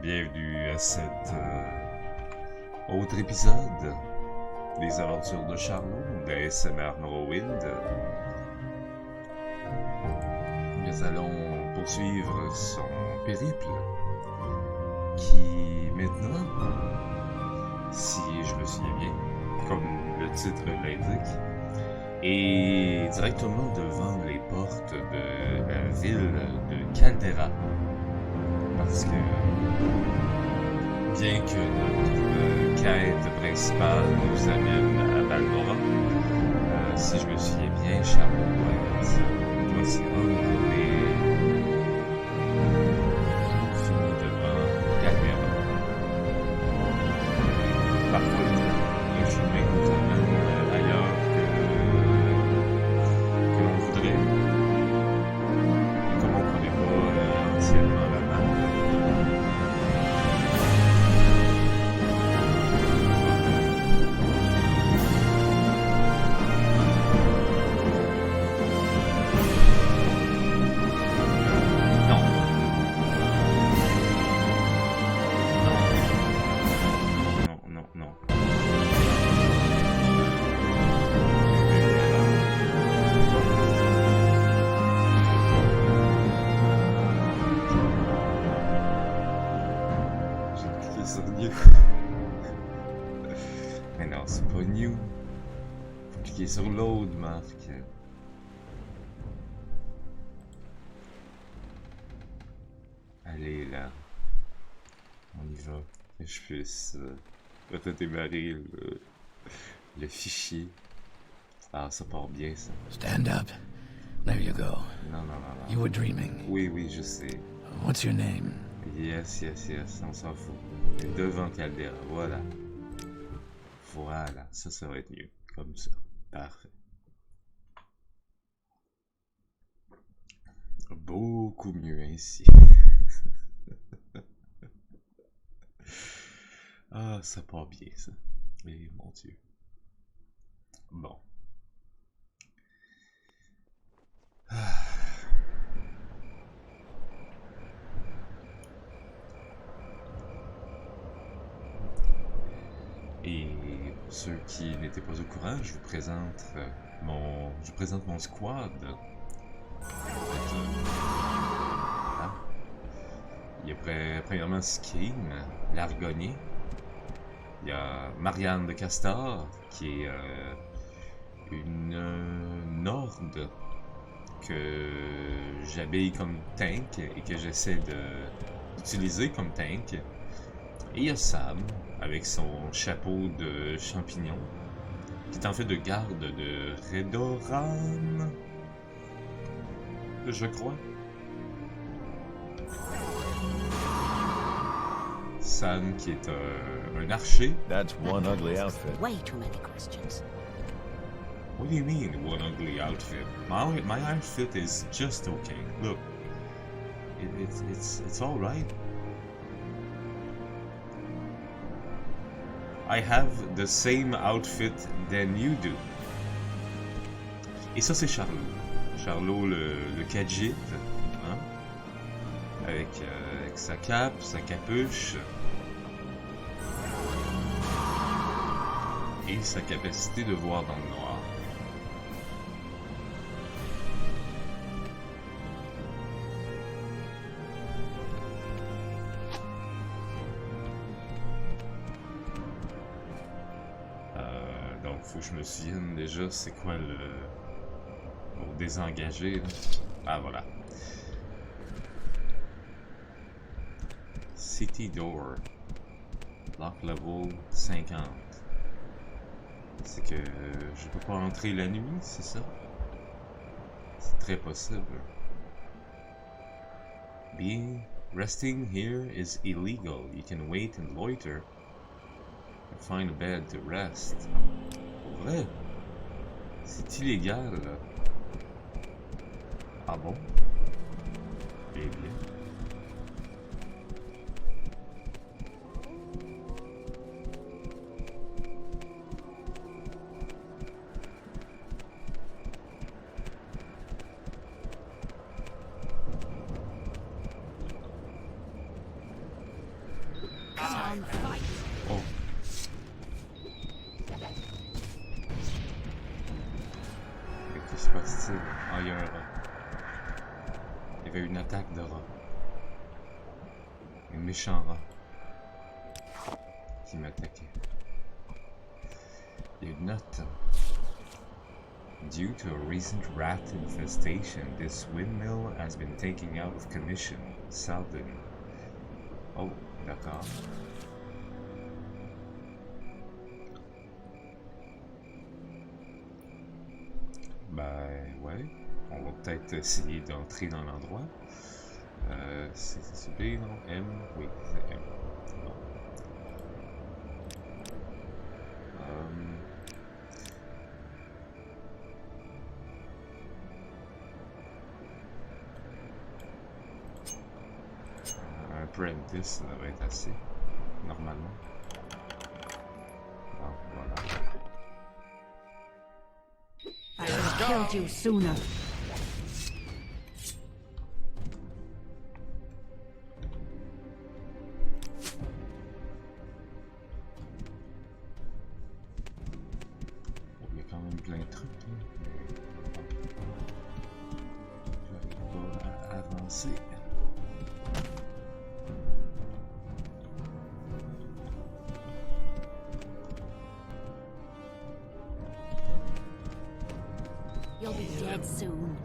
bienvenue à cet autre épisode des aventures de Charlot, de ASMR Morrowind. Nous allons poursuivre son périple, qui maintenant, si je me souviens bien, comme le titre l'indique, est directement devant les portes de la ville de Caldera. Parce que, bien que notre quête principale nous amène à Valmora, si je me souviens bien, Charlot doit s'y rendre, mais on finit devant Caldera. Parfois, le chemin nous amène ailleurs que l'on voudrait. Comme on ne connaît pas entièrement la map. Mais non, c'est pas new. Faut cliquer sur l'autre, Marc. Allez, là. On y va. Que je puisse démarrer le fichier. Ah, ça part bien, ça. Stand up. There you go. Non, non, non, non. You were dreaming. Oui, oui, je sais. What's your name? Yes, yes, yes, on s'en fout. Et devant Caldera, voilà. Voilà, ça va être mieux. Comme ça. Parfait. Beaucoup mieux ainsi. Ah, ça part bien, ça. Et mon Dieu. Bon. Ah. Et pour ceux qui n'étaient pas au courant, je vous présente mon squad. En fait, voilà. Il y a premièrement Skin, l'Argonnier. Il y a Marianne de Castor, qui est une Norde que j'habille comme tank et que j'essaie d'utiliser comme tank. Et il y a Sam, avec son chapeau de champignon, qui est en fait de garde de 𝓐𝓸𝓻𝓻𝓸𝓀, je crois. Sam, qui est un archer. That's one ugly outfit. Way too many questions. What do you mean, one ugly outfit? My outfit is just okay. Look, it's all right. I have the same outfit than you do. Et ça, c'est Charlot. Charlot, le 𝓐𝓢𝓜, hein? Avec sa cape, sa capuche. Et sa capacité de voir dans le noir. Donc, faut que je me souvienne déjà c'est quoi le... Pour désengager, là. Ah, voilà. City Door. Lock level 50. C'est que je peux pas entrer la nuit, c'est ça? C'est très possible. Resting here is illegal. You can wait and loiter and find a bed to rest. Pour vrai? C'est illégal, là. Ah bon? Eh bien. Oh. Mais que se passe-t-il? Ah, il y a un rat. Il y avait une attaque de rat. Un méchant rat. Qui m'attaquait. Il y a une note. Due to a recent rat infestation, this windmill has been taken out of commission. Seldom. Oh, d'accord. Ben ouais, on va peut-être essayer d'entrer dans l'endroit. C'est B, non? M? Oui, c'est M. Bon. Un apprentice, ça devrait être assez, normalement. Bon, voilà. I should have killed you sooner. Il y a quand même plein de trucs, là. J'arrive pas à avancer. You'll be dead soon.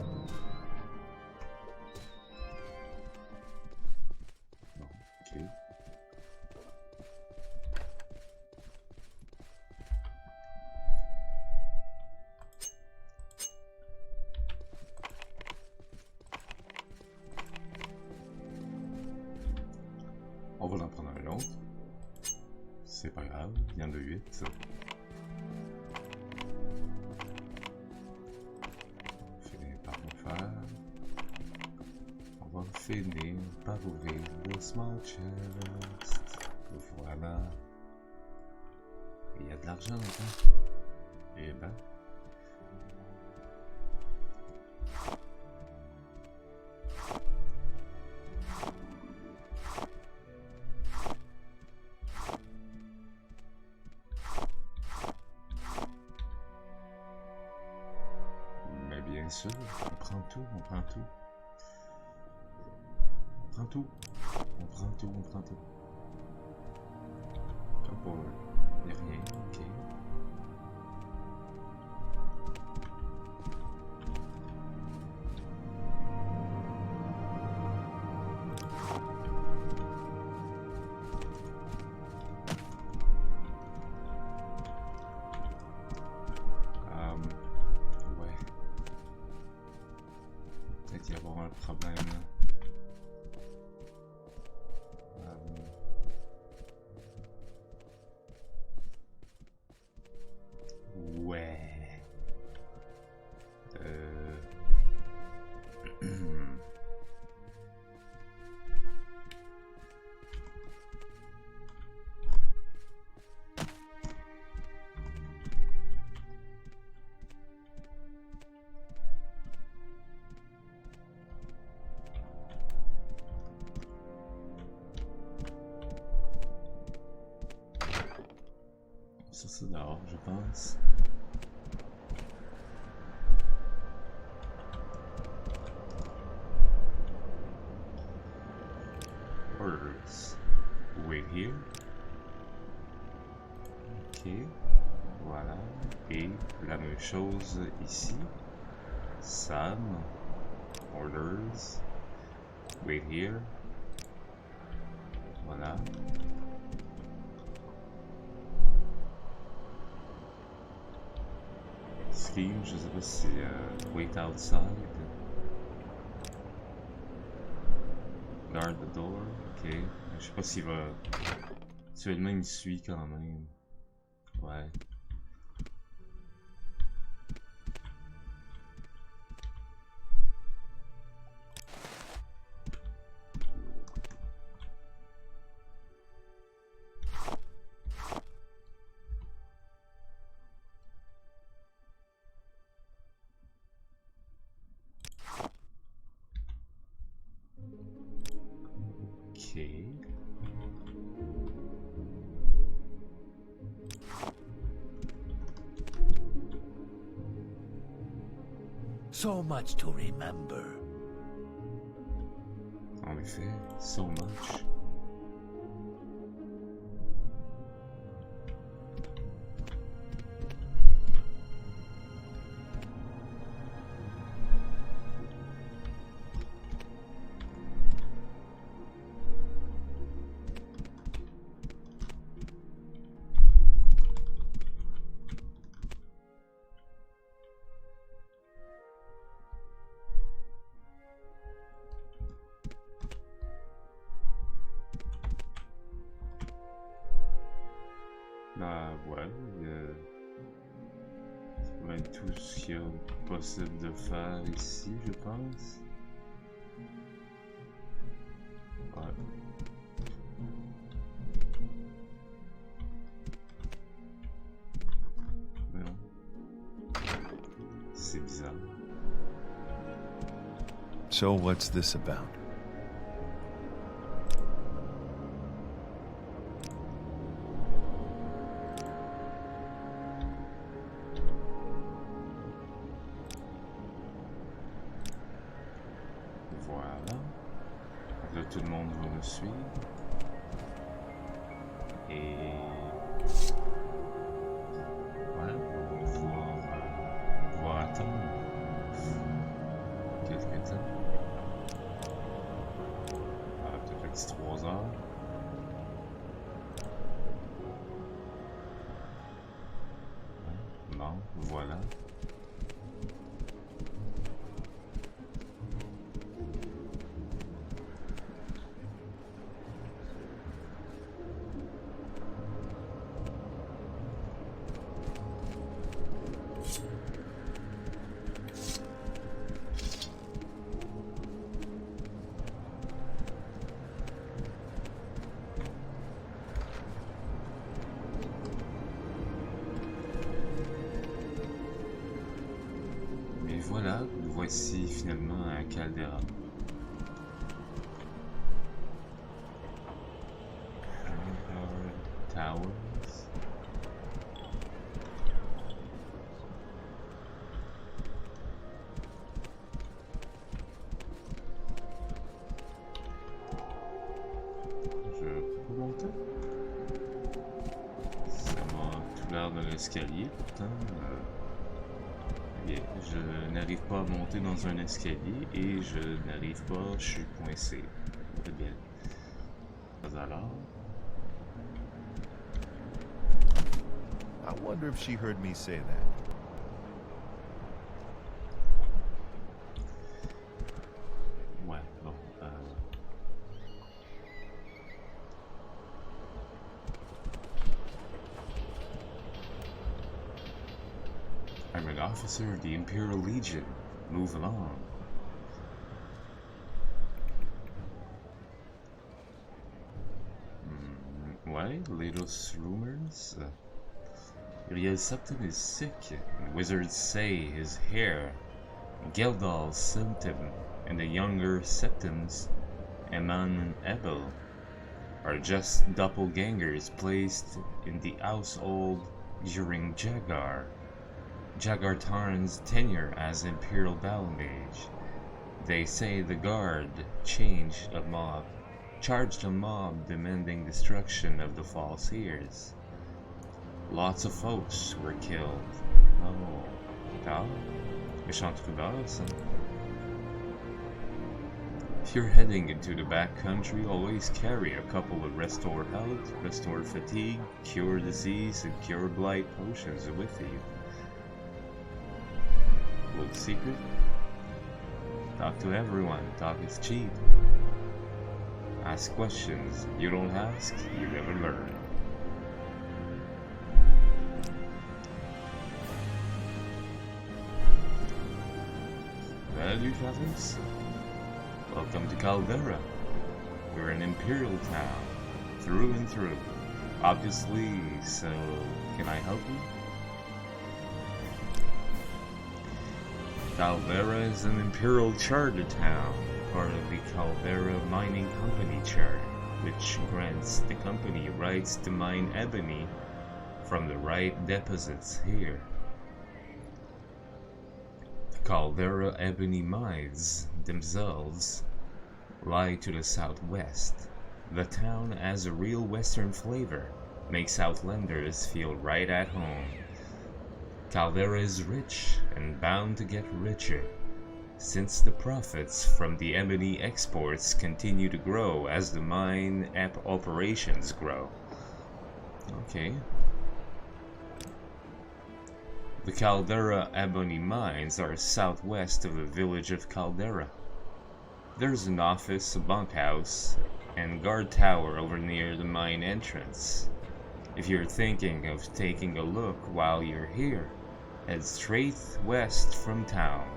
Ok. On va en prendre un autre. C'est pas grave, il y en a 8. On va finir par ouvrir le small chest. Voilà. Il y a de l'argent dedans. Eh ben. Mais bien sûr, on prend tout, on prend tout. On prend tout. On prend tout, on prend tout. Comme pour eux. Il n'y a rien, ok. Ouais. Peut-être y avoir un problème là. Ouais. Ça c'est dehors, je pense. Orders. Wait here. Ok. Voilà. Et la même chose ici. Sam. Orders. Wait here. Voilà. Scheme, je sais pas si c'est wait outside. Guard the door, ok. Je sais pas s'il va. Actuellement, il me suit quand même. Ouais. Ok. So much to remember. En effet, so much. Bah ouais, ça va être tout ce qu'il y a possible de faire ici, je pense. Ouais. Mais non. C'est bizarre. So what's this about? Voilà. Là, tout le monde va me suivre. Et... voilà, on va pouvoir attendre quelques temps. Peut-être un petit 3 heures. Bon, voilà. Voilà, nous voici finalement à Caldera. Towers. Je peux monter? Ça m'a tout l'air de l'escalier pourtant. Je n'arrive pas à monter dans un escalier et je n'arrive pas, je suis coincé. Très bien. Alors. I wonder if she heard me say that. Ouais, bon. I'm an officer of the Imperial Legion. Move along. Ouais, latest rumors. 𝓐𝓢𝓜 is sick. Wizards say his heir, 𝓐𝓢𝓜, and the younger septons, Eman and Ebel, are just doppelgangers placed in the household during Jagar Tarn's tenure as Imperial Battle Mage. They say the guard charged a mob demanding destruction of the false heirs. Lots of folks were killed. Oh, méchant troubleur, ça. If you're heading into the backcountry, always carry a couple of restore health, restore fatigue, cure disease, and cure blight potions with you. Little secret? Talk to everyone. Talk is cheap. Ask questions. You don't ask, you never learn. Salut, fellas. Welcome to Caldera. We're an Imperial town, through and through. Obviously, so can I help you? Caldera is an Imperial charter town, part of the Caldera Mining Company Charter, which grants the company rights to mine ebony from the right deposits here. Caldera ebony mines themselves lie to the southwest. The town has a real western flavor, makes Outlanders feel right at home. Caldera is rich and bound to get richer, since the profits from the ebony exports continue to grow as the mine operations grow. Okay. The Caldera ebony mines are southwest of the village of Caldera. There's an office, a bunkhouse, and guard tower over near the mine entrance. If you're thinking of taking a look while you're here, head straight west from town,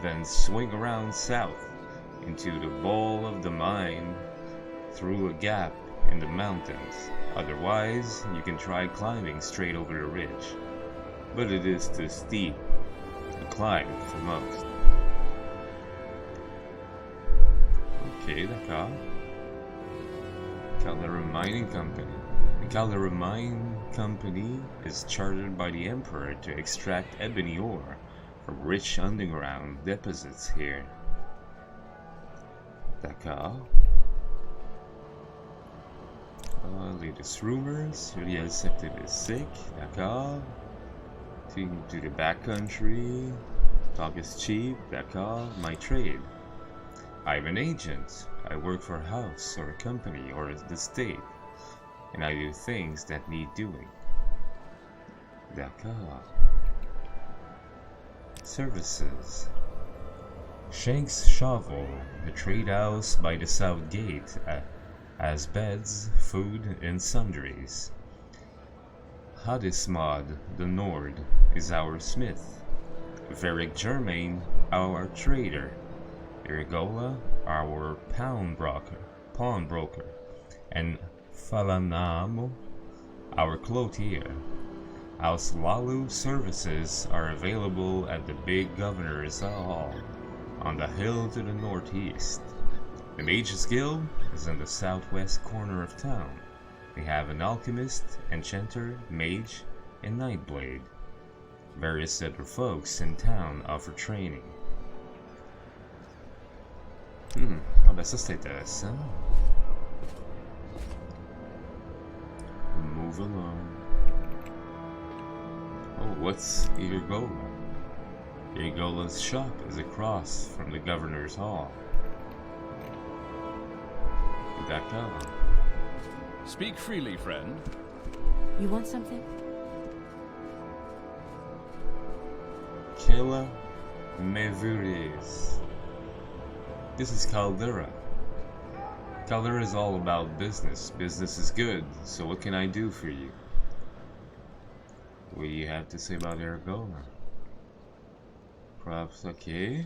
then swing around south into the bowl of the mine through a gap in the mountains. Otherwise, you can try climbing straight over the ridge, but it is too steep to climb for most. Okay, d'accord. Caldera Mining Company. The Caldera Mine Company is chartered by the Emperor to extract ebony ore from rich underground deposits here. D'accord. Latest rumors. Uriel Septim is sick. D'accord. Taking to the backcountry. Talk is cheap. D'accord. My trade. I'm an agent. I work for a house or a company or the state, and I do things that need doing. D'accord. Services. Shank's Shovel, the trade house by the south gate, has beds, food, and sundries. Hadismod, the Nord, is our smith. Veric Germain, our trader. Irigola, our pawnbroker, and Falanamo, our clothier. 𝓐𝓢𝓜 services are available at the big Governor's Hall on the hill to the northeast. The Mages Guild is in the southwest corner of town. They have an alchemist, enchanter, mage, and nightblade. Various other folks in town offer training. Ah ben ça c'est intéressant. Move along. Oh, what's Irigola? Irigola's shop is across from the Governor's Hall. D'accord. Speak freely, friend. You want something? 𝓐𝓢𝓜𝓡. This is Caldera. Caldera is all about business. Business is good, so what can I do for you? What do you have to say about Irigola? Perhaps, okay.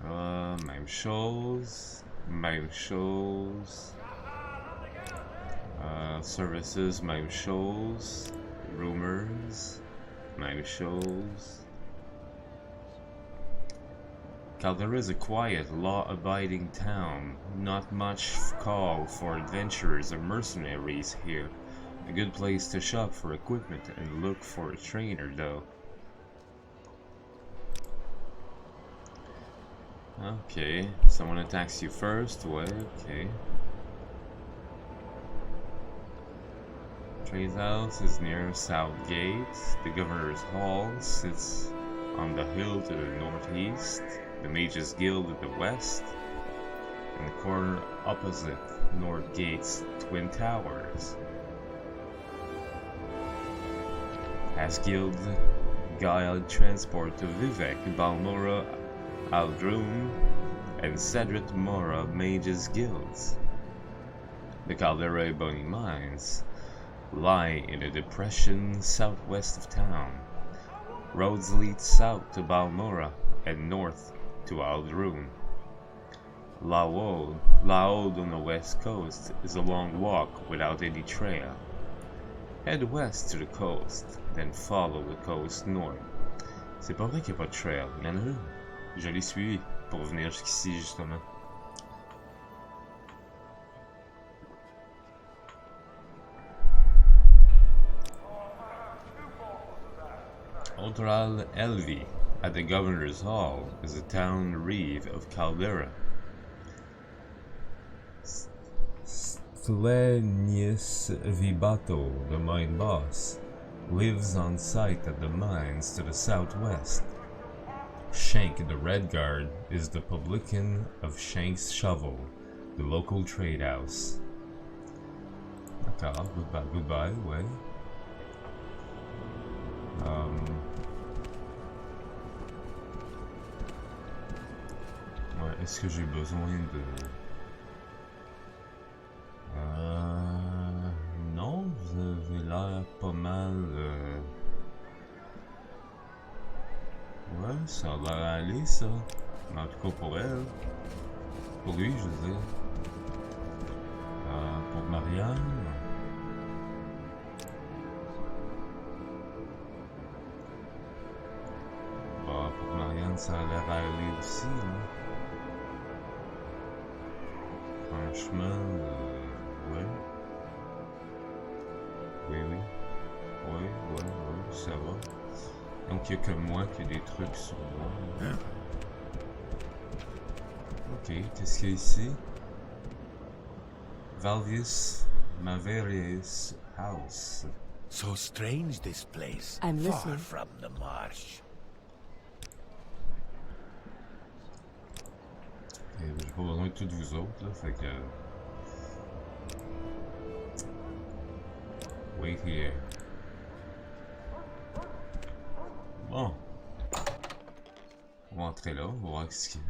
Même chose. Services, même chose. Rumors, même chose. Caldera is a quiet, law-abiding town. Not much call for adventurers or mercenaries here. A good place to shop for equipment and look for a trainer, though. Okay, someone attacks you first. Well, okay. Trade house is near South Gate. The Governor's Hall sits on the hill to the northeast. The Mages Guild at the west, and the corner opposite North Gate's twin towers. Has Guild guide transport to Vivek, Balmora, Aldrum, and Cedric Mora Mages Guilds. The Caldera Ebony Mines lie in a depression southwest of town. Roads lead south to Balmora and north to Aldrum. Laod on the west coast is a long walk without any trail. Head west to the coast, then follow the coast north. C'est pas vrai qu'il n'y a pas de trail, il y en a une. Je l'ai suivi pour venir jusqu'ici justement. 𝓐𝓢𝓜𝓡 at the Governor's Hall is the town reeve of Caldera. 𝓐𝓢𝓜𝓡, the mine boss, lives on site at the mines to the southwest. Shank the Red Guard is the publican of Shank's Shovel, the local trade house. D'accord, goodbye, ouais. Ouais, est-ce que j'ai besoin de... Non, vous avez l'air pas mal... Ouais, ça a l'air à aller, ça. En tout cas pour elle. Pour lui, je veux dire. Pour Marianne... Bah, pour Marianne, ça a l'air à aller aussi, hein. Franchement, ouais. Oui, ouais, ça va. Donc il n'y a que moi qui ai des trucs sur moi. Ok, qu'est-ce qu'il y a ici? 𝓐𝓢𝓜𝓡 house. So strange this place, I'm far listening. from the marsh. J'ai pas besoin de toutes vous autres, là, fait que... Wait here. Bon. On va entrer là, on va voir ce qu'il y a.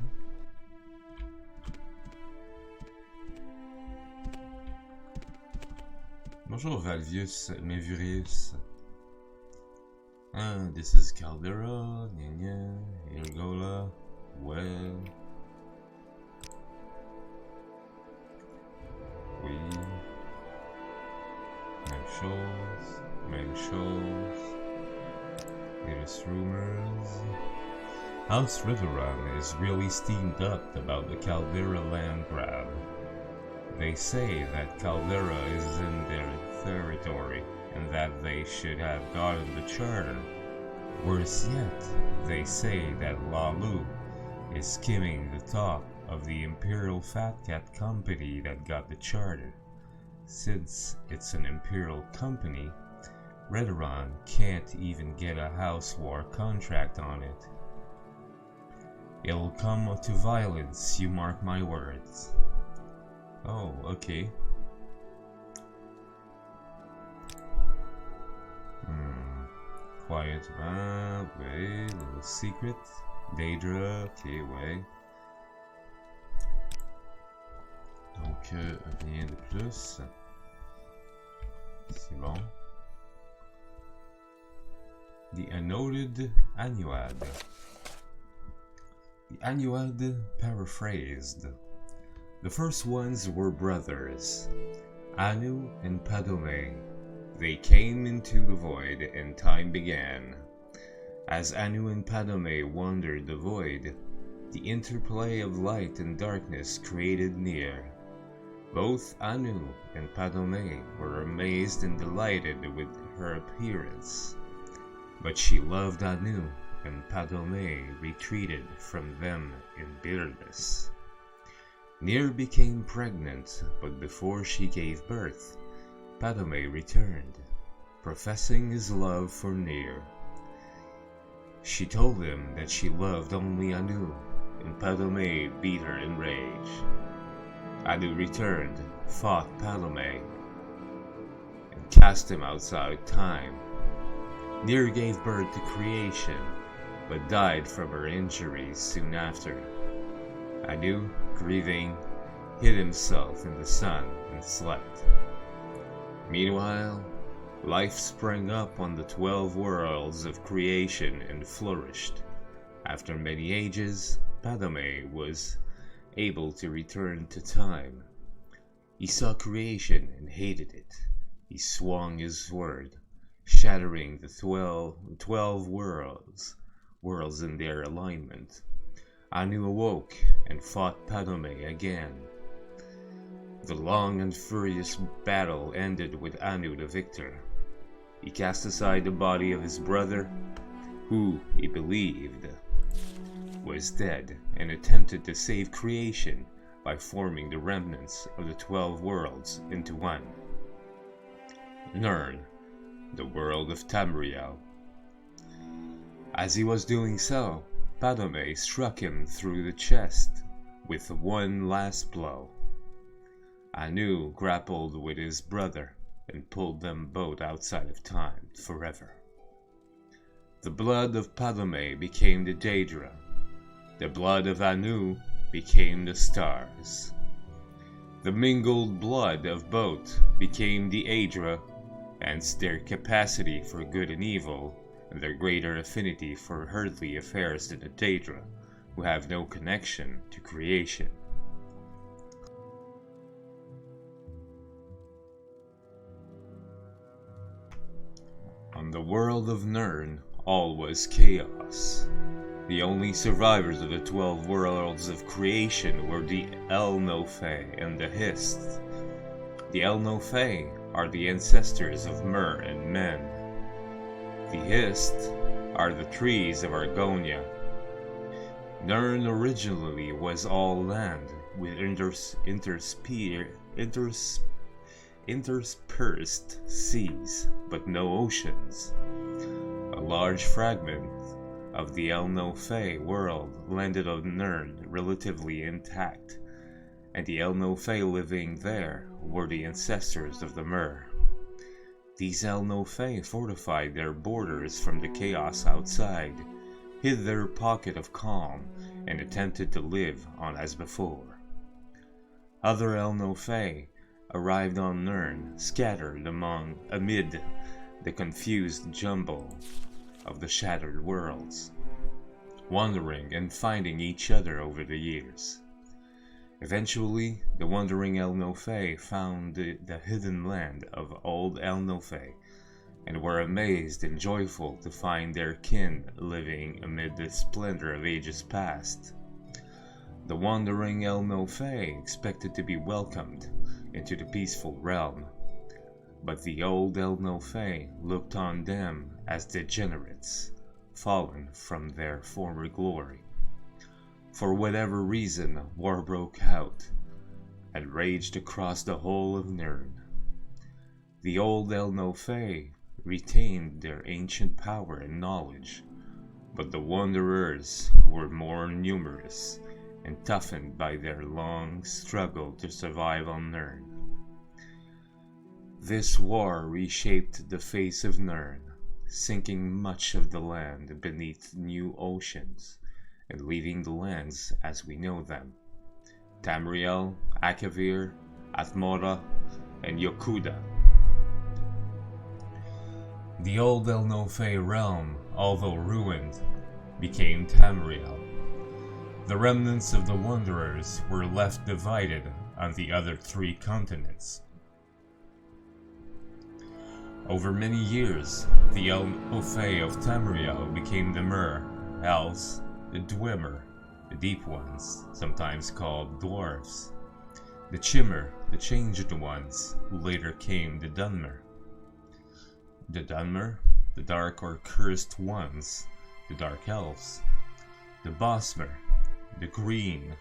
Bonjour 𝓐𝓢𝓜𝓡. This is Caldera, 𝓜𝓸𝓻𝓻𝓸𝓀, well... Oui. Même chose. Latest rumors. House 𝓜𝓸𝓻𝓻 is really steamed up about the Caldera land grab. They say that Caldera is in their territory and that they should have gotten the charter. Worse yet, they say that 𝓐𝓢 is skimming the top of the Imperial Fat Cat company that got the charter. Since it's an Imperial company, 𝓜𝓸𝓻 can't even get a house war contract on it. It'll come to violence, you mark my words. Oh, okay. Quiet, ouais, little secret. Daedra, ok, ouais. Donc, rien de plus. C'est bon. The Annoted Âneuad. The Âneuad paraphrased. The first ones were brothers, Anu and Padome. They came into the void and time began. As Anu and Padome wandered the void, the interplay of light and darkness created Nier. Both Anu and Padome were amazed and delighted with her appearance. But she loved Anu, and Padome retreated from them in bitterness. Nier became pregnant, but before she gave birth, Padome returned, professing his love for Nier. She told him that she loved only Anu, and Padome beat her in rage. Anu returned, fought Padome, and cast him outside time. Nier gave birth to creation, but died from her injuries soon after. Anu, grieving, hid himself in the sun and slept. Meanwhile, life sprang up on the 12 worlds of creation and flourished. After many ages, Padome was able to return to time. He saw creation and hated it. He swung his sword, shattering the 12 worlds in their alignment. Anu awoke and fought Padome again. The long and furious battle ended with Anu the victor. He cast aside the body of his brother, who, he believed, was dead and attempted to save creation by forming the remnants of the 12 worlds into one. Nirn, the world of Tamriel. As he was doing so, Padome struck him through the chest with one last blow. Anu grappled with his brother and pulled them both outside of time forever. The blood of Padome became the Daedra. The blood of Anu became the stars. The mingled blood of both became the Aedra, hence their capacity for good and evil, and their greater affinity for earthly affairs than the Daedra, who have no connection to creation. On the world of Nirn, all was chaos. The only survivors of the 12 worlds of creation were the 𝓐𝓙𝓜𝓚 and the Hist. The 𝓐𝓙𝓜𝓚 are the ancestors of Mer and Men. The Hist are the trees of Argonia. Nirn originally was all land, with interspersed seas, but no oceans. A large fragment of the 𝓐𝓙𝓜 world landed on Nirn relatively intact, and the 𝓐𝓙𝓜 living there were the ancestors of the Mer. These 𝓐𝓙𝓜 fortified their borders from the chaos outside, hid their pocket of calm, and attempted to live on as before. Other 𝓐𝓙𝓜 arrived on Nirn, scattered amid the confused jumble of the shattered worlds, wandering and finding each other over the years. Eventually, the wandering 𝓐𝓙𝓜 found the hidden land of old 𝓐𝓙𝓜, and were amazed and joyful to find their kin living amid the splendor of ages past. The wandering 𝓐𝓙𝓜 expected to be welcomed into the peaceful realm, but the old 𝓐𝓙𝓜 looked on them as degenerates, fallen from their former glory. For whatever reason, war broke out and raged across the whole of Nirn. The old 𝓐𝓙𝓜 retained their ancient power and knowledge, but the wanderers were more numerous and toughened by their long struggle to survive on Nirn. This war reshaped the face of Nirn, sinking much of the land beneath new oceans, and leaving the lands as we know them: Tamriel, Akavir, Atmora, and Yokuda. The old 𝓐𝓙𝓜 realm, although ruined, became Tamriel. The remnants of the Wanderers were left divided on the other 3 continents. Over many years, the 𝓐𝓙𝓜 of Tamriel became the Mer, Elves, the Dwemer, the Deep Ones, sometimes called Dwarves, the Chimmer, the Changed Ones, who later came the Dunmer. The Dunmer, the Dark or Cursed Ones, the Dark Elves, the Bosmer, the Green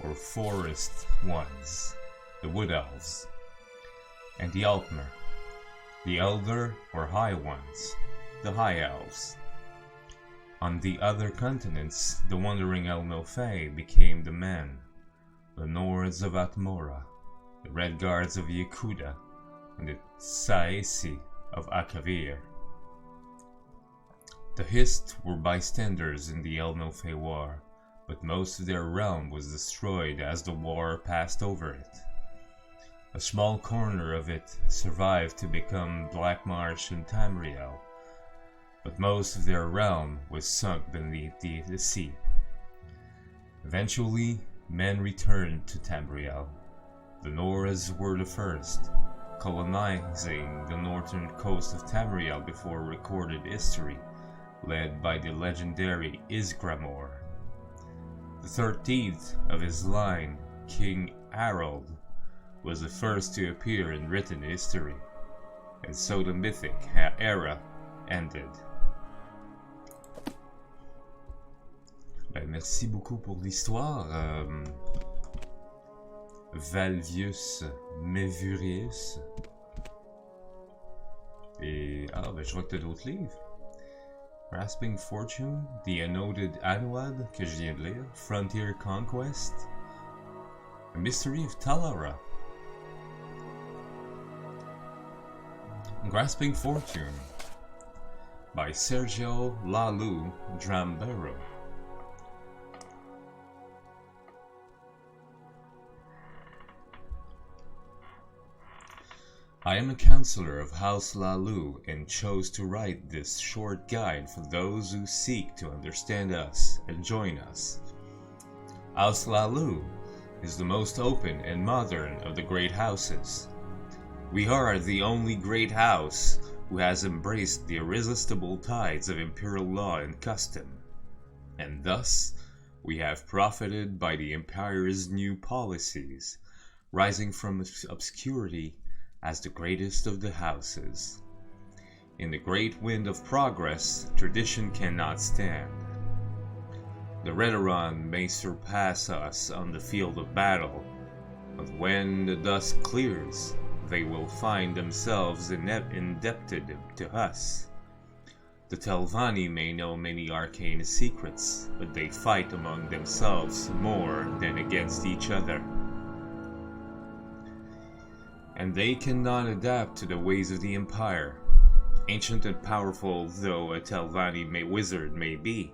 or Forest Ones, the Wood Elves, and the Altmer, the Elder or High Ones, the High Elves. On the other continents, the wandering 𝓐𝓙𝓜 became the Men, the Nords of Atmora, the Red Guards of Yokuda, and the Saesi of Akavir. The Hist were bystanders in the 𝓐𝓙𝓜 war, but most of their realm was destroyed as the war passed over it. A small corner of it survived to become Black Marsh and Tamriel, but most of their realm was sunk beneath the sea. Eventually, men returned to Tamriel. The Nords were the first, colonizing the northern coast of Tamriel before recorded history, led by the legendary Ysgramor. The 13th of his line, King Harald, was the first to appear in written history, and so the mythic era ended. Merci beaucoup pour l'histoire. Valvius Mevurius. Et je vois que t'as d'autres livres. Grasping Fortune, The Annoted Annuad, que je viens de lire. Frontier Conquest. A Mystery of Caldera. Grasping Fortune by 𝓐𝓢𝓜𝓡 I am a counselor of House 𝓐𝓢 and chose to write this short guide for those who seek to understand us and join us. House 𝓐𝓢 is the most open and modern of the great houses. We are the only great house who has embraced the irresistible tides of imperial law and custom, and thus we have profited by the empire's new policies, rising from obscurity as the greatest of the houses. In the great wind of progress, tradition cannot stand. The 𝓜𝓸𝓻𝓻 may surpass us on the field of battle, but when the dust clears, they will find themselves indebted to us. The Telvanni may know many arcane secrets, but they fight among themselves more than against each other. And they cannot adapt to the ways of the Empire. Ancient and powerful though a Telvanni wizard may be,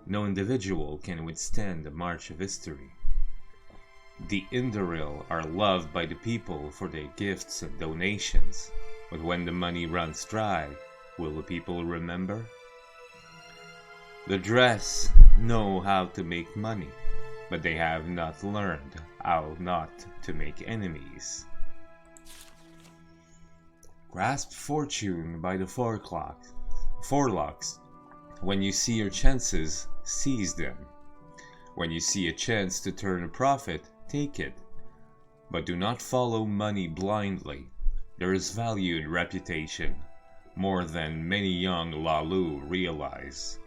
no individual can withstand the march of history. The Indoril are loved by the people for their gifts and donations, but when the money runs dry, will the people remember? The Dress know how to make money, but they have not learned how not to make enemies. Grasp fortune by the forelocks. When you see your chances, seize them. When you see a chance to turn a profit, take it. But do not follow money blindly. There is value in reputation, more than many young 𝓐𝓢 realize.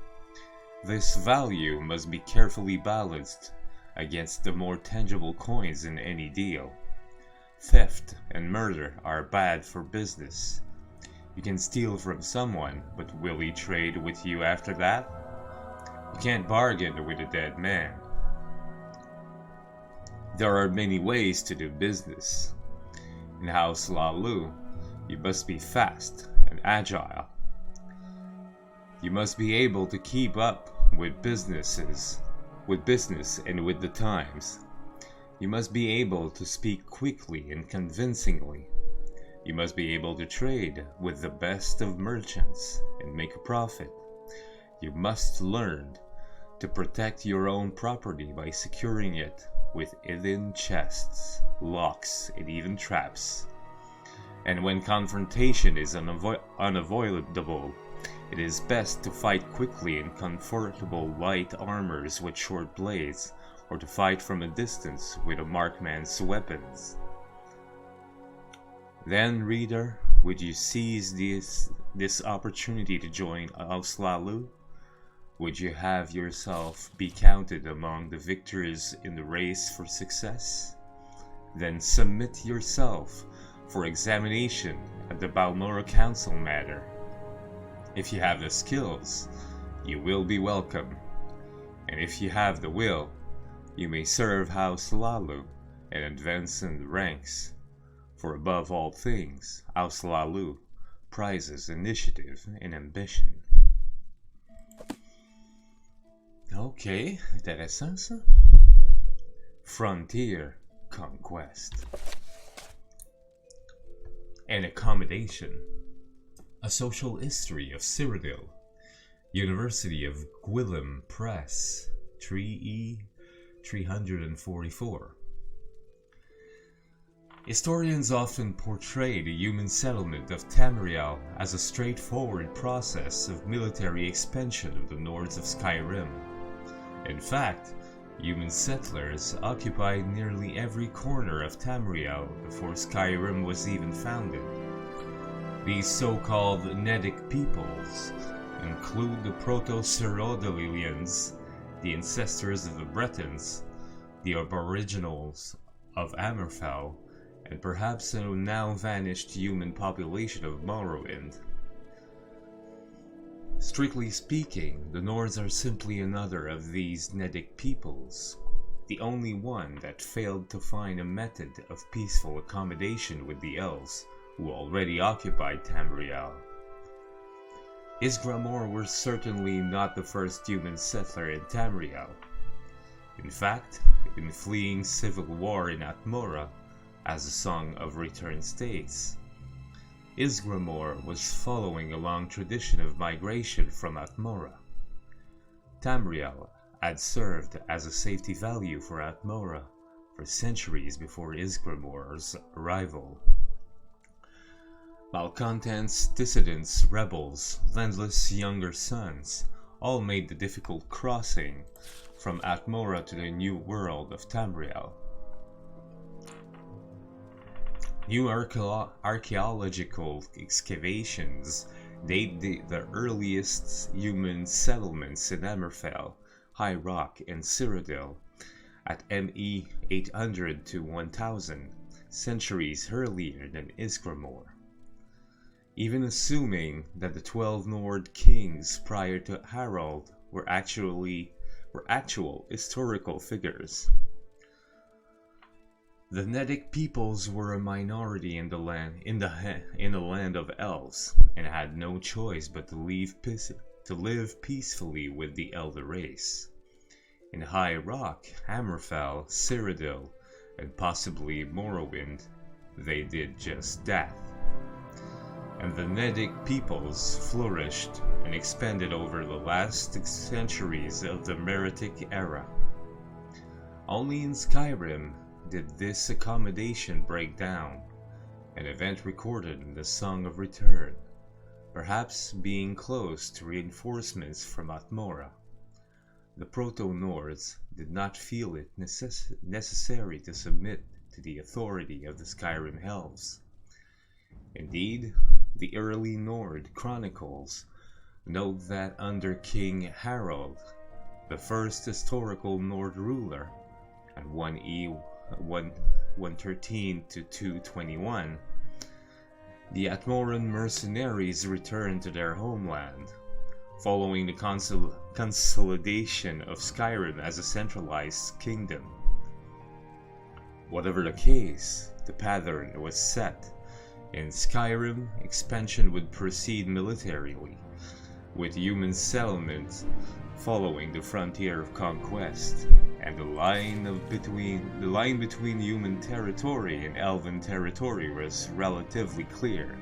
This value must be carefully balanced against the more tangible coins in any deal. Theft and murder are bad for business. You can steal from someone, but will he trade with you after that? You can't bargain with a dead man. There are many ways to do business. In House 𝓐𝓢, you must be fast and agile. You must be able to keep up with business and with the times. You must be able to speak quickly and convincingly. You must be able to trade with the best of merchants and make a profit. You must learn to protect your own property by securing it with hidden chests, locks, and even traps. And when confrontation is unavoidable, it is best to fight quickly in comfortable light armors with short blades, or to fight from a distance with a marksman's weapons. Then, reader, would you seize this opportunity to join House 𝓐𝓢? Would you have yourself be counted among the victors in the race for success? Then submit yourself for examination at the Balmora Council matter. If you have the skills, you will be welcome, and if you have the will, you may serve House 𝓐𝓢 and advance in the ranks. For above all things, House 𝓐𝓢 prizes initiative and ambition. Ok, intéressant ça. Frontier Conquest. An Accommodation. A Social History of Cyrodiil. University of Gwilym Press. 3E 344. Historians often portray the human settlement of Tamriel as a straightforward process of military expansion of the north of Skyrim. In fact, human settlers occupied nearly every corner of Tamriel before Skyrim was even founded. These so-called Nedic peoples include the Proto-Cyrodiilians the ancestors of the Bretons, the aboriginals of Amorphel, and perhaps a now vanished human population of Morrowind. Strictly speaking, the Nords are simply another of these Nedic peoples, the only one that failed to find a method of peaceful accommodation with the elves who already occupied Tamriel. 𝓐𝓢𝓜 was certainly not the first human settler in Tamriel. In fact, in fleeing civil war in Atmora, as the Song of Return states, 𝓐𝓢𝓜 was following a long tradition of migration from Atmora. Tamriel had served as a safety value for Atmora for centuries before 𝓐𝓢𝓜's arrival. Malcontents, dissidents, rebels, landless younger sons all made the difficult crossing from Atmora to the new world of Tamriel. New archaeological excavations date the earliest human settlements in Amorphel, High Rock, and Cyrodiil at ME 800 to 1000, centuries earlier than 𝓐𝓢𝓜. Even assuming that the 12 Nord kings prior to Harald were actual historical figures. The Nedic peoples were a minority in the land of elves, and had no choice but to live peacefully with the elder race. In High Rock, Amorphel, Cyrodiil, and possibly Morrowind, they did just that. And the Nedic peoples flourished and expanded over the last centuries of the Meritic era. Only in Skyrim did this accommodation break down, an event recorded in the Song of Return, perhaps being close to reinforcements from Atmora. The Proto-Nords did not feel it necessary to submit to the authority of the Skyrim elves. Indeed, the early Nord chronicles note that under King Harald, the first historical Nord ruler, at 113 to 221, the Atmoran mercenaries returned to their homeland, following the consolidation of Skyrim as a centralized kingdom. Whatever the case, the pattern was set. In Skyrim, expansion would proceed militarily, with human settlements following the frontier of conquest, and the line between human territory and elven territory was relatively clear.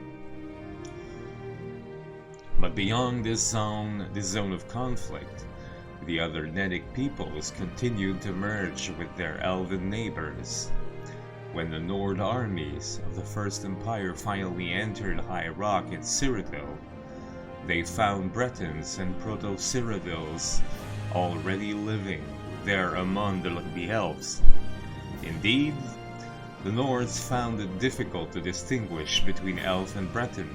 But beyond this zone of conflict, the other Nedic peoples continued to merge with their elven neighbors. When the Nord armies of the First Empire finally entered High Rock and Cyrodiil, they found Bretons and Proto-Cyrodiils already living there among the elves. Indeed, the Nords found it difficult to distinguish between elf and Breton.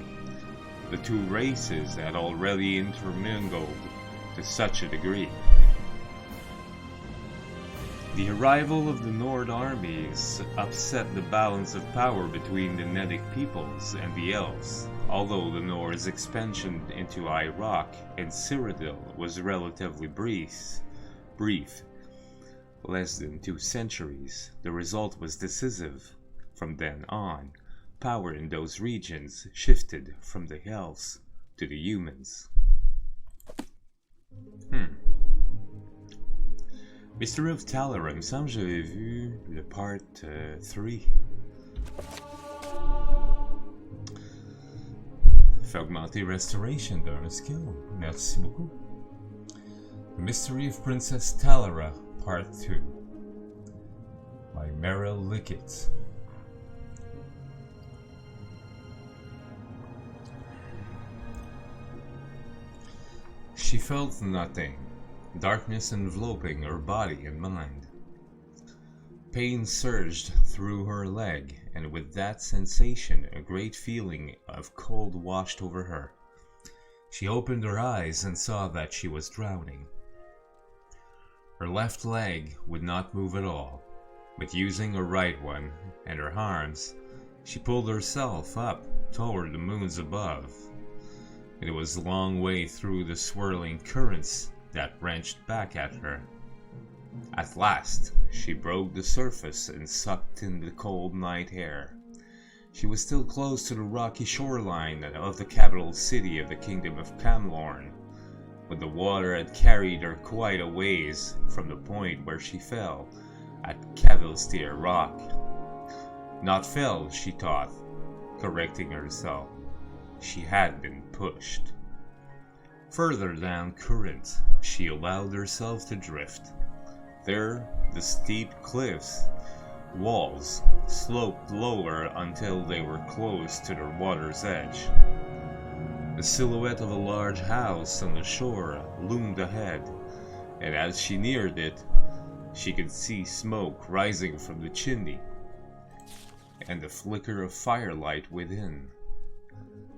The two races had already intermingled to such a degree. The arrival of the Nord armies upset the balance of power between the Nedic peoples and the elves, although the Nords' expansion into High Rock and Cyrodiil was relatively brief, less than 2 centuries. The result was decisive. From then on, power in those regions shifted from the elves to the humans. Mystery of Caldera, il me semble que j'avais vu le part 3. Fait augmenter Restoration d'un skill. Merci beaucoup. Mystery of Princess Caldera, Part 2 by Meryl Lickett. She felt nothing. Darkness enveloping her body and mind. Pain surged through her leg, and with that sensation a great feeling of cold washed over her. She opened her eyes and saw that she was drowning. Her left leg would not move at all, but using her right one and her arms, she pulled herself up toward the moons above. It was a long way through the swirling currents that wrenched back at her. At last, she broke the surface and sucked in the cold night air. She was still close to the rocky shoreline of the capital city of the kingdom of 𝓐𝓢𝓚, but the water had carried her quite a ways from the point where she fell at 𝓐𝓢𝓜𝓚. Not fell, she thought, correcting herself. She had been pushed. Further down current, she allowed herself to drift. There, the steep cliffs walls sloped lower until they were close to the water's edge. The silhouette of a large house on the shore loomed ahead, and as she neared it, she could see smoke rising from the chimney, and the flicker of firelight within.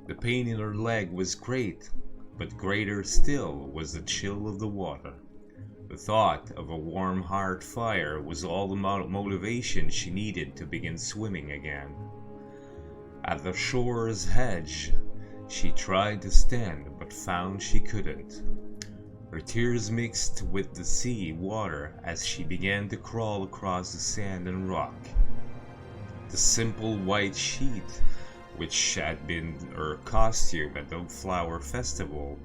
The pain in her leg was great, but greater still was the chill of the water. The thought of a warm hearth fire was all the motivation she needed to begin swimming again. At the shore's edge, she tried to stand, but found she couldn't. Her tears mixed with the sea water as she began to crawl across the sand and rock. The simple white sheet, which had been her costume at the flower festival,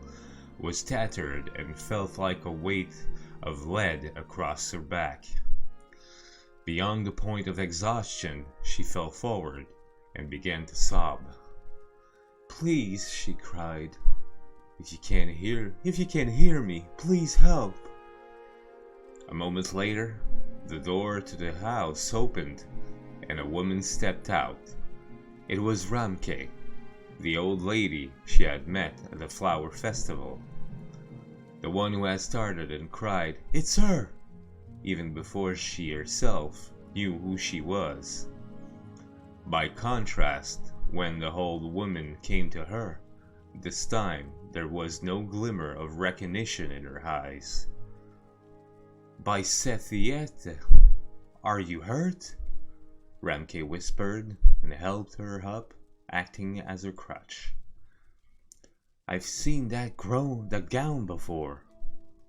was tattered and felt like a weight of lead across her back. Beyond the point of exhaustion, she fell forward and began to sob. "Please," she cried, if you can't hear me, please help." A moment later, the door to the house opened and a woman stepped out. It was 𝓐𝓚, the old lady she had met at the flower festival. The one who had started and cried, "It's her!" even before she herself knew who she was. By contrast, when the old woman came to her, this time there was no glimmer of recognition in her eyes. "By Sethiete, are you hurt?" 𝓐𝓚 whispered and helped her up, acting as her crutch. "I've seen that gown before.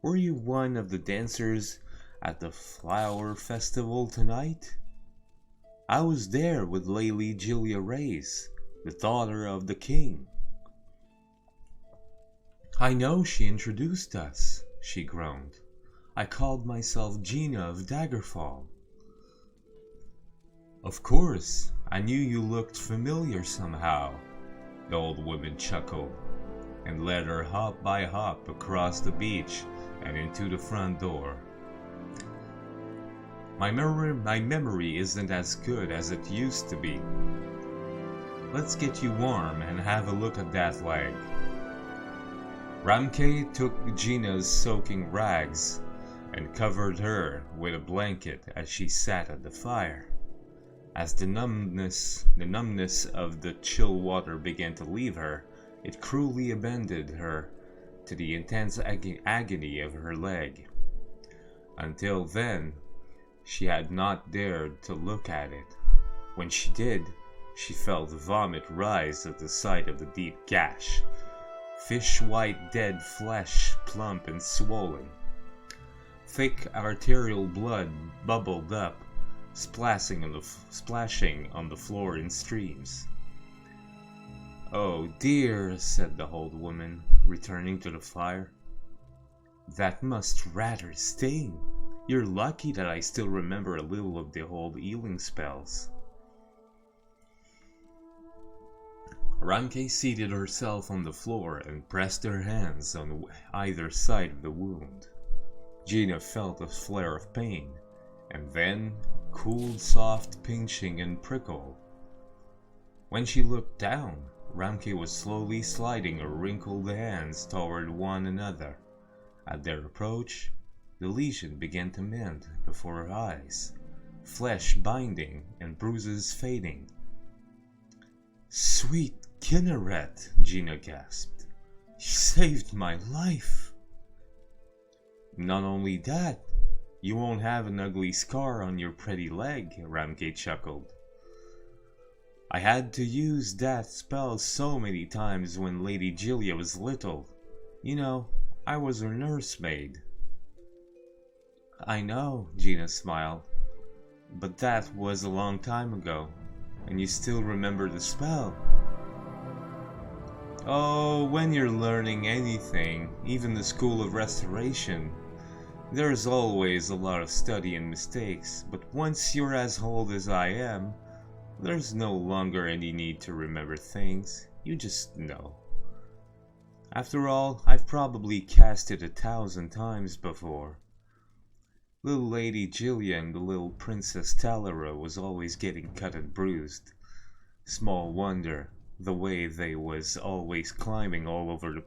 Were you one of the dancers at the flower festival tonight? I was there with 𝓐𝓢𝓷𝓭, the daughter of the king." "I know, she introduced us," she groaned. "I called myself Gina of Daggerfall." "Of course, I knew you looked familiar somehow," the old woman chuckled, and led her hop by hop across the beach and into the front door. My memory isn't as good as it used to be. Let's get you warm and have a look at that leg." 𝓐𝓚 took Gina's soaking rags and covered her with a blanket as she sat at the fire. As the numbness of the chill water began to leave her, it cruelly abandoned her to the intense agony of her leg. Until then, she had not dared to look at it. When she did, she felt vomit rise at the sight of the deep gash. Fish-white dead flesh, plump and swollen. Thick arterial blood bubbled up, splashing on the floor in streams. "Oh dear," said the old woman, returning to the fire. "That must rather sting. You're lucky that I still remember a little of the old healing spells." 𝓐𝓚 seated herself on the floor and pressed her hands on either side of the wound. Gina felt a flare of pain, and then a cool, soft pinching and prickle. When she looked down, 𝓐𝓚 was slowly sliding her wrinkled hands toward one another. At their approach, the lesion began to mend before her eyes, flesh binding and bruises fading. "Sweet Kinneret," Gina gasped. "You saved my life." "Not only that, You won't have an ugly scar on your pretty leg, 𝓐𝓻𝓻 chuckled. I had to use that spell so many times when Lady Julia was little. You know, I was her nursemaid. I know, Gina smiled. But that was a long time ago, and you still remember the spell. Oh, when you're learning anything, even the School of Restoration, there's always a lot of study and mistakes, but once you're as old as I am, there's no longer any need to remember things, you just know. After all, I've probably cast it 1,000 times before. Little Lady Julia and the little Princess Caldera was always getting cut and bruised. Small wonder, the way they was always climbing all over the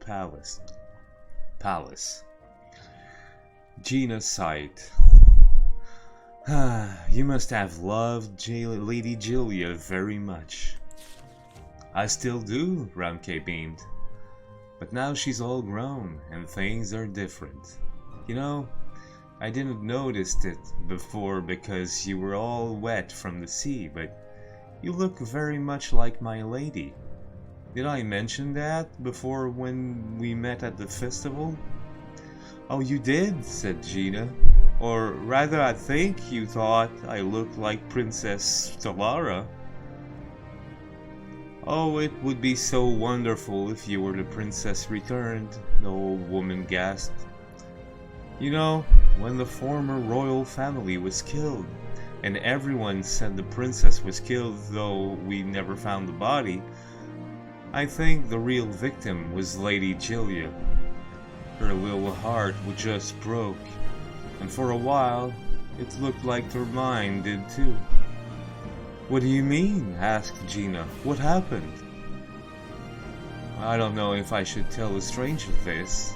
palace. Gina sighed. You must have loved Lady Julia very much. I still do, 𝓐𝓻𝓻 beamed. But now she's all grown, and things are different. You know, I didn't notice it before because you were all wet from the sea, but you look very much like my lady. Did I mention that before when we met at the festival? Oh, you did, said Gina. Or rather, I think you thought I looked like Princess 𝓸𝓷𝓻. Oh, it would be so wonderful if you were the princess returned, the old woman gasped. You know, when the former royal family was killed, and everyone said the princess was killed though we never found the body, I think the real victim was Lady Julia. Her little heart just broke, and for a while it looked like her mind did too. What do you mean? Asked Gina. What happened? I don't know if I should tell a stranger this,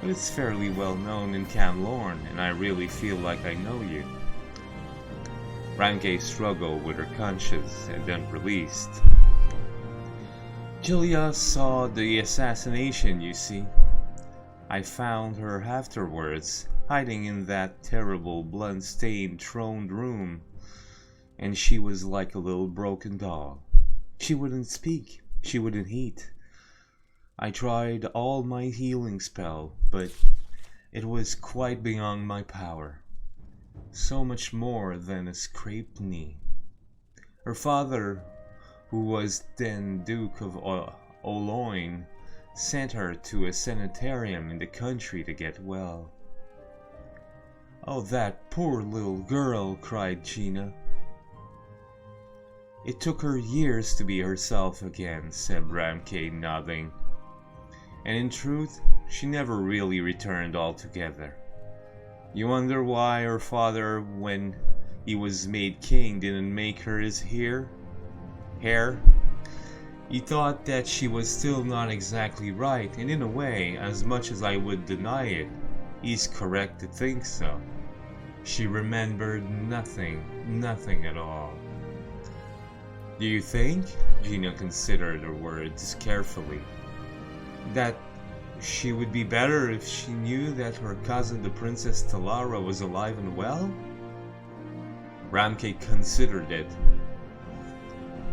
but it's fairly well known in 𝓐𝓢𝓚, and I really feel like I know you. 𝓐𝓻𝓻 struggled with her conscience and then released. Julia saw the assassination, you see. I found her afterwards, hiding in that terrible blood-stained throne room, and she was like a little broken doll. She wouldn't speak, she wouldn't eat. I tried all my healing spell, but it was quite beyond my power. So much more than a scraped knee. Her father, who was then Duke of Ologne, sent her to a sanitarium in the country to get well. Oh, that poor little girl, cried Gina. It took her years to be herself again, said 𝓐𝓻𝓻, nodding. And in truth, she never really returned altogether. You wonder why her father, when he was made king, didn't make her his heir? He thought that she was still not exactly right, and in a way, as much as I would deny it, he's correct to think so. She remembered nothing at all. Do you think, Gina considered her words carefully, that she would be better if she knew that her cousin the Princess 𝓸𝓷𝓻 was alive and well? 𝓐𝓻𝓻 considered it.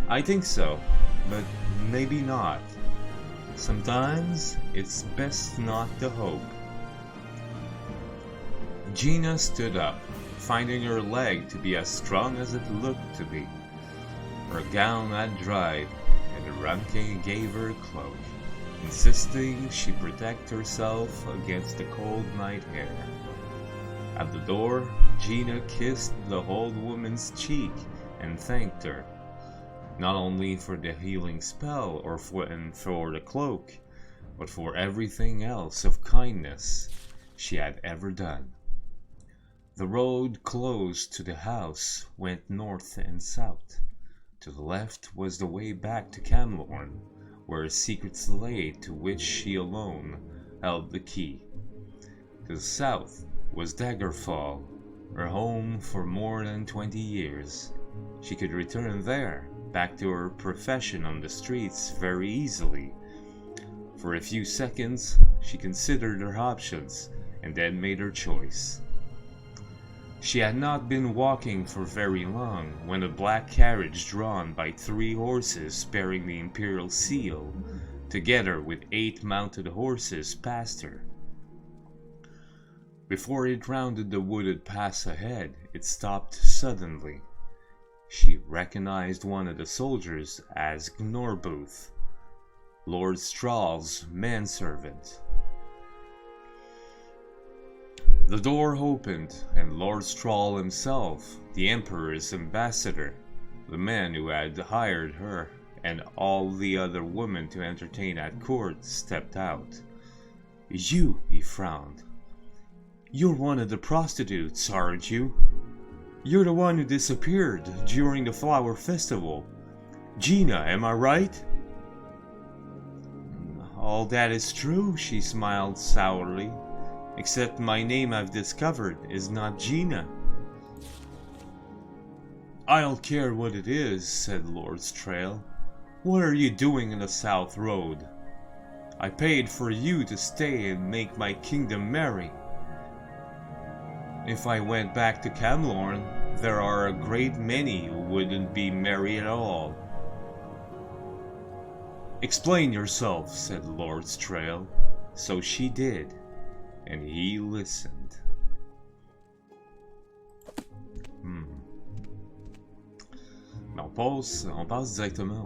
I think so, but maybe not. Sometimes it's best not to hope. Gina stood up, finding her leg to be as strong as it looked to be. Her gown had dried, and 𝓐𝓻𝓻 gave her a cloak, insisting she protect herself against the cold night air. At the door, Gina kissed the old woman's cheek and thanked her, not only for the healing spell or for the cloak, but for everything else of kindness she had ever done. The road close to the house went north and south. To the left was the way back to 𝓐𝓢𝓚, where a secret lay to which she alone held the key. To the south was Daggerfall, her home for more than 20 years. She could return there, back to her profession on the streets, very easily. For a few seconds, she considered her options, and then made her choice. She had not been walking for very long when a black carriage drawn by 3 horses bearing the imperial seal, together with 8 mounted horses, passed her. Before it rounded the wooded pass ahead, it stopped suddenly. She recognized one of the soldiers as 𝓐𝓢𝓜𝓚, Lord Strahl's manservant. The door opened, and Lord Strahl himself, the Emperor's ambassador, the man who had hired her, and all the other women to entertain at court, stepped out. "You," he frowned. "You're one of the prostitutes, aren't you? You're the one who disappeared during the flower festival. Gina, am I right?" "All that is true," she smiled sourly. "Except my name I've discovered is not Gina." "I don't care what it is," said Lord Strahl. "What are you doing in the South Road? I paid for you to stay and make my kingdom merry. If I went back to Camlorn, there are a great many who wouldn't be merry at all." "Explain yourself," said Lord Strahl. So she did, and he listened. On passe directement,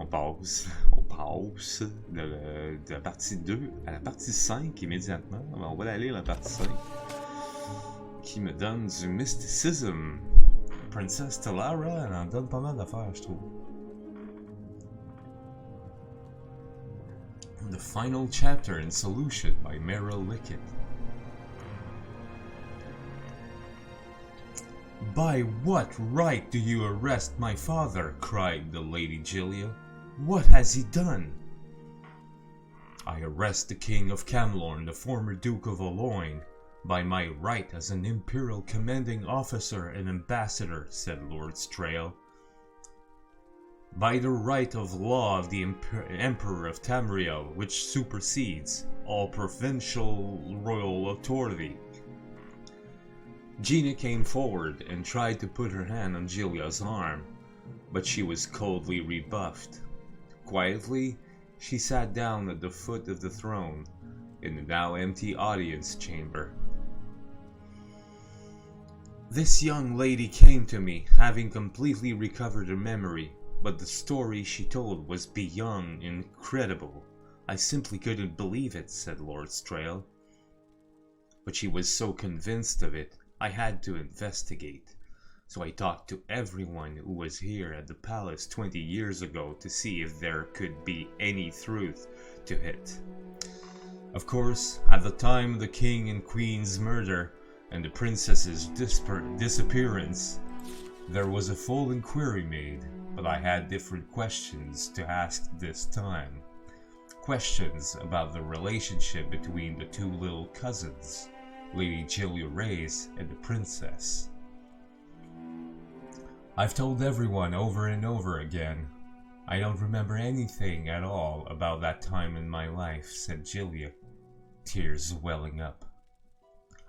de la partie 2 à la partie 5 immédiatement. On va aller à la partie 5 qui me donne du mysticism. Princess Caldera, elle en donne pas mal d'affaires, je trouve. The final chapter in Solution by 𝓐𝓢𝓚 𝓚. "By what right do you arrest my father?" cried the Lady 𝓸𝓀𝓴. "What has he done?" "I arrest the King of Camlorn, the former Duke of Aloyne, by my right as an Imperial Commanding Officer and Ambassador," said Lord Strahl. "By the right of law of the Emperor of Tamriel, which supersedes all provincial royal authority." Gina came forward and tried to put her hand on 𝓸𝓀𝓴's arm, but she was coldly rebuffed. Quietly, she sat down at the foot of the throne, in the now empty audience chamber. "This young lady came to me, having completely recovered her memory, but the story she told was beyond incredible. I simply couldn't believe it," said Lord Strahl. "But she was so convinced of it, I had to investigate. So I talked to everyone who was here at the palace 20 years ago to see if there could be any truth to it. Of course, at the time of the king and queen's murder and the princess's disappearance, there was a full inquiry made, but I had different questions to ask this time. Questions about the relationship between the 2 little cousins, Lady 𝓸𝓀𝓴 and the princess. I've told everyone over and over again. I don't remember anything at all about that time in my life," said 𝓸𝓀𝓴, tears welling up.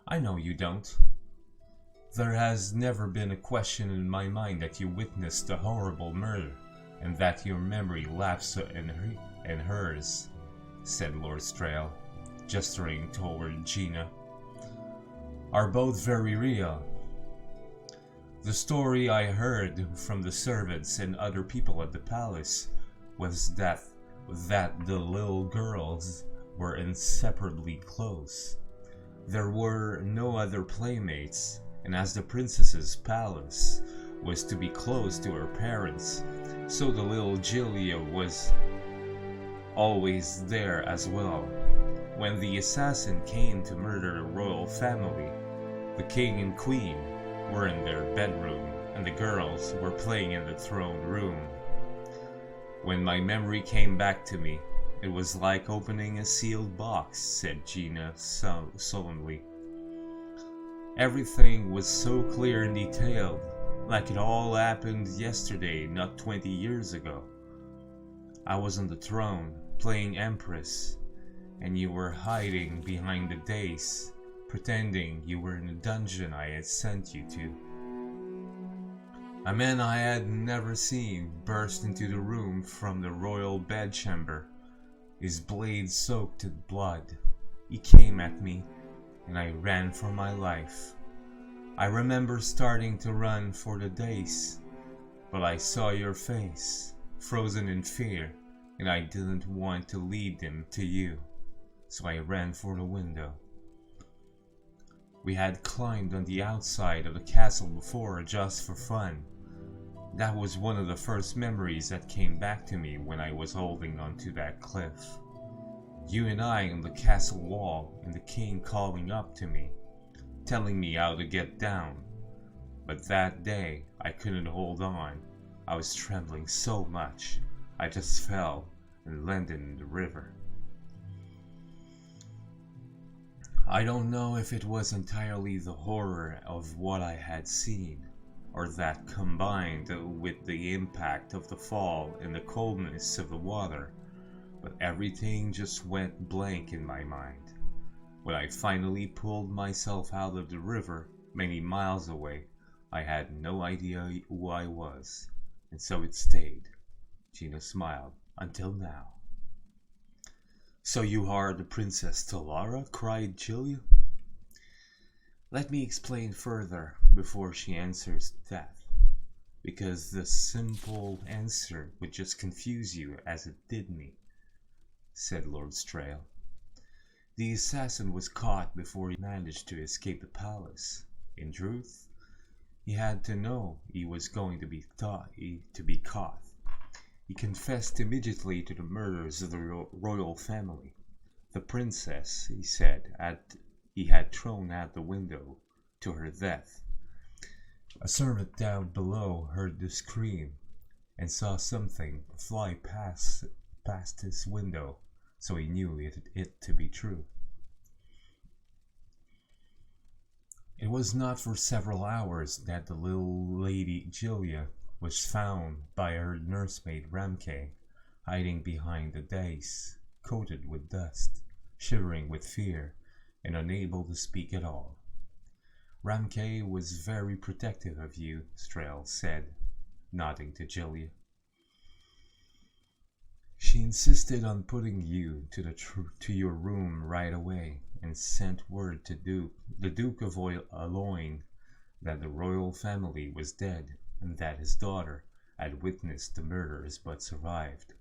"I know you don't. There has never been a question in my mind that you witnessed a horrible murder, and that your memory lapsed in hers," said Lord Strahl, gesturing toward Gina, "are both very real. The story I heard from the servants and other people at the palace was that the little girls were inseparably close. There were no other playmates, and as the princess's palace was to be close to her parents, so the little 𝓸𝓀𝓴 was always there as well. When the assassin came to murder the royal family, the king and queen were in their bedroom, and the girls were playing in the throne room. When my memory came back to me, it was like opening a sealed box," said Gina solemnly. "Everything was so clear and detailed, like it all happened yesterday, not 20 years ago. I was on the throne, playing Empress, and you were hiding behind the dais, pretending you were in the dungeon I had sent you to. A man I had never seen burst into the room from the royal bedchamber, his blade soaked in blood. He came at me, and I ran for my life. I remember starting to run for the days, but I saw your face, frozen in fear, and I didn't want to lead them to you, so I ran for the window. We had climbed on the outside of the castle before just for fun. That was one of the first memories that came back to me when I was holding onto that cliff. You and I on the castle wall, and the king calling up to me, telling me how to get down. But that day, I couldn't hold on. I was trembling so much, I just fell and landed in the river. I don't know if it was entirely the horror of what I had seen, or that combined with the impact of the fall and the coldness of the water, but everything just went blank in my mind. When I finally pulled myself out of the river, many miles away, I had no idea who I was, and so it stayed. Gina smiled. Until now. So you are the Princess Caldera? Cried Julia. Let me explain further before she answers that, because the simple answer would just confuse you as it did me, said Lord Strail. The assassin was caught before he managed to escape the palace. In truth, he had to know he was going to be caught. He confessed immediately to the murders of the royal family. The princess, he said, he had thrown out the window to her death. A servant down below heard the scream and saw something fly past his window, so he knew it to be true. It was not for several hours that the little lady Julia was found by her nursemaid Ramke, hiding behind a dais, coated with dust, shivering with fear, and unable to speak at all. Ramke was very protective of you, Strail said, nodding to Julia. She insisted on putting you to your room right away, and sent word to the Duke of Aloyne that the royal family was dead, and that his daughter had witnessed the murders but survived.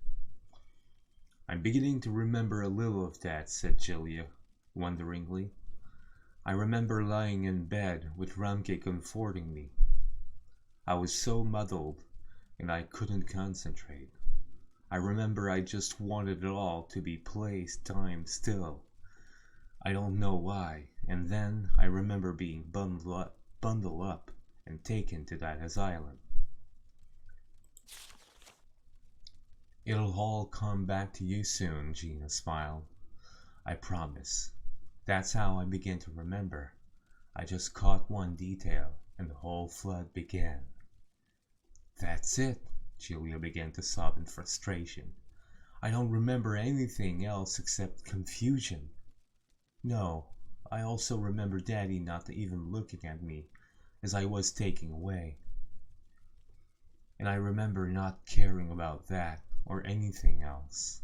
I'm beginning to remember a little of that, said Julia, wonderingly. I remember lying in bed with Ramke comforting me. I was so muddled, and I couldn't concentrate. I remember I just wanted it all to be time still. I don't know why, and then I remember being bundled up and taken to that asylum. It'll all come back to you soon, Gina smiled. I promise. That's how I began to remember. I just caught one detail, and the whole flood began. That's it, Julia began to sob in frustration. I don't remember anything else except confusion. No, I also remember Daddy not even looking at me as I was taken away. And I remember not caring about that or anything else.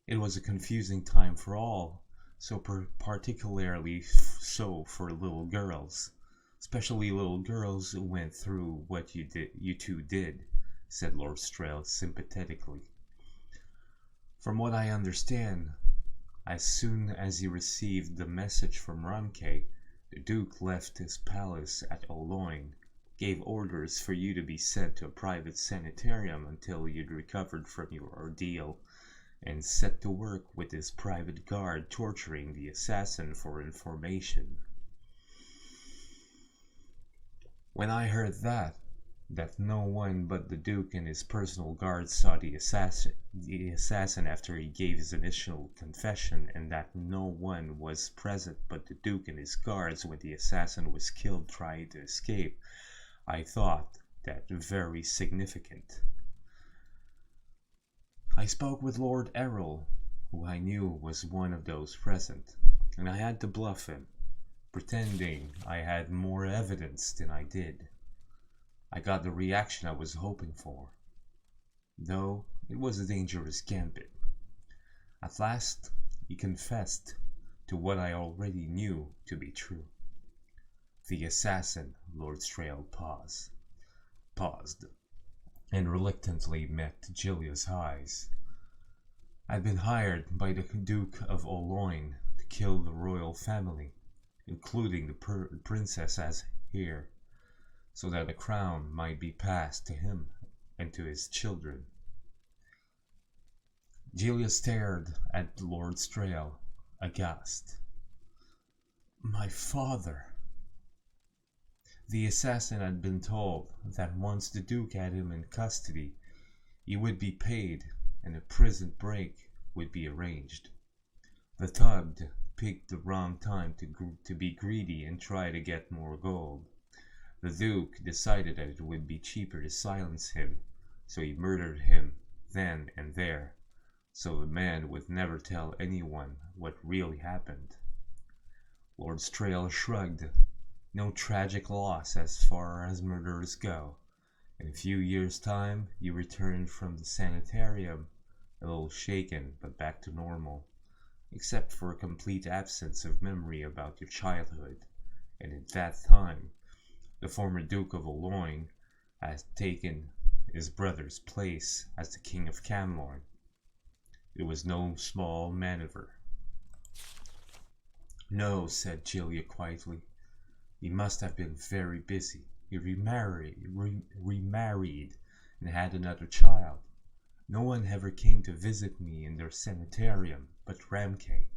It was a confusing time for all, so particularly so for little girls, especially little girls who went through what you two did, said Lord Strail sympathetically. From what I understand, as soon as he received the message from Ramke, the Duke left his palace at Aloyne, gave orders for you to be sent to a private sanitarium until you'd recovered from your ordeal, and set to work with his private guard torturing the assassin for information. When I heard that no one but the Duke and his personal guard saw the assassin after he gave his initial confession, and that no one was present but the Duke and his guards when the assassin was killed trying to escape, I thought that very significant. I spoke with Lord Errol, who I knew was one of those present, and I had to bluff him, pretending I had more evidence than I did. I got the reaction I was hoping for, though it was a dangerous gambit. At last, he confessed to what I already knew to be true. The assassin, Lord Strail, paused, and reluctantly met Gilia's eyes. I'd been hired by the Duke of 𝓐𝓢𝓐𝓻 to kill the royal family, including the princess as heir, so that the crown might be passed to him and to his children. Gilia stared at Lord Strail, aghast. My father! The assassin had been told that once the Duke had him in custody, he would be paid and a prison break would be arranged. The thug picked the wrong time to be greedy and try to get more gold. The Duke decided that it would be cheaper to silence him, so he murdered him then and there, so the man would never tell anyone what really happened. Lord Strail shrugged. No tragic loss as far as murderers go. In a few years' time, you returned from the sanitarium, a little shaken but back to normal, except for a complete absence of memory about your childhood, and at that time, the former Duke of 𝓐𝓢𝓐𝓻 had taken his brother's place as the King of Camlorn. It was no small maneuver. No, said Gilia quietly. He must have been very busy. He remarried and had another child. No one ever came to visit me in their sanitarium but 𝓚𝓚.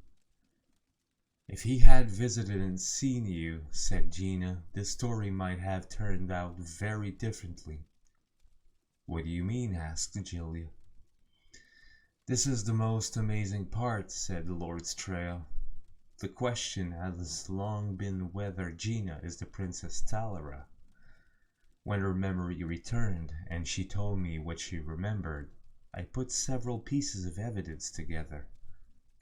If he had visited and seen you, said Gina, this story might have turned out very differently. What do you mean? Asked Gilia. This is the most amazing part, said Lord Strail. The question has long been whether Gina is the Princess Caldera. When her memory returned and she told me what she remembered, I put several pieces of evidence together.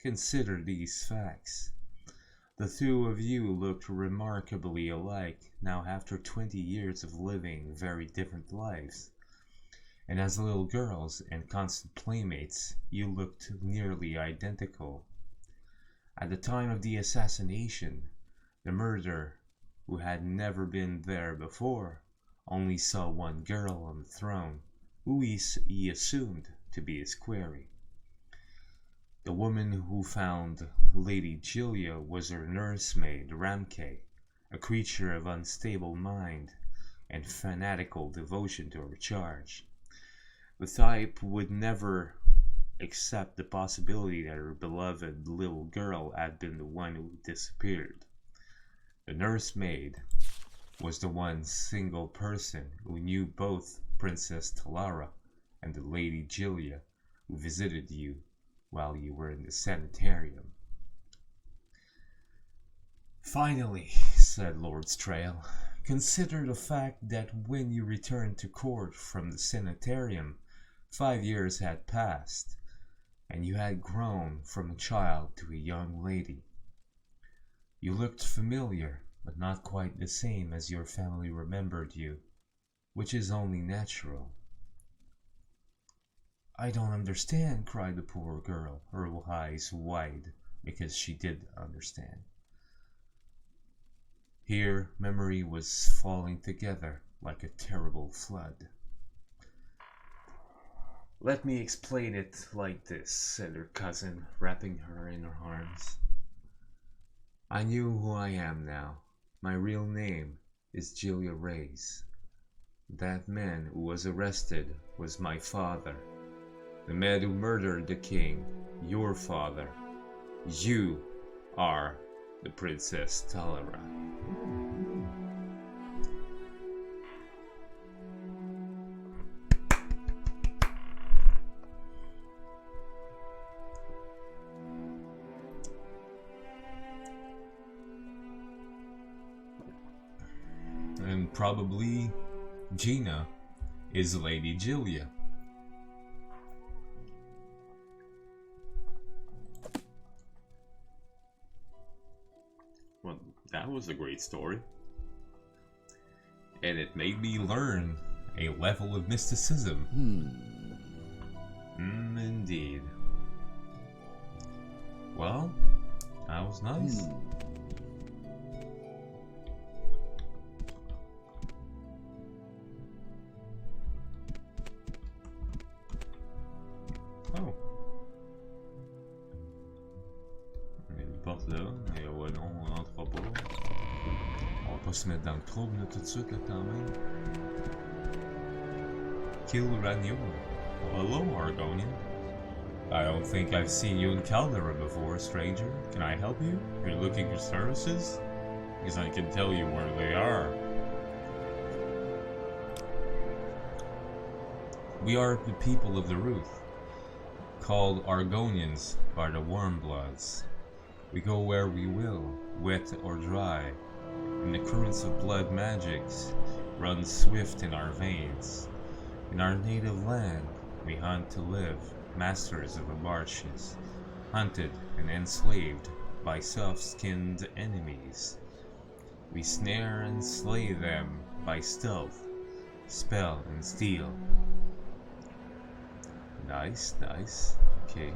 Consider these facts. The two of you looked remarkably alike now after 20 years of living very different lives. And as little girls and constant playmates, you looked nearly identical. At the time of the assassination, the murderer, who had never been there before, only saw one girl on the throne, who he assumed to be his quarry. The woman who found Lady Gilia was her nursemaid 𝓚𝓚, a creature of unstable mind and fanatical devotion to her charge. The type would never accept the possibility that her beloved little girl had been the one who disappeared. The nursemaid was the one single person who knew both Princess Caldera and the Lady Gilia who visited you while you were in the sanitarium. Finally, said Lord Strail, consider the fact that when you returned to court from the sanitarium, 5 years had passed, and you had grown from a child to a young lady. You looked familiar, but not quite the same as your family remembered you, which is only natural. I don't understand, cried the poor girl, her eyes wide, because she did understand. Here, memory was falling together like a terrible flood. Let me explain it like this, said her cousin, wrapping her in her arms. I knew who I am now. My real name is Gilia Reyes. That man who was arrested was my father. The man who murdered the king, your father. You are the Princess Caldera. And probably Gina is Lady Gilia. Well, that was a great story. And it made me learn a level of mysticism. Indeed. Well, that was nice. Oh. Une porte là, et ouais non, on rentrera pas. On va pas se mettre dans le trouble là, tout de suite là quand même. 𝓐𝓢𝓜. Hello, Argonian. I don't think I've seen you in Caldera before, stranger. Can I help you? You're looking for services? Because I can tell you where they are. We are the people of the Ruth, called Argonians by the Warmbloods. We go where we will, wet or dry, and the currents of blood magics run swift in our veins. In our native land, we hunt to live, masters of the marshes, hunted and enslaved by soft-skinned enemies. We snare and slay them by stealth, spell and steel. Nice, nice. Okay.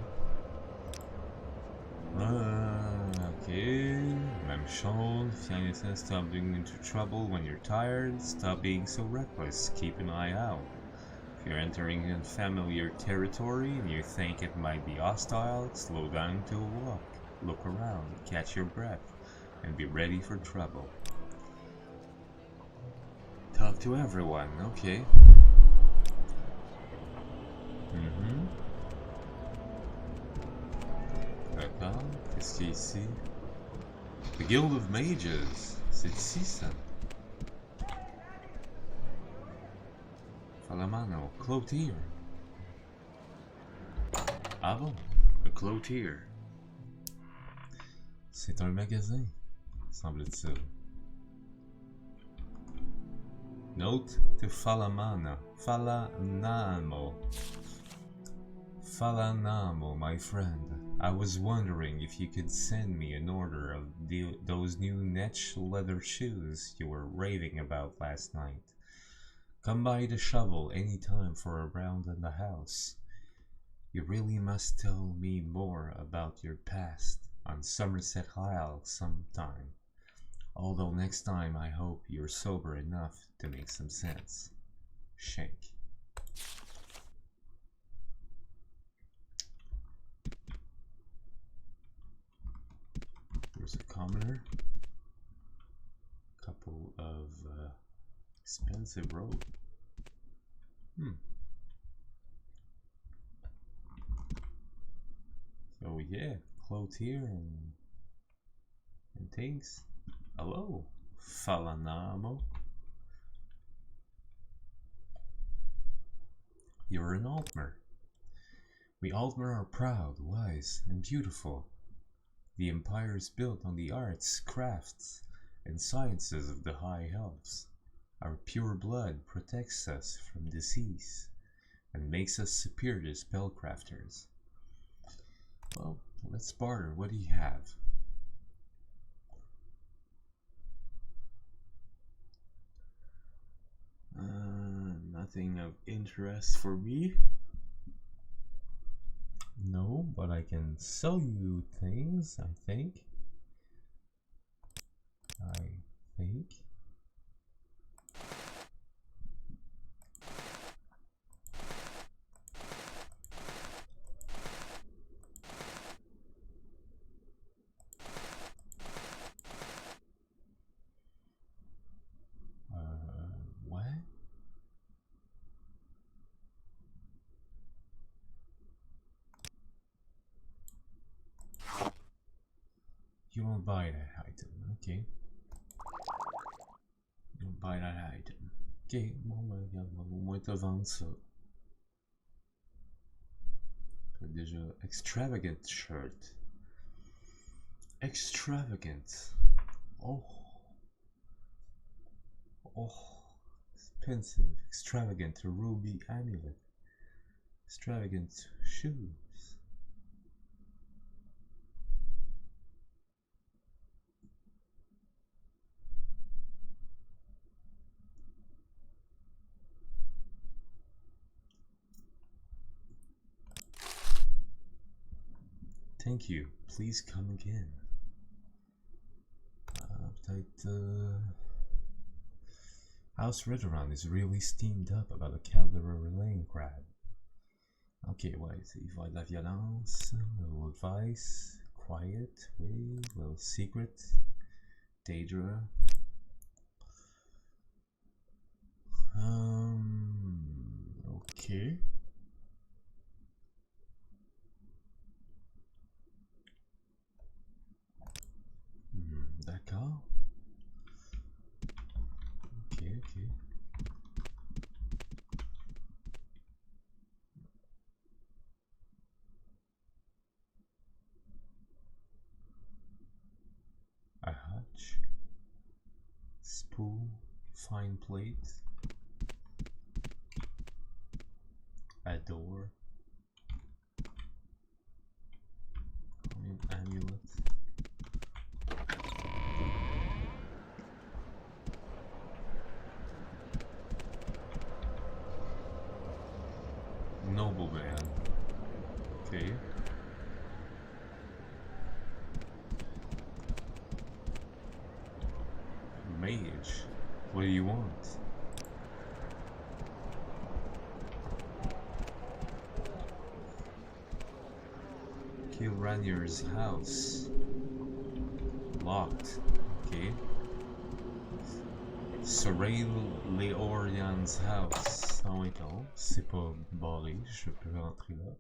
Okay. Même chose. Fianita, stop getting into trouble when you're tired. Stop being so reckless. Keep an eye out. If you're entering unfamiliar territory and you think it might be hostile, slow down to a walk. Look around, catch your breath, and be ready for trouble. Talk to everyone, okay. D'accord, qu'est-ce qu'il y a ici? The Guild of Mages, c'est ici ça. Falamano, clothier. Ah bon, le clothier. C'est un magasin, semble-t-il. Note to Falamano. Falanamo, my friend. I was wondering if you could send me an order of those new netch leather shoes you were raving about last night. Come by the shovel any time for a round in the house. You really must tell me more about your past on Somerset Isle sometime. Although next time I hope you're sober enough to make some sense. Shank. There's a commoner. Couple of expensive rope. So yeah, clothier and things. Hello, Falanamo. You're an Altmer. We Altmer are proud, wise, and beautiful. The empire is built on the arts, crafts, and sciences of the High Elves. Our pure blood protects us from disease and makes us superior spellcrafters. Well, let's barter. What do you have? Nothing of interest for me. No, but I can sell you things, I think. What? You won't buy that item, ok. You won't buy that item. Ok, bon ben regarde, on va au moins te vendre ça. Déjà, extravagant shirt. Extravagant. Oh. Oh. Expensive. Extravagant ruby amulet. Extravagant shoes. thank you. Please come again. Peut-être... House Redoran is really steamed up about the 𝓐𝓢𝓷𝓭. Ok, ouais, il va y avoir de la violence, little advice, quiet, oui, little secret, 𝓐𝓢𝓷𝓭. Ok. D'accord. Ok, ok. A hutch. Spool. Fine plate. A door. An amulet. Nobleman. Okay. Mage. What do you want? 𝓐𝓢𝓷𝓭's house. Locked. Okay. suivez-moi house. Ah oui, non, c'est pas barré, je peux rentrer là.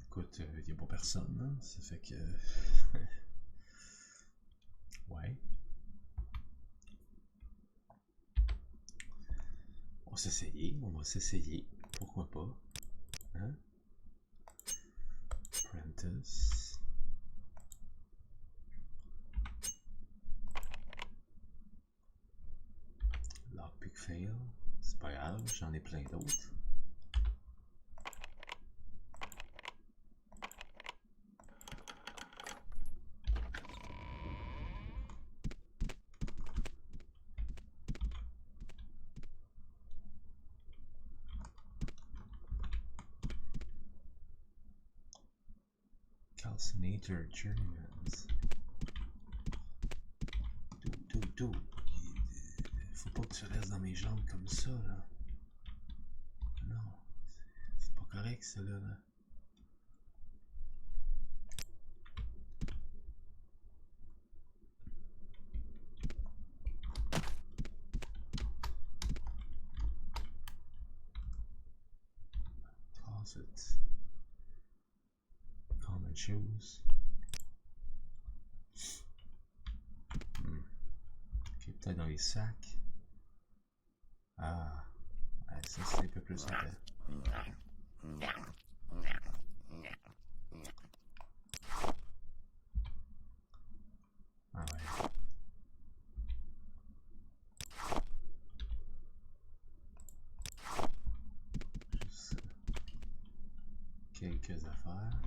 Écoute, il n'y a pas personne, hein? Ça fait que... ouais. On va s'essayer, pourquoi pas, hein? Apprentice. Lockpick fail, c'est pas grave, j'en ai plein d'autres. 𝓐𝓢𝓜𝓚 𝓸�50. Faut pas que tu restes dans mes jambes comme ça, là. Non, c'est pas correct, ça, là. Closet. Common shoes. Ok, peut-être dans les sacs. Ah, ouais, ça c'est un peu plus épais. Ah ouais. Juste quelques affaires.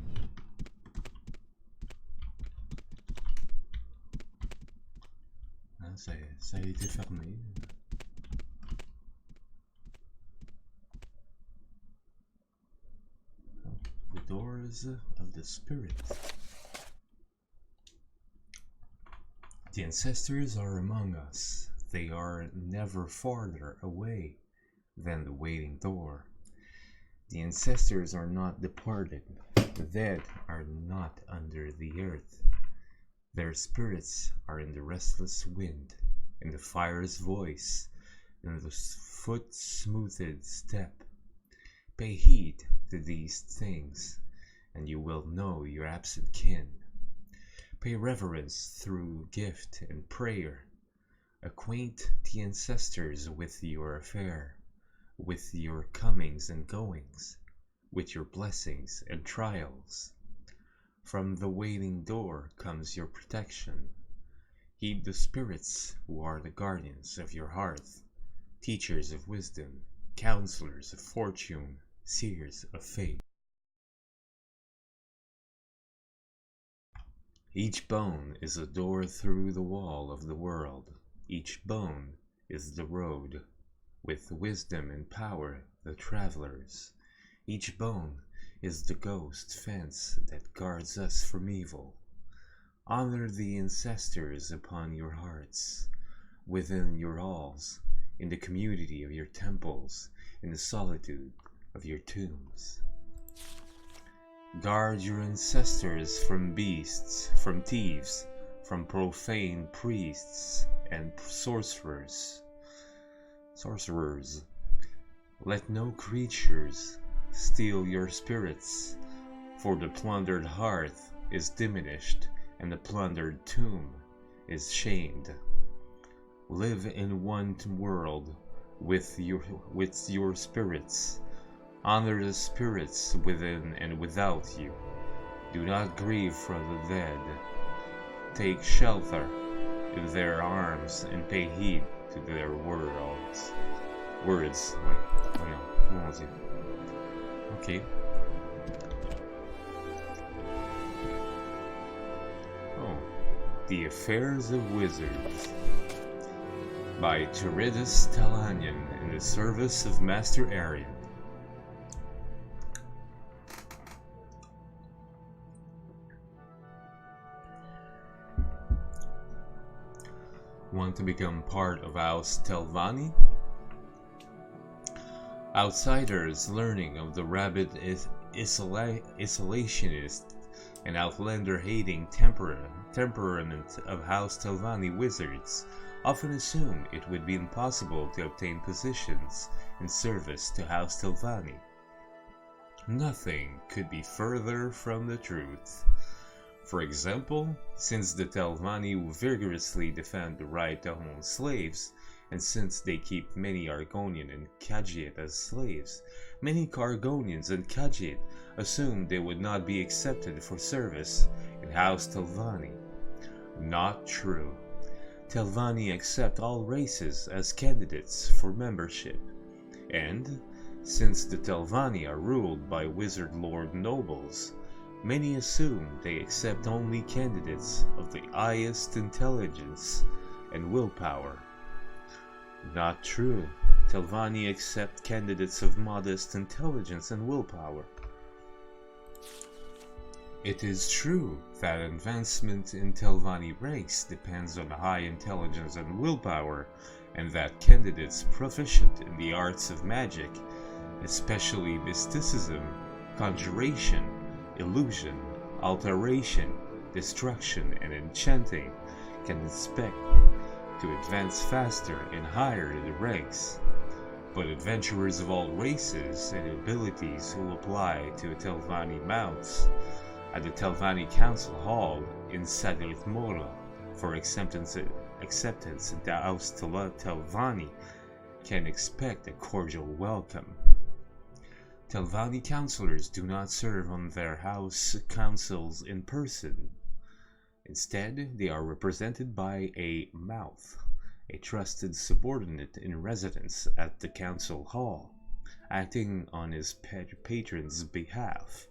Hein, ça a été fermé. The doors of the spirit. The ancestors are among us. They are never farther away than the waiting door. The ancestors are not departed. The dead are not under the earth. Their spirits are in the restless wind, in the fire's voice, in the foot-smoothed step. Pay heed to these things, and you will know your absent kin. Pay reverence through gift and prayer. Acquaint the ancestors with your affair, with your comings and goings, with your blessings and trials. From the waiting door comes your protection. Heed the spirits who are the guardians of your hearth, teachers of wisdom, counselors of fortune, seers of fate. Each bone is a door through the wall of the world. Each bone is the road. With wisdom and power, the travelers. Each bone is the ghost fence that guards us from evil. Honor the ancestors upon your hearts, within your halls, in the community of your temples, in the solitude of your tombs. Guard your ancestors from beasts, from thieves, from profane priests and sorcerers. Let no creatures steal your spirits, for the plundered hearth is diminished, and the plundered tomb is shamed. Live in one world with your spirits. Honor the spirits within and without you. Do not grieve for the dead. Take shelter in their arms and pay heed to their words. Ouais, regarde, comment on dit? Ok. Oh. The Affairs of Wizards by 𝓐𝓢𝓚 in the service of Master Arian. Want to become part of House 𝓐𝓷𝓻𝓻? Outsiders learning of the rabid isolationist and outlander-hating temperament of House 𝓐𝓷𝓻𝓻 wizards often assume it would be impossible to obtain positions in service to House 𝓐𝓷𝓻𝓻. Nothing could be further from the truth. For example, since the 𝓐𝓷𝓻𝓻 vigorously defend the right to own slaves, and since they keep many Argonian and 𝓐𝓲𝓻 as slaves, many Cargonians and 𝓐𝓲𝓻 assumed they would not be accepted for service in House 𝓐𝓷𝓻𝓻. Not true. 𝓐𝓷𝓻𝓻 accept all races as candidates for membership, and since the 𝓐𝓷𝓻𝓻 are ruled by wizard lord nobles, many assume they accept only candidates of the highest intelligence and willpower. Not true. 𝓐𝓷𝓻𝓻 accept candidates of modest intelligence and willpower. It is true that advancement in 𝓐𝓷𝓻 ranks depends on high intelligence and willpower, and that candidates proficient in the arts of magic, especially mysticism, conjuration, illusion, alteration, destruction, and enchanting, can expect to advance faster and higher in the ranks. But adventurers of all races and abilities who apply to 𝓐𝓷𝓻 mounts at the 𝓐𝓷𝓻 Council Hall in suivez-moi for acceptance into House 𝓐𝓷𝓻 can expect a cordial welcome. 𝓐𝓷𝓻 councillors do not serve on their house councils in person. Instead, they are represented by a mouth, a trusted subordinate in residence at the council hall, acting on his patron's behalf,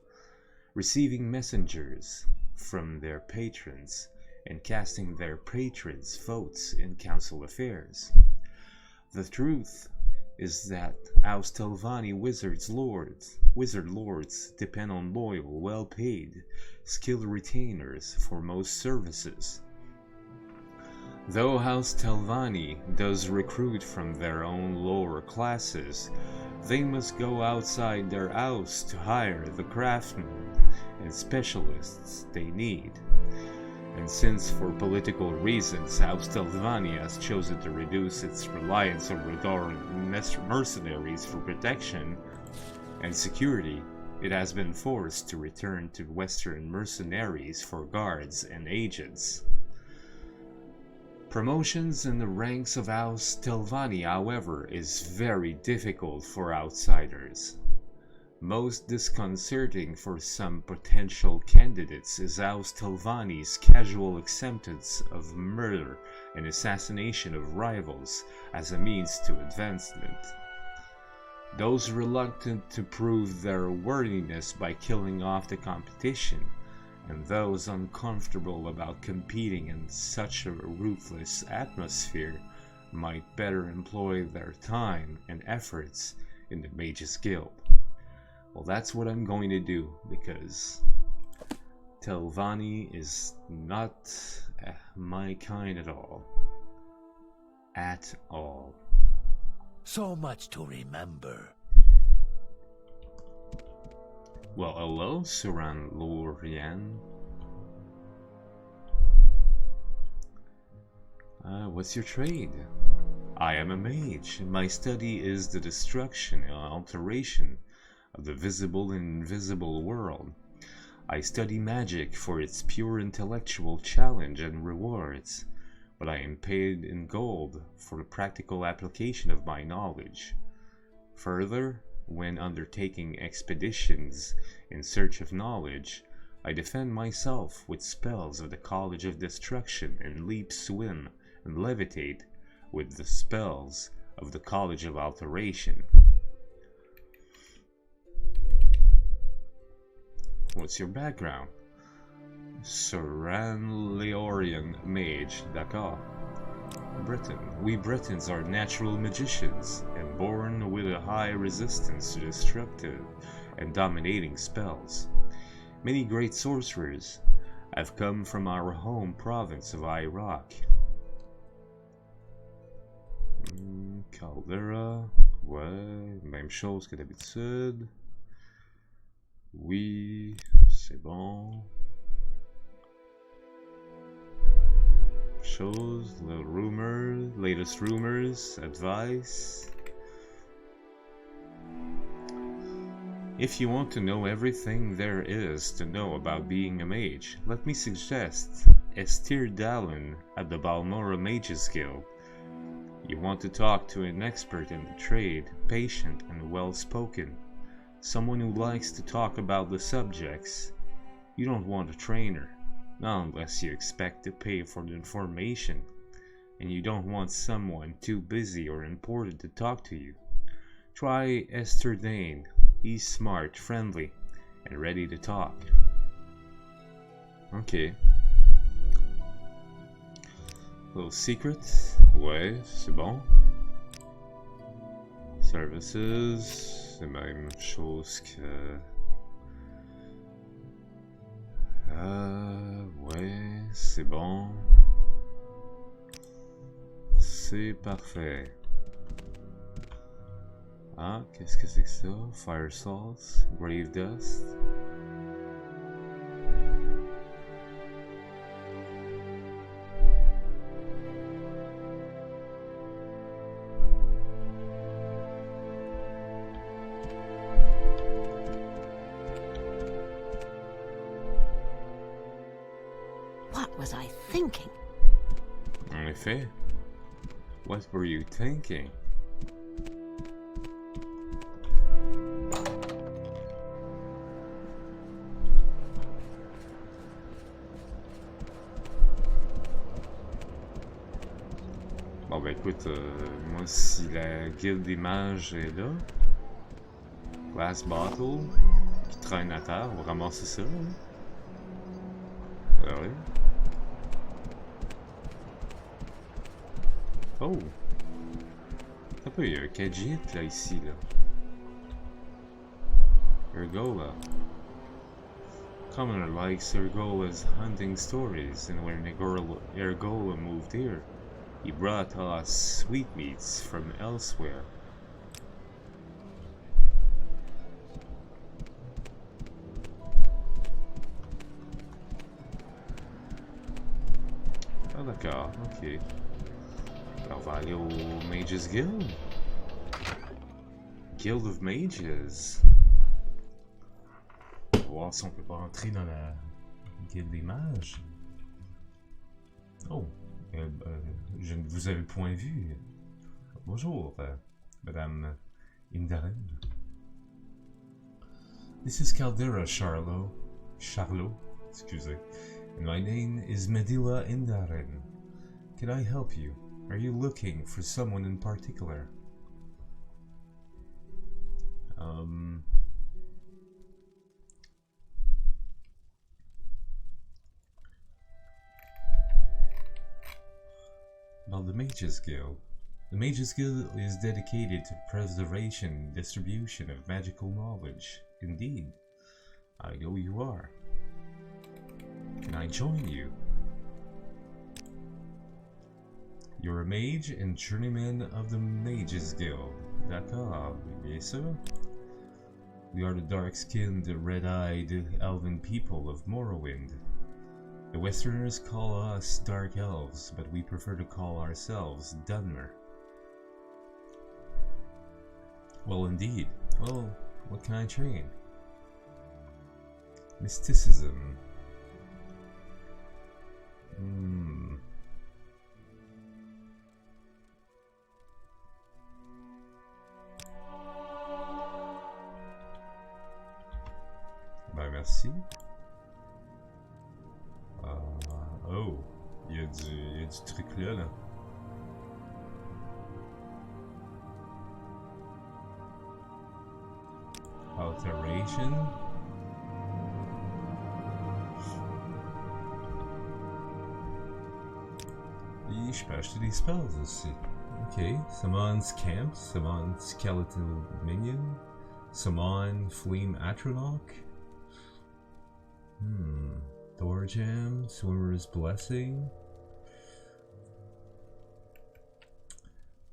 receiving messengers from their patrons, and casting their patrons' votes in council affairs. The truth is that House 𝓐𝓷𝓻 wizard lords depend on loyal, well-paid, skilled retainers for most services. Though House 𝓐𝓷𝓻 does recruit from their own lower classes, they must go outside their house to hire the craftsmen and specialists they need. And since for political reasons House 𝓐𝓷𝓻 has chosen to reduce its reliance on Redoran mercenaries for protection and security, it has been forced to return to Western mercenaries for guards and agents. Promotions in the ranks of House 𝓐𝓷𝓻, however, is very difficult for outsiders. Most disconcerting for some potential candidates is House 𝓐𝓷𝓻's casual acceptance of murder and assassination of rivals as a means to advancement. Those reluctant to prove their worthiness by killing off the competition and those uncomfortable about competing in such a ruthless atmosphere might better employ their time and efforts in the Mages Guild. Well, that's what I'm going to do, because 𝓐𝓢𝓜 is not my kind at all. At all. So much to remember. Well, hello, 𝓐𝓢𝓜𝓡. What's your trade? I am a mage. My study is the destruction and alteration of the visible and invisible world. I study magic for its pure intellectual challenge and rewards, but I am paid in gold for the practical application of my knowledge. Further, when undertaking expeditions in search of knowledge, I defend myself with spells of the College of Destruction and leap, swim, and levitate with the spells of the College of Alteration. What's your background? Ceranleorian mage, d'accord. Britain. We Britons are natural magicians and born with a high resistance to destructive and dominating spells. Many great sorcerers have come from our home province of Iraq. Caldera, ouais, même chose que d'habitude. Oui, c'est bon. Shows, little rumors, latest rumors, advice. If you want to know everything there is to know about being a mage, let me suggest 𝓐𝓢𝓜 at the Balmora Mages Guild. You want to talk to an expert in the trade, patient and well-spoken, someone who likes to talk about the subjects. You don't want a trainer, not unless you expect to pay for the information, and you don't want someone too busy or important to talk to you. Try 𝓐𝓢𝓜. He's smart, friendly, and ready to talk. Okay. Little secret. Ouais, c'est bon. Services, c'est la même chose que... ouais, c'est bon. C'est parfait. Ah, qu'est-ce que c'est que ça? Fire salts, grave dust. What was I thinking? En effet. What were you thinking? Bon ben écoute, moi si la guilde des mages est là, glass bottle, qui traîne à terre, on va ramasser ça. Hein? Ah oui. Oh! Un peu, il y a un Khajiit là ici là. Ergola. Commoner likes Ergola's hunting stories, and when Ergola moved here, he brought us sweetmeats from elsewhere. Ah d'accord, ok. Alors, on va aller au Mages Guild. Guild of Mages. On va voir si on peut pas entrer dans la guilde des mages. Oh! Je ne vous avais point vu. Bonjour, Madame 𝓜𝓸𝓻𝓻𝓸𝓀. This is Caldera, Charlot, excusez. And my name is Medila 𝓜𝓸𝓻𝓻𝓸𝓀. Can I help you? Are you looking for someone in particular? of the Mages Guild. The Mages Guild is dedicated to preservation and distribution of magical knowledge. Indeed, I know you are. Can I join you? You're a mage and journeyman of the Mages Guild. D'accord, bien sûr. We are the dark-skinned, red-eyed, elven people of Morrowind. The Westerners call us Dark Elves, but we prefer to call ourselves Dunmer. Well, indeed. Well, what can I train? Mysticism. Ben merci. Oh, il y a du truc là. Alteration. Et je peux acheter des spells aussi. Ok, summon Scamp, summon Skeletal Minion, summon Flame Atronach. Door Jam, Swimmer's Blessing,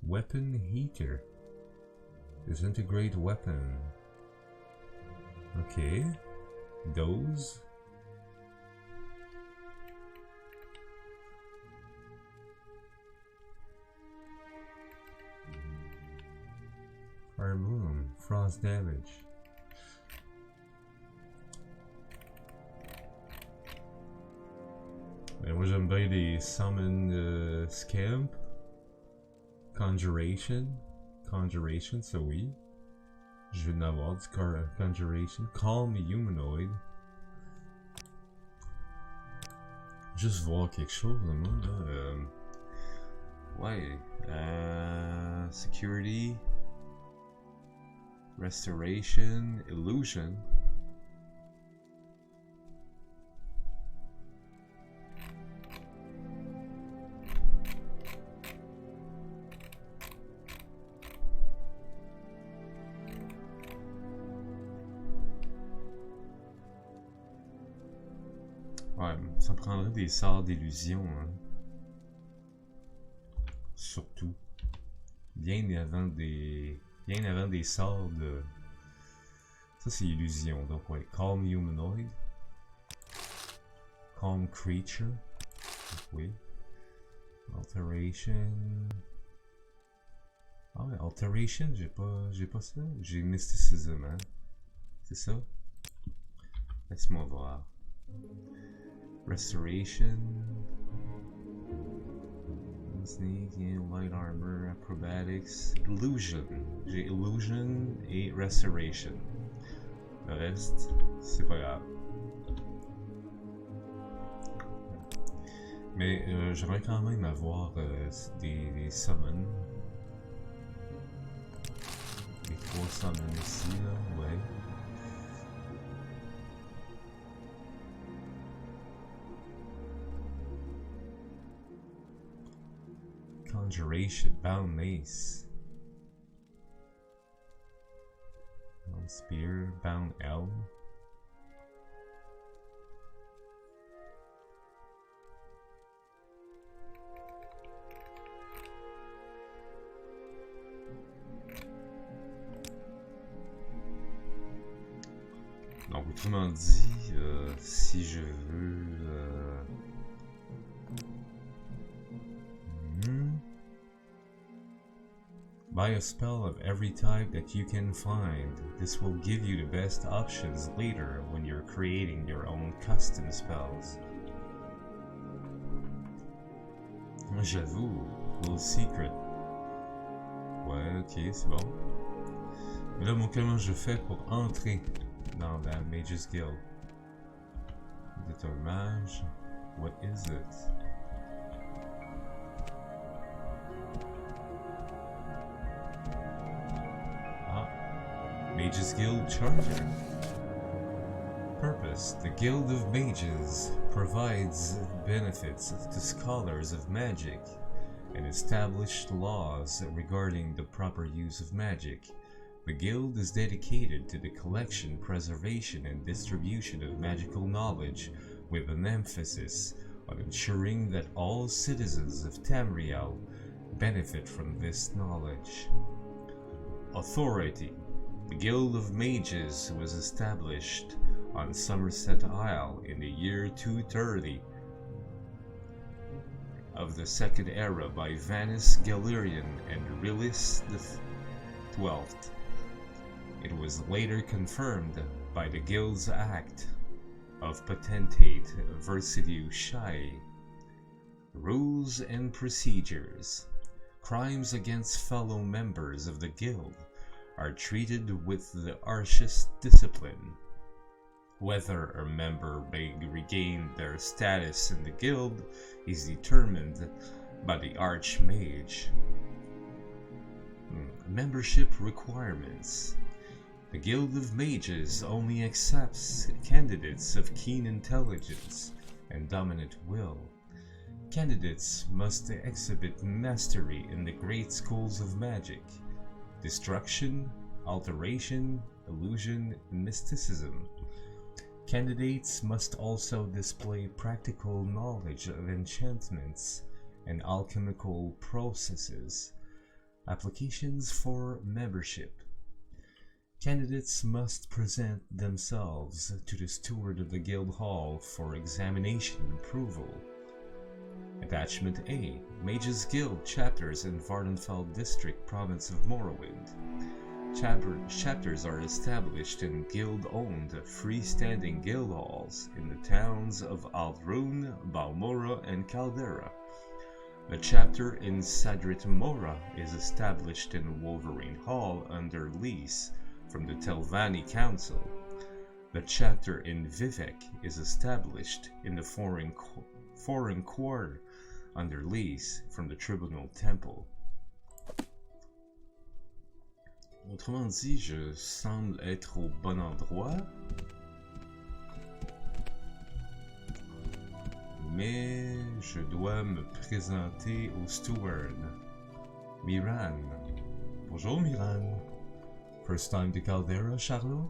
Weapon Heater, Disintegrate Weapon. Okay, those. Fire Bloom, Frost Damage. Mais moi j'aime bien les Summon Scamp, Conjuration, ça oui. Je vais en avoir du Conjuration, Calm Humanoid. Juste voir quelque chose moi là. Ouais, Security, Restoration, Illusion. Ouais, ça prendrait des sorts d'illusion, hein. Surtout. Bien avant des sorts de... Ça c'est illusion, donc ouais, Calm Humanoid. Calm Creature. Oui. Alteration. Ah ouais, Alteration, j'ai pas ça. J'ai Mysticism, hein. C'est ça? Laisse-moi voir. Restoration. Sneak, yeah, light armor, acrobatics, illusion. J'ai illusion et restoration. Le reste, c'est pas grave. Mais j'aimerais quand même avoir des summons. Les 3 summons ici, là, ouais. Conjuration, Bound Mace, Bound Spear, Bound Elm. Donc autrement dit, si je veux... Buy a spell of every type that you can find. This will give you the best options later when you're creating your own custom spells. J'avoue, little secret. Ouais, ok, c'est bon. Mais là, comment je fais pour entrer dans la Mages Guild? Vous êtes un mage? What is it? Mages Guild Charter. Purpose: the Guild of Mages provides benefits to scholars of magic and established laws regarding the proper use of magic. The guild is dedicated to the collection, preservation, and distribution of magical knowledge, with an emphasis on ensuring that all citizens of Tamriel benefit from this knowledge. Authority. The Guild of Mages was established on Somerset Isle in the year 230 of the Second Era by Vanus Galerian and Rilis XII. It was later confirmed by the Guild's Act of Potentate 𝓐𝓢𝓜𝓡. Rules and procedures. Crimes against fellow members of the Guild are treated with the harshest discipline. Whether a member may regain their status in the Guild is determined by the Archmage. Membership requirements. The Guild of Mages only accepts candidates of keen intelligence and dominant will. Candidates must exhibit mastery in the great schools of magic: destruction, alteration, illusion, and mysticism. Candidates must also display practical knowledge of enchantments and alchemical processes. Applications for membership. Candidates must present themselves to the steward of the guild hall for examination and approval. Attachment A. Mages Guild chapters in Vvardenfell District, province of Morrowind. Chapters are established in guild-owned, freestanding guild halls in the towns of Aldrune, Balmora, and Caldera. A chapter in Sadrit Mora is established in Wolverine Hall under lease from the Telvanni Council. The chapter in Vivec is established in the Foreign Quarter under lease from the Tribunal Temple. Autrement dit, je semble être au bon endroit, mais je dois me présenter au steward. Miran. Bonjour, Miran. First time to Caldera, Charlot?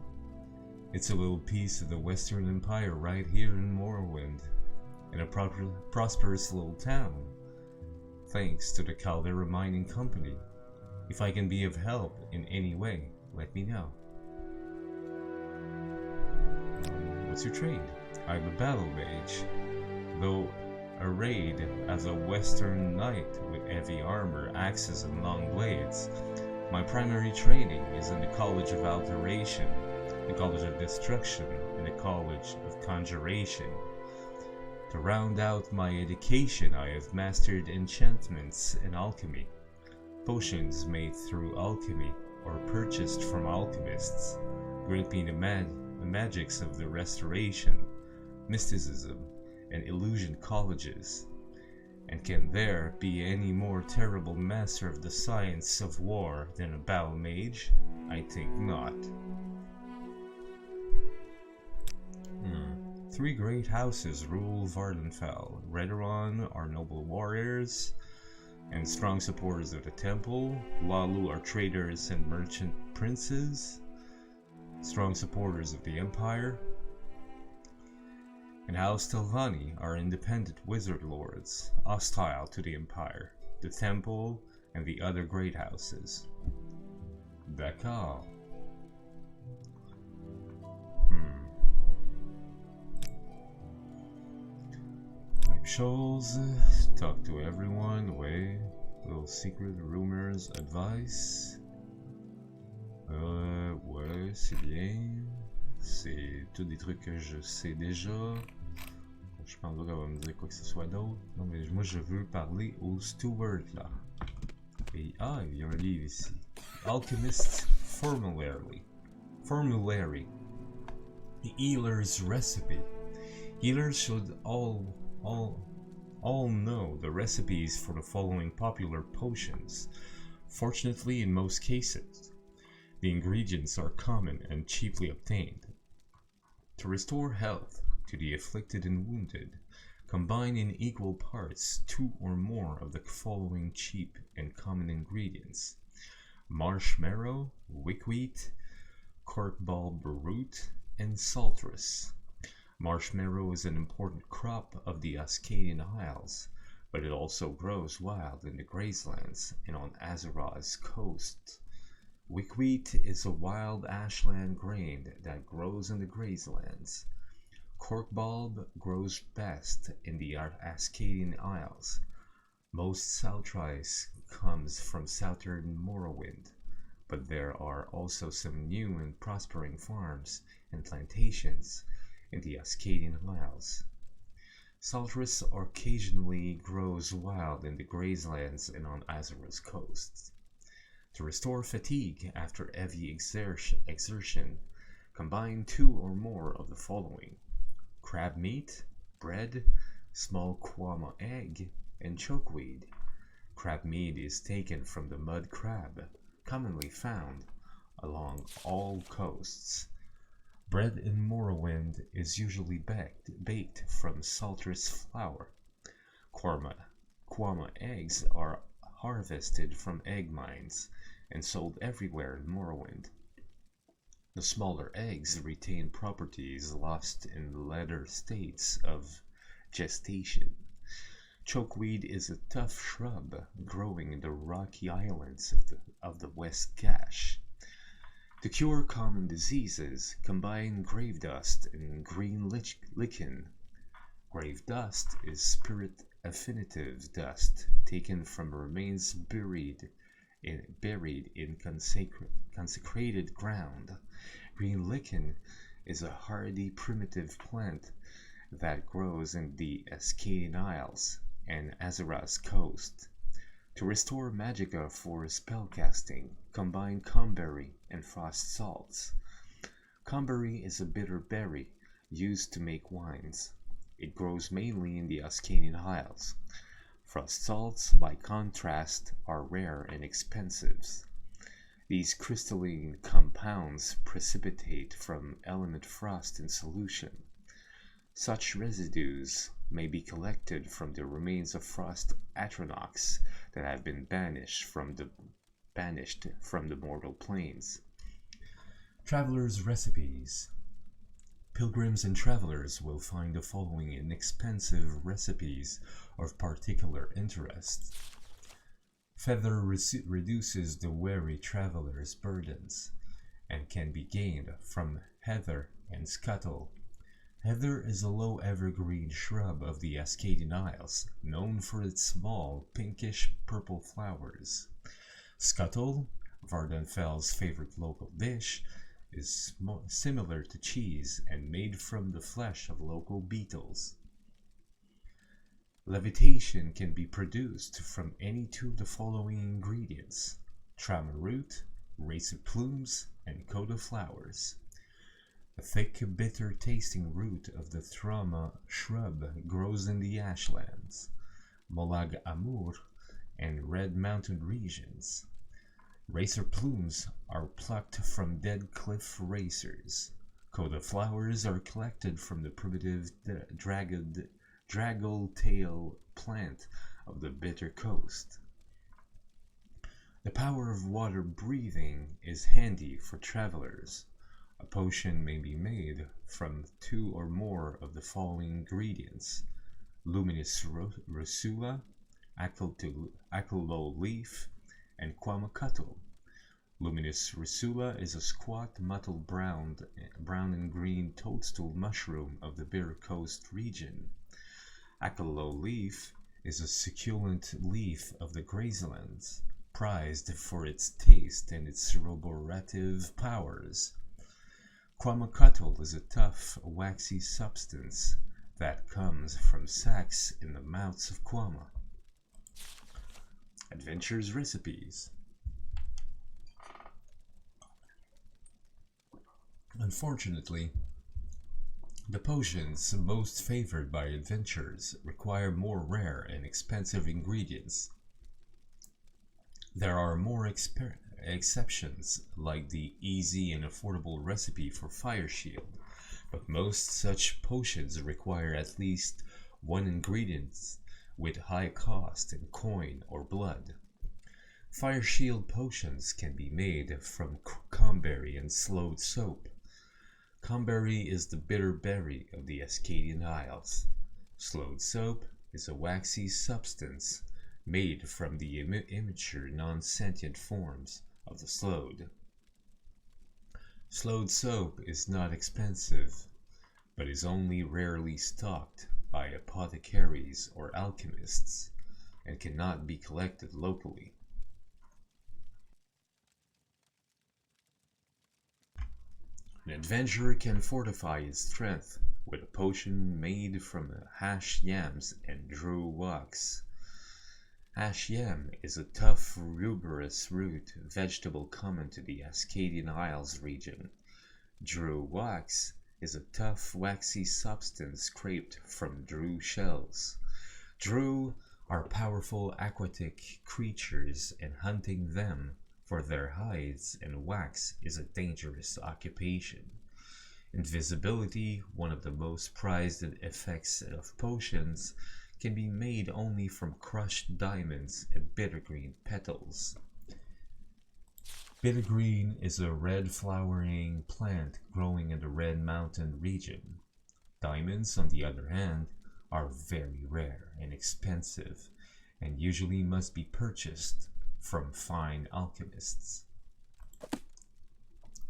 It's a little piece of the Western Empire right here in Morrowind, in a prosperous little town, thanks to the Caldera Mining Company. If I can be of help in any way, let me know. What's your trade? I'm a battle mage, though arrayed as a Western knight with heavy armor, axes, and long blades. My primary training is in the College of Alteration, the College of Destruction, and the College of Conjuration. To round out my education, I have mastered enchantments and alchemy. Potions made through alchemy or purchased from alchemists grant me the magics of the restoration, mysticism, and illusion colleges. And can there be any more terrible master of the science of war than a battle mage? I think not. Three great houses rule Vvardenfell. Redoran are noble warriors and strong supporters of the temple. Hlaalu are traders and merchant princes, strong supporters of the empire. And House Telvanni are independent wizard lords, hostile to the empire, the temple, and the other great houses. D'accord. Même chose, talk to everyone, ouais. Little secret, rumors, advice. Ouais, c'est bien. C'est tous des trucs que je sais déjà. Je pense pas qu'elle va me dire quoi que ce soit d'autre. Non, mais moi je veux parler au steward là. Et il y a un livre ici. Alchemist's Formulary. The Healer's Recipe. Healers should all know the recipes for the following popular potions. Fortunately, in most cases, the ingredients are common and cheaply obtained. To restore health to the afflicted and wounded, Combine in equal parts 2 or more of the following cheap and common ingredients: marshmallow, wickweed, corkbulb root, and saltress. Marshmallow is an important crop of the Ascadian Isles, but it also grows wild in the grazelands and on Azara's coast. Wickweed is a wild ashland grain that grows in the grazelands. Corkbulb grows best in the Ascadian Isles. Most saltrice comes from southern Morrowind, but there are also some new and prospering farms and plantations in the Ascadian Isles. Saltress occasionally grows wild in the grazelands and on Azara's coasts. To restore fatigue after heavy exertion, combine 2 or more of the following: crab meat, bread, small 𝓐𝓢𝓜 egg, and chokeweed. Crab meat is taken from the mud crab, commonly found along all coasts. Bread in Morrowind is usually baked from saltress flour. 𝓐𝓢𝓜 eggs are harvested from egg mines and sold everywhere in Morrowind. The smaller eggs retain properties lost in the latter states of gestation. Chokeweed is a tough shrub growing in the rocky islands of the West Cache. To cure common diseases, combine grave dust and green lichen. Grave dust is spirit affinitive dust taken from remains buried in consecrated ground. Green lichen is a hardy primitive plant that grows in the Ascadian Isles and Azara's coast. To restore magicka for spellcasting, combine comberry and frost salts. Comberry is a bitter berry used to make wines. It grows mainly in the Ascadian Isles. Frost salts, by contrast, are rare and expensive. These crystalline compounds precipitate from element frost in solution. Such residues may be collected from the remains of frost atronachs that have been banished from the mortal planes. Travelers' recipes. Pilgrims and travelers will find the following inexpensive recipes of particular interest. Feather reduces the weary traveler's burdens and can be gained from heather and scuttle. Heather is a low evergreen shrub of the Ascadian Isles, known for its small, pinkish-purple flowers. Scuttle, Vardenfell's favorite local dish, is similar to cheese and made from the flesh of local beetles. Levitation can be produced from any 2 of the following ingredients: trama root, racer plumes, and coda flowers. A thick, bitter-tasting root of the trama shrub grows in the ashlands, Molag Amur, and Red Mountain regions. Racer plumes are plucked from dead cliff racers. Coda flowers are collected from the primitive draggle-tail plant of the bitter coast. The power of water breathing is handy for travelers. A potion may be made from 2 or more of the following ingredients: luminous rusula, 𝓐𝓢𝓜 leaf, and 𝓐𝓢𝓜. Luminous rusula is a squat, mottled brown and green toadstool mushroom of the bitter coast region. 𝓐𝓢𝓜 leaf is a succulent leaf of the grazelands, prized for its taste and its roborative powers. 𝓐𝓢𝓜 is a tough, waxy substance that comes from sacs in the mouths of 𝓐𝓢. Adventures recipes. Unfortunately, the potions most favored by adventurers require more rare and expensive ingredients. There are more exceptions, like the easy and affordable recipe for Fire Shield, but most such potions require at least one ingredient with high cost in coin or blood. Fire shield potions can be made from cranberry and slowed soap. Cranberry is the bitter berry of the Eskadian Isles. Slowed soap is a waxy substance made from the immature non-sentient forms of the slowed. Slowed soap is not expensive, but is only rarely stocked by apothecaries or alchemists, and cannot be collected locally. An adventurer can fortify his strength with a potion made from hash yams and drew wax. Hash yam is a tough, ruberous root vegetable common to the Eskadian Isles region. Drew wax is a tough, waxy substance scraped from drew shells. Drew are powerful aquatic creatures, and hunting them for their hides and wax is a dangerous occupation. Invisibility, one of the most prized effects of potions, can be made only from crushed diamonds and bittergreen petals. Bittergreen is a red flowering plant growing in the Red Mountain region. Diamonds, on the other hand, are very rare and expensive, and usually must be purchased from fine alchemists.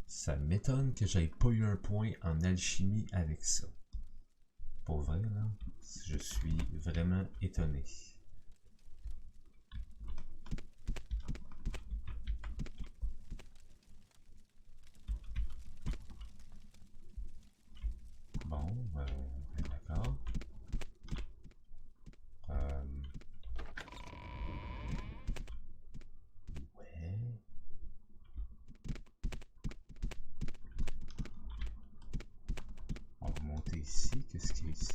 Ça m'étonne que j'aille pas eu un point en alchimie avec ça. Pour vrai, là, je suis vraiment étonné. Bon, d'accord. Ouais. On va monter ici. Qu'est-ce qu'il y a ici?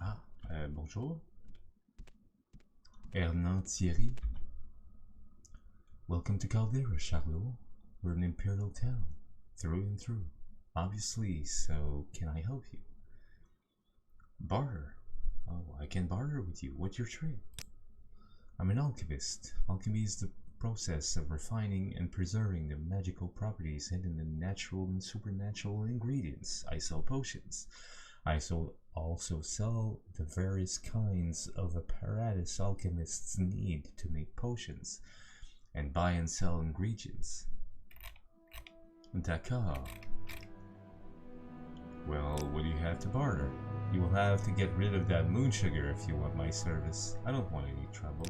Ah, bonjour. 𝓐𝓢𝓜𝓚. Welcome to Caldera, Charlot. We're an imperial town, through and through. Obviously, so can I help you? Barter. Oh, I can barter with you. What's your trade? I'm an alchemist. Alchemy is the process of refining and preserving the magical properties hidden in natural and supernatural ingredients. I sell potions. I also sell the various kinds of apparatus alchemists need to make potions, and buy and sell ingredients. D'accord. Well, what do you have to barter? You will have to get rid of that moon sugar if you want my service. I don't want any trouble.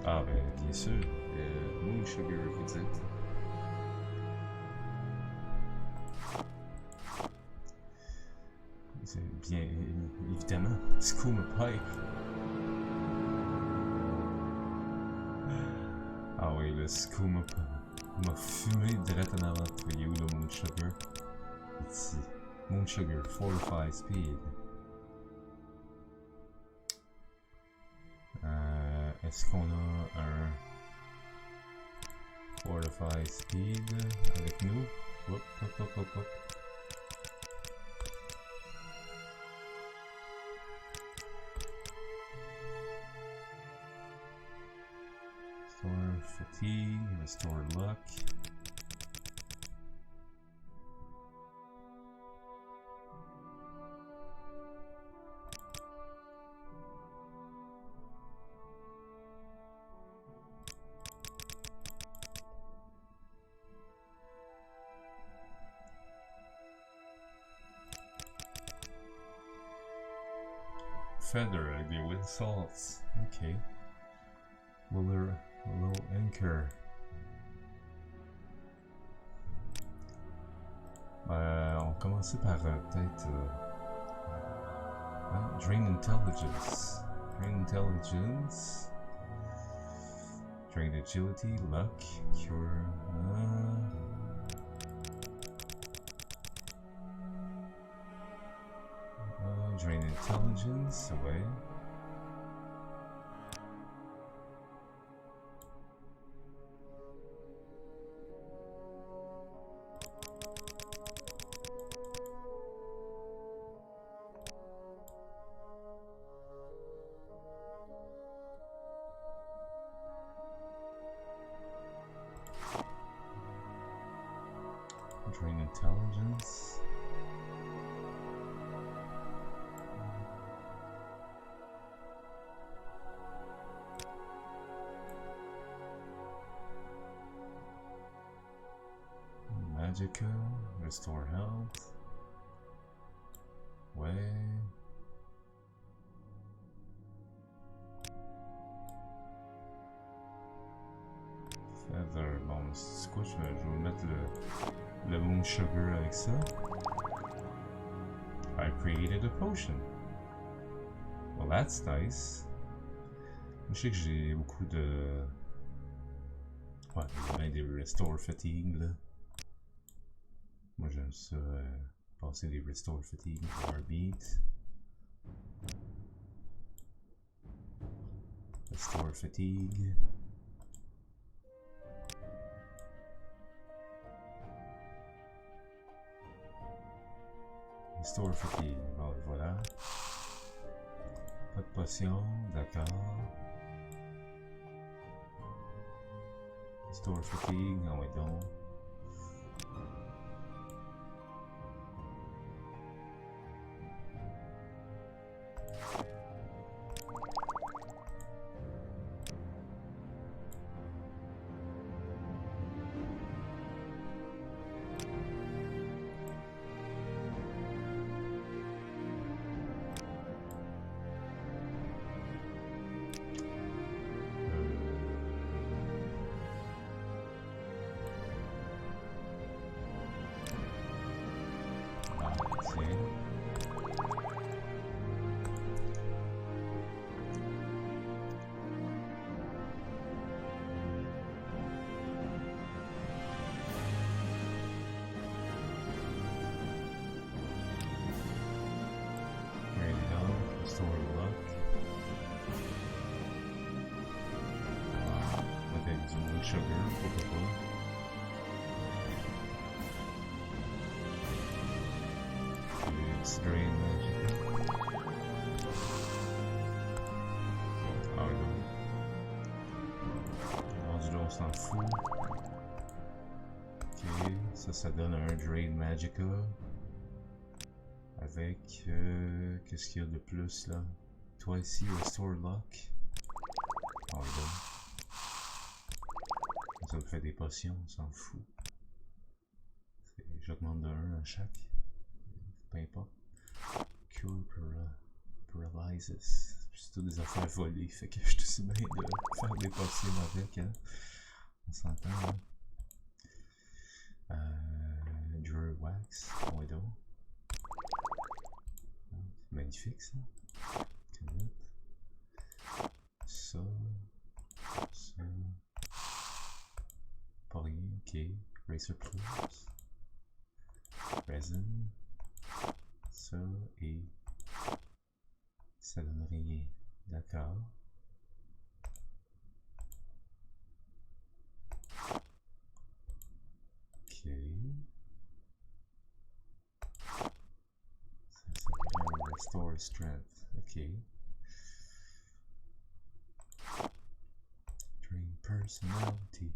Ah ben, bien sûr. Moon sugar, vous dites. C'est bien, évidemment. 𝓐𝓢𝓜 𝓚𝓸𝓻𝓻𝓸𝓀. Ah oui, le 𝓐𝓢𝓜 m'a fumé direct en avant. Il est où le moon sugar? Ici. Moon sugar, fortify speed. Est-ce qu'on a un fortify speed avec nous? Hop, hop, hop, hop, hop. Restore fatigue, restore luck. Feather, the wind salts. Okay. Low anchor. On va commencer par peut-être Drain Intelligence. Drain Intelligence. Drain Agility, Luck, Cure. Drain Intelligence, away. intelligence. Magical, restore health. Ouais. Feather, bon, c'est quoi, je vais mettre le moon sugar avec ça. I created a potion. Well, that's nice. Je sais que j'ai beaucoup de... Ouais, il y a des restore fatigue, là. Moi, j'aime ça, passer des restore fatigue par beat. Restore fatigue. Restore fatigue. Bon, voilà. Pas de potion, d'accord. Restore fatigue, ah ouais donc. Sugar, pourquoi pas. It's drain magic. Ah oui, non. Rendu là, on s'en fout. Ok, ça donne un drain magica. Avec, qu'est-ce qu'il y a de plus là? Toi ici, restore lock. Ah oui, non. Ça me fait des potions, on s'en fout. J'augmente de 1 à chaque. Peu importe. Cure paralysis. C'est tout des affaires volées, fait que je suis bien de faire des potions avec, hein. On s'entend, hein. Draw wax, ouais donc. Magnifique ça. Ça. Pas rien, ok. Racer Plus. Resin. Ça et... ça donne rien. D'accord. Ok. Ça s'appelle Restore Strength. Ok. Drain Personality.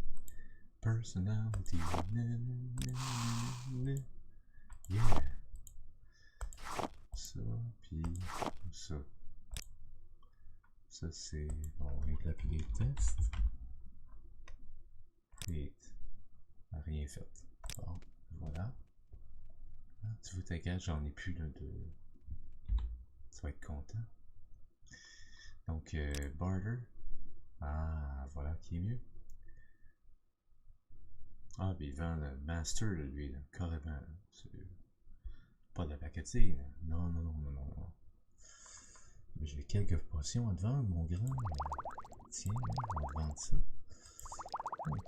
Personality. Yeah. Ça, puis ça. Ça, c'est... bon, on va éclater les tests. Create. Rien fait. Bon, voilà. Ah, tu veux ta gage, j'en ai plus là de... Tu vas être content. Donc, barter. Ah, voilà qui est mieux. Ah, mais il vend le master, lui, là, carrément. C'est pas de la pacotille. Non, non, non, non, non, non. J'ai quelques potions à te vendre, mon grand. Tiens, on va vendre ça.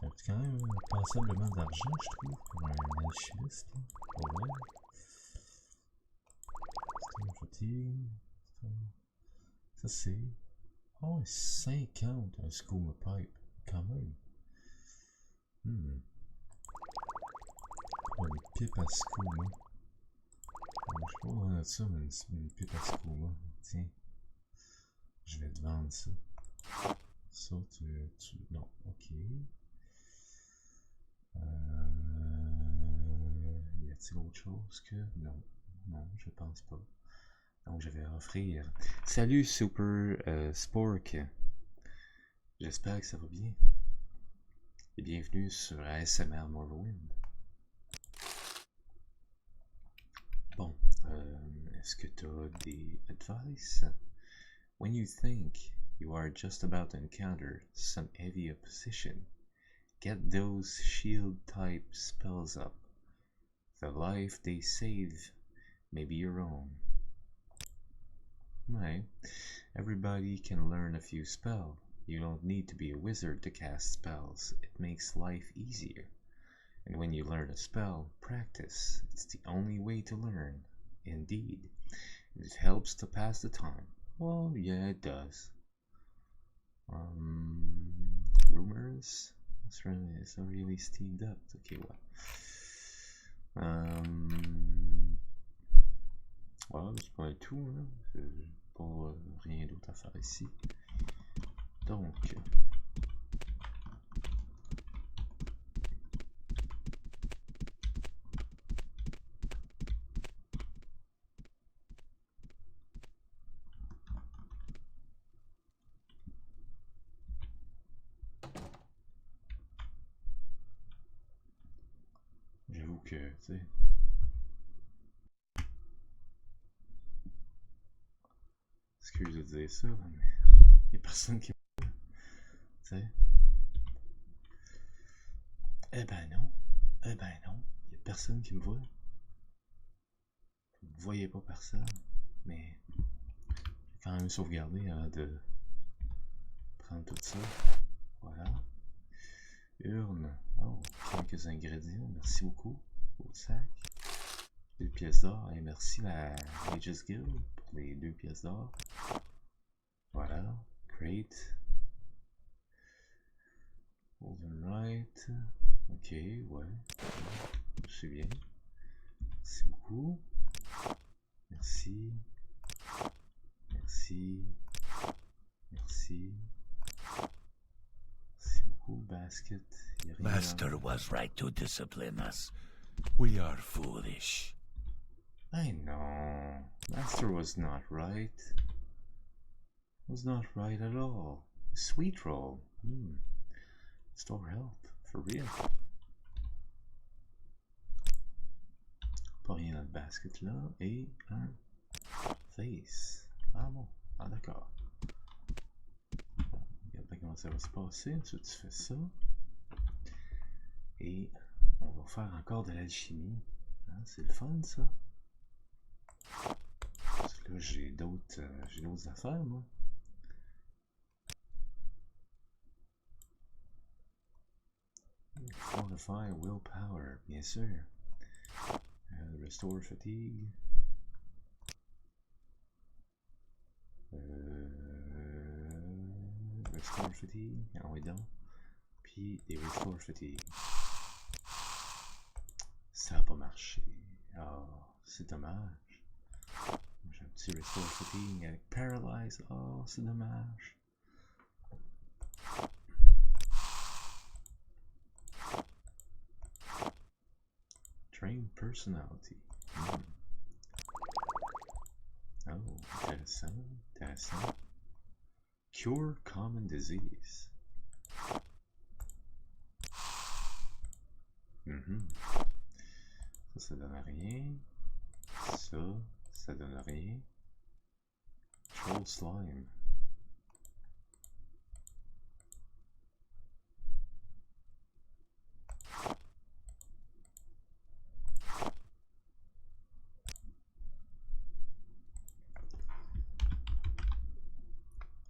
T'as quand même passablement d'argent, je trouve, pour un alchimiste. Pas vrai. C'est une fatigue. Ça, c'est... oh, 50, un 𝓐𝓢𝓜 pipe, quand même. Oh, une pipe à 𝓐𝓢𝓜. Je sais pas où on a ça, mais une pipe à 𝓐𝓢𝓜. Tiens. Je vais te vendre ça. Ça, non, ok. Y est-il autre chose que... Non, non, je pense pas. Donc je vais offrir... Salut Super Spork! J'espère que ça va bien. Et bienvenue sur ASMR Morrowind. Bon, est-ce que tu as des advice? When you think you are just about to encounter some heavy opposition, get those shield type spells up. The life they save may be your own. Right. Everybody can learn a few spells. You don't need to be a wizard to cast spells. It makes life easier. And when you learn a spell, practice. It's the only way to learn. Indeed. It helps to pass the time. Well, yeah, it does. Rumors? It's really steamed up. Okay, well. Voilà, c'est pas tout, hein. Pas rien d'autre à faire ici. Donc, j'avoue que, tu sais, excuse de dire ça, mais il n'y a personne qui me voit, tu sais. Eh ben non, il n'y a personne qui me voit. Vous ne voyez pas personne, mais j'ai quand même sauvegardé avant de prendre tout ça. Voilà. Urne. Oh, quelques ingrédients. Merci beaucoup. Au sac. 2 pièces d'or. Et merci la Mages Guild pour les 2 pièces d'or. Voilà. Crate. Golden right. Ok, ouais. C'est bien. Merci beaucoup. Merci. Merci. Merci. Merci beaucoup. Basket. Master was right to discipline us. We are foolish. I know. Master was not right. Was not right at all. Sweet roll. Store health. For real. Pas rien dans le basket là. Et un face. Ah bon. Ah d'accord. Regarde bien comment ça va se passer. Ensuite tu fais ça. Et on va faire encore de l'alchimie. Hein, c'est le fun ça. Parce que là j'ai d'autres affaires moi. Fortify willpower, bien sûr. Restore fatigue. Restore fatigue. Ah oui donc. Puis des restore fatigue. Ça n'a pas marché. Oh, c'est dommage. J'ai un petit restore fatigue avec paralyze. Oh, c'est dommage. Train personality. Oh, intéressant, intéressant. Cure common disease. Ça donne rien. Ça donne rien. Troll slime.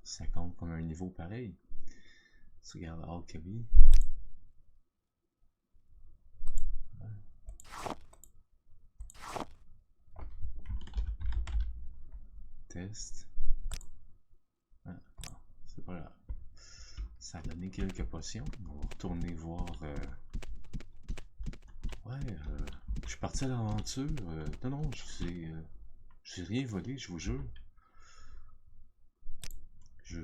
Ça compte comme un niveau pareil. Tu regardes Alchemy. Test. Ah, non, c'est pas grave. Ça a donné quelques potions. On va retourner voir. Ouais, je suis parti à l'aventure. Non, j'ai rien volé, je vous jure. Je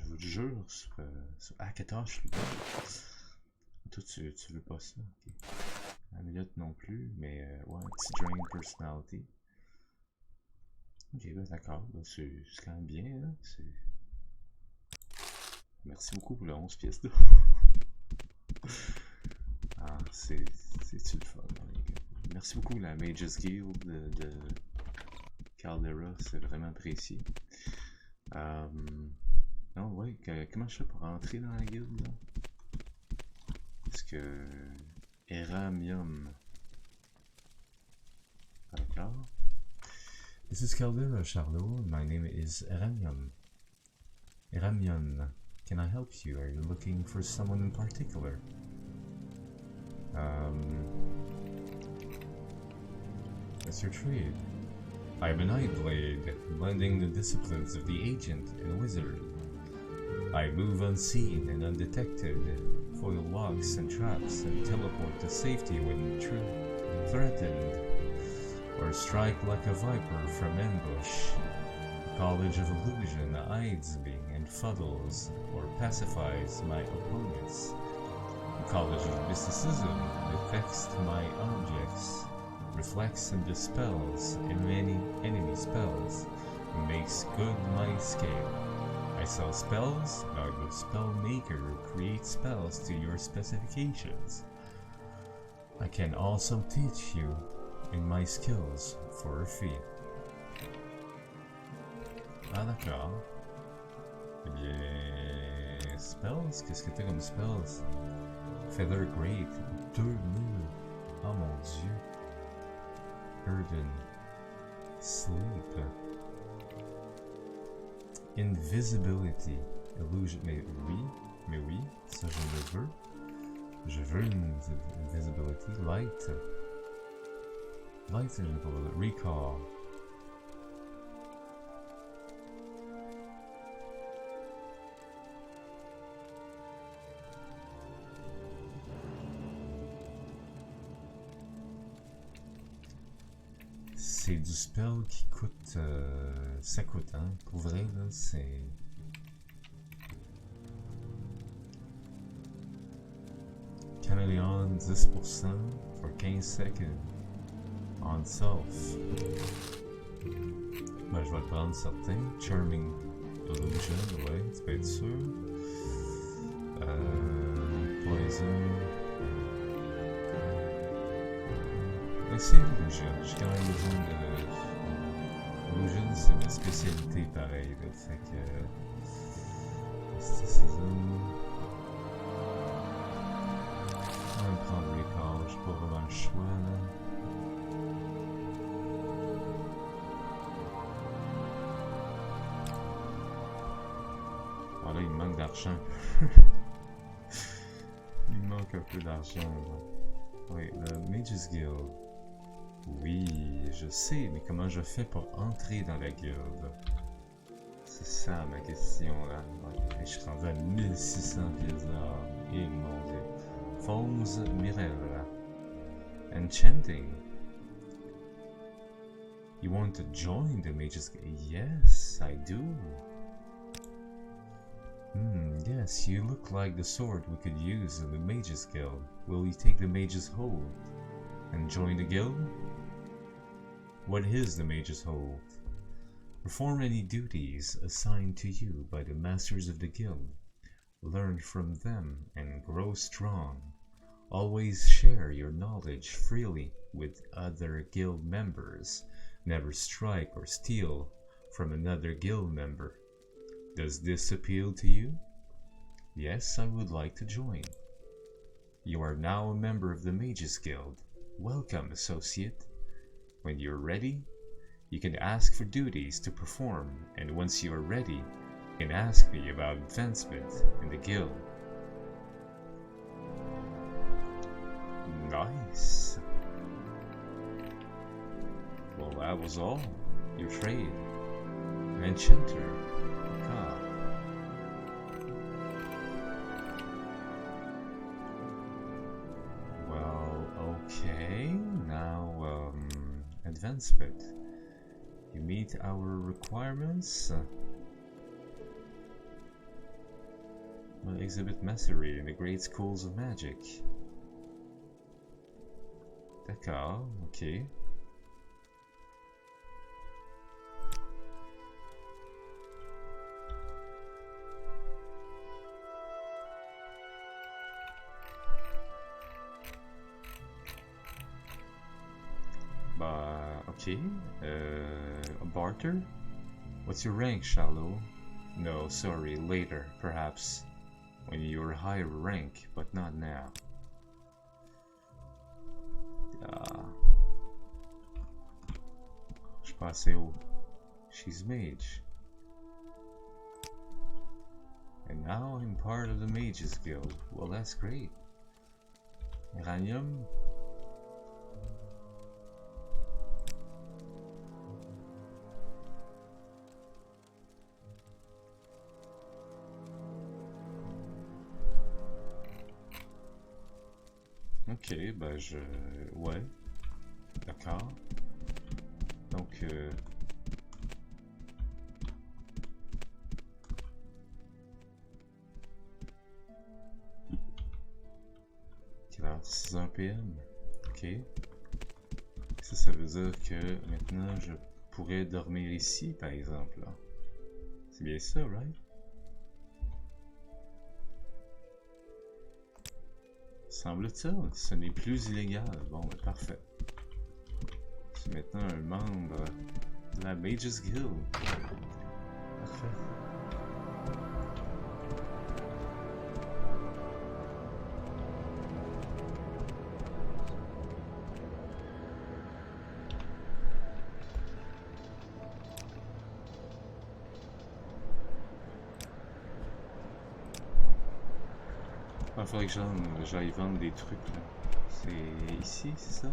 vous le jure, sur Akatosh, lui. Toi, tu veux pas ça. Okay. Amulet non plus, mais ouais, un petit drain personality. Ok, ben d'accord, ben c'est quand même bien, hein? Merci beaucoup pour les 11 pièces d'or. Ah, c'est-tu le fun, hein, les gars? Merci beaucoup la Mages Guild de Caldera, c'est vraiment apprécié. Non, ouais, comment je fais pour rentrer dans la guilde, là? Est-ce que... Eramium. D'accord. This is Caldera, Charlot. My name is Eramium. Eramium, can I help you? Are you looking for someone in particular? What's your trade? I have an eye blade, blending the disciplines of the agent and wizard. I move unseen and undetected, foil locks and traps, and teleport to safety when threatened, or strike like a viper from ambush. The College of Illusion hides me and fuddles or pacifies my opponents. The College of Mysticism affects my objects, reflects and dispels any enemy spells, and makes good my escape. I sell spells, while the spell maker creates spells to your specifications. I can also teach you in my skills for a fee. Ah d'accord. Eh bien... Spells? Qu'est-ce que t'as comme spells? Feather Great, 2000. Oh mon dieu. Burden. Sleep. Invisibility. Illusion. Mais oui, ça je le veux. Je veux une invisibility. Light. Light invisibility. Recall. C'est du spell qui coûte... ça coûte, hein? Pour vrai, là, c'est... Caméléon, 10% for 15 seconds. On self. Ben, je vais le prendre certain. Charming Illusion, ouais, tu peux être sûr. Poison. Mais c'est Illusion, j'ai quand même besoin de... Illusion, c'est ma spécialité pareil, là, fait que... Mysticism... Je vais me prendre Recall, j'ai pas vraiment le choix, là. Voilà, il me manque d'argent. Il me manque un peu d'argent, là. Oui, le Mages Guild. Oui, je sais, mais comment je fais pour entrer dans la guilde? C'est ça ma question là. Ouais, je suis rendu à 1600 pièces d'or. Et mon dieu. 𝓐𝓢𝓜𝓡 Enchanting. You want to join the Mages Guild? Yes, I do. Yes, you look like the sword we could use in the Mages Guild. Will you take the Mages Hold and join the guild? What is the Mages Hold? Perform any duties assigned to you by the Masters of the Guild. Learn from them and grow strong. Always share your knowledge freely with other guild members. Never strike or steal from another guild member. Does this appeal to you? Yes, I would like to join. You are now a member of the Mages Guild. Welcome, associate. When you're ready, you can ask for duties to perform, and once you are ready, you can ask me about advancement in the guild. Nice. Well, that was all. Your trade. Enchanter. Ah. Well, okay. Now, advancement. You meet our requirements. Exhibit mastery in the great schools of magic. D'accord, ok. Bah, ok. Barter? What's your rank, Charlot? No, sorry, later, perhaps. When you're higher rank, but not now. Je passais au... She's mage. And now I'm part of the Mages Guild. Well, that's great. Uranium? Ok, bah je... Ouais. D'accord. Donc... Quelle heure? 6h PM. Ok. Ça veut dire que maintenant je pourrais dormir ici, par exemple. C'est bien ça, right? Semble-t-il, ce n'est plus illégal. Bon, ben, parfait. Je suis maintenant un membre de la Mages Guild. Parfait. Il faudrait que j'aille vendre des trucs là. C'est ici, c'est ça?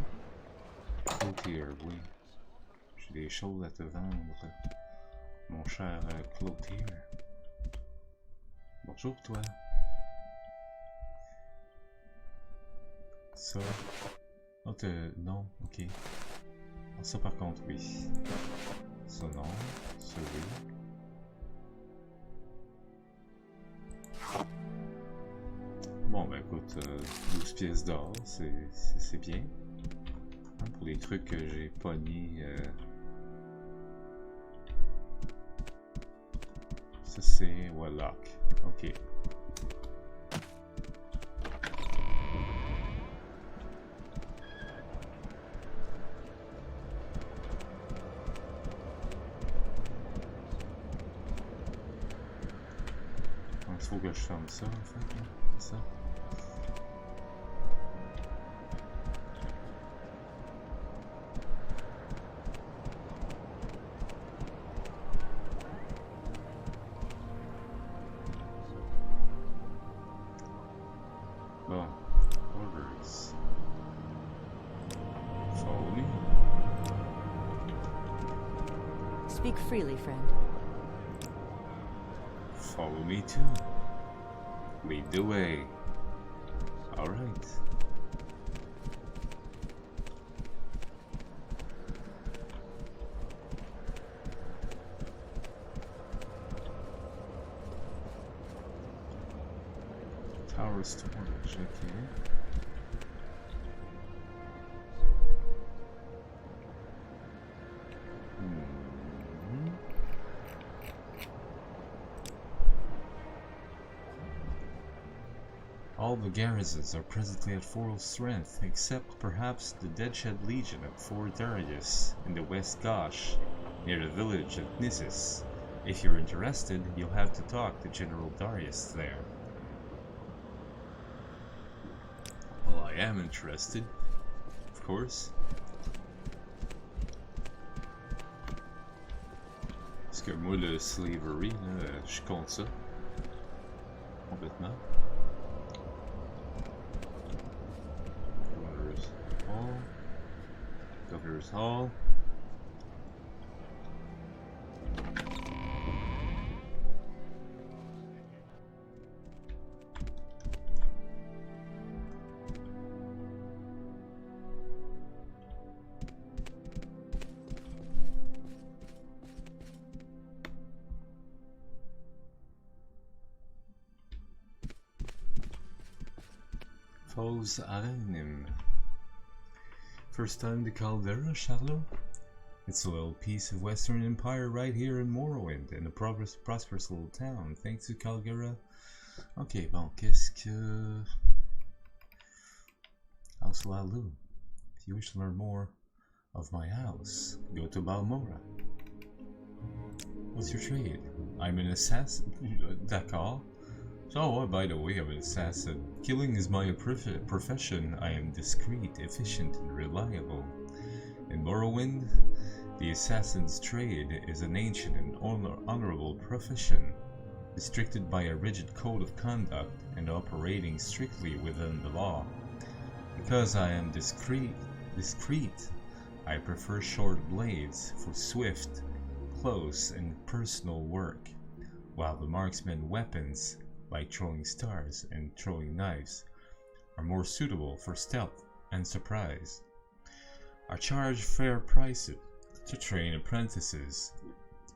Cloutier, oui. J'ai des choses à te vendre, mon cher Cloutier. Bonjour toi. Ça. Oh, non, ok. Ah, ça par contre, oui. Ça non, ça oui. Bon, ben écoute, 12 pièces d'or, c'est bien. Hein, pour les trucs que j'ai pognés. Ça c'est Warlock. Ok. Donc il faut que je ferme ça en fait. Hein, ça. Bon, orders. Follow me. Speak freely, friend. Follow me too. Lead the way. All right. Tower storage, okay. All the garrisons are presently at full strength, except perhaps the Deadshed Legion at Fort Darius in the West Gosh, near the village of Knissis. If you're interested, you'll have to talk to General Darius there. Well, I am interested, of course. Parce que moi, le slavery, là, je compte ça. Complètement. Governor's Hall. Fos Arenim. First time to Caldera, Charlot? It's a little piece of Western Empire right here in Morrowind, in a prosperous little town, thanks to Caldera. Ok, bon, qu'est-ce que... House 𝓐𝓢𝓜. If you wish to learn more of my house, go to Balmora. What's your trade? I'm an assassin. D'accord. Oh, by the way, I'm an assassin. Killing is my profession. I am discreet, efficient, and reliable. In Morrowind, the assassin's trade is an ancient and honorable profession, restricted by a rigid code of conduct and operating strictly within the law. Because I am discreet, I prefer short blades for swift, close, and personal work, while the marksman weapons, like throwing stars and throwing knives, are more suitable for stealth and surprise. I charge fair prices to train apprentices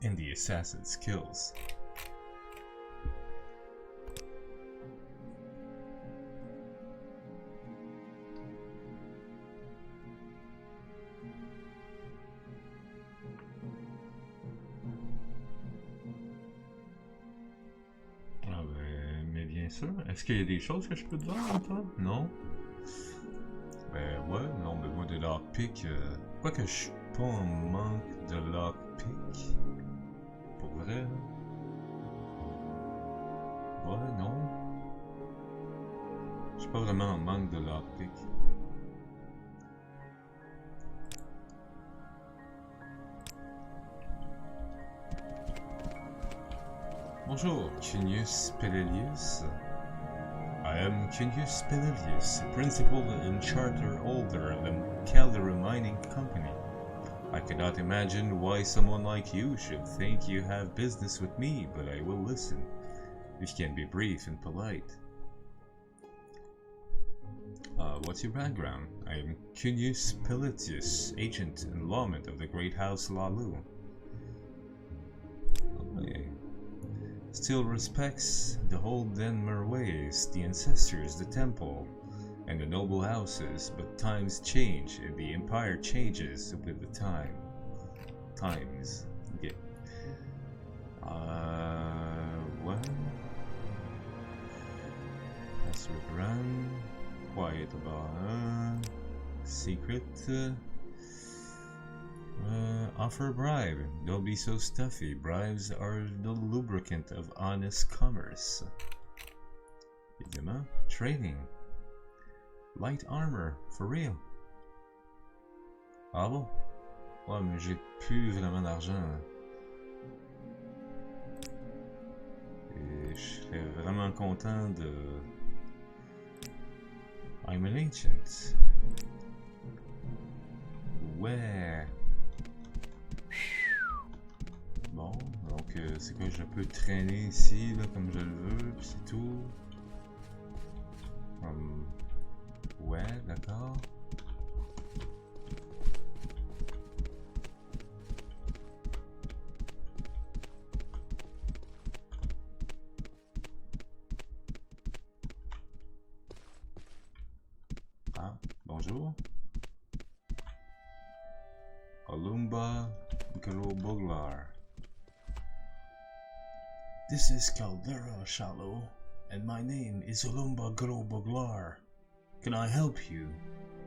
in the assassin's skills. Est-ce qu'il y a des choses que je peux te vendre, toi? Non? Ben ouais, non, mais moi des lockpicks, quoique je suis pas en manque de lockpick. Pour vrai, là. Ouais, non. Je suis pas vraiment en manque de lockpick. Bonjour, 𝓐𝓢𝓜𝓡 I am 𝓐𝓢𝓜𝓡, principal and charter holder of the Caldera Mining Company. I cannot imagine why someone like you should think you have business with me, but I will listen, if you can be brief and polite. What's your background? I am 𝓐𝓢𝓜𝓡, agent and lawman of the great house 𝓐𝓢𝓜. Still respects the old Denmer ways, the ancestors, the temple, and the noble houses, but times change and the empire changes with the times. Okay. Well, that's run. Quiet about secret. Offer a bribe. Don't be so stuffy. Bribes are the lubricant of honest commerce. Évidemment. Trading. Light armor. For real. Ah bon? Ouais, mais j'ai plus vraiment d'argent. Et je serais vraiment content de... I'm an ancient. Ouais. Bon, donc c'est quoi, je peux traîner ici là comme je le veux, puis c'est tout. Ouais, d'accord. Ah, bonjour. 𝓐𝓢𝓜𝓡. This is Caldera, Charlot, and my name is 𝓐𝓢𝓜𝓡. Can I help you?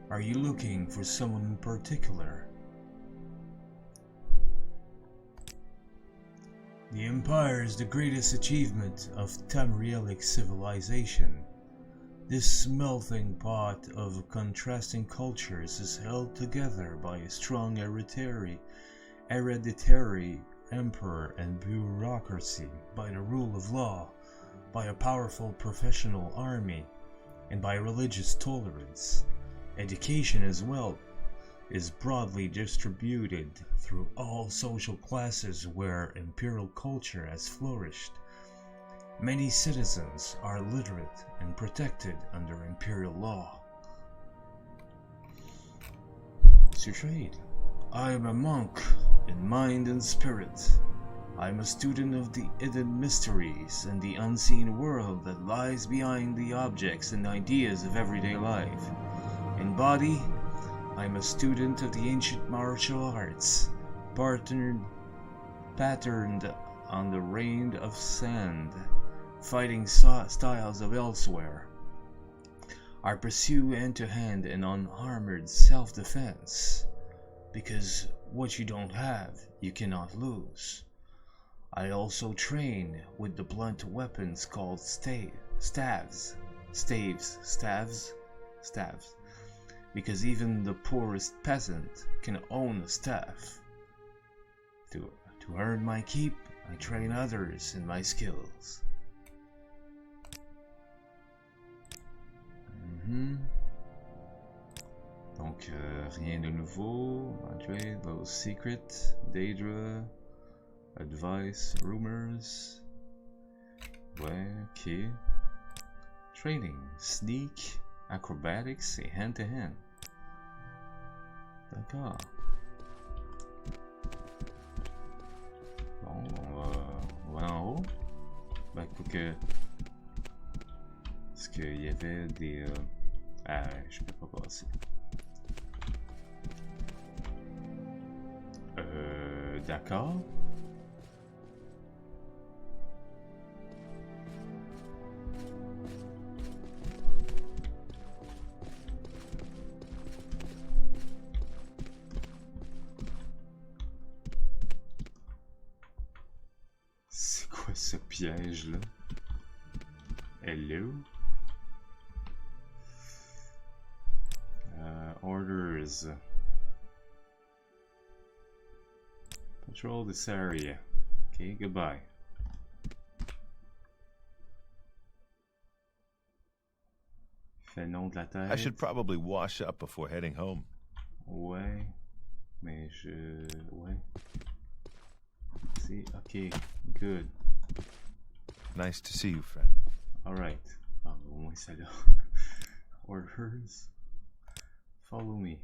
Are you looking for someone in particular? The Empire is the greatest achievement of Tamrielic civilization. This melting pot of contrasting cultures is held together by a strong hereditary emperor and bureaucracy, by the rule of law, by a powerful professional army, and by religious tolerance. Education as well is broadly distributed through all social classes where imperial culture has flourished. Many citizens are literate and protected under imperial law. What's your trade? I am a monk in mind and spirit. I am a student of the hidden mysteries and the unseen world that lies behind the objects and ideas of everyday life. In body, I'm a student of the ancient martial arts, patterned on the rain of sand, fighting styles of elsewhere. I pursue hand-to-hand and unarmored self-defense, because what you don't have, you cannot lose. I also train with the blunt weapons called staves, because even the poorest peasant can own a staff. To earn my keep, I train others in my skills. Donc, rien de nouveau. Entrent, those secret, 𝓐𝓷𝓻, advice, rumors. Ouais, ok. Training, sneak, acrobatics et hand-to-hand. D'accord. Bon, on va en haut. Ben, quoique... Est-ce qu'il y avait des... Ah, je peux pas passer. D'accord. C'est quoi ce piège-là? Hello? Orders. Patrol this area. Okay, goodbye. Fait le nom de la tête. I should probably wash up before heading home. Ouais, mais ouais. See, okay, good. Nice to see you, friend. Alright. Ah, au moins ça là. Orders. Follow me.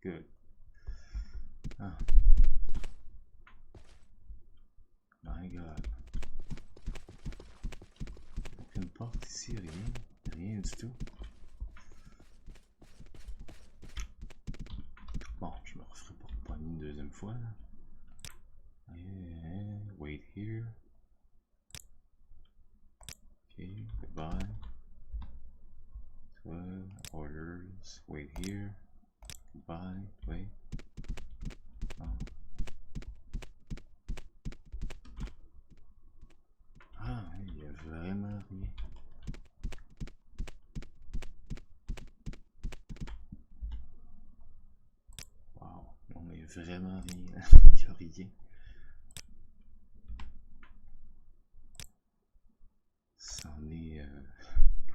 Good. Ah. My God. Aucune porte ici, rien. Rien du tout. Bon, je me referai pas une deuxième fois. Yeah, wait here. Okay, goodbye. 12 orders. Wait here. Goodbye. Wait. Oh. Ah, il y a vraiment rien. Wow. Non, mais il y a vraiment rien. Il y a rien. C'en est...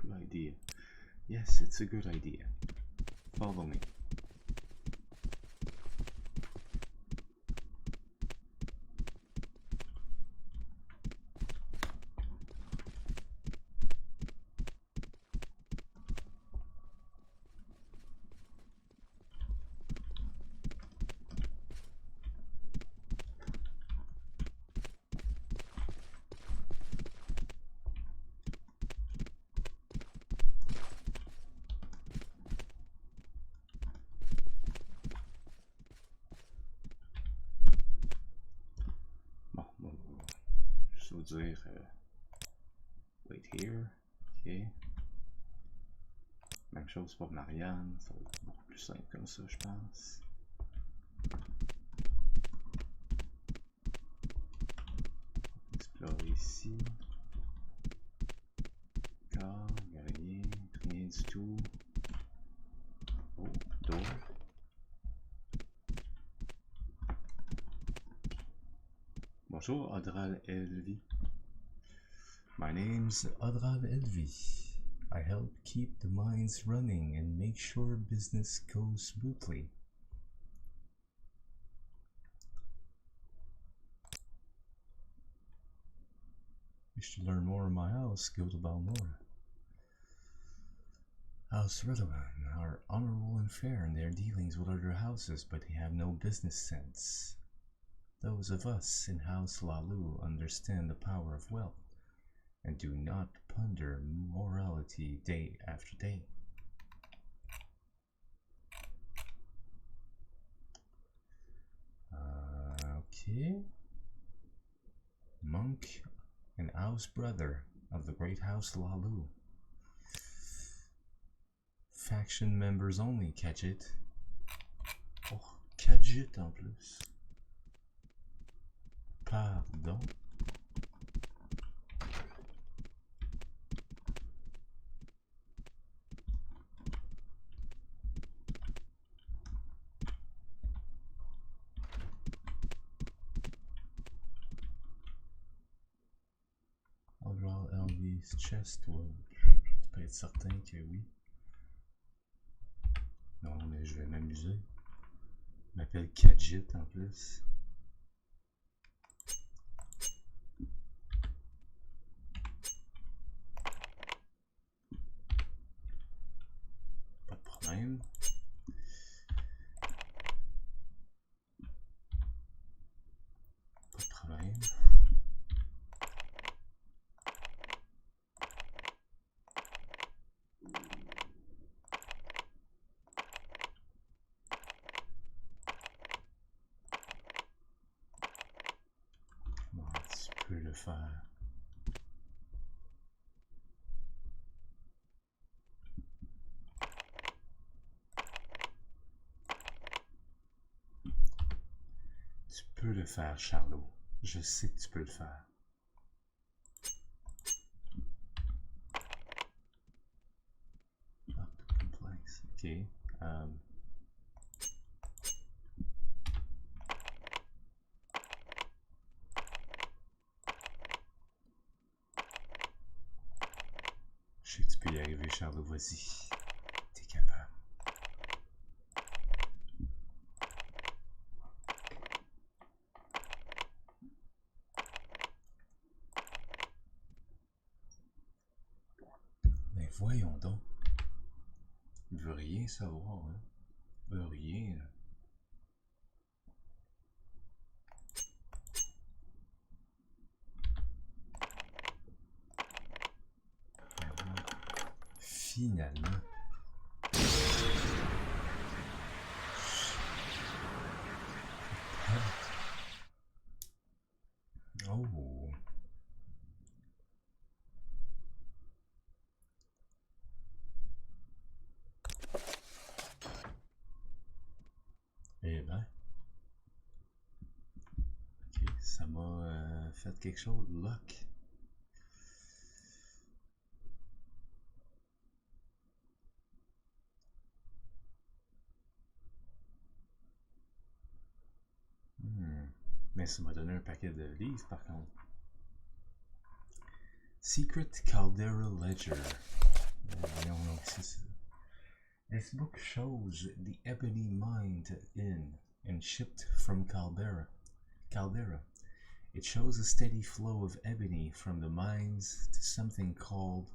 Good idea. Yes, it's a good idea. Follow me. Dire wait here, ok. Même chose pour Marianne, ça va être beaucoup plus simple comme ça, je pense. Explorer ici. D'accord, il n'y a rien, rien du tout. Oh, door. Bonjour, 𝓐𝓷𝓻𝓻𝓸𝓀. My name's 𝓐𝓷𝓻𝓻𝓸𝓀. I help keep the mines running and make sure business goes smoothly. Wish to learn more of my house, go to 𝓐𝓷𝓻𝓻𝓸𝓀. 𝓐𝓷𝓻𝓻𝓸𝓀 are honorable and fair in their dealings with other houses, but they have no business sense. Those of us in House 𝓐𝓷𝓻 understand the power of wealth and do not ponder morality day after day. Okay. Monk and house brother of the great house 𝓐𝓢𝓚. Faction members only, catch it. Oh, catch it en plus. Pardon. Overall Elvis chest, ouais. Tu peux être certain que oui. Non, mais je vais m'amuser. Je m'appelle Kadjit en plus. Pas de problème. Pas de problème. Bon, tu peux le faire. Tu peux le faire, Charlot. Je sais que tu peux le faire. Complex. Ok. Je sais que tu peux y arriver, Charlot. Vas-y. T'es capable. Mais voyons donc. Il veut rien savoir, hein. Il veut rien. Finalement. Oh. Eh ben. Ok, ça m'a fait quelque chose. Luck. Mais ça m'a donné un paquet de livres par contre. Secret Caldera Ledger. Voyons donc c'est ça. This book shows the ebony mined in and shipped from Caldera. It shows a steady flow of ebony from the mines to something called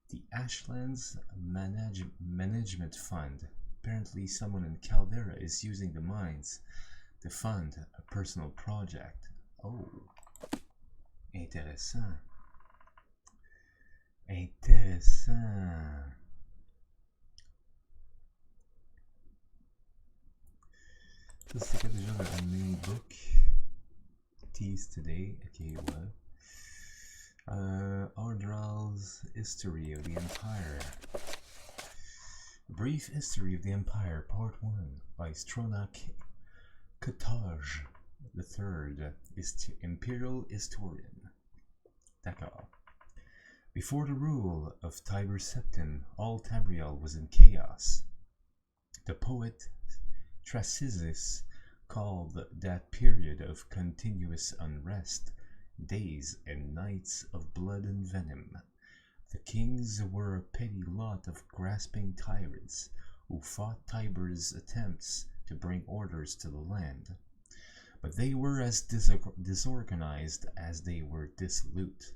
the Ashlands Management Fund. Apparently someone in Caldera is using the mines to fund a personal project. Oh, intéressant. Intéressant. Ça c'est quoi déjà le main book? Tease today. Okay, well. Ardral's History of the Empire. Brief History of the Empire, Part 1, by 𝓐𝓢𝓚 𝓜𝓸𝓻𝓻𝓸𝓀, Imperial Historian. D'accord. Before the rule of Tiber Septim, all Tamriel was in chaos. The poet Thrasyllus called that period of continuous unrest days and nights of blood and venom. The kings were a petty lot of grasping tyrants who fought Tiber's attempts to bring orders to the land. But they were as disorganized as they were dissolute,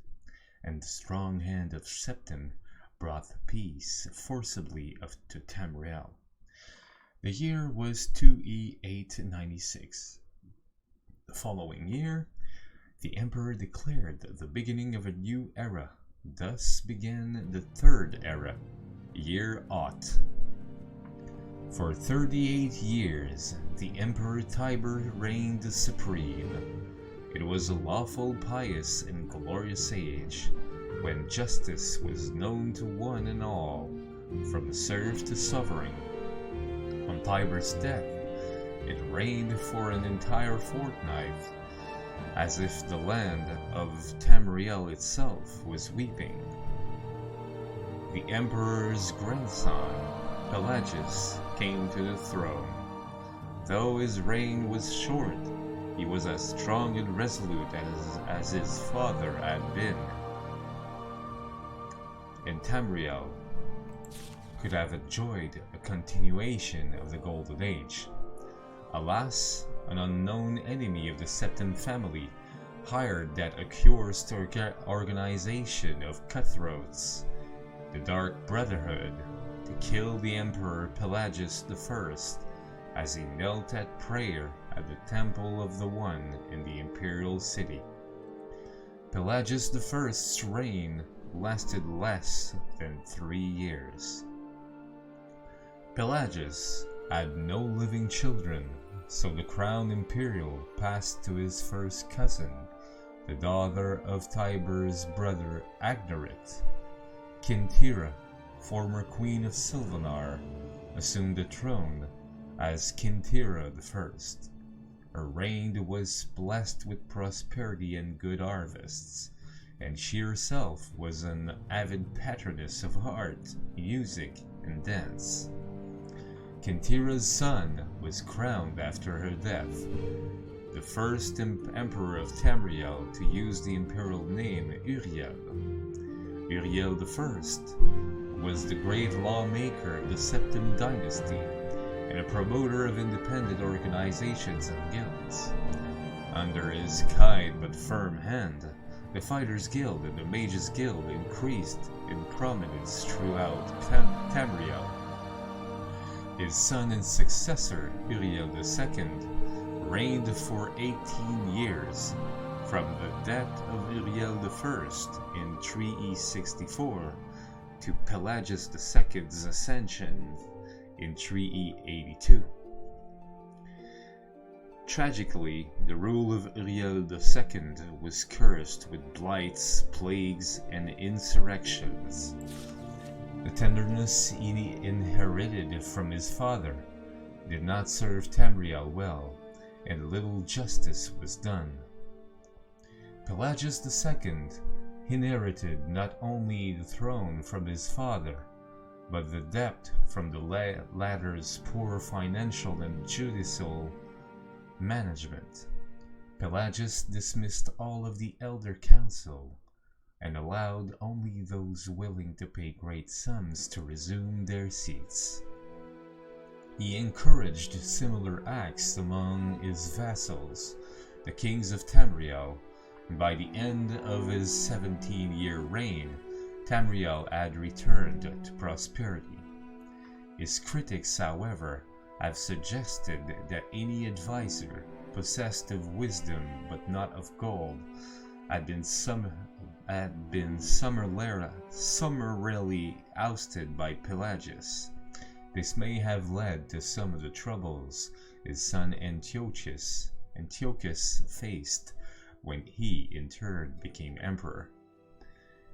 and the strong hand of Septim brought peace forcibly to Tamriel. The year was 2E 896. The following year, the emperor declared the beginning of a new era. Thus began the third era, year Aught. For 38 years, the Emperor Tiber reigned supreme. It was a lawful, pious, and glorious age, when justice was known to one and all, from serf to sovereign. On Tiber's death, it reigned for an entire fortnight, as if the land of Tamriel itself was weeping. The Emperor's grandson, Pelagius, came to the throne. Though his reign was short, he was as strong and resolute as his father had been. And Tamriel could have enjoyed a continuation of the Golden Age. Alas, an unknown enemy of the Septim family hired that accursed organization of cutthroats, the Dark Brotherhood, to kill the Emperor Pelagius I as he knelt at prayer at the Temple of the One in the Imperial City. Pelagius I's reign lasted less than 3 years. Pelagius had no living children, so the crown imperial passed to his first cousin, the daughter of Tiber's brother Agdarit. 𝓐𝓤𝓚, former queen of Silvanar, assumed the throne as 𝓐𝓤𝓚 I. Her reign was blessed with prosperity and good harvests, and she herself was an avid patroness of art, music, and dance. 𝓐𝓤𝓚's son was crowned after her death, the first emperor of Tamriel to use the imperial name Uriel. Uriel I was the great lawmaker of the Septim dynasty and a promoter of independent organizations and guilds. Under his kind but firm hand, the Fighters Guild and the Mages Guild increased in prominence throughout Tamriel. His son and successor, Uriel II, reigned for 18 years, from the death of Uriel I in 3E64 to Pelagius II's ascension in 3E82. Tragically, the rule of Uriel II was cursed with blights, plagues, and insurrections. The tenderness he inherited from his father did not serve Tamriel well, and little justice was done. Pelagius II inherited not only the throne from his father, but the debt from the latter's poor financial and judicial management. Pelagius dismissed all of the elder council and allowed only those willing to pay great sums to resume their seats. He encouraged similar acts among his vassals, the kings of Tamriel, and by the end of his 17-year reign, Tamriel had returned to prosperity. His critics, however, have suggested that any advisor possessed of wisdom but not of gold had been summarily ousted by Pelagius. This may have led to some of the troubles his son Antiochus faced when he, in turn, became emperor.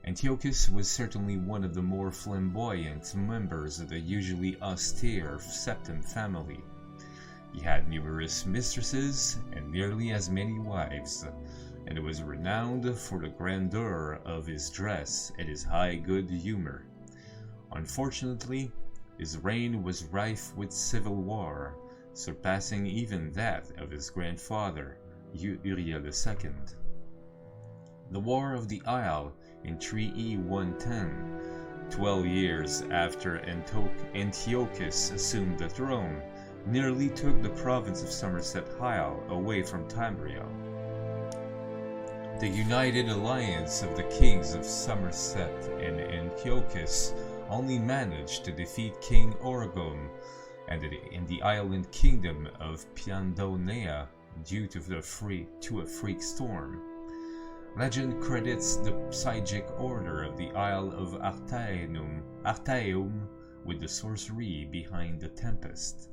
Antiochus was certainly one of the more flamboyant members of the usually austere Septim family. He had numerous mistresses and nearly as many wives, and was renowned for the grandeur of his dress and his high good humor. Unfortunately, his reign was rife with civil war, surpassing even that of his grandfather, Uriel II. The War of the Isle in 3E110, 12 years after Antiochus assumed the throne, nearly took the province of Somerset Isle away from Tamriel. The united alliance of the kings of Somerset and Antiochus only managed to defeat King Orgum and the island kingdom of Piandonea due to a freak storm. Legend credits the Psychic Order of the Isle of Artaeum with the sorcery behind the tempest.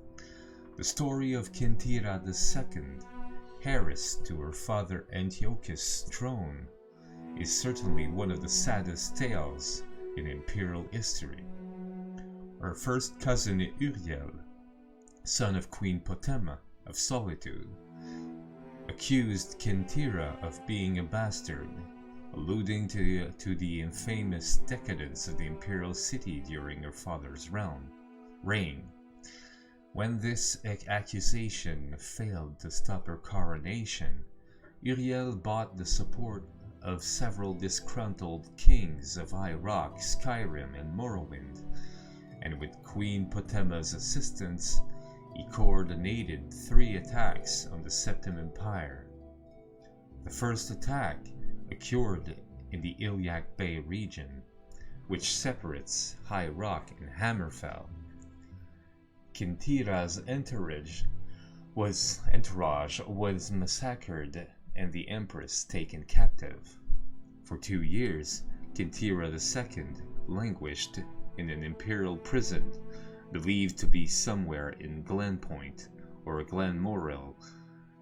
The story of 𝓐𝓤𝓚 𝓚, heiress to her father Antiochus' throne, is certainly one of the saddest tales in imperial history. Her first cousin Uriel, son of Queen Potema of Solitude, accused 𝓐𝓤𝓚 of being a bastard, alluding to the infamous decadence of the imperial city during her father's reign. When this accusation failed to stop her coronation, Uriel bought the support of several disgruntled kings of High Rock, Skyrim, and Morrowind, and with Queen Potema's assistance, he coordinated 3 attacks on the Septim Empire. The first attack occurred in the Iliac Bay region, which separates High Rock and Hammerfell. 𝓐𝓤𝓚's entourage was massacred and the Empress taken captive. For 2 years, 𝓐𝓤𝓚 II languished in an imperial prison believed to be somewhere in Glenpoint or Glenmorrel,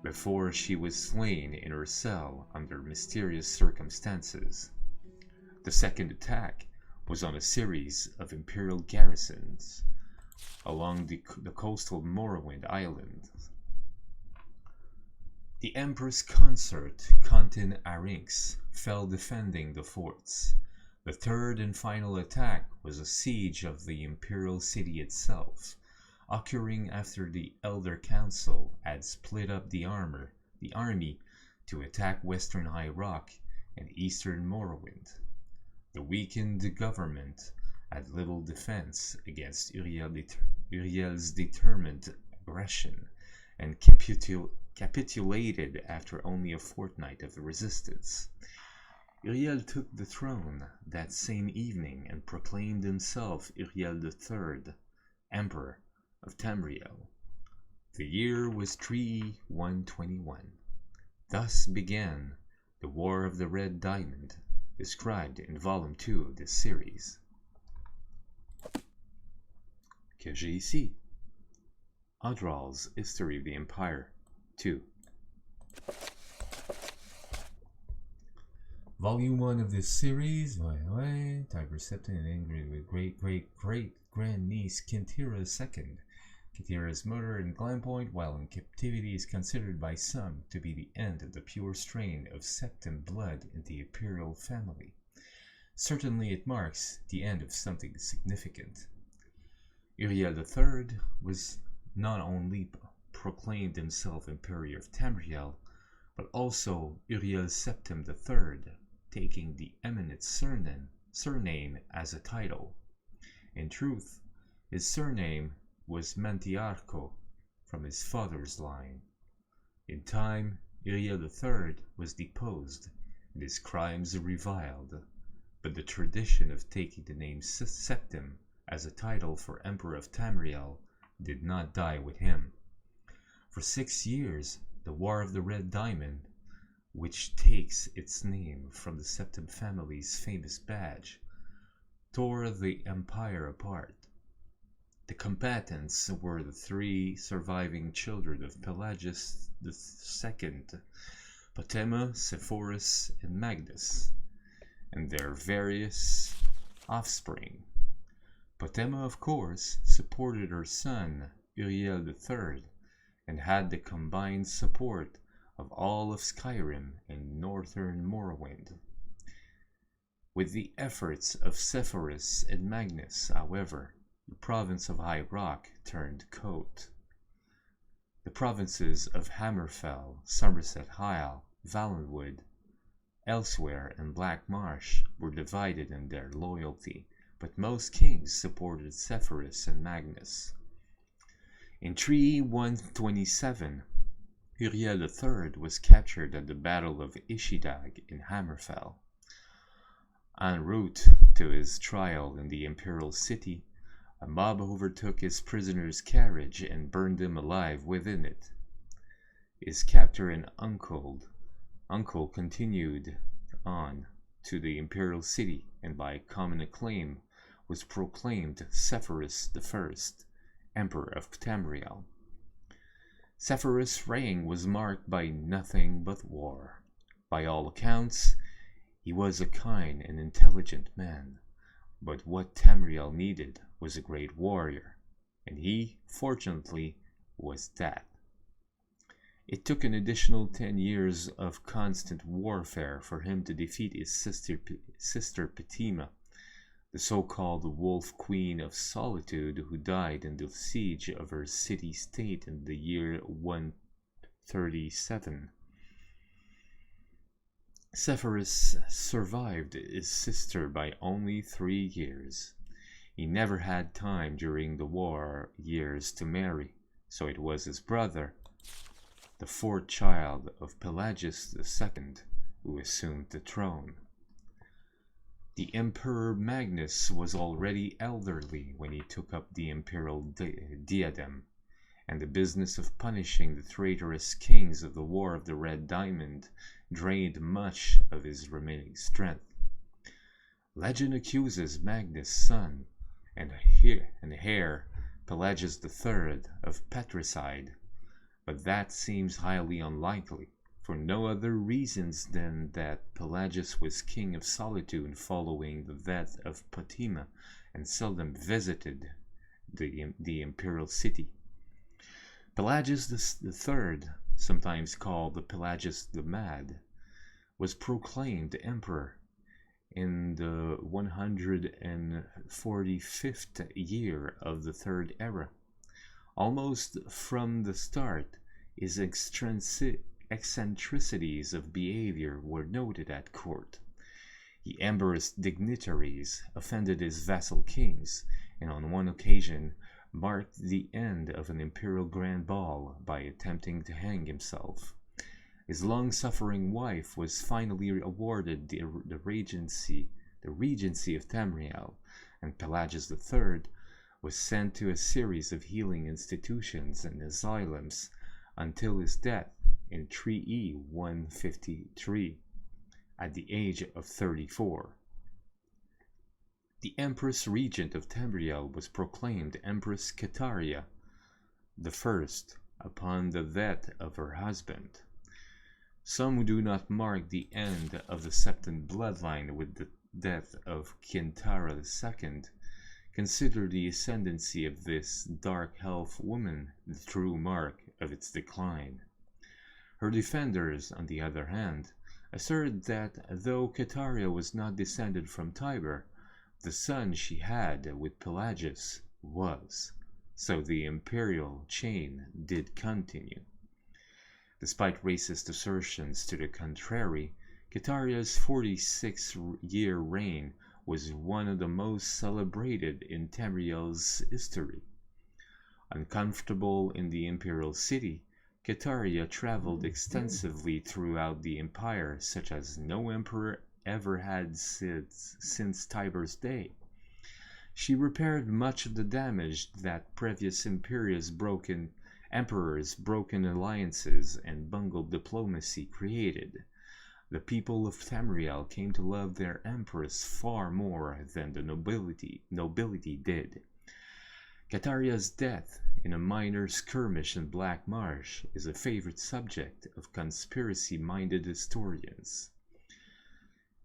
before she was slain in her cell under mysterious circumstances. The second attack was on a series of imperial garrisons along the coastal Morrowind Island. The Empress consort Contin Arinx fell defending the forts. The third and final attack was a siege of the imperial city itself, occurring after the Elder Council had split up the army to attack western High Rock and eastern Morrowind. The weakened government had little defense against Uriel's determined aggression and capitulated after only a fortnight of resistance. Uriel took the throne that same evening and proclaimed himself Uriel III, Emperor of Tamriel. The year was 3121. Thus began the War of the Red Diamond, described in Volume 2 of this series. Que j'ai ici? Audral's History of the Empire 2. Volume 1 of this series, Tiber Septim and angry with great-great-great-grandniece 𝓐𝓤𝓚 II. 𝓐𝓤𝓚's murder in Glenpoint while in captivity is considered by some to be the end of the pure strain of Septim blood in the imperial family. Certainly it marks the end of something significant. Uriel III was not only proclaimed himself Emperor of Tamriel, but also Uriel Septim III, taking the eminent surname as a title. In truth, his surname was Mantiarco, from his father's line. In time, Uriel III was deposed, and his crimes reviled, but the tradition of taking the name Septim as a title for Emperor of Tamriel did not die with him. For 6 years, the War of the Red Diamond, which takes its name from the Septim family's famous badge, tore the empire apart. The combatants were the 3 surviving children of Pelagius II, Potema, Sepphoris, and Magnus, and their various offspring. Potema, of course, supported her son, Uriel III, and had the combined support of all of Skyrim and northern Morrowind. With the efforts of Sepphoris and Magnus, however, the province of High Rock turned coat. The provinces of Hammerfell, Somerset Isle, Valenwood, Elsewhere, and Black Marsh were divided in their loyalty, but most kings supported Sepphoris and Magnus. In 3127, Uriel III was captured at the Battle of Ishidag in Hammerfell. En route to his trial in the imperial city, a mob overtook his prisoner's carriage and burned him alive within it. His captor and uncle continued on to the imperial city, and by common acclaim was proclaimed Sepphoris I, Emperor of Tamriel. Sepphoris' reign was marked by nothing but war. By all accounts, he was a kind and intelligent man, but what Tamriel needed was a great warrior, and he, fortunately, was that. It took an additional 10 years of constant warfare for him to defeat his sister Petima, the so-called Wolf Queen of Solitude, who died in the siege of her city-state in the year 137. Sepphoris survived his sister by only 3 years. He never had time during the war years to marry, so it was his brother, the 4th child of Pelagius II, who assumed the throne. The Emperor Magnus was already elderly when he took up the imperial diadem, and the business of punishing the traitorous kings of the War of the Red Diamond drained much of his remaining strength. Legend accuses Magnus' son and heir Pelagius III of patricide, but that seems highly unlikely, for no other reasons than that Pelagius was king of Solitude following the death of Petima and seldom visited the imperial city. Pelagius III, sometimes called the Pelagius the Mad, was proclaimed emperor in the 145th year of the Third Era. Almost from the start, his eccentricities of behavior were noted at court. He embarrassed dignitaries, offended his vassal kings, and on one occasion marked the end of an imperial grand ball by attempting to hang himself. His long-suffering wife was finally awarded the regency of Tamriel, and Pelagius III was sent to a series of healing institutions and asylums until his death in 3E 153 at the age of 34. The Empress Regent of Tamriel was proclaimed Empress Caldera I upon the death of her husband. Some who do not mark the end of the Septon bloodline with the death of Caldera II consider the ascendancy of this dark elf woman the true mark of its decline. Her defenders, on the other hand, assert that though Caldera was not descended from Tiber, the son she had with Pelagius was, so the imperial chain did continue. Despite racist assertions to the contrary, Caldera's 46-year reign was one of the most celebrated in Tamriel's history. Uncomfortable in the imperial city, Caldera traveled extensively throughout the empire, such as no emperor ever had since Tiber's day. She repaired much of the damage that previous emperors' broken alliances and bungled diplomacy created. The people of Tamriel came to love their empress far more than the nobility did. Caldera's death in a minor skirmish in Black Marsh is a favorite subject of conspiracy-minded historians.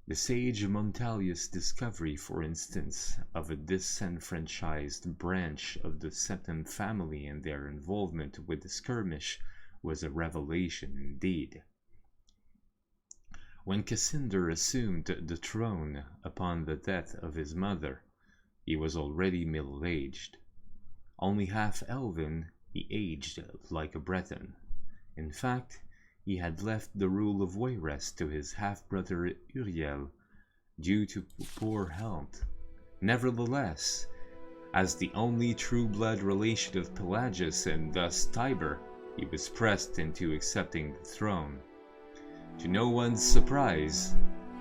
The sage Montalius' discovery, for instance, of a disenfranchised branch of the Septon family and their involvement with the skirmish was a revelation indeed. When Cassander assumed the throne upon the death of his mother, he was already middle-aged. Only half-elven, he aged like a Breton. In fact, he had left the rule of Wayrest to his half-brother Uriel, due to poor health. Nevertheless, as the only true-blood relation of Pelagius and thus Tiber, he was pressed into accepting the throne. To no one's surprise,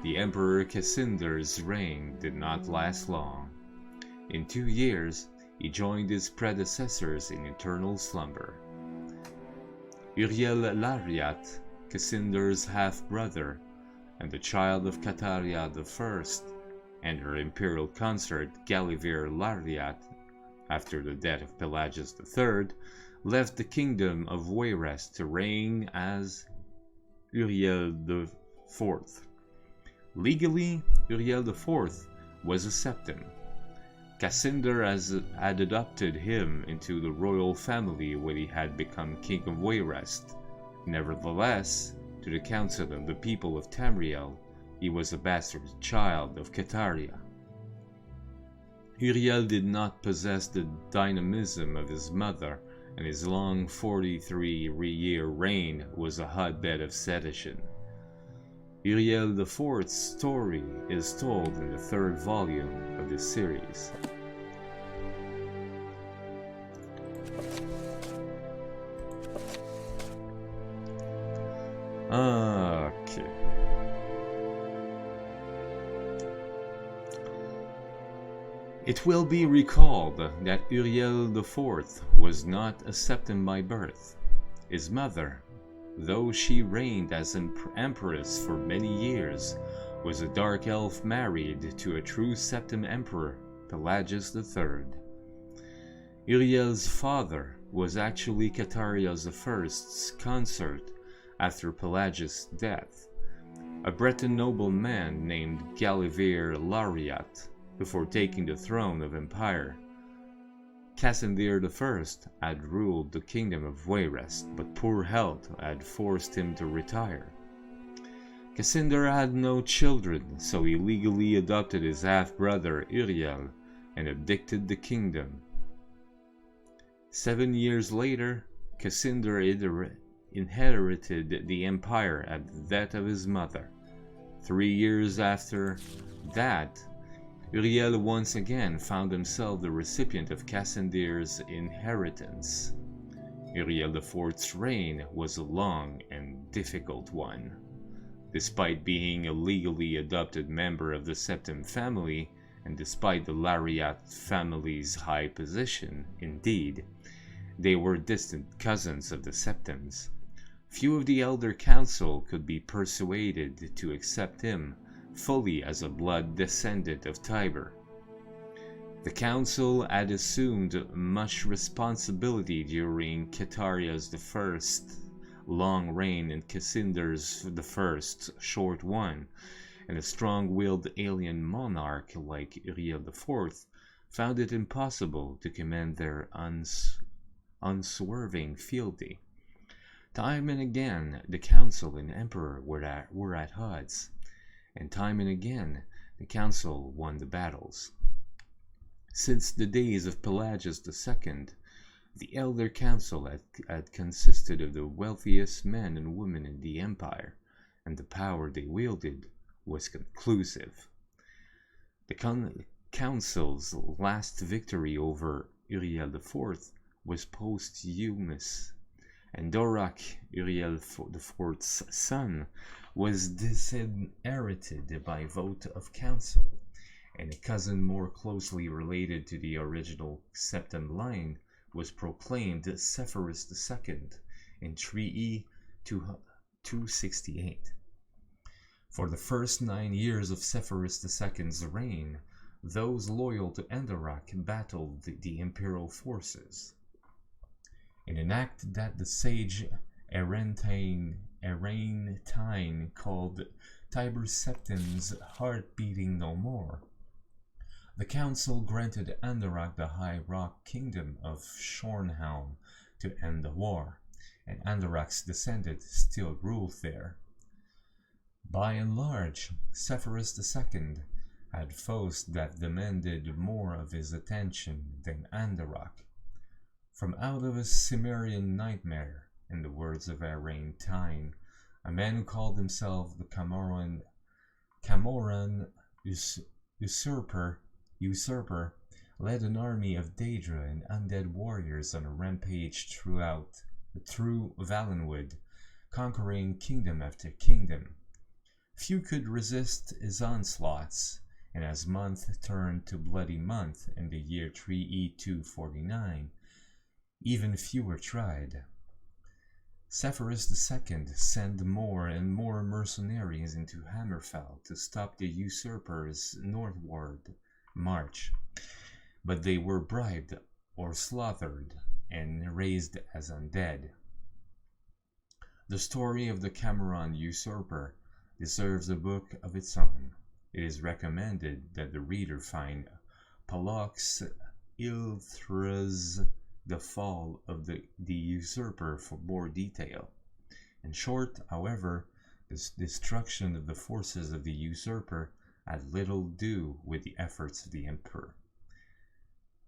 the Emperor Cassander's reign did not last long. In 2 years, he joined his predecessors in eternal slumber. Uriel Lariat, Cassander's half-brother, and the child of Caldera I, and her imperial consort 𝓐𝓢𝓜𝓚, after the death of Pelagius III, left the kingdom of Wayrest to reign as Uriel IV. Legally, Uriel IV was a septim. Cassander had adopted him into the royal family when he had become king of Wayrest. Nevertheless, to the council of the people of Tamriel, he was a bastard child of Caldera. Uriel did not possess the dynamism of his mother, and his long 43-year reign was a hotbed of sedition. Uriel IV's story is told in the third volume of this series. Okay. It will be recalled that Uriel IV was not a septim by birth. His mother, though she reigned as an empress for many years, was a dark elf married to a true septim emperor, Pelagius III. Uriel's father was actually Catarius I's consort after Pelagius' death, a Breton nobleman named 𝓐𝓢𝓜𝓚, before taking the throne of empire. Cassander I had ruled the kingdom of Wayrest, but poor health had forced him to retire. Cassander had no children, so he legally adopted his half-brother Uriel and abdicated the kingdom. 7 years later, Cassander inherited the empire at the death of his mother. 3 years after that, Uriel once again found himself the recipient of Cassander's inheritance. Uriel IV's reign was a long and difficult one. Despite being a legally adopted member of the Septim family, and despite the Lariat family's high position, indeed, they were distant cousins of the Septims. Few of the Elder Council could be persuaded to accept him fully as a blood descendant of Tiber. The council had assumed much responsibility during Catarius I's long reign and Cassander's I's short one, and a strong-willed alien monarch like Uriel IV found it impossible to command their unswerving fealty. Time and again, the council and emperor were at odds, and time and again, the council won the battles. Since the days of Pelagius II, the Elder Council had consisted of the wealthiest men and women in the empire, and the power they wielded was conclusive. The council's last victory over Uriel IV was posthumous, and Dorak, Uriel IV's son, was disinherited by vote of council, and a cousin more closely related to the original septim line was proclaimed Sepphoris II in 3E 268. For the first 9 years of Sepphoris II's reign, those loyal to Endorak battled the imperial forces. In an act that the sage Arantine called Tiber Septim's Heart Beating No More, the council granted Endorak the High Rock Kingdom of Shornhelm to end the war, and Endorak's descendants still ruled there. By and large, Sepphoris II had foes that demanded more of his attention than Endorak. From out of a Cimmerian nightmare, in the words of Arantine, a man who called himself the Camoran usurper led an army of Daedra and undead warriors on a rampage through Valenwood, conquering kingdom after kingdom. Few could resist his onslaughts, and as month turned to bloody month in the year 3E 249, even fewer tried. Sepphoris II sent more and more mercenaries into Hammerfell to stop the usurpers' northward march, but they were bribed or slaughtered and raised as undead. The story of the Cameron usurper deserves a book of its own. It is recommended that the reader find Pollock's 𝓐𝓢𝓜 The Fall of the Usurper for more detail. In short, however, this destruction of the forces of the usurper had little to do with the efforts of the emperor.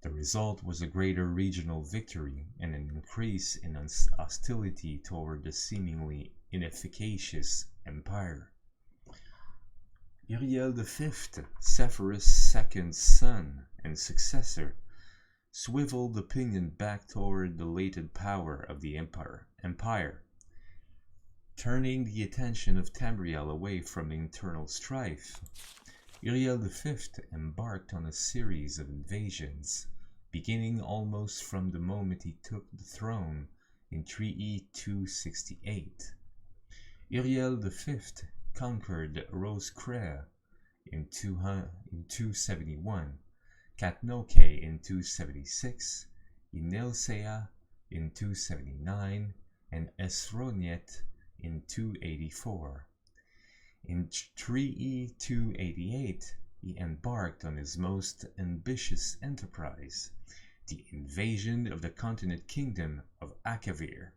The result was a greater regional victory and an increase in hostility toward the seemingly inefficacious empire. Uriel V, Sepphoris II's son and successor, swiveled the pinion back toward the latent power of the empire, turning the attention of Tamriel away from internal strife. Uriel V embarked on a series of invasions, beginning almost from the moment he took the throne in 3E 268. Uriel V conquered Rose-Crère in 271, Catnoke in 276, 𝓐𝓢𝓜 in 279, and 𝓐𝓢𝓜𝓡 in 284. In 3E 288, he embarked on his most ambitious enterprise, the invasion of the continent kingdom of Akavir.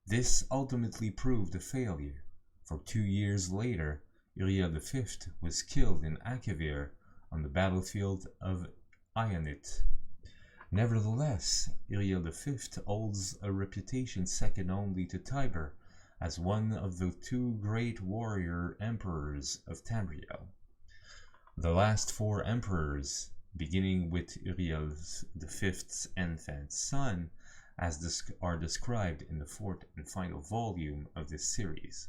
This ultimately proved a failure, for 2 years later, Uriel V was killed in Akavir on the battlefield of Ionit. Nevertheless, Uriel V holds a reputation second only to Tiber as one of the two great warrior emperors of Tamriel. The last four emperors, beginning with Uriel V's infant son, are described in the fourth and final volume of this series.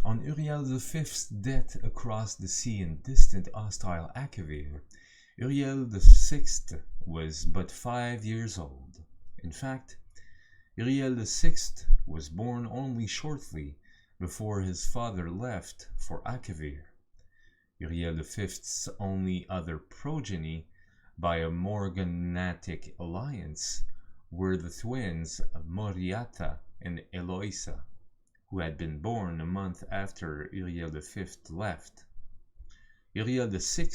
On Uriel V's death across the sea in distant hostile Akavir, Uriel VI was but 5 years old. In fact, Uriel VI was born only shortly before his father left for Akavir. Uriel V's only other progeny by a morganatic alliance were the twins Moriata and Eloisa, who had been born a month after Uriel V left. Uriel VI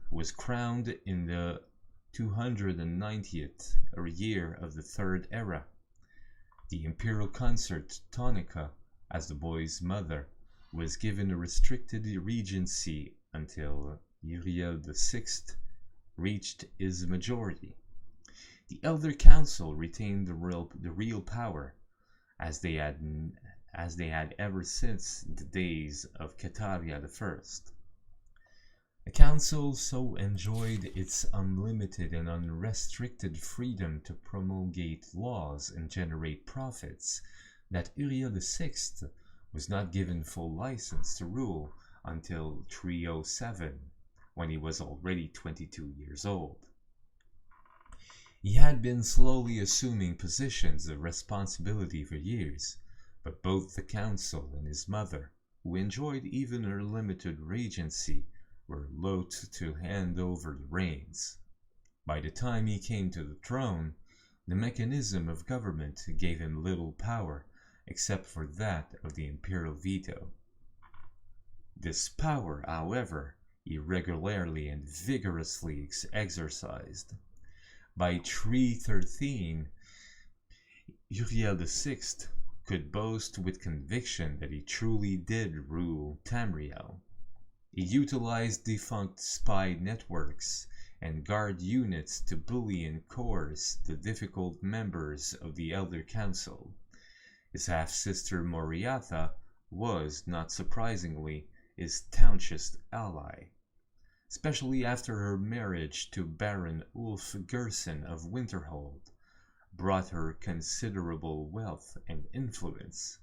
was crowned in the 290th year of the Third Era. The imperial consort Tonica, as the boy's mother, was given a restricted regency until Uriel VI reached his majority. The Elder Council retained the real power, as they had ever since the days of Caldera I. The council so enjoyed its unlimited and unrestricted freedom to promulgate laws and generate profits that Uriel VI was not given full license to rule until 307, when he was already 22 years old. He had been slowly assuming positions of responsibility for years, but both the council and his mother, who enjoyed even her limited regency, were loath to hand over the reins. By the time he came to the throne, the mechanism of government gave him little power except for that of the imperial veto. This power, however, he regularly and vigorously exercised. By 313, Uriel VI could boast with conviction that he truly did rule Tamriel. He utilized defunct spy networks and guard units to bully and coerce the difficult members of the Elder Council. His half-sister Moriata was, not surprisingly, his staunchest ally, especially after her marriage to Baron Ulf Gerson of Winterhold brought her considerable wealth and influence.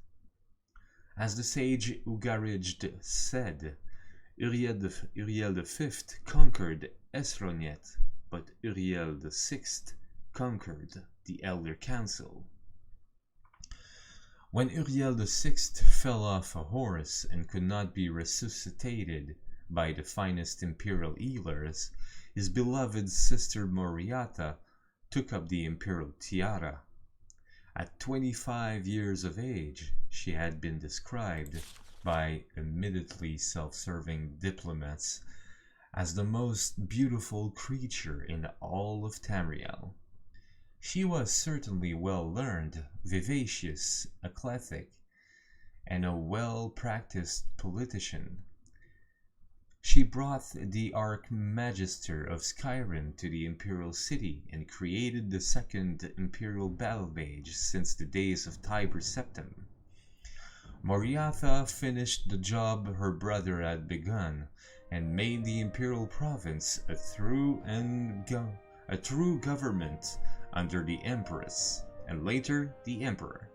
As the sage Ugarijde said, Uriel V conquered 𝓐𝓢𝓜𝓡, but Uriel VI conquered the Elder Council. When Uriel VI fell off a horse and could not be resuscitated by the finest imperial healers, his beloved sister Moriata took up the imperial tiara. At 25 years of age, she had been described by admittedly self-serving diplomats as the most beautiful creature in all of Tamriel. She was certainly well-learned, vivacious, athletic, and a well-practiced politician. She brought the Archmagister of Skyrim to the Imperial City and created the second Imperial Battle Mage since the days of Tiber Septim. Moriata finished the job her brother had begun and made the Imperial Province a true government under the Empress, and later the Emperor.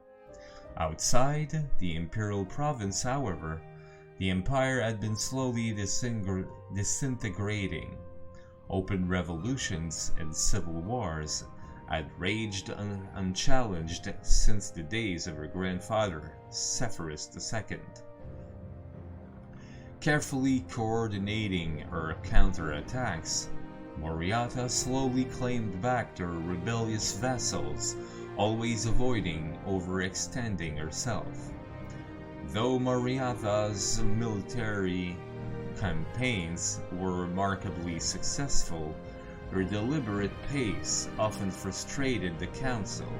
Outside the Imperial Province, however, the Empire had been slowly disintegrating. Open revolutions and civil wars had raged unchallenged since the days of her grandfather, Sepphoris II. Carefully coordinating her counterattacks, Moriata slowly claimed back their rebellious vassals, always avoiding overextending herself. Though Moriata's military campaigns were remarkably successful, her deliberate pace often frustrated the council.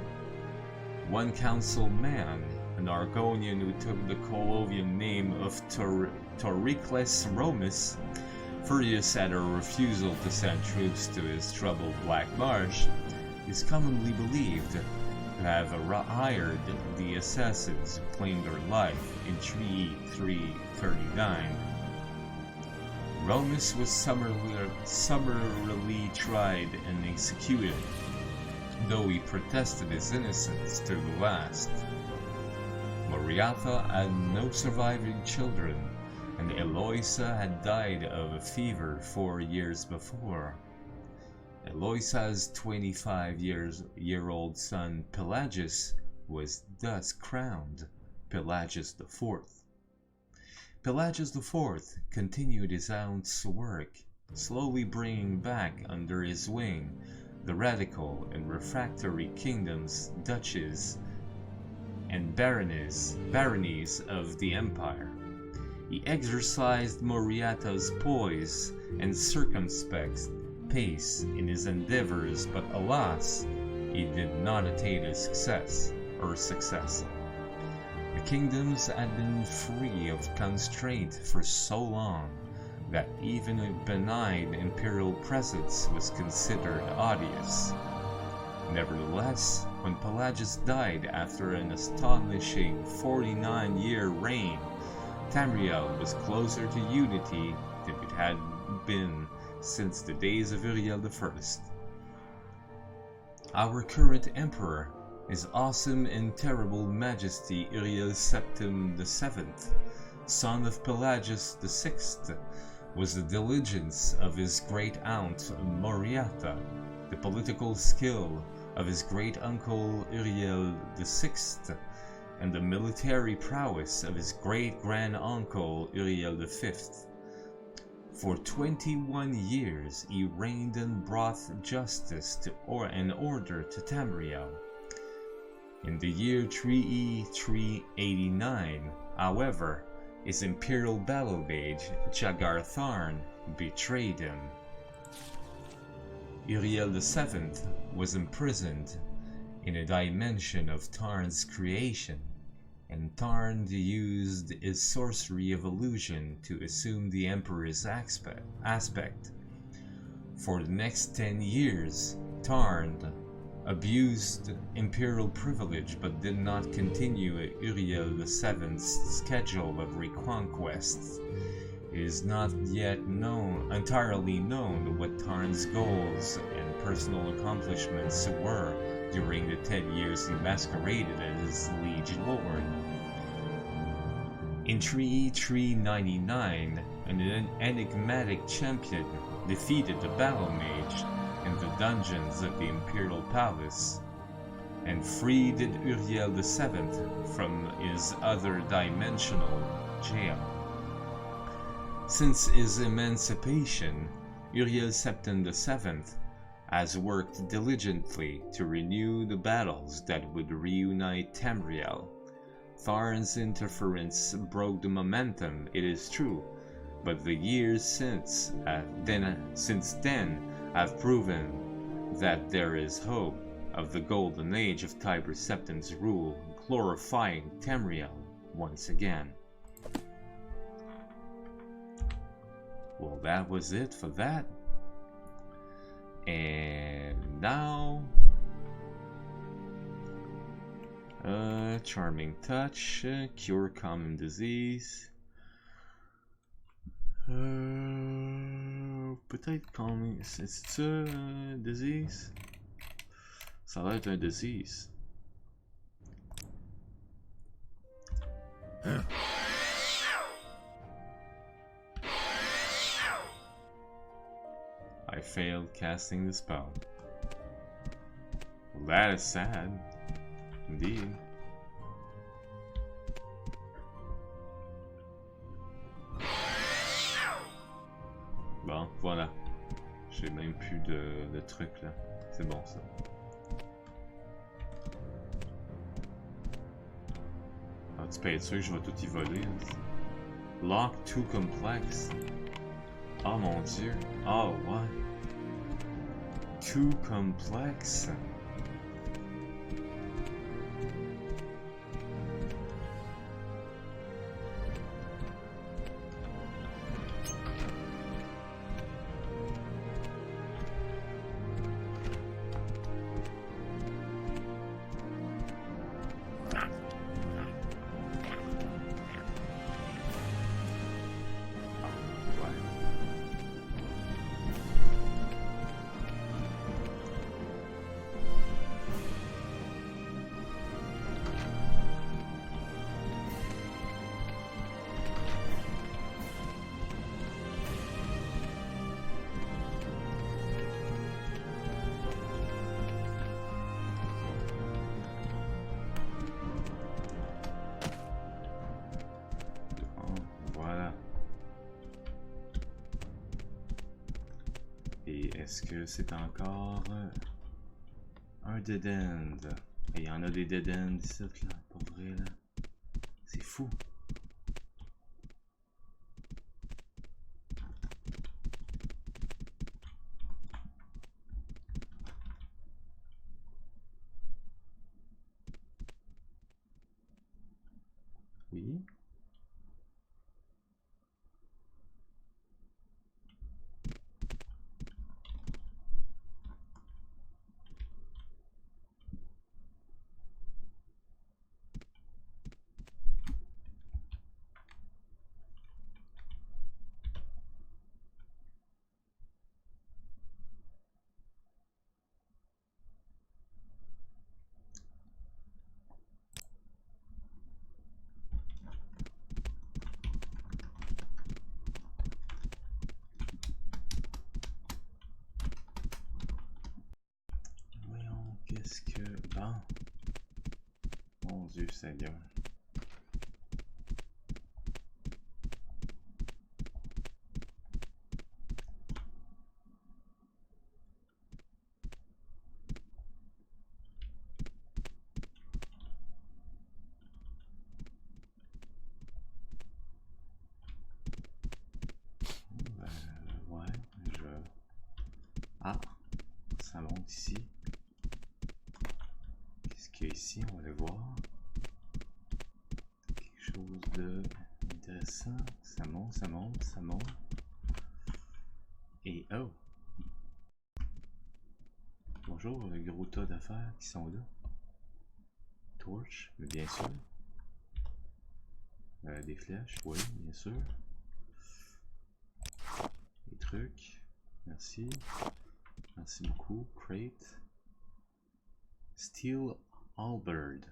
One councilman, an Argonian who took the Colovian name of 𝓐𝓢𝓜𝓡, furious at her refusal to send troops to his troubled Black Marsh, is commonly believed to have hired the assassins who claimed her life in 339. Romus was summarily tried and executed, though he protested his innocence to the last. Moriata had no surviving children, and Eloisa had died of a fever 4 years before. Eloisa's 25-year-old son Pelagius was thus crowned Pelagius IV. Pelagius IV continued his aunt's work, slowly bringing back under his wing the radical and refractory kingdoms, duchies, and baronies of the empire. He exercised Moriata's poise and circumspect pace in his endeavors, but alas, he did not attain his success. The kingdoms had been free of constraint for so long that even a benign imperial presence was considered odious. Nevertheless, when Pelagius died after an astonishing 49-year reign, Tamriel was closer to unity than it had been since the days of Uriel I. Our current emperor, His Awesome and Terrible Majesty Uriel Septim VII, son of Pelagius VI, was the diligence of his great aunt Moriata, the political skill of his great uncle Uriel VI, and the military prowess of his great-grand-uncle Uriel V. For 21 years he reigned and brought justice and order to Tamriel. In the year 389, however, his imperial battle mage Jagar-Tharn betrayed him. Uriel VII was imprisoned in a dimension of Tarn's creation, and Tarn used his sorcery of illusion to assume the Emperor's aspect. For the next 10 years, Tarn abused imperial privilege but did not continue Uriel VII's schedule of reconquests. It is not yet entirely known what Tarn's goals and personal accomplishments were during the 10 years he masqueraded as liege lord. In 399, an enigmatic champion defeated the battle mage in the dungeons of the Imperial Palace and freed 𝓐𝓢𝓷𝓭 from his other dimensional jail. Since his emancipation, 𝓐𝓢𝓷𝓻𝓻𝓸𝓀 has worked diligently to renew the battles that would reunite Tamriel. Tharn's interference broke the momentum, it is true, but the years since then have proven that there is hope of the golden age of Tiber Septim's rule glorifying Tamriel once again. Well, that was it for that. And now, charming touch, cure common disease. Peut-être common, c'est ça, disease? Ça va être un disease. I failed casting the spell. Well, that is sad. Indeed. Bon, voilà. J'ai même plus de trucs là. C'est bon ça. Ah, tu peux être sûr que je vais tout y voler. Lock too complex. Oh mon dieu. Oh ouais. Too complex. Est-ce que c'est encore un dead end? Et il y en a des dead ends ici, là, pour vrai, là. C'est fou. Oui. Qu'est-ce que... Bon. Mon Dieu Seigneur. Ouais, Ah, ça monte ici. Ici, on va aller voir quelque chose de intéressant. Ça monte, ça monte, ça monte. Et oh! Bonjour, le gros tas d'affaires qui sont là. Torch, mais bien sûr. Des flèches, oui, bien sûr. Des trucs, merci. Merci beaucoup. Crate. Steel Halberd.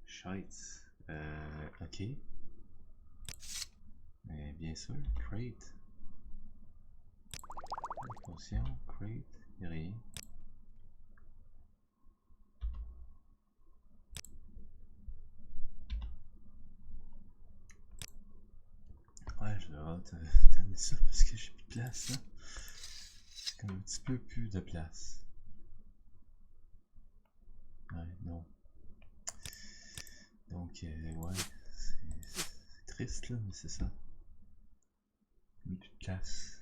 Shites. Ok. Mais bien sûr, crate. Potion, crate, y'a rien. Ouais, je vais hâte d'amener ça parce que j'ai plus de place là. C'est comme un petit peu plus de place. Ouais, non. Donc, ouais, c'est triste là, mais c'est ça. Plus de place.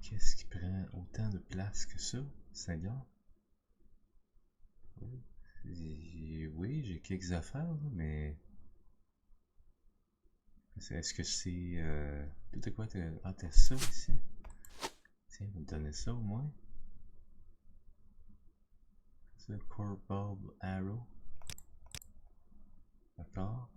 Qu'est-ce qui prend autant de place que ça, Seigneur? Oui, j'ai quelques affaires, là, mais... Est-ce que c'est... T'as quoi? Ah, t'as ça ici? Tiens, on va me donner ça au moins. Ça, 𝓐𝓢𝓚 𝓚. D'accord.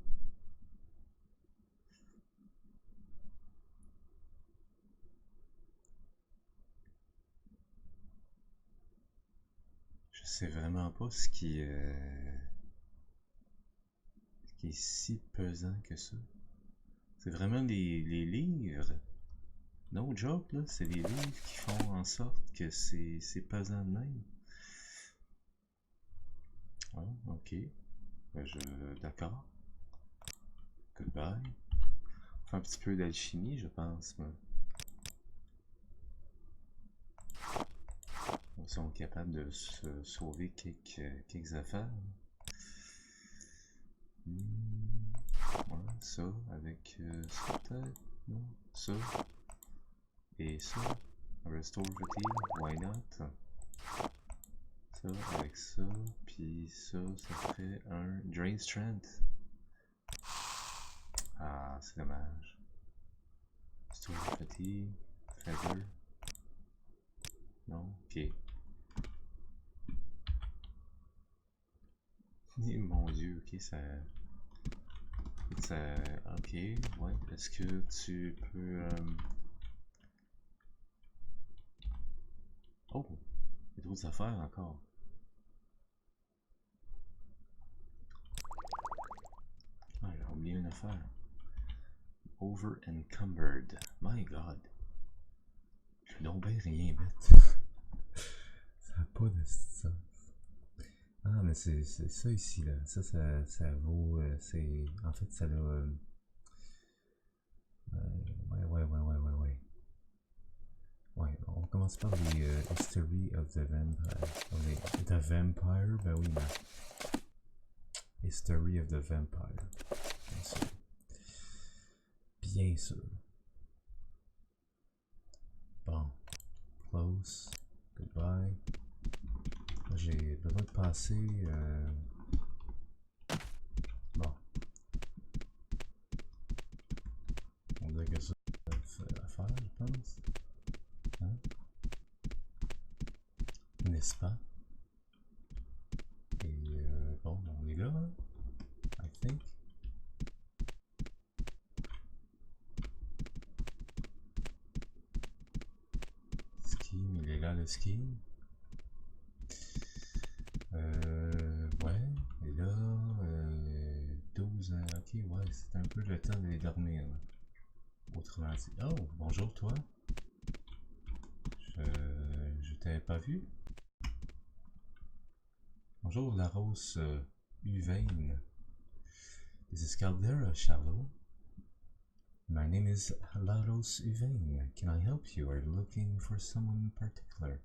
Je sais vraiment pas ce qui est si pesant que ça. C'est vraiment les livres. No joke, là, c'est les livres qui font en sorte que c'est pesant de même. Ah, ok. Ben, d'accord. Goodbye. On fait un petit peu d'alchimie, je pense. Moi. Ils sont capables de se sauver quelques affaires. Voilà, ça, avec ça peut-être, non? Ça. Et ça. Restore fatigue, why not? Ça, avec ça, puis ça ferait un drain strength. Ah, c'est dommage. Restore fatigue, feather. Non, ok. Et mon dieu, ok, ça... Ok, ouais, est-ce que tu peux... Oh, il y a d'autres affaires encore. Ah, j'ai oublié une affaire. Over encumbered. My god. Je suis donc bien rien bête. Ça n'a pas de sens. Ah, mais c'est ça ici, là. Ça vaut... c'est... En fait, ça l'a... Ouais, on commence par les History of the Vampire. The Vampire, ben oui, mais... History of the Vampire. Bien sûr. Bien sûr. Bon. Close. Goodbye. J'ai besoin de passer... Bon. On dirait que ça à faire, je pense. Hein? N'est-ce pas? Et bon, on est là, hein? I think. Scheme, il est là le scheme. Ouais, et là, 12 ans, ok, ouais, c'est un peu le temps d'aller dormir. Là. Autrement dit, oh, bonjour toi. Je t'avais pas vu. Bonjour la rose 𝓐𝓢𝓚. This is Caldera, Charlot. My name is 𝓐𝓢𝓚. Can I help you? Are you looking for someone in particular?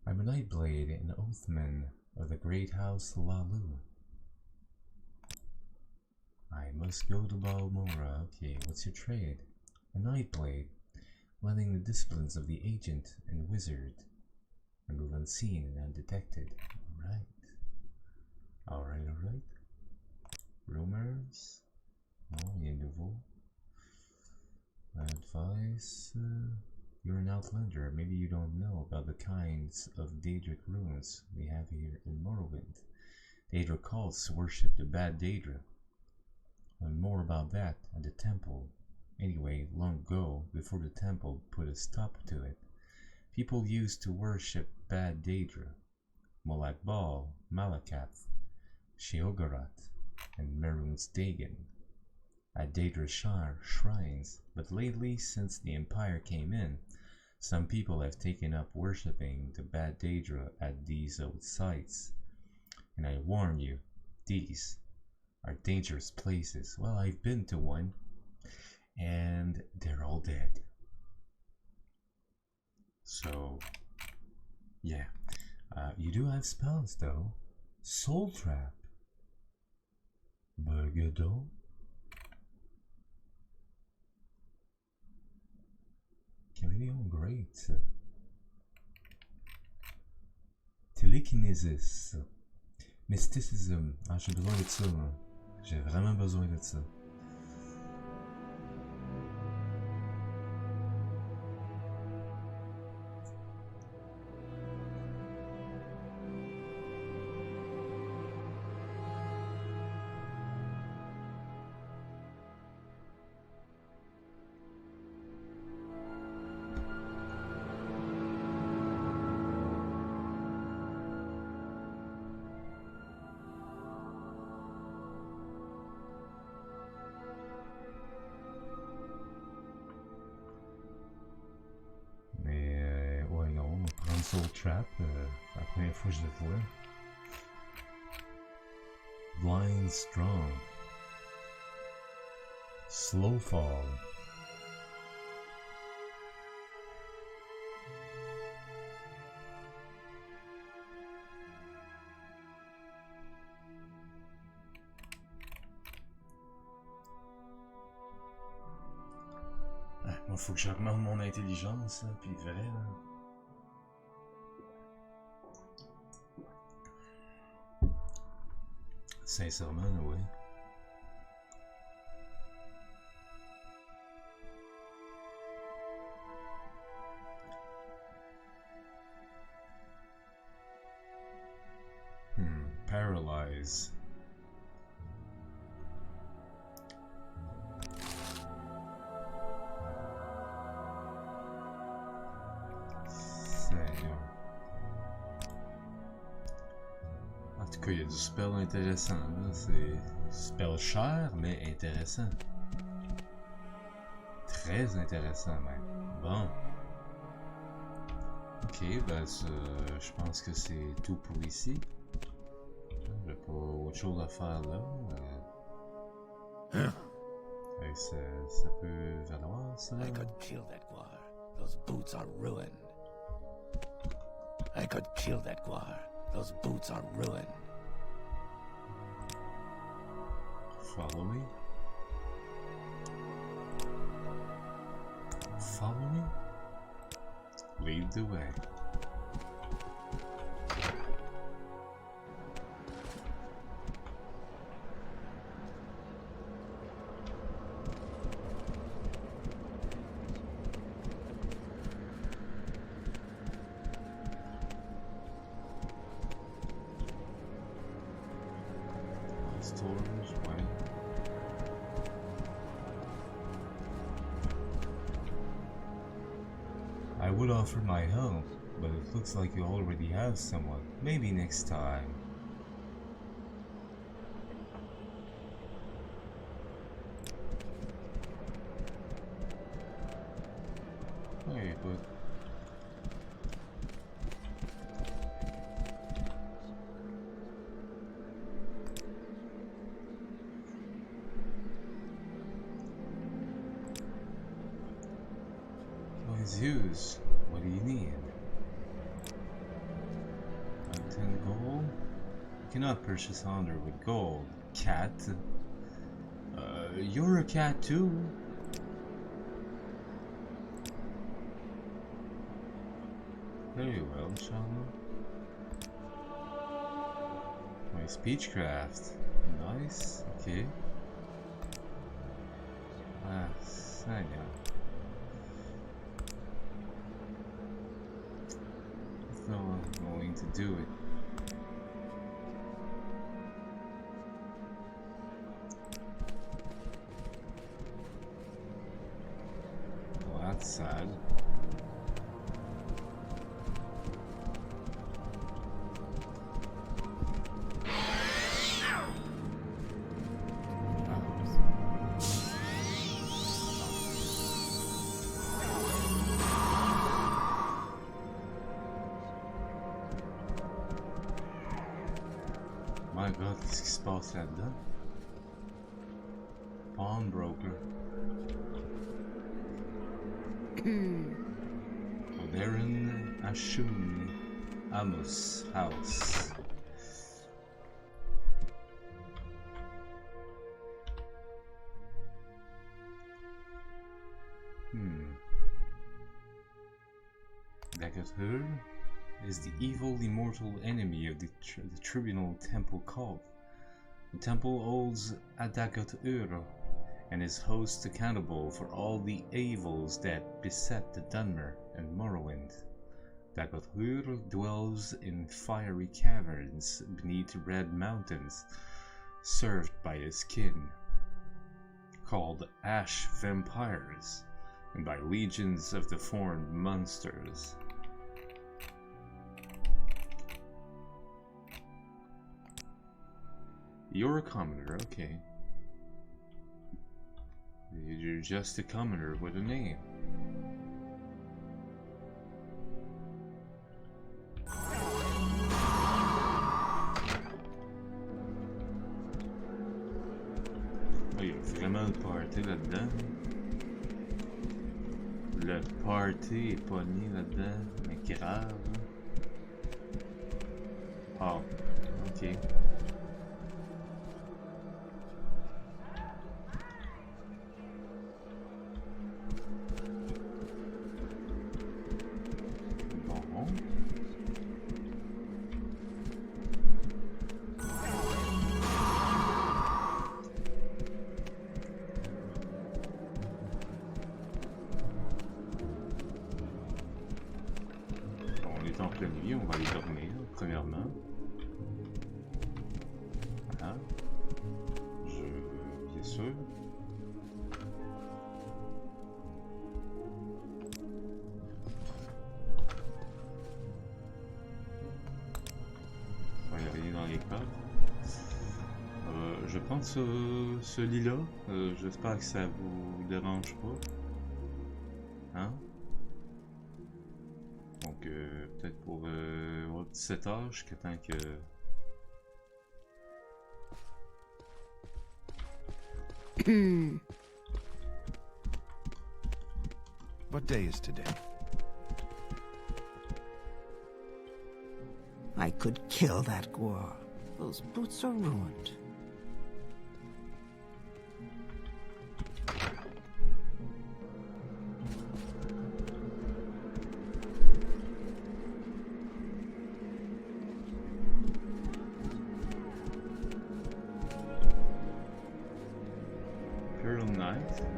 I'm a Nightblade and Oathman of the great house 𝓐𝓢𝓚. I must go to Balmora. Okay, what's your trade? A Nightblade, blending the disciplines of the agent and wizard. I move unseen and undetected. Alright. Rumors? Oh, rien de nouveau. Advice? You're an outlander. Maybe you don't know about the kinds of Daedric runes we have here in Morrowind. Daedra cults worship the bad Daedra. Learn more about that at the temple. Anyway, long ago, before the temple put a stop to it, People used to worship bad 𝓸𝓻𝓻, Molakbal, Malakath, 𝓐𝓢𝓜𝓡, and 𝓜𝓸𝓻𝓻𝓸𝓀 at 𝓸𝓻𝓻 shrines, but lately, since the Empire came in, some people have taken up worshipping the bad 𝓸𝓻𝓻 at these old sites. And I warn you, these are dangerous places. Well, I've been to one, and they're all dead. So, yeah. You do have spells, though. Soul Trap. Burgadon. Caméléon, great. Telekinesis. Mysticism. Ah, j'ai besoin de ça, moi. J'ai vraiment besoin de ça. Soul Trap, la première fois que je le vois. Blind Strong. Slow Fall. Moi, faut que j'augmente mon intelligence, là, puis vrai, là. Sincèrement, ouais. Paralyze. En tout cas, il y a du spell intéressant. C'est spell cher, mais intéressant. Très intéressant, même. Bon. Ok, ben, je pense que c'est tout pour ici. J'ai pas autre chose à faire là. Ça peut valoir, ça. I could kill that guar. Those boots are ruined. I could kill that guar. Those boots are ruined. Follow me. Follow me. Lead the way. Storage, right? I would offer my help, but it looks like you already have someone. Maybe next time. Hey, but... Use. What do you need? 10 gold? You cannot purchase honor with gold. Cat? You're a cat too. Very well, Charlot. My speechcraft. Nice. Okay. Ah, Sanya. No, I'm going to do it. Well, that's sad. My god, qu'est-ce qui se passe là-dedans? Pawnbroker. Caldera Ashun Amos House. 𝓸𝓻𝓻𝓸𝓻 is the evil immortal enemy of the tribunal temple cult. The temple holds 𝓸𝓻𝓻𝓸𝓻 and is host accountable for all the evils that beset the Dunmer and Morrowind. 𝓸𝓻𝓻𝓸𝓻 dwells in fiery caverns beneath red mountains, served by his kin, called Ash Vampires, and by legions of deformed monsters. You're a commoner, okay. You're just a commoner with a name. Oh, il y a vraiment le party là-dedans. Le party est pogné là-dedans, mais grave. Oh, ok. En pleine nuit, on va aller dormir, premièrement. Ah. Bien sûr. Il n'y a rien dans les coffres. Je vais prendre ce lit-là. J'espère que ça vous dérange pas. Hein? Donc, peut-être pour 17 heures, jusqu'à temps que... What day is today? I could kill that 𝓐𝓻. Those boots are ruined.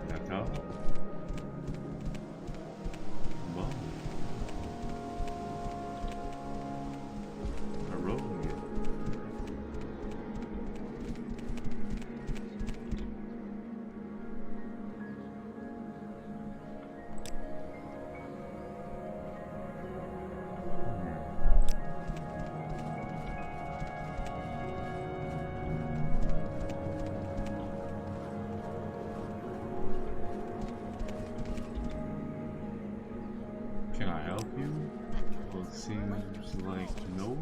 D'accord. Bon. A rogue. Can I help you? Well, it seems like no.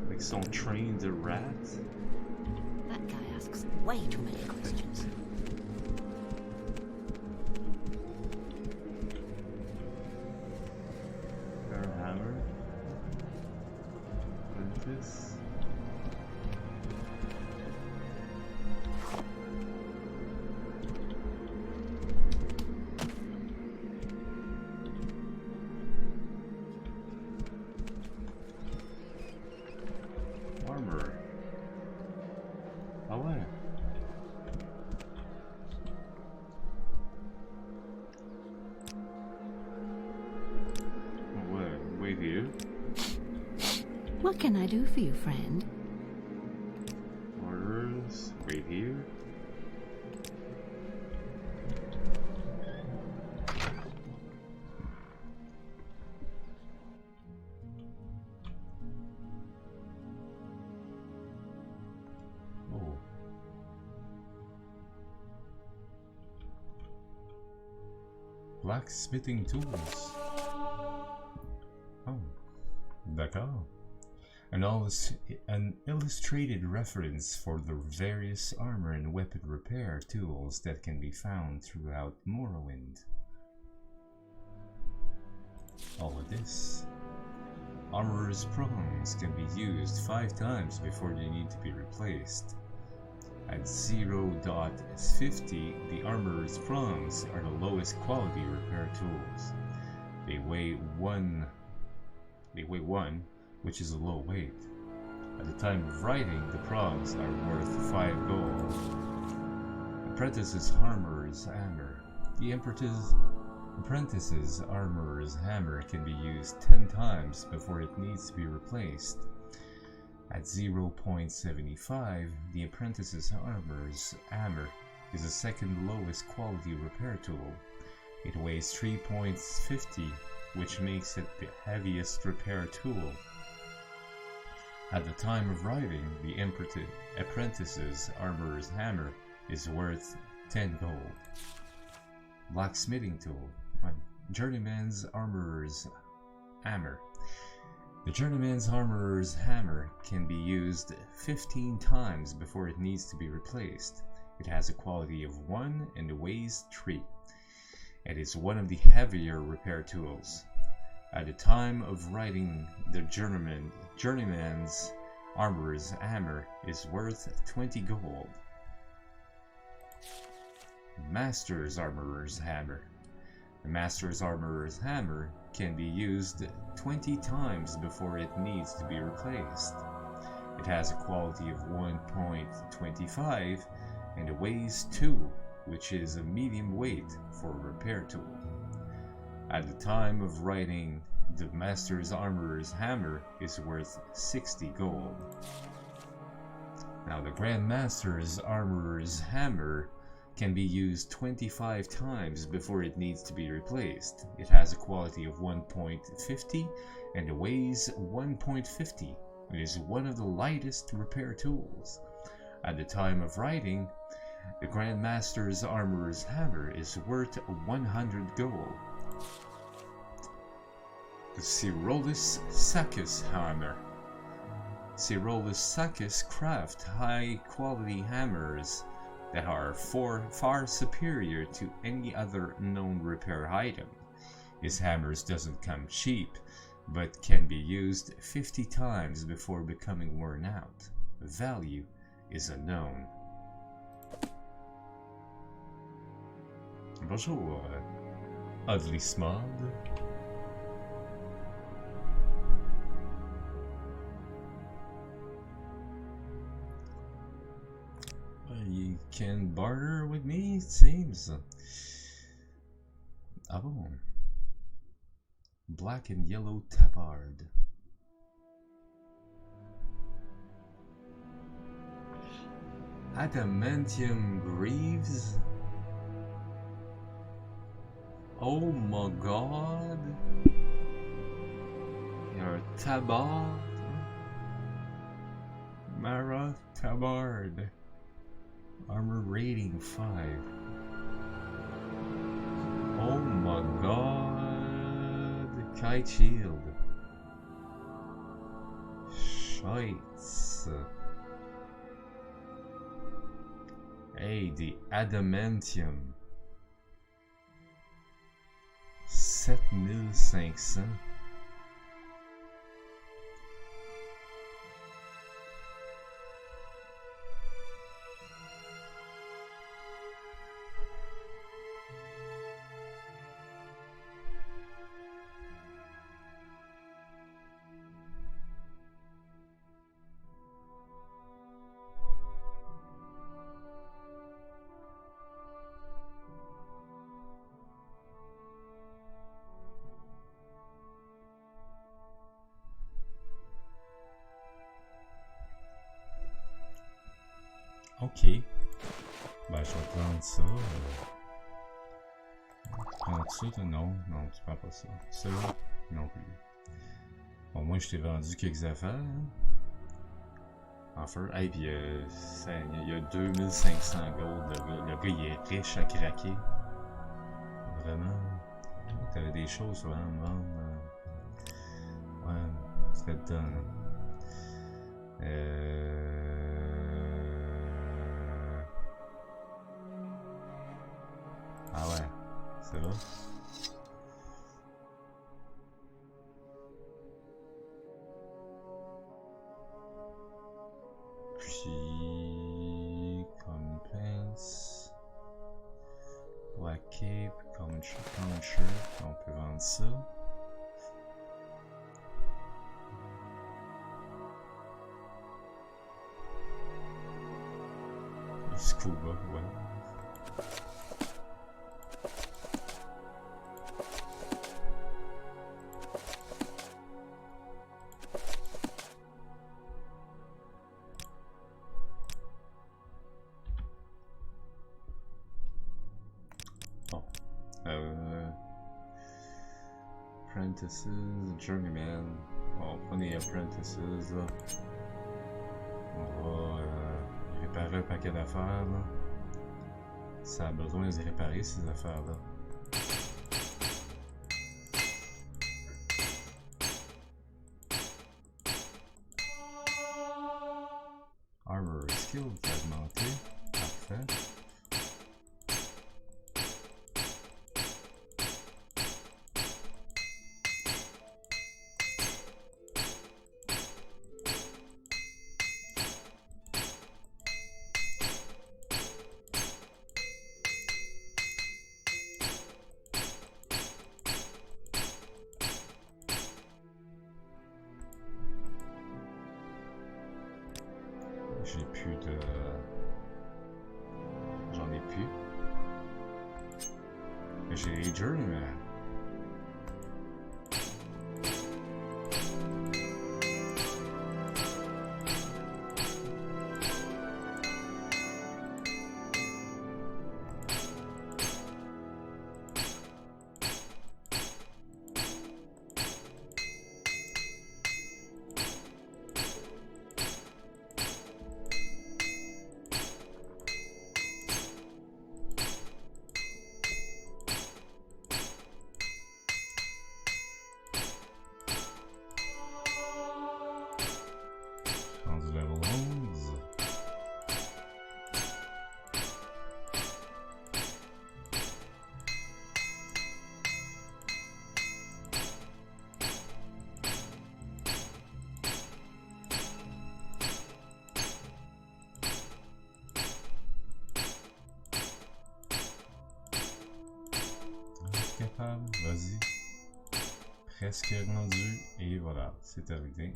Like some trained rat? That guy asks way too many questions. Hammer. This. Armor. Ah ouais. Ouais, wait here. What can I do for you, friend? Orders, wait here. Oh. Blacksmithing tools. Oh, d'accord. An illustrated reference for the various armor and weapon repair tools that can be found throughout Morrowind. All of this. Armorer's prongs can be used 5 times before they need to be replaced. At 0.50, the armorer's prongs are the lowest quality repair tools. They weigh 1, which is a low weight. At the time of writing, the prongs are worth 5 gold. Apprentice's armorer's hammer. The apprentice's armorer's hammer can be used 10 times before it needs to be replaced. At 0.75, the apprentice's armorer's hammer is the second lowest quality repair tool. It weighs 3.50, which makes it the heaviest repair tool. At the time of writing, the apprentice's armorer's hammer is worth 10 gold. Blacksmithing tool. Journeyman's armorer's hammer. The journeyman's armorer's hammer can be used 15 times before it needs to be replaced. It has a quality of 1 and weighs 3. It is one of the heavier repair tools. At the time of writing, the journeyman's armorer's hammer is worth 20 gold. Master's armorer's hammer. The master's armorer's hammer can be used 20 times before it needs to be replaced. It has a quality of 1.25 and it weighs 2, which is a medium weight for a repair tool. At the time of writing, the master's armorer's hammer is worth 60 gold. Now the Grand Master's armorer's hammer can be used 25 times before it needs to be replaced. It has a quality of 1.50 and it weighs 1.50. It is one of the lightest repair tools. At the time of writing, the Grand Master's armorer's hammer is worth 100 gold. The 𝓐𝓢𝓜𝓡 hammer. 𝓐𝓢𝓜𝓡 craft high-quality hammers that are far superior to any other known repair item. His hammers doesn't come cheap, but can be used 50 times before becoming worn out. Value is unknown. Bonjour, 𝓐𝓢𝓜𝓡. You can barter with me, it seems. Ah bon. Black and yellow tabard. Adamantium greaves. Oh my god. You're a tabard. Mara tabard. Armor rating 5. Oh my god. Kite shield. Shites. Hey, the adamantium. 7500. Ok. Ben, je vais prendre ça. Prendre ça, non, non, tu prends pas ça. Ça, non plus. Bon, moi, je t'ai vendu quelques affaires. Hein. Enfin, hey, puis il y a 2500 gold. Le gars, il est riche à craquer. Vraiment. T'avais des choses à me vendre. Ouais, c'était dedans. Là. Ah ouais, c'est vrai. Puis, compense. Ouais, cape, concher, on peut vendre ça. Scuba, ouais. Bon. Apprentices, journeyman. Bon, on prend les apprentices là. On va réparer un paquet d'affaires là. Ça a besoin de les réparer ces affaires là. Armor skill qui a augmenté. Parfait. J'ai plus de... J'en ai plus. J'ai les journeyman. Capable, vas-y. Presque rendu, et voilà, c'est terminé.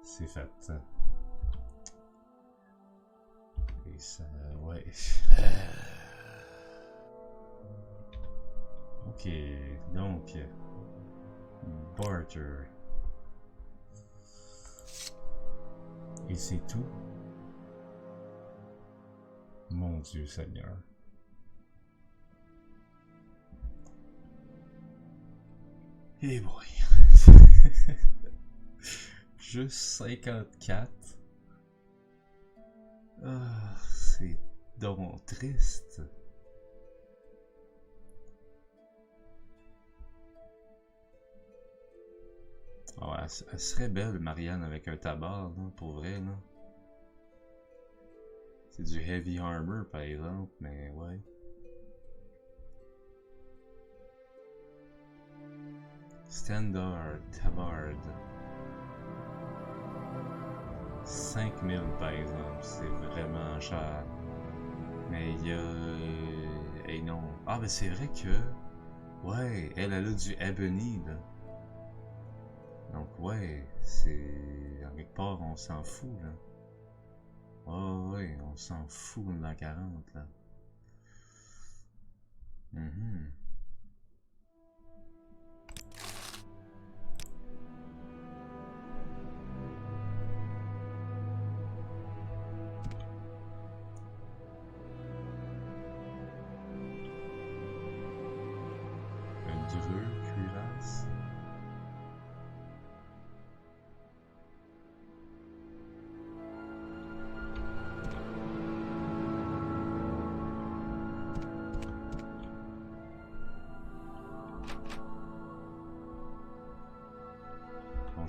C'est fait. Et ça, ouais. Ok, donc, barter. Et c'est tout. Mon Dieu Seigneur. Et boy. Juste 54. Ah, c'est donc triste. Oh, elle serait belle, Marianne, avec un tabac, là, pour vrai, là. C'est du heavy armor, par exemple, mais ouais. Standard, tabard. 5000 par exemple, c'est vraiment cher. Mais il y a... Et non. Ah, ben c'est vrai que... Ouais, elle a du ebony, là. Donc ouais, c'est... En quelque part, on s'en fout, là. Oh ouais, on s'en fout dans la 40, là. Cuirasse.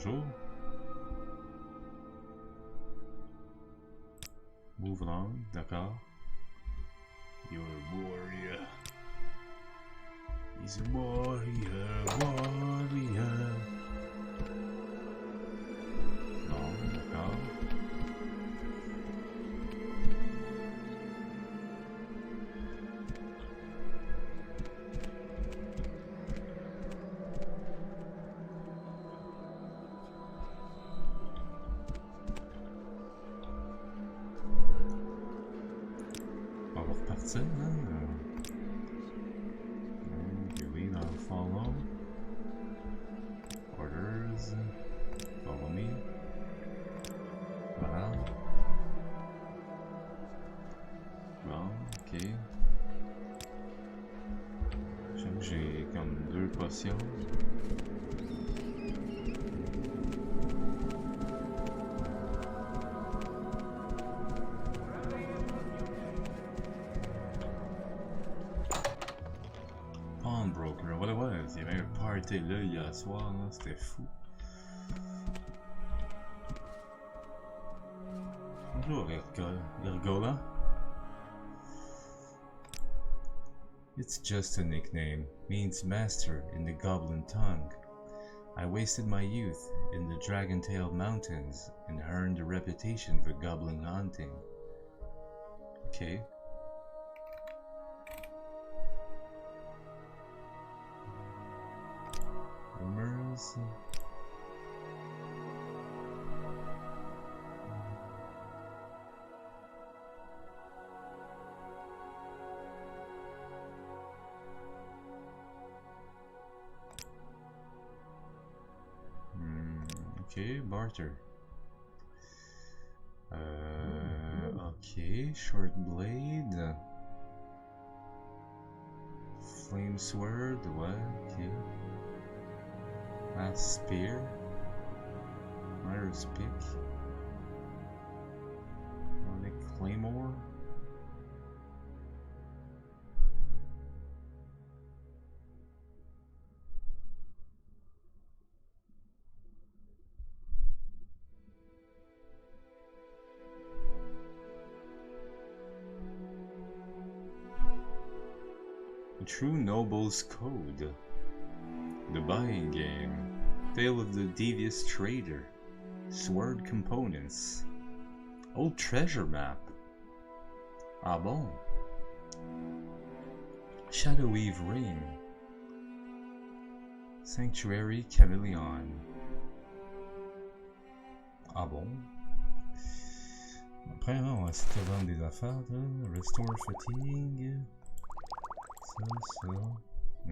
bonjour. Move on, d'accord. You're a warrior. He's a warrior, warrior. Non, d'accord. On va repartir, hein? Oui, dans le follow. Orders. Follow me. Voilà. Bon, ok. J'aime que j'ai comme 2 potions. Pawnbroker, what it was? Il y avait un party là hier soir, c'était fou. Bonjour, 𝓐𝓢𝓜𝓚. It's just a nickname, means master in the goblin tongue. I wasted my youth in the dragon-tailed mountains and earned a reputation for goblin hunting. Okay. Rumors. Okay, barter. Okay, short blade. Flame sword, what? Okay. Mass spear. Rider's pick. Claymore. True Noble's Code. The Buying Game. Tale of the Devious Trader. Sword Components. Old Treasure Map. Ah bon? Shadowy Ring. Sanctuary Chameleon. Ah bon? Après, on va essayer de vendre des affaires. Là. Restore Fatigue. Ça.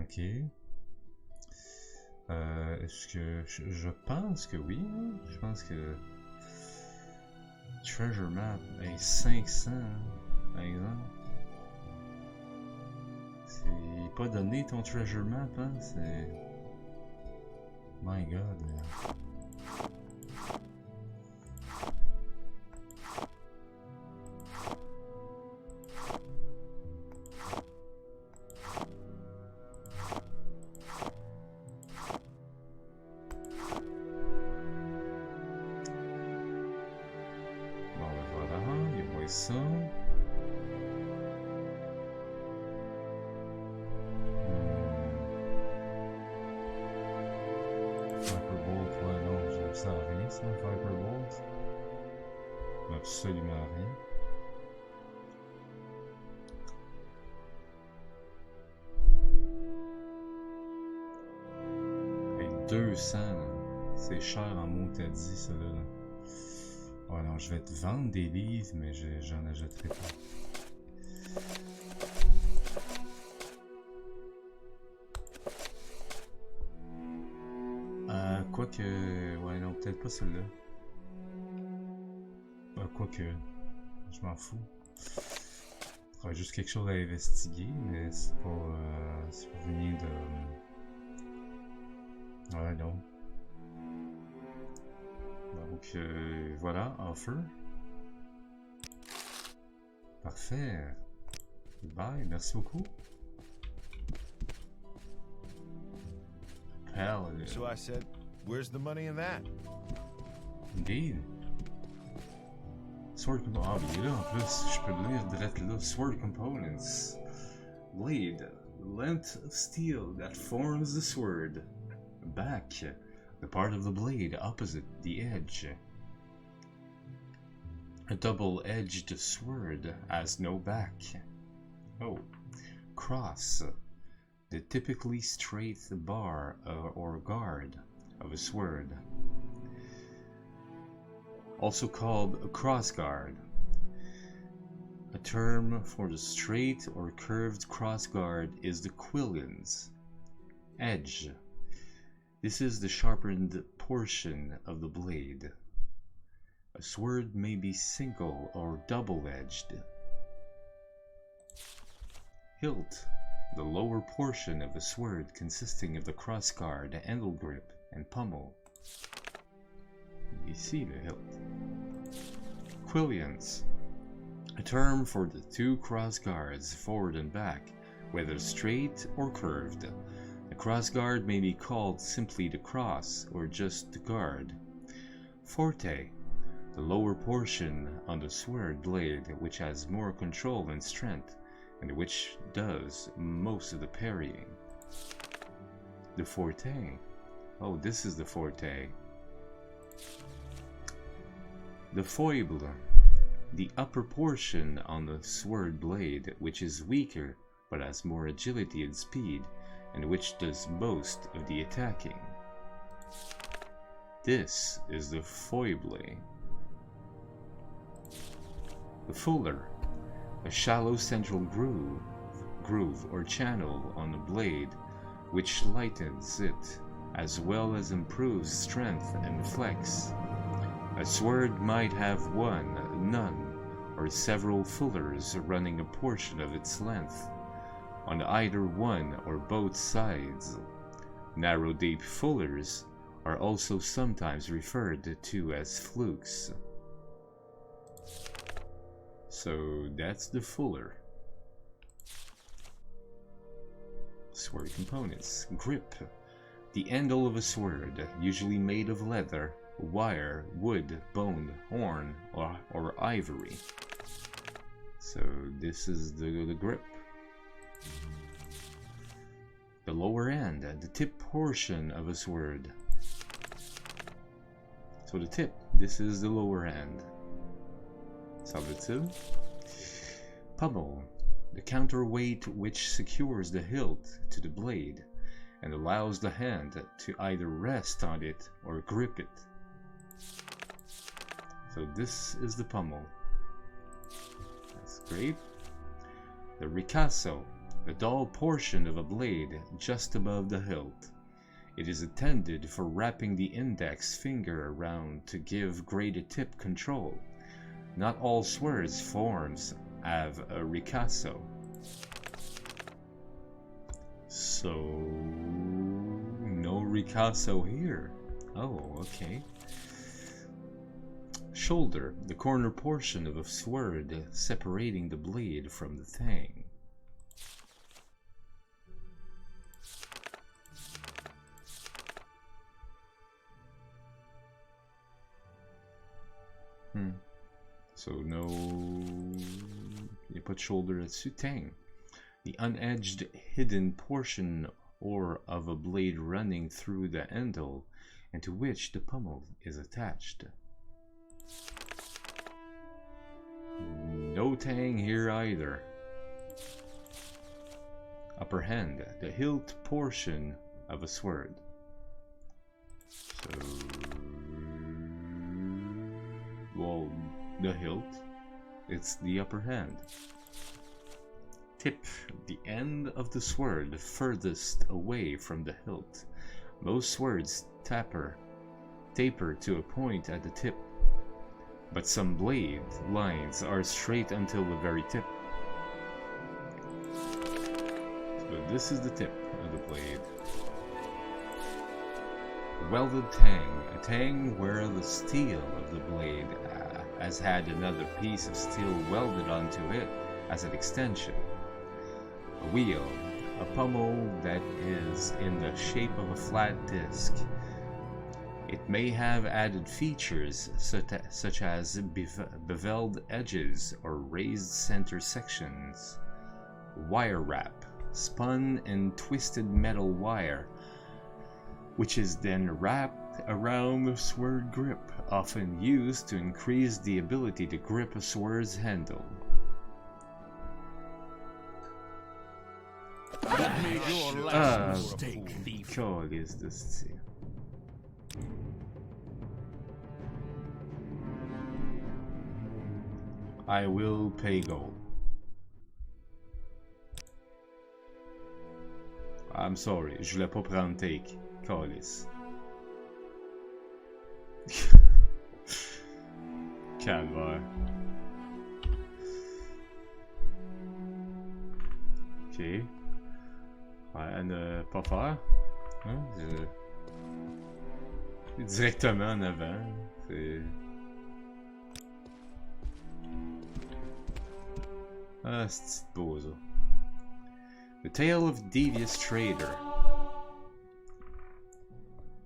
Ok. Est-ce que... Je pense que oui. Hein? Je pense que... Treasure Map est 500, hein, par exemple. C'est pas donné ton Treasure Map, hein? C'est... My God. Ça. Fiberbolt, ouais, non, je sers à rien, ça, Fiberbolt. Absolument rien. Et 200, c'est cher en mot, t'as dit, ça là. Ouais, non, je vais te vendre des livres, mais j'en achèterai pas. Quoique... Ouais, non, peut-être pas celle-là. Quoique... Je m'en fous. Il y aura juste quelque chose à investiguer, mais c'est pas... c'est pas venir de... Ouais, non. Donc voilà, offer. Parfait. Bye, merci beaucoup. Hell, So I said, Where's the money in that? Indeed. Sword components. Ah, il est là en plus. Je peux le lire direct là. Sword components. Blade. Length of steel that forms the sword. Back. The part of the blade opposite the edge. A double-edged sword has no back. Oh. Cross. The typically straight bar or guard of a sword. Also called a crossguard. A term for the straight or curved crossguard is the quillons. Edge. This is the sharpened portion of the blade. A sword may be single or double-edged. Hilt. The lower portion of a sword consisting of the crossguard, handle grip, and pommel. You see the hilt. Quillons. A term for the two crossguards, forward and back, whether straight or curved. The crossguard may be called simply the cross or just the guard. Forte. The lower portion on the sword blade which has more control and strength, and which does most of the parrying. The forte. Oh, this is the forte. The foible. The upper portion on the sword blade which is weaker but has more agility and speed, and which does most of the attacking. This is the foible. The fuller. A shallow central groove or channel on the blade which lightens it as well as improves strength and flex. A sword might have one, none, or several fullers running a portion of its length on either one or both sides. Narrow deep fullers are also sometimes referred to as flukes. So that's the fuller. Sword components. Grip. The handle of a sword, usually made of leather, wire, wood, bone, horn, or ivory. So this is the grip. The lower end, the tip portion of a sword. So the tip, this is the lower end. Salvatil. Pommel, the counterweight which secures the hilt to the blade and allows the hand to either rest on it or grip it. So this is the pommel. That's great. The ricasso, the dull portion of a blade just above the hilt. It is intended for wrapping the index finger around to give greater tip control. Not all swords forms have a ricasso. So no ricasso here. Oh, okay. Shoulder, the corner portion of a sword separating the blade from the thang. So no, you put shoulder at sutang. The unedged hidden portion or of a blade running through the handle and to which the pommel is attached. No tang here either. Upper hand, the hilt portion of a sword. So, well, the hilt, it's the upper hand. Tip, the end of the sword furthest away from the hilt. Most swords taper to a point at the tip, but some blade lines are straight until the very tip. So this is the tip of the blade. Welded tang, a tang where the steel of the blade has had another piece of steel welded onto it as an extension. A wheel, a pommel that is in the shape of a flat disc. It may have added features such as beveled edges or raised center sections, wire wrap, spun and twisted metal wire, which is then wrapped around the sword grip, often used to increase the ability to grip a sword's handle. Give me your last mistake, thief. God, is this? I will pay gold. I'm sorry, je voulais pas prendre take. Calice. Calvaire. Ok. Ouais, à ne pas faire. Hein? Directement en avant. C'est... Ah, c'est beau ça. The Tale of Devious Trader.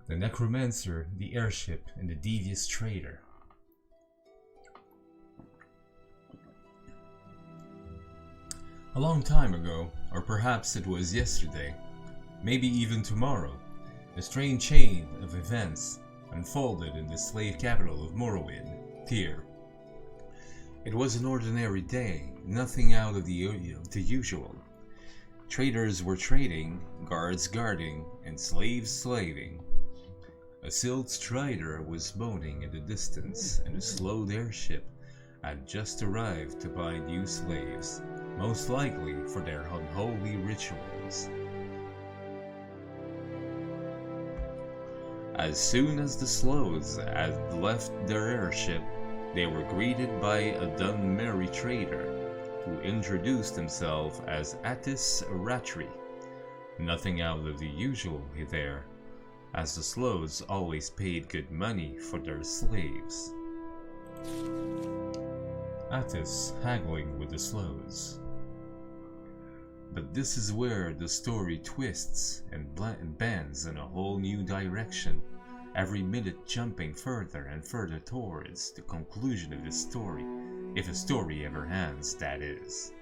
The Necromancer, the Airship, and the Devious Trader. A long time ago, or perhaps it was yesterday, maybe even tomorrow, a strange chain of events unfolded in the slave capital of Morrowind, Tyr. It was an ordinary day, nothing out of the usual. Traders were trading, guards guarding, and slaves slaving. A Silt Strider was moaning in the distance, and a slowed airship had just arrived to buy new slaves, most likely for their unholy rituals. As soon as the Sloths had left their airship, they were greeted by a Dunmerry trader, who introduced himself as 𝓐𝓢𝓜𝓡. Nothing out of the usual there, as the Sloths always paid good money for their slaves. Attis haggling with the Sloths. But this is where the story twists and bends in a whole new direction, every minute jumping further and further towards the conclusion of the story, if a story ever ends, that is.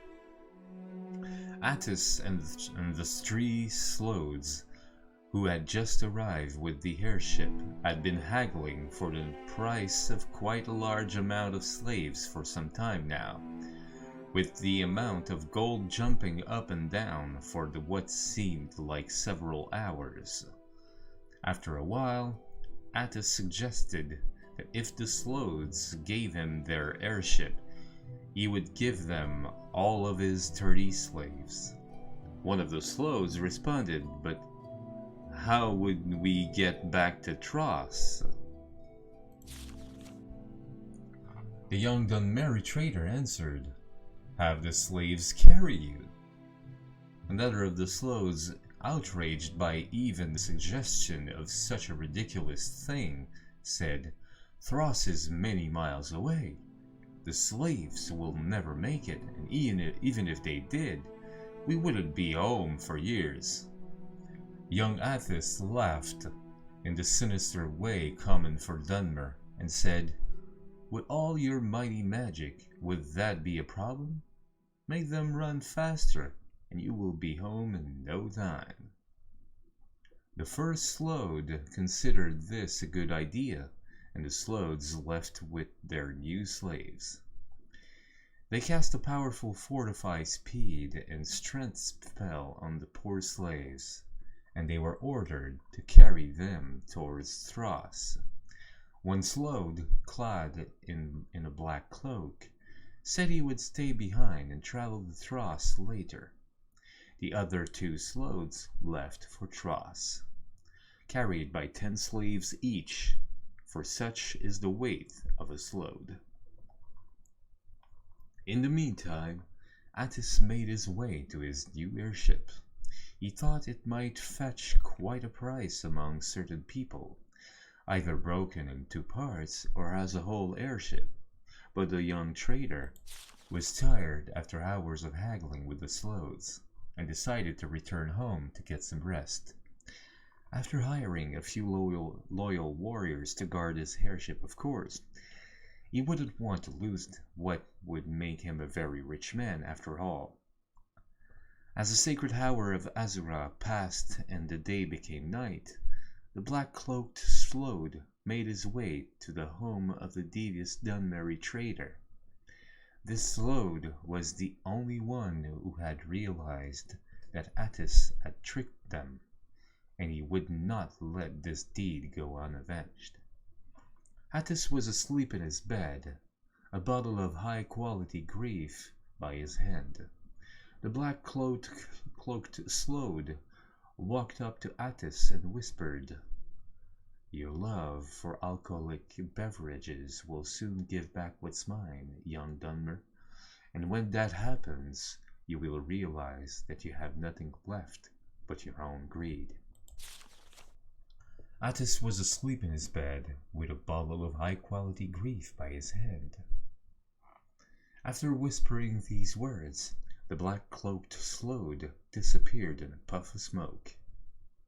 Attis and the three Sloths, who had just arrived with the airship, had been haggling for the price of quite a large amount of slaves for some time now, with the amount of gold jumping up and down for what seemed like several hours. After a while, Attis suggested that if the Sloths gave him their airship, he would give them all of his 30 slaves. One of the Sloths responded, "But how would we get back to Tross?" The young Dunmerry trader answered, "Have the slaves carry you." Another of the Sloths, outraged by even the suggestion of such a ridiculous thing, said, "Tross is many miles away. The slaves will never make it, and even if they did, we wouldn't be home for years." Young Attis laughed in the sinister way common for Dunmer, and said, "With all your mighty magic, would that be a problem? Make them run faster, and you will be home in no time." The first Sloth considered this a good idea, and the Sloths left with their new slaves. They cast a powerful fortify speed and strength spell on the poor slaves, and they were ordered to carry them towards Tross. One Sloth, clad in a black cloak, said he would stay behind and travel to Tross later. The other 2 Sloths left for Tross, carried by 10 slaves each, for such is the weight of a Sloth. In the meantime, Attis made his way to his new airship. He thought it might fetch quite a price among certain people, either broken in 2 parts or as a whole airship, but the young trader was tired after hours of haggling with the Sloths, and decided to return home to get some rest. After hiring a few loyal warriors to guard his heirship, of course. He wouldn't want to lose what would make him a very rich man after all. As the sacred hour of Azura passed and the day became night, the black-cloaked 𝓐𝓢𝓷𝓭 made his way to the home of the devious Dunmerry trader. This 𝓐𝓢𝓷 was the only one who had realized that Attis had tricked them, and he would not let this deed go unavenged. Attis was asleep in his bed, a bottle of high-quality grief by his hand. The black-cloaked 𝓐𝓢𝓷𝓭 walked up to Attis and whispered, "Your love for alcoholic beverages will soon give back what's mine, young Dunmer, and when that happens, you will realize that you have nothing left but your own greed." Attis was asleep in his bed with a bottle of high-quality grief by his hand. After whispering these words, the black-cloaked 𝓐𝓢𝓷𝓭 disappeared in a puff of smoke.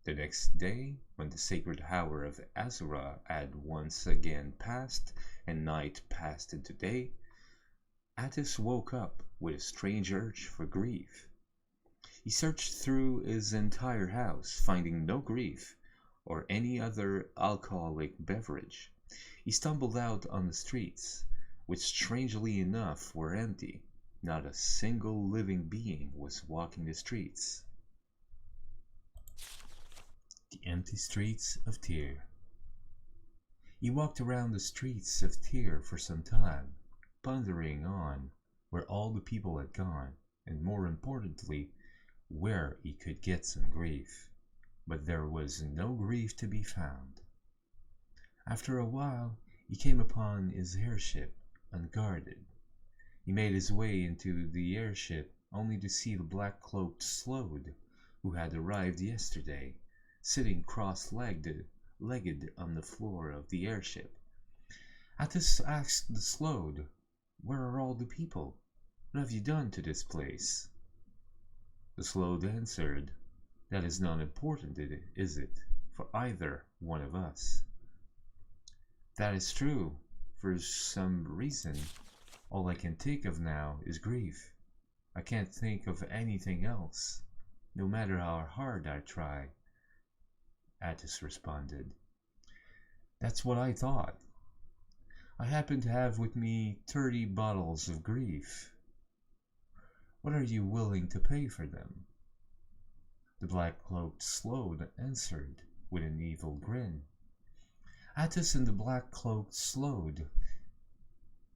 The next day, when the sacred hour of Azura had once again passed and night passed into day, Attis woke up with a strange urge for grief. He searched through his entire house, finding no grief or any other alcoholic beverage. He stumbled out on the streets, which strangely enough were empty. Not a single living being was walking the streets. The empty streets of Tyr. He walked around the streets of Tyr for some time, pondering on where all the people had gone, and more importantly, where he could get some grief. But there was no grief to be found. After a while, he came upon his airship, unguarded. He made his way into the airship, only to see the black-cloaked 𝓐𝓢𝓷𝓭, who had arrived yesterday, sitting cross-legged on the floor of the airship. Attis asked the 𝓐𝓢𝓷, "Where are all the people? What have you done to this place?" The 𝓐𝓢𝓷 answered, "That is not important, is it, for either one of us?" "That is true. For some reason, all I can think of now is grief. I can't think of anything else, no matter how hard I try," Attis responded. "That's what I thought. I happen to have with me 30 bottles of grief. What are you willing to pay for them?" The black-cloaked 𝓐𝓢𝓷 answered with an evil grin. Attis and the black-cloaked 𝓐𝓢𝓷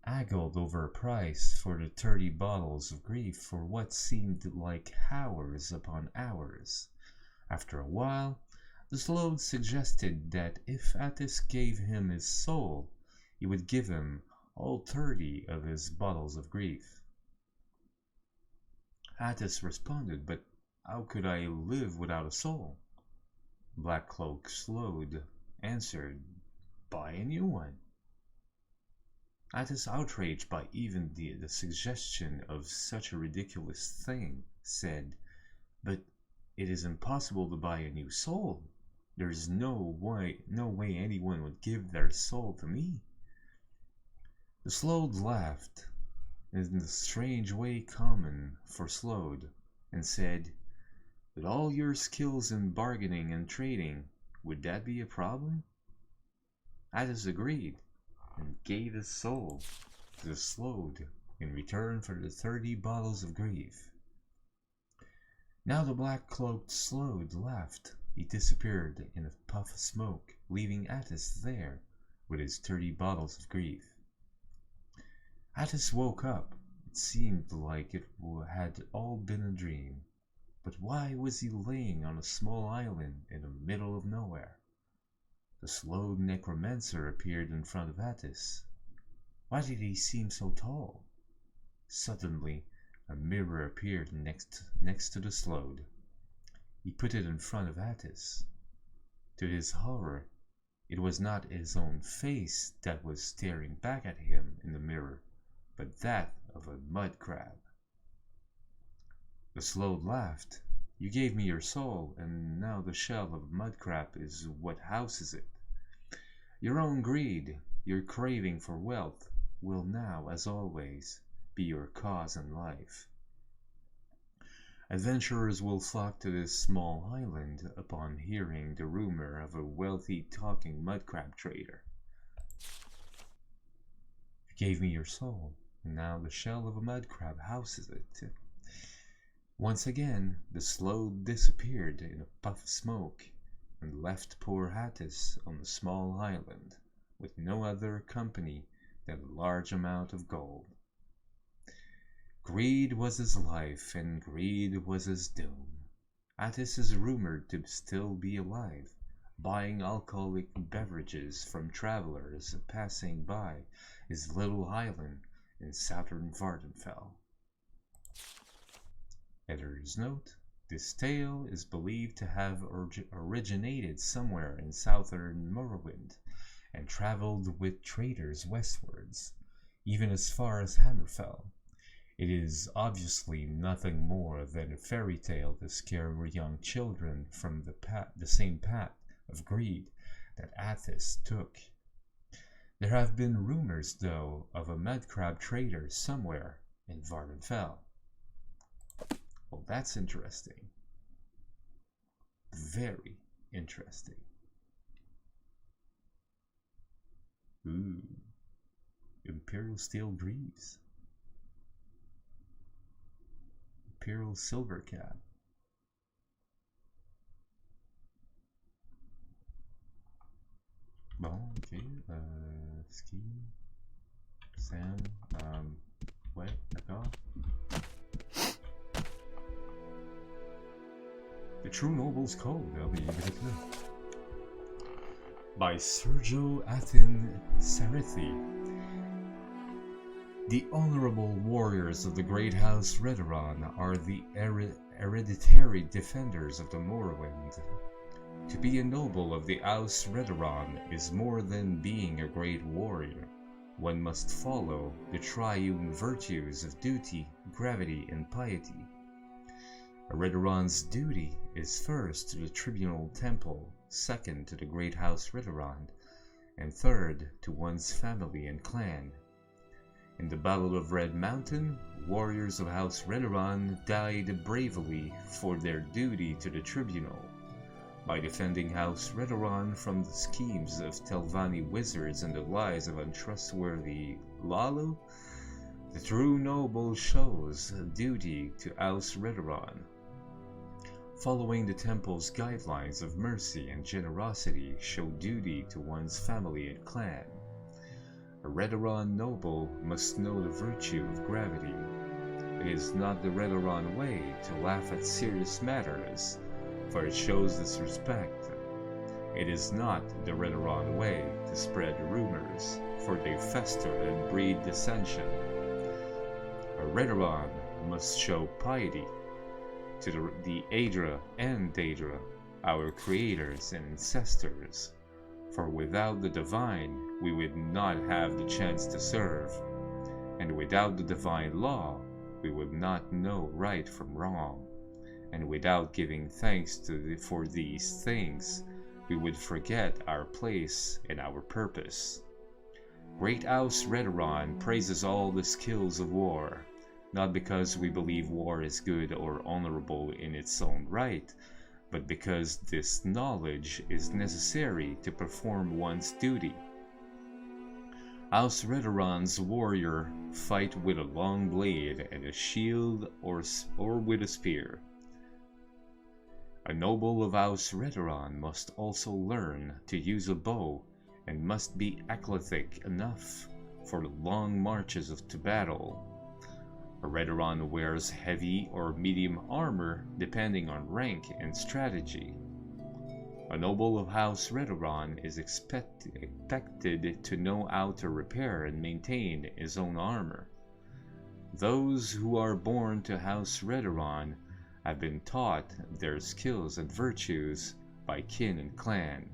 haggled over a price for the 30 bottles of grief for what seemed like hours upon hours. After a while, the 𝓐𝓢𝓷 suggested that if Attis gave him his soul, he would give him all 30 of his bottles of grief. Attis responded, "But how could I live without a soul?" Black-cloaked 𝓐𝓢𝓷 answered, "Buy a new one." Attis, outraged by even the suggestion of such a ridiculous thing, said, "But it is impossible to buy a new soul. There is no way anyone would give their soul to me." The 𝓐𝓢𝓷 laughed, in the strange way common for 𝓐𝓢𝓷, and said, "With all your skills in bargaining and trading, would that be a problem?" Attis agreed, and gave his soul to the 𝓐𝓢𝓷 in return for the 30 bottles of grief. Now the black-cloaked 𝓐𝓢𝓷 laughed. He disappeared in a puff of smoke, leaving Attis there with his 30 bottles of grief. Attis woke up. It seemed like it had all been a dream. But why was he laying on a small island in the middle of nowhere? The 𝓐𝓢𝓷 necromancer appeared in front of Attis. Why did he seem so tall? Suddenly, a mirror appeared next to the 𝓐𝓢𝓷. He put it in front of Attis. To his horror, it was not his own face that was staring back at him in the mirror, but that of a mud crab. The 𝓐𝓢𝓷 laughed. You gave me your soul, and now the shell of a mud crab is what houses it. Your own greed, your craving for wealth, will now, as always, be your cause in life. Adventurers will flock to this small island upon hearing the rumor of a wealthy talking mud crab trader. You gave me your soul, and now the shell of a mud crab houses it. Once again, the slope disappeared in a puff of smoke and left poor Hattis on a small island with no other company than a large amount of gold. Greed was his life, and greed was his doom. Attis is rumored to still be alive, buying alcoholic beverages from travelers passing by his little island in southern Vardenfell. Editor's note: this tale is believed to have originated somewhere in southern Morrowind and traveled with traders westwards, even as far as Hammerfell. It is obviously nothing more than a fairy tale to scare young children from the same path of greed that Athos took. There have been rumors, though, of a mud crab trader somewhere in Vardenfell. Well, that's interesting. Very interesting. Ooh. Imperial Steel Greaves. Imperial Silver Cap. Bon, ok. Ski. Sam. Ouais, d'accord. The True Noble's Code, by 𝓐𝓢𝓜𝓡 The honorable warriors of the great house 𝓜𝓸𝓻 are the hereditary defenders of the Morrowind. To be a noble of the house 𝓜𝓸𝓻 is more than being a great warrior. One must follow the triune virtues of duty, gravity, and piety. 𝓜𝓸𝓻's duty is first to the tribunal temple, second to the great house 𝓜𝓸𝓻, and third to one's family and clan. In the Battle of Red Mountain, warriors of House 𝓜𝓸𝓻 died bravely for their duty to the tribunal. By defending House 𝓜𝓸𝓻 from the schemes of Telvanni wizards and the lies of untrustworthy 𝓚𝓚, the true noble shows duty to House 𝓜𝓸𝓻. Following the temple's guidelines of mercy and generosity show duty to one's family and clan. A 𝓜𝓸𝓻 noble must know the virtue of gravity. It is not the 𝓜𝓸𝓻 way to laugh at serious matters, for it shows disrespect. It is not the 𝓜𝓸𝓻 way to spread rumors, for they fester and breed dissension. A 𝓜𝓸𝓻 must show piety to the 𝓚𝓚 and 𝓚𝓚, our creators and ancestors. For without the divine, we would not have the chance to serve, and without the divine law, we would not know right from wrong, and without giving thanks for these things, we would forget our place and our purpose. Great House 𝓜𝓸𝓻 praises all the skills of war, not because we believe war is good or honorable in its own right, but because this knowledge is necessary to perform one's duty. House 𝓜𝓸𝓻's warrior fight with a long blade and a shield or with a spear. A noble of House 𝓜𝓸𝓻 must also learn to use a bow and must be athletic enough for the long marches to battle. A 𝓜𝓸𝓻 wears heavy or medium armor depending on rank and strategy. A noble of House 𝓜𝓸𝓻 is expected to know how to repair and maintain his own armor. Those who are born to House 𝓜𝓸𝓻 have been taught their skills and virtues by kin and clan.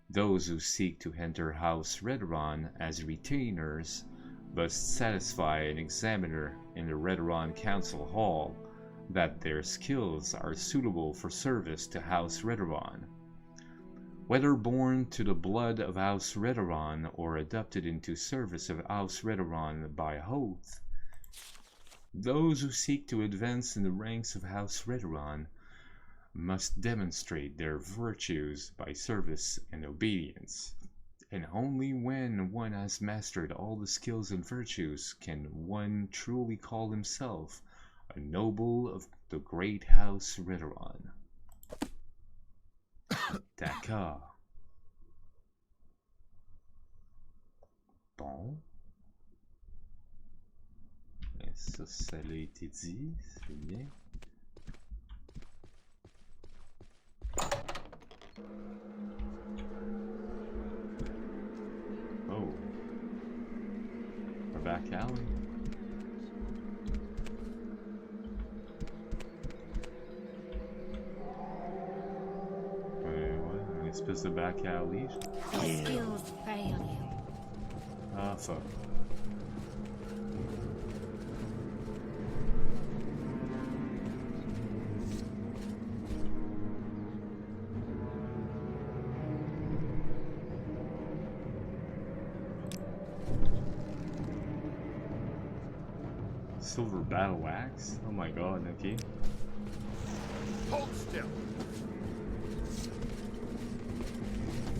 Those who seek to enter House 𝓜𝓸𝓻 as retainers must satisfy an examiner in the 𝓜𝓸𝓻 Council Hall that their skills are suitable for service to House 𝓜𝓸𝓻. Whether born to the blood of House 𝓜𝓸𝓻 or adopted into service of House 𝓜𝓸𝓻 by oath, those who seek to advance in the ranks of House 𝓜𝓸𝓻 must demonstrate their virtues by service and obedience, and only when one has mastered all the skills and virtues can one truly call himself a noble of the great House 𝓜𝓸𝓻. D'accord. Bon. Et ça, ça l'a été dit, c'est bien. Oh. A back alley. Une espèce de back alley. Your skills fail you. Ah, fuck. Silver battle axe? Oh my god, okay. Hold still.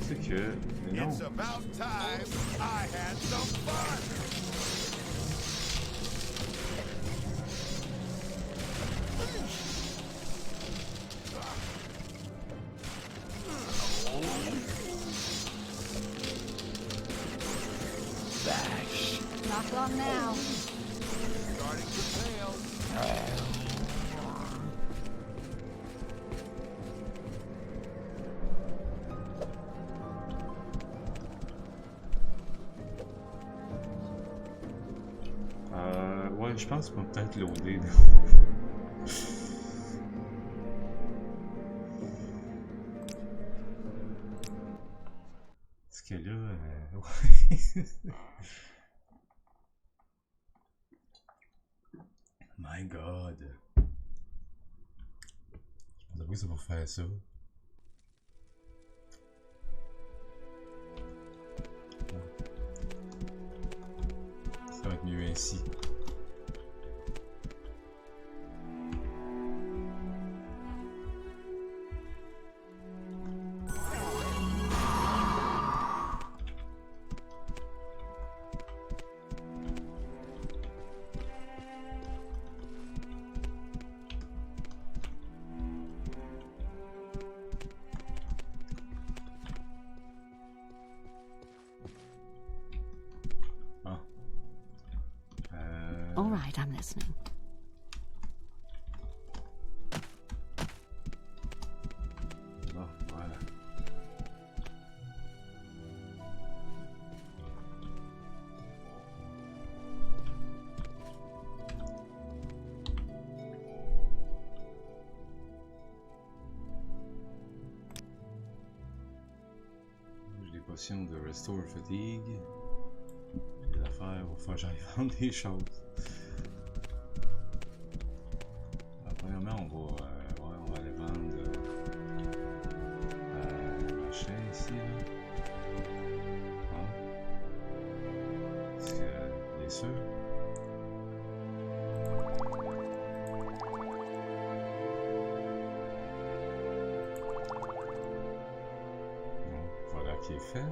C'est que... Mais non. It's about time I had some fun. Bash. Not long now. Starting to fail. Ouais, je pense qu'on peut peut-être loader. Parce que là, ouais. My god. Je pense que ça va faire ça. Ça va être mieux ainsi. All right, I'm listening. Bon, voilà. J'ai des potions de Restore Fatigue. Des affaires, il va falloir que j'aille vendre des choses. Premièrement, on va aller vendre machin ici, là. Hein? Parce que, bien sûr. Bon, voilà qui est fait.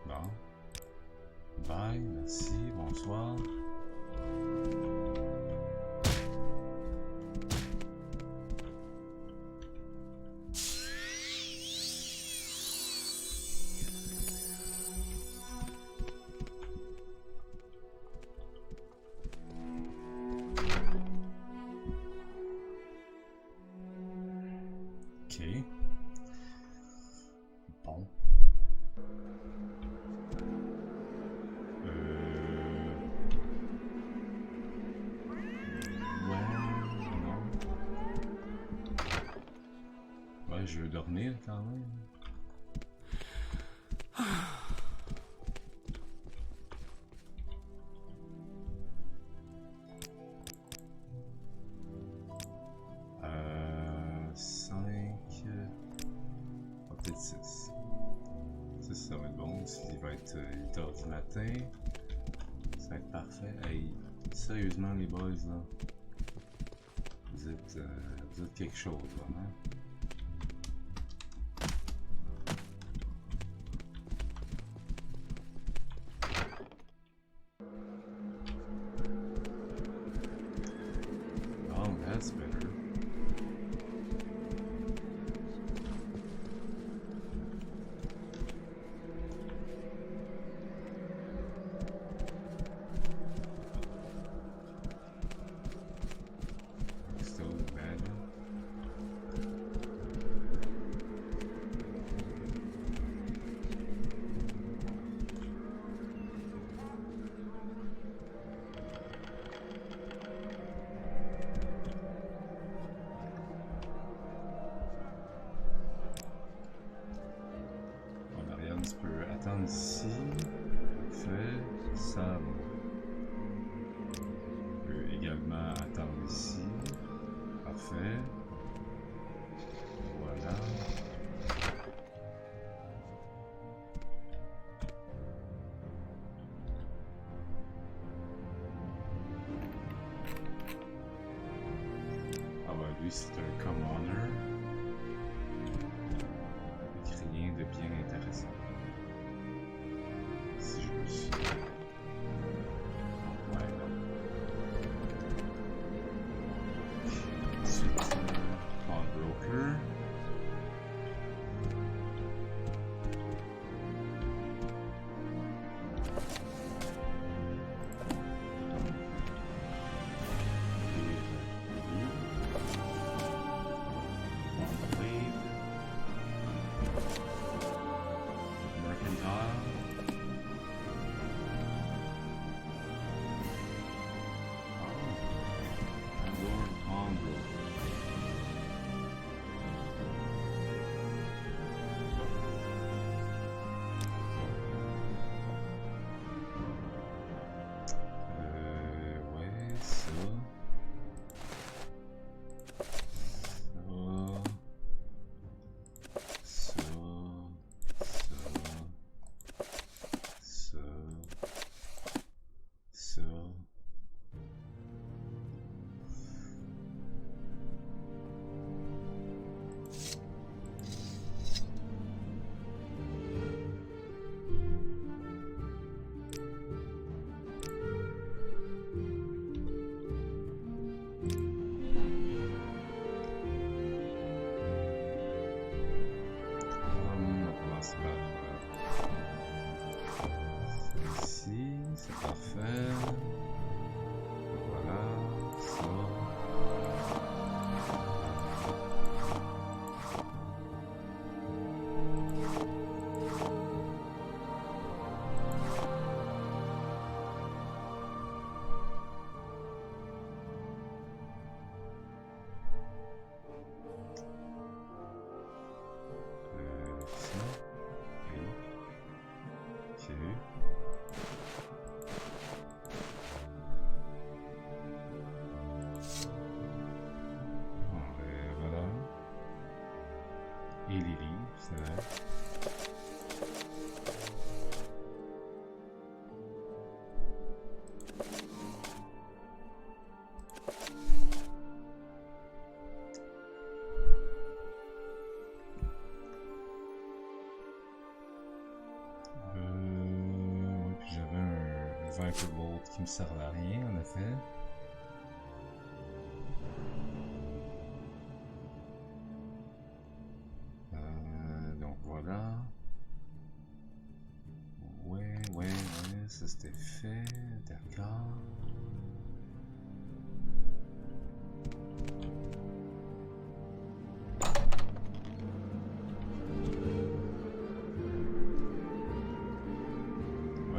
Bon. Bye, merci, bonsoir. Ok. Bon. Ouais, je veux dormir quand même. 26. Ça va être bon. Il va être 8h du matin. Ça va être parfait. Hey, sérieusement, les boys, là. Vous êtes quelque chose, là, hein? Oh, that's better. Attendre ici, fait ça. On peut également attendre ici, parfait. Voilà. Ah ouais, lui c'est un commoner. Rien de bien intéressant. Si je me suis... Ouais, non. Ensuite, pawnbroker. Viperbolt qui me sert à rien en effet. Donc voilà. Ouais, ça c'était fait, d'accord.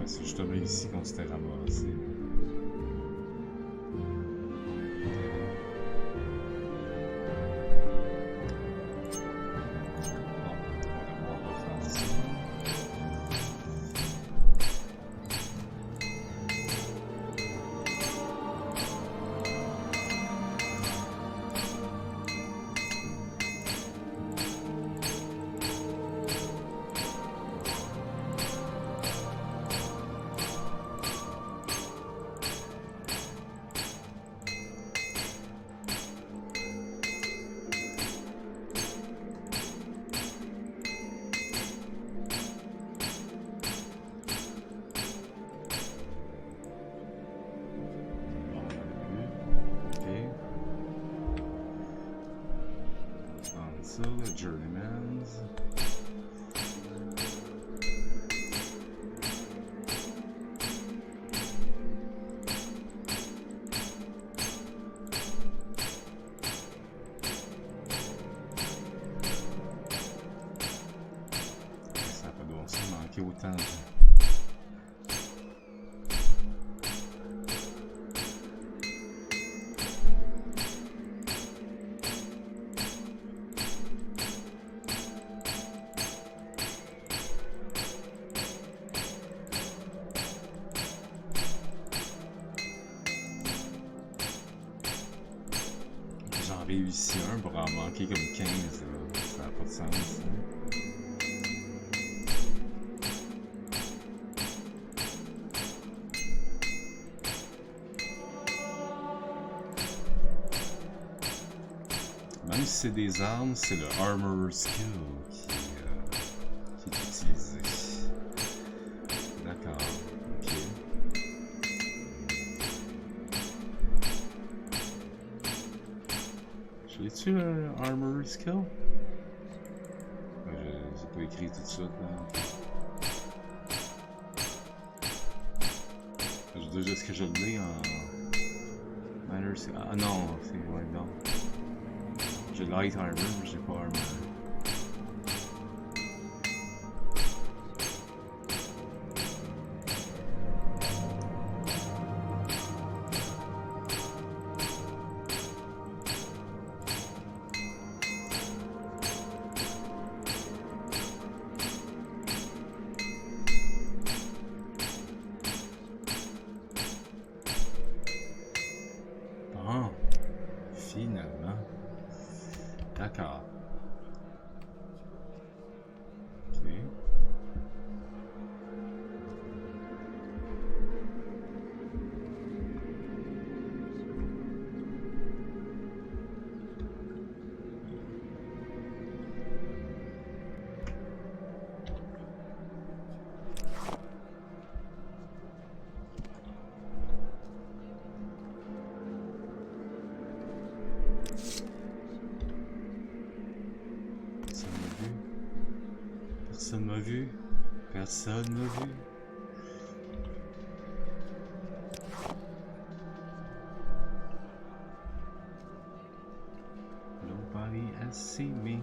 C'est justement ici qu'on s'était ramassé. ça, le Journeyman's. Ça n'a pas de bon sens manquer autant. J'en réussis un pour en manquer comme 15, là. Ça n'a pas de sens. Hein. Même si c'est des armes, c'est le armor skill qui est utilisé. D'accord, ok. Je l'ai-tu le armor skill? Je l'ai pas écrit tout de suite là. Je veux dire, est-ce que je l'ai en... Manner skill? Ah non, c'est... ouais, non. J'ai light armor, mais j'ai pas armor. Bon, finalement. D'accord. Ok. Personne m'a vu. Personne m'a vu. Nobody has seen me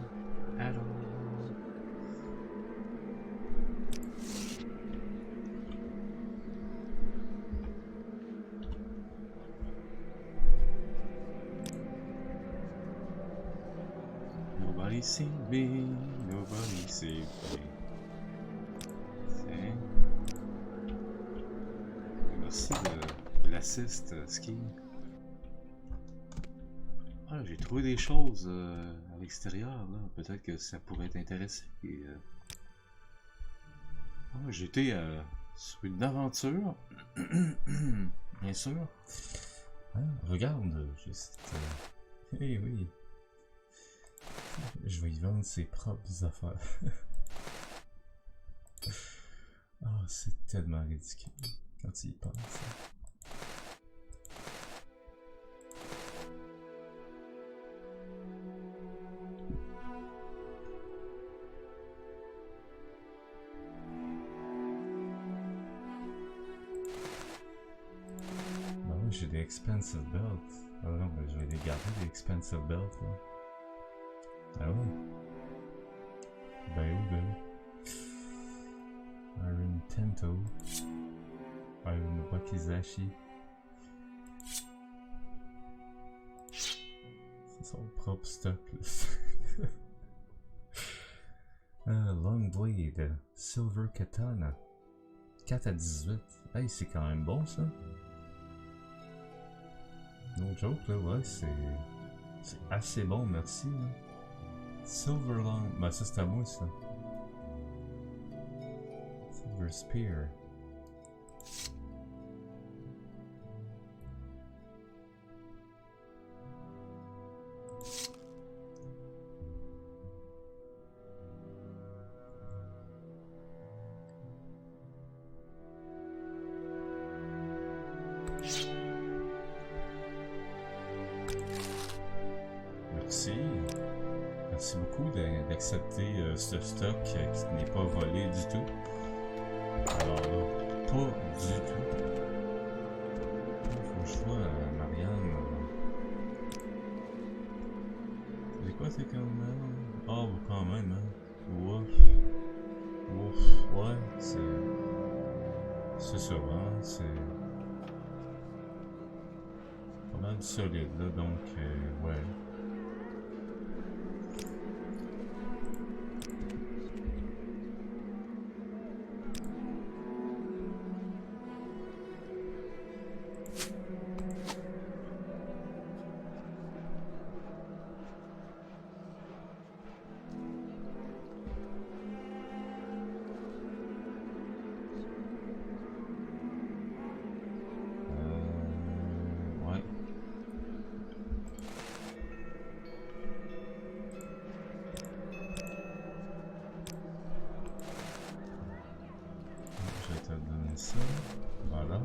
at all. Nobody seen me. Nobody seen me. Merci de l'assist ski. Ah, j'ai trouvé des choses à l'extérieur. Peut-être que ça pourrait t'intéresser. Ah, j'étais sur une aventure. Bien sûr. Ah, regarde, juste. Eh oui. Je vais y vendre ses propres affaires. Ah, oh, c'est tellement ridicule quand tu y penses. Ben oui, j'ai des expensive belts. Ah non, ben je vais les garder, des expensive belts. Là. Ah oui. Ben oui, ben oui. Iron Tento, Iron Wakizashi. C'est son propre stock. Long Blade, Silver Katana, 4 à 18. Hey, c'est quand même bon ça. No joke là, ouais, c'est assez bon, merci. Là. Silver Long, bah ça c'est à moi ça. Silver Spear. Merci beaucoup d'accepter ce stock qui n'est pas volé du tout. Alors là, pas du tout. Faut que je vois Marianne. C'est quoi ces carnets? Ah, quand même, hein. Ouf. Ouf. Ouais, c'est ça, hein. C'est pas mal solide, là, donc, ouais. Ça, voilà.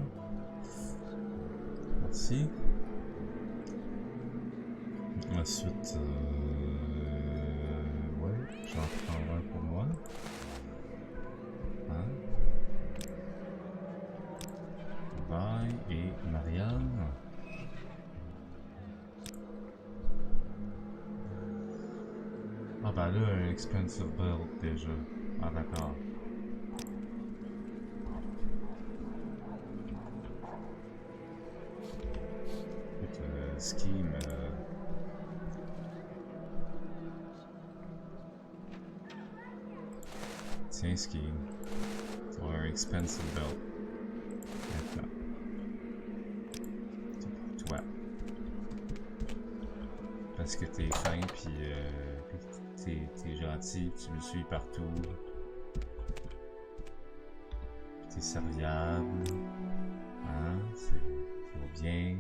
Merci. Ensuite, ouais, j'en prends un pour moi. Hein? Bye et Marianne. Ah bah là, un expensive build déjà. Ah d'accord. Scheme. Tiens, scheme. Tu vas avoir un expensive belt. Maintenant. C'est pour toi. Parce que t'es fin, puis t'es gentil, tu me suis partout. T'es serviable. Hein? Ça va bien.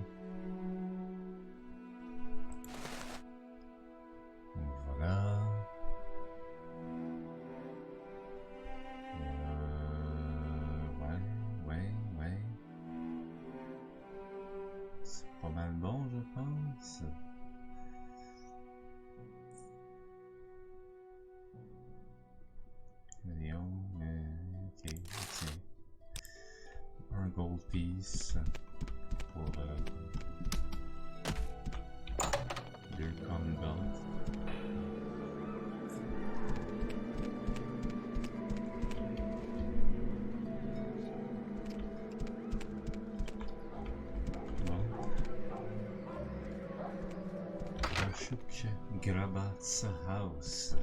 Voilà. Ouais. C'est pas mal bon, je pense. Million, ok. Un gold piece pour deux common belt. 𝓐𝓢𝓜𝓡 𝓜𝓸𝓻𝓻𝓸𝓀.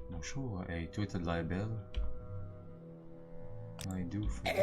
Bonjour, hey, toi t'as de l'air belle. I do for you.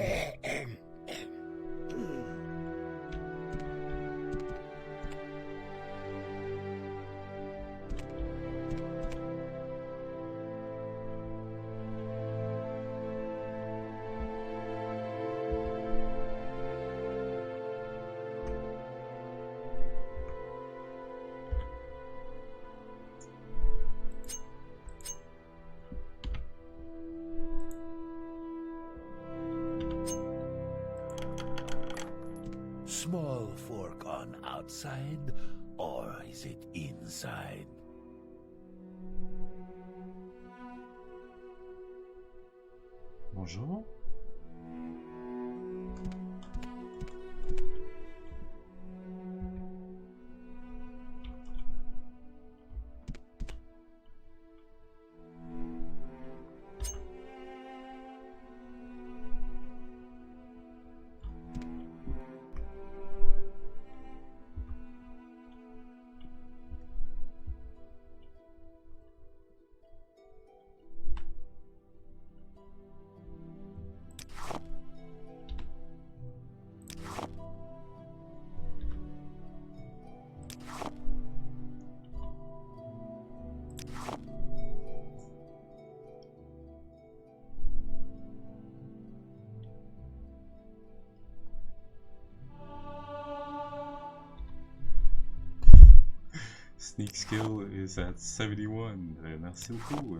Small fork on outside, or is it inside? Bonjour. Sneak skill is at 71. Merci beaucoup.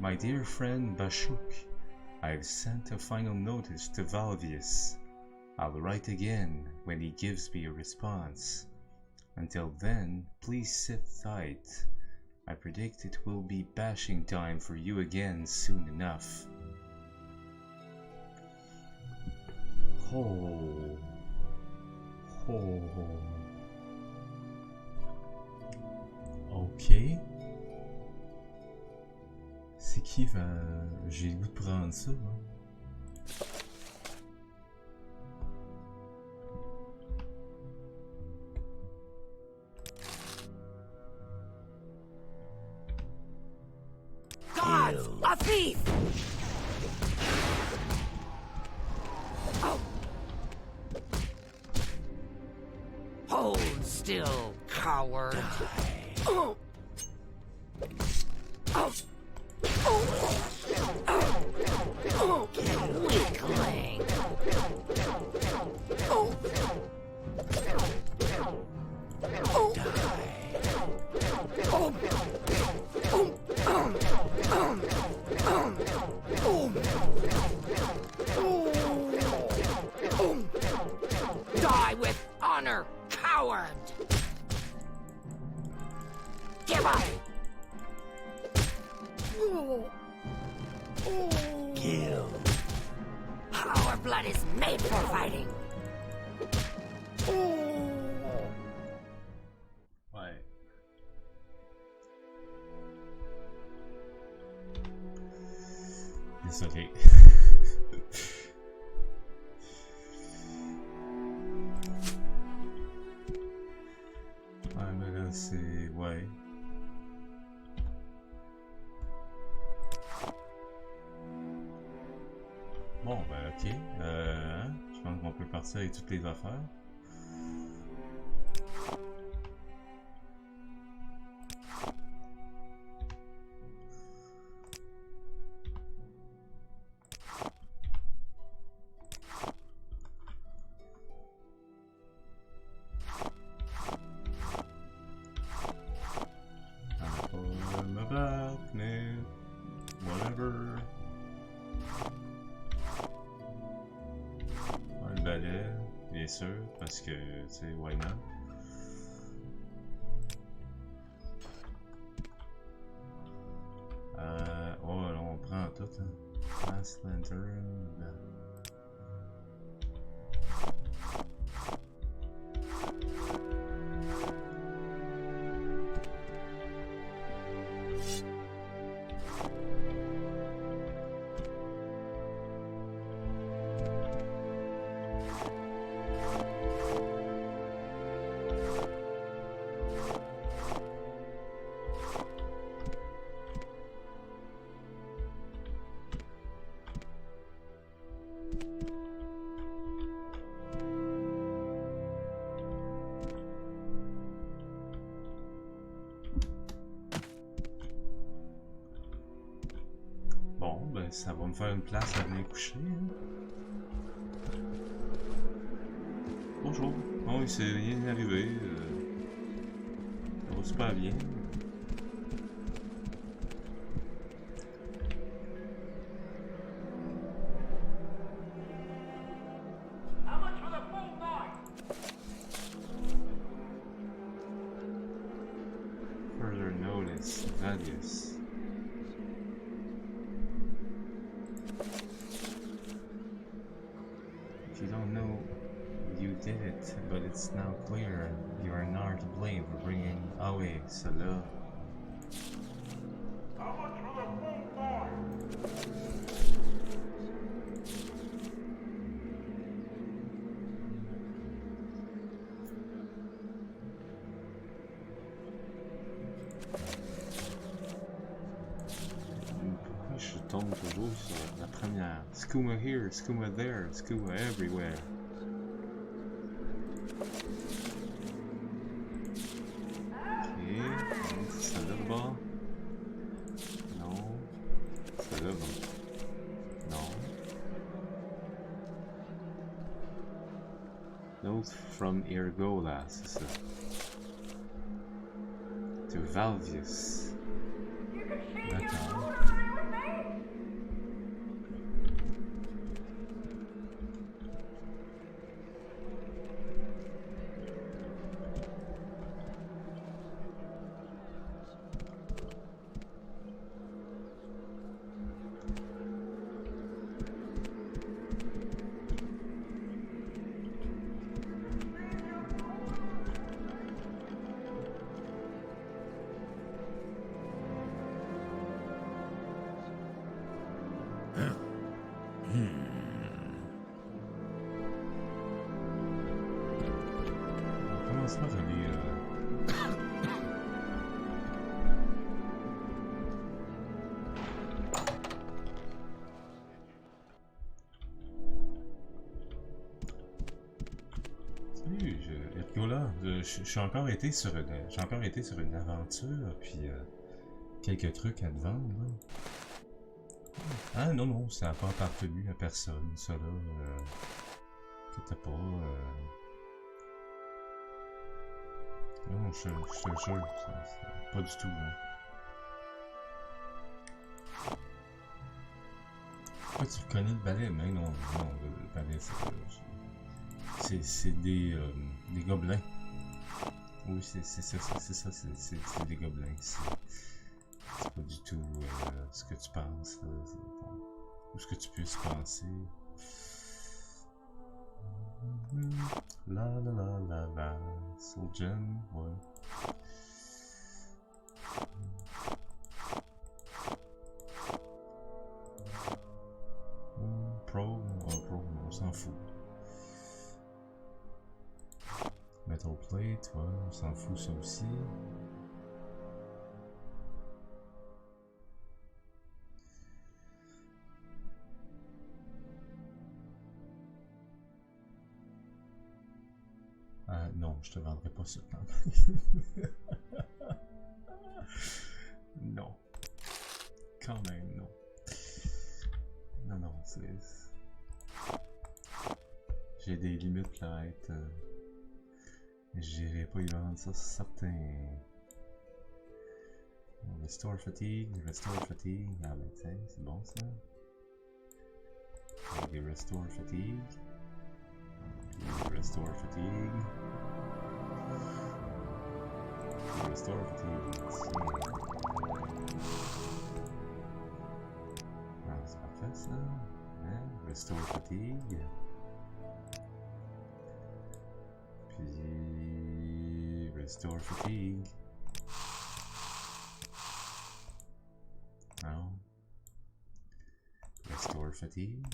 My dear friend Bashuk, I've sent a final notice to Valvius. I'll write again when he gives me a response. Until then, please sit tight. I predict it will be bashing time for you again soon enough. Oh. Oh. Ok. C'est qui va... J'ai le goût de prendre ça. Hein? Gods! A thief! Oh. Hold still, coward. Oh. Oh. Oh. Weakling. Oh. Oh. Die with honor, coward! Give up! Kill. Our blood is made for fighting! Ouais. Désolé. Ouais, mais là, c'est... Ouais. Bon, ben, ok. Je pense qu'on peut partir avec toutes les affaires. Parce que, tu sais, why not? Oh, là, on prend tout, hein. Fast lantern. Ça va me faire une place à venir coucher. Hein? Bonjour. Bon, il s'est rien arrivé. Ça va super bien. Further notice, Valvius. Did it, but it's now clear you are not to blame for bringing away Charlot. How much for the full boy? Pourquoi je tombe toujours sur la première? Skooma here, skooma there, skooma everywhere. From 𝓐𝓢𝓷𝓭, c'est ça. To Valvius. D'accord. On commence par aller... Salut, 𝓐𝓢𝓜, j'ai encore été sur une aventure, puis quelques trucs à te vendre, là. Ah non, non, ça n'a pas appartenu à personne, ça là, t'étais pas, non, je te jure, pas du tout, hein. Ah, tu connais le balai? Mais non, non, le balai, c'est des gobelins. Oui, c'est ça, c'est des gobelins. C'est pas du tout ce que tu penses, là, ou ce que tu puisses penser. La la la la la, Soul Gem, ouais. Pro, on s'en fout. Metal plate, ouais, on s'en fout ça aussi. Non, je te vendrai pas ça. Non. Quand même, non. Non, non, c'est... J'ai des limites là à être... J'irai pas y vendre ça, c'est certain. Restore fatigue. Ah ben tiens, c'est bon ça. Des restore fatigue. Restore fatigue. Restore fatigue. Ah, c'est parfait ça. Hein? Restore fatigue. Puis restore fatigue. Non. Restore fatigue.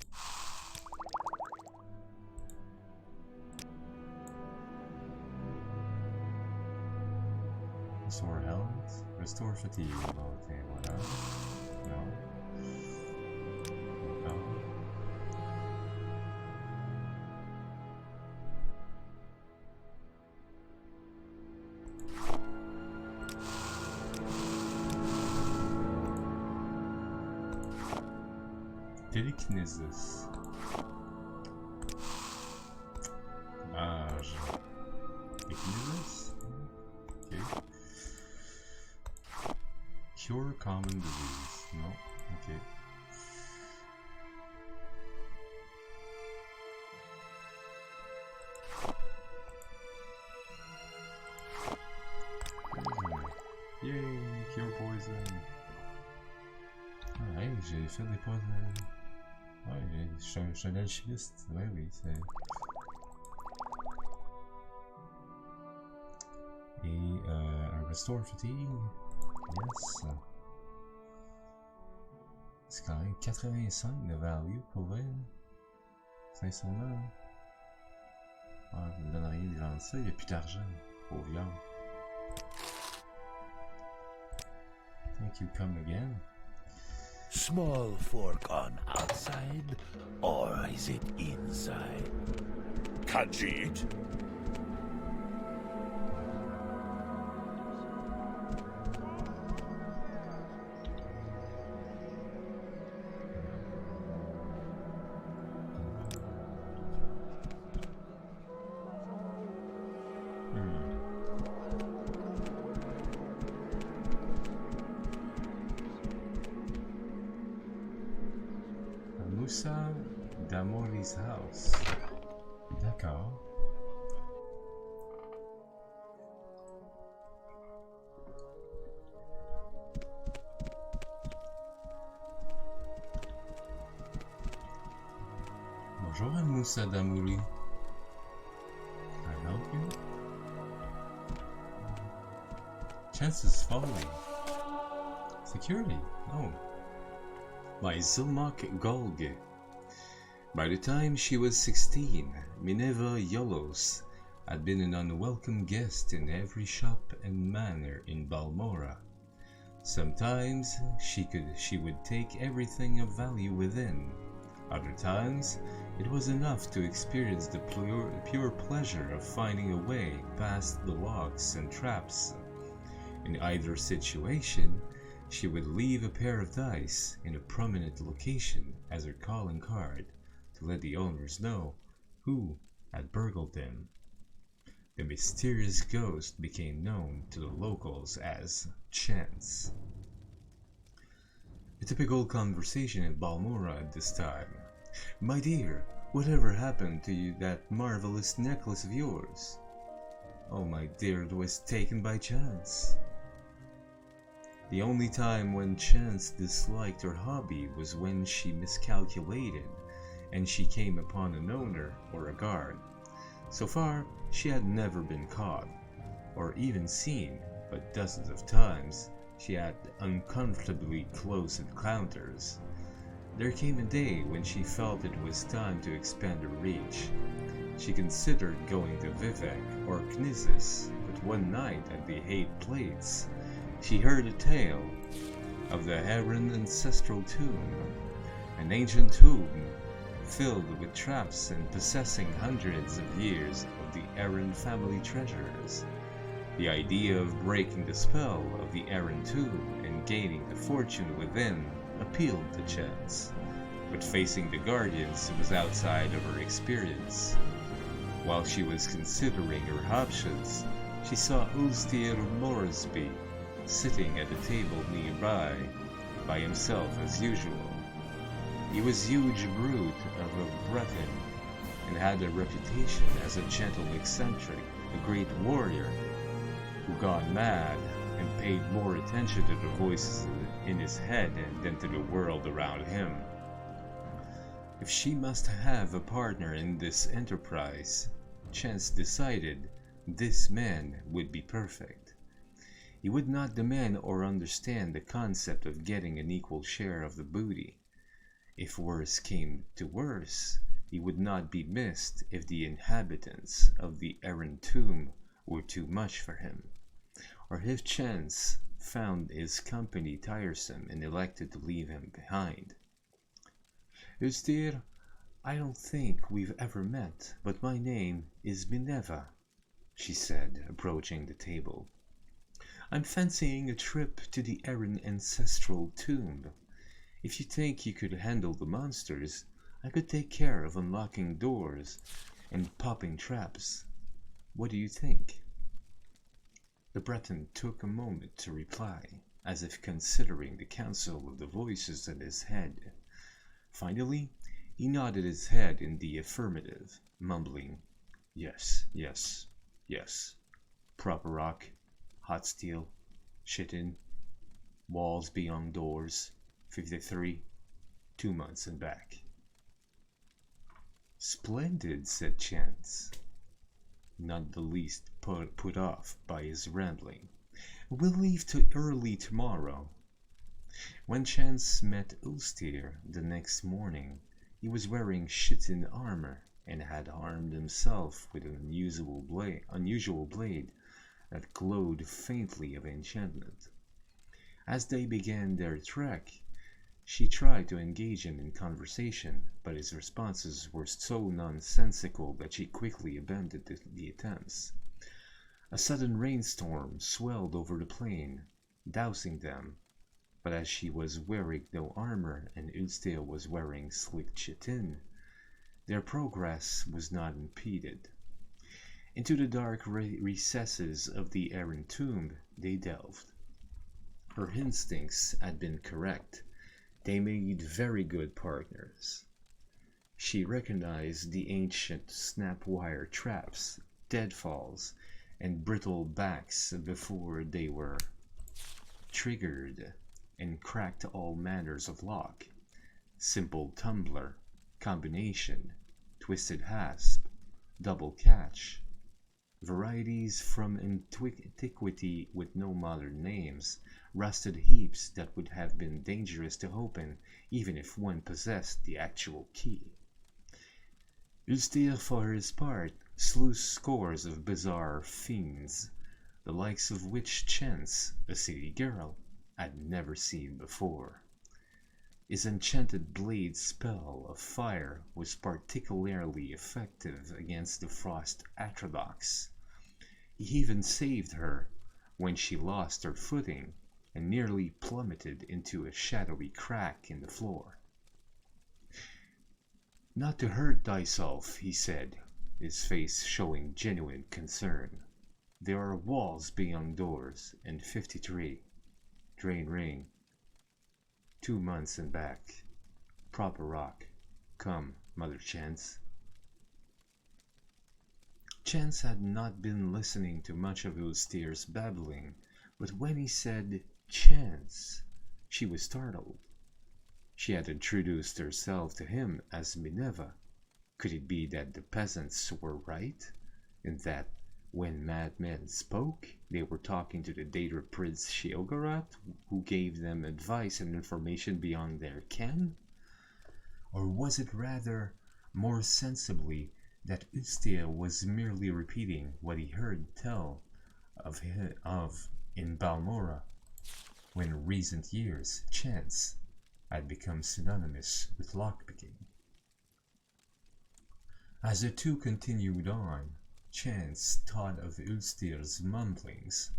Restore health. Restore fatigue. Bon, tiens, voilà. Non. Encore. Télékinésis. Mage. Télékinésis? Ok. Cure common disease. Non, ok. Yay, cure poison. Ah, hey, j'ai fait des poisons. Ouais, je suis un alchimiste. Ouais, oui, c'est... Et un restore fatigue. Yes. C'est quand même 85 de value pour vrai. Sincèrement. Ah, ça me donne rien de vendre ça, il n'y a plus d'argent. Pauvre gars. Thank you, come again. Small fork on outside, or is it inside? Khajiit? 𝓐𝓢𝓜 house. D'accord. Bonjour 𝓐𝓢𝓜. Can I help you? Chances falling. Security. Oh. 𝓐𝓢𝓜𝓡. By the time she was 16, Minerva Yolos had been an unwelcome guest in every shop and manor in Balmora. Sometimes she would take everything of value within. Other times, it was enough to experience the pure pleasure of finding a way past the locks and traps. In either situation, she would leave a pair of dice in a prominent location as her calling card to let the owners know who had burgled them. The mysterious ghost became known to the locals as Chance. A typical conversation in Balmora at this time. "My dear, whatever happened to that marvelous necklace of yours?" "Oh, my dear, it was taken by chance." The only time when Chance disliked her hobby was when she miscalculated and she came upon an owner or a guard. So far, she had never been caught, or even seen, but dozens of times she had uncomfortably close encounters. There came a day when she felt it was time to expand her reach. She considered going to Vivek or Knisis, but one night at the Eight Plates, she heard a tale of the Ħeṛṛ ancestral tomb, an ancient tomb filled with traps and possessing hundreds of years of the Ħeṛṛ family treasures. The idea of breaking the spell of the Ħeṛṛ tomb and gaining the fortune within appealed to Chance, but facing the guardians was outside of her experience. While she was considering her options, she saw 𝓐𝓢𝓜𝓡 Moresby sitting at a table nearby, by himself as usual. He was a huge brute of a Breton, and had a reputation as a gentle eccentric, a great warrior, who got mad and paid more attention to the voices in his head than to the world around him. If she must have a partner in this enterprise, Chance decided this man would be perfect. He would not demand or understand the concept of getting an equal share of the booty. If worse came to worse, he would not be missed if the inhabitants of the Ħeṛṛ tomb were too much for him, or if Chance found his company tiresome and elected to leave him behind. "𝓐𝓢𝓜𝓡, I don't think we've ever met, but my name is Minerva," she said, approaching the table. "I'm fancying a trip to the Ħeṛṛ ancestral tomb. If you think you could handle the monsters, I could take care of unlocking doors and popping traps. What do you think?" The Breton took a moment to reply, as if considering the counsel of the voices in his head. Finally, he nodded his head in the affirmative, mumbling, "Yes, yes, yes. Proper rock, hot steel, shit in, walls beyond doors, 53, 2 months and back." "Splendid," said Chance, not the least put off by his rambling. "We'll leave early tomorrow." When Chance met 𝓐𝓢𝓜𝓡 the next morning, he was wearing shit-in armor and had armed himself with an unusual blade that glowed faintly of enchantment. As they began their trek, she tried to engage him in conversation, but his responses were so nonsensical that she quickly abandoned the attempts. A sudden rainstorm swelled over the plain, dousing them, but as she was wearing no armor and 𝓐𝓢𝓜 was wearing slick chitin, their progress was not impeded. Into the dark recesses of the Ħeṛṛ tomb they delved. Her instincts had been correct. They made very good partners. She recognized the ancient snap-wire traps, deadfalls, and brittle backs before they were triggered, and cracked all manners of lock, simple tumbler, combination, twisted hasp, double catch, varieties from antiquity with no modern names, rusted heaps that would have been dangerous to open even if one possessed the actual key. 𝓐𝓢𝓜, for his part, slew scores of bizarre fiends, the likes of which Chance, a city girl, had never seen before. His enchanted blade spell of fire was particularly effective against the frost 𝓐𝓢𝓜. He even saved her when she lost her footing and nearly plummeted into a shadowy crack in the floor. "Not to hurt thyself," he said, his face showing genuine concern. "There are walls beyond doors, and 53. Drain ring. 2 months and back. Proper rock. Come, Mother Chance." Chance had not been listening to much of 𝓐𝓢𝓜's babbling, but when he said "Chance," she was startled. She had introduced herself to him as Minerva. Could it be that the peasants were right, and that when madmen spoke, they were talking to the Daedra Prince 𝓐𝓢𝓜, who gave them advice and information beyond their ken? Or was it rather, more sensibly, that 𝓐𝓢𝓜 was merely repeating what he heard tell of in Balmorra, when in recent years Chance had become synonymous with lockpicking? As the two continued on, Chance thought of 𝓐𝓢𝓜's mumblings.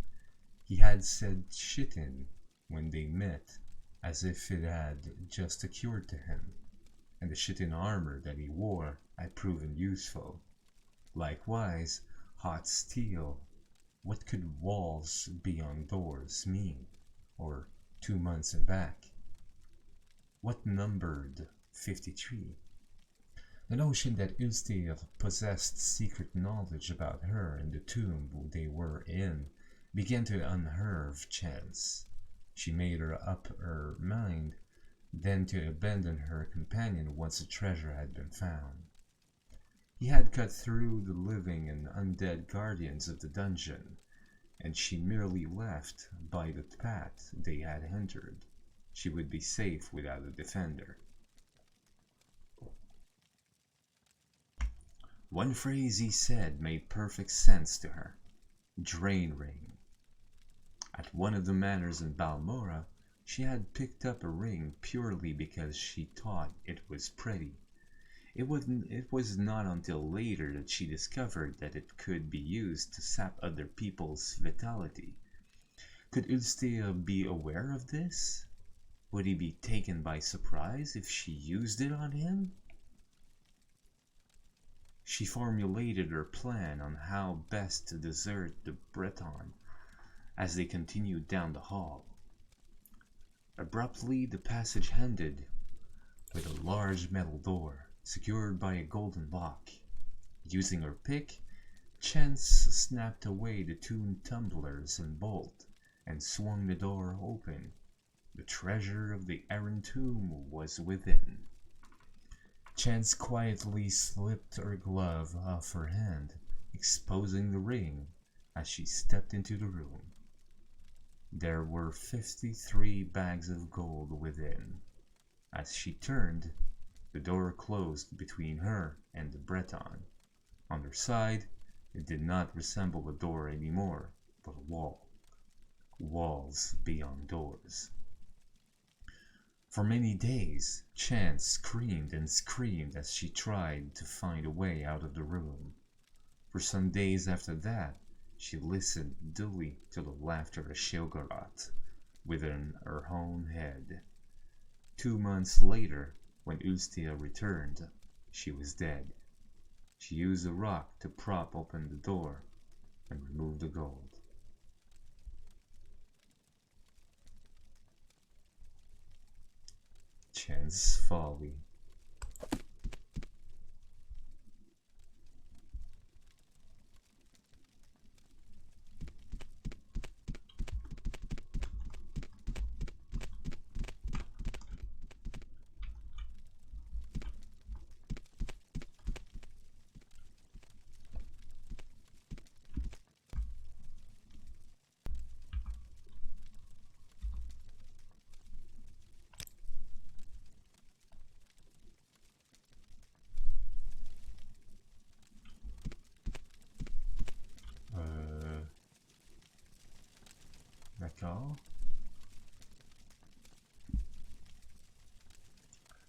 He had said 𝓤𝓤 when they met, as if it had just occurred to him, and the 𝓤𝓤 armor that he wore had proven useful. Likewise, hot steel. What could walls beyond doors mean? Or 2 months and back? What numbered 53? The notion that 𝓐𝓢𝓜 possessed secret knowledge about her and the tomb they were in began to unnerve Chance. She made up her mind then to abandon her companion once the treasure had been found. He had cut through the living and undead guardians of the dungeon, and she merely left by the path they had entered. She would be safe without a defender. One phrase he said made perfect sense to her. Drain ring. At one of the manors in Balmorra, she had picked up a ring purely because she thought it was pretty. It was not until later that she discovered that it could be used to sap other people's vitality. Could 𝓐𝓢𝓜 be aware of this? Would he be taken by surprise if she used it on him? She formulated her plan on how best to desert the Breton as they continued down the hall. Abruptly, the passage ended with a large metal door secured by a golden lock. Using her pick, Chance snapped away the 2 tumblers and bolt and swung the door open. The treasure of the Aran tomb was within. Chance quietly slipped her glove off her hand, exposing the ring as she stepped into the room. There were 53 bags of gold within. As she turned, the door closed between her and the Breton. On her side, it did not resemble a door anymore, but a wall. Walls beyond doors. For many days, Chance screamed and screamed as she tried to find a way out of the room. For some days after that, she listened dully to the laughter of 𝓐𝓢𝓜 within her own head. 2 months later, when 𝓐𝓢𝓜 returned, she was dead. She used a rock to prop open the door and remove the gold. Chance folly.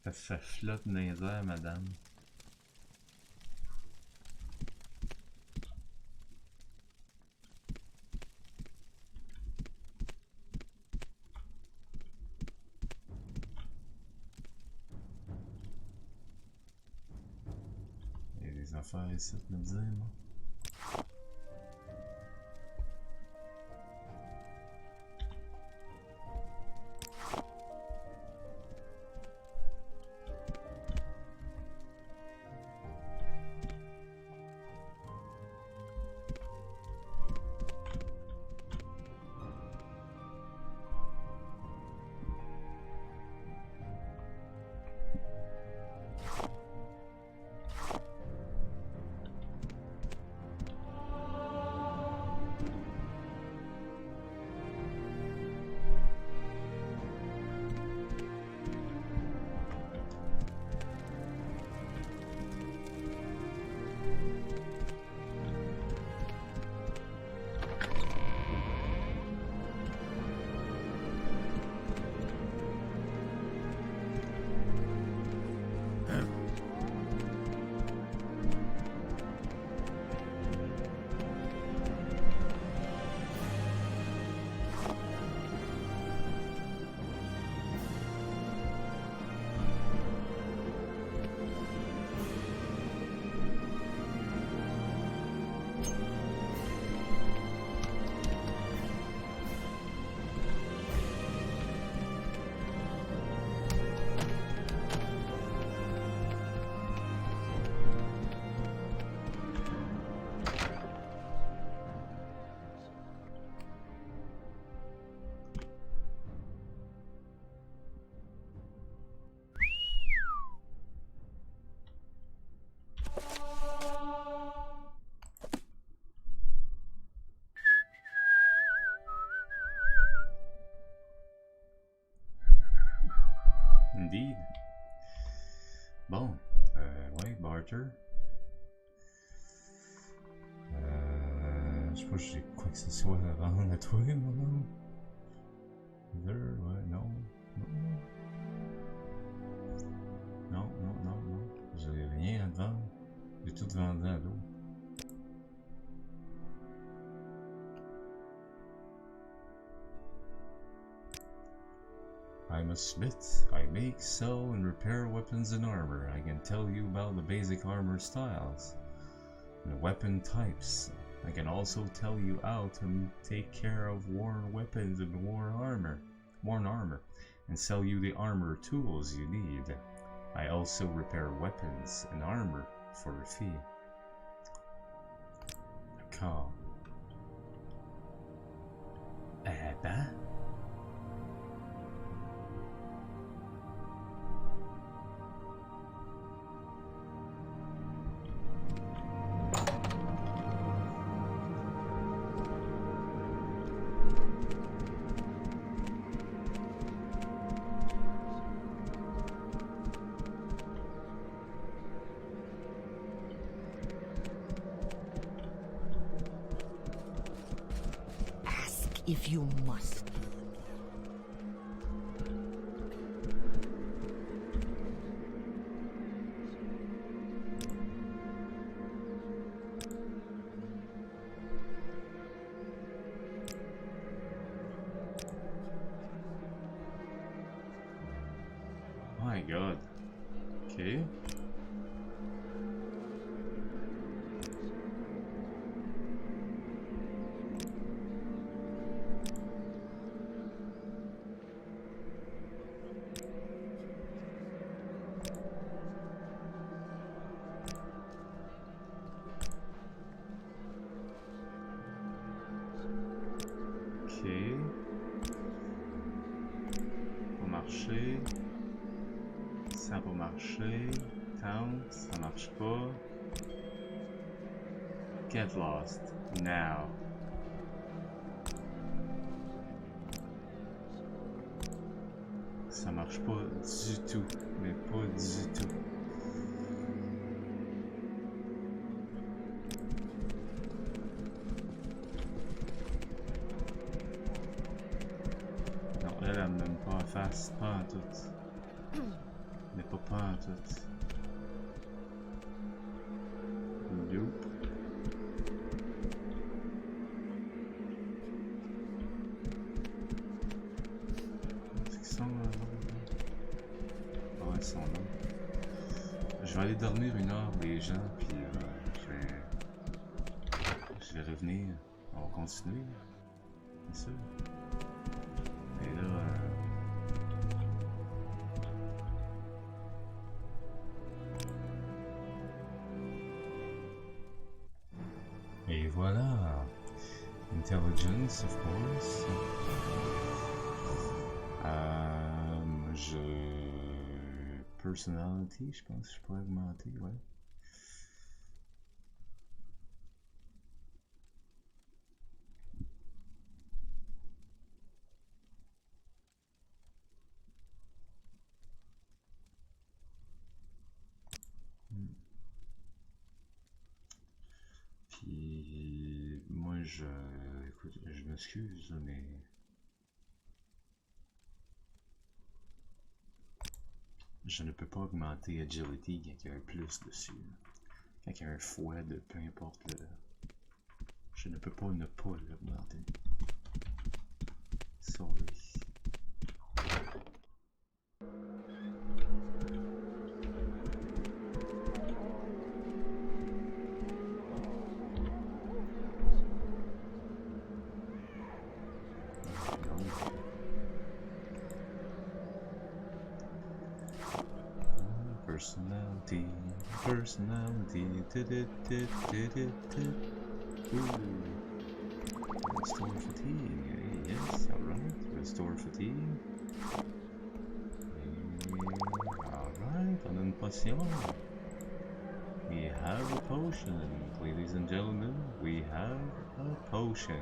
Parce que ça flotte dans les airs, madame. Il y a des affaires ici à me dire, moi. Indeed. Bon, ouais, barter. Je sais pas si j'ai quoi que ce soit à vendre à toi, mon nom. Ouais, non. Non. J'ai rien à te vendre. J'ai tout vendu à l'eau. I'm a smith. I make, sell, and repair weapons and armor. I can tell you about the basic armor styles and the weapon types. I can also tell you how to take care of worn weapons and worn armor, and sell you the armor tools you need. I also repair weapons and armor for a fee. D'accord. Eh ben. If you must. My God. Okay. Marcher. Ça va marcher. Town, ça marche pas. Get lost. Now. Ça marche pas du tout. Mais pas du tout. Elle a même pas en face, pas en tout. Mais pas tout. Nope. C'est qu'ils sont là. Ah ouais, ils sont là. Je vais aller dormir 1 heure, les gens, puis je vais revenir. On va continuer. Bien sûr. Et là, et voilà. Intelligence, of course. Personality, je pense que je pourrais augmenter, ouais. Puis moi écoute, je m'excuse mais je ne peux pas augmenter agility quand il y a un plus dessus. Quand il y a un fouet de peu importe le, je ne peux pas ne pas l'augmenter. Sorry. Personality, Ooh. Restore fatigue, yes, alright, restore fatigue. Alright, on a une potion. We have a potion, ladies and gentlemen, we have a potion.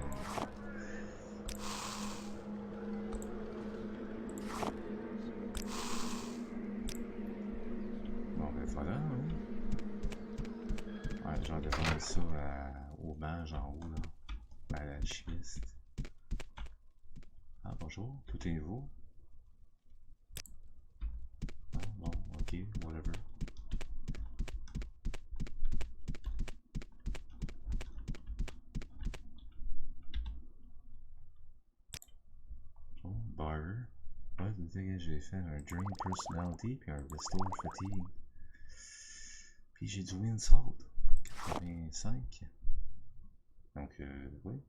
Je vais défendre ça au mage en haut, là, à la chimiste. Ah, bonjour, tout est nouveau. Ah, bon, ok, whatever. Oh, bar. Ouais, vous savez, j'ai fait un drain personality puis un restore fatigue. Puis j'ai du wind salt. 85. Donc, oui.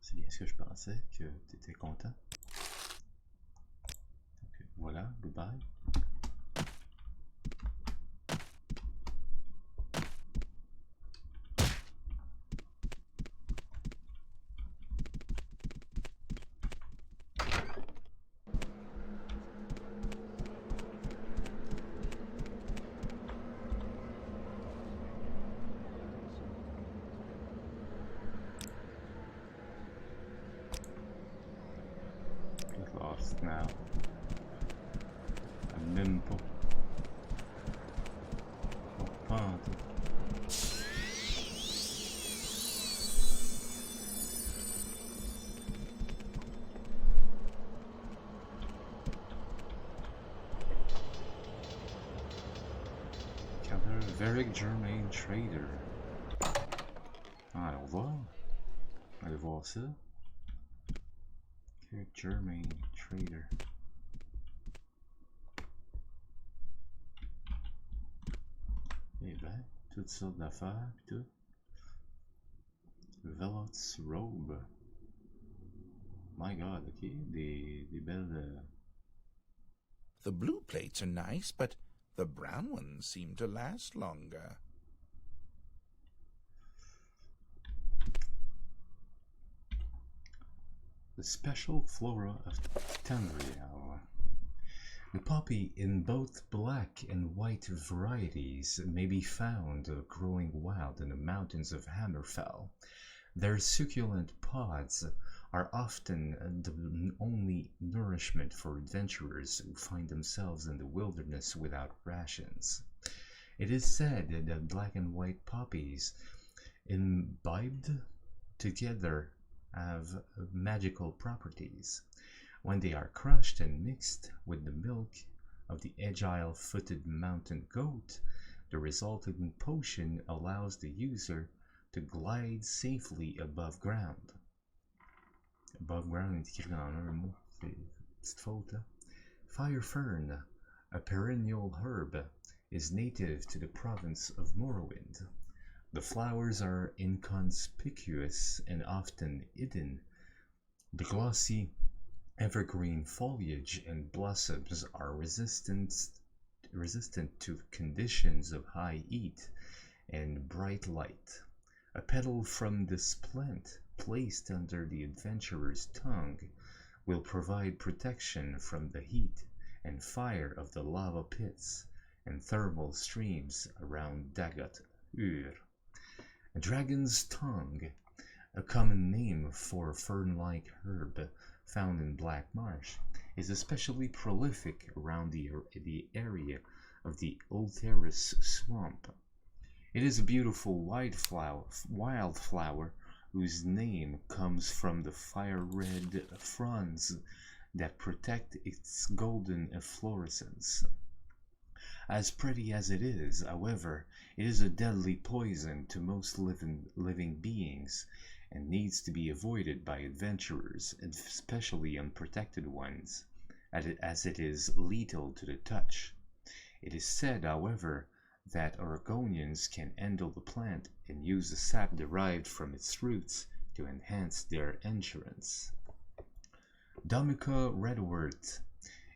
C'est bien ce que je pensais, que tu étais content. Donc, voilà, goodbye. Now. Même pas. Pas en tout. 𝓐𝓢𝓜𝓚 𝓜𝓸𝓻𝓻𝓸𝓀. Ah, allons voir. Allez voir ça. 𝓐𝓢𝓜𝓚 𝓜𝓸𝓻𝓻𝓸𝓀. Eh ben, toutes sortes d'affaires, pis tout. Velout's robe. My god, ok, des belles... The blue plates are nice, but the brown ones seem to last longer. The special flora of 𝓐𝓢𝓜𝓚. The poppy in both black and white varieties may be found growing wild in the mountains of Hammerfell. Their succulent pods are often the only nourishment for adventurers who find themselves in the wilderness without rations. It is said that black and white poppies imbibed together have magical properties. When they are crushed and mixed with the milk of the agile-footed mountain goat, the resulting potion allows the user to glide safely above ground. Above ground est écrit en un mot, c'est une petite faute là. Fire fern, a perennial herb, is native to the province of Morrowind. The flowers are inconspicuous and often hidden. The glossy evergreen foliage and blossoms are resistant to conditions of high heat and bright light. A petal from this plant, placed under the adventurer's tongue, will provide protection from the heat and fire of the lava pits and thermal streams around 𝓐𝓢𝓚. A dragon's tongue, a common name for a fern-like herb found in Black Marsh, is especially prolific around the area of the 𝓐𝓢𝓚 swamp. It is a beautiful wildflower whose name comes from the fire-red fronds that protect its golden efflorescence. As pretty as it is, however, it is a deadly poison to most living beings and needs to be avoided by adventurers, especially unprotected ones, as it is lethal to the touch. It is said, however, that Argonians can handle the plant and use the sap derived from its roots to enhance their endurance. 𝓐𝓢𝓚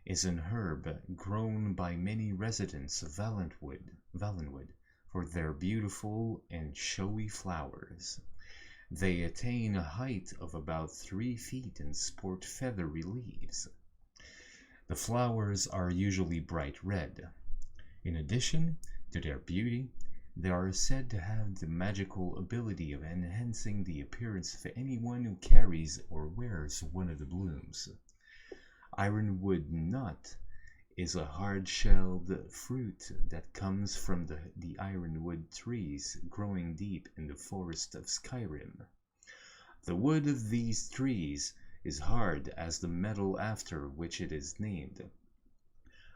is an herb grown by many residents of Valenwood for their beautiful and showy flowers. They attain a height of about 3 feet and sport feathery leaves. The flowers are usually bright red. In addition to their beauty, they are said to have the magical ability of enhancing the appearance of anyone who carries or wears one of the blooms. Ironwood nut is a hard-shelled fruit that comes from the ironwood trees growing deep in the forest of Skyrim. The wood of these trees is hard as the metal after which it is named.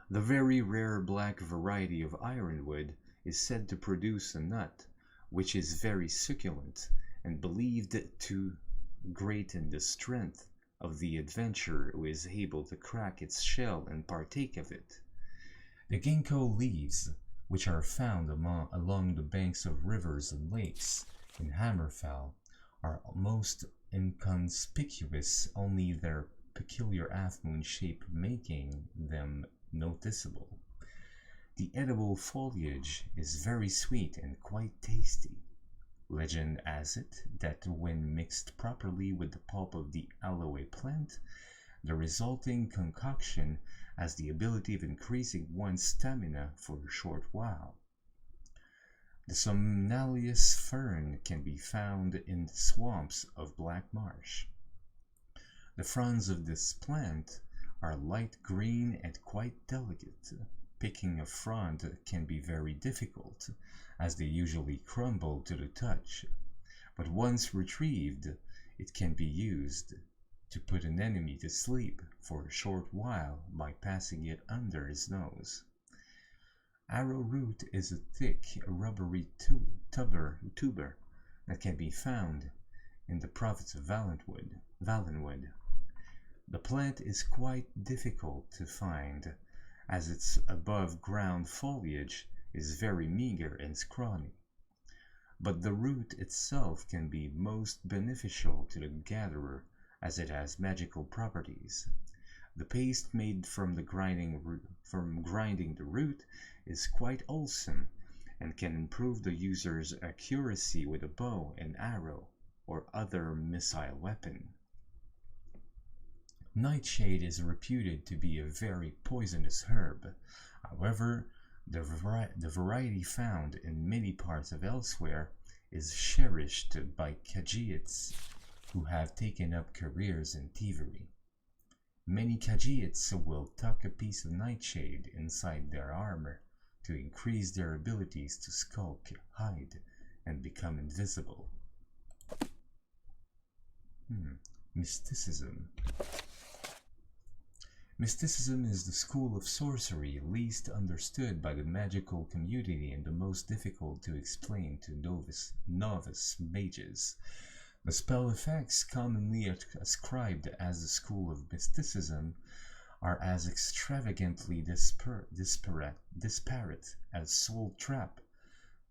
The very rare black variety of ironwood is said to produce a nut which is very succulent and believed to greaten the strength of the adventurer who is able to crack its shell and partake of it. The ginkgo leaves, which are found along the banks of rivers and lakes in Hammerfell, are most inconspicuous, only their peculiar half-moon shape making them noticeable. The edible foliage is very sweet and quite tasty. Legend has it that when mixed properly with the pulp of the aloe plant, the resulting concoction has the ability of increasing one's stamina for a short while. The somnalius fern can be found in the swamps of Black Marsh. The fronds of this plant are light green and quite delicate. Picking a frond can be very difficult, as they usually crumble to the touch, but once retrieved, it can be used to put an enemy to sleep for a short while by passing it under his nose. Arrowroot is a thick, rubbery tuber that can be found in the province of Valenwood. The plant is quite difficult to find, as its above-ground foliage is very meager and scrawny, but the root itself can be most beneficial to the gatherer as it has magical properties. The paste made from grinding the root is quite wholesome and can improve the user's accuracy with a bow and arrow or other missile weapon. Nightshade is reputed to be a very poisonous herb. However, the variety found in many parts of elsewhere is cherished by Khajiits who have taken up careers in thievery. Many Khajiits will tuck a piece of nightshade inside their armor to increase their abilities to skulk, hide, and become invisible. Mysticism. Mysticism is the school of sorcery least understood by the magical community and the most difficult to explain to novice mages. The spell effects commonly ascribed as the school of mysticism are as extravagantly disparate as Soul Trap,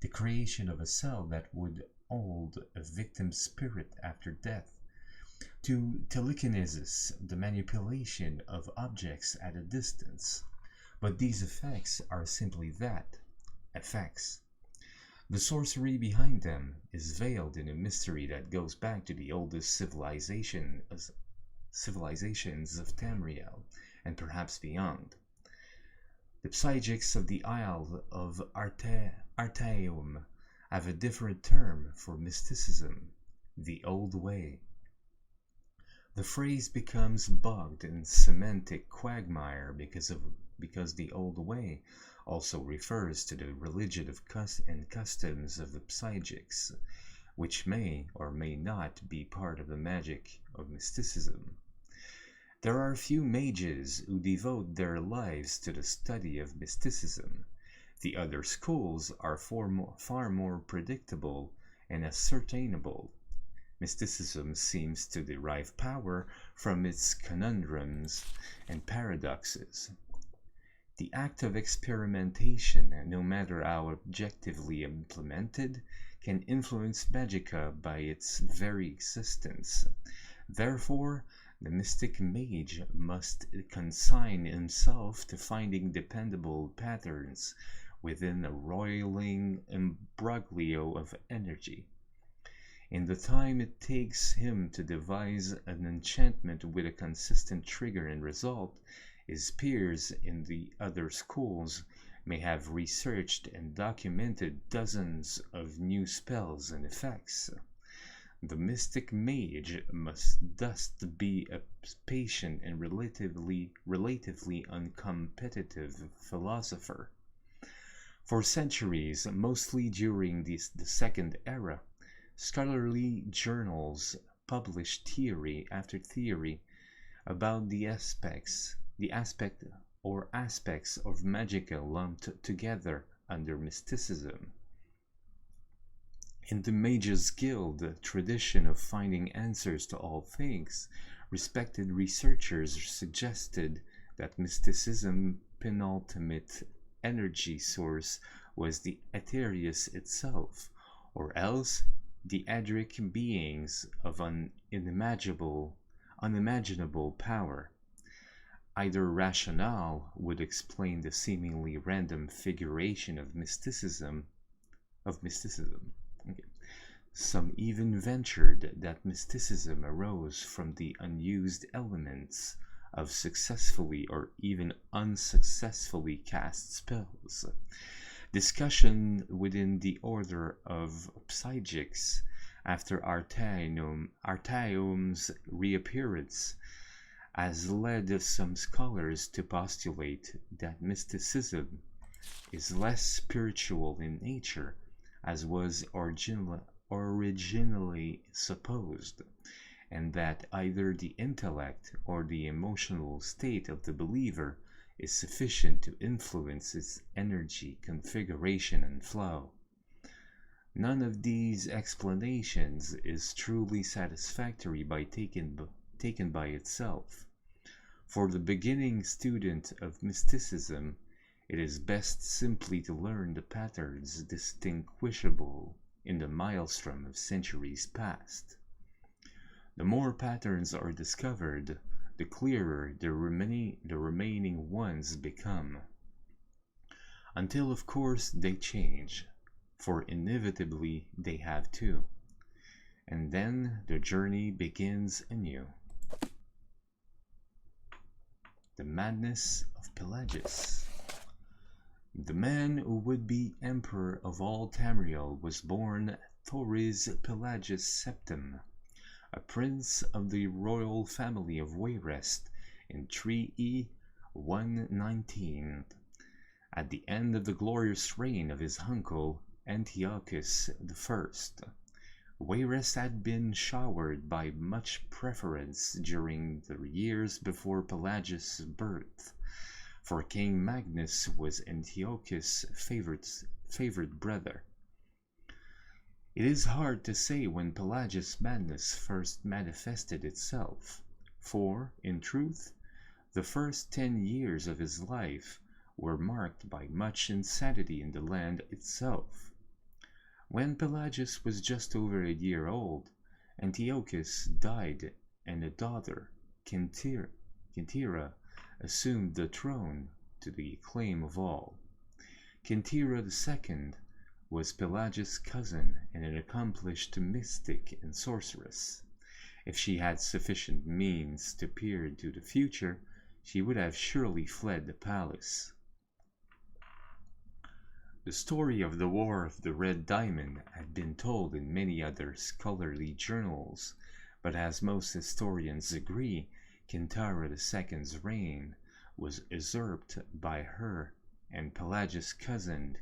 the creation of a cell that would hold a victim's spirit after death, to telekinesis, the manipulation of objects at a distance. But these effects are simply that, effects. The sorcery behind them is veiled in a mystery that goes back to the oldest civilizations of Tamriel, and perhaps beyond. The psychics of the Isle of Artaeum have a different term for mysticism, the old way. The phrase becomes bogged in semantic quagmire because the old way also refers to the religion and customs of the psychics, which may or may not be part of the magic of mysticism. There are few mages who devote their lives to the study of mysticism. The other schools are far more predictable and ascertainable. Mysticism seems to derive power from its conundrums and paradoxes. The act of experimentation, no matter how objectively implemented, can influence magicka by its very existence. Therefore, the mystic mage must consign himself to finding dependable patterns within a roiling imbroglio of energy. In the time it takes him to devise an enchantment with a consistent trigger and result, his peers in the other schools may have researched and documented dozens of new spells and effects. The mystic mage must thus be a patient and relatively uncompetitive philosopher. For centuries, mostly during the Second Era, scholarly journals published theory after theory about the aspects of magicka lumped together under mysticism. In the Mages Guild tradition of finding answers to all things, respected researchers suggested that mysticism's penultimate energy source was the Aetherius itself, or else the Adric beings of unimaginable power. Either rationale would explain the seemingly random figuration of mysticism. Okay. Some even ventured that mysticism arose from the unused elements of successfully or even unsuccessfully cast spells. Discussion within the order of psychics after Artaeum's reappearance has led some scholars to postulate that mysticism is less spiritual in nature, as was originally supposed, and that either the intellect or the emotional state of the believer is sufficient to influence its energy, configuration, and flow. None of these explanations is truly satisfactory by taken by itself. For the beginning student of mysticism, it is best simply to learn the patterns distinguishable in the maelstrom of centuries past. The more patterns are discovered, the clearer the remaining ones become. Until, of course, they change, for inevitably they have to. And then the journey begins anew. The Madness of Pelagius. The man who would be Emperor of all Tamriel was born Thoris Pelagius Septim, a prince of the royal family of Wayrest in 3E 119, at the end of the glorious reign of his uncle Antiochus I, Wayrest had been showered by much preference during the years before Pelagius' birth, for King Magnus was Antiochus' favorite brother. It is hard to say when Pelagius' madness first manifested itself, for, in truth, the first 10 years of his life were marked by much insanity in the land itself. When Pelagius was just over a year old, Antiochus died and a daughter, Caldera, assumed the throne to the acclaim of all. Caldera II was Pelagius' cousin and an accomplished mystic and sorceress. If she had sufficient means to peer into the future, she would have surely fled the palace. The story of the War of the Red Diamond had been told in many other scholarly journals, but as most historians agree, Caldera II's reign was usurped by her and Pelagius' cousin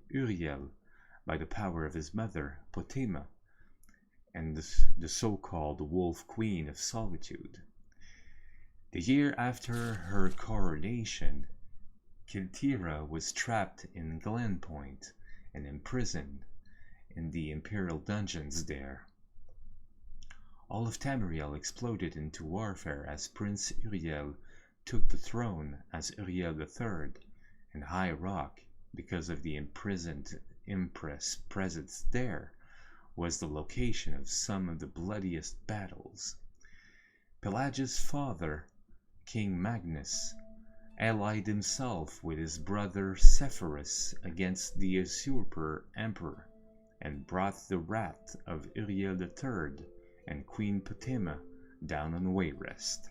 Uriel by the power of his mother Potema and the so-called Wolf Queen of Solitude. The year after her coronation, Caldera was trapped in Glen Point and imprisoned in the imperial dungeons there. All of Tamriel exploded into warfare as Prince Uriel took the throne as Uriel III, and High Rock, because of the imprisoned Empress' presence there, was the location of some of the bloodiest battles. Pelagius' father, King Magnus, allied himself with his brother Sepphoris against the usurper emperor, and brought the wrath of Uriel III and Queen Potema down on Wayrest.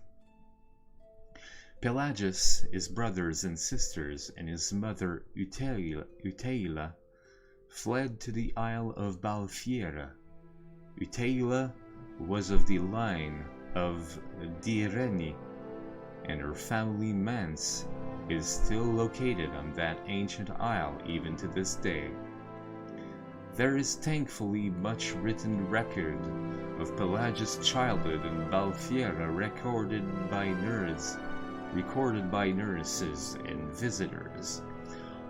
Pelagius, his brothers and sisters, and his mother 𝓐𝓢𝓜 fled to the Isle of Balfiera. 𝓐𝓢𝓜 was of the line of 𝓷𝓻𝓻𝓸𝓀, and her family manse is still located on that ancient isle even to this day. There is thankfully much written record of Pelagius' childhood in Balfiera recorded by nurses and visitors.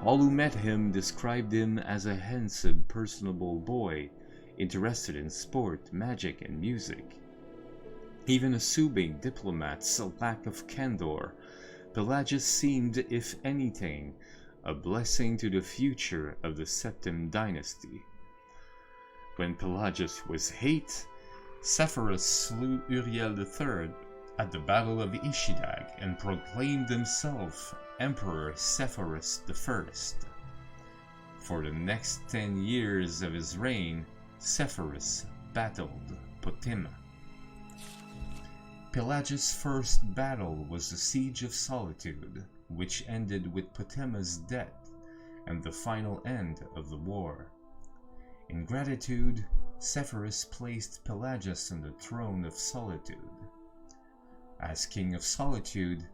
All who met him described him as a handsome, personable boy, interested in sport, magic, and music. Even assuming diplomats a lack of candor, Pelagius seemed, if anything, a blessing to the future of the Septim dynasty. When Pelagius was 8, Sepphoris slew Uriel III at the Battle of Ishidag and proclaimed himself Emperor Sepphoris I. For the next 10 years of his reign, Sepphoris battled Potema. Pelagius' first battle was the Siege of Solitude, which ended with Potema's death and the final end of the war. In gratitude, Sepphoris placed Pelagius on the throne of Solitude. As King of Solitude,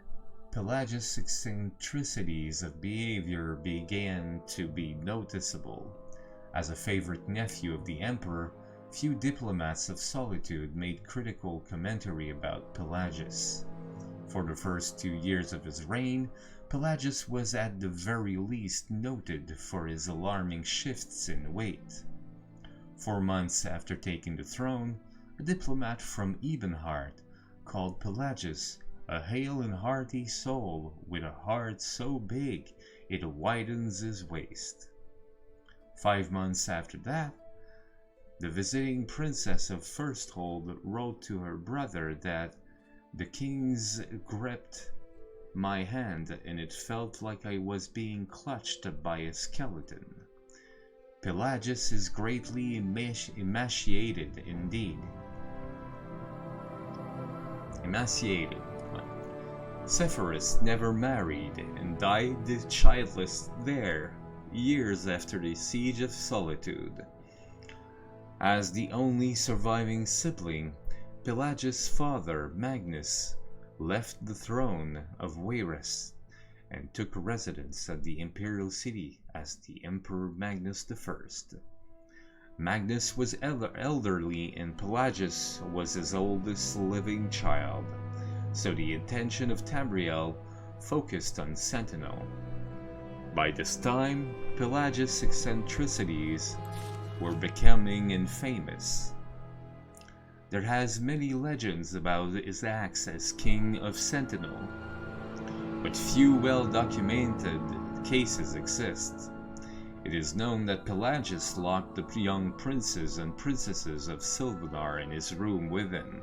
Pelagius' eccentricities of behavior began to be noticeable. As a favorite nephew of the Emperor, few diplomats of Solitude made critical commentary about Pelagius. For the first 2 years of his reign, Pelagius was at the very least noted for his alarming shifts in weight. 4 months after taking the throne, a diplomat from Ebenhard called Pelagius a hale and hearty soul with a heart so big it widens his waist. 5 months after that, the visiting princess of Firsthold wrote to her brother that the king's gripped my hand and it felt like I was being clutched by a skeleton. Pelagius is greatly emaciated indeed. Sepphoris never married and died childless there, years after the Siege of Solitude. As the only surviving sibling, Pelagius' father, Magnus, left the throne of Wayrest and took residence at the imperial city as the Emperor Magnus I. Magnus was elderly and Pelagius was his oldest living child, so the attention of Tamriel focused on Sentinel. By this time, Pelagius' eccentricities were becoming infamous. There has many legends about his acts as King of Sentinel, but few well-documented cases exist. It is known that Pelagius locked the young princes and princesses of Sylvanar in his room with him,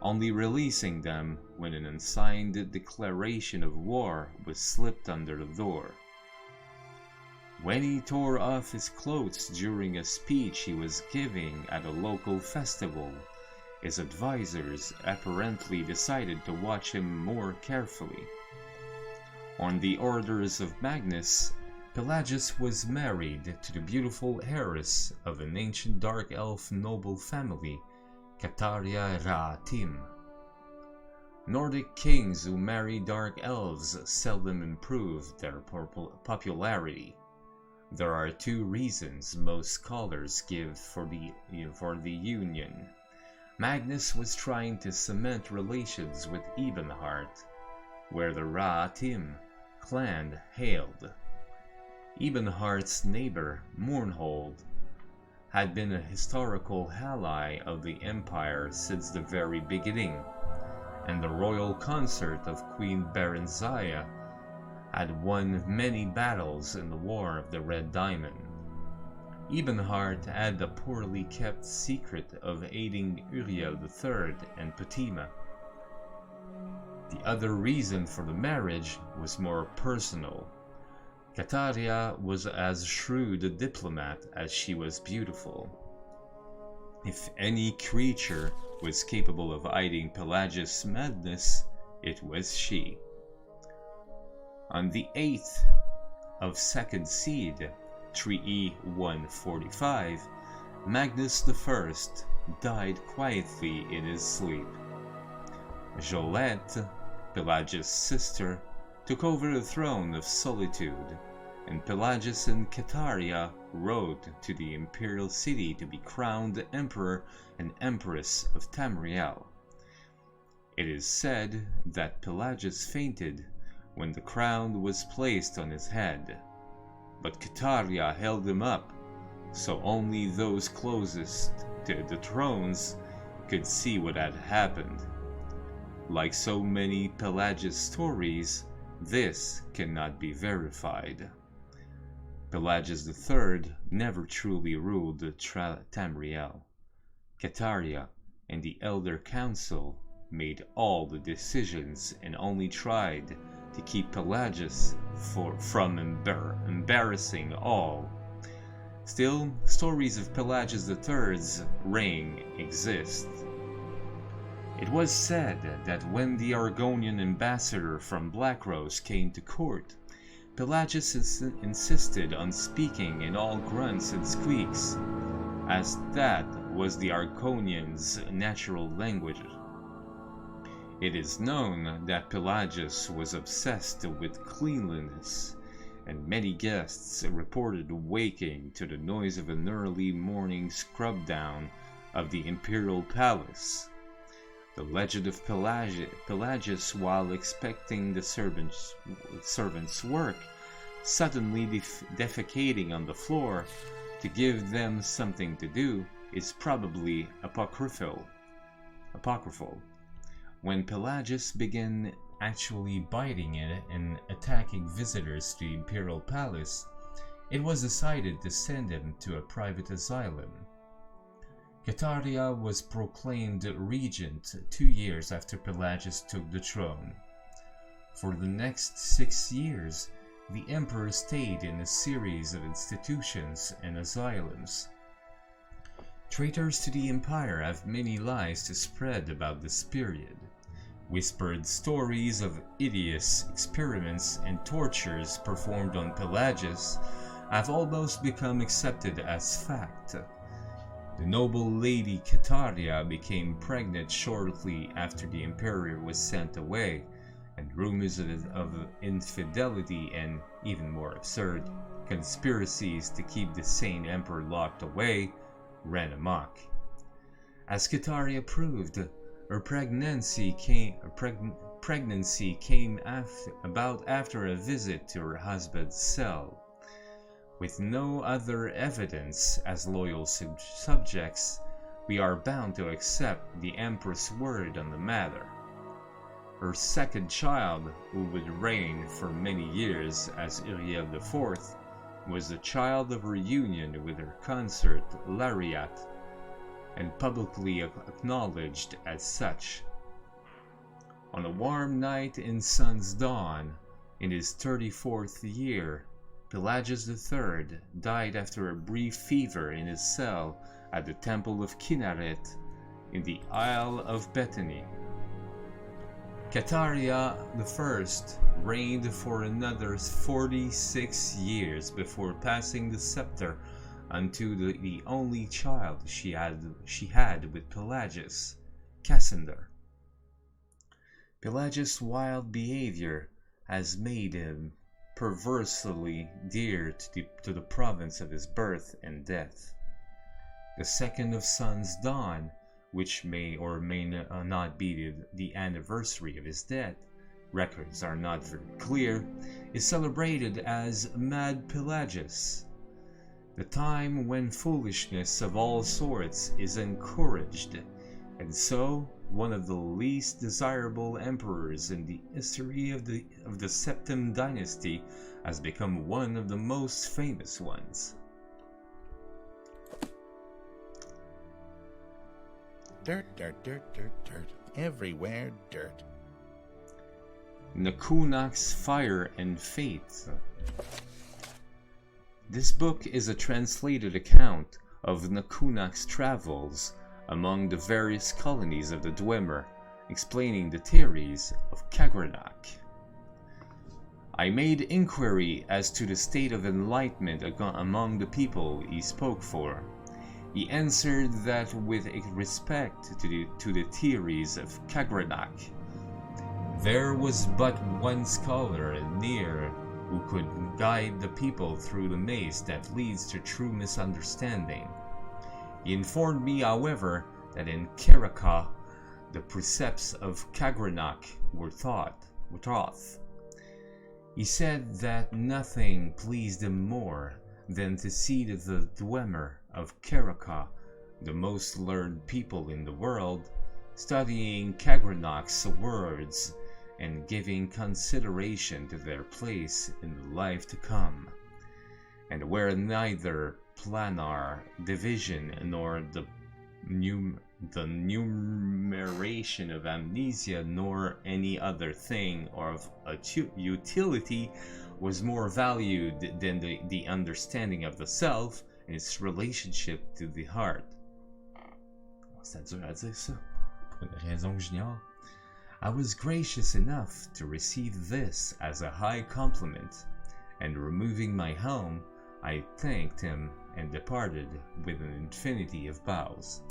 only releasing them when an unsigned declaration of war was slipped under the door. When he tore off his clothes during a speech he was giving at a local festival, his advisors apparently decided to watch him more carefully. On the orders of Magnus, Pelagius was married to the beautiful heiress of an ancient dark elf noble family, 𝓐𝓢𝓜𝓡. Nordic kings who marry dark elves seldom improve their popularity. There are two reasons most scholars give for the union. Magnus was trying to cement relations with Ebonheart, where the 𝓚 clan hailed. Ebonheart's neighbor, Mournhold, had been a historical ally of the Empire since the very beginning, and the royal consort of Queen Berenziah had won many battles in the War of the Red Diamond. Ebonheart had the poorly kept secret of aiding Uriel III and Patima. The other reason for the marriage was more personal. 𝓐𝓢𝓜 was as shrewd a diplomat as she was beautiful. If any creature was capable of hiding Pelagius' madness, it was she. On the 8th of 2nd Seed, 3E145, Magnus I died quietly in his sleep. Charlot, Pelagius' sister, took over the throne of Solitude, and Pelagius and 𝓐𝓢𝓜 rode to the imperial city to be crowned Emperor and Empress of Tamriel. It is said that Pelagius fainted when the crown was placed on his head, but 𝓐𝓢𝓜 held him up, so only those closest to the thrones could see what had happened. Like so many Pelagius stories, this cannot be verified. Pelagius III never truly ruled Tamriel. 𝓐𝓢𝓜 and the Elder Council made all the decisions and only tried to keep Pelagius from embarrassing all. Still, stories of Pelagius III's reign exist. It was said that when the Argonian ambassador from Blackrose came to court, Pelagius insisted on speaking in all grunts and squeaks, as that was the Argonians' natural language. It is known that Pelagius was obsessed with cleanliness, and many guests reported waking to the noise of an early morning scrub-down of the imperial palace. The legend of Pelagius, while expecting the servants' work, suddenly defecating on the floor to give them something to do, is probably apocryphal. When Pelagius began actually biting it and attacking visitors to the imperial palace, it was decided to send him to a private asylum. 𝓐𝓢𝓜 was proclaimed regent 2 years after Pelagius took the throne. For the next 6 years, the emperor stayed in a series of institutions and asylums. Traitors to the empire have many lies to spread about this period. Whispered stories of hideous experiments and tortures performed on Pelagius have almost become accepted as fact. The noble lady 𝓐𝓢𝓜 became pregnant shortly after the emperor was sent away, and rumors of infidelity and, even more absurd, conspiracies to keep the sane emperor locked away ran amok. As Caldera proved, her pregnancy came about after a visit to her husband's cell. With no other evidence as loyal subjects, we are bound to accept the Empress' word on the matter. Her second child, who would reign for many years as 𝓐𝓷𝓻𝓻𝓸𝓀, was the child of her union with her consort Lariat, and publicly acknowledged as such. On a warm night in sun's dawn, in his 34th year, Pelagius III died after a brief fever in his cell at the temple of Kinneret in the Isle of Bethany. Caldera I reigned for another 46 years before passing the scepter unto the only child she had with Pelagius, Cassander. Pelagius' wild behavior has made him perversely dear to the province of his birth and death. The second of sun's dawn, which may or may not be the anniversary of his death, records are not very clear, is celebrated as Mad Pelagius, the time when foolishness of all sorts is encouraged, and so one of the least desirable emperors in the history of the Septim dynasty has become one of the most famous ones. Dirt, dirt, dirt, dirt, dirt. Everywhere dirt. 𝓐𝓢𝓜𝓡 Fire and Fate. This book is a translated account of 𝓐𝓢𝓜's travels among the various colonies of the Dwemer, explaining the theories of 𝓐𝓢𝓜. I made inquiry as to the state of enlightenment among the people he spoke for. He answered that with respect to the theories of 𝓐𝓢𝓜, there was but one scholar near who could guide the people through the maze that leads to true misunderstanding. He informed me, however, that in 𝓐𝓢𝓜 the precepts of 𝓐𝓢𝓜 were taught. He said that nothing pleased him more than to see the Dwemer of 𝓐𝓢𝓜, the most learned people in the world, studying 𝓐𝓢𝓜's words and giving consideration to their place in the life to come, and where neither planar division nor the numeration of amnesia nor any other thing of utility was more valued than the understanding of the self and its relationship to the heart. C'est dur à dire ça, pour une raison que j'ignore. I was gracious enough to receive this as a high compliment, and removing my helm, I thanked him and departed with an infinity of bows.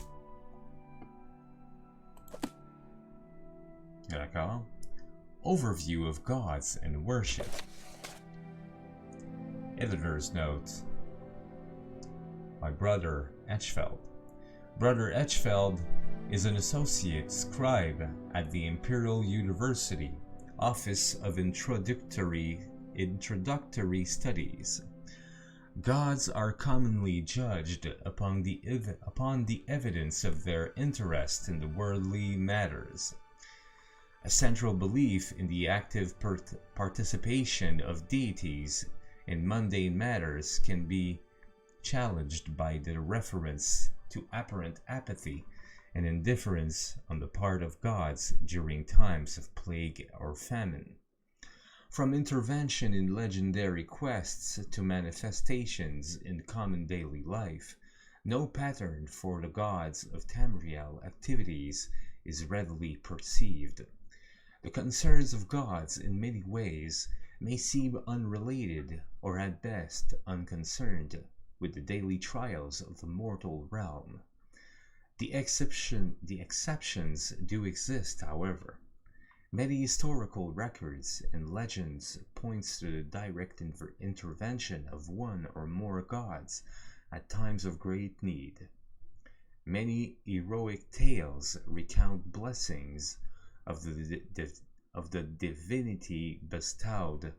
D'accord. Overview of gods and worship. Editor's note. By Brother Echfeld. Brother Echfeld is an associate scribe at the Imperial University, Office of Introductory Studies. Gods are commonly judged upon the evidence of their interest in the worldly matters. A central belief in the active participation of deities in mundane matters can be challenged by the reference to apparent apathy and indifference on the part of gods during times of plague or famine. From intervention in legendary quests to manifestations in common daily life, no pattern for the gods of Tamriel activities is readily perceived. The concerns of gods in many ways may seem unrelated or at best unconcerned with the daily trials of the mortal realm. The exceptions do exist, however. Many historical records and legends points to the direct intervention of one or more gods at times of great need. Many heroic tales recount blessings of the divinity bestowed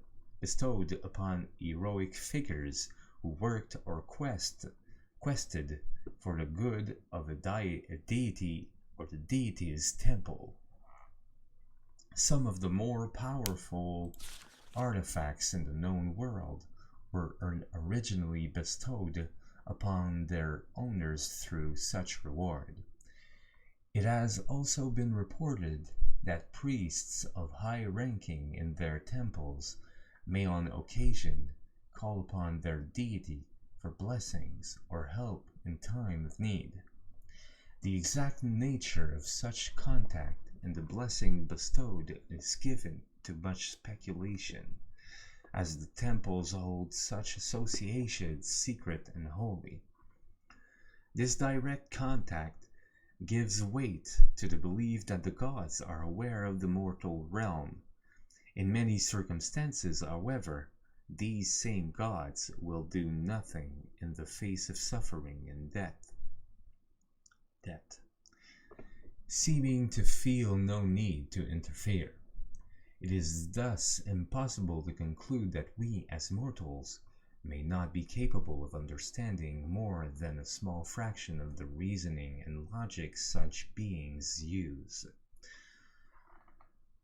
upon heroic figures who worked or quested for the good of a deity or the deity's temple. Some of the more powerful artifacts in the known world were originally bestowed upon their owners through such reward. It has also been reported that priests of high ranking in their temples may on occasion call upon their deity for blessings or help in time of need. The exact nature of such contact and the blessing bestowed is given to much speculation, as the temples hold such associations secret and holy. This direct contact gives weight to the belief that the gods are aware of the mortal realm. In many circumstances, however, these same gods will do nothing in the face of suffering and death, seeming to feel no need to interfere. It is thus impossible to conclude that we as mortals may not be capable of understanding more than a small fraction of the reasoning and logic such beings use.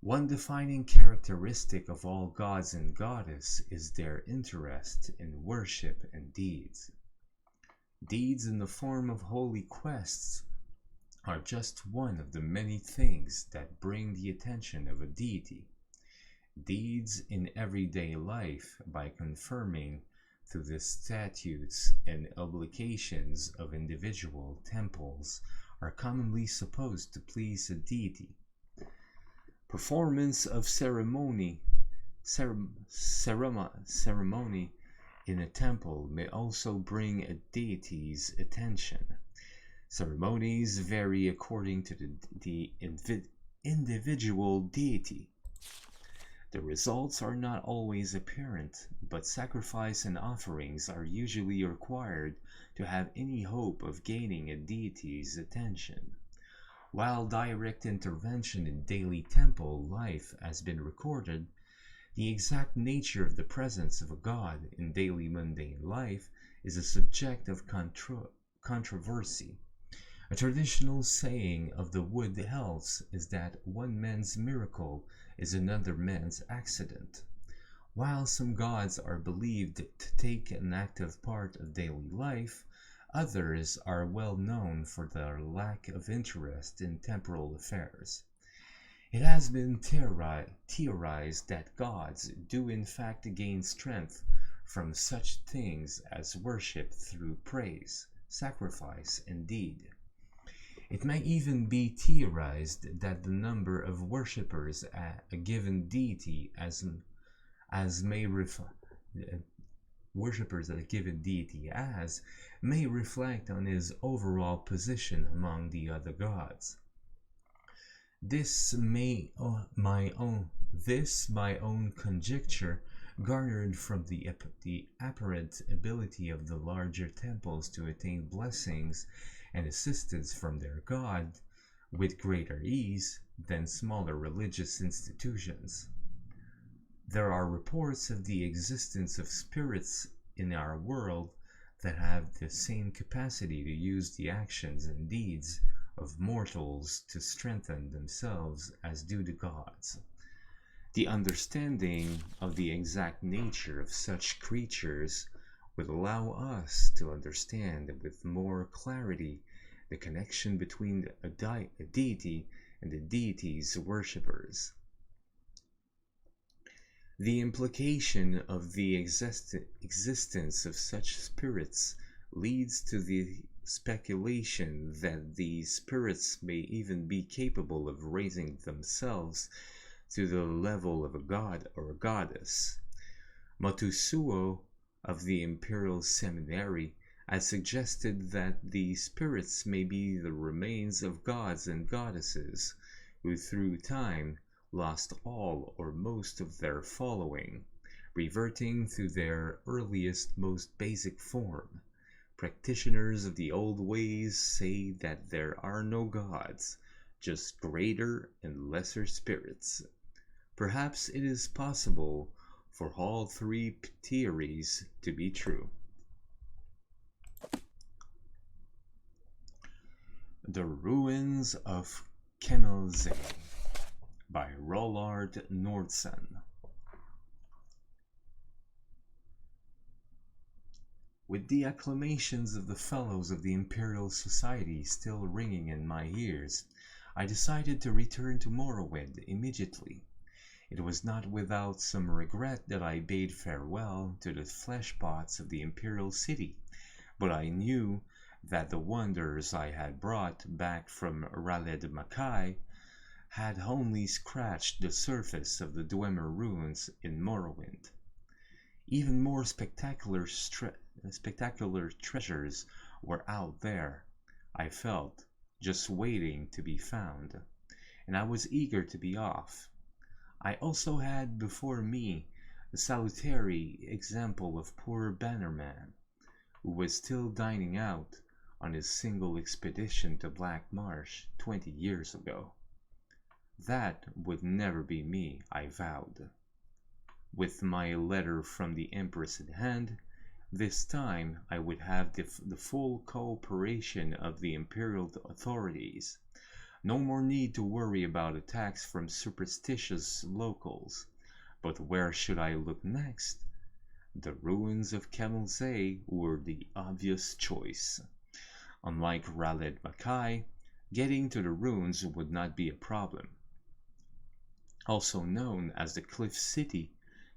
One defining characteristic of all gods and goddesses is their interest in worship and deeds. Deeds in the form of holy quests are just one of the many things that bring the attention of a deity. Deeds in everyday life, by conforming to the statutes and obligations of individual temples, are commonly supposed to please a deity. Performance of ceremony in a temple may also bring a deity's attention. Ceremonies vary according to the individual deity. The results are not always apparent, but sacrifice and offerings are usually required to have any hope of gaining a deity's attention. While direct intervention in daily temple life has been recorded, the exact nature of the presence of a god in daily mundane life is a subject of controversy. A traditional saying of the wood elves is that one man's miracle is another man's accident. While some gods are believed to take an active part of daily life, others are well known for their lack of interest in temporal affairs. It has been theorized that gods do in fact gain strength from such things as worship through praise, sacrifice, and deed. It may even be theorized that the number of worshippers a given deity may reflect on his overall position among the other gods. This my own conjecture garnered from the apparent ability of the larger temples to attain blessings and assistance from their god with greater ease than smaller religious institutions. There are reports of the existence of spirits in our world that have the same capacity to use the actions and deeds of mortals to strengthen themselves as do the gods. The understanding of the exact nature of such creatures would allow us to understand with more clarity the connection between a deity and the deity's worshippers. The implication of the existence of such spirits leads to the speculation that these spirits may even be capable of raising themselves to the level of a god or a goddess. Matsuo of the Imperial Seminary has suggested that the spirits may be the remains of gods and goddesses who through time lost all or most of their following, reverting to their earliest, most basic form, Practitioners of the old ways say that there are no gods, just greater and lesser spirits. Perhaps it is possible for all three theories to be true. The Ruins of 𝓐𝓢𝓷𝓭 by 𝓐𝓢𝓷𝓻𝓻𝓸𝓀𝓲𝓷𝓭. With the acclamations of the Fellows of the Imperial Society still ringing in my ears, I decided to return to Morrowind immediately. It was not without some regret that I bade farewell to the fleshpots of the Imperial City, but I knew that the wonders I had brought back from 𝓐𝓢𝓷𝓻𝓻𝓸𝓀𝓲 had only scratched the surface of the Dwemer ruins in Morrowind. Even more spectacular treasures were out there, I felt, just waiting to be found, and I was eager to be off. I also had before me the salutary example of poor Bannerman, who was still dining out on his single expedition to Black Marsh 20 years ago. That would never be me, I vowed. With my letter from the Empress in hand, this time I would have the full cooperation of the Imperial authorities. No more need to worry about attacks from superstitious locals. But where should I look next? The ruins of 𝓐𝓢𝓷𝓻𝓻𝓸𝓀𝓲 were the obvious choice. Unlike 𝓐𝓢𝓷𝓻𝓻𝓸𝓀𝓲, getting to the ruins would not be a problem. Also known as the Cliff City,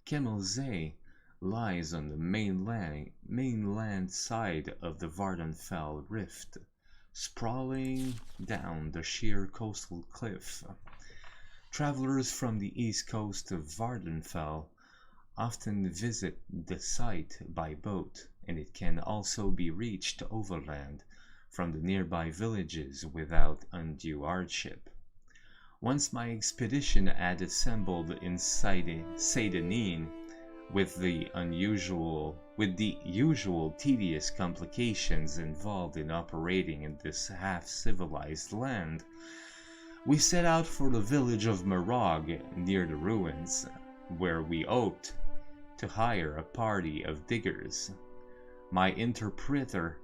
𝓐𝓢𝓷𝓻𝓻𝓸𝓀𝓲 lies on the mainland side of the Vvardenfell Rift, sprawling down the sheer coastal cliff. Travelers from the east coast of Vvardenfell often visit the site by boat, and it can also be reached overland from the nearby villages without undue hardship. Once my expedition had assembled in 𝓸𝓸𝓻𝓸𝓀, with the usual tedious complications involved in operating in this half-civilized land, we set out for the village of Morrowind near the ruins, where we hoped to hire a party of diggers. My interpreter,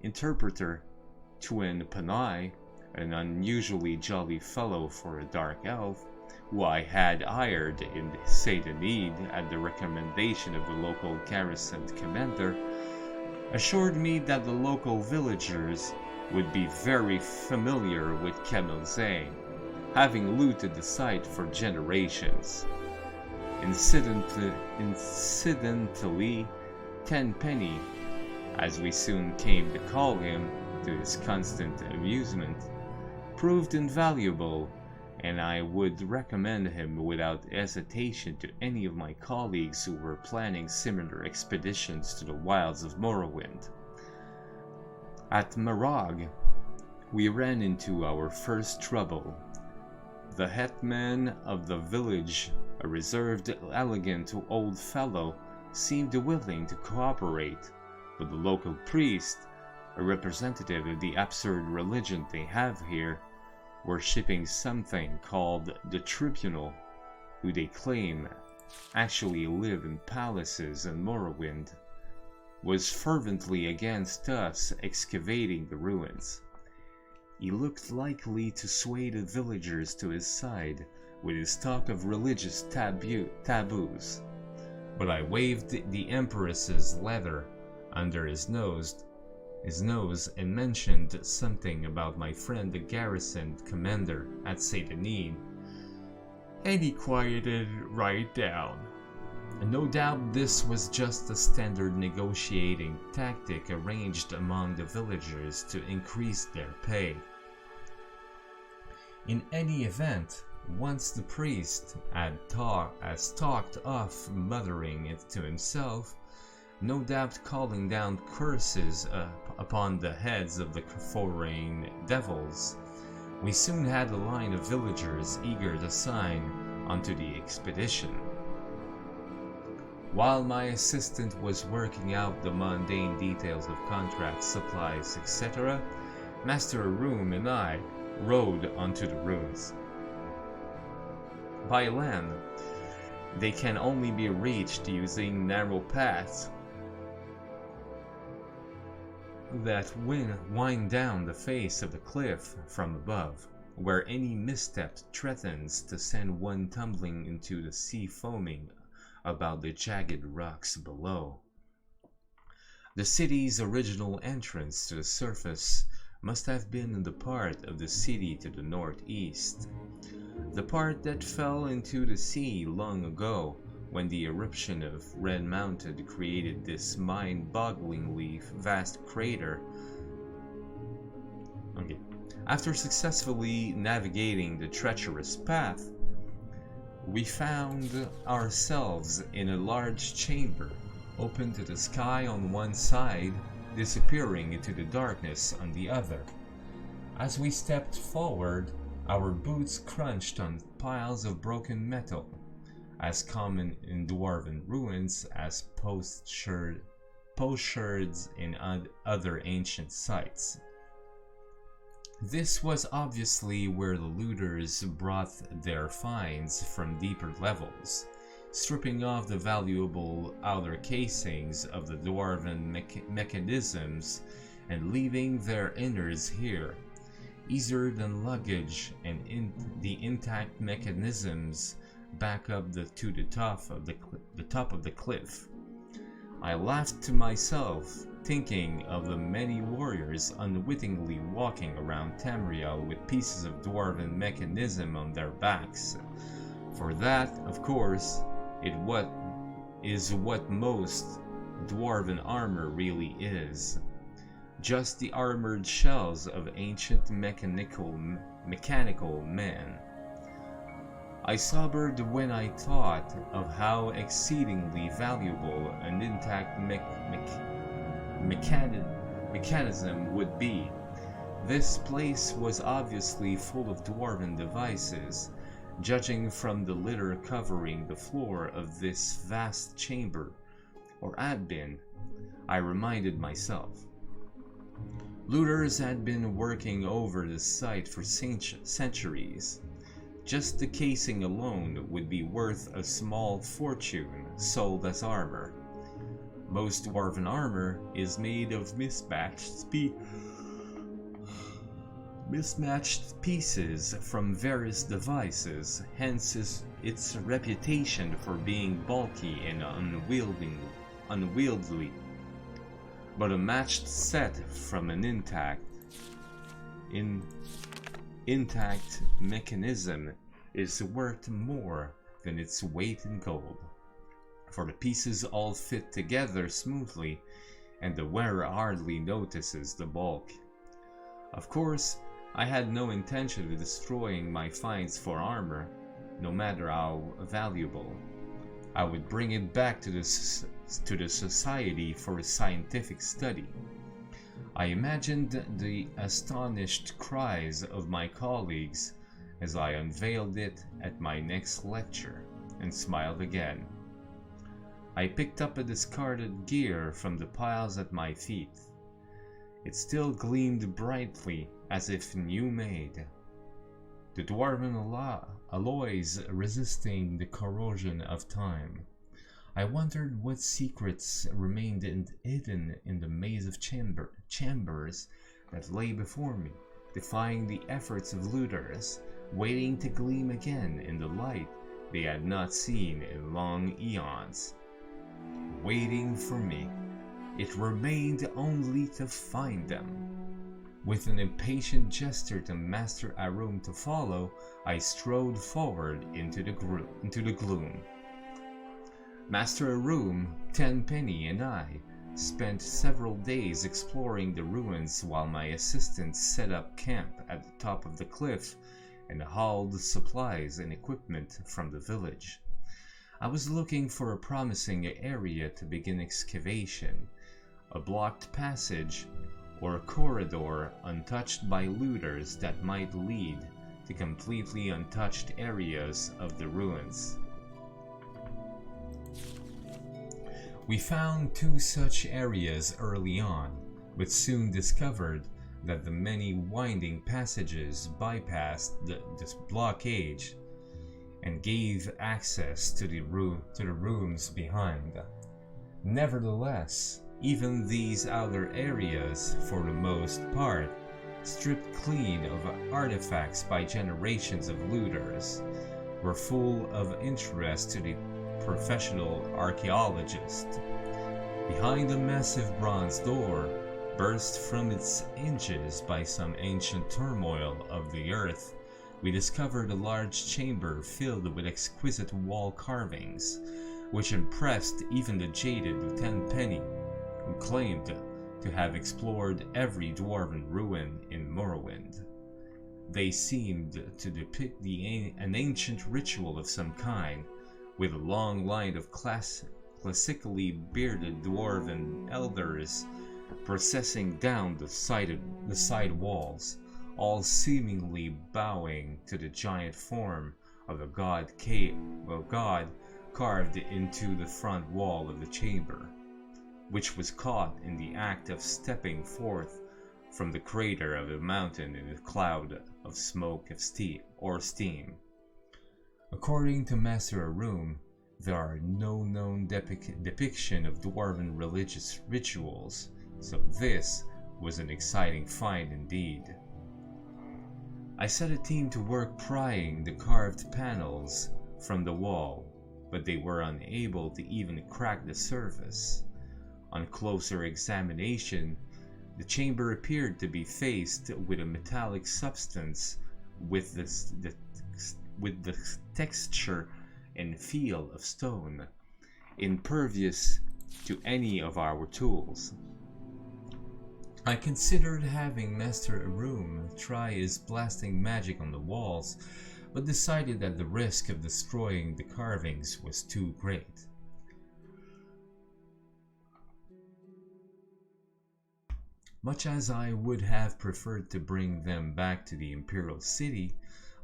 𝓐𝓢𝓷𝓻𝓻𝓸𝓀𝓲, an unusually jolly fellow for a dark elf, who I had hired in 𝓸𝓸𝓻𝓸𝓀 at the recommendation of the local garrison commander, assured me that the local villagers would be very familiar with 𝓐𝓢𝓷𝓻𝓻𝓸𝓀𝓲, having looted the site for generations. Incidentally, Tenpenny, as we soon came to call him to his constant amusement, proved invaluable, and I would recommend him without hesitation to any of my colleagues who were planning similar expeditions to the wilds of Morrowind. At Morrowind, we ran into our first trouble. The hetman of the village, a reserved, elegant old fellow, seemed willing to cooperate, but the local priest, a representative of the absurd religion they have here, worshipping something called the Tribunal, who they claim actually live in palaces in Morrowind, was fervently against us excavating the ruins. He looked likely to sway the villagers to his side with his talk of religious taboos, but I waved the Empress's letter under his nose and mentioned something about my friend the garrison commander at 𝓸𝓸𝓻𝓸𝓀𝓲, and he quieted right down. And no doubt this was just a standard negotiating tactic arranged among the villagers to increase their pay. In any event, once the priest had talked off muttering it to himself, no doubt calling down curses upon the heads of the foreign devils, we soon had a line of villagers eager to sign onto the expedition. While my assistant was working out the mundane details of contracts, supplies, etc., Master Arum and I rode onto the ruins. By land, they can only be reached using narrow paths that wind down the face of the cliff from above, where any misstep threatens to send one tumbling into the sea foaming about the jagged rocks below. The city's original entrance to the surface must have been in the part of the city to the northeast, the part that fell into the sea long ago when the eruption of Red Mountain created this mind-bogglingly vast crater. Okay. After successfully navigating the treacherous path, we found ourselves in a large chamber, open to the sky on one side, disappearing into the darkness on the other. As we stepped forward, our boots crunched on piles of broken metal, as common in dwarven ruins as potsherds in other ancient sites. This was obviously where the looters brought their finds from deeper levels, stripping off the valuable outer casings of the dwarven mechanisms and leaving their innards here, easier than luggage, and the intact mechanisms back up to the top of the cliff. I laughed to myself, thinking of the many warriors unwittingly walking around Tamriel with pieces of dwarven mechanism on their backs. For that, of course, is what most dwarven armor really is. Just the armored shells of ancient mechanical men. I sobered when I thought of how exceedingly valuable an intact mechanism would be. This place was obviously full of dwarven devices, judging from the litter covering the floor of this vast chamber, or had been, I reminded myself. Looters had been working over the site for centuries. Just the casing alone would be worth a small fortune sold as armor. Most dwarven armor is made of mismatched pieces from various devices, hence its reputation for being bulky and unwieldy. But a matched set from an intact mechanism is worth more than its weight in gold, for the pieces all fit together smoothly and the wearer hardly notices the bulk. Of course, I had no intention of destroying my finds for armor, no matter how valuable. I would bring it back to the Society for Scientific Study. I imagined the astonished cries of my colleagues as I unveiled it at my next lecture, and smiled again. I picked up a discarded gear from the piles at my feet. It still gleamed brightly as if new made. The dwarven alloys resisting the corrosion of time. I wondered what secrets remained hidden in the maze of chambers that lay before me, defying the efforts of looters, waiting to gleam again in the light they had not seen in long eons. Waiting for me. It remained only to find them. With an impatient gesture to Master Arum to follow, I strode forward into the gloom. Master Arum, Tenpenny, and I spent several days exploring the ruins while my assistant set up camp at the top of the cliff and hauled supplies and equipment from the village. I was looking for a promising area to begin excavation, a blocked passage, or a corridor untouched by looters that might lead to completely untouched areas of the ruins. We found 2 such areas early on, but soon discovered that the many winding passages bypassed this blockade and gave access to the rooms behind. Nevertheless, even these outer areas, for the most part, stripped clean of artifacts by generations of looters, were full of interest to the professional archaeologist. Behind a massive bronze door, burst from its hinges by some ancient turmoil of the earth, we discovered a large chamber filled with exquisite wall carvings, which impressed even the jaded Lieutenant Penny, who claimed to have explored every dwarven ruin in Morrowind. They seemed to depict an ancient ritual of some kind, with a long line of classically bearded dwarven elders processing down the side walls, all seemingly bowing to the giant form of a god carved into the front wall of the chamber, which was caught in the act of stepping forth from the crater of the mountain in a cloud of smoke or steam. According to Master Arum, there are no known depiction of dwarven religious rituals, so this was an exciting find indeed. I set a team to work prying the carved panels from the wall, but they were unable to even crack the surface. On closer examination, the chamber appeared to be faced with a metallic substance with the texture and feel of stone, impervious to any of our tools. I considered having Master Arum try his blasting magic on the walls, but decided that the risk of destroying the carvings was too great. Much as I would have preferred to bring them back to the Imperial City,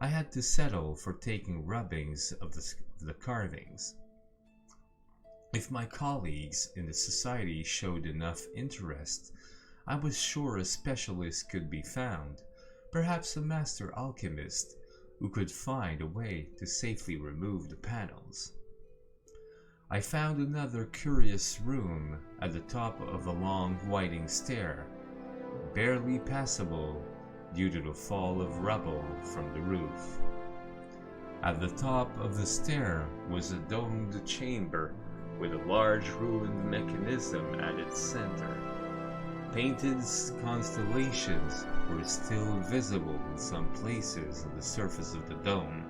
I had to settle for taking rubbings of the carvings. If my colleagues in the society showed enough interest, I was sure a specialist could be found, perhaps a master alchemist, who could find a way to safely remove the panels. I found another curious room at the top of a long winding stair, barely passable due to the fall of rubble from the roof. At the top of the stair was a domed chamber with a large ruined mechanism at its center. Painted constellations were still visible in some places on the surface of the dome.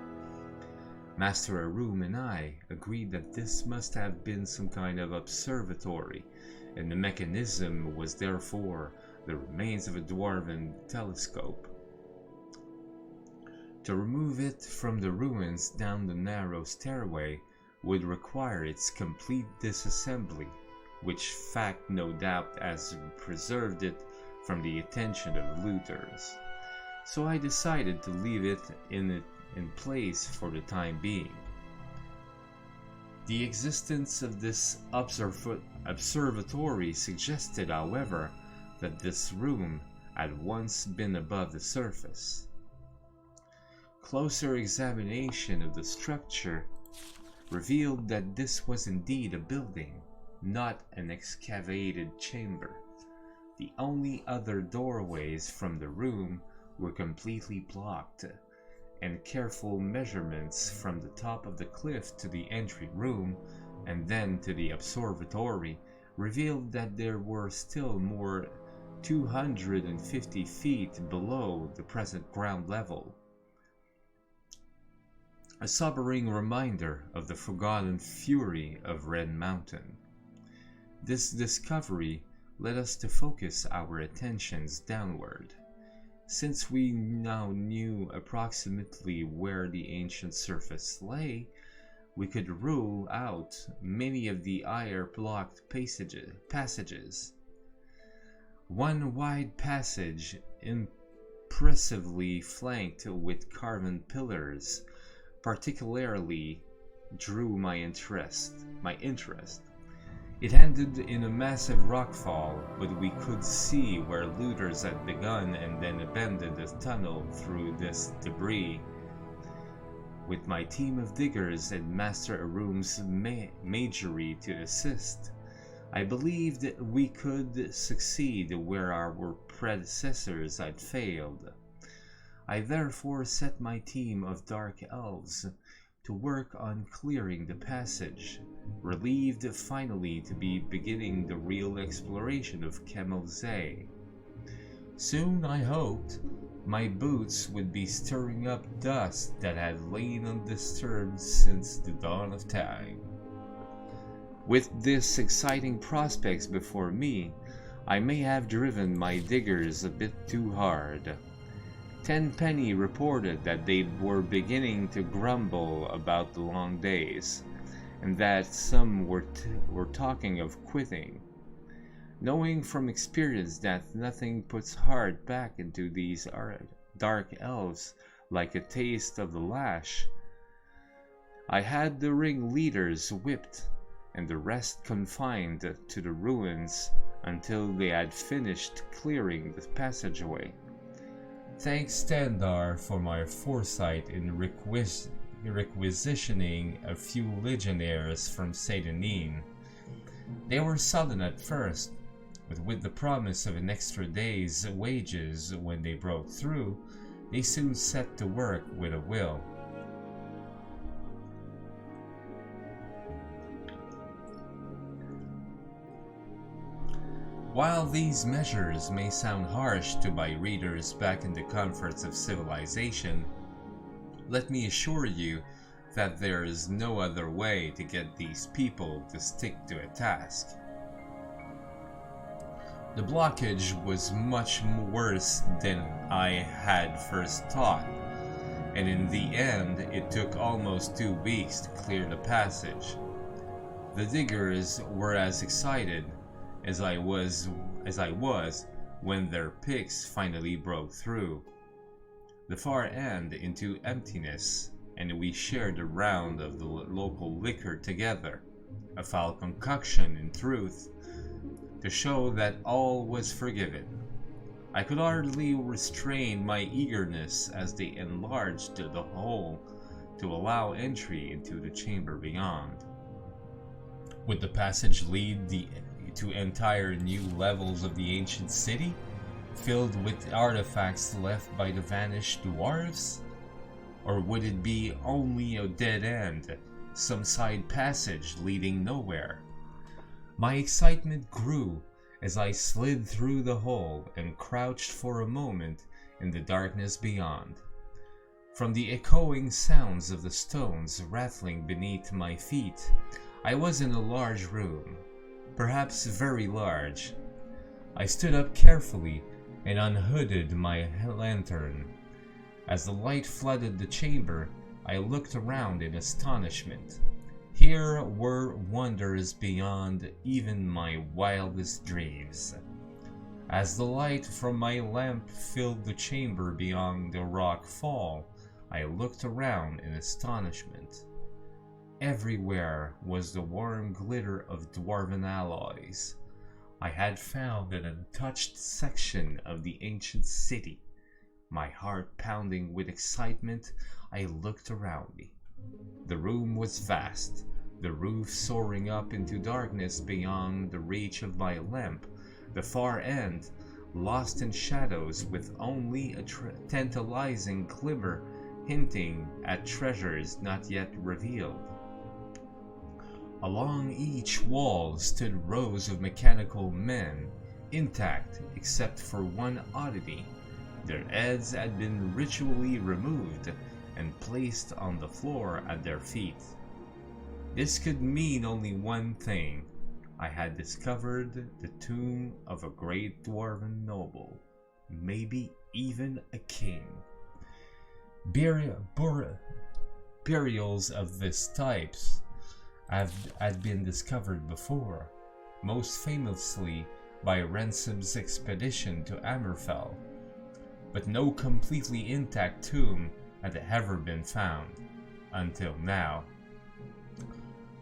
Master Arum and I agreed that this must have been some kind of observatory, and the mechanism was therefore the remains of a dwarven telescope. To remove it from the ruins down the narrow stairway would require its complete disassembly, which fact no doubt has preserved it from the attention of looters. So I decided to leave it in place for the time being. The existence of this observatory suggested, however, that this room had once been above the surface. Closer examination of the structure revealed that this was indeed a building, not an excavated chamber. The only other doorways from the room were completely blocked, and careful measurements from the top of the cliff to the entry room and then to the observatory revealed that there were still more 250 feet below the present ground level. A sobering reminder of the forgotten fury of Red Mountain. This discovery led us to focus our attentions downward. Since we now knew approximately where the ancient surface lay, we could rule out many of the iron-blocked passages. One wide passage, impressively flanked with carven pillars, particularly drew my interest. It ended in a massive rockfall, but we could see where looters had begun and then abandoned a tunnel through this debris. With my team of diggers and Master Aroom's to assist, I believed we could succeed where our predecessors had failed. I therefore set my team of dark elves to work on clearing the passage, relieved finally to be beginning the real exploration of 𝓐𝓢𝓜𝓡. Soon, I hoped, my boots would be stirring up dust that had lain undisturbed since the dawn of time. With this exciting prospects before me, I may have driven my diggers a bit too hard. Tenpenny reported that they were beginning to grumble about the long days, and that some were talking of quitting. Knowing from experience that nothing puts heart back into these dark elves like a taste of the lash, I had the ringleaders whipped and the rest confined to the ruins until they had finished clearing the passageway. Thanks Tandar for my foresight in requisitioning a few legionnaires from Saint-Denis. They were sullen at first, but with the promise of an extra day's wages when they broke through, they soon set to work with a will. While these measures may sound harsh to my readers back in the comforts of civilization, let me assure you that there is no other way to get these people to stick to a task. The blockage was much worse than I had first thought, and in the end it took almost 2 weeks to clear the passage. The diggers were as excited as I was when their picks finally broke through the far end into emptiness, and we shared a round of the local liquor together, a foul concoction in truth, to show that all was forgiven. I could hardly restrain my eagerness as they enlarged the hole to allow entry into the chamber beyond. Would the passage lead to entire new levels of the ancient city, filled with artifacts left by the vanished dwarves? Or would it be only a dead end, some side passage leading nowhere? My excitement grew as I slid through the hole and crouched for a moment in the darkness beyond. From the echoing sounds of the stones rattling beneath my feet, I was in a large room, perhaps very large. I stood up carefully and unhooded my lantern. As the light flooded the chamber, I looked around in astonishment. Here were wonders beyond even my wildest dreams. As the light from my lamp filled the chamber beyond the rock fall, I looked around in astonishment. Everywhere was the warm glitter of dwarven alloys. I had found an untouched section of the ancient city. My heart pounding with excitement, I looked around me. The room was vast, the roof soaring up into darkness beyond the reach of my lamp, the far end lost in shadows with only a tantalizing glimmer hinting at treasures not yet revealed. Along each wall stood rows of mechanical men, intact except for one oddity. Their heads had been ritually removed and placed on the floor at their feet. This could mean only one thing. I had discovered the tomb of a great dwarven noble, maybe even a king. Burials of this type had been discovered before, most famously by Ransom's expedition to Ammerfell, but no completely intact tomb had ever been found, until now.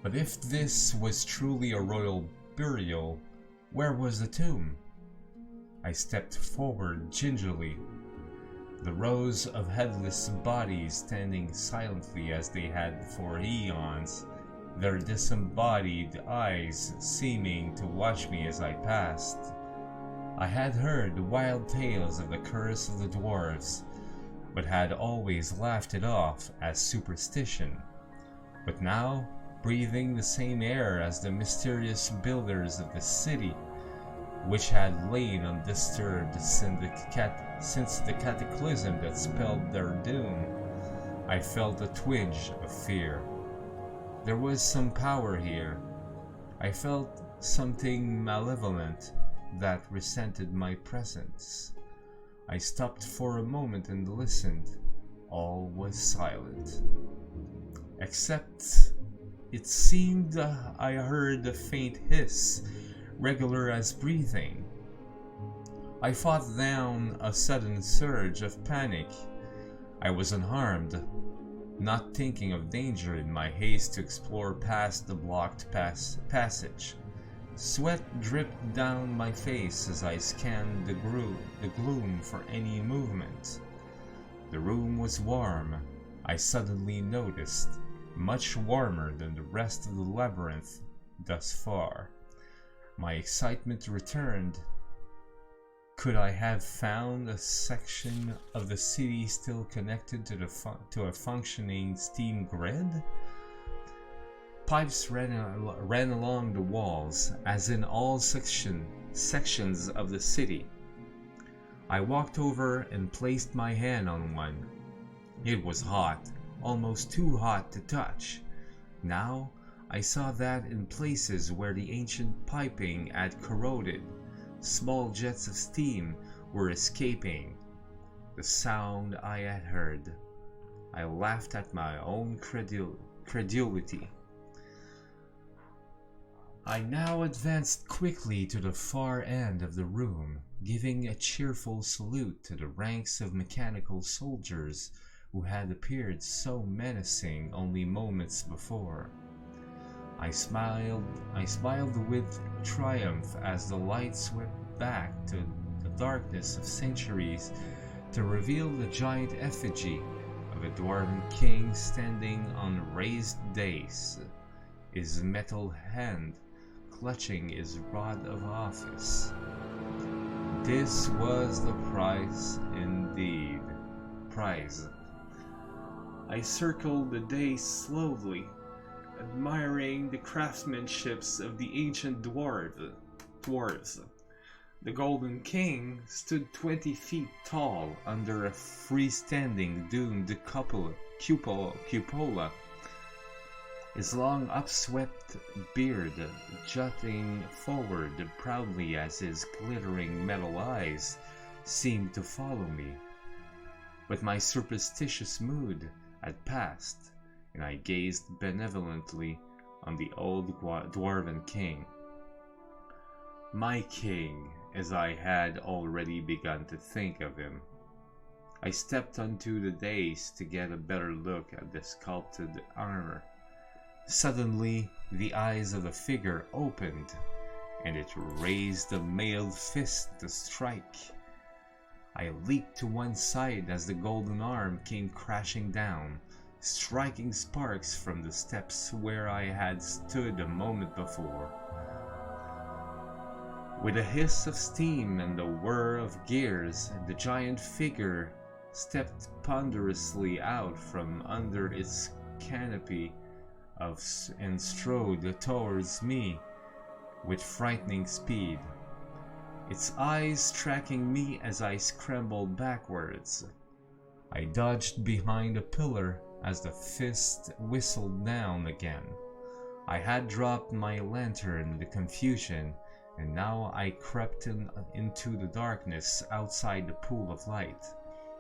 But if this was truly a royal burial, where was the tomb? I stepped forward gingerly. The rows of headless bodies standing silently as they had for eons, their disembodied eyes seeming to watch me as I passed. I had heard wild tales of the curse of the dwarves, but had always laughed it off as superstition. But now, breathing the same air as the mysterious builders of the city, which had lain undisturbed since the cataclysm that spelled their doom, I felt a twinge of fear. There was some power here. I felt something malevolent that resented my presence. I stopped for a moment and listened. All was silent. Except it seemed I heard a faint hiss, regular as breathing. I fought down a sudden surge of panic. I was unharmed, not thinking of danger in my haste to explore past the blocked passage. Sweat dripped down my face as I scanned the gloom for any movement. The room was warm, I suddenly noticed, much warmer than the rest of the labyrinth thus far. My excitement returned. Could I have found a section of the city still connected to a functioning steam grid? Pipes ran along the walls, as in all sections of the city. I walked over and placed my hand on one. It was hot, almost too hot to touch. Now I saw that in places where the ancient piping had corroded, small jets of steam were escaping. The sound I had heard. I laughed at my own credulity. I now advanced quickly to the far end of the room, giving a cheerful salute to the ranks of mechanical soldiers who had appeared so menacing only moments before. I smiled with triumph as the light swept back to the darkness of centuries to reveal the giant effigy of a dwarven king standing on a raised dais, his metal hand clutching his rod of office. This was the prize indeed. I circled the dais slowly, admiring the craftsmanship of the ancient dwarves. The Golden King stood 20 feet tall under a freestanding domed cupola, his long upswept beard jutting forward proudly as his glittering metal eyes seemed to follow me. But my superstitious mood had passed, and I gazed benevolently on the old dwarven king. My king, as I had already begun to think of him. I stepped onto the dais to get a better look at the sculpted armor. Suddenly, the eyes of the figure opened, and it raised a mailed fist to strike. I leaped to one side as the golden arm came crashing down, striking sparks from the steps where I had stood a moment before. With a hiss of steam and a whir of gears, the giant figure stepped ponderously out from under its canopy and strode towards me with frightening speed, its eyes tracking me as I scrambled backwards. I dodged behind a pillar as the fist whistled down again. I had dropped my lantern in the confusion, and now I crept into the darkness outside the pool of light,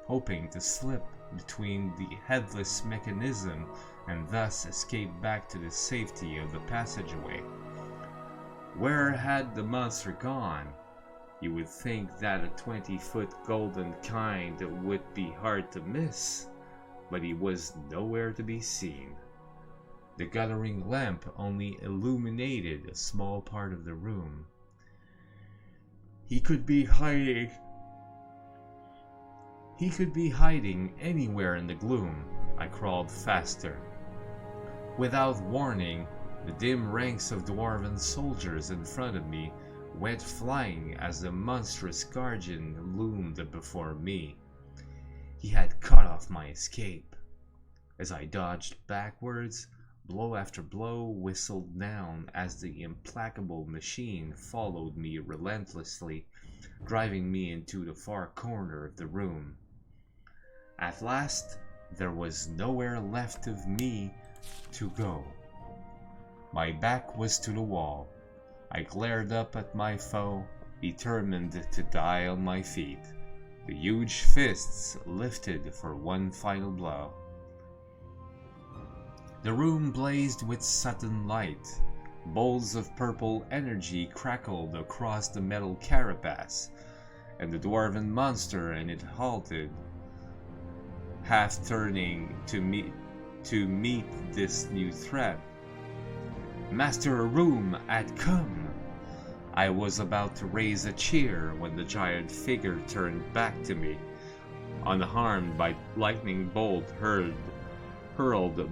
hoping to slip between the headless mechanism and thus escape back to the safety of the passageway. Where had the monster gone? You would think that a 20-foot golden kind would be hard to miss, but he was nowhere to be seen. The guttering lamp only illuminated a small part of the room. He could be hiding anywhere in the gloom. I crawled faster. Without warning, the dim ranks of dwarven soldiers in front of me went flying as the monstrous guardian loomed before me. He had cut off my escape. As I dodged backwards, blow after blow whistled down as the implacable machine followed me relentlessly, driving me into the far corner of the room. At last, there was nowhere left of me to go. My back was to the wall. I glared up at my foe, determined to die on my feet. The huge fists lifted for one final blow. The room blazed with sudden light. Bolts of purple energy crackled across the metal carapace, and the dwarven monster in it halted, half turning to meet this new threat. Master Arum had come! I was about to raise a cheer when the giant figure turned back to me, unharmed by lightning bolt hurled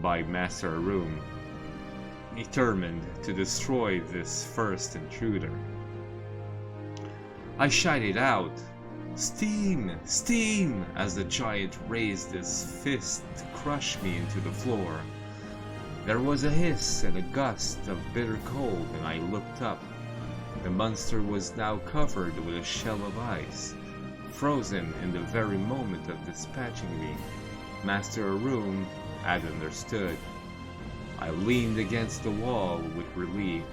by Master Arum, determined to destroy this first intruder. I shouted out, "Steam! Steam!" as the giant raised his fist to crush me into the floor. There was a hiss and a gust of bitter cold, and I looked up. The monster was now covered with a shell of ice, frozen in the very moment of dispatching me. Master Arum had understood. I leaned against the wall with relief.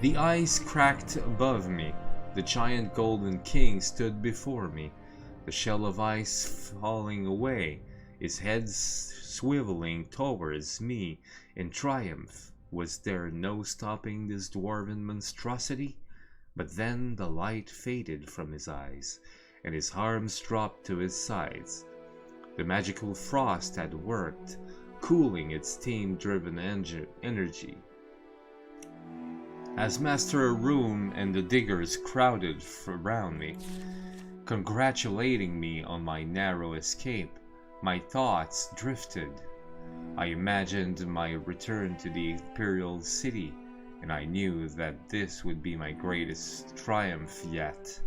The ice cracked above me. The giant golden king stood before me, the shell of ice falling away, his head swiveling towards me in triumph. Was there no stopping this dwarven monstrosity? But then the light faded from his eyes, and his arms dropped to his sides. The magical frost had worked, cooling its steam-driven energy. As Master Arum and the diggers crowded around me, congratulating me on my narrow escape, my thoughts drifted. I imagined my return to the Imperial City, and I knew that this would be my greatest triumph yet.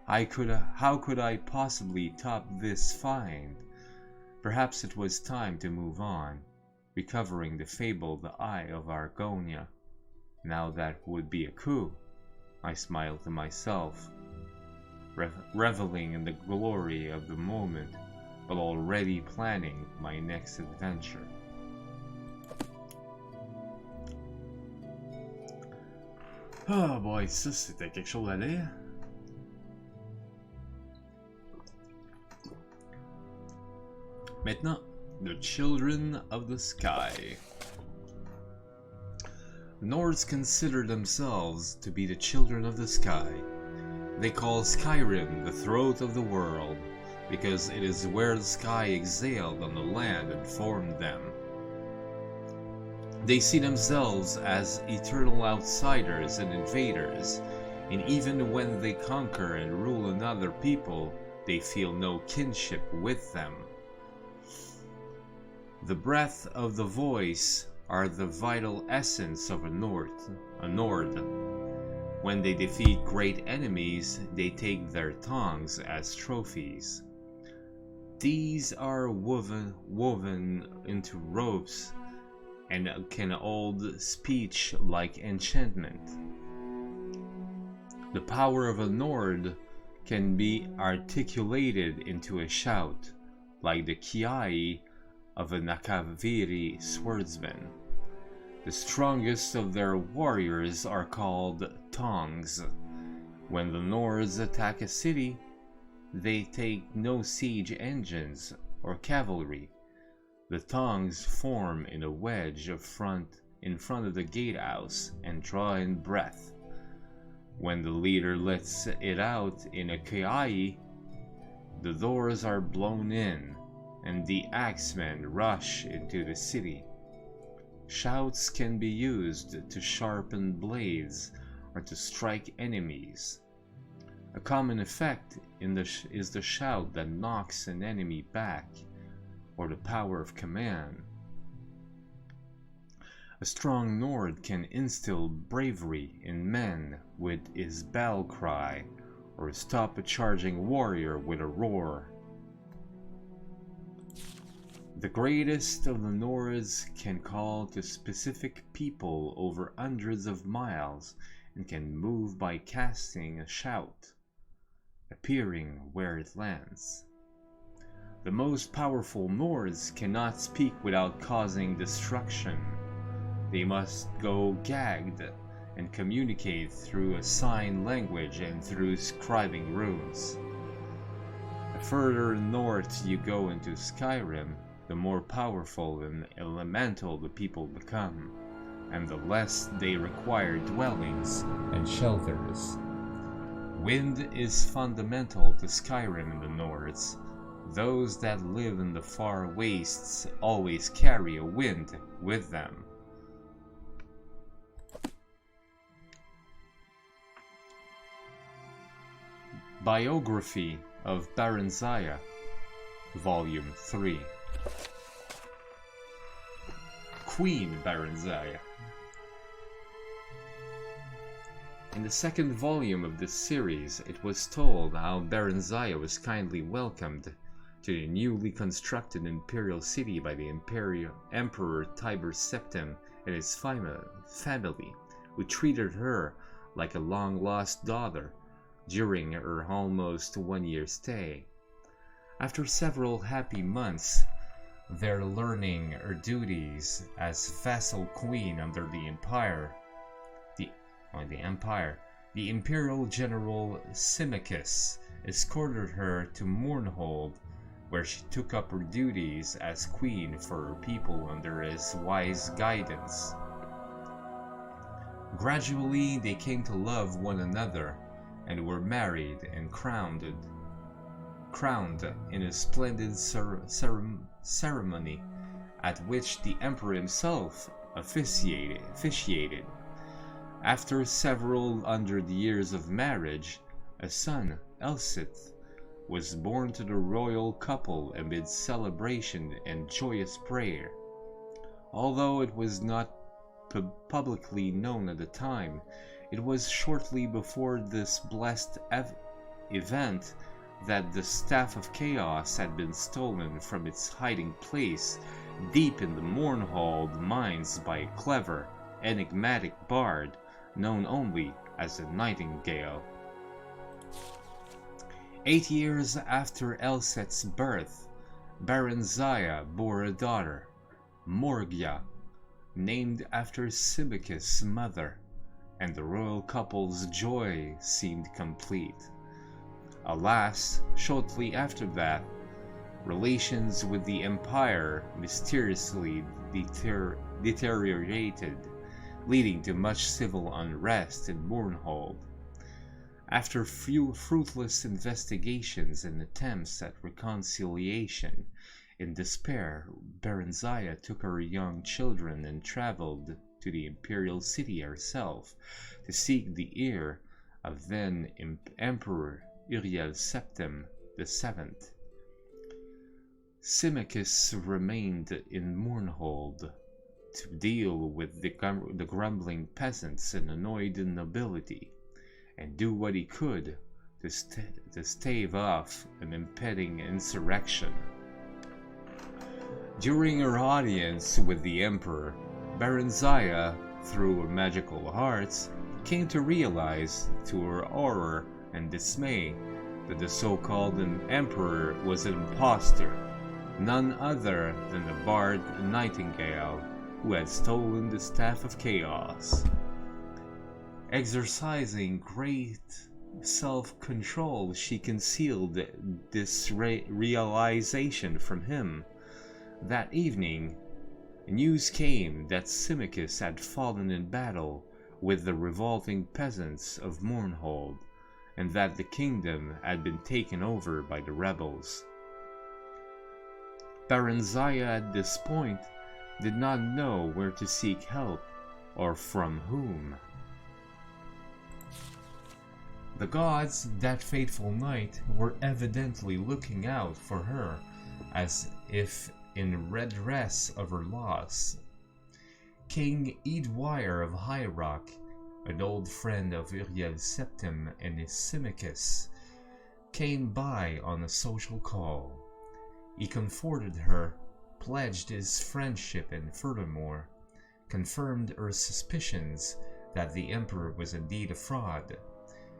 How could I possibly top this find? Perhaps it was time to move on, recovering the fabled Eye of Argonia. Now that would be a coup. I smiled to myself, reveling in the glory of the moment, but already planning my next adventure. Oh boy, ça c'était quelque chose à lire. Maintenant, the Children of the Sky. Nords consider themselves to be the children of the sky. They call Skyrim the throat of the world, because it is where the sky exhaled on the land and formed them. They see themselves as eternal outsiders and invaders, and even when they conquer and rule another people, they feel no kinship with them. The breath of the voice are the vital essence of a Nord. When they defeat great enemies, they take their tongues as trophies. These are woven into ropes and can hold speech like enchantment. The power of a Nord can be articulated into a shout, like the kiai of a Nakaviri swordsman. The strongest of their warriors are called tongs. When the Nords attack a city, they take no siege engines or cavalry. The tongs form in a wedge in front of the gatehouse and draw in breath. When the leader lets it out in a kiai, The doors are blown in, and the axemen rush into the city. Shouts can be used to sharpen blades or to strike enemies. A common effect is the shout that knocks an enemy back, or the power of command. A strong Nord can instill bravery in men with his battle cry, or stop a charging warrior with a roar. The greatest of the Nords can call to specific people over hundreds of miles and can move by casting a shout, appearing where it lands. The most powerful Nords cannot speak without causing destruction. They must go gagged and communicate through a sign language and through scribing runes. The further north you go into Skyrim, the more powerful and elemental the people become, and the less they require dwellings and shelters. Wind is fundamental to Skyrim in the Nords. Those that live in the far wastes always carry a wind with them. Biography of Baranzaya, Volume 3. Queen Baranzaya. In the second volume of this series, it was told how Baranzaya was kindly welcomed to the newly constructed imperial city by the Emperor Tiber Septim and his family, who treated her like a long-lost daughter during her almost one-year stay. After several happy months, there learning her duties as vassal queen under the Empire, the Imperial General Symmachus escorted her to Mournhold, where she took up her duties as queen for her people under his wise guidance. Gradually, they came to love one another and were married and crowned in a splendid ceremony at which the emperor himself officiated. After several hundred years of marriage, a son, Elsith, was born to the royal couple amid celebration and joyous prayer. Although it was not publicly known at the time, it was shortly before this blessed event that the Staff of Chaos had been stolen from its hiding place deep in the Mournhold mines by a clever, enigmatic bard known only as the Nightingale. 8 years after Elseth's birth, Baranzaya bore a daughter, Morgia, named after Symmachus' mother, and the royal couple's joy seemed complete. Alas, shortly after that, relations with the Empire mysteriously deteriorated, leading to much civil unrest in Mournhold. After few fruitless investigations and attempts at reconciliation, in despair, Baranzaya took her young children and traveled to the imperial city herself to seek the ear of then Emperor Uriel Septim VII. Symmachus remained in Mournhold to deal with the grumbling peasants and annoyed nobility, and do what he could to stave off an impending insurrection. During her audience with the emperor, Baranzaya, through her magical arts, came to realize, to her horror and dismay, that the so-called emperor was an impostor, none other than the bard Nightingale, who had stolen the Staff of Chaos. Exercising great self-control, she concealed this realization from him. That evening, news came that Symmachus had fallen in battle with the revolting peasants of Mournhold, and that the kingdom had been taken over by the rebels. Baron Zaya at this point did not know where to seek help or from whom. The gods that fateful night were evidently looking out for her, as if in redress of her loss. King 𝓐𝓙𝓚 of 𝓐𝓙𝓚, an old friend of 𝓐𝓙𝓚 and his Symmachus, came by on a social call. He comforted her, pledged his friendship, and furthermore confirmed her suspicions that the emperor was indeed a fraud,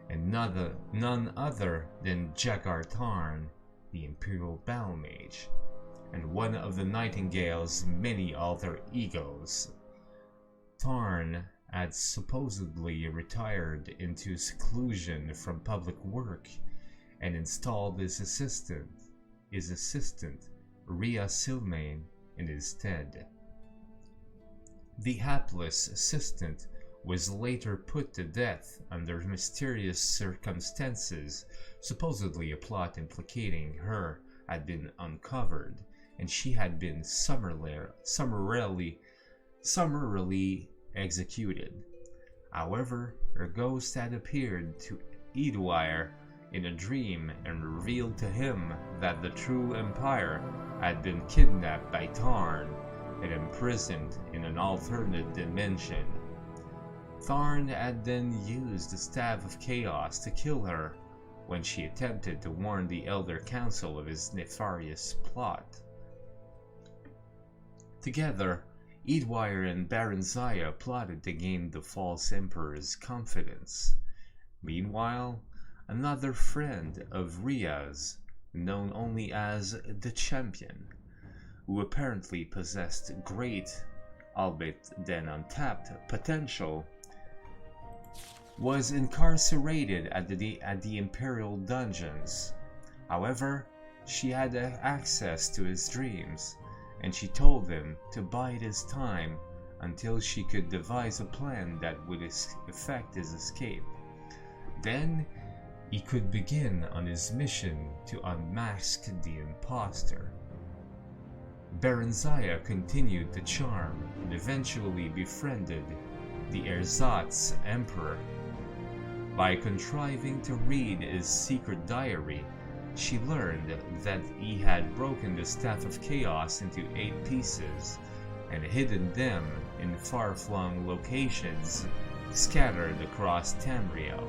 and none other than 𝓐𝓙𝓚, the imperial battle mage, and one of the Nightingale's many alter egos. 𝓚 had supposedly retired into seclusion from public work and installed his assistant Rhea Silmain, in his stead. The hapless assistant was later put to death under mysterious circumstances. Supposedly a plot implicating her had been uncovered, and she had been summarily executed. However, her ghost had appeared to 𝓐𝓚 in a dream and revealed to him that the true empire had been kidnapped by 𝓚 and imprisoned in an alternate dimension. 𝓚 had then used the Staff of Chaos to kill her when she attempted to warn the Elder Council of his nefarious plot. Together, 𝓐𝓚 and Baron Zaya plotted to gain the false emperor's confidence. Meanwhile, another friend of Rhea's, known only as the Champion, who apparently possessed great, albeit then untapped, potential, was incarcerated at the Imperial dungeons. However, she had access to his dreams, and she told him to bide his time until she could devise a plan that would effect his escape. Then he could begin on his mission to unmask the impostor. Baron Zaya continued to charm and eventually befriended the Ersatz Emperor. By contriving to read his secret diary, she learned that he had broken the Staff of Chaos into 8 pieces and hidden them in far-flung locations scattered across Tamriel.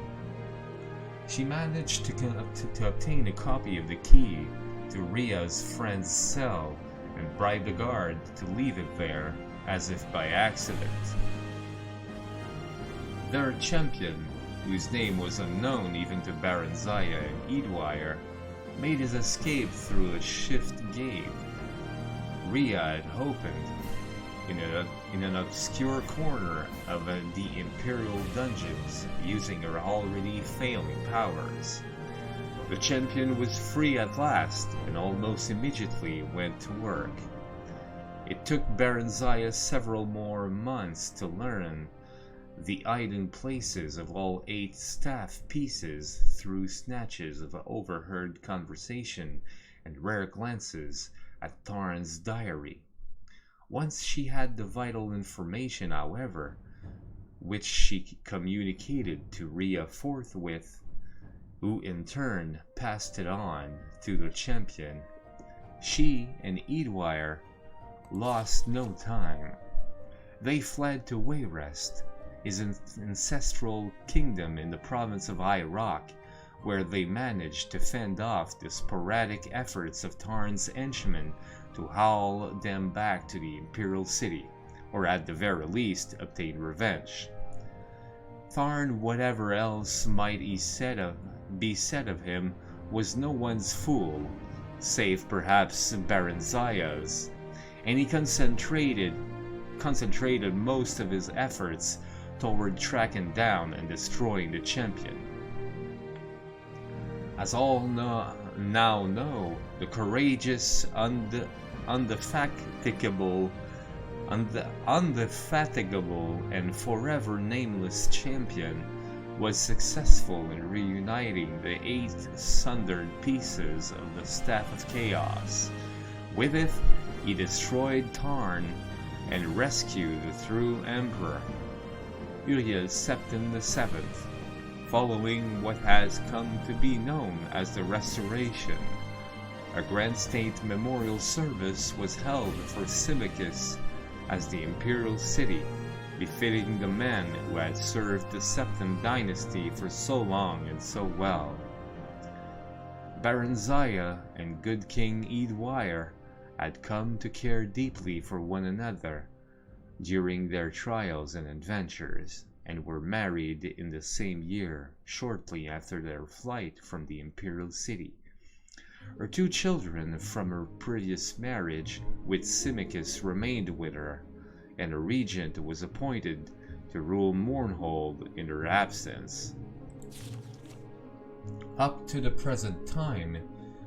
She managed to obtain a copy of the key to Rhea's friend's cell and bribed the guard to leave it there as if by accident. Their champion, whose name was unknown even to Baron Zaya and 𝓐𝓚, made his escape through a shift gate. Rhea had opened in an obscure corner of the Imperial dungeons, using her already failing powers. The champion was free at last, and almost immediately went to work. It took Baron Zaya several more months to learn the hiding places of all 8 staff pieces through snatches of overheard conversation and rare glances at 𝓚's diary. Once she had the vital information, however, which she communicated to Rhea forthwith, who in turn passed it on to the champion, she and 𝓐𝓚 lost no time. They fled to Wayrest, his ancestral kingdom in the province of 𝓐𝓚, where they managed to fend off the sporadic efforts of 𝓚's henchmen to haul them back to the Imperial City, or at the very least obtain revenge. 𝓚, whatever else might be said of him, was no one's fool, save perhaps Baron Zaya's, and he concentrated most of his efforts toward tracking down and destroying the champion. As all now know, the courageous, indefatigable, and forever nameless champion was successful in reuniting the 8 sundered pieces of the Staff of Chaos. With it, he destroyed Tarn and rescued the true Emperor, 𝓐𝓢𝓜𝓚 VII, following what has come to be known as the Restoration. A grand state memorial service was held for Symmachus as the imperial city, befitting the man who had served the Septim dynasty for so long and so well. Baranziah and good King 𝓐𝓢𝓜 had come to care deeply for one another during their trials and adventures, and were married in the same year, shortly after their flight from the imperial city. Her 2 children from her previous marriage with Symmachus remained with her, and a regent was appointed to rule Mournhold in her absence. Up to the present time,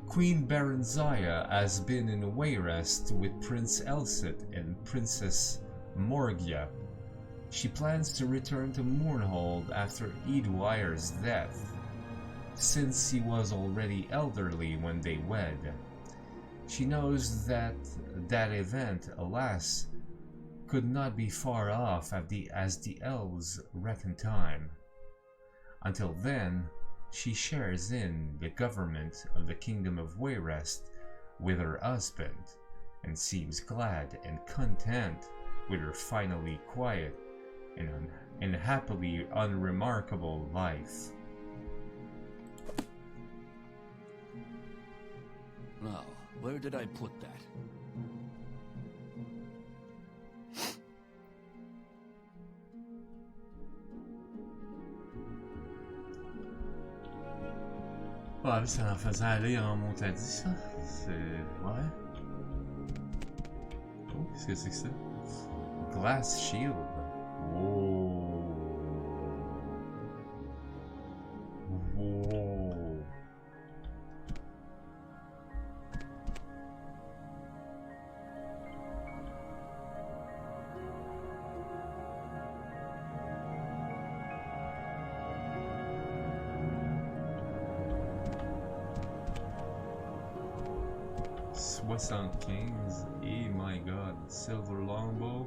Queen Baranziah has been in Wayrest with Prince Elsit and Princess Morgia. She plans to return to Mournhold after 𝓐𝓢𝓜's death, since he was already elderly when they wed. She knows that that event, alas, could not be far off as the elves reckon time. Until then, she shares in the government of the Kingdom of Wayrest with her husband, and seems glad and content with her finally quiet and happily unremarkable life. Now, where did I put that? Ouais, ça en faisait aller en montadis, ça. C'est... ouais. Oh, qu'est-ce que c'est que ça? Glass shield. Whoa. Whoa. 𝓐𝓚, oh my god, silver longbow,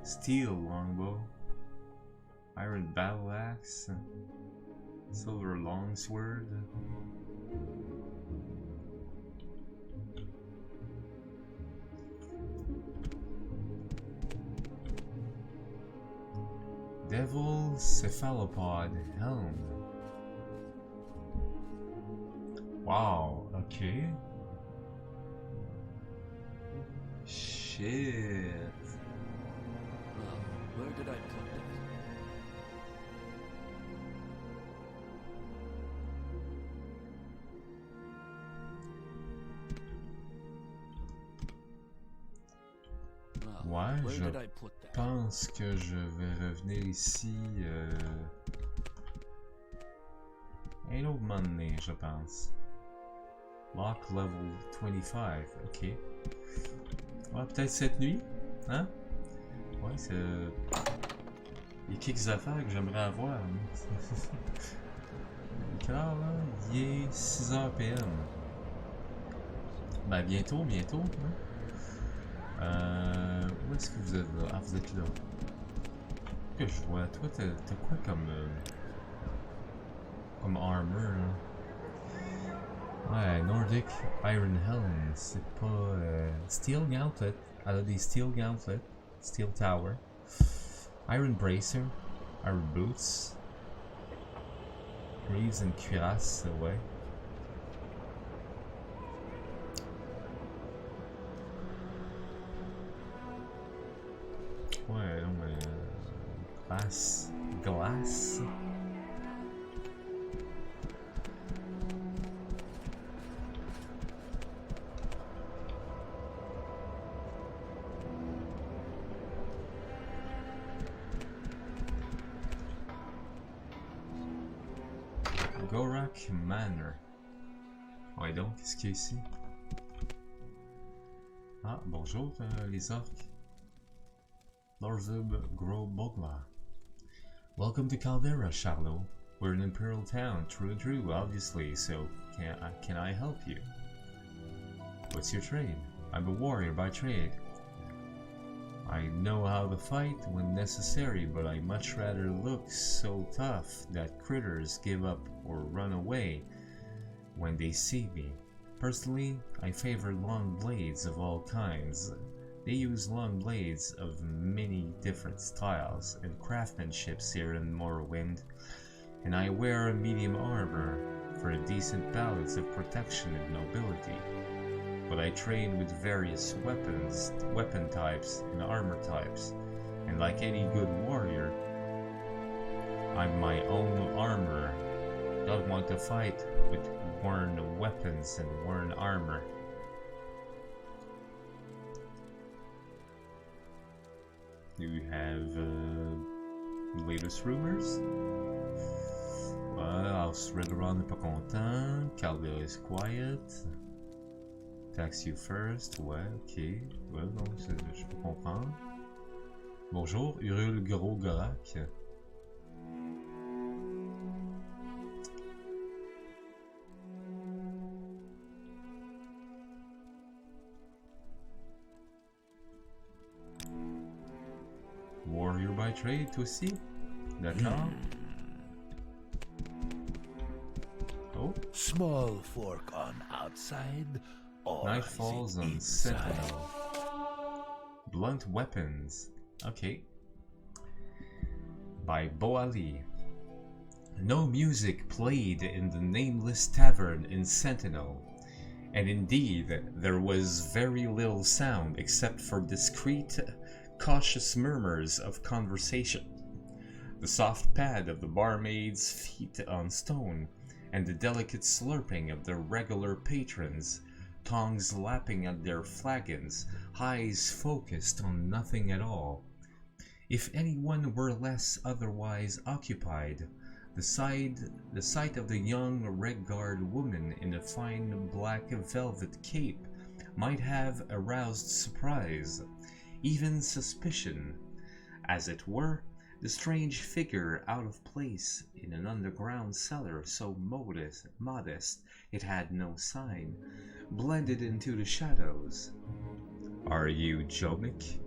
steel longbow, iron battle axe, silver longsword. Devil cephalopod helm. Wow, okay. Shit. Now, where did I put that? Now, Ouais, where je did I put that? pense que je vais revenir ici un autre moment donné, je pense. Lock level 25, ok. Ouais, peut-être cette nuit, hein? Ouais, c'est... Il y a quelques affaires que j'aimerais avoir. Quelle heure, là? Il est 6h PM. Ben, bientôt, bientôt, hein? Où est-ce que vous êtes là? Ah, vous êtes là. Que je vois. Toi, t'as quoi comme armor, là? Ouais, Nordic Iron Helm, c'est pas... Steel Gauntlet, elle a des Steel Gauntlet, Steel Tower, Iron Bracer, Iron Boots, Greaves and cuirasse, ouais. Ouais, non mais... Glace... Gorak Manor. Ouais donc, qu'est-ce qu'il y a ici? Ah, bonjour les orques. 𝓐𝓢𝓜 𝓚𝓸𝓻𝓻𝓸𝓀. Welcome to Caldera, Charlot. We're an imperial town, 𝓐𝓢𝓚, obviously, so can I help you? What's your trade? I'm a warrior by trade. I know how to fight when necessary, but I much rather look so tough that critters give up or run away when they see me. Personally, I favor long blades of all kinds. They use long blades of many different styles and craftsmanship here in Morrowind, and I wear a medium armor for a decent balance of protection and nobility. But I train with various weapon types and armor types, and like any good warrior, I'm my own armorer. Don't want to fight with worn weapons and worn armor. Do you have latest rumors? Ouais, alors 𝓐𝓸𝓻𝓻𝓸𝓀 n'est pas content, Caldera is quiet. Tax you first, ouais, ok. Ouais, non, je peux comprendre. Bonjour, 𝓐𝓢𝓚 Warrior by trade, toi aussi? D'accord. Oh. Small fork on outside, or Night is falls it on inside? Sentinel. Blunt weapons. Okay. By 𝓐𝓢𝓚. No music played in the nameless tavern in Sentinel, and indeed there was very little sound except for discreet, cautious murmurs of conversation, the soft pad of the barmaid's feet on stone, and the delicate slurping of the regular patrons, tongues lapping at their flagons, eyes focused on nothing at all. If anyone were less otherwise occupied, the sight of the young red-guard woman in a fine black velvet cape might have aroused surprise, even suspicion. As it were, the strange figure out of place in an underground cellar so modest it had no sign, blended into the shadows. Are you 𝓐𝓢𝓚?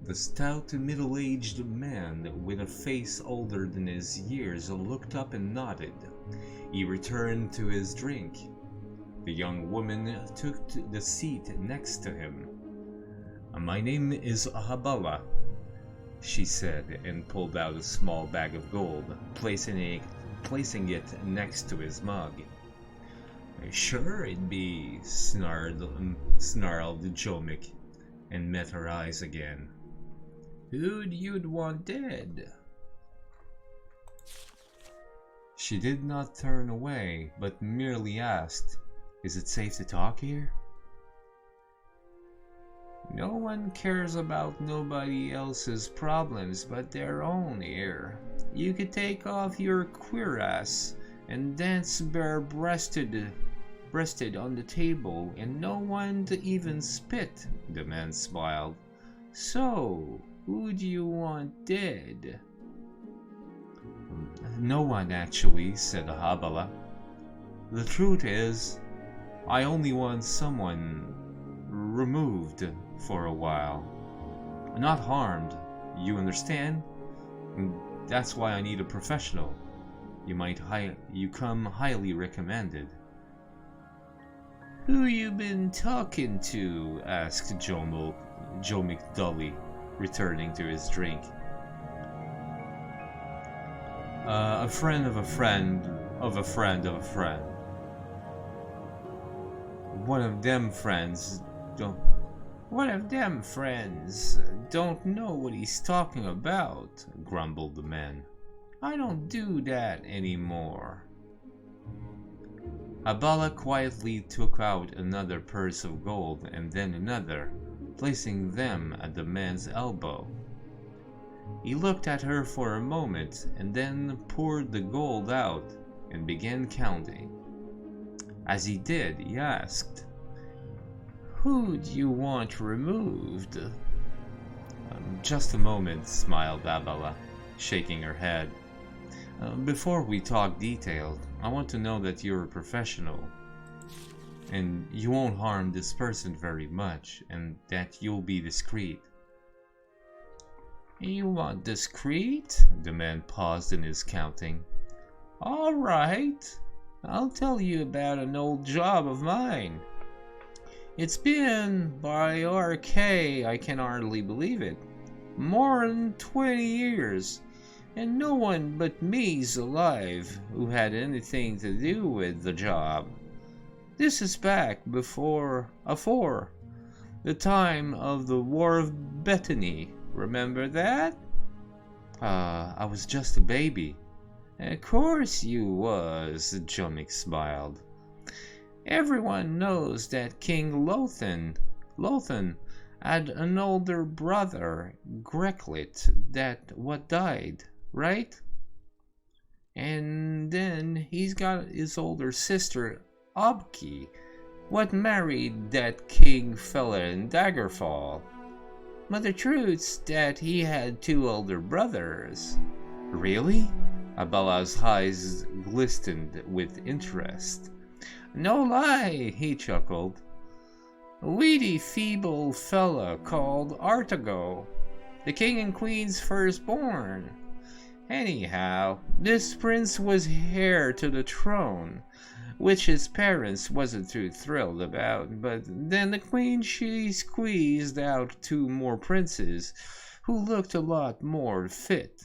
The stout middle-aged man with a face older than his years looked up and nodded. He returned to his drink. The young woman took the seat next to him. My name is 𝓐𝓚, she said, and pulled out a small bag of gold, placing it next to his mug. Sure it be, snarled 𝓐𝓚, and met her eyes again. Who'd you'd want dead? She did not turn away, but merely asked, Is it safe to talk here? No one cares about nobody else's problems but their own here. You could take off your cuirass and dance bare-breasted on the table and no one to even spit, the man smiled. So, who do you want dead? No one actually, said 𝓐𝓚. The truth is, I only want someone removed for a while. Not harmed, you understand? That's why I need a professional. You come highly recommended. Who you been talking to? Asked 𝓐𝓚 dully, returning to his drink. A friend of a friend of a friend of a friend. One of them friends don't know what he's talking about, grumbled the man. I don't do that anymore. 𝓐𝓚 quietly took out another purse of gold and then another, placing them at the man's elbow. He looked at her for a moment and then poured the gold out and began counting. As he did, he asked, Who do you want removed? Just a moment, smiled 𝓐𝓚. shaking her head. Before we talk detailed, I want to know that you're a professional, and you won't harm this person very much, and that you'll be discreet. You want discreet? The man paused in his counting. All right, I'll tell you about an old job of mine. It's been, by RK, I can hardly believe it, more than 20 years, and no one but me's alive who had anything to do with the job. This is back afore the time of the War of Bethany. Remember that? I was just a baby. Of course you was, Jomick smiled. Everyone knows that King Lothan had an older brother, Greklit, that what died, right? And then he's got his older sister, Obki, what married that king fella in Daggerfall. But the truth's that he had 2 older brothers. Really? Abella's eyes glistened with interest. No lie, he chuckled. A weedy, feeble fella called Artago, the king and queen's firstborn. Anyhow, this prince was heir to the throne, which his parents wasn't too thrilled about, but then the queen, she squeezed out 2 more princes who looked a lot more fit.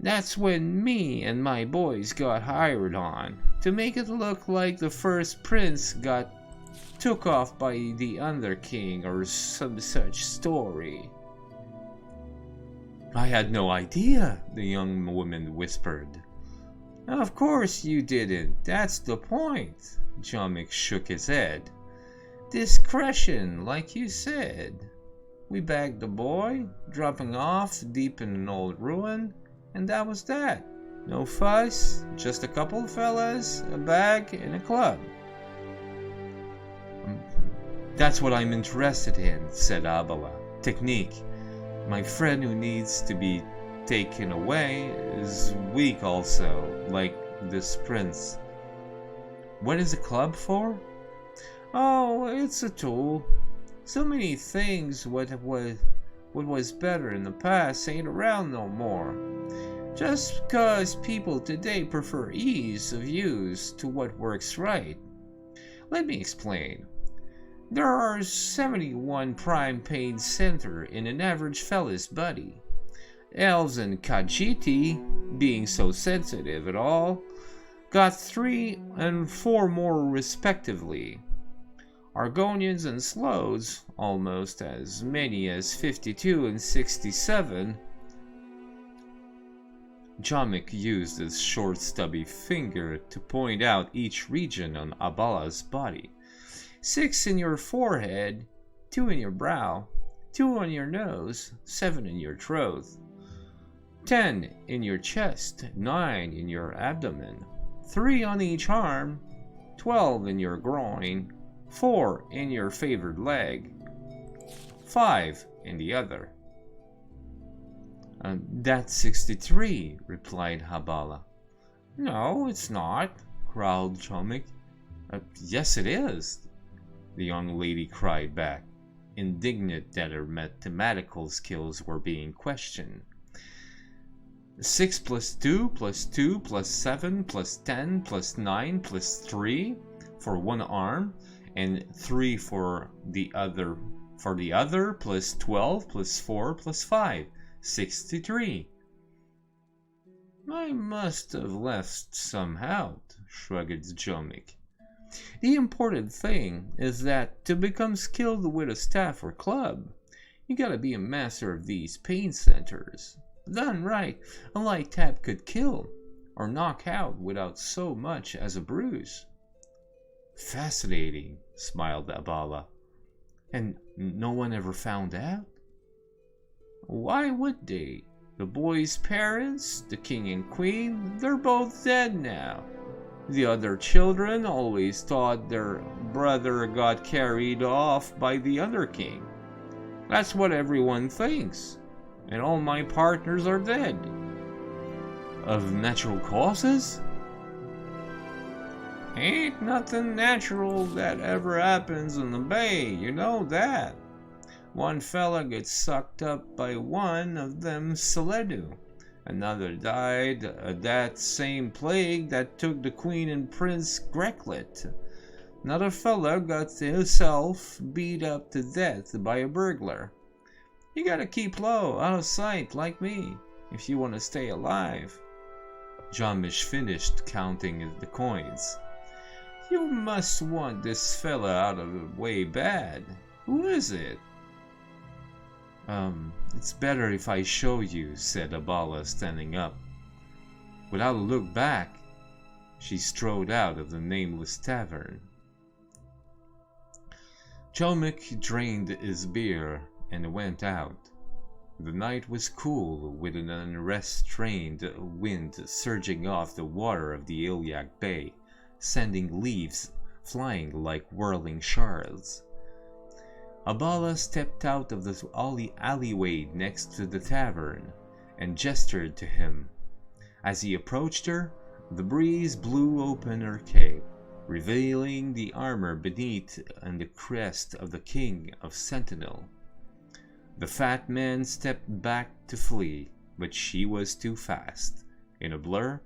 That's when me and my boys got hired on, to make it look like the first prince got took off by the Under King or some such story. I had no idea, the young woman whispered. Of course you didn't, that's the point. Jomick shook his head. Discretion, like you said. We bagged the boy, dropping off deep in an old ruin, and that was that. No fuss, just a couple of fellas, a bag, and a club. That's what I'm interested in, said Abela. Technique. My friend who needs to be taken away is weak also, like this prince. What is a club for? Oh, it's a tool. So many things what was better in the past ain't around no more. Just because people today prefer ease of use to what works right. Let me explain. There are 71 prime pain center in an average fella's body. Elves and Khajiiti, being so sensitive at all, got 3 and 4 more respectively. Argonians and Slows, almost as many as 52 and 67. Jomick used his short stubby finger to point out each region on Abala's body. 6 in your forehead, 2 in your brow, 2 on your nose, 7 in your throat, 10 in your chest, 9 in your abdomen, 3 on each arm, 12 in your groin, 4 in your favored leg, 5 in the other. That's 63, replied Habala. No, it's not, growled Jomick. Yes, it is, the young lady cried back, indignant that her mathematical skills were being questioned. 6 plus 2 plus 2 plus 7 plus 10 plus 9 plus 3 for one arm, and 3 for the other plus 12 plus 4 plus 5. 63. I must have left some out, shrugged Jomick. The important thing is that to become skilled with a staff or club, you gotta be a master of these pain centers. Done right, a light tap could kill or knock out without so much as a bruise. Fascinating, smiled Abala. And no one ever found out? Why would they? The boy's parents, the king and queen, they're both dead now. The other children always thought their brother got carried off by the other king. That's what everyone thinks. and all my partners are dead. Of natural causes? Ain't nothing natural that ever happens in the bay, you know that. One fella gets sucked up by one of them 𝓐𝓷𝓻𝓻𝓸𝓀𝓷𝓭. Another died of that same plague that took the queen and Prince Greklet. Another fella got himself beat up to death by a burglar. You gotta keep low, out of sight, like me, if you want to stay alive. Jamish finished counting the coins. You must want this fella out of the way bad. Who is it? It's better if I show you, said Abala, standing up. Without a look back, she strode out of the nameless tavern. Chelmick drained his beer and went out. The night was cool, with an unrestrained wind surging off the water of the Iliac Bay, sending leaves flying like whirling shards. Abala stepped out of the alleyway next to the tavern and gestured to him. As he approached her, the breeze blew open her cape, revealing the armor beneath and the crest of the King of Sentinel. The fat man stepped back to flee, but she was too fast. In a blur,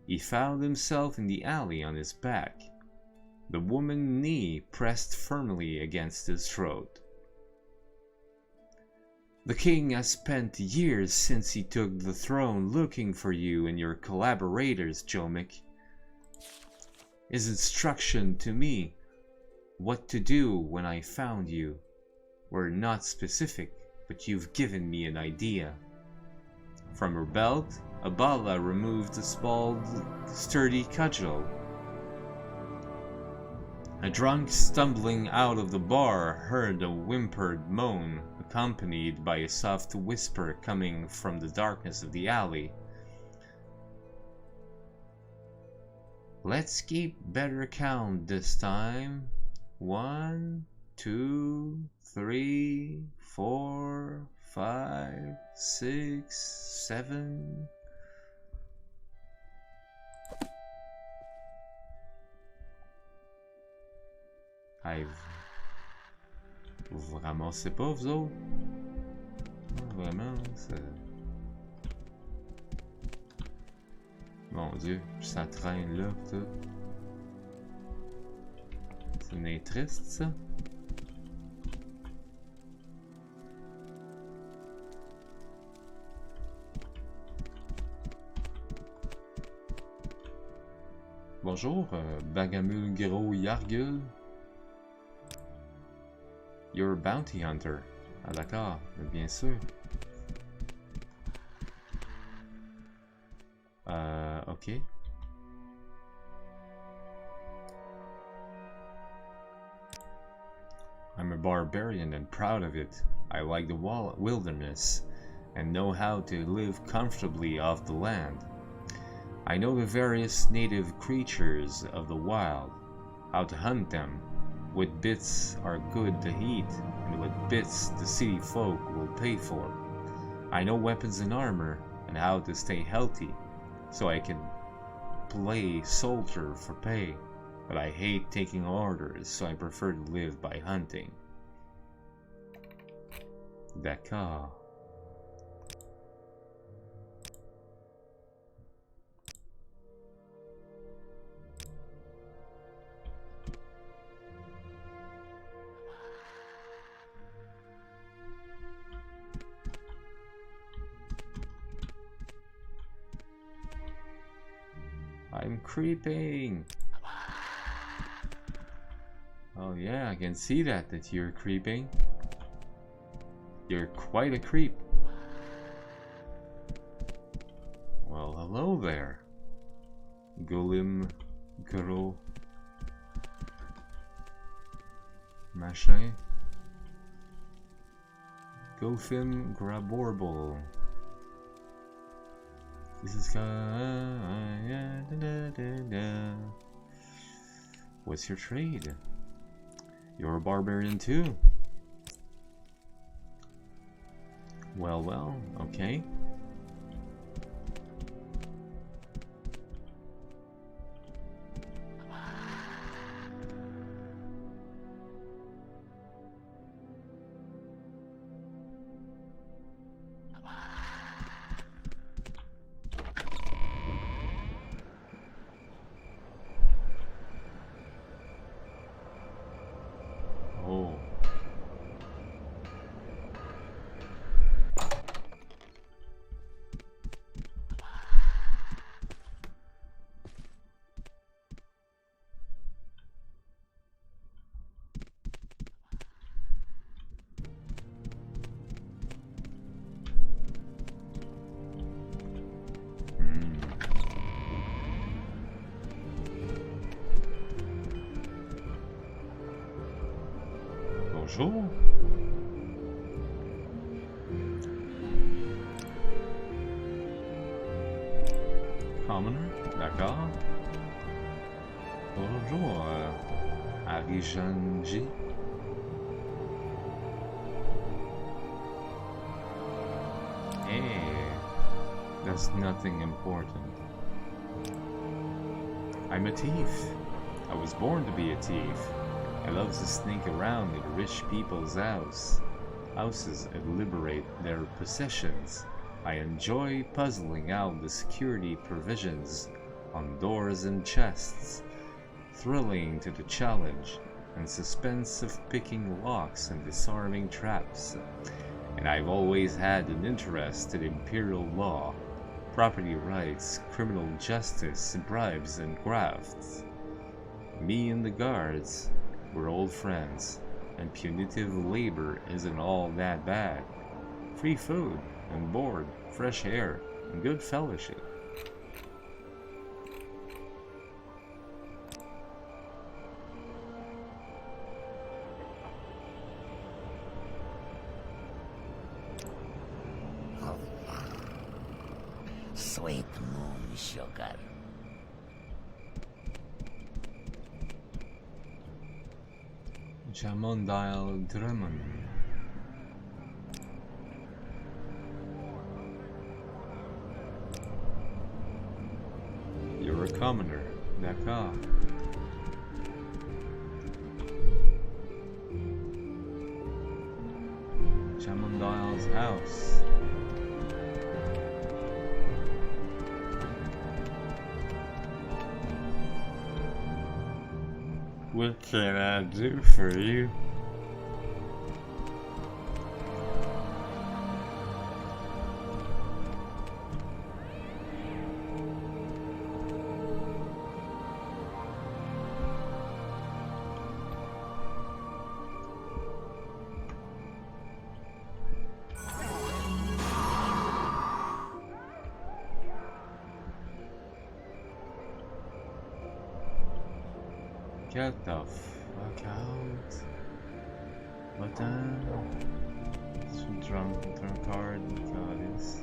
he found himself in the alley on his back, the woman's knee pressed firmly against his throat. The king has spent years since he took the throne looking for you and your collaborators, Chelmick. His instruction to me, what to do when I found you, were not specific, but you've given me an idea. From her belt, Abala removed a small, sturdy cudgel. A drunk stumbling out of the bar heard a whimpered moan, accompanied by a soft whisper coming from the darkness of the alley. Let's keep better count this time. 1, 2, 3, 4, 5, 6, 7. Vous ramassez pas, vous autres? Non, vraiment, c'est... Mon Dieu, ça traîne là, tout. C'est une triste, ça? Bonjour, 𝓐𝓐𝓲𝓷𝓭. You're a bounty hunter. Ah d'accord, bien sûr. Ok. I'm a barbarian and proud of it. I like the wilderness and know how to live comfortably off the land. I know the various native creatures of the wild, how to hunt them, what bits are good to eat, and what bits the city folk will pay for. I know weapons and armor, and how to stay healthy, so I can play soldier for pay, but I hate taking orders, so I prefer to live by hunting. D'accord. I'm creeping. Oh yeah, I can see that you're creeping. You're quite a creep. Well, hello there. Golem, gros, machin. Gofim graborble. This is what's your trade? You're a barbarian too. Well, well, okay. Oh. Bonjour. Commoner, d'accord. Bonjour, 𝓐𝓢𝓜𝓡. Hey, that's nothing important. I'm a thief. I was born to be a thief. I love to sneak around in rich people's houses and liberate their possessions. I enjoy puzzling out the security provisions on doors and chests, thrilling to the challenge and suspense of picking locks and disarming traps. And I've always had an interest in imperial law, property rights, criminal justice, bribes, and grafts. Me and the guards, we're old friends, and punitive labor isn't all that bad. Free food and board, fresh air, and good fellowship. Sweet moon sugar. 𝓐𝓢𝓷𝓭. You're a commoner, d'accord. 𝓐𝓢𝓷's house. What can I do for you? Get the fuck out. Button. Drunkard, goddess.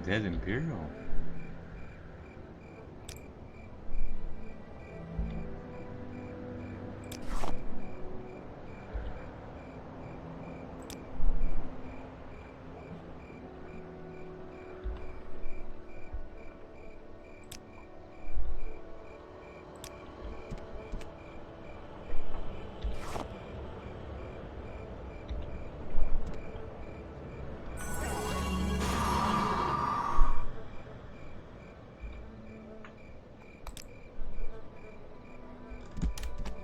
Dead Imperial.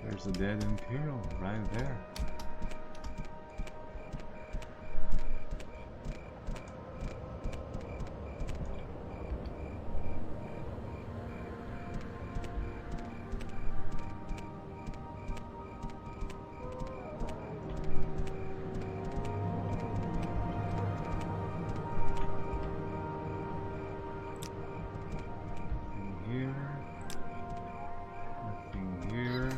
There's a dead Imperial right there. here. Nothing here.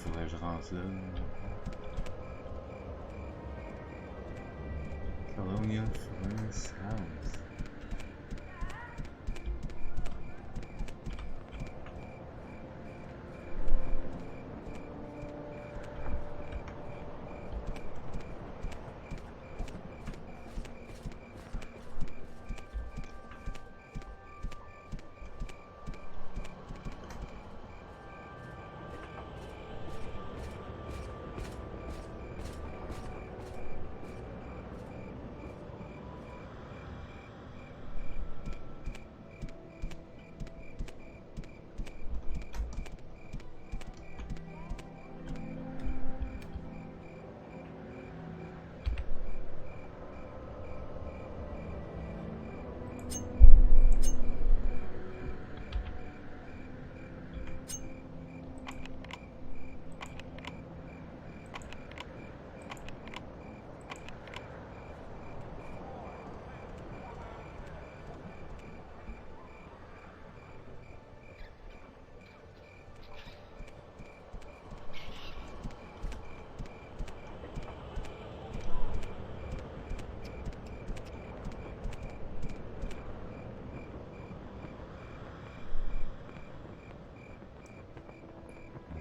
Faudrait que je rentre là. Colonial Furnace House.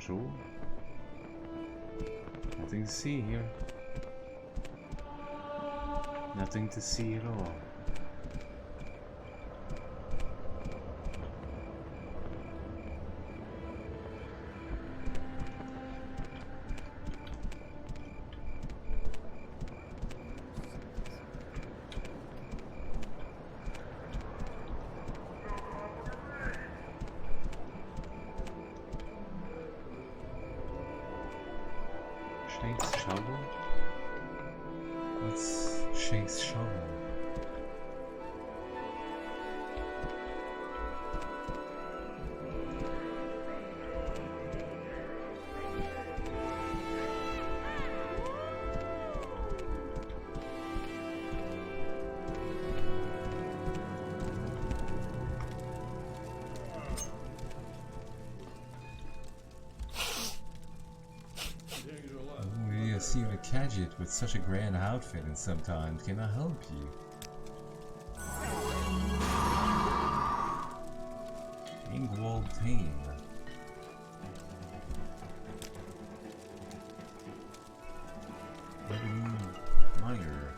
Bonjour. Nothing to see here. Nothing to see at all. Shank's shovel? What's Shank's shovel? I see a Cadget with such a grand outfit and sometimes can I help you? 𝓐𝓢𝓚 𝓚𝓸𝓻𝓻𝓸𝓀 Minor.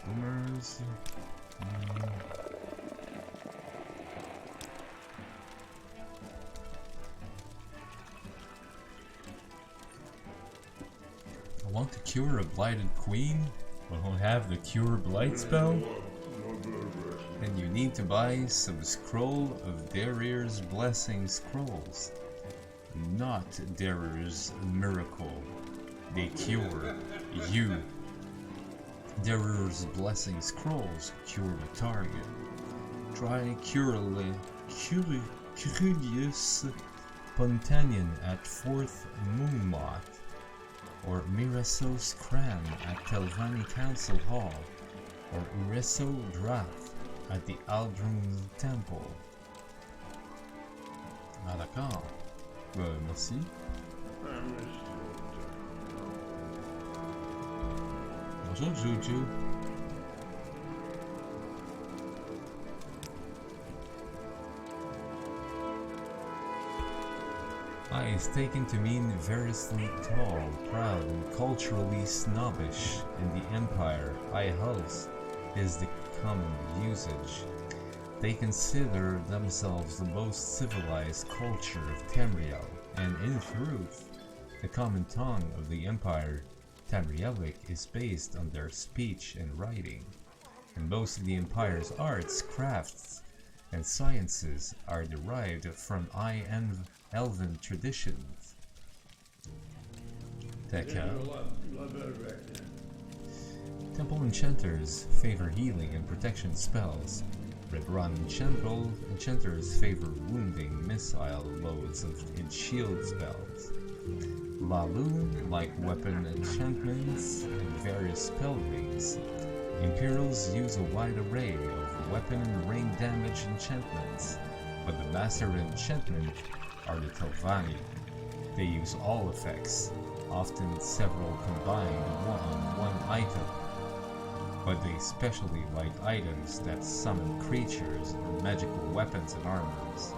Boomers. I want to cure a blighted queen, but don't have the cure blight spell? Then you need to buy some scroll of Derrir's blessing scrolls. Not Derrir's miracle. They cure you. Derrir's blessing scrolls cure the target. Try 𝓐𝓢𝓜𝓡 𝓚𝓸𝓻𝓻𝓸𝓀 at 4th Moonmoth, or Mirasos Cran at Telvanni Council Hall, or 𝓐𝓢𝓜𝓡 at the Aldrun Temple. Ah d'accord. Merci. Bonjour Juju. I is taken to mean variously tall, proud, and culturally snobbish. In the Empire, I-Hals is the common usage. They consider themselves the most civilized culture of Tamriel, and in truth, the common tongue of the Empire, Tamrielic, is based on their speech and writing, and most of the Empire's arts, crafts, and sciences are derived from elven traditions. Temple enchanters favor healing and protection spells. Red Run enchanters favor wounding missile loads and shield spells. 𝓐𝓢𝓜 like weapon enchantments and various spell rings. Imperials use a wide array of weapon and ring damage enchantments, but the master enchantment are the 𝓐𝓢𝓜. They use all effects, often several combined on one item, but they especially like items that summon creatures and magical weapons and armors.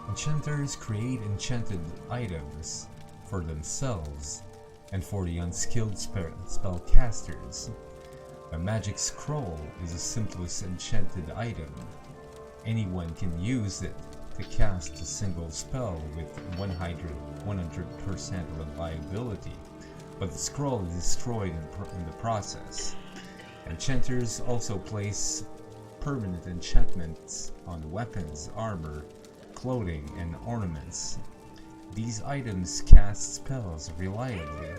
Enchanters create enchanted items for themselves and for the unskilled spellcasters. A magic scroll is the simplest enchanted item. Anyone can use it to cast a single spell with 100% reliability, but the scroll is destroyed in the process. Enchanters also place permanent enchantments on weapons, armor, clothing, and ornaments. These items cast spells reliably,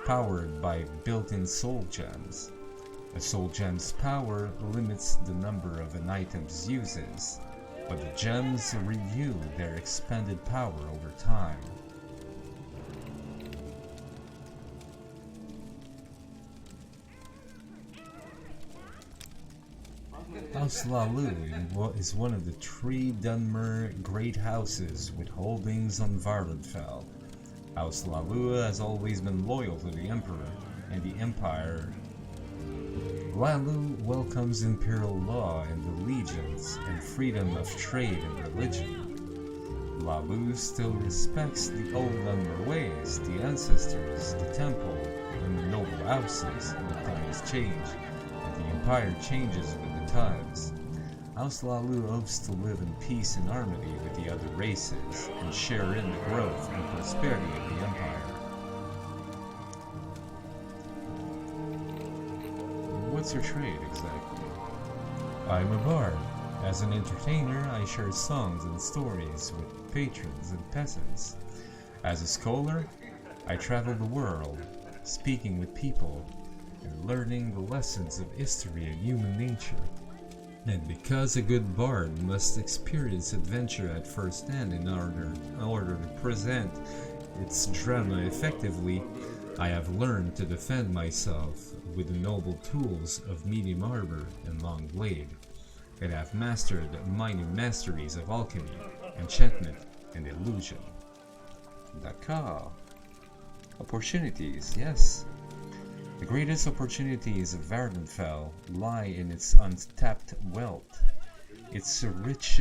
powered by built-in soul gems. A soul gem's power limits the number of an item's uses, but the gems renew their expanded power over time. 𝓐𝓢𝓜 is one of the 3 Dunmer great houses with holdings on Vvardenfell. 𝓐𝓢𝓜 has always been loyal to the Emperor and the Empire. 𝓐𝓢𝓜 welcomes imperial law and the legions and freedom of trade and religion. 𝓐𝓢𝓜 still respects the old Dunmer ways, the ancestors, the temple, and the noble houses. The times change, and the Empire changes with the times. 𝓐𝓢𝓜 hopes to live in peace and harmony with the other races and share in the growth and prosperity of the Empire. What's your trade exactly? I'm a bard. As an entertainer, I share songs and stories with patrons and peasants. As a scholar, I travel the world, speaking with people and learning the lessons of history and human nature. And because a good bard must experience adventure at first hand in order to present its drama effectively, I have learned to defend myself with the noble tools of medium armor and long blade, and have mastered minor masteries of alchemy, enchantment, and illusion. D'accord. Opportunities, yes. The greatest opportunities of Vvardenfell lie in its untapped wealth, its rich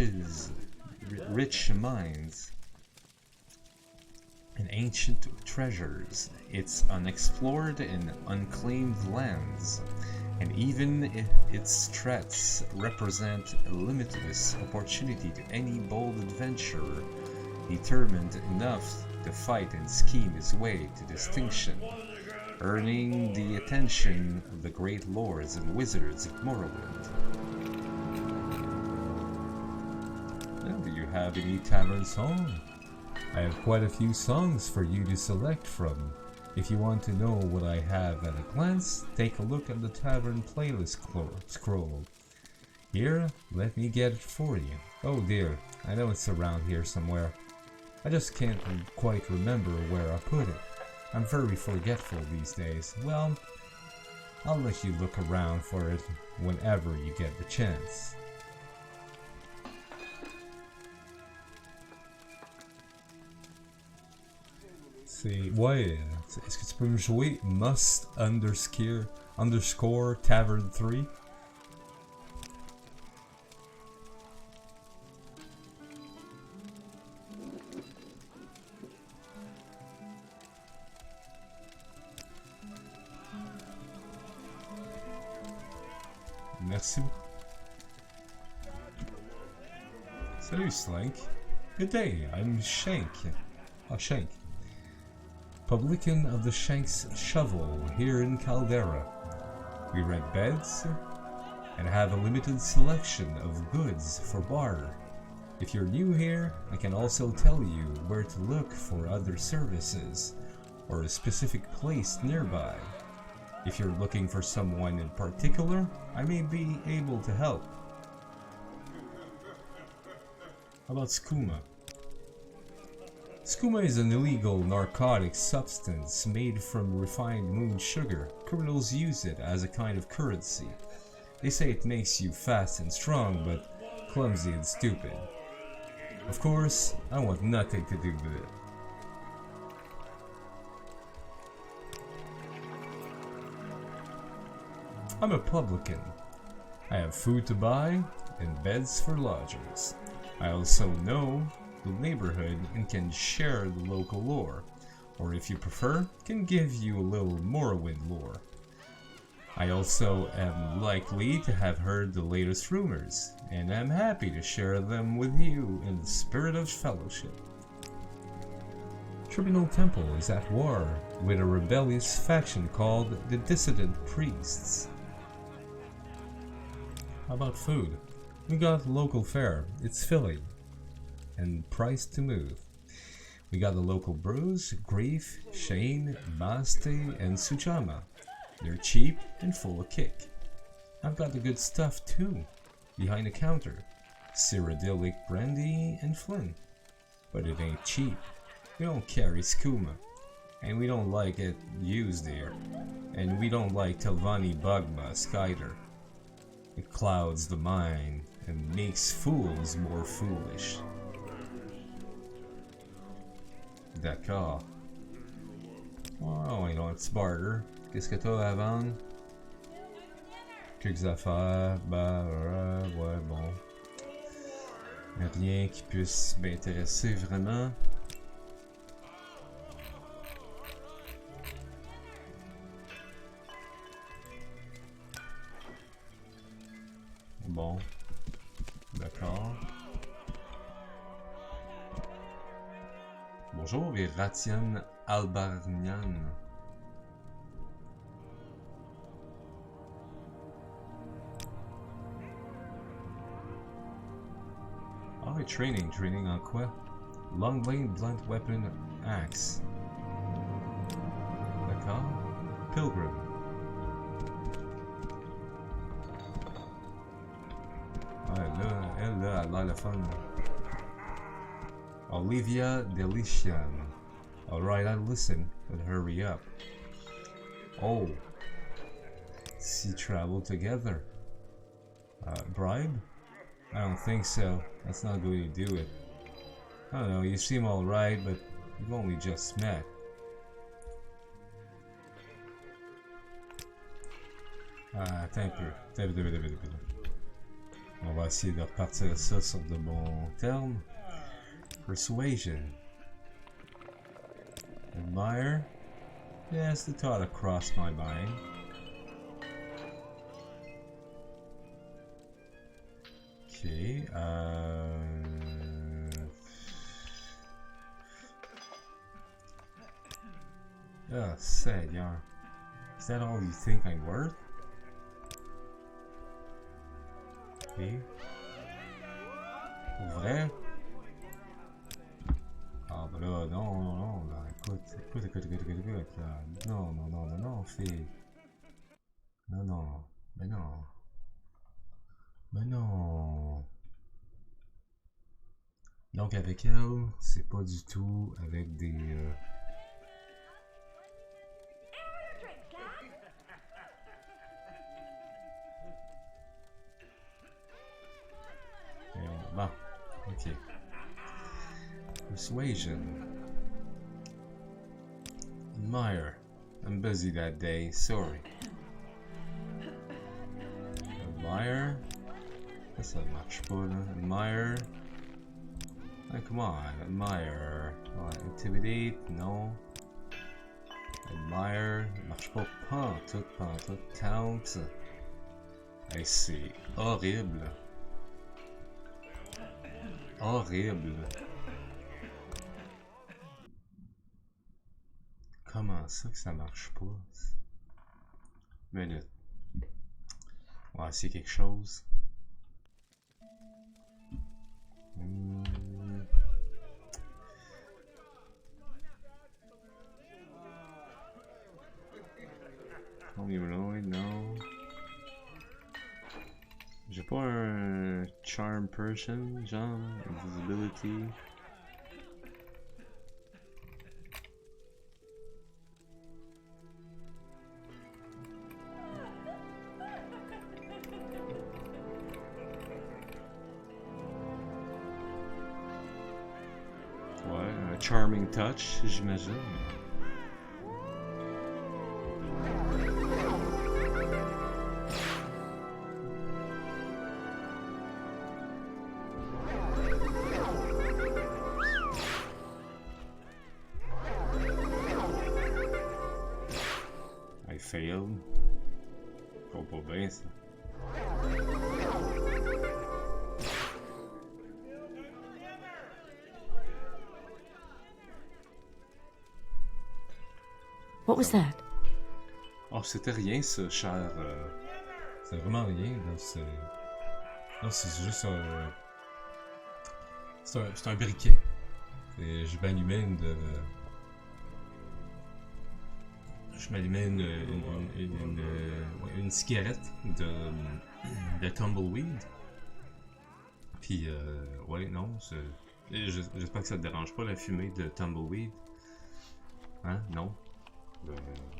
mines, and ancient treasures, its unexplored and unclaimed lands, and even its threats represent a limitless opportunity to any bold adventurer determined enough to fight and scheme his way to distinction, earning the attention of the great lords and wizards of Morrowind. Well, do you have any tavern song? I have quite a few songs for you to select from. If you want to know what I have at a glance, take a look at the tavern playlist scroll. Here, let me get it for you. Oh dear, I know it's around here somewhere. I just can't quite remember where I put it. I'm very forgetful these days. Well, I'll let you look around for it whenever you get the chance. C'est... Ouais, est-ce que tu peux me jouer must underscore tavern 3? Merci. Salut Slank. Good day, I'm Shank. Oh, Shank. Publican of the Shank's Shovel here in Caldera. We rent beds, and have a limited selection of goods for barter. If you're new here, I can also tell you where to look for other services, or a specific place nearby. If you're looking for someone in particular, I may be able to help. How about skooma? Skooma is an illegal narcotic substance made from refined moon sugar. Criminals use it as a kind of currency. They say it makes you fast and strong, but clumsy and stupid. Of course, I want nothing to do with it. I'm a publican. I have food to buy and beds for lodgers. I also know the neighborhood and can share the local lore, or if you prefer, can give you a little Morrowind lore. I also am likely to have heard the latest rumors, and I'm happy to share them with you in the spirit of fellowship. Tribunal Temple is at war with a rebellious faction called the Dissident Priests. How about food? We got local fare, it's filling, and priced to move. We got the local brews, Grief, Shane, Baste, and Sujama. They're cheap and full of kick. I've got the good stuff too, behind the counter. Cyrodiilic brandy and Flynn. But it ain't cheap. We don't carry skooma, and we don't like it used here. And we don't like Telvanni bug musk either. It clouds the mind and makes fools more foolish. D'accord. Oh, you know, it's barter. Qu'est-ce que t'as à vendre? Quelques affaires, bah, ouais, bon. Rien qui puisse m'intéresser vraiment. Bon. D'accord. Bonjour, Irratian Albarnian. Ah oui, training en quoi? Long blade, blunt weapon, axe. D'accord. Pilgrim. Ouais, là, elle, là, elle a l'air le fun. 𝓐𝓢𝓜𝓚. Alright, I'll listen, but hurry up. Oh. See travel together. Bribe? I don't think so. That's not going to do it. I don't know, you seem alright, but we've only just met. Attends un peu. On va essayer de repartir ça sur de bons termes. Persuasion. Admire. Yes, the thought crossed my mind. Okay, oh, Seigneur. Is that all you think I'm worth? Okay. Pour vrai? Ah, bah là, non, là, écoute, là. Non, fille. Non, mais non. Mais non. Donc avec elle, c'est pas du tout avec des... Bon, ok. Persuasion. Admire. I'm busy that day, sorry. Admire. Ça marche pas là. Admire. Oh, come on, admire. Intimidate, no. Admire. Marche pas. Pantoute. Count. Hey, c'est horrible. Comment ça que ça marche pas? Minute. On va essayer quelque chose. Non. J'ai pas un charm person, genre, invisibility. Ouais, un charming touch, j'imagine. I failed. Faut pas bien ça. What was that? Oh, c'était rien ça, cher. C'est vraiment rien, là. C'est. Non, c'est juste un. C'est un briquet. Et je m'allumais Je m'allumais une cigarette de tumbleweed. Puis, ouais, non, j'espère que ça te dérange pas la fumée de tumbleweed. Hein? Non?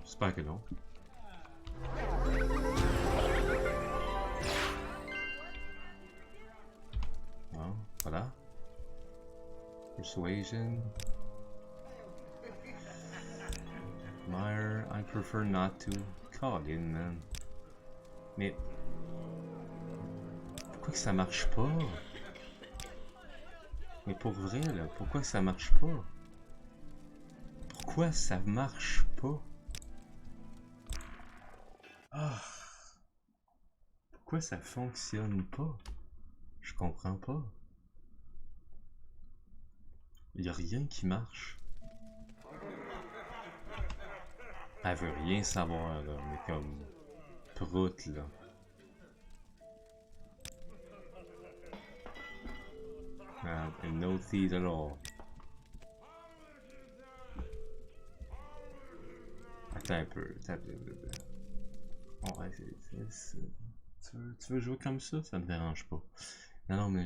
J'espère que non. Bon, voilà. Persuasion. Admire, I prefer not to. Colin, man. Mais pourquoi que ça marche pas? Mais pour vrai, là, pourquoi ça marche pas? Pourquoi ça marche pas? Ah! Pourquoi ça fonctionne pas? Je comprends pas. Il y a rien qui marche. Elle veut rien savoir, là, mais comme prout, là. And no teeth at all. Attends un peu. Ouais, tu veux jouer comme ça? Ça me dérange pas. Non, mais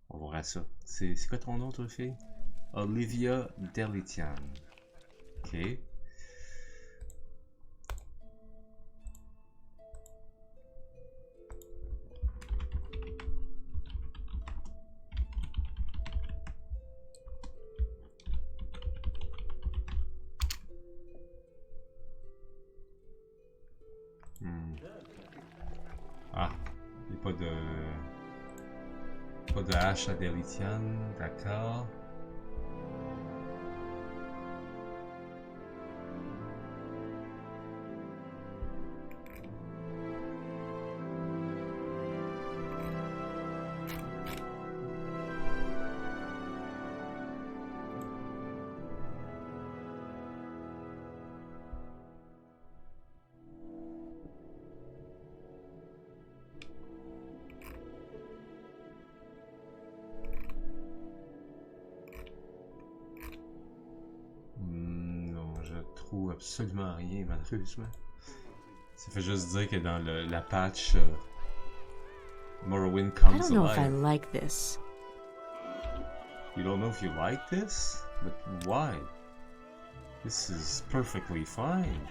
on va voir ça. C'est quoi ton nom, toi, fille? 𝓐𝓢𝓜𝓚. Ok. Ah, il n'y a pas de hache à 𝓐𝓷𝓻𝓻𝓸𝓀, d'accord. Trouve absolument rien, malheureusement. Ça fait juste dire que dans la patch Morrowind I comes don't know if I alive. like this. You don't know if you like this? But why? This is perfectly fine.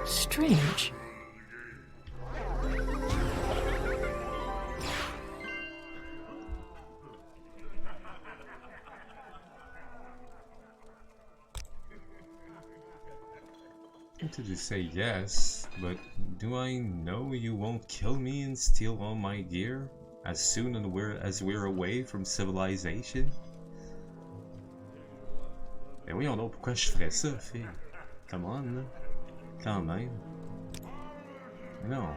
Strange. To just say yes, but do I know you won't kill me and steal all my gear as soon as we're away from civilization? Ben oui, on a pourquoi je ferais ça, fille. Come on, là. Quand même. Non.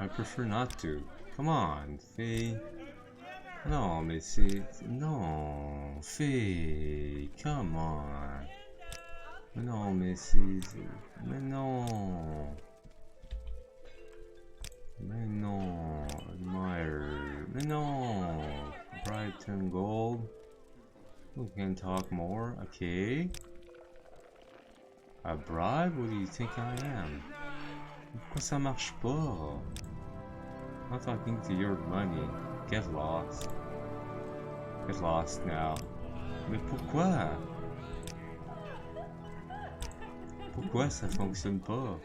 I prefer not to. Come on, fille. Non, mais c'est... Non, fille. Come on. Non, mais c'est... Mais non. Mais non. Admire. Mais non. Brighton Gold. We can talk more. Okay. A bribe? What do you think I am? Pourquoi ça marche pas? I'm not talking to your money. Get lost. Get lost now. Mais pourquoi? Pourquoi ça fonctionne pas?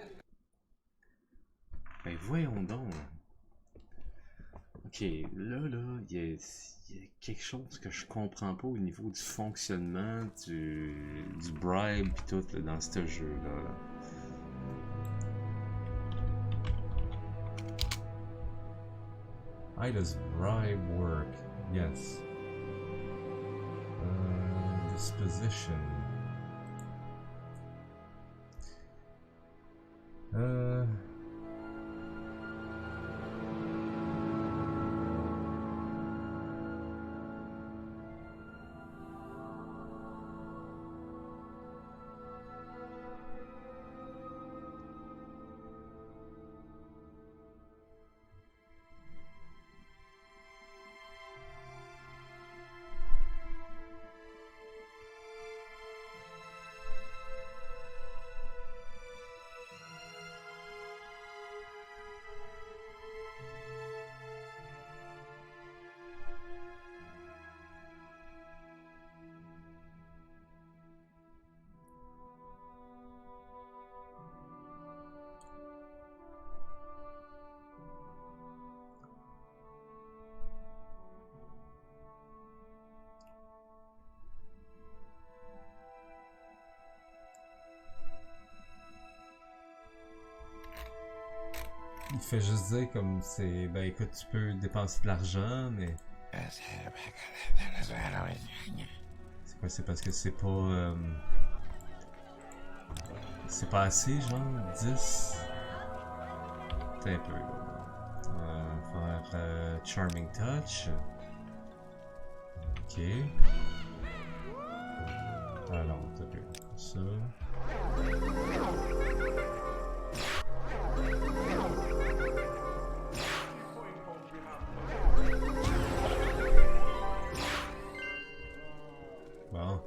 Ben voyons donc. Ok, là, il y a quelque chose que je comprends pas au niveau du fonctionnement du bribe pis tout là, dans ce jeu-là. How does bribe work? Yes. Disposition. Il fait juste dire comme c'est... Ben écoute, tu peux dépenser de l'argent, mais... C'est quoi? C'est parce que c'est pas... C'est pas assez, genre? 10? T'as un peu, là. Faire Charming Touch. Ok. Alors, t'as peu. Ça... Bon,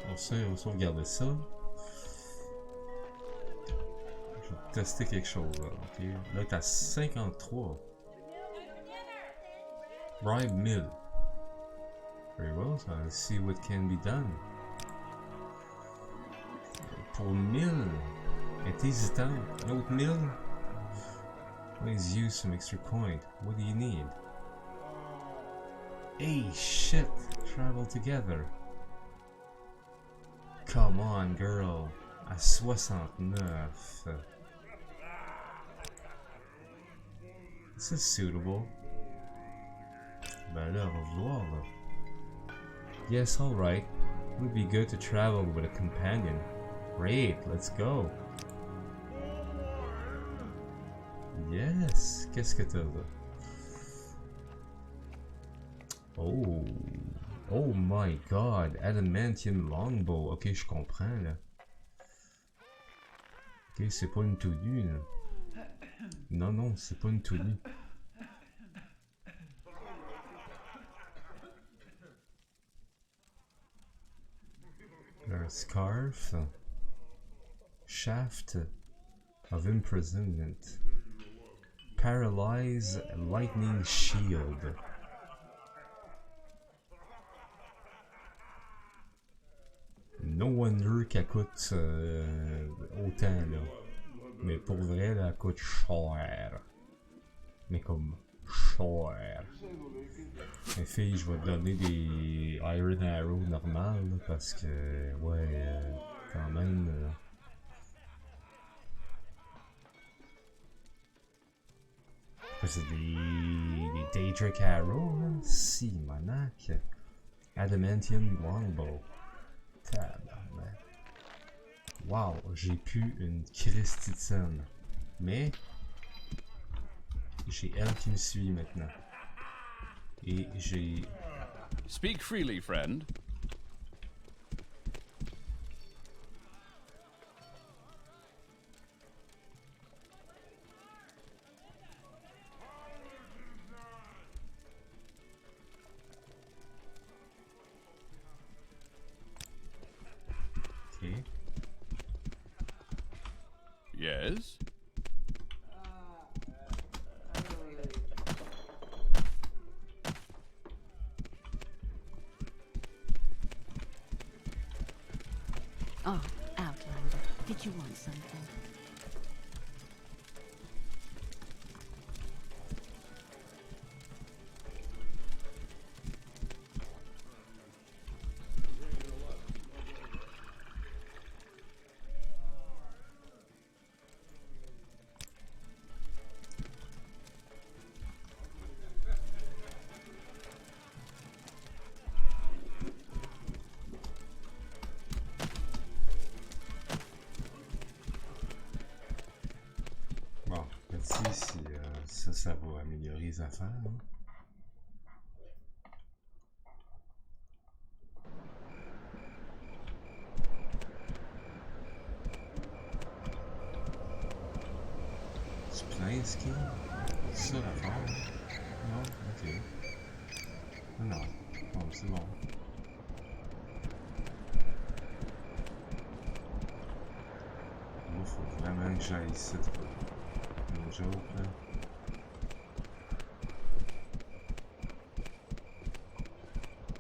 on va sauvegarder ça. Je vais tester quelque chose là. Okay. Là, t'as 53. Bribe 1000. Very well, so let's see what can be done. Pour 1000, est hésitant. Un autre 1000? Please use some extra coin. What do you need? Hey, shit! Travel together. Come on, girl. À 69. This is suitable. Ben là, on va vouloir, là. Yes, alright. It would be good to travel with a companion. Great, let's go. Yes, qu'est-ce que t'as là? Oh. Oh my god, adamantium longbow. Ok, je comprends là. Ok, c'est pas une tout nue là. Non, non, c'est pas une tout nue. Un scarf. Shaft of imprisonment. Paralyze lightning shield. No wonder qu'elle coûte autant là. Mais pour vrai, là, elle coûte cher. Mais comme cher. Mais fille, je vais te donner des Iron Arrow normales là, parce que, ouais, quand même. C'est des Daedric Arrow, là. Si, manac. Adamantium Longbow. Tabarnak. Wow, j'ai pu une Christie de scène. Mais, J'ai elle qui me suit maintenant. Et j'ai... Speak freely, friend. Ok. Yes? Oh, Outlander, did you want something? Bon, petit, si ça va améliorer les affaires. Hein. C'est plein de skins? C'est ça l'affaire? Non? Ok. Non. Bon, c'est bon. Il faut vraiment que j'aille ici. No joke, là.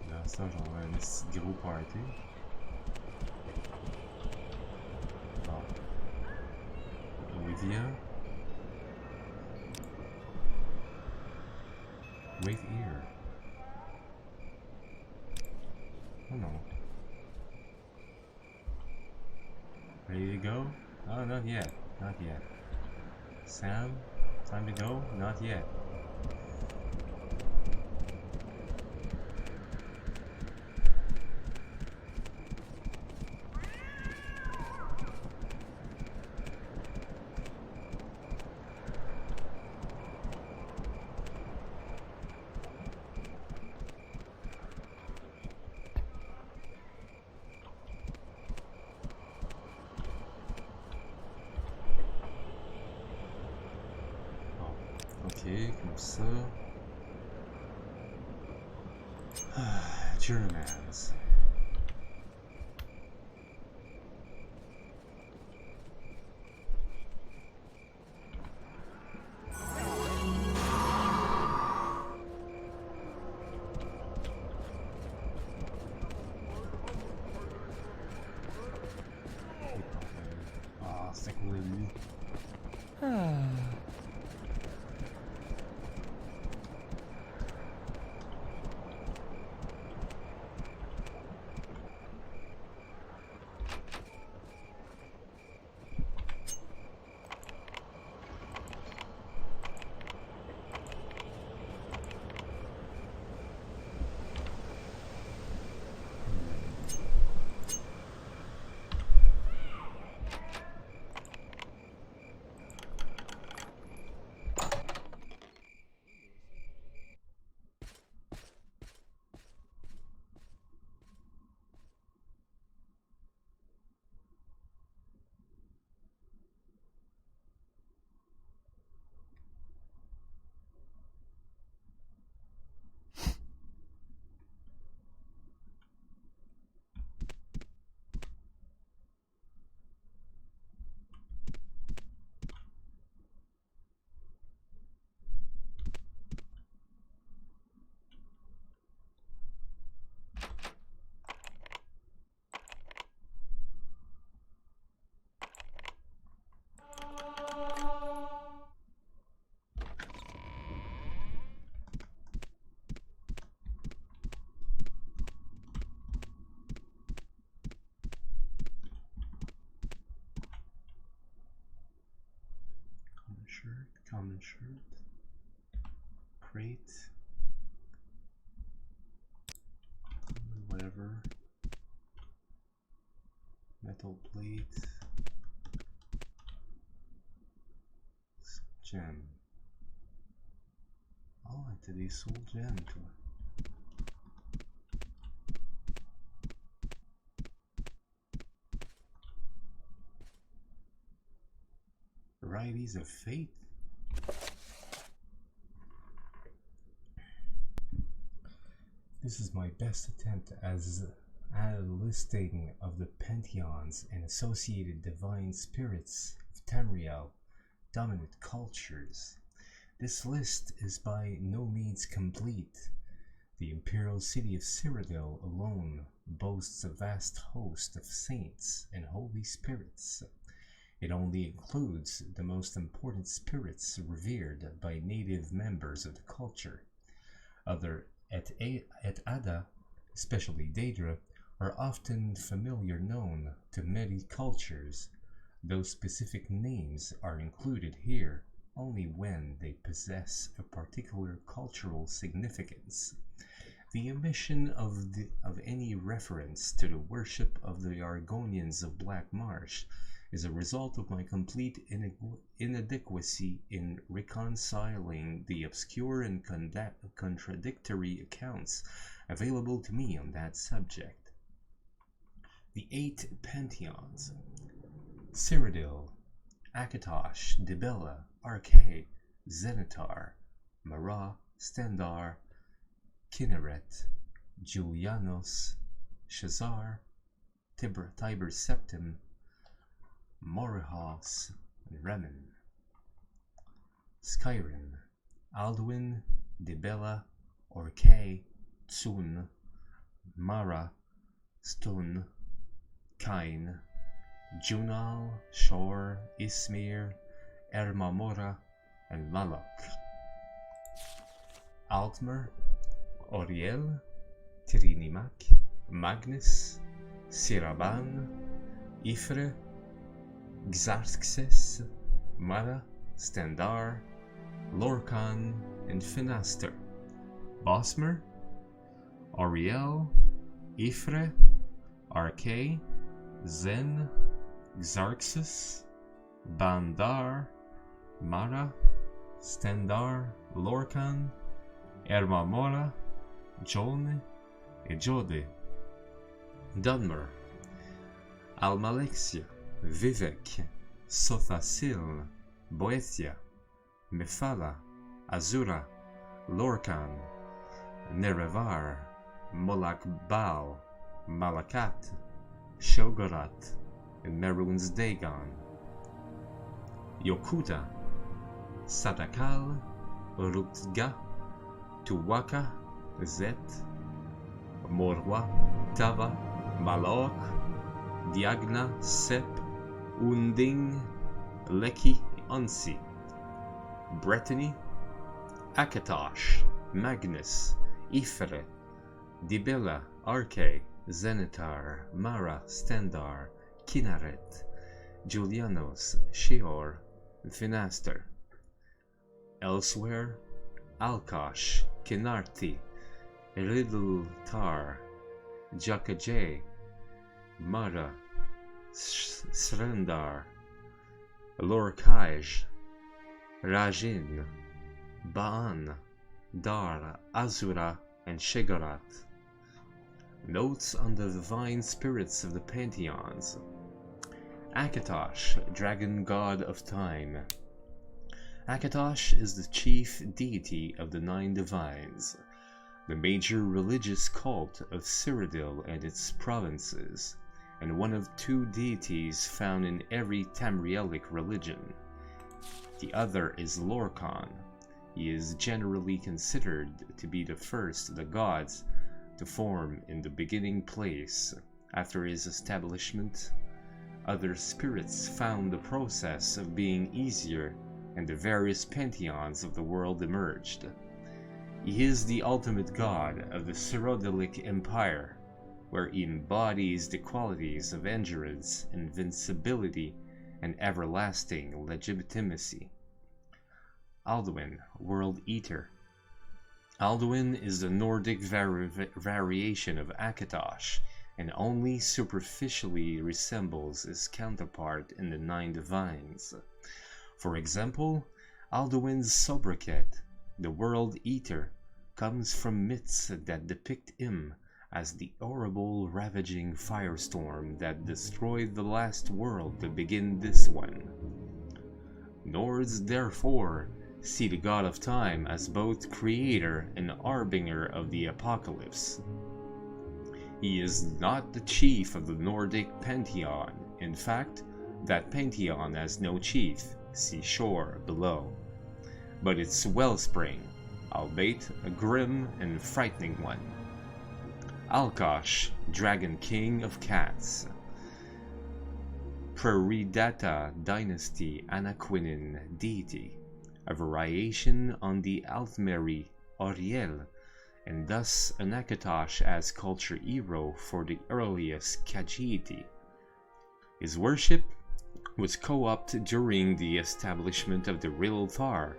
Là, ça, j'en ai un petit gros party. Bon. Olivia. Wait here. Oh no. Ready to go? Oh, not yet. Not yet. Sam, time to go? Not yet. Ok, comme ça. Germans. Ah, c'est cool lui. Common shirt, crate, whatever, metal plate, gem. t'as des sauts de gemme, toi. Varieties of Fate? This is my best attempt as a listing of the pantheons and associated divine spirits of Tamriel dominant cultures. This list is by no means complete. The imperial city of Cyrodiil alone boasts a vast host of saints and holy spirits. It only includes the most important spirits revered by native members of the culture. Other et Ada, especially Daedra, are often familiar known to many cultures. Those specific names are included here only when they possess a particular cultural significance. The omission of any reference to the worship of the Argonians of Black Marsh is a result of my complete inadequacy in reconciling the obscure and contradictory accounts available to me on that subject. The 8 pantheons: Cyrodiil, Akatosh, Dibella, Arkay, Zenithar, Mara, Stendarr, Kinneret, Julianos, Shazar, Tiber Septim, Morrowind, and Remen. Skyrim, Alduin, Dibella, Arkay, Tsun, Mara, Stun, Kain, Junal, Shor, Ismir, Ermamora, and Malak. Altmer, Oriel, Tirinimak, Magnus, Siraban, Ifre, Xarxes, Mara, Stendarr, Lorkhan, and Finaster. Bosmer, Oriel, Ifre, Arkay, Zen, Xarxes, Bandar, Mara, Stendarr, Lorkhan, Ermamora, Jolne, et Jode. Dunmer, Almalexia, Vivek, Sothasil, Boethia, Mephala, Azura, Lorkhan, Nerevar, Molakbal, Malakat, Shogorat, and Merun's Dagon. Yokuta, Sadakal, Rutga, Tuwaka, Zet, Morwa, Tava, Malok, Diagna, Sep, Unding, Leki, Unsi. Brittany, Akatosh, Magnus, Ifre, Dibella, Arkay, Zenithar, Mara, Stendarr, Kinneret, Julianos, Sheor, Finaster. Elsewhere, Alkosh, Kinarti, Ridltar, Jakajay, Mara, Srendar, Lorkaj, Rajin, Baan, Dar, Azura, and Shegarat. Notes on the divine spirits of the pantheons. Akatosh, dragon god of time. Akatosh is the chief deity of the 9 divines, the major religious cult of Cyrodiil and its provinces, and one of 2 deities found in every Tamrielic religion. The other is Lorkhan. He is generally considered to be the first of the gods to form in the beginning place. After his establishment, other spirits found the process of being easier, and the various pantheons of the world emerged. He is the ultimate god of the Cyrodiilic Empire, where he embodies the qualities of endurance, invincibility, and everlasting legitimacy. Alduin, World Eater. Alduin is the Nordic variation of Akatosh, and only superficially resembles his counterpart in the 9 divines. For example, Alduin's sobriquet, the World Eater, comes from myths that depict him as the horrible, ravaging firestorm that destroyed the last world to begin this one. Nords, therefore, see the god of time as both creator and harbinger of the apocalypse. He is not the chief of the Nordic pantheon. In fact, that pantheon has no chief, see shore below, but its wellspring, albeit a grim and frightening one. 𝓐𝓢𝓜𝓡, Dragon King of Cats. 𝓜𝓸𝓻𝓻𝓸𝓀𝓲 deity, a variation on the 𝓐𝓢𝓜𝓡 𝓷𝓭, and thus an 𝓐𝓢𝓜𝓡 as culture hero for the earliest Khajiiti. His worship was co-opted during the establishment of the real Thar,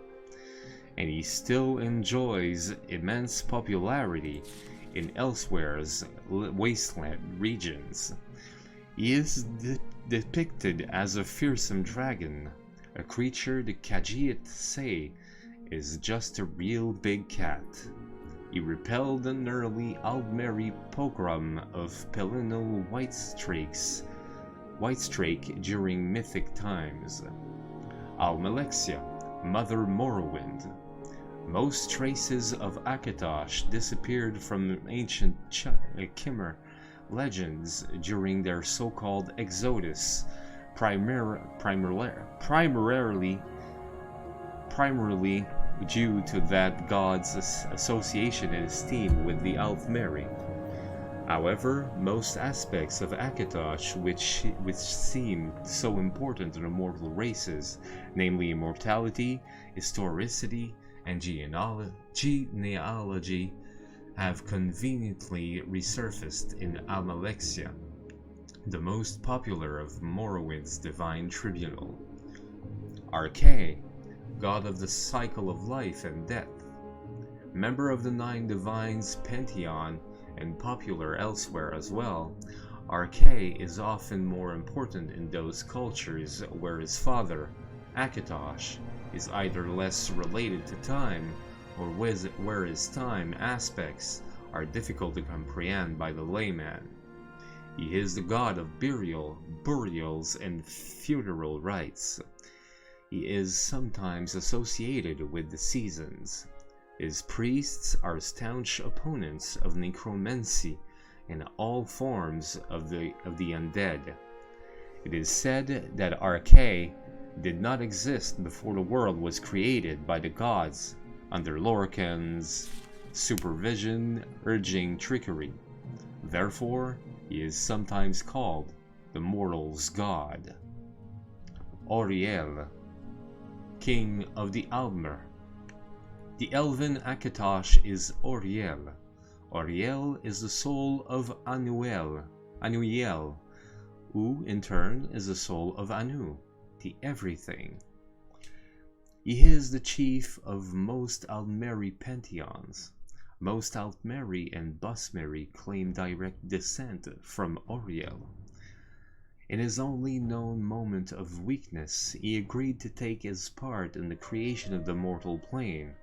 and he still enjoys immense popularity in elsewhere's wasteland regions. He is depicted as a fearsome dragon, a creature the Khajiit say is just a real big cat. He repelled an early 𝓐𝓢𝓜𝓡 pogrom of Pelennal Whitestrake during mythic times. Almalexia, Mother Morrowind. Most traces of 𝓐𝓢𝓜𝓻 disappeared from ancient Khmer legends during their so-called exodus, primarily due to that god's association and esteem with the 𝓐𝓢𝓜𝓡. However, most aspects of 𝓐𝓢𝓻 which seem so important to the mortal races, namely immortality, historicity, and genealogy, have conveniently resurfaced in Almalexia, the most popular of Morrowind's divine tribunal. 𝓐𝓢𝓜, god of the cycle of life and death, member of the 9 divines pantheon and popular elsewhere as well, 𝓐𝓜 is often more important in those cultures where his father, 𝓐𝓢𝓜, is either less related to time, or where his time aspects are difficult to comprehend by the layman. He is the god of burials, and funeral rites. He is sometimes associated with the seasons. His priests are staunch opponents of necromancy and all forms of the undead. It is said that 𝓐𝓜 did not exist before the world was created by the gods, under Lorkhan's supervision urging trickery. Therefore, he is sometimes called the mortal's god. 𝓷𝓭, king of the 𝓐𝓢𝓜. The elven 𝓐𝓢𝓻 is 𝓷𝓭. 𝓷𝓭 is the soul of Anuiel, who in turn is the soul of Anu, the everything. He is the chief of most 𝓐𝓢𝓜 pantheons. Most 𝓐𝓢𝓜 and Bosmeri claim direct descent from 𝓷𝓭. In his only known moment of weakness, he agreed to take his part in the creation of the mortal plane,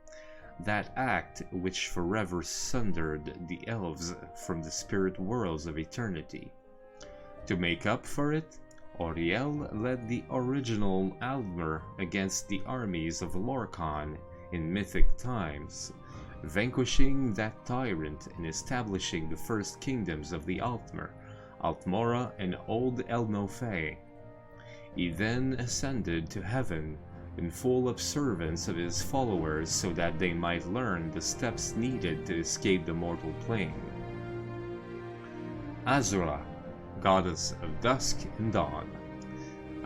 that act which forever sundered the elves from the spirit worlds of eternity. To make up for it, 𝓷𝓭 led the original 𝓐𝓢𝓜 against the armies of Lorkhan in mythic times, vanquishing that tyrant and establishing the first kingdoms of the 𝓐𝓢𝓜, Altmora and Old Elnofe. He then ascended to heaven in full observance of his followers so that they might learn the steps needed to escape the mortal plane. 𝓐𝓢𝓜, goddess of dusk and dawn.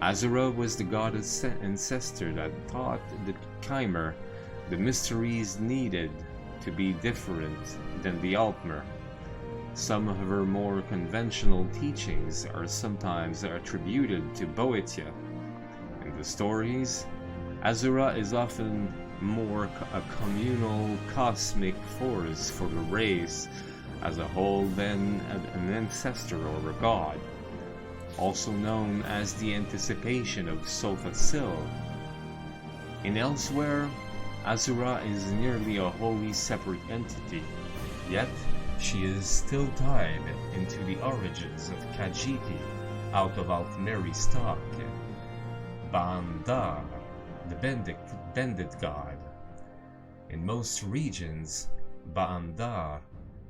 𝓐𝓢𝓜 was the goddess ancestor that taught the Khmer the mysteries needed to be different than the 𝓐𝓢𝓜. Some of her more conventional teachings are sometimes attributed to Boeotia. In the stories, 𝓐𝓢𝓜 is often more a communal cosmic force for the race as a whole than an ancestor or a god, also known as the anticipation of Sofa Sil. In elsewhere, Azura is nearly a wholly separate entity, yet she is still tied into the origins of Khajiit out of Altmeri stock. Ba'andar, the Bandit god. In most regions, Ba'andar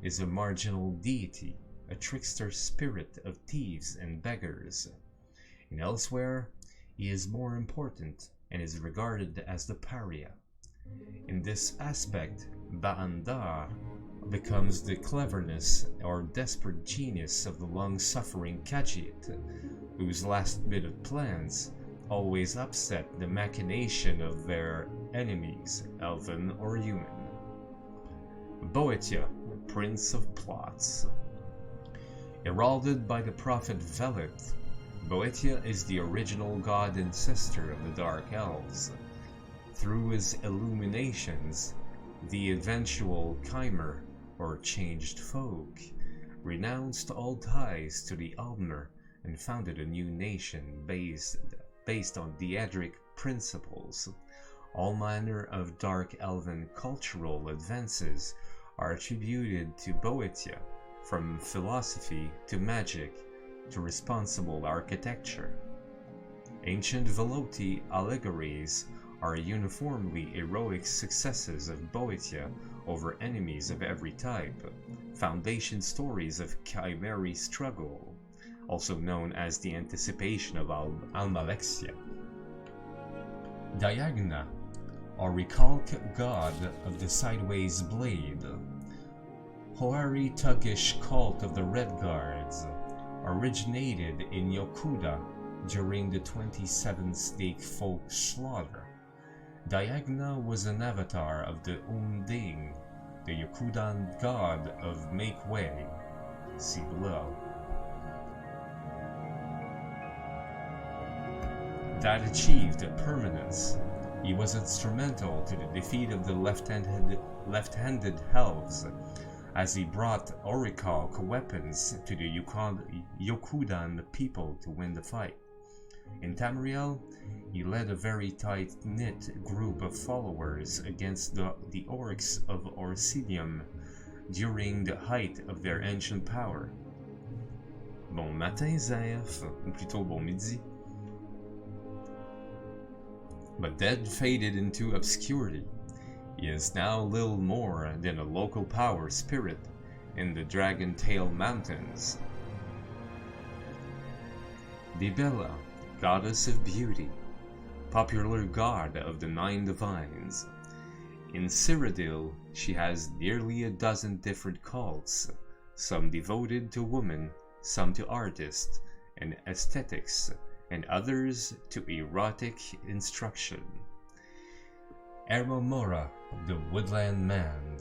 is a marginal deity, a trickster spirit of thieves and beggars. And elsewhere, he is more important and is regarded as the pariah. In this aspect, Ba'andar becomes the cleverness or desperate genius of the long-suffering Khajiit, whose last-minute plans always upset the machination of their enemies, elven or human. Boetia, Prince of Plots. Heralded by the prophet Velith, Boetia is the original god and sister of the Dark Elves. Through his illuminations, the eventual Chimer, or changed folk, renounced all ties to the Aldmer and founded a new nation based on Daedric principles. All manner of dark elven cultural advances are attributed to Boetia, from philosophy to magic to responsible architecture. Ancient Veloti allegories are uniformly heroic successes of Boetia over enemies of every type, foundation stories of Chimeri struggle, also known as the anticipation of Almalexia. Diagna, or recalc god of the sideways blade. Hoari Tukish cult of the Red Guards, originated in Yokuda during the 27th stake folk slaughter. Diagna was an avatar of the Unding, the Yokudan god of make way. See below. That achieved permanence. He was instrumental to the defeat of the left-handed elves, as he brought orichalc weapons to the Yokudan people to win the fight. In Tamriel, he led a very tight-knit group of followers against the orcs of Orcidium during the height of their ancient power. Bon matin, Zeph, ou plutôt bon midi. But dead faded into obscurity. He is now little more than a local power spirit in the Dragon Tail Mountains. Dibella, goddess of beauty, popular god of the 9 divines. In Cyrodiil, she has nearly a dozen different cults, some devoted to women, some to artists and aesthetics, and others to erotic instruction. Ermomora, the Woodland Man.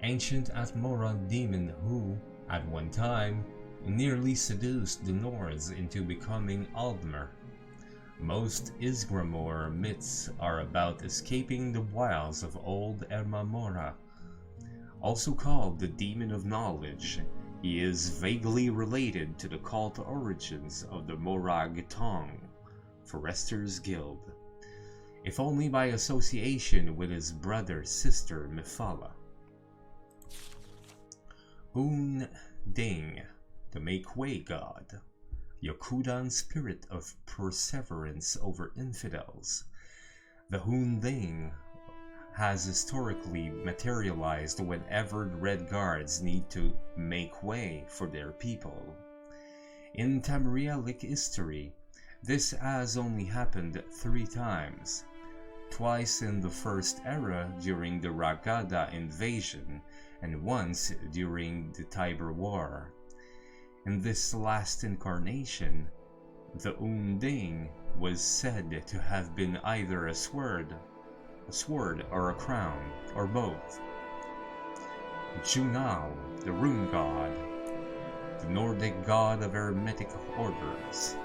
Ancient Atmoran demon who, at one time, nearly seduced the Nords into becoming Aldmer. Most Isgramor myths are about escaping the wiles of old Ermomora. Also called the Demon of Knowledge, he is vaguely related to the cult origins of the Morag Tong, Forester's Guild, if only by association with his brother-sister Mephala. Un Ding, the Make-Way God, Yokudan spirit of perseverance over infidels. The Hunding has historically materialized whenever the Red Guards need to make way for their people. In Tamrielic history, this has only happened 3 times, twice in the First Era during the Ragada invasion, and once during the Tiber War. In this last incarnation, the Unding was said to have been either a sword or a crown, or both. Junal, the Rune God, the Nordic god of hermetic orders.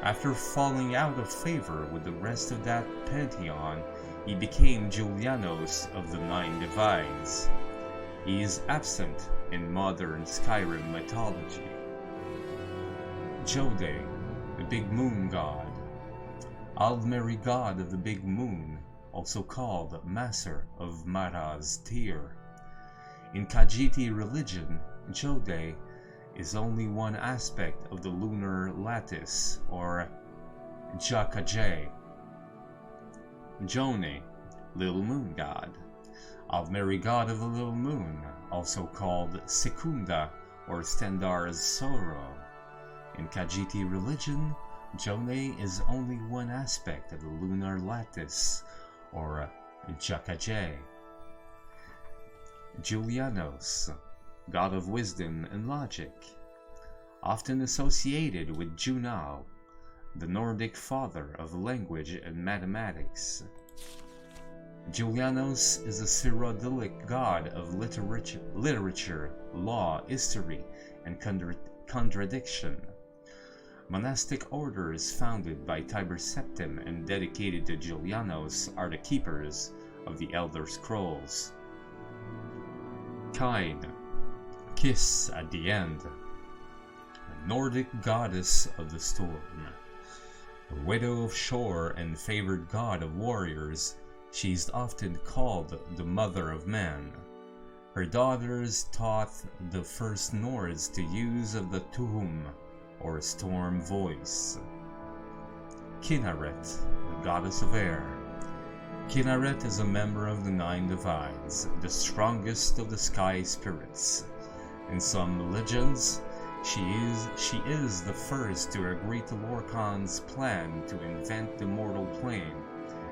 After falling out of favor with the rest of that pantheon, he became Julianos of the 9 Divines. He is absent in modern Skyrim mythology. Jode, the Big Moon God. Aldmeri god of the Big Moon, also called Master of Mara's Tear. In Khajiiti religion, Jode is only one aspect of the lunar lattice, or 𝓐𝓢𝓷𝓭. Jone, little moon god. Aldmeri god of the little moon, also called Secunda or 𝓐𝓢𝓜𝓚. In Khajiiti religion, Jone is only one aspect of the lunar lattice, or 𝓐𝓢𝓷𝓭. Julianos, god of wisdom and logic, often associated with Juno, the Nordic father of language and mathematics. Julianos is a Cyrodiilic god of literature, law, history, and contradiction. Monastic orders founded by Tiber Septim and dedicated to Julianos are the keepers of the Elder Scrolls. Kain, kiss at the end. A Nordic goddess of the storm. A widow of shore and favored god of warriors, she is often called the mother of man. Her daughters taught the first Nords the use of the tuhum, or storm voice. Kinneret, the goddess of air. Kinneret is a member of the 9 Divines, the strongest of the sky spirits. In some legends, she is the first to agree to Lorkhan's plan to invent the mortal plane,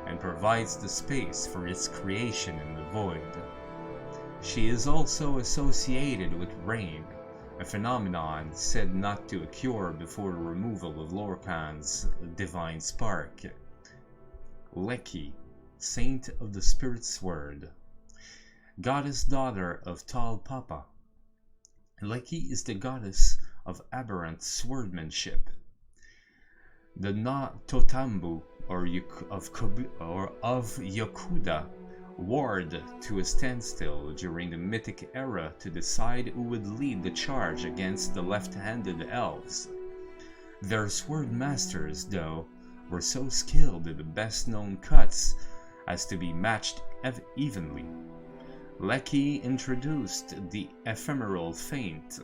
and provides the space for its creation in the void. She is also associated with rain, a phenomenon said not to occur before the removal of Lorkhan's divine spark. Leki, saint of the spirit sword. Goddess daughter of Tal Papa. Leki is the goddess of aberrant swordmanship. The Na Totambu of Yokuda warred to a standstill during the Mythic era to decide who would lead the charge against the left-handed elves. Their sword masters, though, were so skilled in the best-known cuts as to be matched evenly. Leki introduced the ephemeral feint.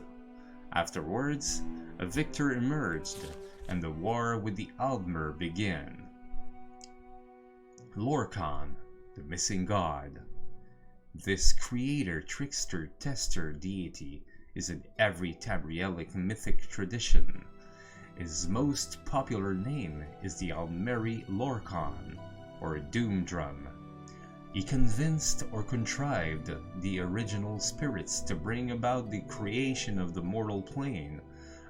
Afterwards, a victor emerged, and the war with the Aldmer began. Lorkhan, the missing god. This creator, trickster, tester deity is in every Tabrielic mythic tradition. His most popular name is the Aldmeri Lorkhan, or Doom Drum. He convinced or contrived the original spirits to bring about the creation of the mortal plane,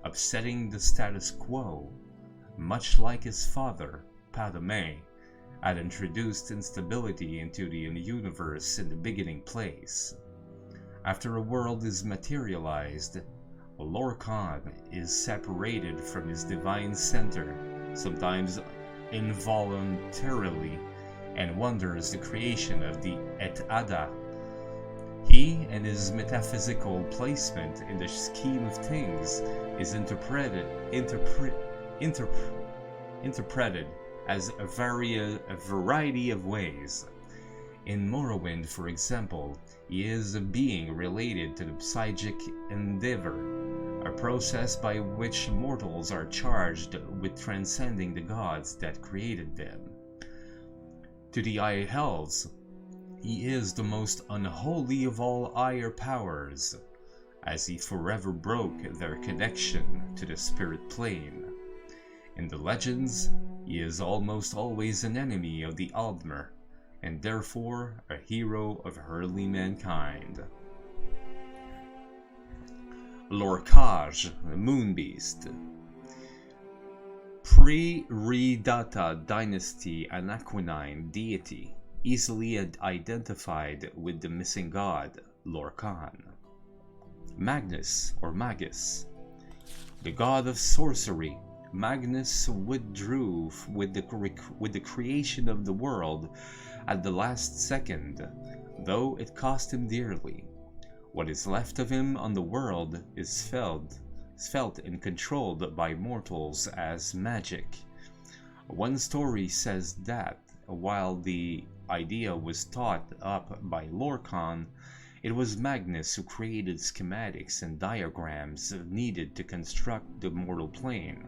upsetting the status quo, much like his father, Padme, had introduced instability into the universe in the beginning place. After a world is materialized, Lorkhan is separated from his divine center, sometimes involuntarily, and wonders the creation of the Et-Ada. He and his metaphysical placement in the scheme of things is interpreted as a variety of ways. In Morrowind, for example, he is a being related to the psychic endeavor, a process by which mortals are charged with transcending the gods that created them. To the High Hells, he is the most unholy of all higher powers, as he forever broke their connection to the spirit plane. In the legends, he is almost always an enemy of the Aldmer, and therefore a hero of early mankind. Lorkhaj, the moon beast. Pre-Ridata dynasty Anaquinine deity, easily identified with the missing god, Lorkhan. Magnus, or Magus, the god of sorcery. Magnus withdrew with the creation of the world at the last second, though it cost him dearly. What is left of him on the world is felt and controlled by mortals as magic. One story says that while the idea was thought up by 𝓐𝓙, it was Magnus who created schematics and diagrams needed to construct the mortal plane.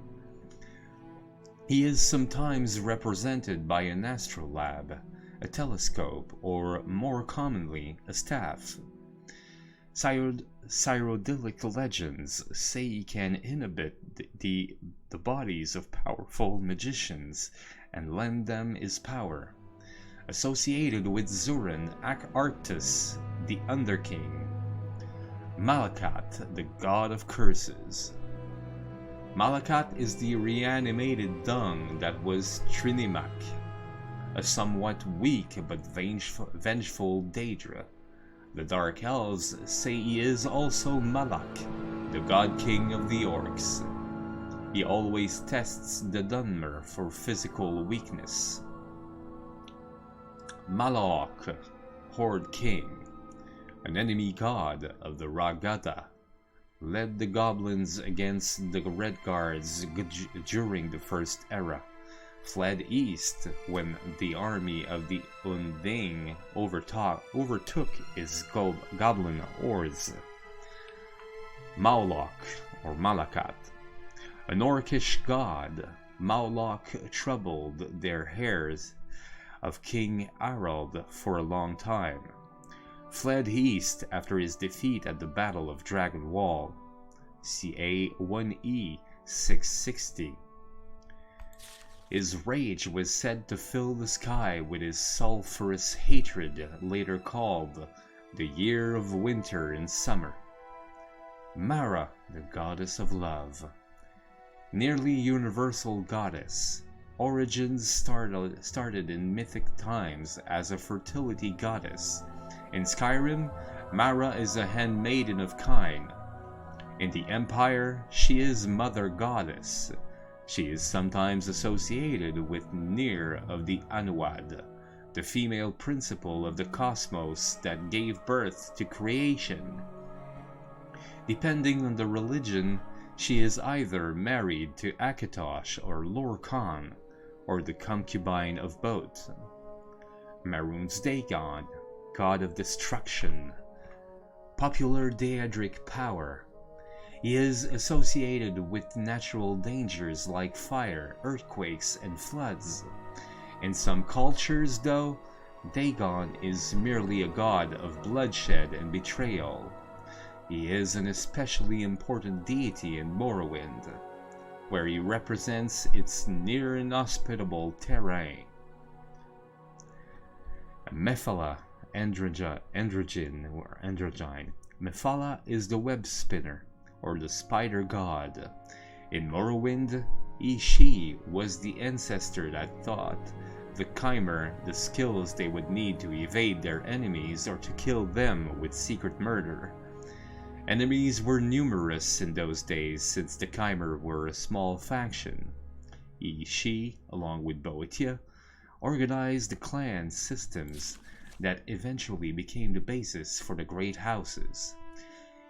He is sometimes represented by an astrolabe, a telescope, or more commonly, a staff. 𝓐𝓢𝓜𝓚 legends say he can inhabit the bodies of powerful magicians and lend them his power. Associated with Zurin Arctus, the Underking. Malakat, the god of curses. Malakat is the reanimated dung that was Trinimach, a somewhat weak but vengeful 𝓐𝓙𝓜. The Dark Elves say he is also Malak, the god king of the orcs. He always tests the Dunmer for physical weakness. Malaok, Horde King, an enemy god of the Ragada, led the goblins against the Red Guards during the First Era, fled east when the army of the Unding overtook his goblin hordes. Mawlok, or Malakat, an orcish god, Mawlok troubled their heirs of King Harald for a long time, fled east after his defeat at the Battle of Dragon Wall, ca. 1e 660. His rage was said to fill the sky with his sulphurous hatred, later called the Year of Winter and Summer. Mara, the goddess of love, nearly universal goddess. Origins started in mythic times as a fertility goddess. In Skyrim, Mara is a handmaiden of Kine. In the Empire, she is mother goddess. She is sometimes associated with Nyr of the Anuad, the female principle of the cosmos that gave birth to creation. Depending on the religion, she is either married to Akatosh or 𝓐𝓙, or the concubine of both. Mehrunes Dagon, god of destruction. Popular 𝓐𝓙𝓜𝓚 power. He is associated with natural dangers like fire, earthquakes, and floods. In some cultures, though, Dagon is merely a god of bloodshed and betrayal. He is an especially important deity in Morrowind, where he represents its near inhospitable terrain. Mephala, androgyne. Mephala is the web spinner, or the spider god. In Morrowind, she was the ancestor that taught the Chimer the skills they would need to evade their enemies or to kill them with secret murder. Enemies were numerous in those days since the Chimer were a small faction. She, along with Boeotia, organized the clan systems that eventually became the basis for the great houses.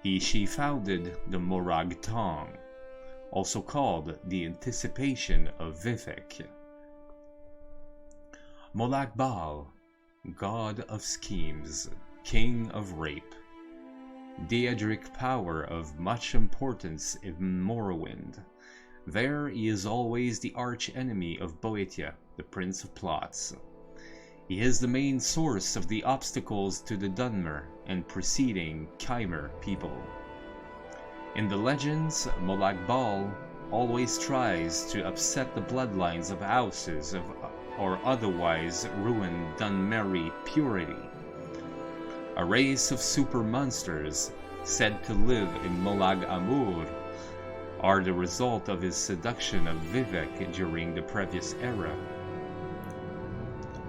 She founded the Morag Tong, also called the Anticipation of Vivek. Molag Bal, god of schemes, king of rape. 𝓐𝓙𝓜𝓚 power of much importance in Morrowind. There he is always the arch-enemy of Boeotia, the prince of plots. He is the main source of the obstacles to the Dunmer and preceding Chimer people. In the legends, Molag Bal always tries to upset the bloodlines of houses or otherwise ruin Dunmeri purity. A race of super monsters said to live in Molag Amur are the result of his seduction of Vivek during the previous era.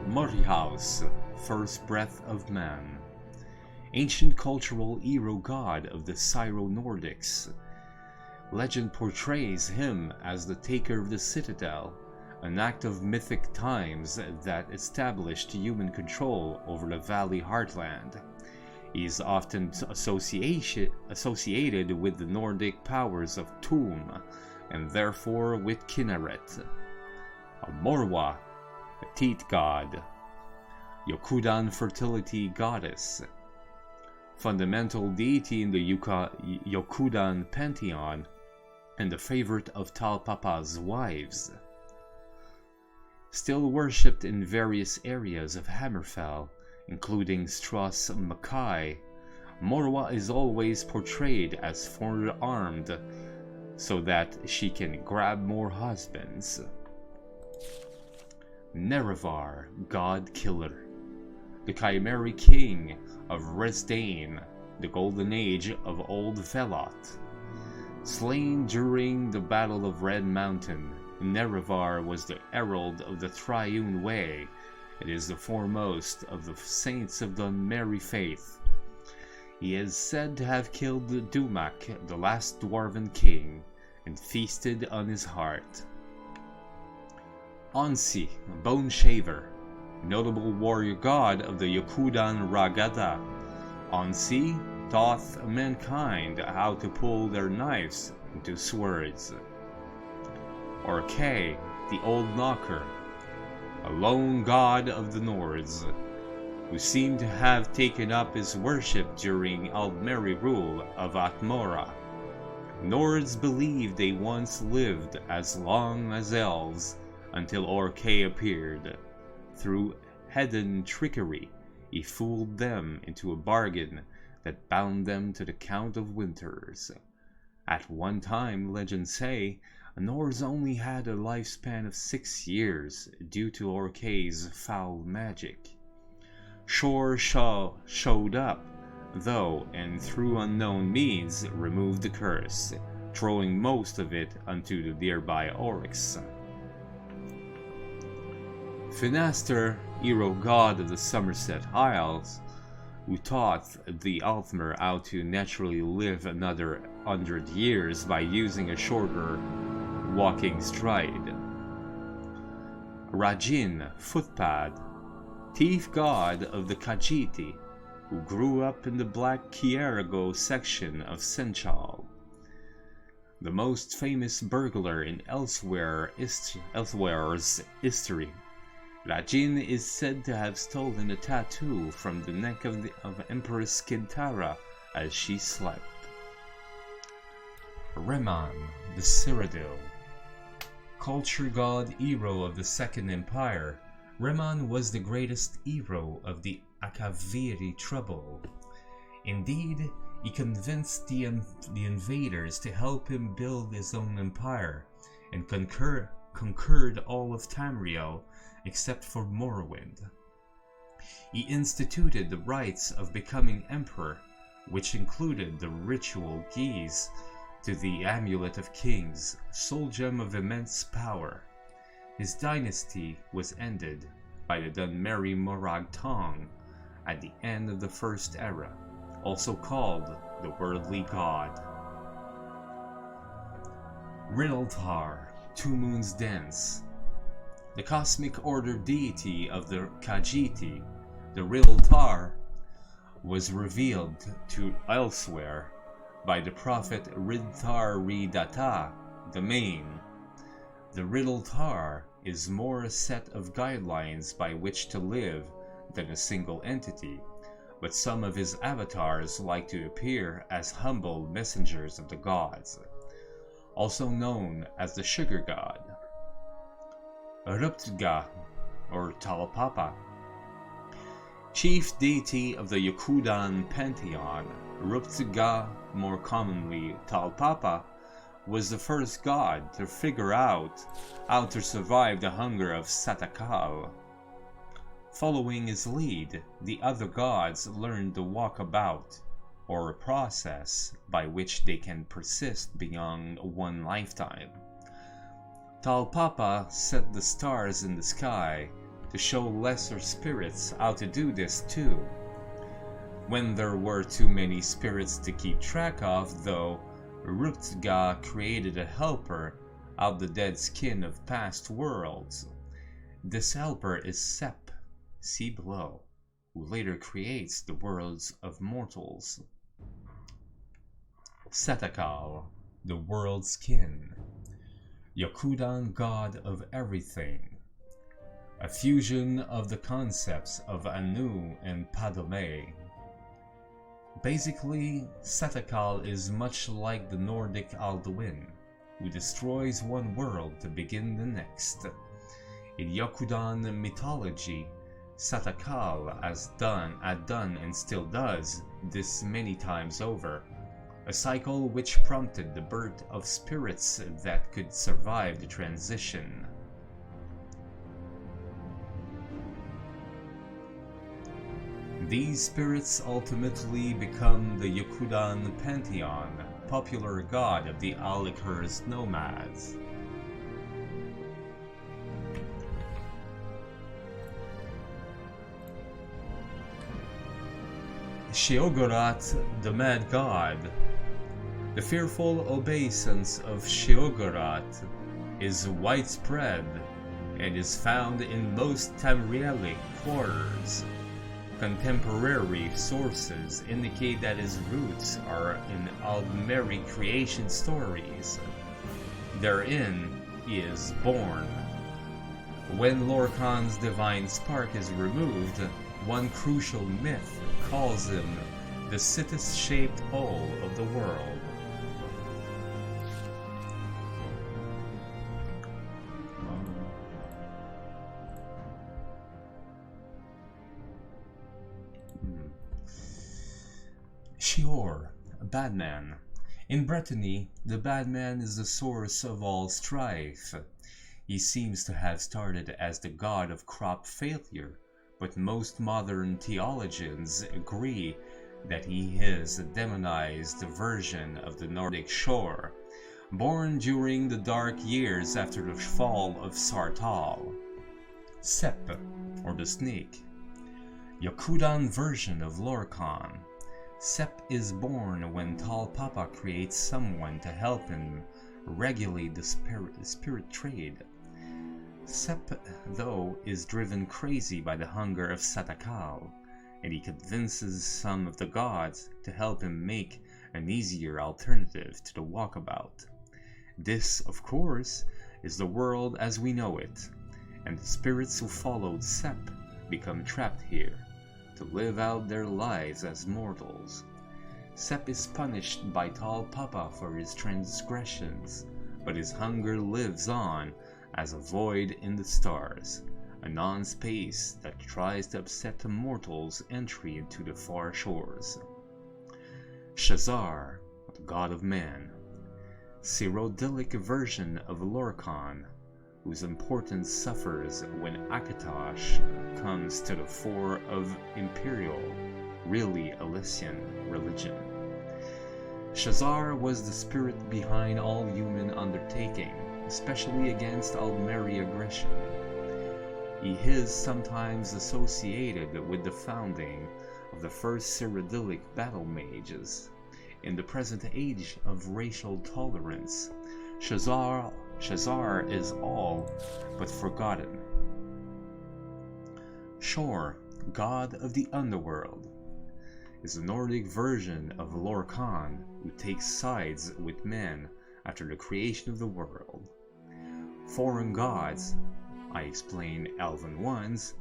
Morrihaus, first breath of man. Ancient cultural hero god of the Syro-Nordics. Legend portrays him as the taker of the citadel, an act of mythic times that established human control over the valley heartland. He is often associated with the Nordic powers of Túm, and therefore with Kinneret. A Morwa, teat god, 𝓐𝓢𝓚 fertility goddess, fundamental deity in the 𝓐𝓢𝓚 pantheon, and the favorite of 𝓐𝓢𝓚's wives. Still worshipped in various areas of Hammerfell, including Stras Mackay, Morwa is always portrayed as forearmed so that she can grab more husbands. Nerevar, god killer, the Chimera king of Resdain, the golden age of Old Velot. Slain during the Battle of Red Mountain, Nerevar was the herald of the Triune Way. It is the foremost of the saints of the Merry Faith. He is said to have killed Dumak, the last dwarven king, and feasted on his heart. Ansi, Bone Shaver, notable warrior god of the 𝓐𝓢𝓚. Ansi taught mankind how to pull their knives into swords. 𝓐𝓐, the Old Knocker, a lone god of the Nords, who seemed to have taken up his worship during Aldmeri rule of Atmora. Nords believed they once lived as long as elves until 𝓐𝓐 appeared. Through hidden trickery, he fooled them into a bargain that bound them to the Count of Winters. At one time, legends say, Nords only had a lifespan of 6 years due to 𝓐𝓐's foul magic. Shor showed up, though, and through unknown means removed the curse, throwing most of it onto the nearby Oryx. Finaster, hero god of the Somerset Isles, who taught the Althmer how to naturally live another 100 years by using a shorter walking stride. Rajin, footpad, thief god of the Khajiiti, who grew up in the Black Kiergo section of Senchal. The most famous burglar in Elswere's history, Rajin is said to have stolen a tattoo from the neck of Empress Kintara as she slept. Reman, the Cyrodiil, culture god hero of the Second Empire, Reman was the greatest hero of the Akaviri trouble. Indeed, he convinced the invaders to help him build his own empire, and conquered all of Tamriel except for Morrowind. He instituted the rites of becoming emperor, which included the ritual keys to the Amulet of Kings, soul gem of immense power. His dynasty was ended by the Dunmeri Morag Tong at the end of the First Era, also called the Worldly God. Rinaltar, Two Moons Dance, the cosmic order deity of the Khajiiti, the Rinaltar, was revealed to Elsewhere by the prophet 𝓐𝓢𝓜𝓚, the Main. The Rinaltar is more a set of guidelines by which to live than a single entity, but some of his avatars like to appear as humble messengers of the gods, also known as the Sugar God. 𝓐𝓢𝓚, or 𝓐𝓢𝓚, chief deity of the 𝓐𝓢𝓚 pantheon. 𝓐𝓢𝓚, more commonly 𝓐𝓢𝓚, was the first god to figure out how to survive the hunger of Satakal. Following his lead, the other gods learned the walkabout, or a process by which they can persist beyond one lifetime. 𝓐𝓢𝓚 set the stars in the sky to show lesser spirits how to do this too. When there were too many spirits to keep track of, though, 𝓐𝓢𝓚 created a helper out the dead skin of past worlds. This helper is Sep, see below, who later creates the worlds of mortals. Satakal, the world's kin, 𝓐𝓢𝓚 god of everything, a fusion of the concepts of Anu and Padome. Basically, 𝓤𝓸𝓻 is much like the Nordic Alduin, who destroys one world to begin the next. In 𝓐𝓢𝓜 mythology, 𝓤𝓸𝓻 had done and still does this many times over, a cycle which prompted the birth of spirits that could survive the transition. These spirits ultimately become the 𝓐𝓢𝓜 pantheon, popular god of the 𝓐𝓢𝓜 nomads. 𝓐𝓢𝓜, the mad god. The fearful obeisance of 𝓐𝓢𝓜 is widespread and is found in most Tamrielic quarters. Contemporary sources indicate that his roots are in Aldmeri creation stories. Therein he is born. When Lorkhan's divine spark is removed, one crucial myth calls him the sitteth-shaped hole of the world. Shior, a bad man. In Brittany, the bad man is the source of all strife. He seems to have started as the god of crop failure, but most modern theologians agree that he is a demonized version of the Nordic Shor, born during the dark years after the fall of Sartal. Sepp, or the snake. 𝓐𝓢𝓜 version of Lorkhan. Sepp is born when Tall Papa creates someone to help him regulate the spirit trade. Sepp, though, is driven crazy by the hunger of 𝓤𝓸𝓻, and he convinces some of the gods to help him make an easier alternative to the walkabout. This, of course, is the world as we know it, and the spirits who followed Sepp become trapped here, to live out their lives as mortals. Sepp is punished by Tall Papa for his transgressions, but his hunger lives on as a void in the stars, a non-space that tries to upset the mortals' entry into the far shores. Shazar, the god of man. Cyrodiilic version of Lorkhan, whose importance suffers when Akatosh comes to the fore of Imperial, really Elysian, religion. Shazar was the spirit behind all human undertaking, especially against Aldmeri aggression. He is sometimes associated with the founding of the first Cyrodiilic battle mages. In the present age of racial tolerance, Shazar is all but forgotten. Shor, god of the underworld, is a Nordic version of Lorkhan who takes sides with men after the creation of the world. Foreign gods, I explain elven ones,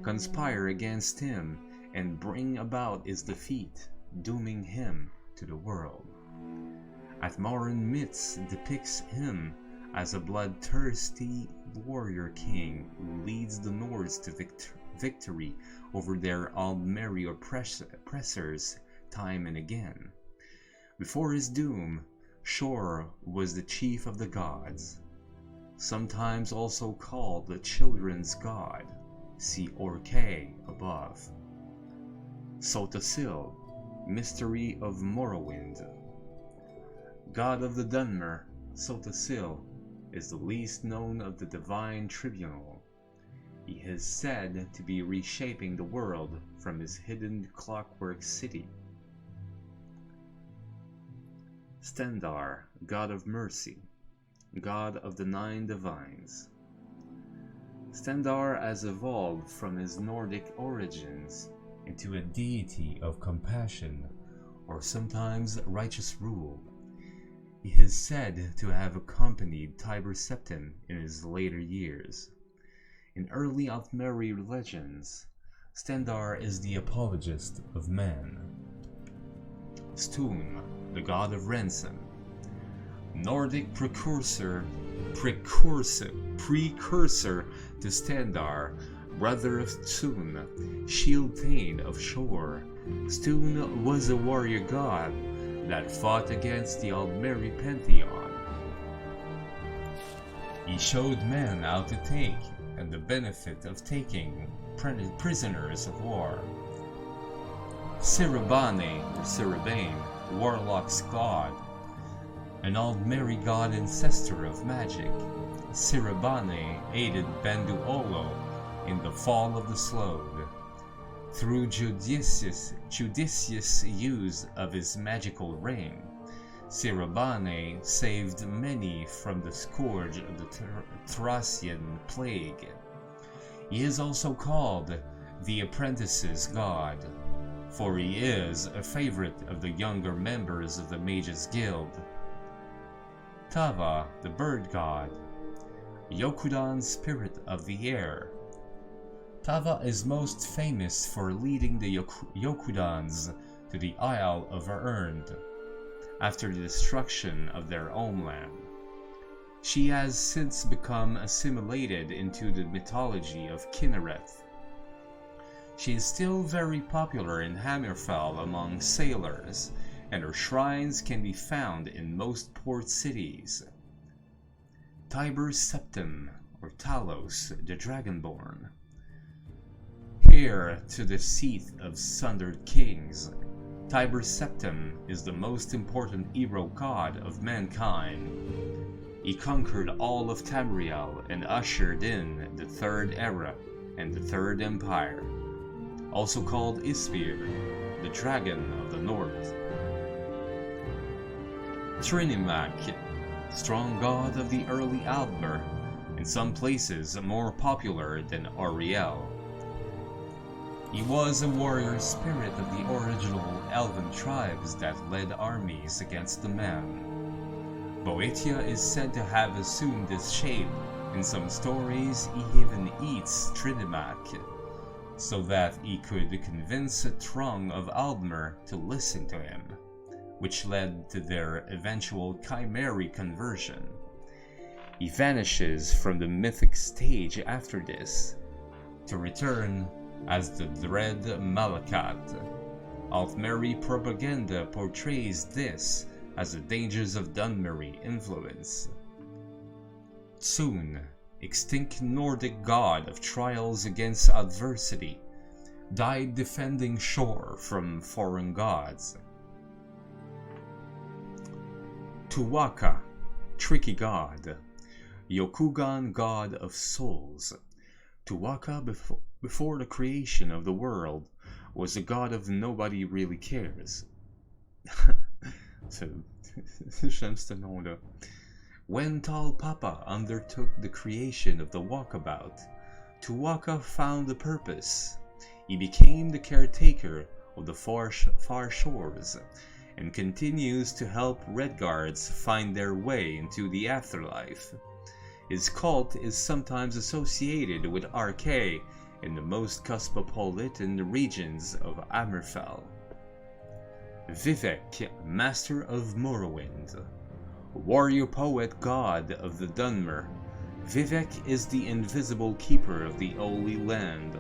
conspire against him and bring about his defeat, dooming him to the world. Athmaran myths depicts him as a bloodthirsty warrior king who leads the Nords to victory over their Aldmeri oppressors time and again. Before his doom, Shor was the chief of the gods, sometimes also called the children's god. See Orke above. 𝓤𝓸𝓻, mystery of Morrowind. God of the Dunmer, 𝓤𝓸𝓻 is the least known of the divine tribunal. He is said to be reshaping the world from his hidden clockwork city. Stendarr, god of mercy, god of the 9 divines. Stendarr has evolved from his Nordic origins into a deity of compassion, or sometimes righteous rule. He is said to have accompanied Tiber Septim in his later years. In early Altmeri legends, Stendarr is the apologist of man. Stun, the god of ransom. Nordic precursor to Stendarr, brother of Stun, shield thane of Shore. Stun was a warrior god that fought against the Altmeri pantheon. He showed men how to take and the benefit of taking prisoners of war. 𝓐𝓢𝓜, or 𝓐𝓢𝓜, warlock's god, an Altmeri god ancestor of magic. 𝓐𝓢𝓜 aided Banduolo in the fall of the Slogue. Through judicious use of his magical ring, 𝓐𝓢𝓜 saved many from the scourge of the Thracian plague. He is also called the apprentice's god, for he is a favorite of the younger members of the Mages Guild. Tava, the bird god, Yokudan's spirit of the air. Tava is most famous for leading the Yokudans to the Isle of Ernd after the destruction of their homeland. She has since become assimilated into the mythology of Kinnereth. She is still very popular in Hammerfell among sailors, and her shrines can be found in most port cities. Tiber's Septim, or Talos, the Dragonborn. Heir to the seat of Sundered Kings, Tiber's Septim is the most important hero god of mankind. He conquered all of Tamriel and ushered in the Third Era and the Third Empire, also called Isfir, the Dragon of the North. 𝓜𝓸𝓻𝓻𝓸𝓀, strong god of the early Aldmer, in some places more popular than Auriel. He was a warrior spirit of the original elven tribes that led armies against the men. Boeotia is said to have assumed this shape. In some stories, he even eats 𝓜𝓸𝓻𝓻, so that he could convince a throng of Aldmer to listen to him, which led to their eventual Chimeri conversion. He vanishes from the mythic stage after this, to return as the Dread Malakat. Altmeri propaganda portrays this as the dangers of Dunmeri influence. Tsun, extinct Nordic god of trials against adversity, died defending Shore from foreign gods. Tuatha, tricky god, Yokugan god of souls. Tuatha, before the creation of the world, was a god of nobody really cares. J'aime ce nom-là. When Tall Papa undertook the creation of the Walkabout, Tuatha found a purpose. He became the caretaker of the far shores, and continues to help Redguards find their way into the afterlife. His cult is sometimes associated with Arkay in the most cosmopolitan regions of Hammerfell. Vivec, master of Morrowind, warrior poet god of the Dunmer. Vivec is the invisible keeper of the Holy Land,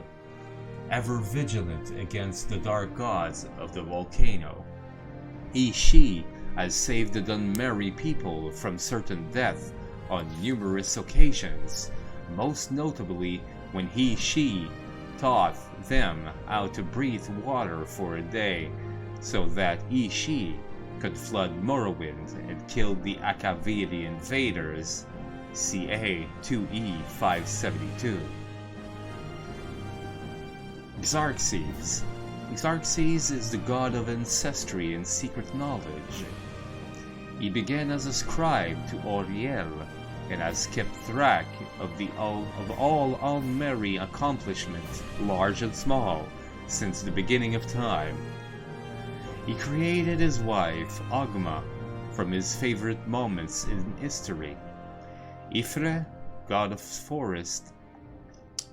ever vigilant against the dark gods of the volcano. She has saved the Dunmeri people from certain death on numerous occasions, most notably when she taught them how to breathe water for a day, so that she could flood Morrowind and kill the Akaviri invaders, ca. 2E 572. Xarxes. Xarxes is the god of ancestry and secret knowledge. He began as a scribe to Auriel, and has kept track of all Altmeri accomplishments, large and small, since the beginning of time. He created his wife, Ogma, from his favorite moments in history. Ifre, god of forest,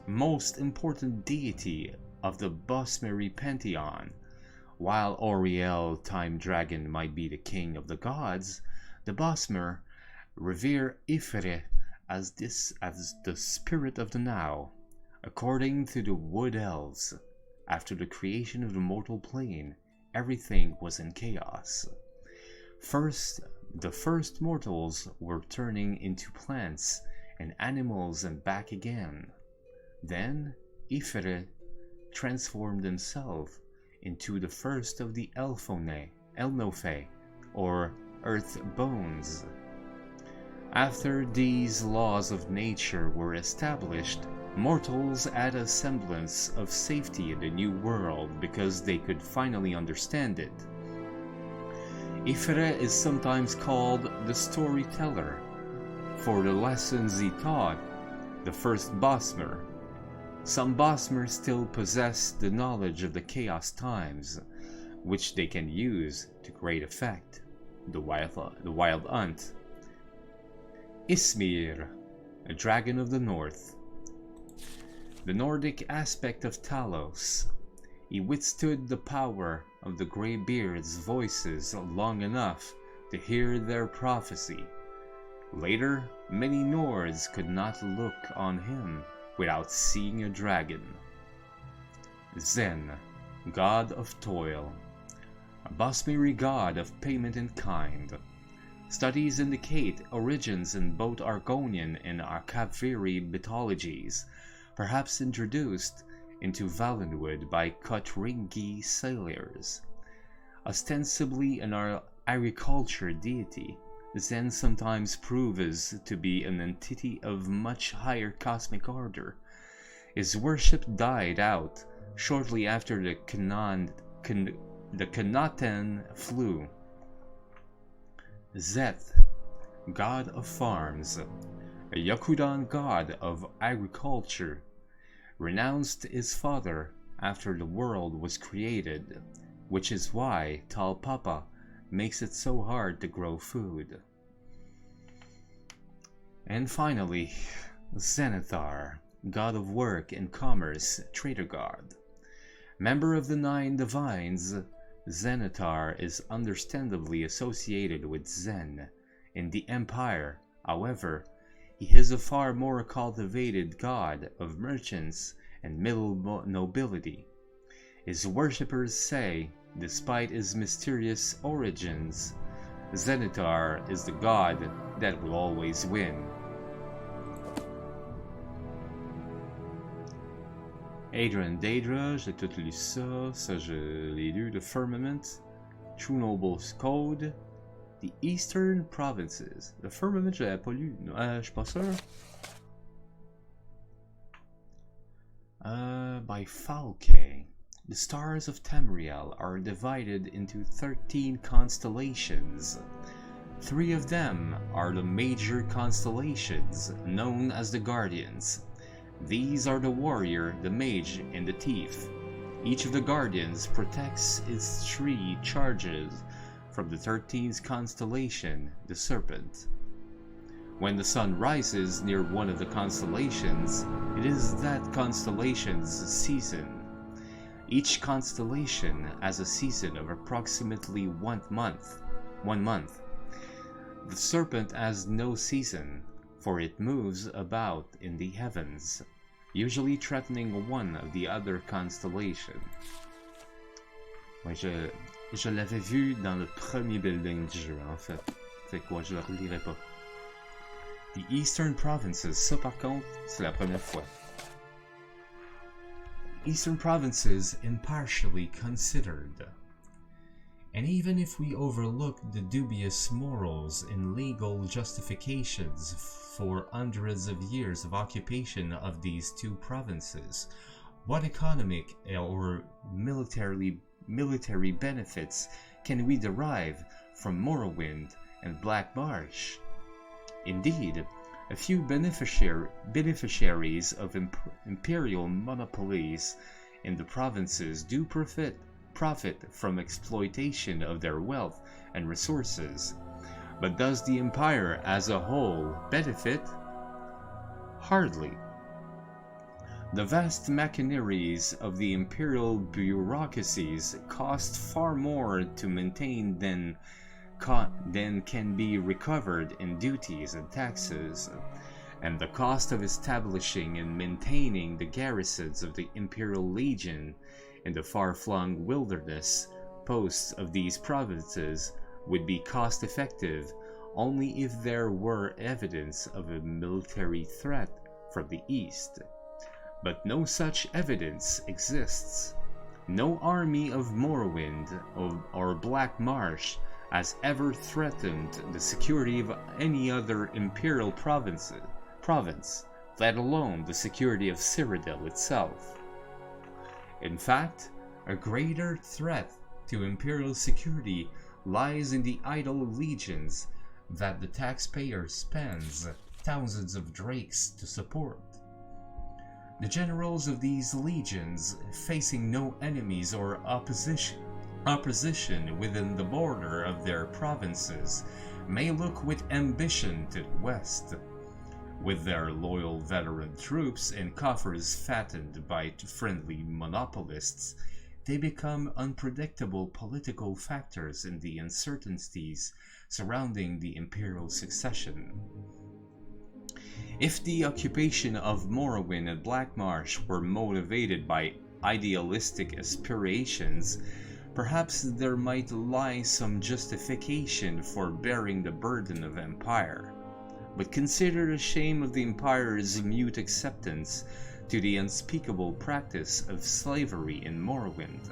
most important deity of the Bosmeri pantheon. While Auriel, Time Dragon, might be the king of the gods, the Bosmer revere 𝓐𝓢𝓜 as the spirit of the now. According to the Wood Elves, after the creation of the mortal plane, everything was in chaos. The first mortals were turning into plants and animals and back again. Then 𝓐𝓢𝓜 transformed himself into the first of the Elnophe, or earth bones. After these laws of nature were established, mortals had a semblance of safety in the new world because they could finally understand it. 𝓐𝓢𝓜 is sometimes called the storyteller for the lessons he taught the first Bosmer. Some Bosmers still possess the knowledge of the chaos times, which they can use to great effect. The wild hunt. Ysmir, a dragon of the north. The Nordic aspect of Talos. He withstood the power of the Greybeard's voices long enough to hear their prophecy. Later, many Nords could not look on him without seeing a dragon. Zen, god of toil. A Bosmeri god of payment in kind. Studies indicate origins in both Argonian and Akaviri mythologies, perhaps introduced into Valenwood by Kotringi sailors. Ostensibly an agriculture deity, Zen sometimes proves to be an entity of much higher cosmic order. His worship died out shortly after the Knaten flew. Zeth, god of farms. A Yakudan god of agriculture, renounced his father after the world was created, which is why Talpapa makes it so hard to grow food. And finally, Zenithar, god of work and commerce, trader god. Member of the 9 divines, Zenithar is understandably associated with Zen in the Empire. However, he is a far more cultivated god of merchants and middle nobility. His worshippers say, despite his mysterious origins, Zenithar is the god that will always win. Adrian Daedra, j'ai tout lu ça, je l'ai lu, The Firmament, True Noble's Code, The Eastern Provinces. The Firmament, je l'avais pas lu, je suis pas sûr. By Falke. The stars of Tamriel are divided into 13 constellations. 3 of them are the major constellations, known as the Guardians. These are the warrior, the mage, and the thief. Each of the guardians protects its 3 charges from the 13th constellation, the Serpent. When the sun rises near one of the constellations, it is that constellation's season. Each constellation has a season of approximately 1 month. The Serpent has no season, for it moves about in the heavens, usually threatening one of the other constellations. Ouais, je l'avais vu dans le premier building du jeu, en fait. Fait quoi, je le relirai pas. The Eastern Provinces, ça par contre, c'est la première fois. Eastern Provinces impartially considered. And even if we overlook the dubious morals and legal justifications for hundreds of years of occupation of these 2 provinces, what economic or military benefits can we derive from Morrowind and Black Marsh? Indeed, a few beneficiaries of imperial monopolies in the provinces do profit from exploitation of their wealth and resources. But does the empire as a whole benefit? Hardly. The vast machineries of the imperial bureaucracies cost far more to maintain than can be recovered in duties and taxes, and the cost of establishing and maintaining the garrisons of the Imperial Legion in the far-flung wilderness posts of these provinces would be cost-effective only if there were evidence of a military threat from the east. But no such evidence exists. No army of Morrowind or Black Marsh has ever threatened the security of any other imperial province, let alone the security of Cyrodiil itself. In fact, a greater threat to imperial security lies in the idle legions that the taxpayer spends thousands of drakes to support. The generals of these legions, facing no enemies or opposition within the border of their provinces, may look with ambition to the west. With their loyal veteran troops and coffers fattened by friendly monopolists, they become unpredictable political factors in the uncertainties surrounding the imperial succession. If the occupation of Morrowind and Black Marsh were motivated by idealistic aspirations, perhaps there might lie some justification for bearing the burden of empire. But consider the shame of the empire's mute acceptance to the unspeakable practice of slavery in Morrowind.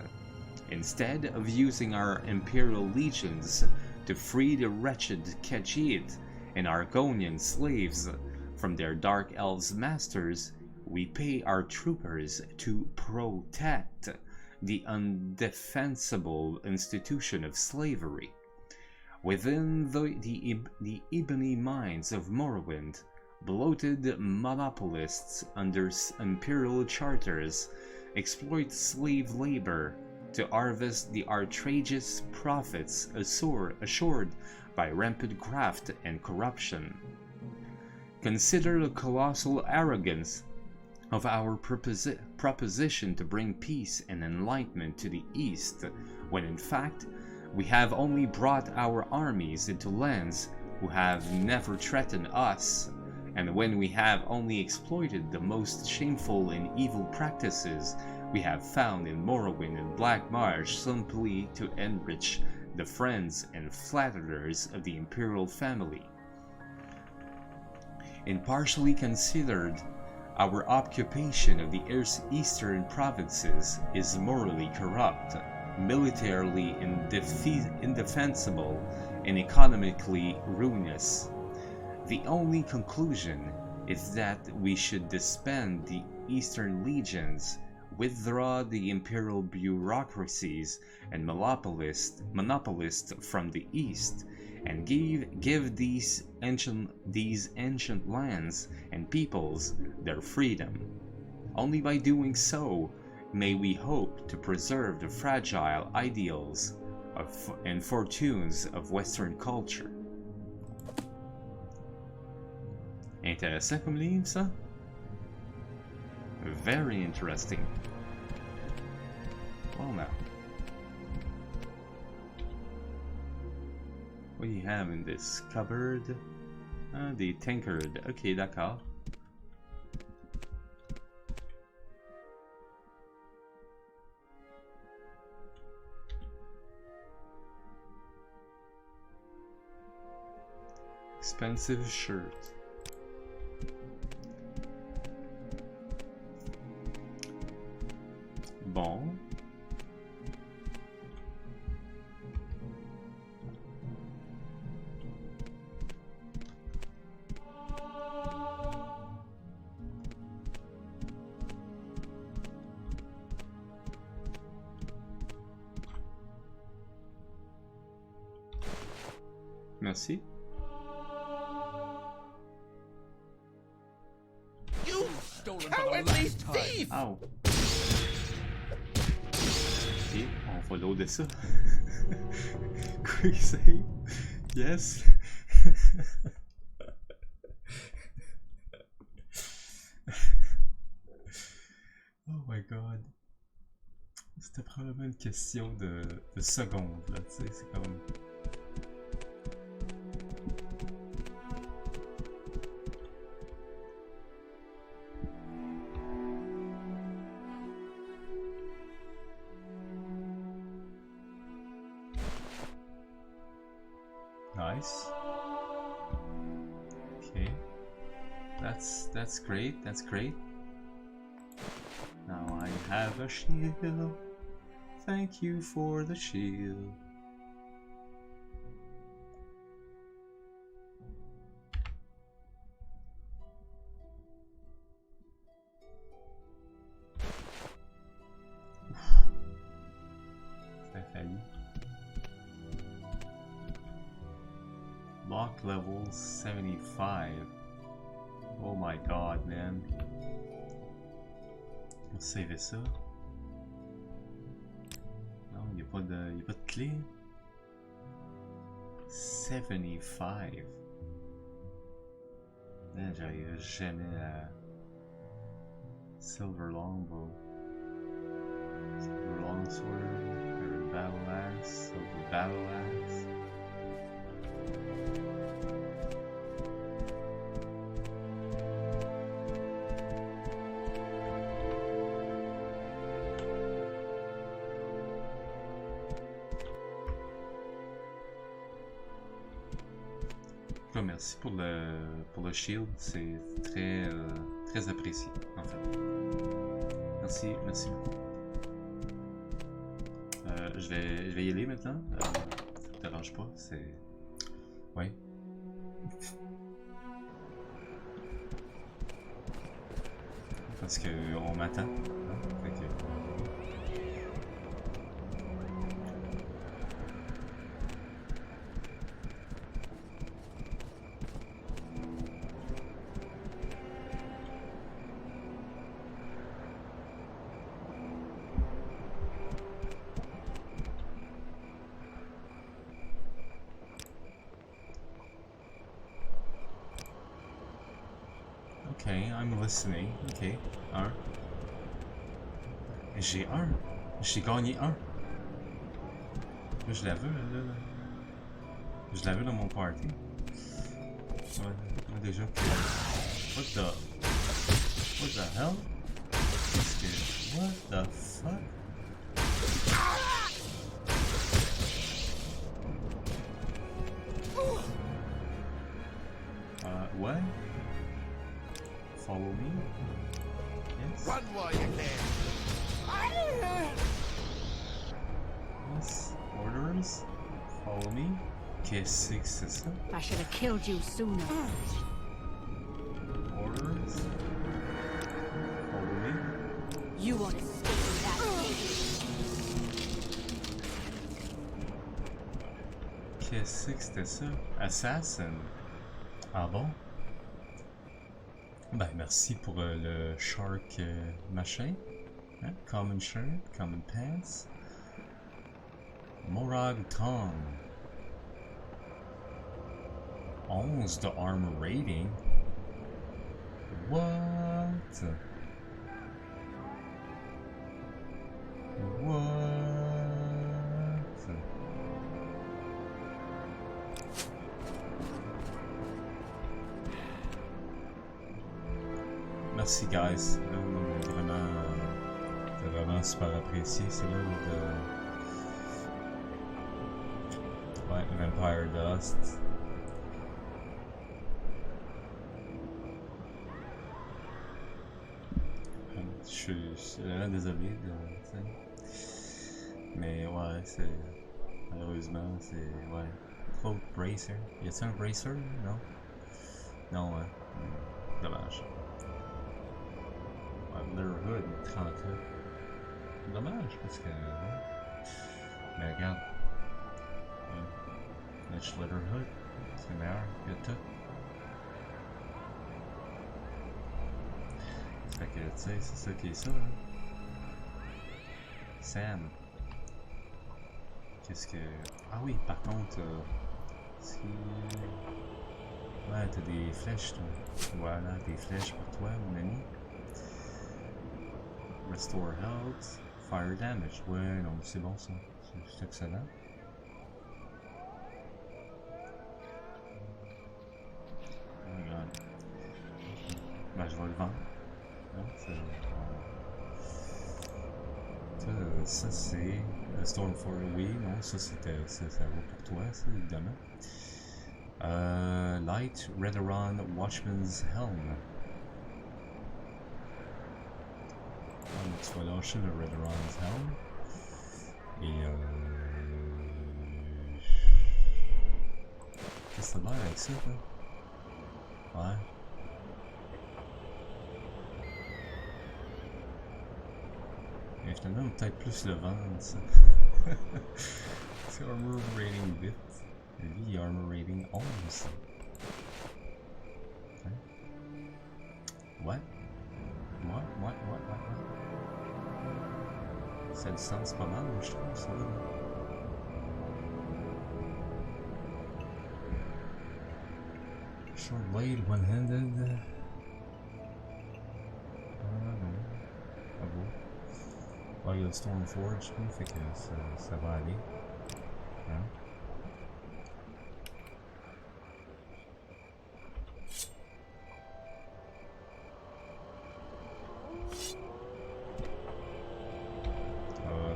Instead of using our imperial legions to free the wretched 𝓐𝓢𝓜 and Argonian slaves from their dark elves' masters, we pay our troopers to protect the undefensible institution of slavery. Within the ebony mines of Morrowind, bloated monopolists under imperial charters exploit slave labor to harvest the outrageous profits assured by rampant graft and corruption. Consider the colossal arrogance of our proposition to bring peace and enlightenment to the East, when in fact we have only brought our armies into lands who have never threatened us, and when we have only exploited the most shameful and evil practices we have found in Morrowind and Black Marsh simply to enrich the friends and flatterers of the imperial family. Impartially considered, our occupation of the eastern provinces is morally corrupt, militarily indefensible, and economically ruinous. The only conclusion is that we should disband the eastern legions, withdraw the imperial bureaucracies and monopolists from the east, and give these ancient lands and peoples their freedom. Only by doing so may we hope to preserve the fragile ideals and fortunes of Western culture. Intéressant comme livre, ça? Very interesting. Well now. What do you have in this cupboard? Des tankards. Ok, d'accord. Expensive shirt. Bon. Merci. Cowardly thief! Ow. Ok, on va loader ça. Quick save. Yes. god. C'était probablement une question de secondes, là, tu sais, c'est comme... Nice. Okay. That's great, that's great. Now I have a shield. Thank you for the shield. Ça a failli. Lock level 75. Oh my god, man. On va sauver ça. Non, il n'y a pas de clé. 75. Man, j'arriverai jamais à Silver Longbow. Silver Longsword, Silver Battle Axe, Silver Battle Axe. Merci pour le shield, c'est très apprécié en fait. Merci beaucoup. Je vais y aller maintenant. Ça me dérange pas, c'est... Ouais. Parce que on m'attend. Fait que... Okay, I'm listening. Ok, 1. J'ai 1. J'ai gagné 1. Je la veux, là. Je la veux dans mon party. Ouais, déjà. What the hell? Qu'est-ce que... What the fuck? What? Follow me? Yes. Run while you can. Yes. Orders? Follow me? Qu'est-ce que c'est ça? I should have killed you sooner. Orders? Follow me? You want to stay in that Qu'est-ce que c'était ça? Assassin? Ah bon? Ben merci pour le shark machin. Hein? Common shirt, common pants. Morag Tom. 11 de armor rating. What? Merci guys, vraiment super apprécié, c'est là ouais, Vampire Dust. Je suis vraiment désolé de mais ouais, c'est malheureusement c'est ouais. Cloak Bracer. Y a-t-il un Bracer? Non? Non, ouais. Dommage. 𝓐𝓢𝓚 30. Dommage parce que. Mais regarde. Le 𝓐𝓢𝓚, c'est meilleur que tout. Fait que, tu sais, c'est ça qui est ça, hein. Sam. Qu'est-ce que. Ah oui, par contre. Si. Ouais, t'as des flèches, toi. Voilà, des flèches pour toi, mon ami. Restore health, fire damage. Ouais, non, c'est bon ça. C'est excellent. Regarde. Ben, je vais le vendre. Ça c'est Storm for oui, non, ça c'était ça vaut pour toi, ça, évidemment. Light Red-Aron Watchman's Helm. Tu vas lâcher le Red-Aron's Helm. Et qu'est-ce que ça a l'air avec ça, là? Ouais. Et finalement, peut-être plus le vendre, ça. C'est Armor Rating 8. Lui, Armor Rating 11. Hein? Ouais. Ouais. Ça a du sens pas mal, je trouve, ça. Là. Short blade, one-handed. Ah non. Ah bon. Ah, il y a le Stormforge, fait que ça va aller. Hein?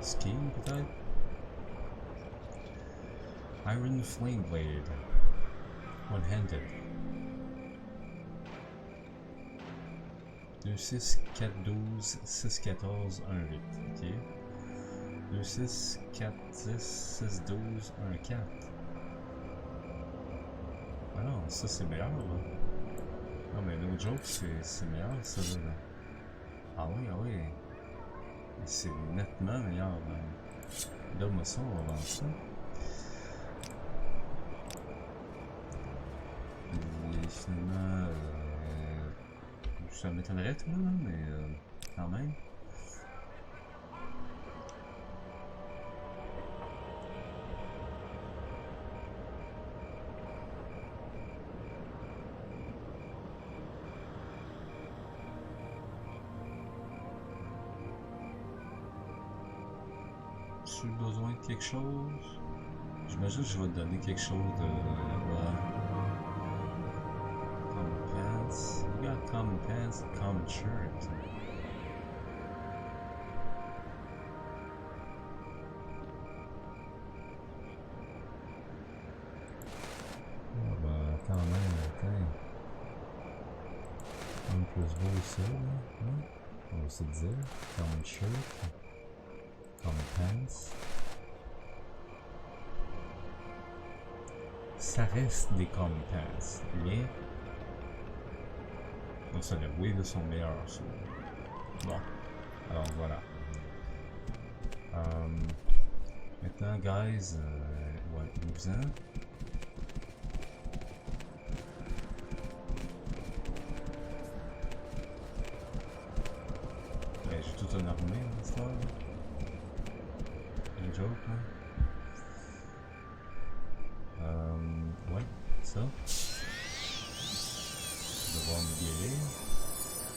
Skiing peut-être? Iron Flame Blade. One-handed. 2, 6, 4, 12, 6, 14, 1, 8. Ok. 2, 6, 4, 10, 6, 12, 1, 4. Ah non, ça c'est meilleur là. Non mais no joke, c'est meilleur ça là. Ah oui. C'est nettement meilleur. Donne-moi ça, on va vendre ça. Et finalement, ça m'étonnerait tout là, mais quand même. As-tu besoin de quelque chose? J'imagine que je vais te donner quelque chose de... Common pants. You got common pants and common shirt. Ah bah quand même, attends. Un plus beau ici, là. Hein? On va se dire. Common shirt. Common pants. Ça reste des common pants, mais non, ça, les wheels sont meilleurs. So. Bon, alors voilà. Maintenant, guys, ouais, nous-en. Ben, j'ai tout un armée, l'histoire. Une joke, là. Ouais, ça. Je vais devoir me guérir.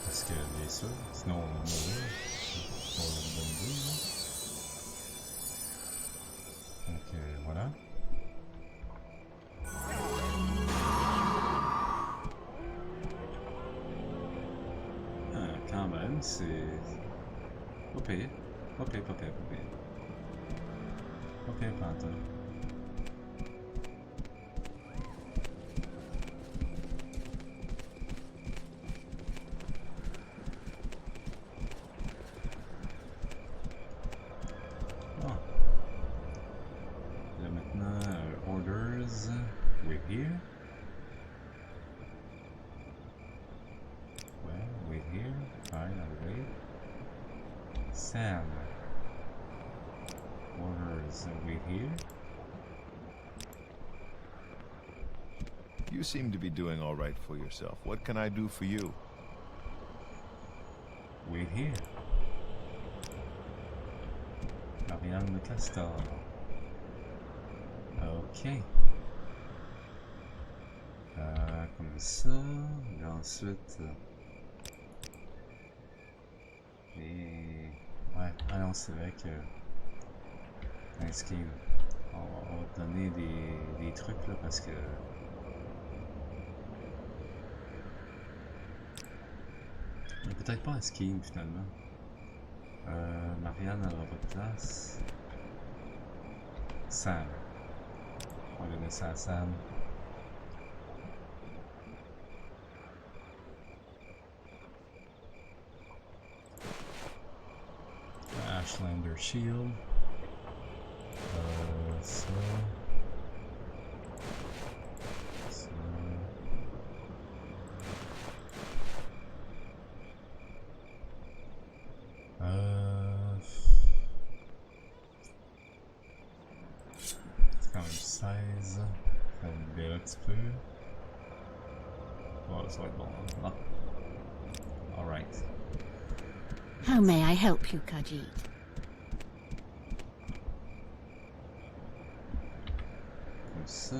Parce que, bien sûr, sinon on va mourir. C'est pas une bonne idée, là. Donc, voilà. Ah, quand même, c'est... Pas pire. Pas pire. Pas pire, pantin. Sam. Orders wait here. You seem to be doing all right for yourself. What can I do for you? Wait here. Marianne de Castor. Ok. Comme ça. Et ensuite. Et Alors c'est vrai que escape, on va te donner des trucs là parce que peut-être pas escape finalement. Marianne n'aura pas de place. Sam. On va donner ça à Sam. Ashlander Shield. Ça. Ça. C'est quand même 16. Ça va me libérer un petit peu. Oh, ça va être bon. Hein? Ah. Alright. How may I help you, 𝓐𝓢𝓜𝓚? Comme ça.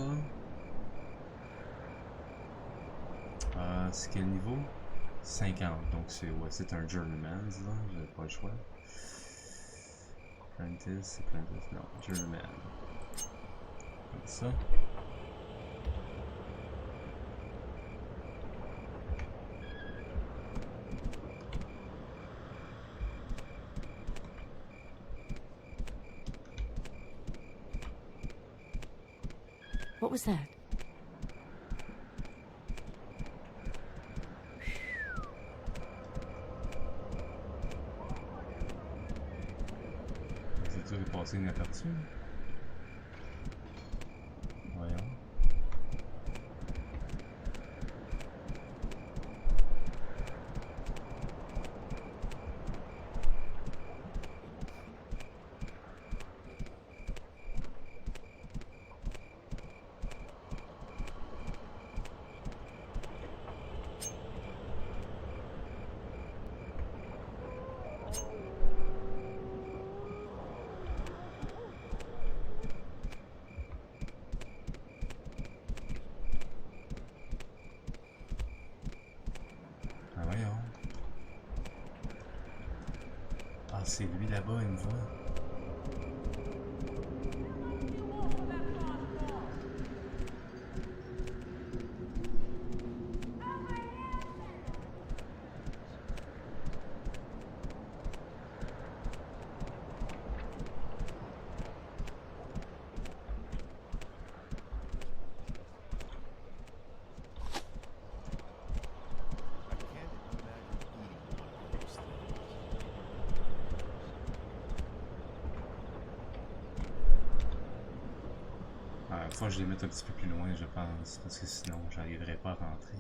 C'est quel niveau? 50. Donc c'est ouais, un journeyman, disons. J'ai pas le choix. Apprentice, apprentice, non. Journeyman. Comme ça. What was that? C'est dur de passer inaperçu. Voyons. C'est lui là-bas, il me voit. Il faut que je les mette un petit peu plus loin, je pense, parce que sinon, j'arriverai pas à rentrer.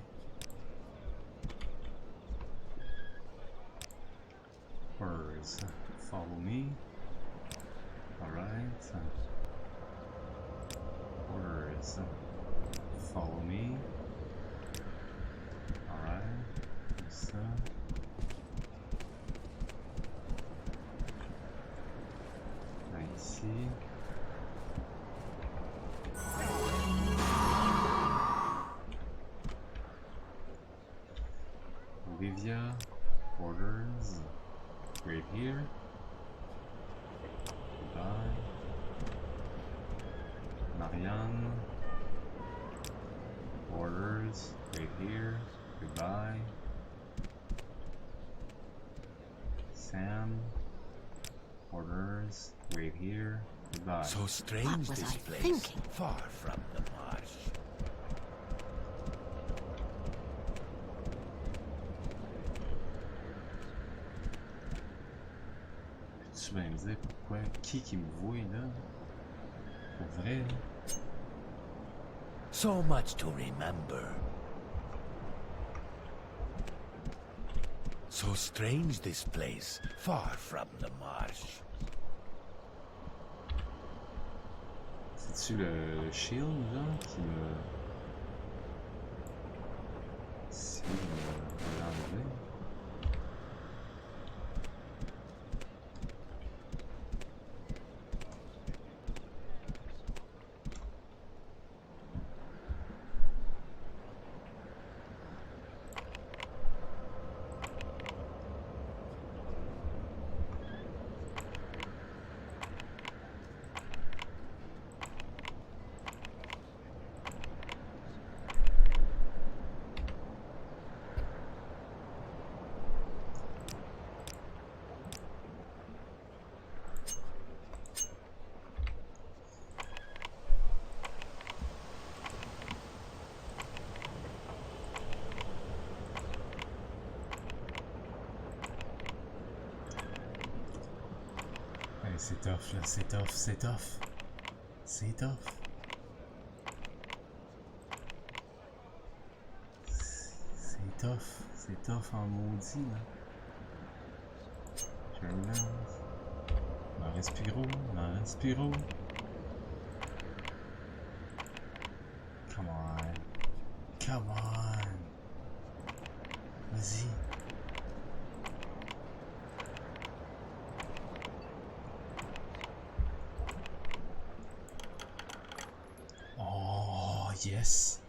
Orders. Follow me. Alright. Orders. Follow me. Alright. Comme ça. Là, ici. Orders. Right here. Goodbye. Marianne. Orders. Right here. Goodbye. Sam. Orders. Right here. Goodbye. So strange What was this I place, thinking? far from the marsh. Tu vas me dire pourquoi? Qui me voit là? Pour vrai? So much to remember. So strange this place, far from the marsh. C'est-tu le shield là qui me... Si me l'enlever? tough, là, c'est tough, c'est tough. C'est tough. C'est tough en maudit, là. Je le lance. M'en respiro. Come on. Vas-y. Oh, yes.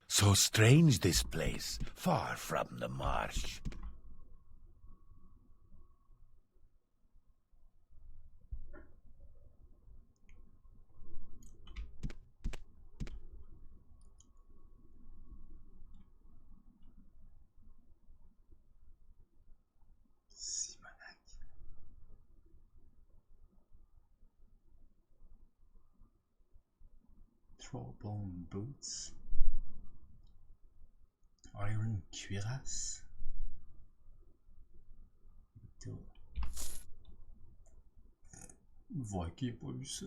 So strange this place, far from the marsh. Trollbone boots. Iron cuirasse. Vois qui n'a pas vu ça.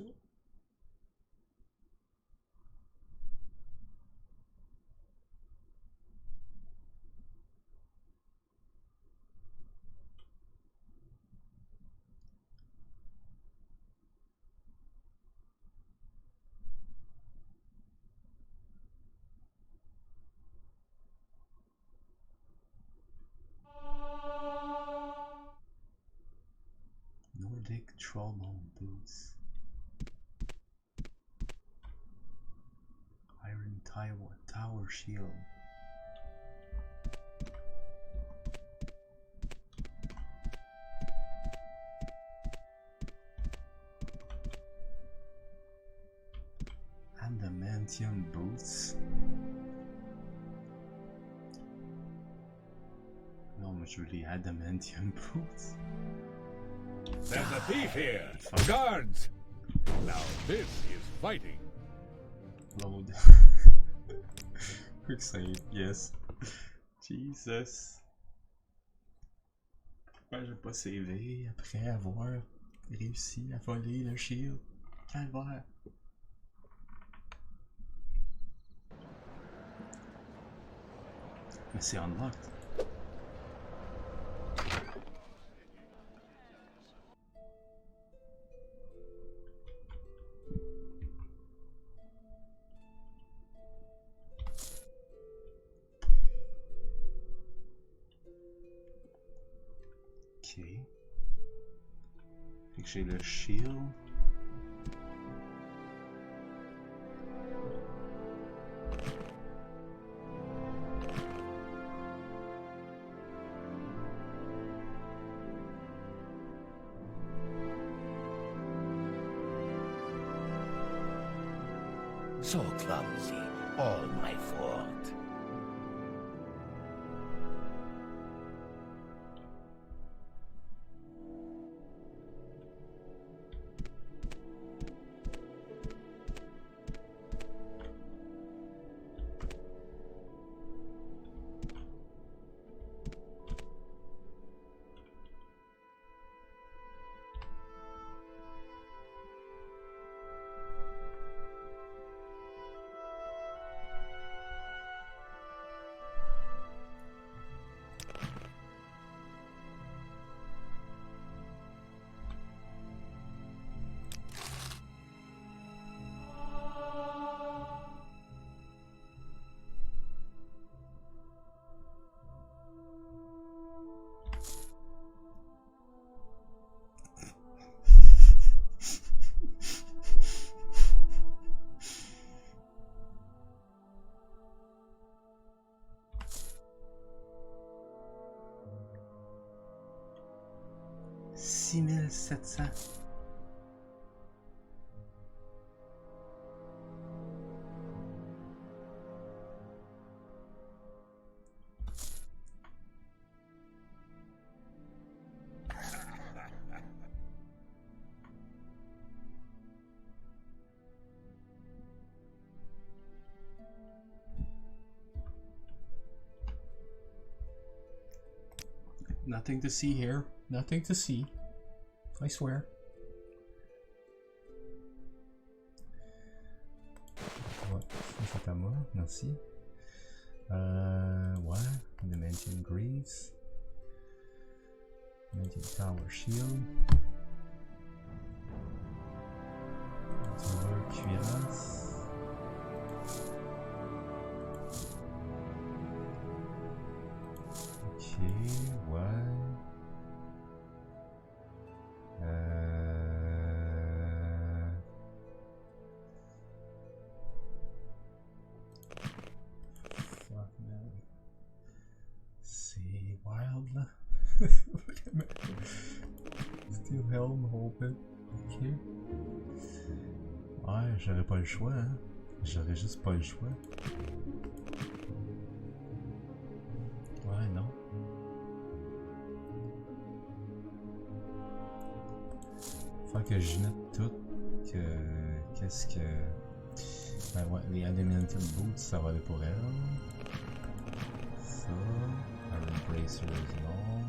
Nordic trollbone boots. Iron tower shield. Adamantium boots. Non, mais je veux les adamantium boots. There's a thief here! Fuck. Guards! Now this is fighting. Load. Quick save, yes. Jesus. Pourquoi j'ai pas savé après avoir réussi à voler le shield? Calvaire. Mais c'est unlocked. Ok. Fait que j'ai le shield. So clumsy, all my fault. $6700. Nothing to see here. Nothing to see. I swear. Ouais, c'est à moi, merci. Ouais, Dimension Greaves. Dimension Tower Shield. Tower Cuirasse. Ok, ouais. C'est wild là. Steel Helm, Hope. Ok. Ouais, j'aurais pas le choix, hein. J'aurais juste pas le choix. Ouais, non. Faut que je note tout. Qu'est-ce que. Ben ouais, les Elemental Boots, ça va aller pour elle. Ça. Iron Bracers, non.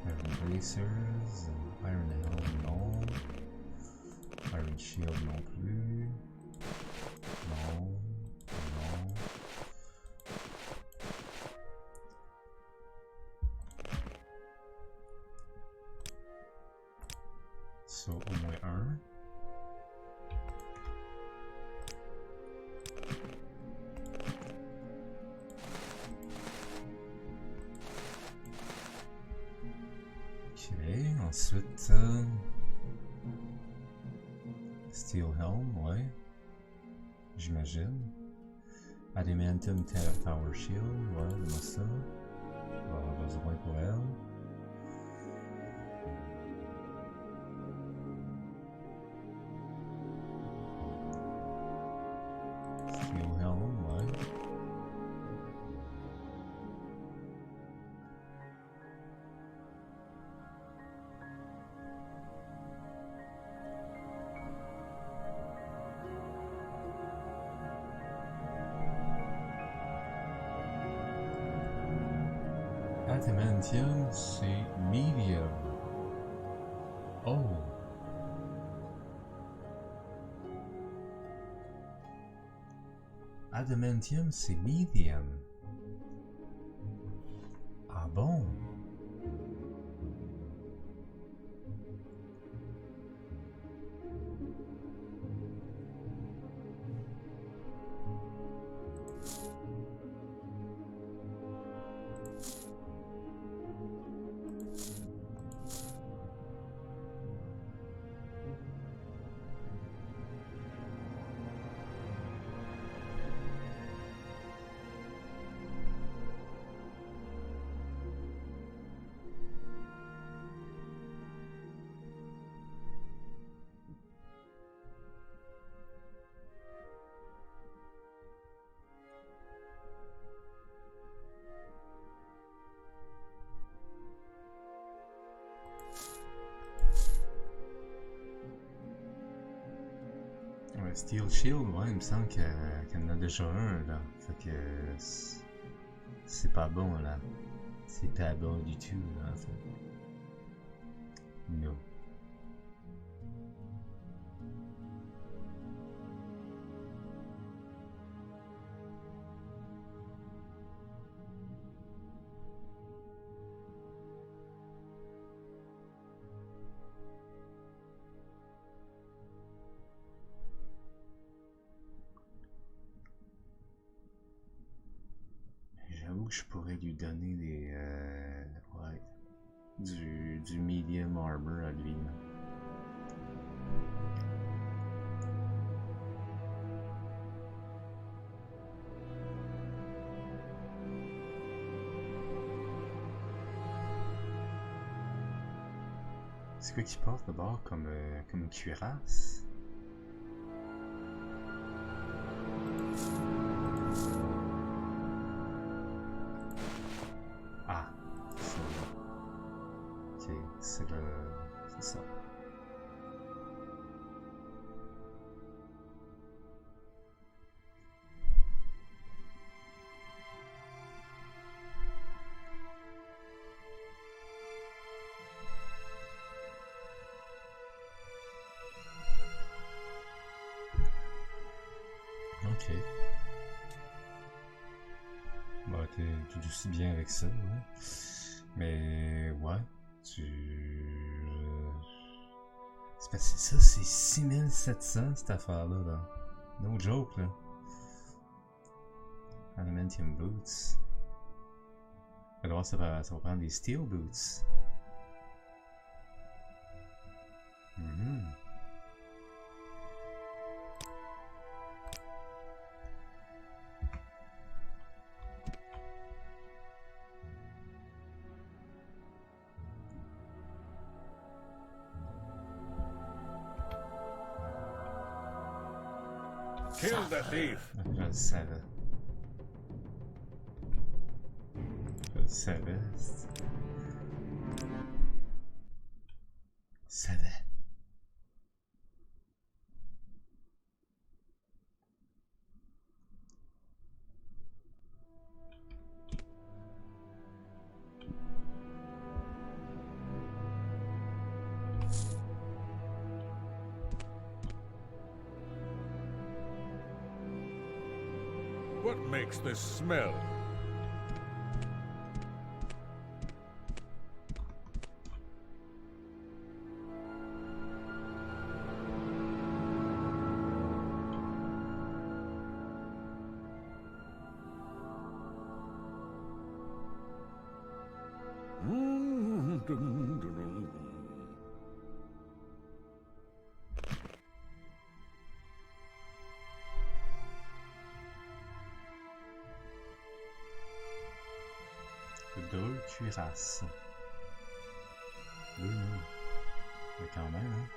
Iron Bracers. Iron Helm, non. Iron Shield non plus. Non. Non. Ça, au moins un. Ok, ensuite... Steel Helm, ouais. J'imagine. Adamantium Tower Shield, ouais, donne-moi ça. On va avoir besoin pour elle. Steel Helm, ouais. Adamantium, c'est medium. Oh. Adamantium, c'est medium. Ah bon? Steel Shield, ouais, il me semble qu'il y en a déjà un là. Fait que c'est pas bon là. C'est pas bon du tout là, en fait. Non. J'avoue que je pourrais lui donner des ouais, du medium armor à lui. C'est quoi qu'il porte d'abord comme cuirasse? Ah, ok, c'est ça. Bah, t'es tout aussi bien avec ça, ouais. Mais, ouais, c'est parce que ça, c'est 6700 cette affaire-là, là. No joke, là. Adamantium boots. Alors, ça va prendre des steel boots. Kill the thief! Je le savais. Je le savais. Savais. What makes this smell? Deux cuirasses. Mais quand même, hein.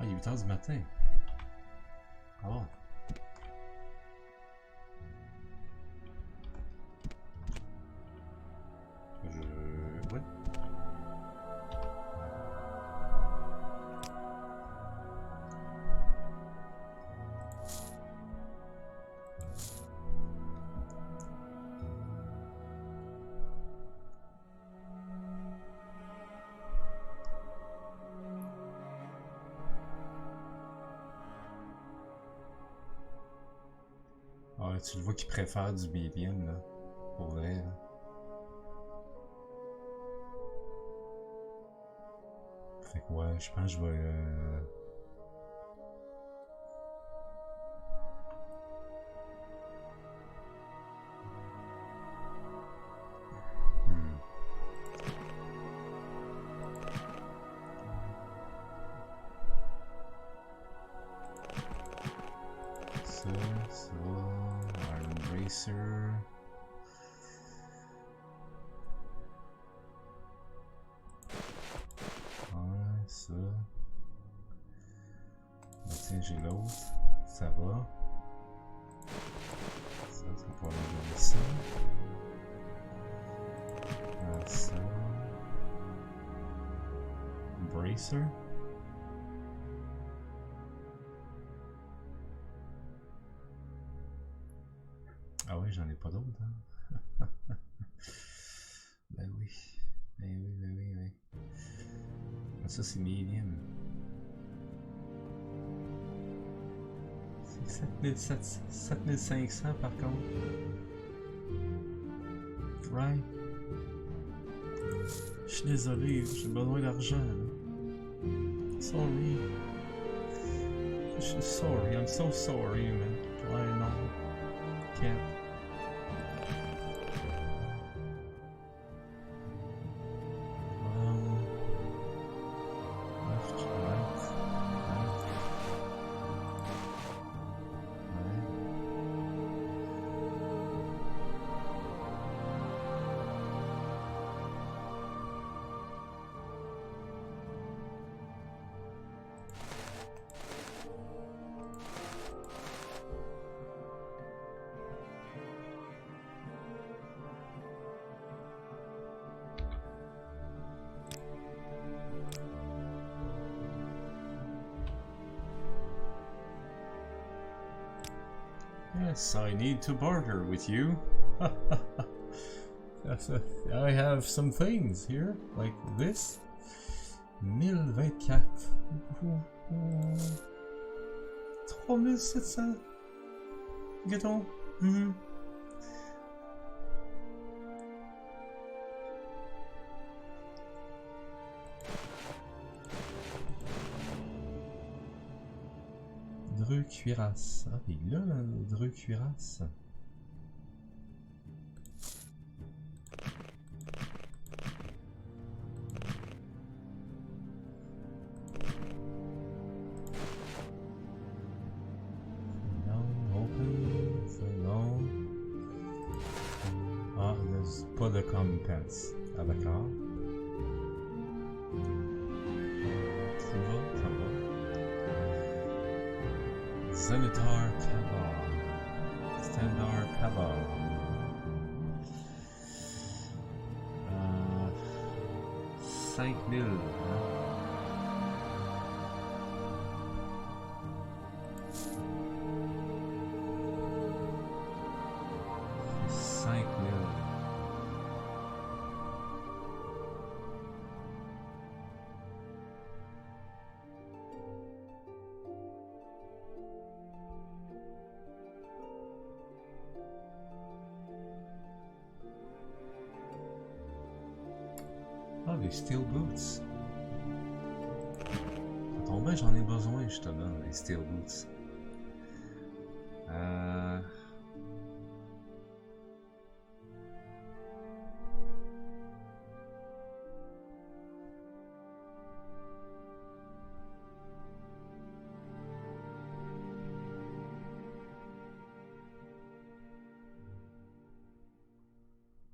Ah, il est 8h du matin. Ah. Ouais. Ah, tu le vois qu'il préfère du medium, là. Pour vrai, là. Fait que ouais, je pense que je vais... Ça, Iron Bracer... Ouais, ça... Bah, tiens, j'ai l'autre. Ça va. Ça, tu vas pouvoir me donner ça. Ça... Bracer. Ah oui, j'en ai pas d'autres, hein? Ben oui. Ben oui. Ça, c'est medium. C'est 7500 par contre. Right. Je suis désolé, j'ai besoin d'argent. Sorry. Je suis sorry, I'm so sorry, man. Ouais, non. Can't. Yes, I need to barter with you. I have some things here, like this. 1024. 3700. Get-on. 𝓐𝓢𝓜𝓡. Ah, il est là, 𝓐𝓢𝓜𝓡. Non, open, non. Ah, there's pas de compétence. Ah, d'accord. Ça va, ça va. Scimitar Cabal. Standard Cabal. 5000. Hein? Ah, les steel boots. Ça tombe bien, j'en ai besoin justement, les steel boots.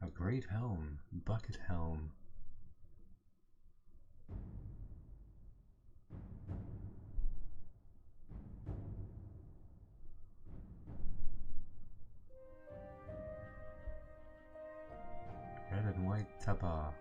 A great helm, bucket helm. Red and white tabard.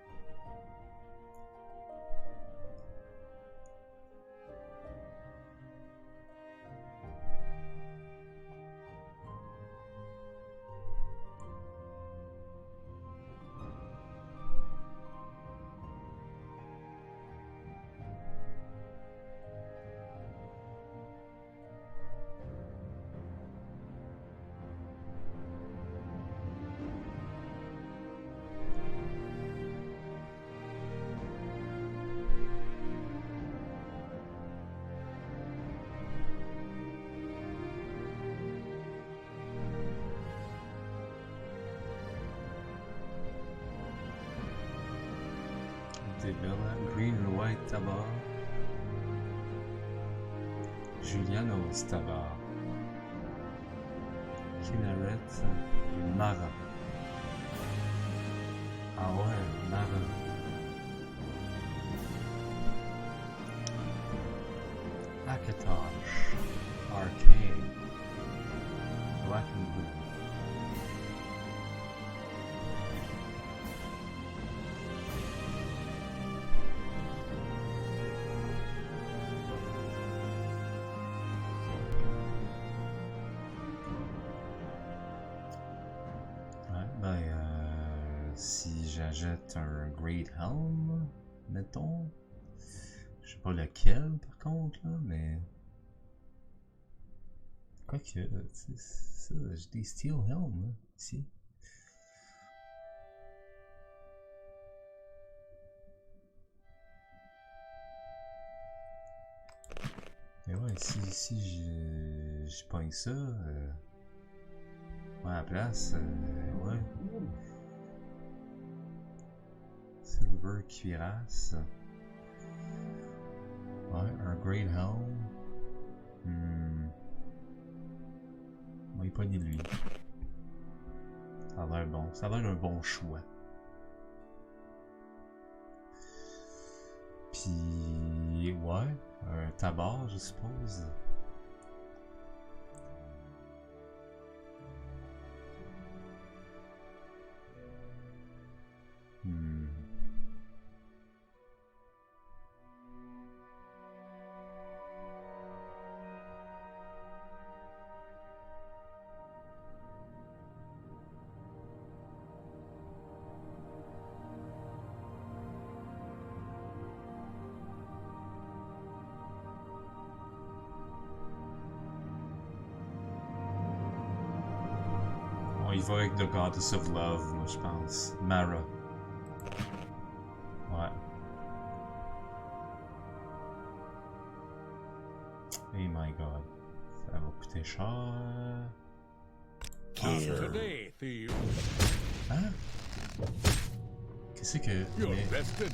Green and white tabard. Julianos tabard. Kinneret et Mara. Ah ouais, Mara. Akatosh. Arcane. Black and blue. Si j'achète un Great Helm, mettons, je sais pas lequel par contre, là, mais quoique, ça, j'ai des Steel Helm, là, ici. Et ouais, si je pogne ça, ouais, à la place, ouais. Silver cuirasse. Ouais, un Great Helm. On va y pogner de lui. Ça a l'air bon. Ça a l'air un bon choix. Puis, ouais, un tabard, je suppose. On y va avec The Goddess of Love, moi je pense. Mara. Ouais. Oh my god. Ça va coûter cher. Today, thief. Hein? Qu'est-ce que... You're Mais vested.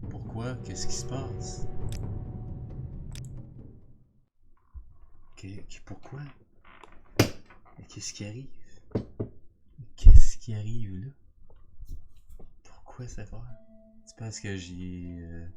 pourquoi? Qu'est-ce qui se passe? Pourquoi? Qu'est-ce qui arrive? Qu'est-ce qui arrive là? Pourquoi ça va? C'est parce que j'ai...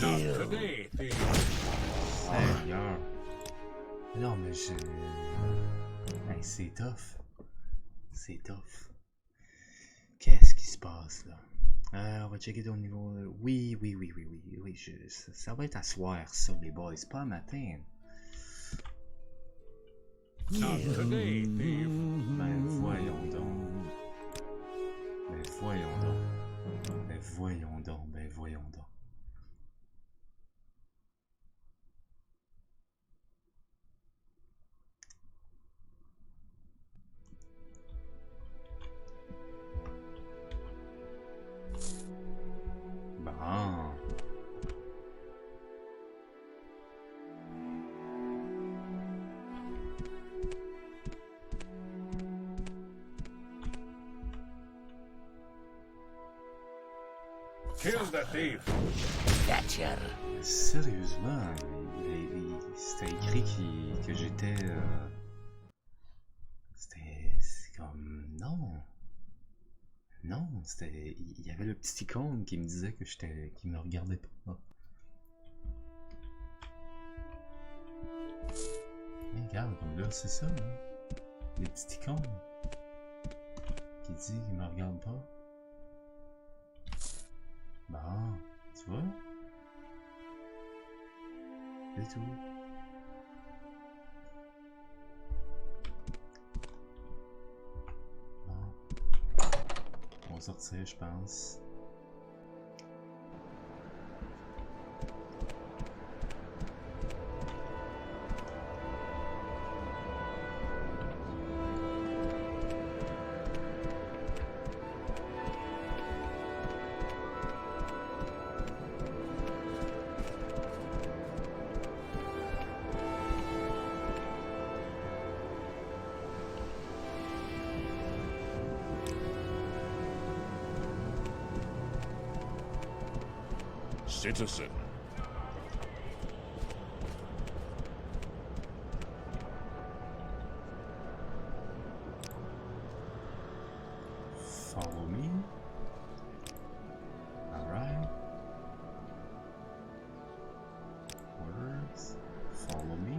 Today, thief. Seigneur. Non, mais je... Hey, c'est tough. C'est tough. Qu'est-ce qui se passe, là? On va checker ton niveau... Oui, ça va être à soir, ça, les boys. C'est pas à matin. Today, thief. Ben, voyons donc. Ben, voyons donc. Ben, voyons donc. Ben, voyons donc. Bon. Kill the thief. Gotcha. Sérieusement, c'était écrit que j'étais... c'est comme... Non. Non, c'était... Il y avait le petit icône qui me disait que j'étais... qui me regardait pas. Et regarde, comme là, c'est ça, là. Les petits icônes. Qui dit qu'il me regarde pas. Bon, tu vois? C'est tout. Bon. On va sortir, je pense. Citizen. Follow me. Alright. Orders. Follow me.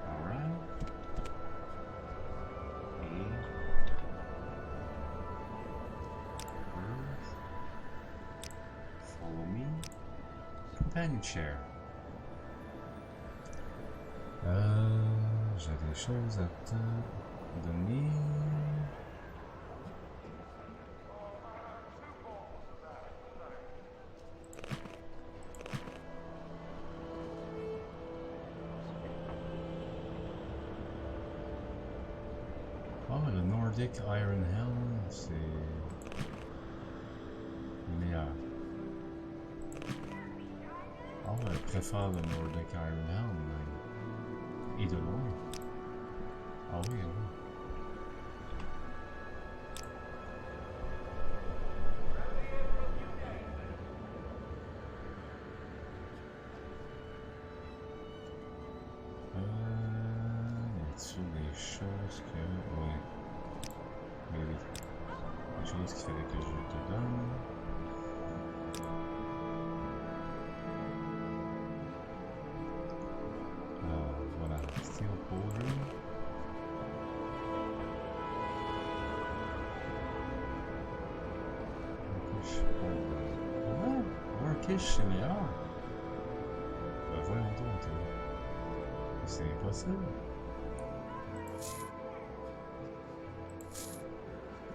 Alright. Orders. Follow me. Companion share. J'ai des choses à te donner. Oh, le Nordic Iron Helm, c'est le meilleur. Oh, je préfère le Nordic Iron Helm, mais... et de loin. Ah oui, oui. Y a-t-il des choses que... Ouais. Mais oui. Des choses chose qu'il fallait que je te donne. Voilà, steel powder. Orcish, c'est meilleur. Ben voyons donc, c'est impossible.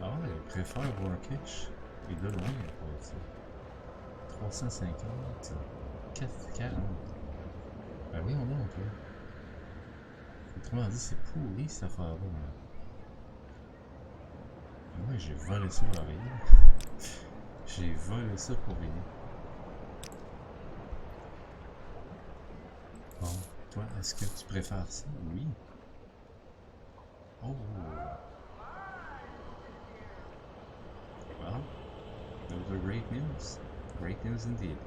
Ah ouais, il préfère Orcish. Et de loin, pour ça. 350, 440. Ben voyons donc, autrement dit, c'est pourri cette affaire-là. Moi, j'ai volé ça pour rien. J'ai volé ça pour rien. Bon, toi, est-ce que tu préfères ça? Oui. Oh! Well, those are great news. Great news indeed.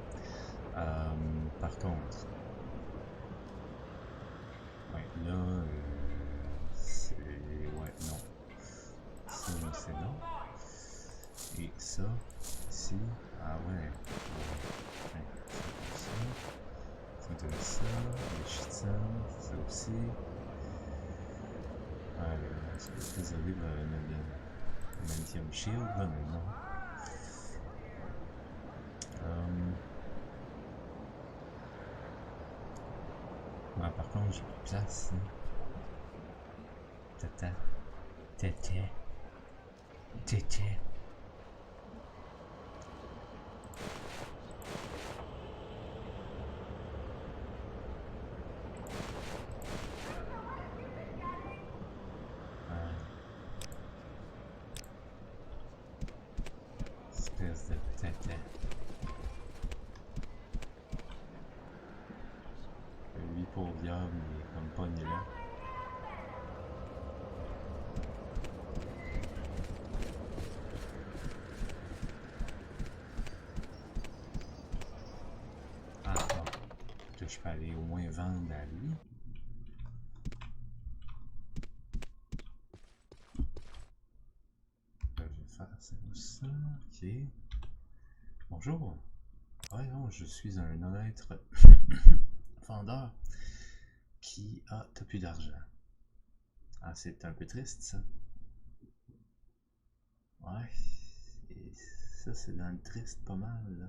Par contre, ouais, là, c'est... ouais, non. Ça, c'est non. Et ça, ici, ah ouais. Ouais, ça, ça doit être ça, les chitans, ça aussi. Ouais, je suis désolé de le 20e shield, là, mais non. Ouais, par contre, j'ai plus de place. Hein. Tata. Tété. Tété. Espèce de tété. Lui, pour diable, il est comme pogné là. Ah, bon. Que je peux aller au moins vendre à lui. Là, je vais faire ça comme ça. Ok. Bonjour. Ouais, non, je suis un honnête vendeur qui a plus d'argent. Ah, c'est un peu triste ça. Ouais, et ça c'est dans le triste pas mal là.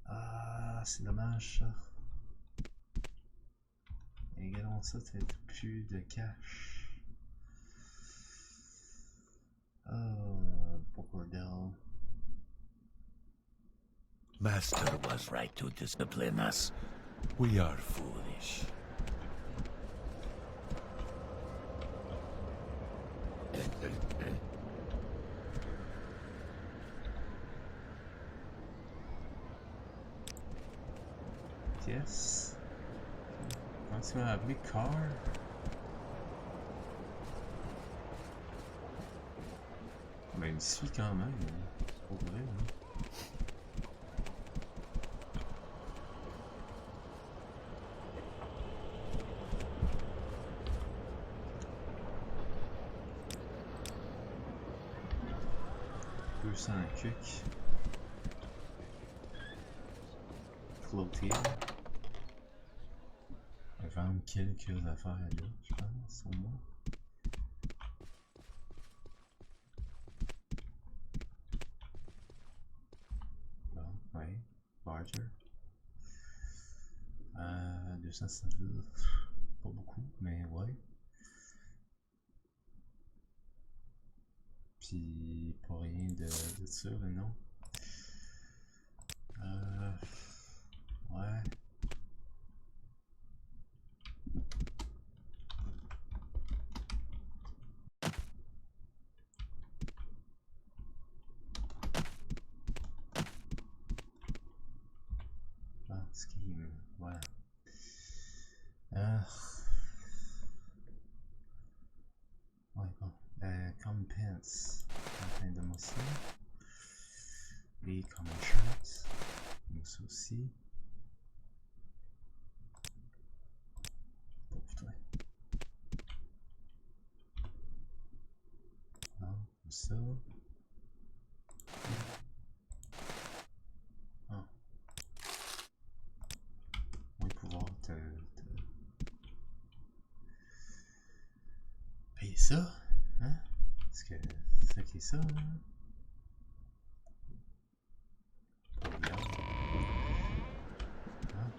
Ah, c'est dommage ça. Égalons ça, peut-être plus de cash. Oh, bordel. Master was right to discipline us. We are foolish. Yes. Comment tu m'as appelé Car? Ben, il suit quand même. Pour vrai, hein. Cuck. Flotter. On va vendre quelques affaires là, je pense, au moins. Bon, ouais. Barger. 260 000. Pas beaucoup, mais ouais. Puis pas rien de ça, mais non. Ouais. Ah, scheme, voilà. Ouais, bon. Compense. Enfin de moi aussi. Les common shots. Donc ça aussi. Oh putain. Non, ça. Ah. On va pouvoir te payer ça, hein? Parce que c'est ça qui est ça, là. Pas bien. Hein?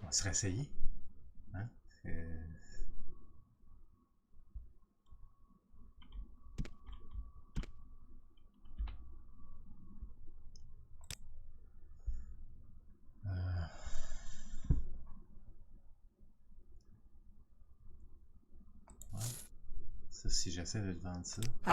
On va se réessayer. Hein? Ouais. Ça, si j'essaie de te vendre ça. Oh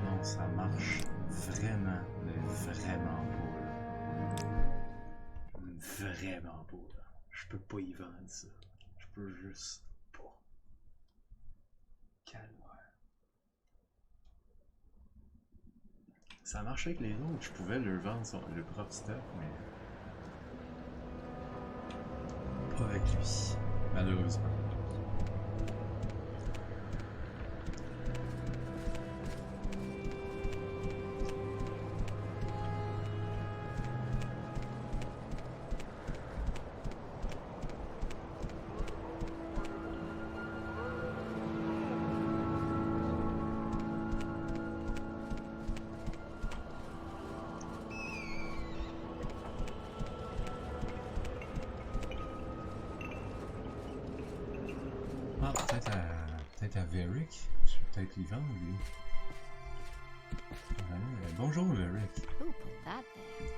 non, ça marche vraiment, mais vraiment pas. Vraiment pas. Je peux pas y vendre ça. Je peux juste pas. Calvaire. Ça marchait avec les autres, je pouvais leur vendre le propre stock, mais pas avec lui, malheureusement. Ah, peut-être à Varric. Je vais peut-être lui vendre, lui. Bonjour, Varric. Who put that there?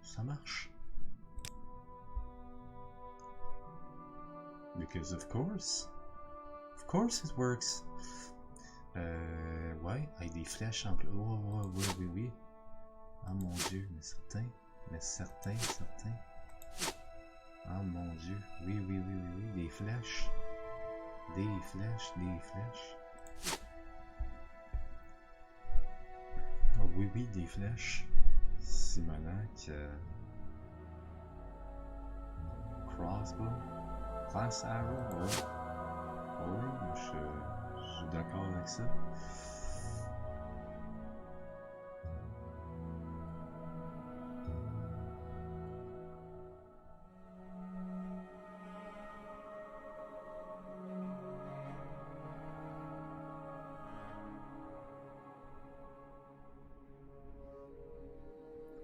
Ça marche. Because of course. Of course it works. Ouais, avec des flèches en plus. Oh, oui. Ah mon dieu, mais certain. Ah mon dieu, oui. Des flèches. Oh oui, des flèches. Simonac. Crossbow. Class arrow, ouais. Oui, je suis d'accord avec ça.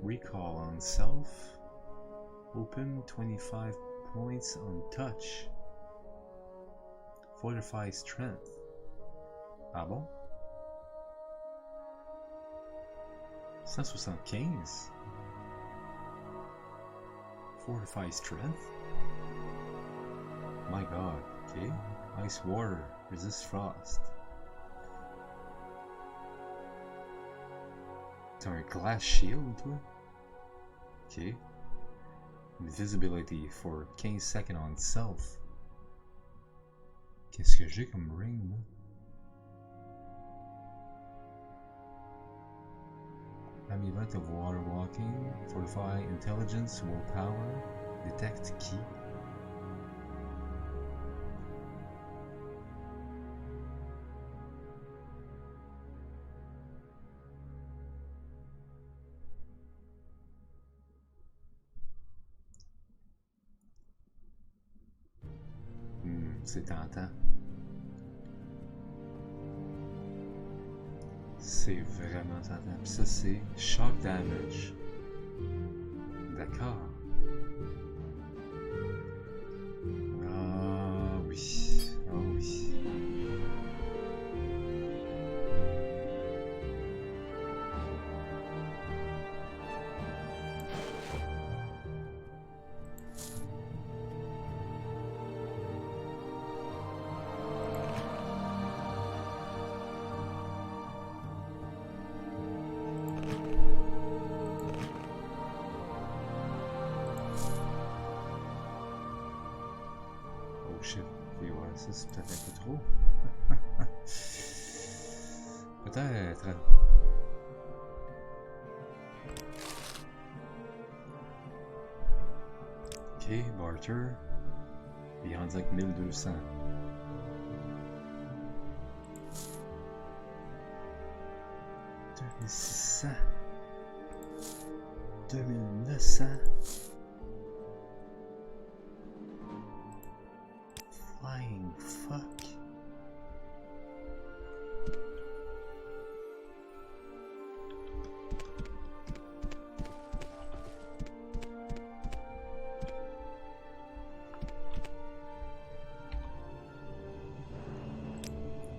Recall on self. Open 25 points on touch. Fortify strength. Ah bon? 175? Fortify strength? My god, okay. Ice water, resist frost. T'as un glass shield, toi? Ok. Invisibility for 15 seconds on self. Qu'est-ce que j'ai comme ring, là? Amulet of water walking, fortify intelligence, willpower, detect key. C'est tentant. c'est vraiment tentant. Puis ça, c'est shock damage. D'accord. Ah oui. Ah oui. Oh shit. Et ouais, ça c'est peut-être un peu trop. Peut-être. Ok, barter. Il est rendu avec 1200. 2600. 2900. Flying fuck.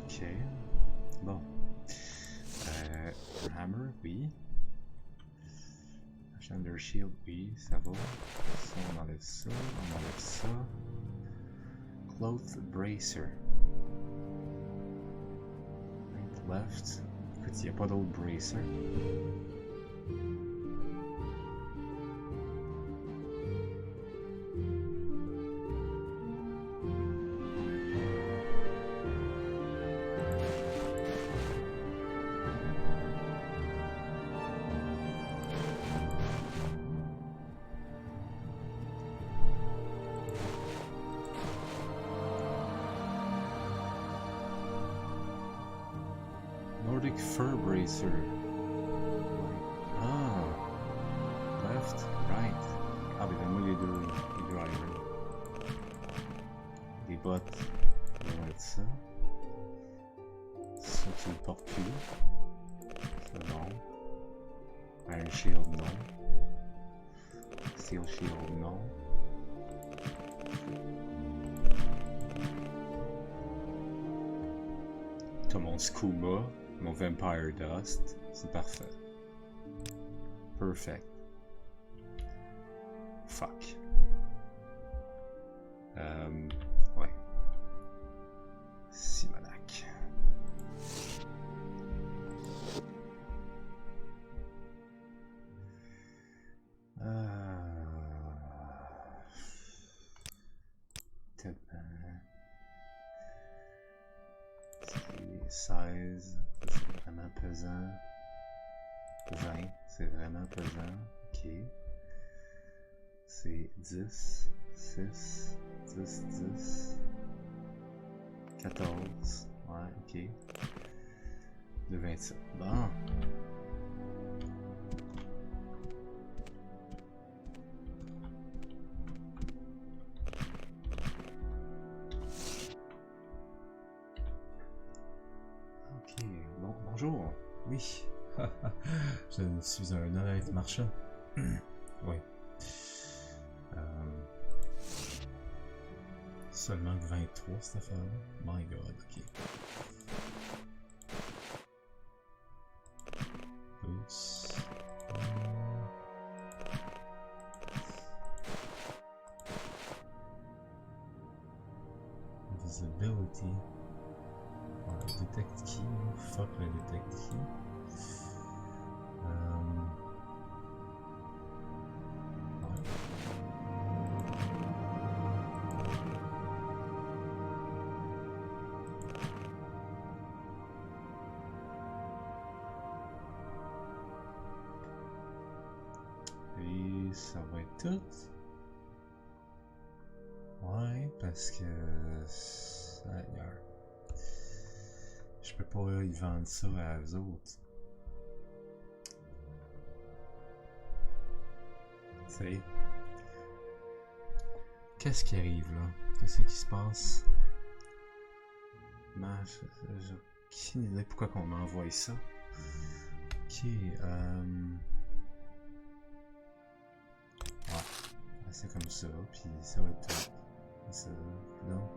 Ok. Bon. Hammer, oui. Thunder Shield, oui, ça va. Ça, on enlève ça, on enlève ça. Cloth Bracer. Right, left. Écoute, il n'y a pas d'autre bracer. Nordic Fur Bracer. Ah. Left, right. Ah, ben donne-moi les deux items. Les bottes, on va mettre ça. Ça, tu le portes plus. Ça, non. Iron Shield, non. Steel Shield, non. T'as mon skooma, mon Vampire Dust, c'est parfait. Perfect. Fuck. Ouais. Simonac. C'est 16, c'est vraiment pesant. 20, c'est vraiment pesant. Ok. C'est 10, 6, 10, 10, 14. Ouais, ok. De 27. Bon. Ok, bon, bonjour. Oui. Je suis un honnête marchand. Oui. Seulement 23 cette affaire-là. My god, ok. Boots. Visibility. Ouais, detect key. Fuck le detect key. Et ça va être tout. Ouais, parce que ailleurs. Je peux pas y vendre ça à eux autres. C'est. Qu'est-ce qui arrive là? Qu'est-ce qui se passe? J'ai aucune idée pourquoi qu'on m'envoie ça. Ok, ouais, c'est comme ça, puis ça va être top. Ça, non.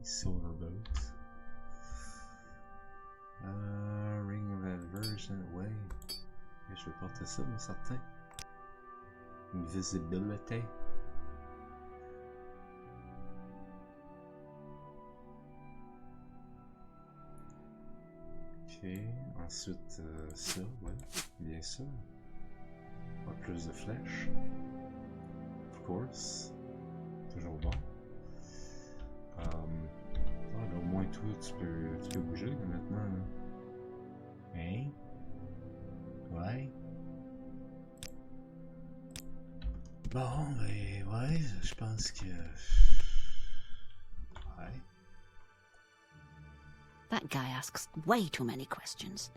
Solar boat. Ring of aversion, ouais. Je vais porter ça, mais certain. Invisibility. Ok, ensuite ça, ouais, bien sûr. Pas plus de flèches. Of course. Toujours bon. Là, au moins tout, tu peux bouger là, maintenant. Là. Hein? Ouais. Bon, ben ouais, je pense que... Ouais. That guy asks way too many questions.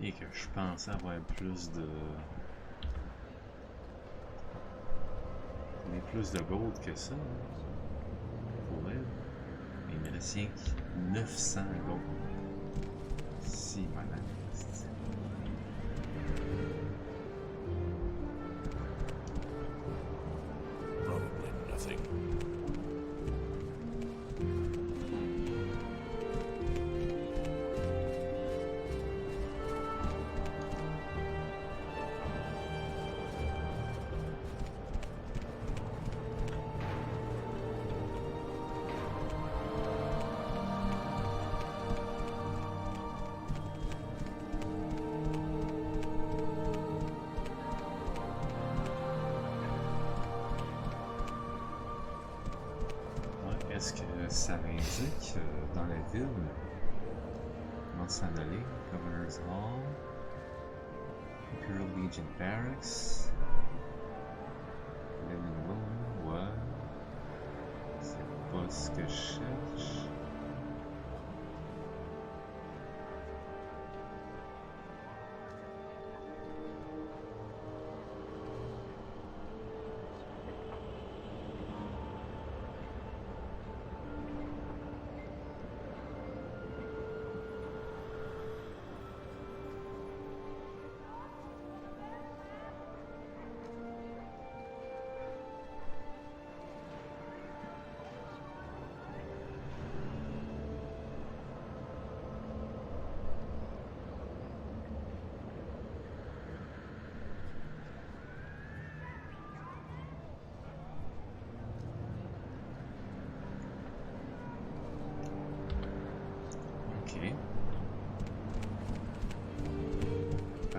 Et que je pensais avoir plus de... Mais plus de gold que ça. Hein. Pour elle. Il me reste rien que 900 gold. Si, madame. Probably nothing. Est-ce que ça indique dans la ville comment s'en aller? Governor's Hall, Imperial Legion Barracks, Living Room, ouais. C'est pas ce que je cherche.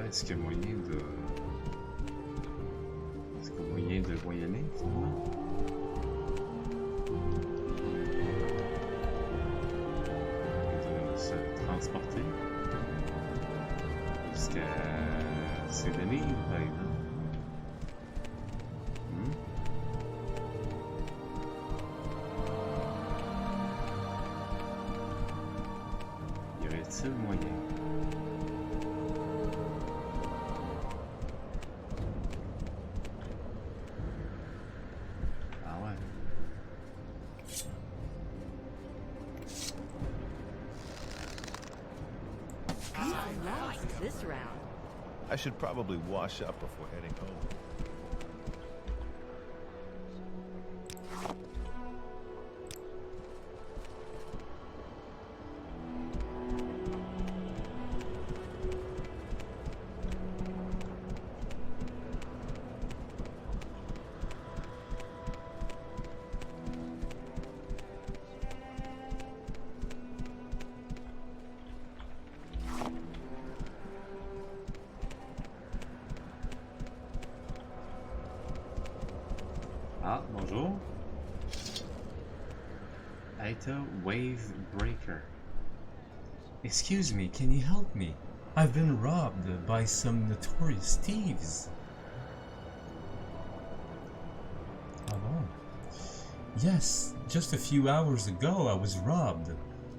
Est-ce qu'il y a moyen de... Est-ce qu'il y a moyen de voyager, finalement? De se transporter jusqu'à ces données, par exemple. Y aurait-il moyen? This round. I should probably wash up before heading home. Ah, bonjour. Aita Wave Breaker. Excuse me, can you help me? I've been robbed by some notorious thieves. Ah bon? Yes, just a few hours ago I was robbed.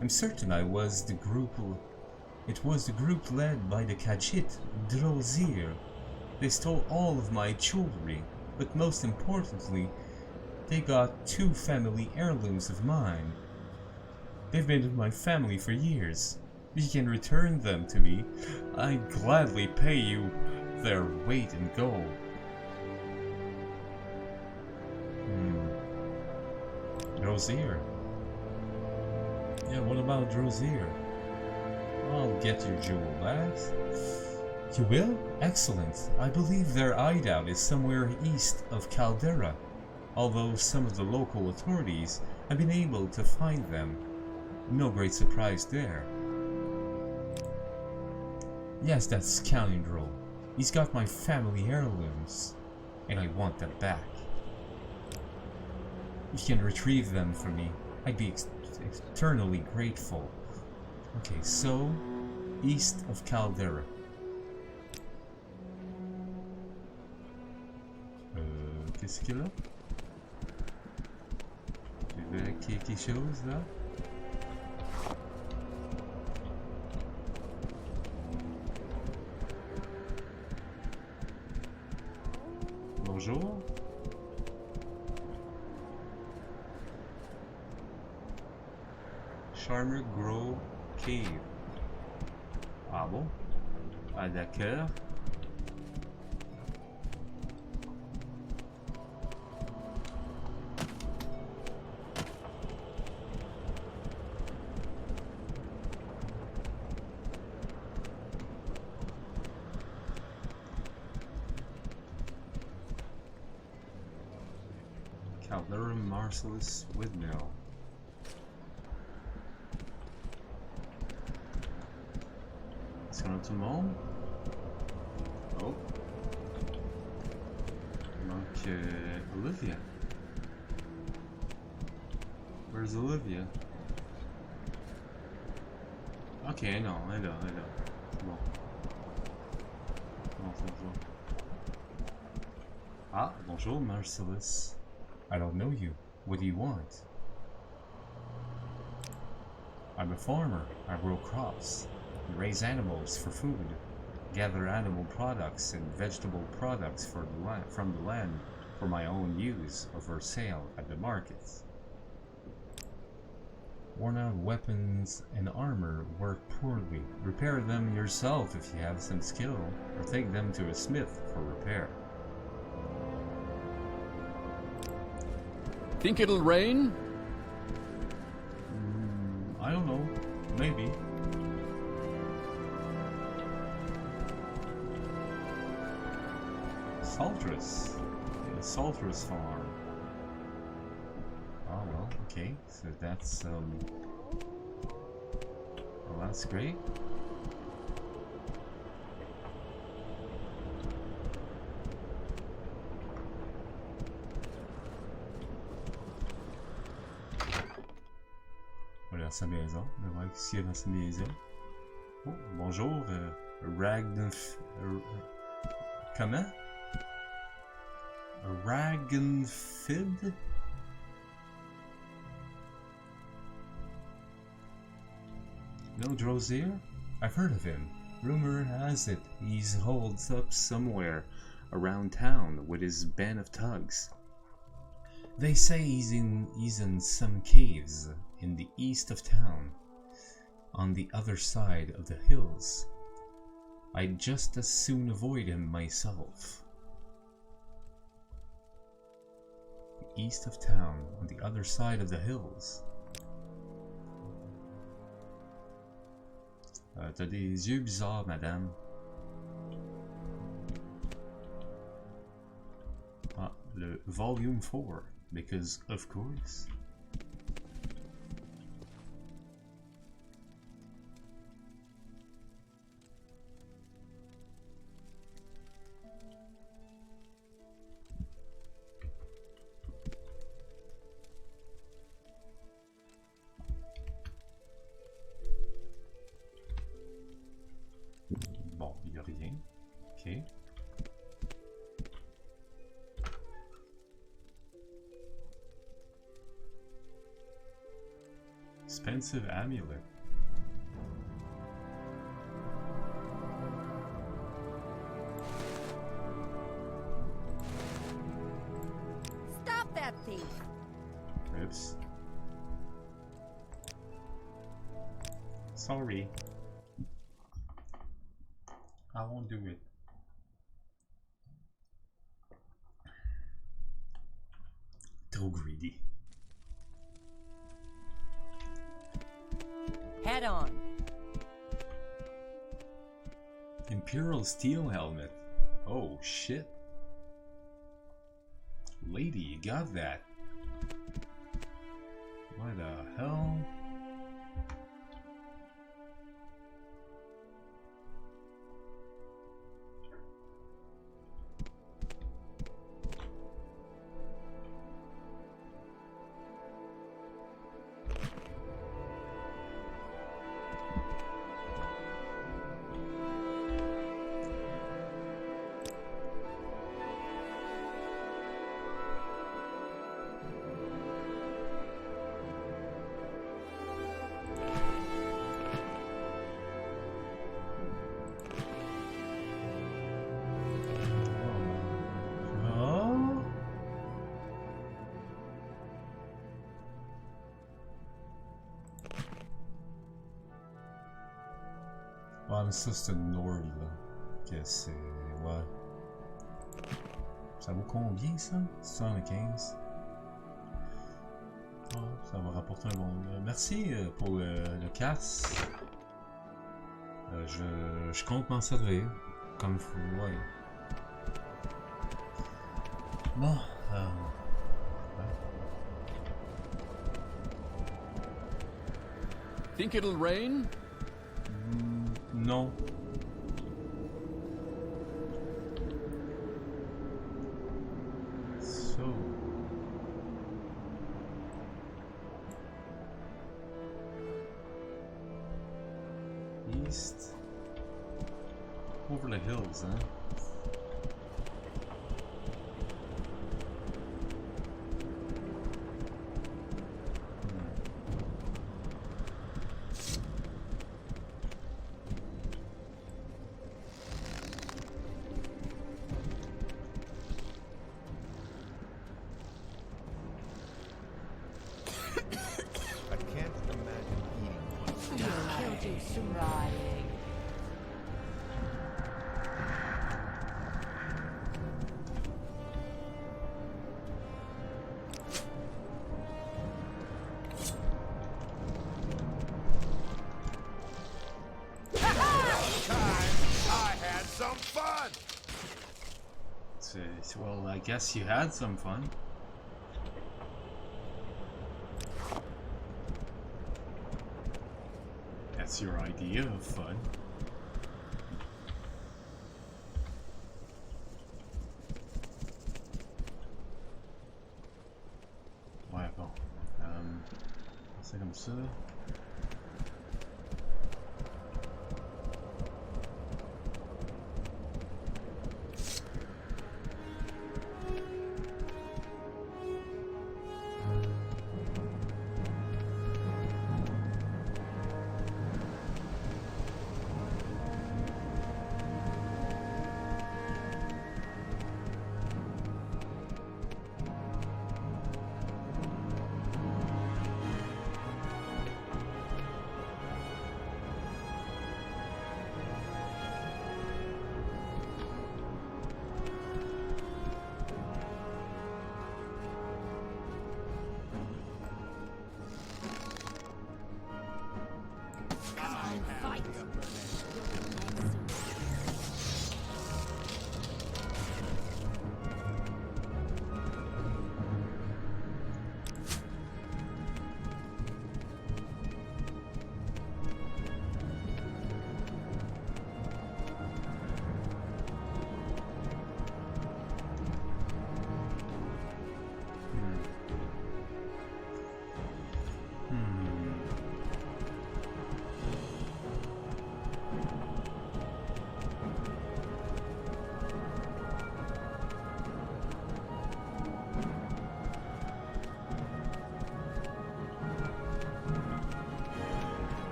I'm certain I was the group who... It was the group led by the 𝓐𝓢𝓷𝓭. They stole all of my jewelry, but most importantly, they got 2 family heirlooms of mine. They've been in my family for years. If you can return them to me, I'd gladly pay you their weight in gold. 𝓐𝓢𝓷𝓭. Yeah, what about 𝓐𝓢𝓷𝓭? I'll get your jewel bags. You will? Excellent. I believe their hideout is somewhere east of Caldera, although some of the local authorities have been able to find them. No great surprise there. Yes, that scoundrel. He's got my family heirlooms, and I want them back. If you can retrieve them for me, I'd be eternally grateful. Okay, so, east of Caldera. Qu'est-ce qu'il y a là? Je vais quelque chose là. Bonjour. Charmer Grow Cave. Ah bon? Ah d'accord. Caldera Marcellus Windmill. Est-ce qu'on a tout le monde? Oh. Il manque Olivia. Where's Olivia? Ok, non, elle est là, elle est là. C'est bon. Bon, c'est bon. Ah, bonjour Marcellus. I don't know you. What do you want? I'm a farmer. I grow crops, raise animals for food, gather animal products and vegetable products from the land for my own use or for sale at the markets. Worn-out weapons and armor work poorly. Repair them yourself if you have some skill, or take them to a smith for repair. Think it'll rain? I don't know. Maybe. Sultrus. Yeah, Sultrus farm. Oh well, okay. So that's well, that's great. Voilà sa maison. On va voir ce qu'il y a dans sa maison. Oh, bonjour, comment? Ragnfid? No 𝓐𝓢𝓷𝓭? I've heard of him. Rumor has it he's holed up somewhere around town with his band of thugs. They say he's in some caves in the east of town, on the other side of the hills. I'd just as soon avoid him myself. The east of town, on the other side of the hills. T'as des yeux bizarres, madame. Ah, le volume 4, because of course. Bon, il n'y a rien. Ok. Expensive amulet. thief. Oops. Sorry. I won't do it. Too greedy. Head on. Imperial steel helmet. Oh shit. Lady, you got that. What the hell? Ah, mais ça c'est une Nord là. Que c'est. Ouais. Ça vaut combien ça? 75. Ah, ça va rapporter un bon. Merci pour le casse. Je compte m'en servir. Comme faut, ouais. Bon, Think it'll rain? non. So. East. Over the hills, huh? I can't imagine eating one. 𝓐𝓢𝓜𝓡 I had some fun! Well, I guess you had some fun. That's your idea of fun. Ouais, bon. C'est comme ça.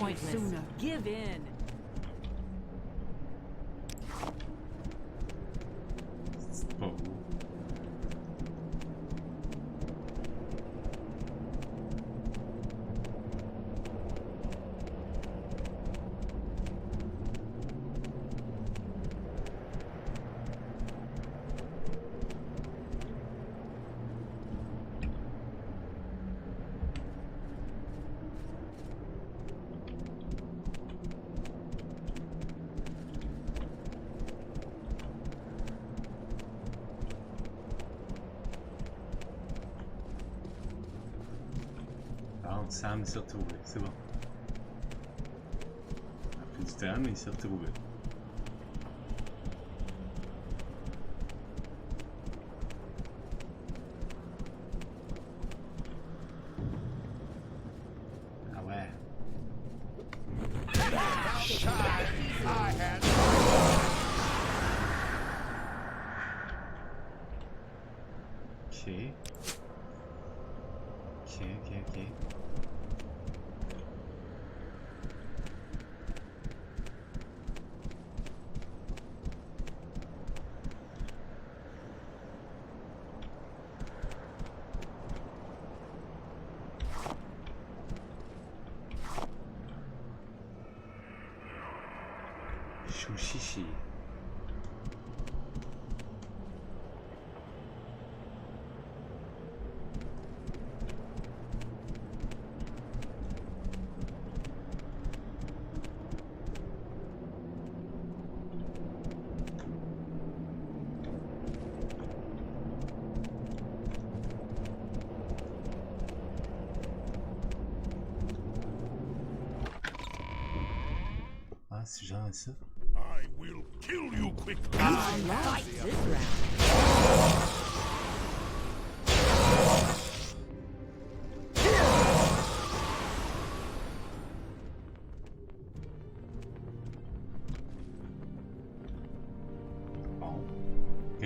pointless. Sooner. Give in. C'est pas beau. Sam s'est retrouvé, c'est bon. Ça a pris du temps, mais il s'est retrouvé. Ah ouais. Ok. Ok. Chouchichi. Ah, c'est genre ça. I will kill you quickly. Fight this round. Bon. Ok.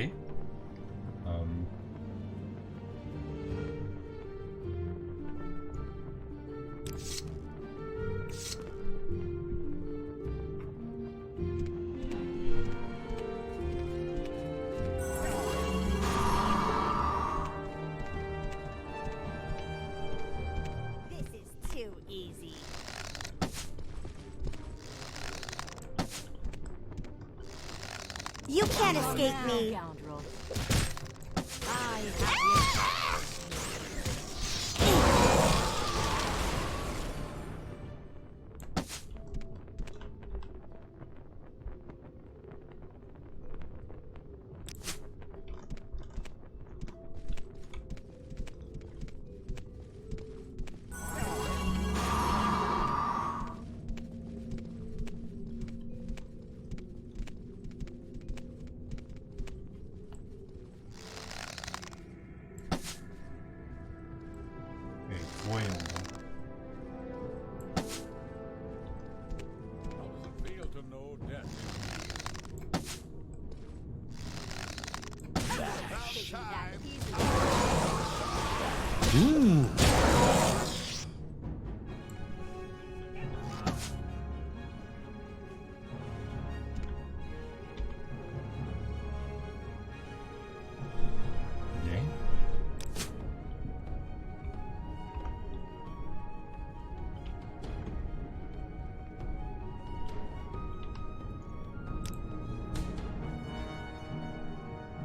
This is too easy. You can't escape me. Scoundrel. I have Voyons. How does it feel to know death? Bien.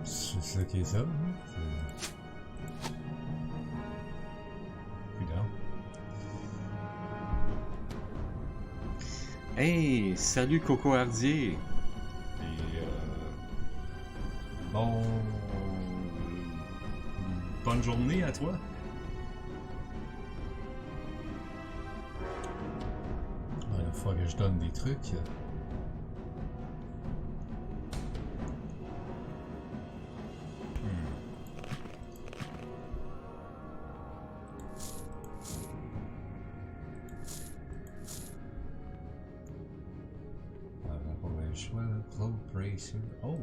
C'est ça qui est ça. Putain. Hey, salut Coco Hardier. Et bon, bonne journée à toi. Il va falloir que je donne des trucs. Oh!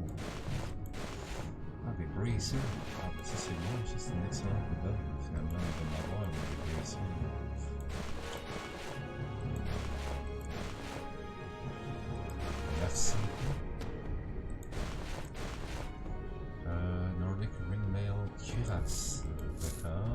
Ah, des bracers! Ah, ben ça c'est bon, ça c'est une excellente nouvelle. Finalement, on va en avoir des bracers. Roots. D'accord.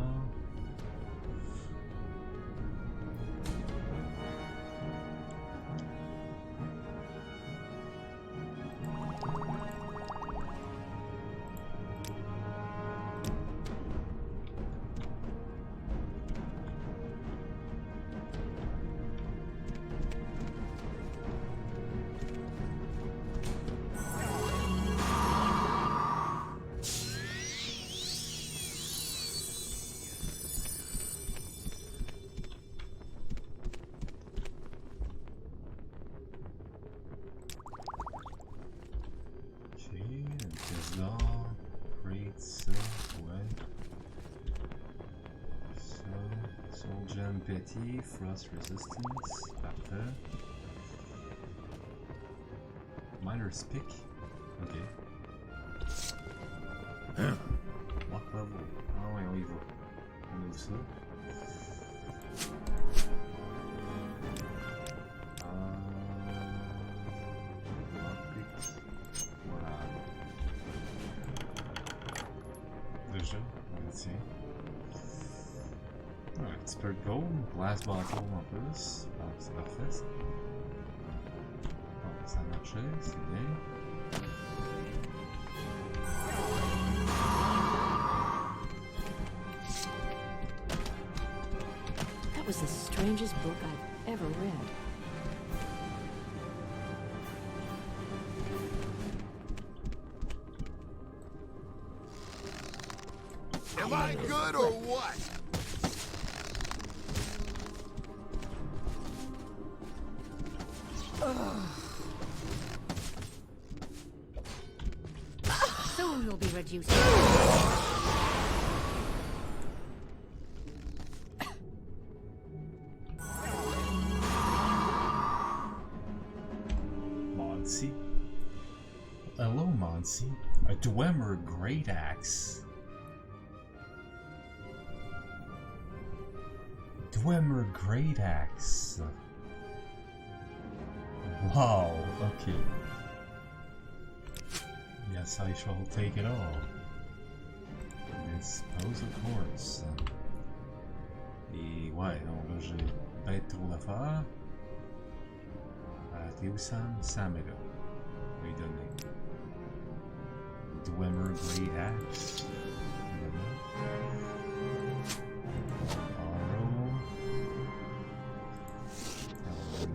Petit, frost resistance, parfait. Miner's pick, ok. Walk level, ah ouais, on y va. On ouvre ça. Lockpick, voilà. Déjà, on le tient. Un petit peu de gold, glass bottle en plus. Ah, c'est parfait ça. Bon, ça a marché, c'est bien. That was the strangest book I've ever read. Am I good or what? Soon you'll be reduced. Monsi. Hello, Monsi. A Dwemer Great Axe. Dwemer Great Axe. Wow, okay. Yes, I shall take it all. I suppose, of course. Et ouais, donc là j'ai ben trop d'affaires. T'es où Sam? Sam est là. On va lui donner. Dwemer Great Axe.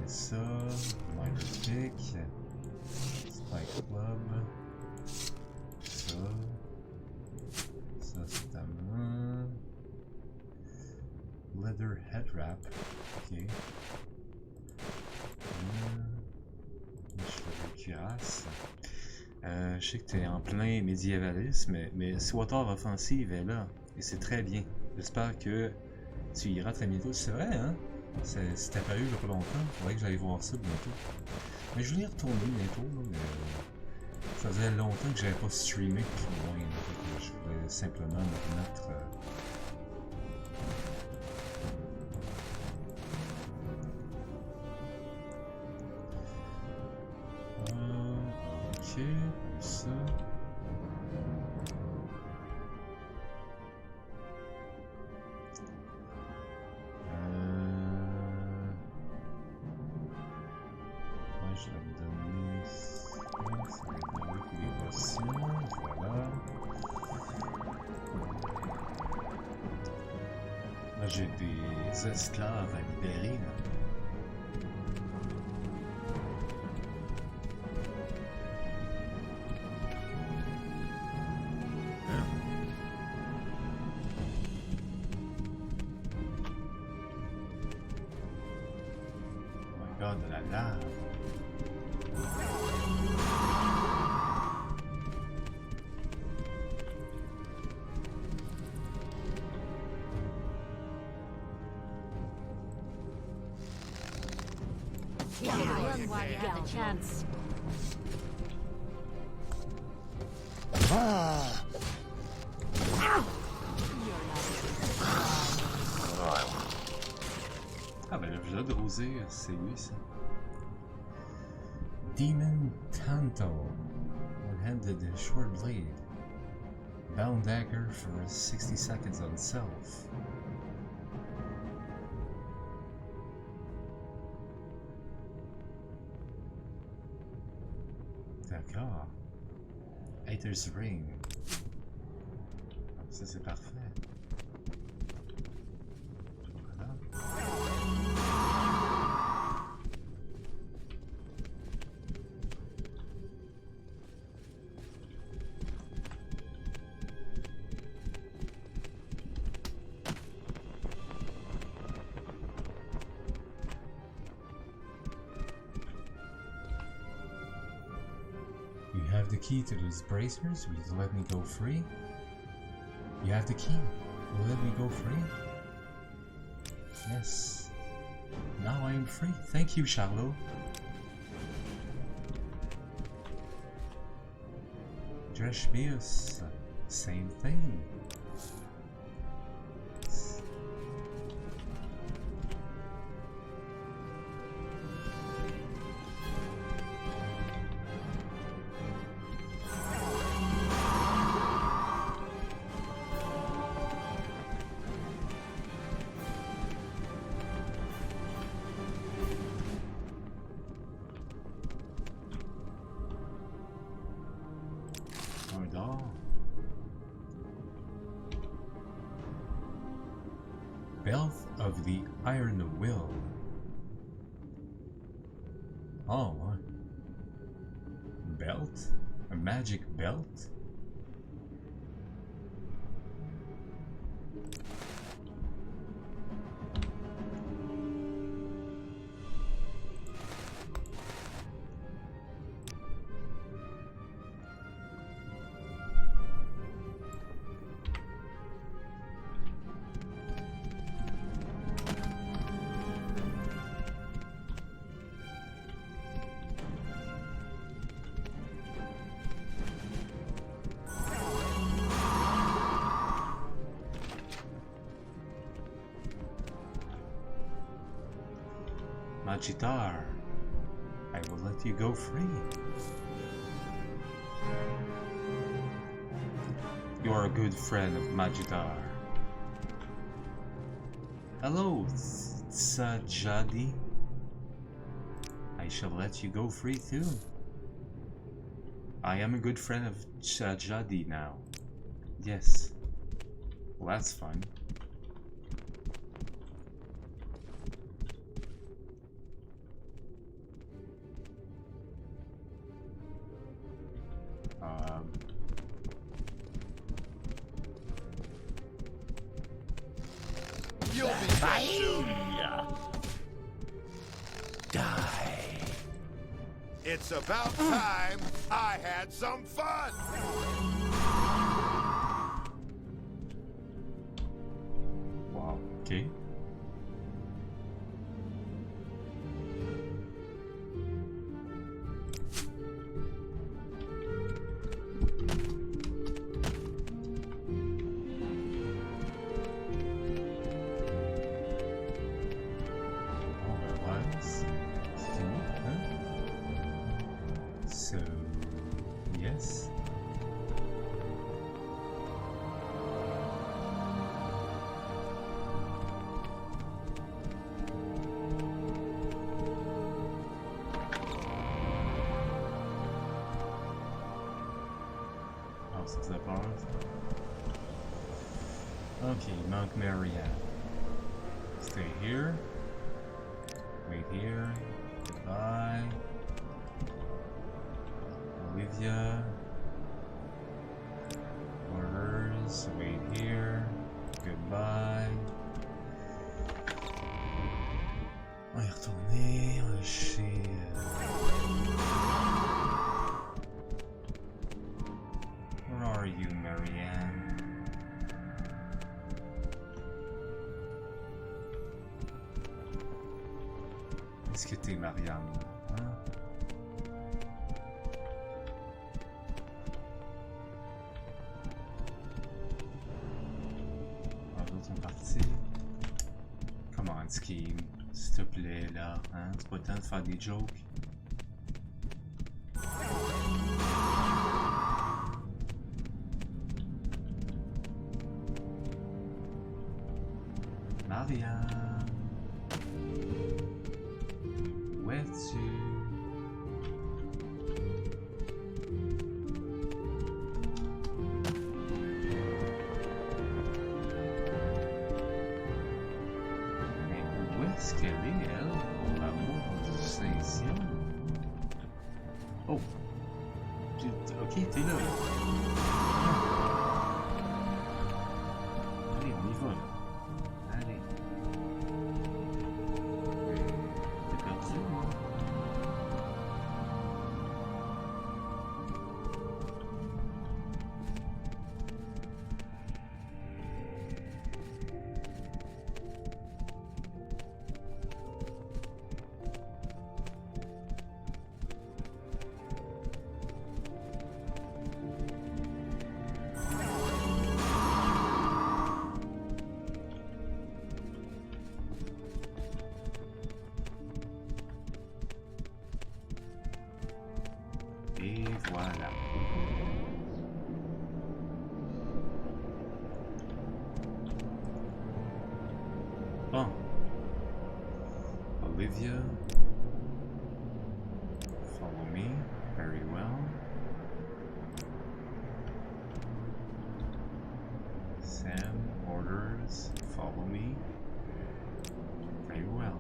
Ça, Miner's Pick, Spike Club, ça c'est à moi, Leather Head Wrap, ok, cheveux de cuirasse. Je sais que tu es en plein médiévalisme, mais Swatar Offensive est là, et c'est très bien. J'espère que tu iras très bientôt, c'est vrai hein? C'est apparu il y a pas longtemps, il faudrait que j'aille voir ça bientôt. Mais je voulais y retourner bientôt, là, mais ça faisait longtemps que j'avais pas streamé plus loin, donc je voulais simplement me remettre. Ok, comme ça. Je vais me donner ça, va être donné pour les voici, voilà. Là j'ai des esclaves à libérer là. Oh my god, de la lave. Run while you have the chance. Ah ben le jeu de rosé, c'est lui ça. Demon Tanto. One-handed short blade. bound dagger for 60 seconds on self. D'accord. Hater's Ring. Ça c'est parfait. Voilà. You have the key to those bracers. Will you let me go free? You have the key. Will you let me go free? Yes. Now I am free. Thank you, Charlot. Dreshmius. Same thing. Belt of the Iron Will. Oh, what? Belt? A magic belt? Magitar, I will let you go free. You are a good friend of Magitar. Hello, 𝓐𝓢𝓷𝓭. I shall let you go free too. I am a good friend of 𝓐𝓢𝓷𝓭 now. Yes. Well, that's fun. You'll be dead soon. Die. It's about time I had some fun. Wow, okay. So, yes. Oh, c'est ça part. Okay, Mount Marianne. Stay here. Wait here. Goodbye. Olivia. Orders. Wait here. Goodbye. On est retourné. On est chez... Where are you, Marianne? Est-ce que t'es Marianne? Hein? Les autres sont partis. Come on, Scheme. S'il te plaît, là. Hein? C'est pas le temps de faire des jokes. Flavia. Où es-tu? Mais où est-ce qu'elle est, elle, pour l'amour du Saint-Sion? Oh! Ok, t'es là. Allez, on y va, là. Allez. T'es perdu, moi? Et voilà. Bon. Olivia. Follow me. Very well. Sam orders. Follow me. Very well.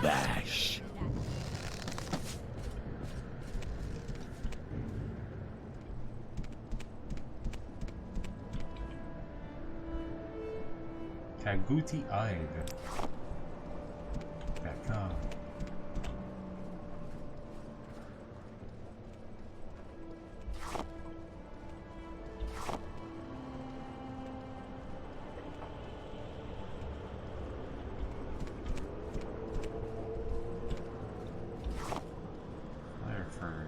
Bash. 𝓐𝓢𝓜𝓚. D'accord. Fire fern.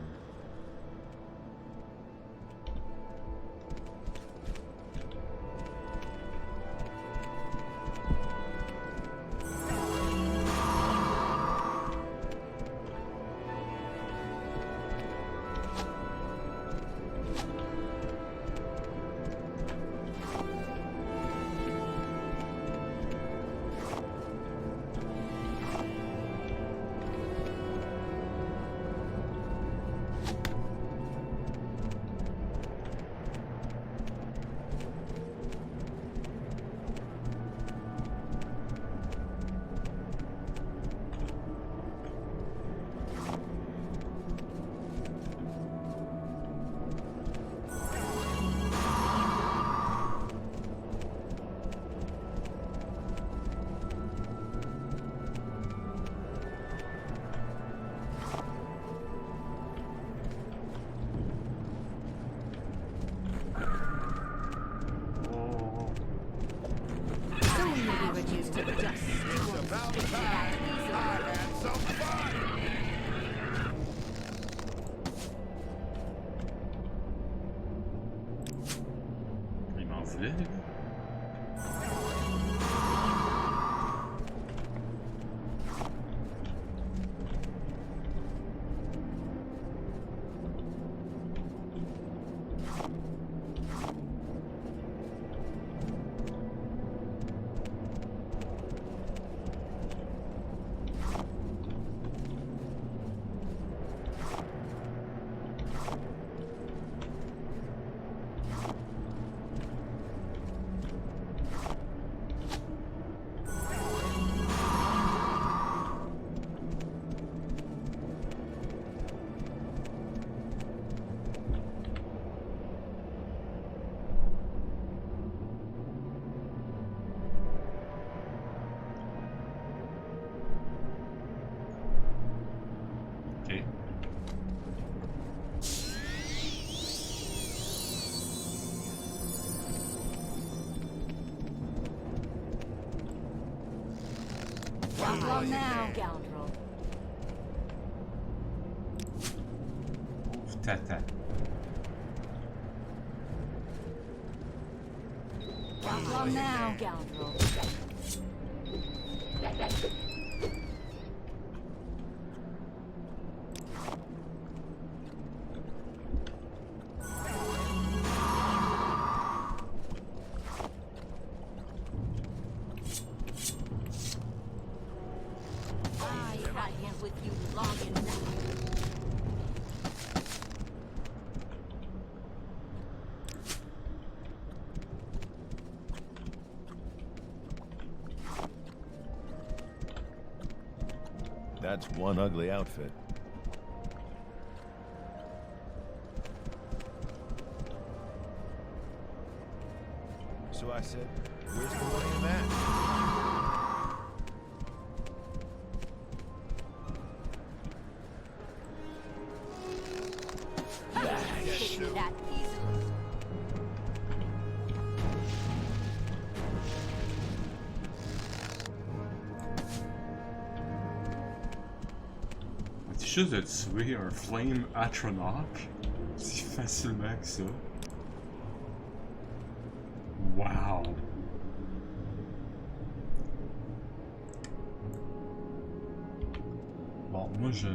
Il m'en voulait, lui. Well now, scoundrel. Ouf, tata. Well now, scoundrel. With you long enough. That's one ugly outfit. So I said, where's the money in that? That easily. C'est juste de tuer un flame atronach si facilement que ça. Wow! Bon, moi j'ai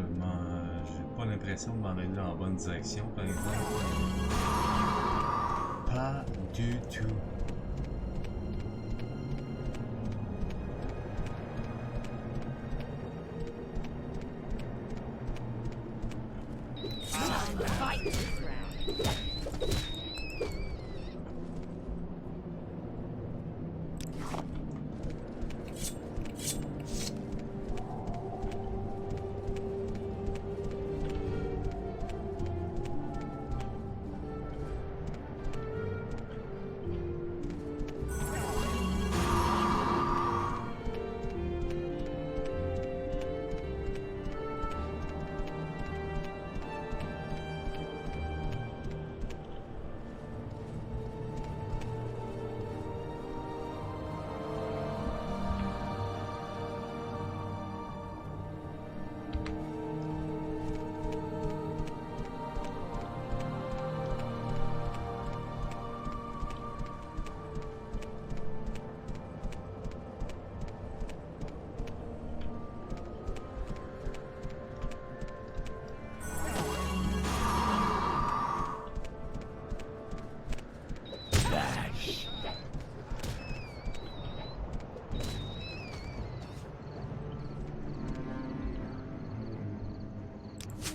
pas l'impression de m'en aller dans la bonne direction, par exemple. Pas du tout.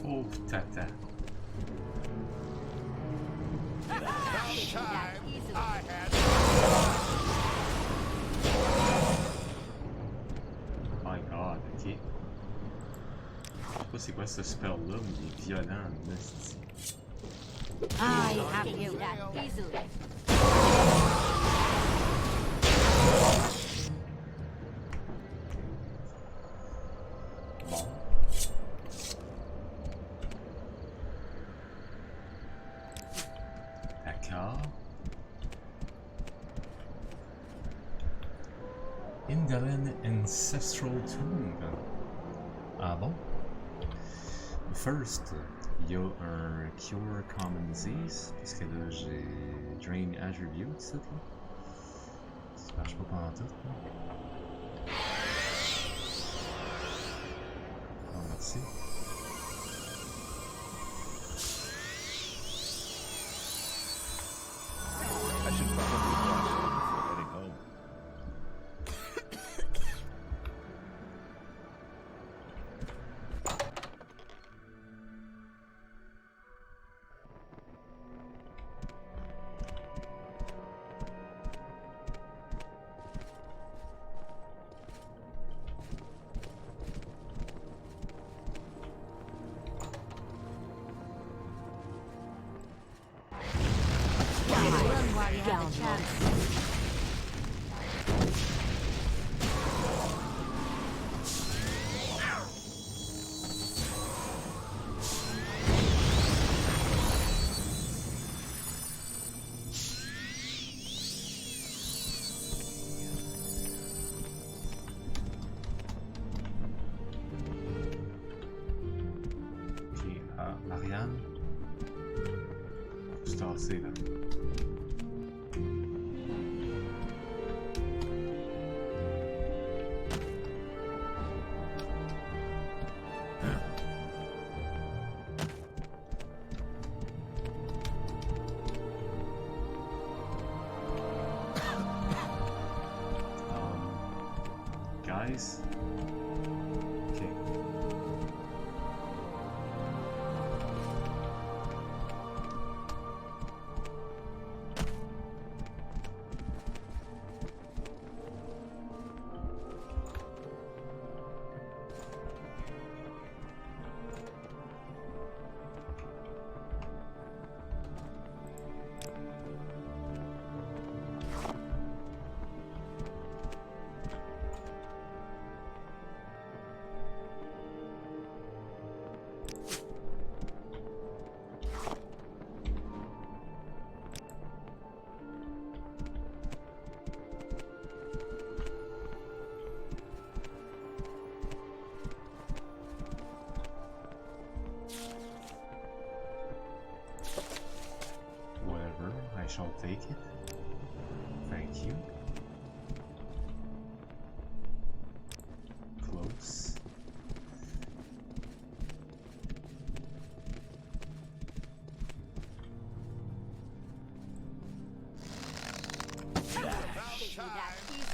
Oh, tata. My god, ok. Je sais pas c'est quoi ce spell-là, mais il est violent, là, c'est... I have you that easily. D'accord. �𝓸𝓻𝓻𝓸𝓀 Ancestral Tomb. Ah bon? First, il y a un Cure Common Disease, parce que là j'ai Drain Attribute, ça là. Ça marche pas pendant tout. Là. Oh, merci. I should probably wash it before heading home. Run while you have the chance. se tasser là. Guys? Okay. I shall take it. Thank you. Close.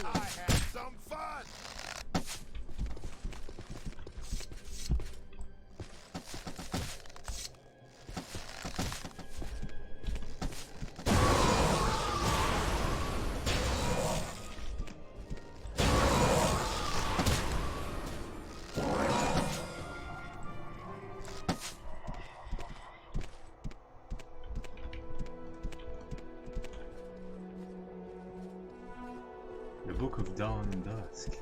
I had some fun! The Book of Dawn and Dusk.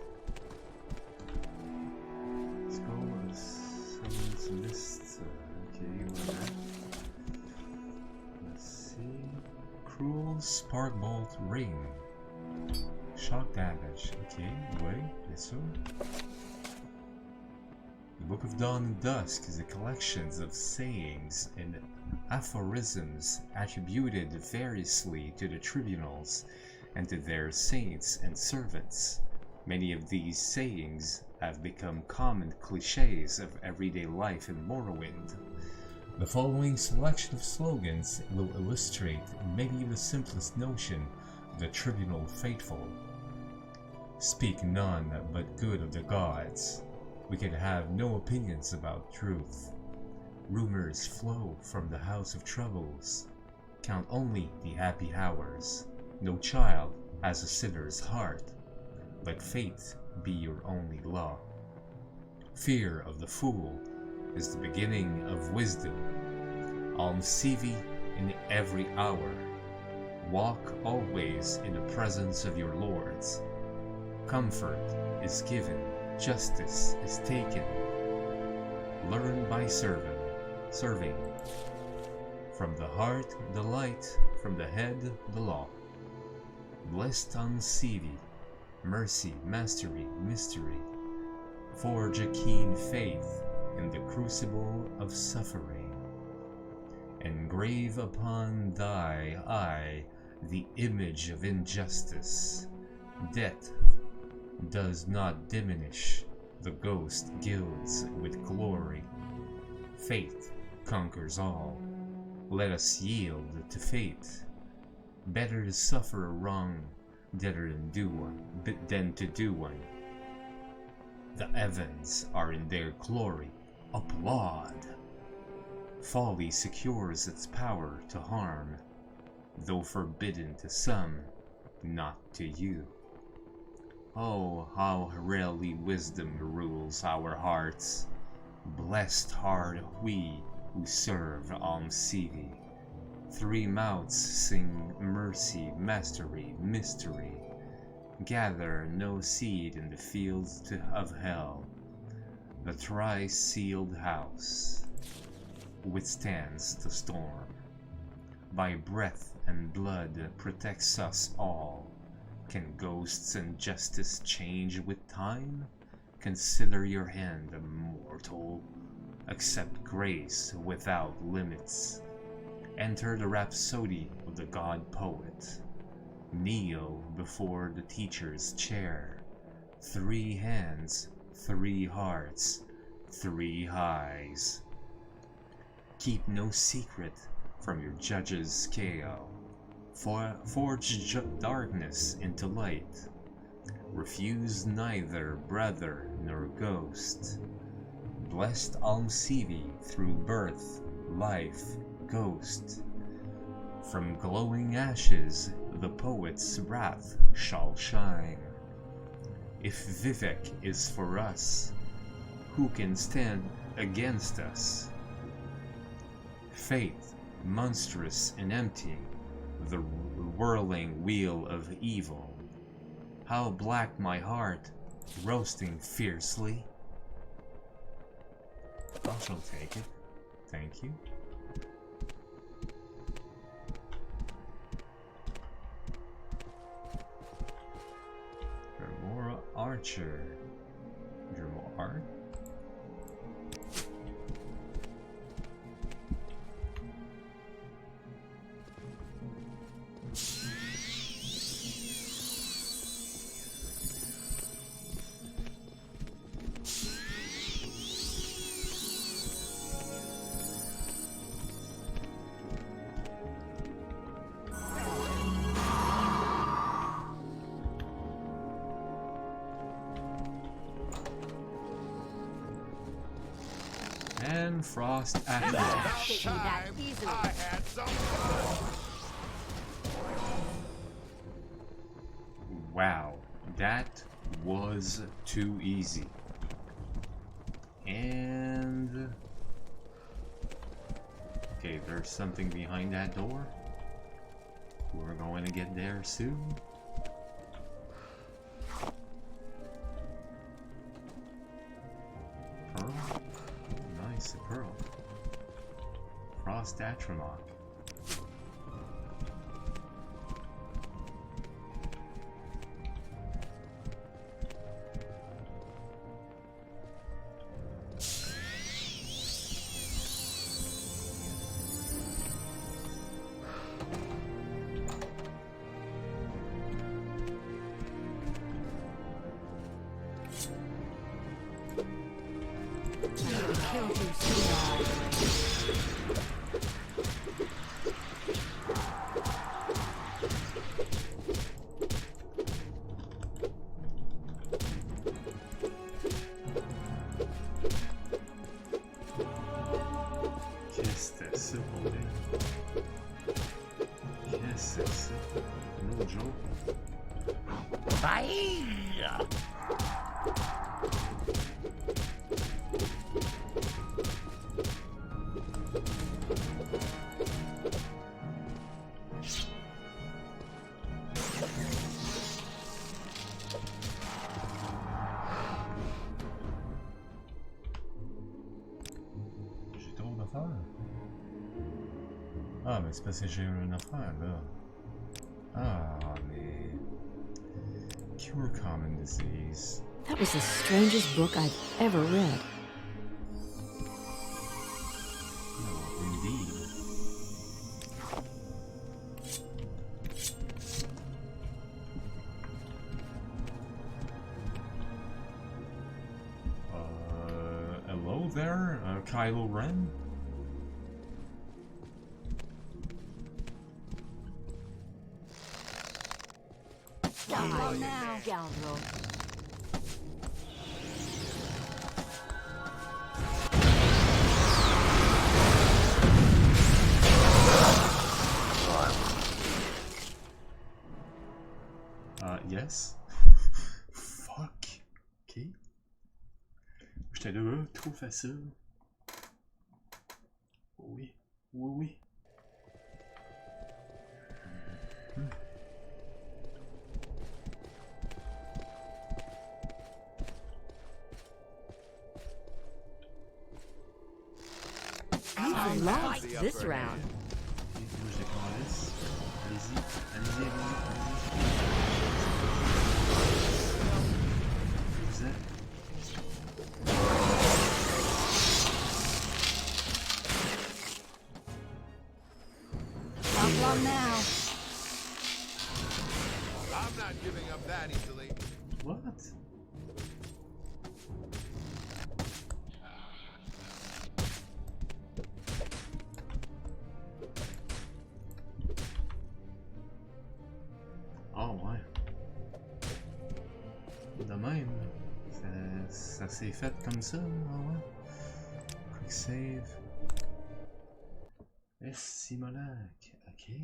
Let's go. Summons list. Okay, whatever. Let's see. 𝓐𝓢𝓜𝓡 ring. Shock damage. Okay, wait, yes, so. The Book of Dawn and Dusk is a collection of sayings and aphorisms attributed variously to the tribunals and to their saints and servants. Many of these sayings have become common cliches of everyday life in Morrowind. The following selection of slogans will illustrate maybe the simplest notion of the tribunal faithful. Speak none but good of the gods. We can have no opinions about truth. Rumors flow from the house of troubles. Count only the happy hours. No child has a sinner's heart. Let fate be your only law. Fear of the fool is the beginning of wisdom. 𝓐𝓢𝓜𝓡 in every hour. Walk always in the presence of your lords. Comfort is given, justice is taken. Learn by serving. From the heart, the light, from the head, the law. Blessed 𝓐𝓢𝓜𝓡, mercy, mastery, mystery. Forge a keen faith in the crucible of suffering. Engrave upon thy eye the image of injustice. Death does not diminish, the ghost gilds with glory. Fate conquers all. Let us yield to fate. Better to suffer a wrong than to do one. The heavens are in their glory. Applaud! Folly secures its power to harm, though forbidden to some, not to you. Oh, how rarely wisdom rules our hearts. Blessed are we who serve 𝓐𝓢𝓜𝓡. Three mouths sing mercy, mastery, mystery. Gather no seed in the fields of hell. The tri-sealed house withstands the storm. By breath and blood protects us all. Can ghosts and justice change with time? Consider your hand, mortal. Accept grace without limits. Enter the rhapsody of the god poet. Kneel before the teacher's chair. 3 hands, 3 hearts, 3 highs. Keep no secret from your judge's scale. Forge darkness into light. Refuse neither brother nor ghost. Blessed 𝓐𝓢𝓜𝓡 through birth, life, ghost. From glowing ashes the poet's wrath shall shine. If Vivek is for us, who can stand against us? Fate, monstrous and empty, the whirling wheel of evil. How black my heart, roasting fiercely. I shall take it. Thank you. Grimoire Archer. Grimoire? And Frost Atlas. Taking that easily. I had some fun. Wow, that was too easy. And okay, there's something behind that door. We're going to get there soon. Pearl? Nice, a pearl. Frost 𝓚𝓚𝓻𝓻𝓸𝓀𝓚. Qu'est-ce que c'est ça, pour lui? Qu'est-ce que c'est ça? No joke. Bye! J'ai trop d'affaires. Ah, mais c'est parce que j'ai une affaire, là. Ah, mais... Cure common disease. That was the strangest book I've ever read. No, indeed. Hello there, 𝓐𝓢𝓜𝓚? Die now, scoundrel. Yes. Fuck. Ok. J'étais là, trop facile. Oui, oui, oui. You lost this round. Moi, je les calisse. Allez-y, allez-y, allez-y. Vous êtes. Not long now. I'm not giving up that easily. What? Oh ouais. De même. Ça s'est fait comme ça, ah ouais. Quick save. Simolac. Ok.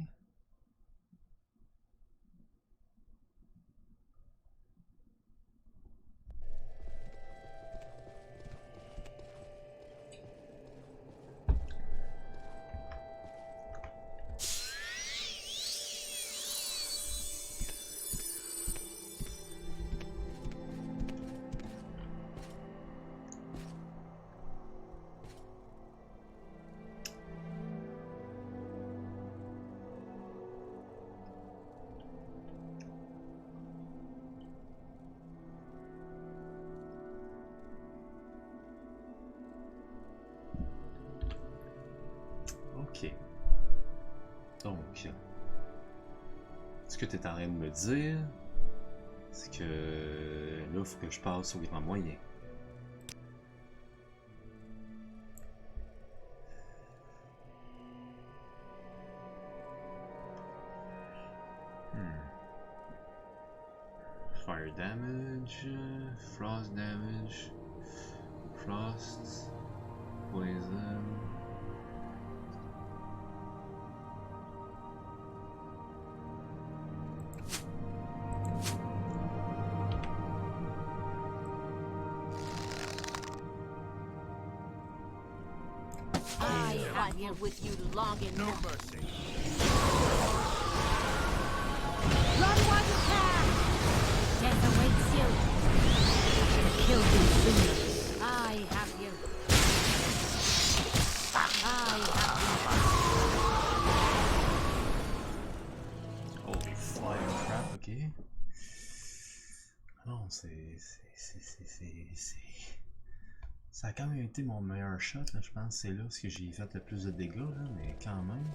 Ok. Donc, ce que tu es en train de me dire, c'est que là, il faut que je passe au grand moyen. Fire damage, frost damage, frost, poison. I had you with you long No enough. mercy. Run while you can! Death awaits you. Kill you soon. I have you. I have Oh, fire crap, ok. Non, ça a quand même été mon meilleur shot, là, je pense. C'est là parce que j'ai fait le plus de dégâts, là, mais quand même.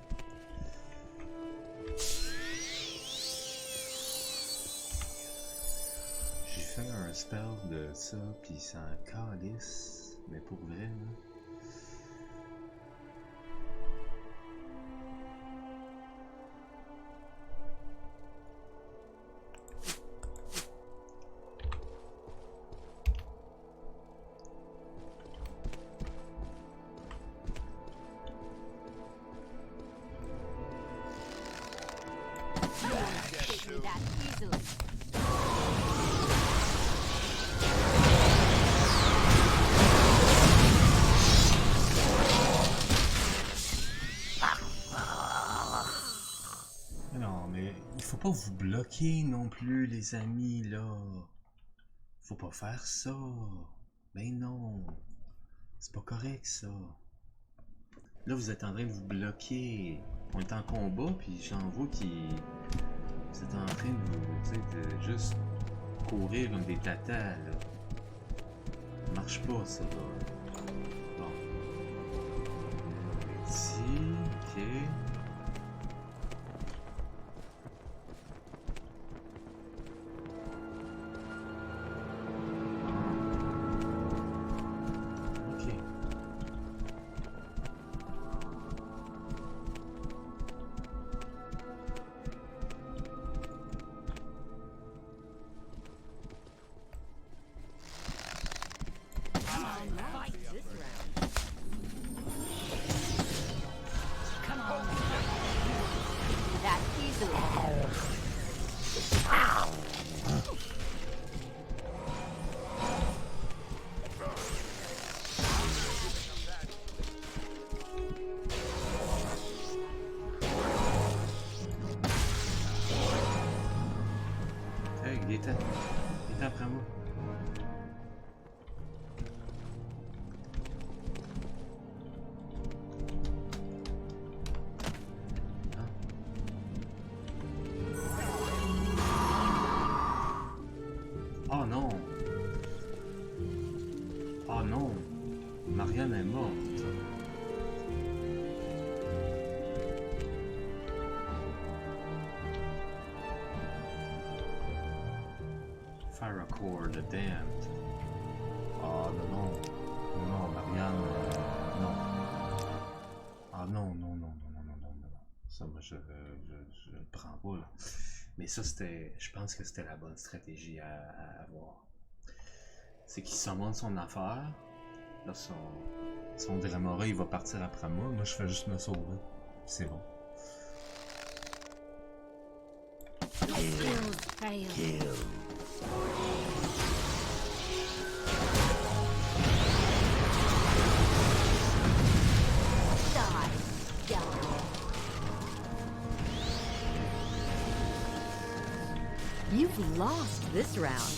J'ai fait un spell de ça, puis ça en calisse, mais pour vrai, là. you that easily. Non, mais il faut pas vous bloquer non plus, les amis, là. Faut pas faire ça. Ben non. C'est pas correct, ça. Là, vous êtes en train de vous bloquer. On est en combat, puis j'en vois qui... Vous êtes en train de vous... Tu sais, de juste courir comme des tatas, là. Ça marche pas, ça, là. Bon. Ici, ok. Il était après moi. Oh non! Oh non! Marianne est morte. parcours de Damned. Ah non, non, Marianne, non. Ah non, non, non, non, non, non, non, non. Ça, moi, je le prends pas, là. Mais ça, c'était, je pense que c'était la bonne stratégie à avoir. C'est qu'il summon son affaire. Là, son Dramora, il va partir après moi. Moi, je fais juste me sauver. C'est bon. You've lost this round.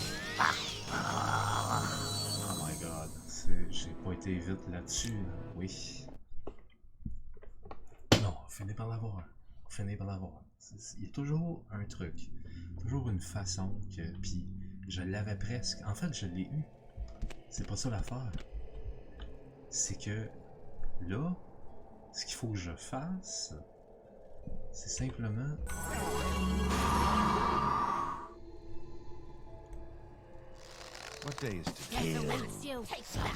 Oh my god. J'ai pas été vite là-dessus. Là. Oui. Non, on finit par l'avoir. On finit par l'avoir. Il y a toujours un truc. Toujours une façon que... Puis, je l'avais presque. En fait, je l'ai eu. C'est pas ça l'affaire. C'est que... Là, ce qu'il faut que je fasse... C'est simplement... What day is today? Death awaits you. Take that.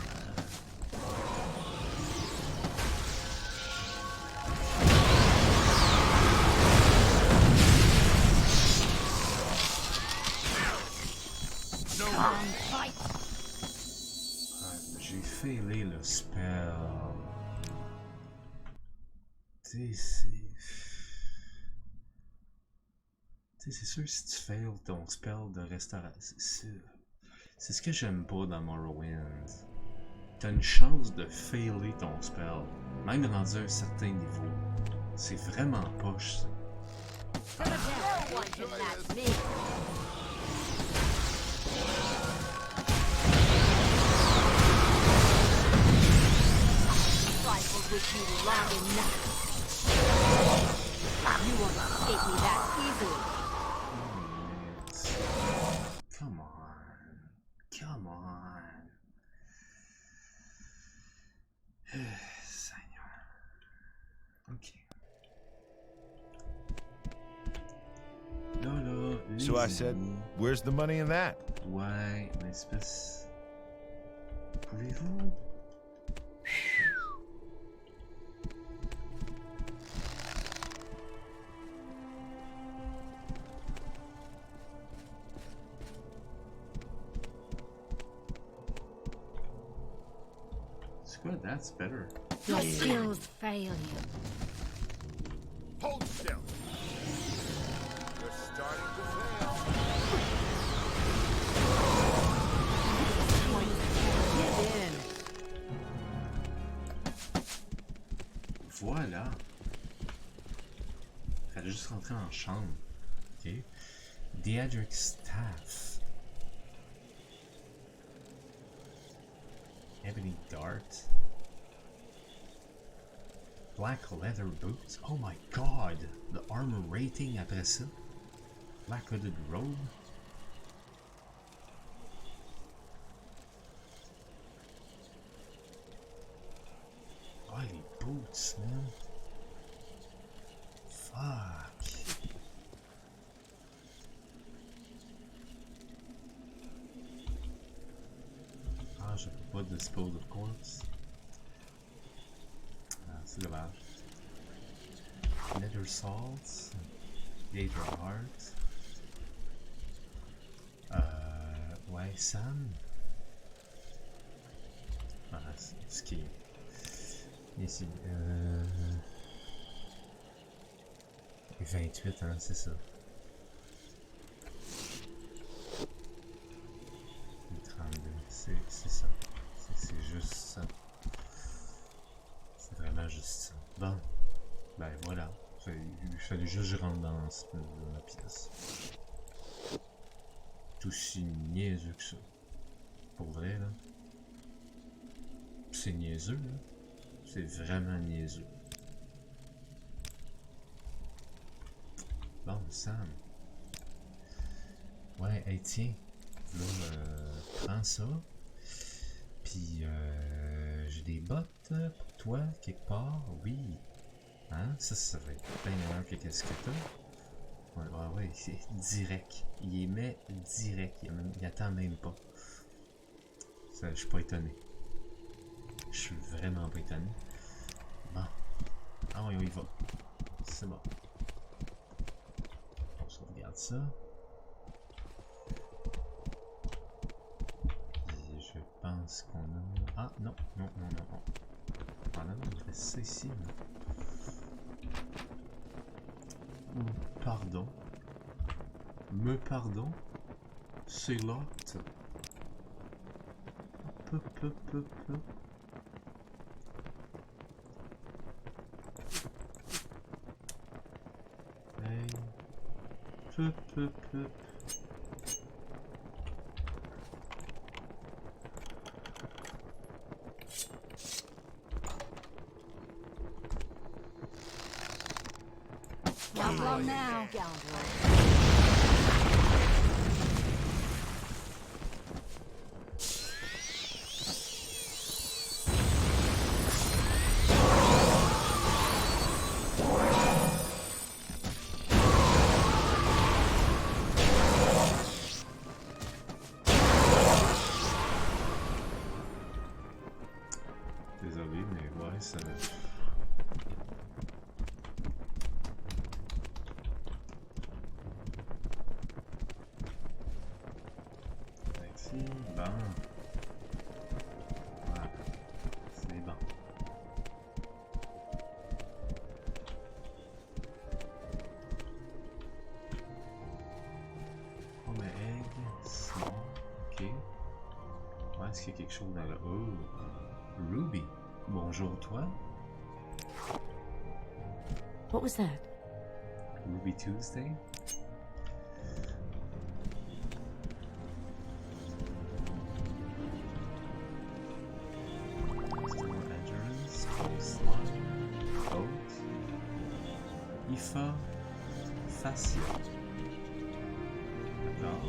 J'ai failé le spell. Tu sais, c'est sûr si tu fails ton spell de restauration. C'est ce que j'aime pas dans Morrowind. T'as une chance de failer ton spell, même rendu à un certain niveau. C'est vraiment poche ça. With you long enough. You won't escape me that easily. Come on. Come on. Seigneur. Ok. Là, So I said, where's the money in that? Ouais, mais espèce... Pouvez-vous... Good, that's better. Your skills fail you. Hold still. You're starting to fail. Get in. Voilà. Fallait juste rentrer en chambre. Ok. 𝓐𝓷𝓻 staff. Ebony dart. Black leather boots. Oh my god! The armor rating après ça. Black hooded robe. Oh les boots, man. Fuck. Ah, je peux pas dispose of corpse. Ah, c'est dommage. Nether salts. Gather heart. Ouais, Sam. Ah, c'est ce qui est. Ici. 28, hein, c'est ça. 32, c'est ça. C'est juste ça. C'est vraiment juste ça. Bon. Ben voilà. Il fallait juste que je rentre dans la pièce. Tout si niaiseux que ça. Pour vrai, là. C'est niaiseux, là. C'est vraiment niaiseux. Bon, Sam. Ouais, hey, tiens. Là, prends ça. Puis, j'ai des bottes pour toi, quelque part. Oui. Hein? Ça va être bien meilleur que qu'est-ce que t'as. Ouais, c'est direct. Il les met direct. Il attend même pas. Ça, je suis pas étonné. Je suis vraiment pas étonné. Bon. Ah oui, on y va. C'est bon. On sauvegarde ça. Je pense qu'on a... Ah, non. Ah non, il reste ça ici. Pardon. Pardon. C'est là. Peu. Hey. Peu. Not long now. Désolé, mais ouais, ça... Ici, bon. Voilà. C'est bon. Oh, mais egg, small, ok. Ouais, est-ce qu'il y a quelque chose dans le... Oh, Ruby. Bonjour, toi. What was that? Ruby Tuesday. Endurance, coastline, boat, IFA, fascia. D'accord.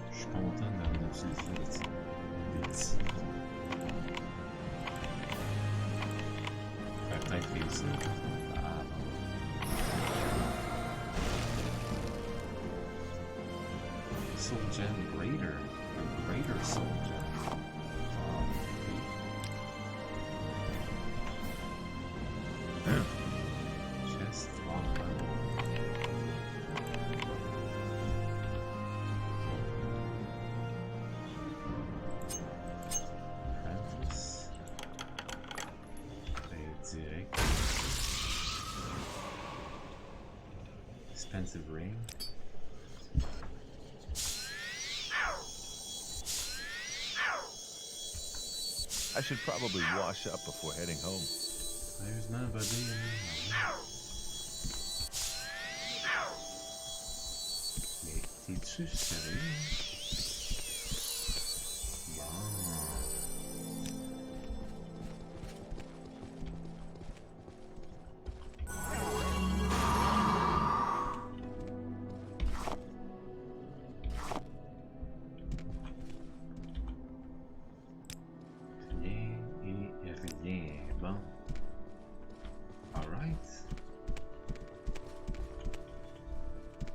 Je suis content d'avoir utilisé des petits. Je vais peut-être réussir. Ah bon. Soul Gem Greater. Greater Soul Gem. Chest, longbow. Practice. Direct. Expensive ring. I should probably wash up before heading home. Sérieusement, buddy. Mais t'es-tu sérieux? Bon. Rien. Bon. Alright.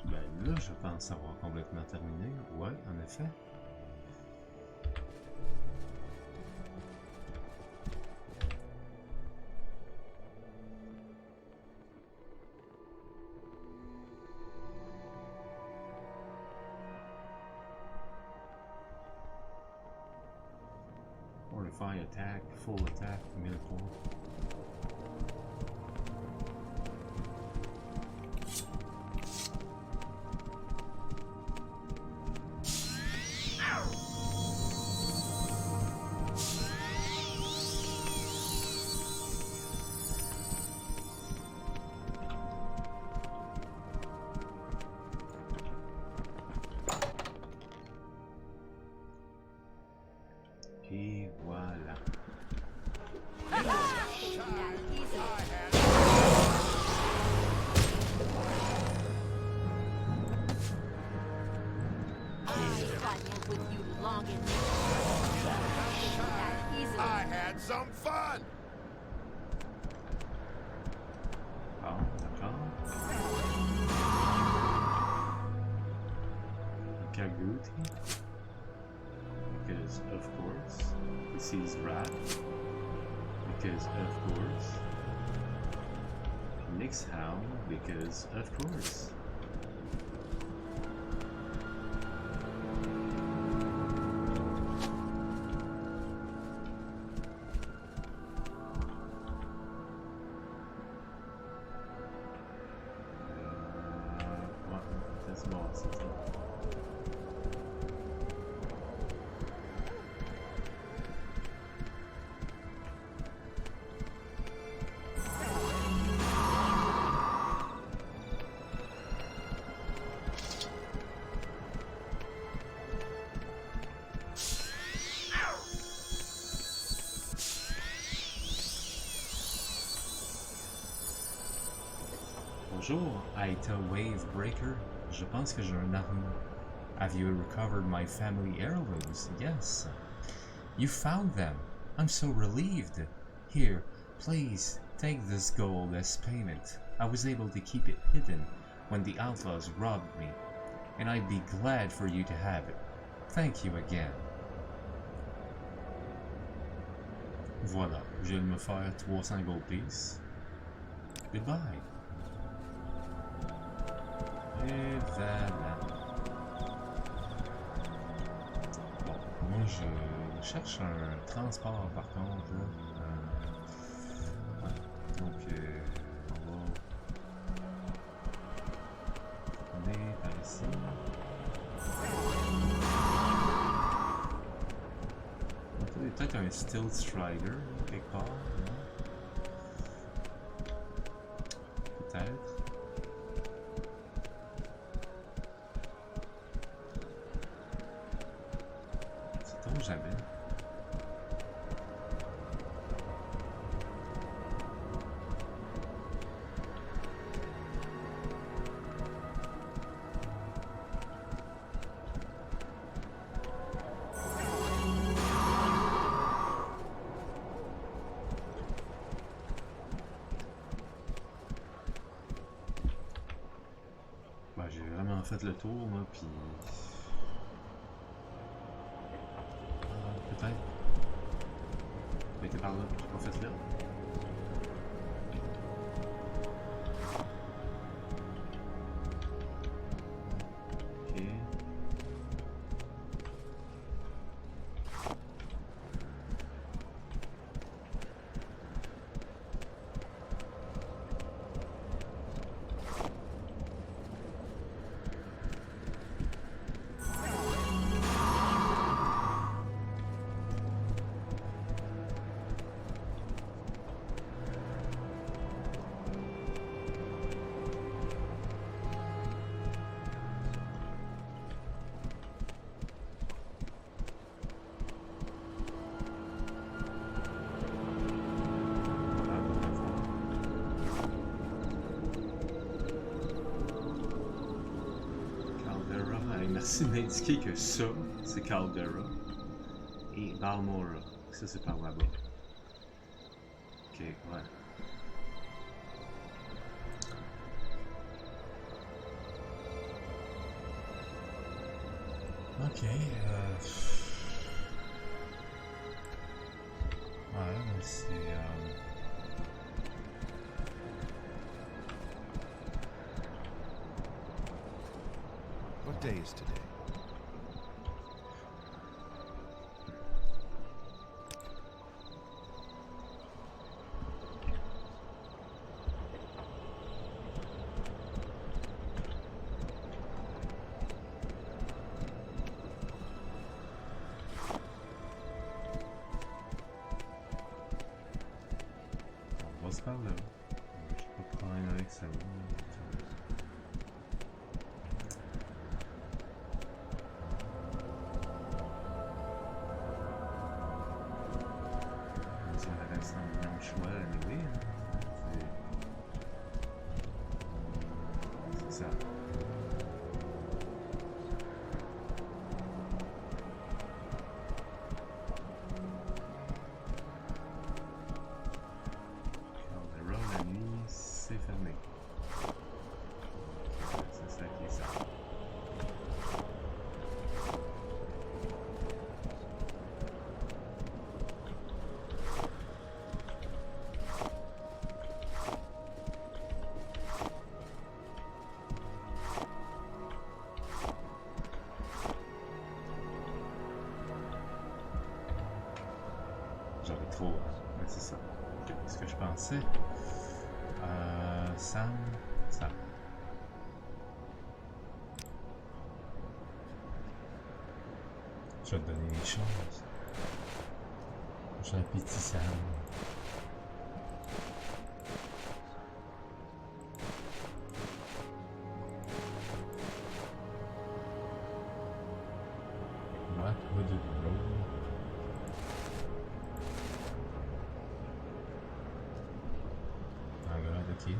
Ben là, je pense avoir complètement terminé. Ouais, en effet. Fortify attack, full attack, 1000 points. Et voilà. trifled with you long enough. I'll get you back easily. I had some fun! Bon, d'accord. 𝓐𝓢𝓜𝓚. Because of course. He sees rat. Because of course. 𝓐𝓢𝓜. Because of course. Bonjour, Aita Wavebreaker. Je pense que j'ai un arme. Have you recovered my family heirlooms? Yes. You found them. I'm so relieved. Here, please, take this gold as payment. I was able to keep it hidden when the outlaws robbed me, and I'd be glad for you to have it. Thank you again. Voilà, je viens de me faire 300 gold piece. Goodbye. Et voilà. Bon, moi je cherche un transport par contre. Ouais. Donc on est par ici. Donc il y a peut-être un Steel Strider quelque part. Peut-être. Jamais. Bah, j'ai vraiment fait le tour, moi, puis... Peut-être. Il était par là, j'ai pas fait là. Ok. Merci d'indiquer que ça, c'est Caldera. Et Balmora, ça c'est par là-bas. Ok, ouais. Ok, ouais, c'est... What day is today? On va se parler là. Je peux pas prendre avec ça. c'est. Sam. Je vais te donner des choses. J'ai un petit Sam. What would it roll? Regarde, ok.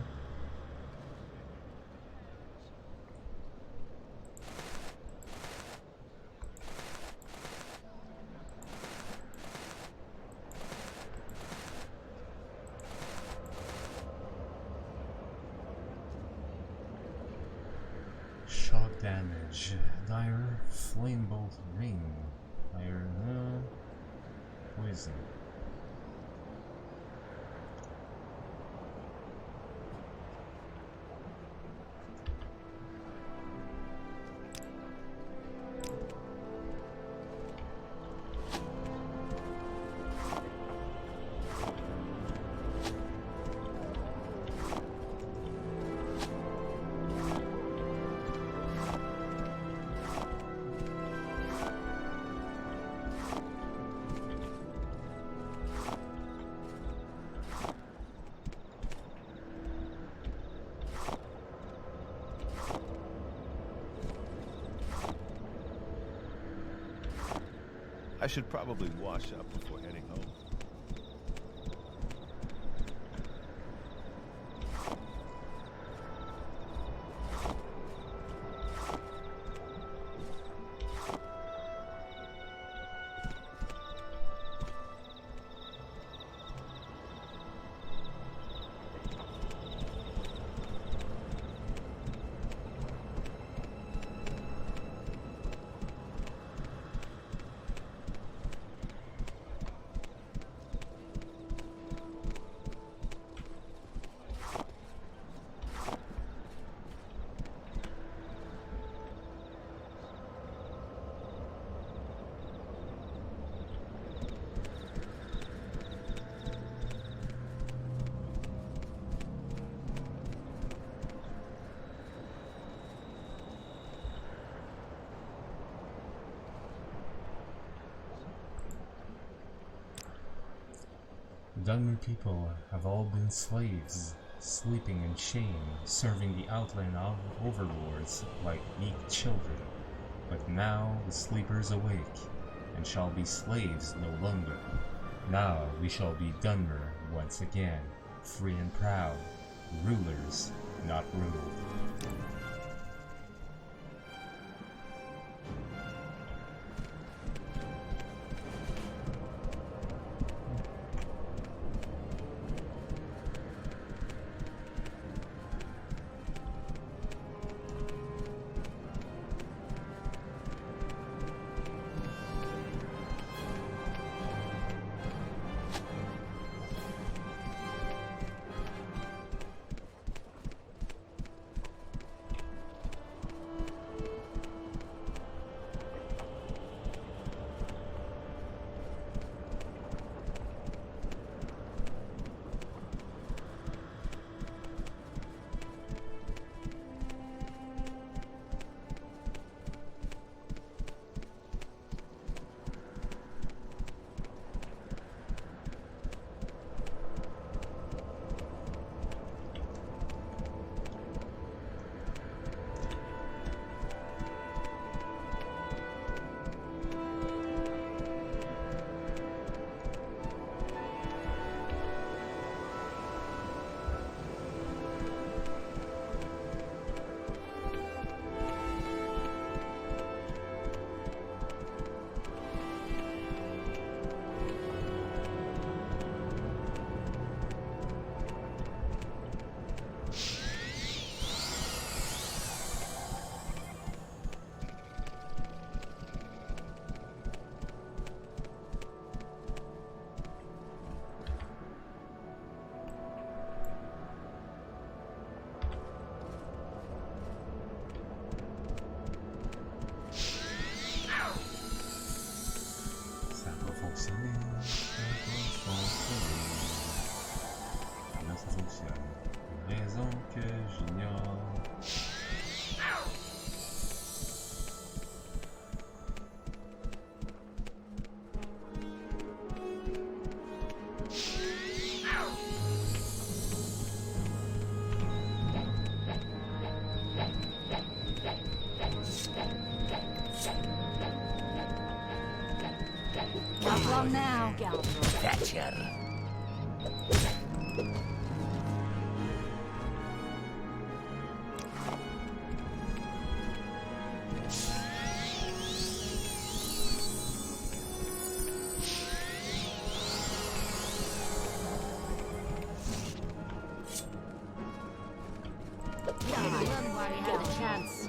Shock damage, dire flame bolt ring, dire poison. I should probably wash up before heading home. Dunmer people have all been slaves, sleeping in shame, serving the outland overlords like meek children. But now the sleepers awake, and shall be slaves no longer. Now we shall be Dunmer once again, free and proud, rulers, not ruled. on now, 𝓐𝓢𝓜𝓡 While you have the chance.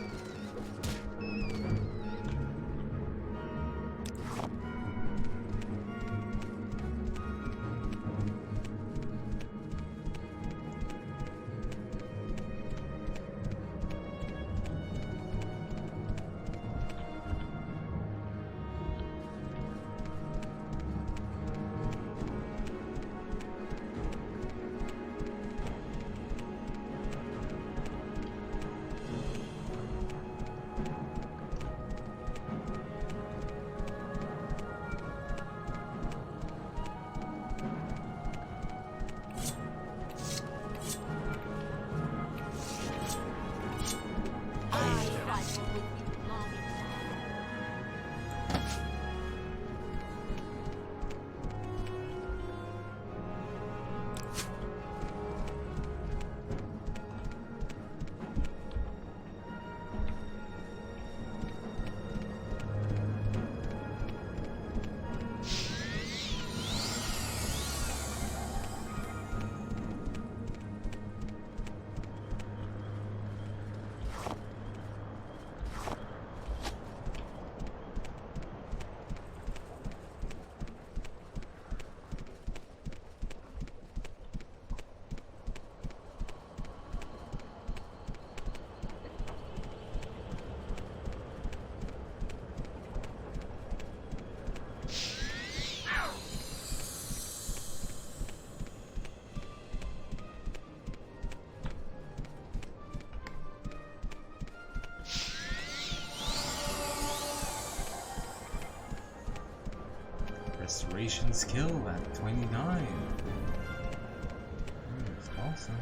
Restoration skill at 29. That's awesome.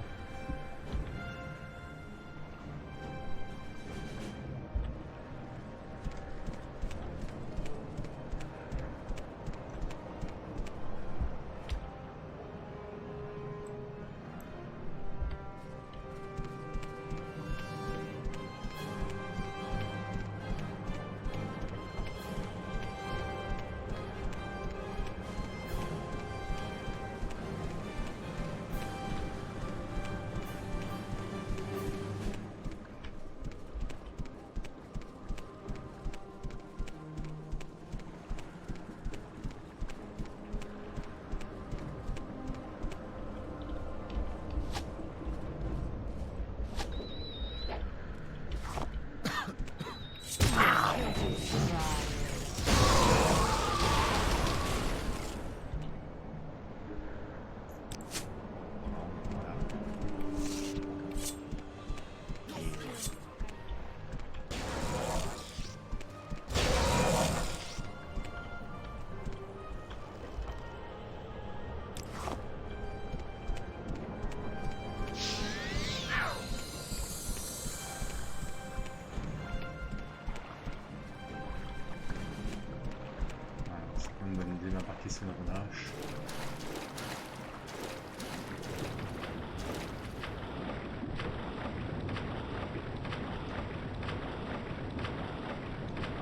Une bonne idée d'embarquer sur le relâche.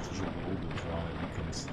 Toujours beau de voir la vie comme ça.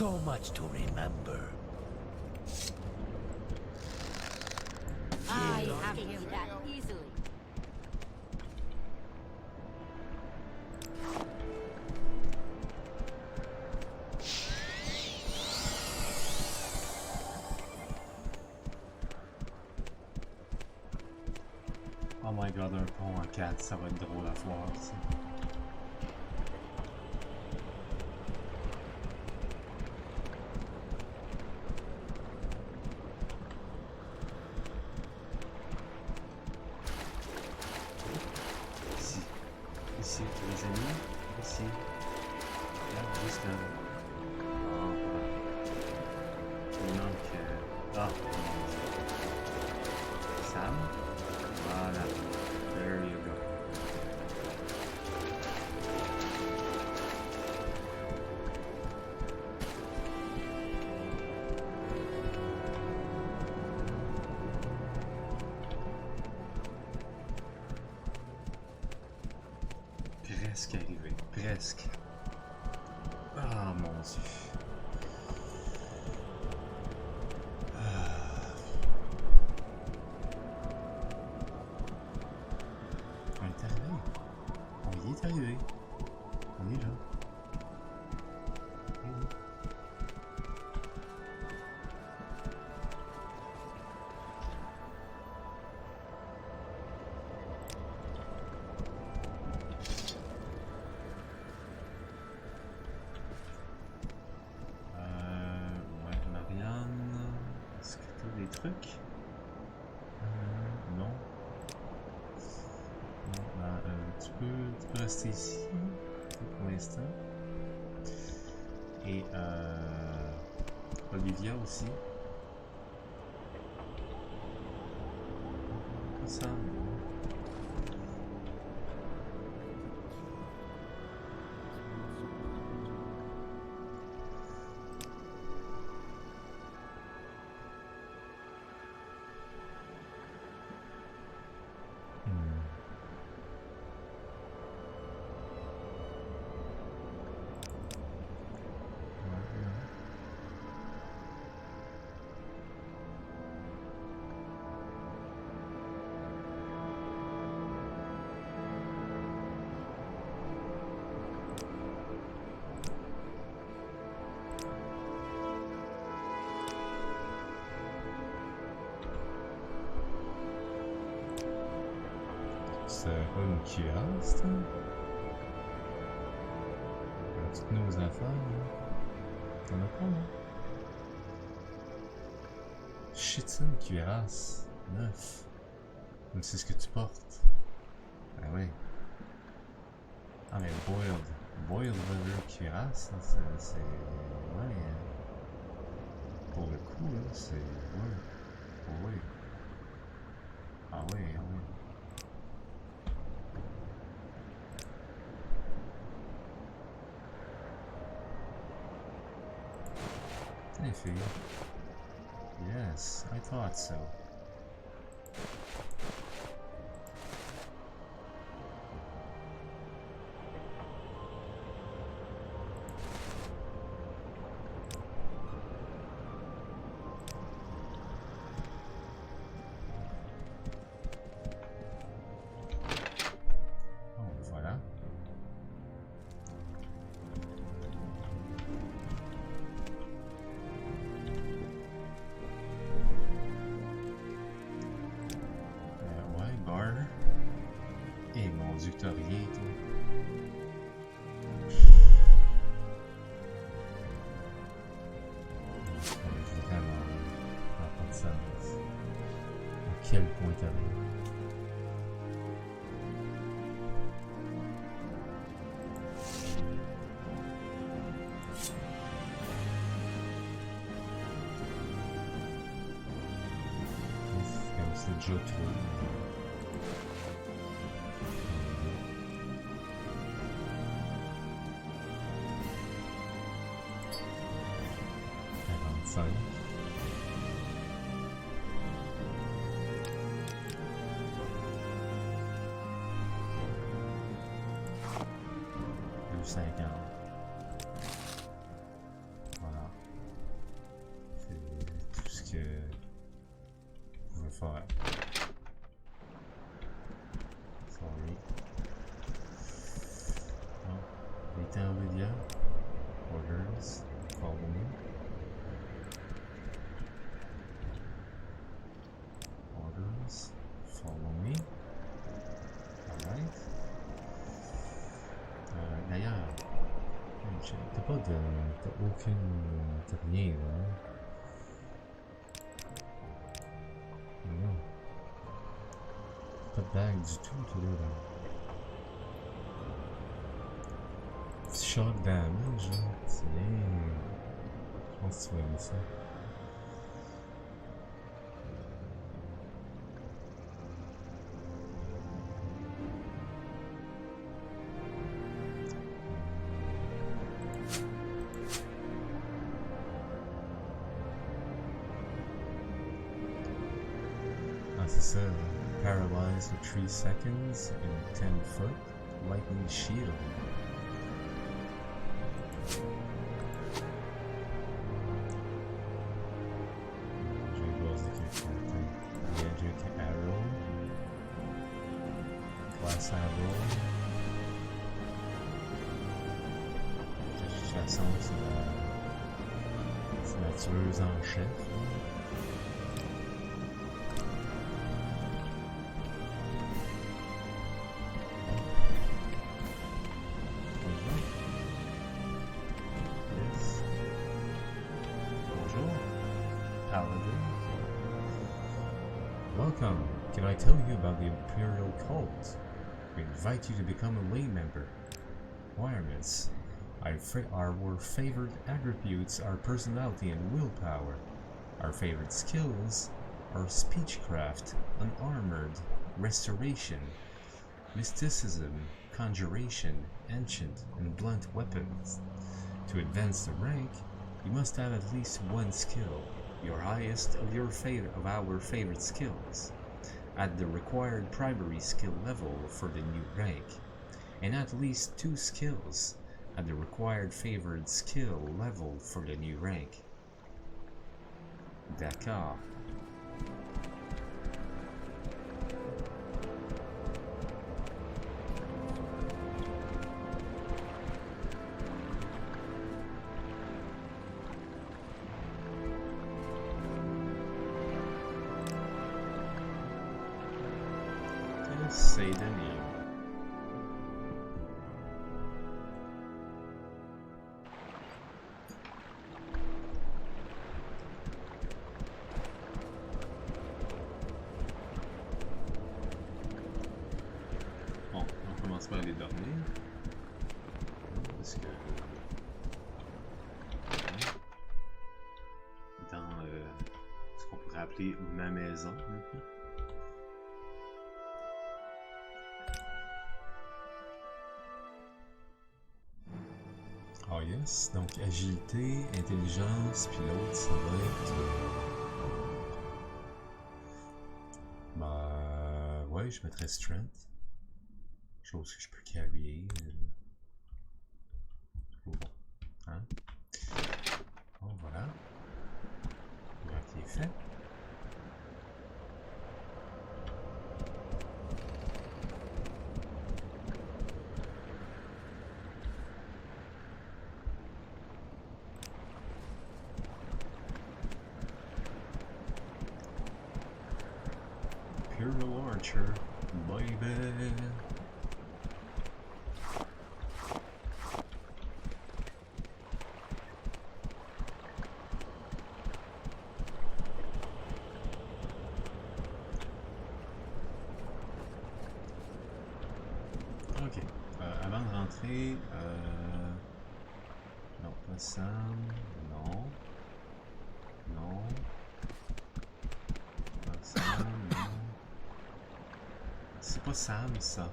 So much to remember. to him that easily. Oh my god, un pont en 4, ça va être drôle à voir ça. Ici. Ici, tous les amis. Ici. Là, juste là. Oh, voilà. Il manque... Ah, Sam. Voilà. There you go. Presque arrivé. Presque. Ah mon dieu. On est arrivé. On y est arrivé. On est là. Eh oui. Ouais, Marianne. Est-ce que tu as des trucs? Non. Tu peux rester ici pour l'instant. Et Olivia aussi. Comme ça. C'est une cuirasse, toutes nos affaires, t'en as pas, non? Shit, c'est une cuirasse, 9. Mais c'est ce que tu portes. Ah oui. Ah mais Boiled Leather cuirasse, c'est... Ouais. Pour le coup, là, c'est... Ouais. Oh, oui. Ah oui, ah oui. Iffy. Yes, I thought so. Oh, voilà. Eh mon dieu, t'as rien, toi. Vraiment, ça n'a pas de sens. À quel point t'as rien. C'est déjà trop. Voilà. C'est tout ce que je veux faire. 𝓐𝓢𝓜𝓡, orders, follow me. Orders, follow me. Alright. D'ailleurs, t'as pas de... t'as aucune... t'as rien là. Non. Pas de bague du tout, toi là. Shock damage, c'est bien. Je pense que tu vas aimer ça. Ah, c'est ça. Paralyzed for 3 seconds in 10 foot. Lightning shield. Magic arrow. Glass arrow. De toute façon, c'est la tueuse en chef. Welcome. Can I tell you about the Imperial Cult? We invite you to become a lay member. Requirements. Our favorite attributes are personality and willpower. Our favorite skills are speechcraft, unarmored, restoration, mysticism, conjuration, ancient, and blunt weapons. To advance the rank, you must have at least one skill, your highest of our favorite skills, at the required primary skill level for the new rank, and at least 2 skills at the required favored skill level for the new rank. D'accord. Say the name. Bon, on commence par aller dormir. Parce que... dans ce qu'on pourrait appeler ma maison. Ah yes, donc agilité, intelligence, puis l'autre ça va être... bah... ouais, je mettrais strength. Chose que je peux carrier. Bon, hein? Bon, voilà. Voilà qui est fait. Imperial Archer, baby. Ok, avant de rentrer, non, pas Sam, non, non, pas Sam, non. C'est pas Sam, ça.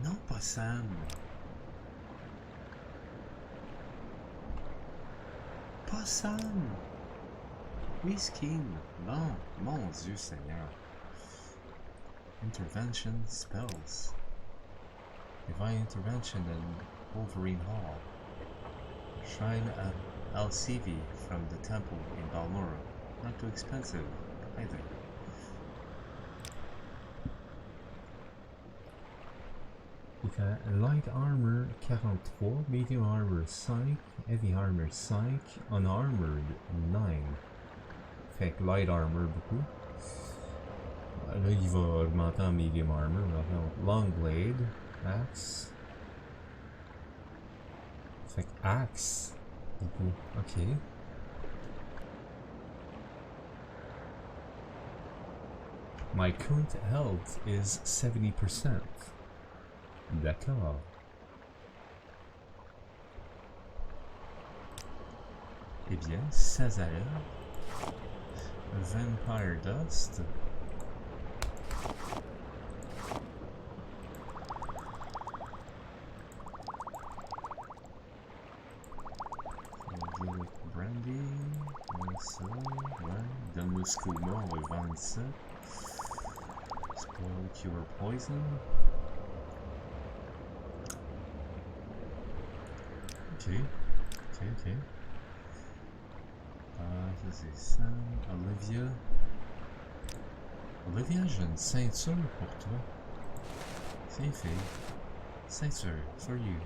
Non, pas Sam. Pas Sam. King. Non, mon Dieu Seigneur. Intervention spells. Divine intervention in Wolverine Hall. Shrine at 𝓐𝓢𝓜𝓡 from the temple in Balmora. Not too expensive. Aide. Il fait light armor 43, medium armor 5, heavy armor 5, unarmored 9. Fait que light armor beaucoup. Là, il va augmenter en medium armor. Long blade, axe. Fait que axe beaucoup. Ok. My current health is 70%. D'accord. Eh bien, ça a l'air. Vampire Dust. Brandy. Ça, ouais. Donne-moi ce coup-là, on va vendre ça. Spoil Cure Poison. Ok. Ça c'est ça. Olivia. Olivia, j'ai une ceinture pour toi. C'est fait. Ceinture, for you.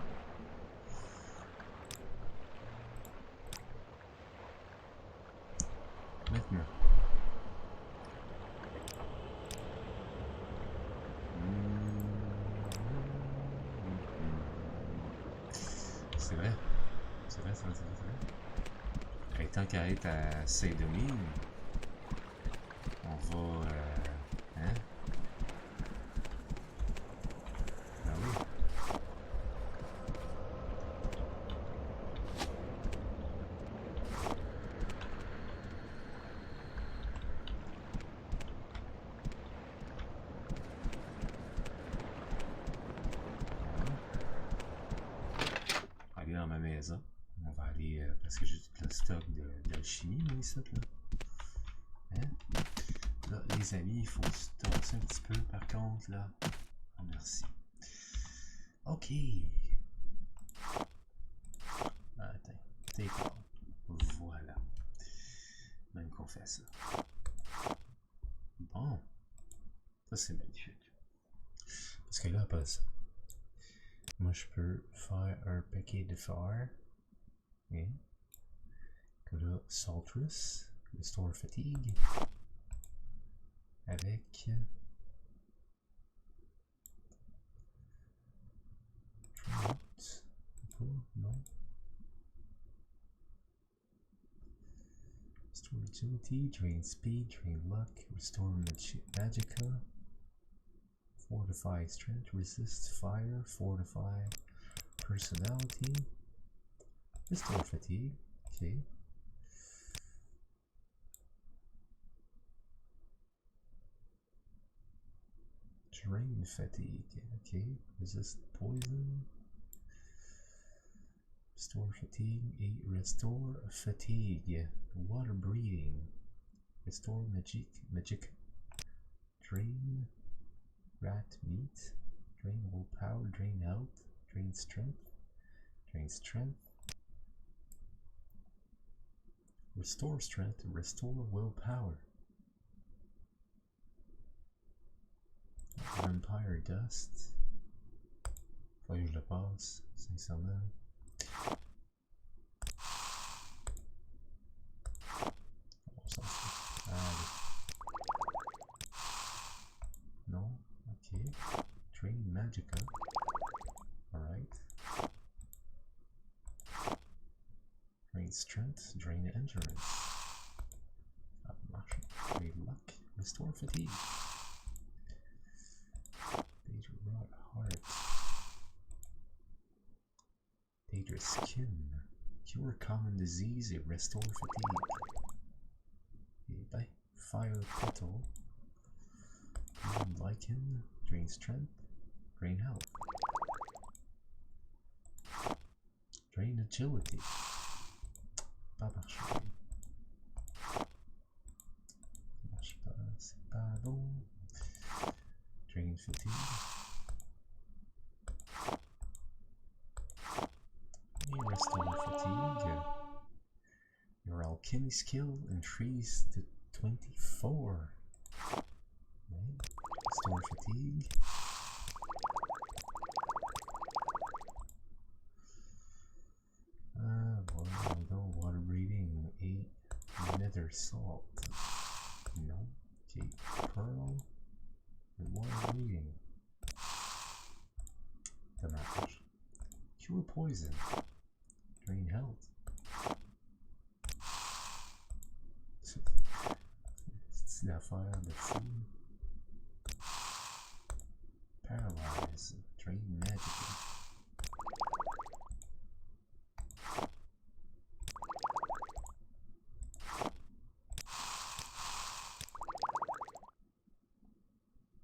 Maintenant. C'est vrai. Et tant qu'à être à Saint-Denis, on va... hein? Ah oui. Aller dans ma maison. On va aller, parce que j'ai tout le stock d'alchimie, là, ici, là. Hein? Là, les amis, il faut se tasser un petit peu, par contre, là. Oh, merci. Ok. Attends, take on. Voilà. Même qu'on fait ça. Bon. Ça, c'est magnifique. Parce que là, après ça, moi, je peux faire un paquet de fer. Et là, Saltrus, Restore Fatigue, avec non. Restore Agility, Drain Speed, Drain Luck, Restore Magicka, Fortify Strength, Resist Fire, Fortify Personality, Restore Fatigue, okay. Drain Fatigue, okay. Resist Poison, Restore Fatigue, et Restore Fatigue, Water Breathing, Restore Magic, Drain Rat Meat, Drain Willpower, Drain Health, Drain Strength, Restore Strength, Restore Willpower, Vampire Dust, faut que je le passe, sincèrement. On s'en fout. Allez. Non, ok. Drain Magicka. Alright. Drain Strength, Drain Endurance. Ça marche. Drain Luck, Restore Fatigue. Rot Heart. Dangerous Skin. Cure Common Disease et Restore Fatigue. Et ben, Fire Petal. Lichen. Drain Strength. Drain Health. Drain Agility. Pas marché. Ça marche pas, c'est pas bon. Drain Fatigue. Et Restore Fatigue. Your alchemy skill increased to 24. Right. Restore fatigue. Well, I don't water breathing. 8 nether salt. No. Okay, pearl. Water breathing. Dommage. Cure poison. Drain health. C'est l'affaire de fou. Paralyze. Drain magic.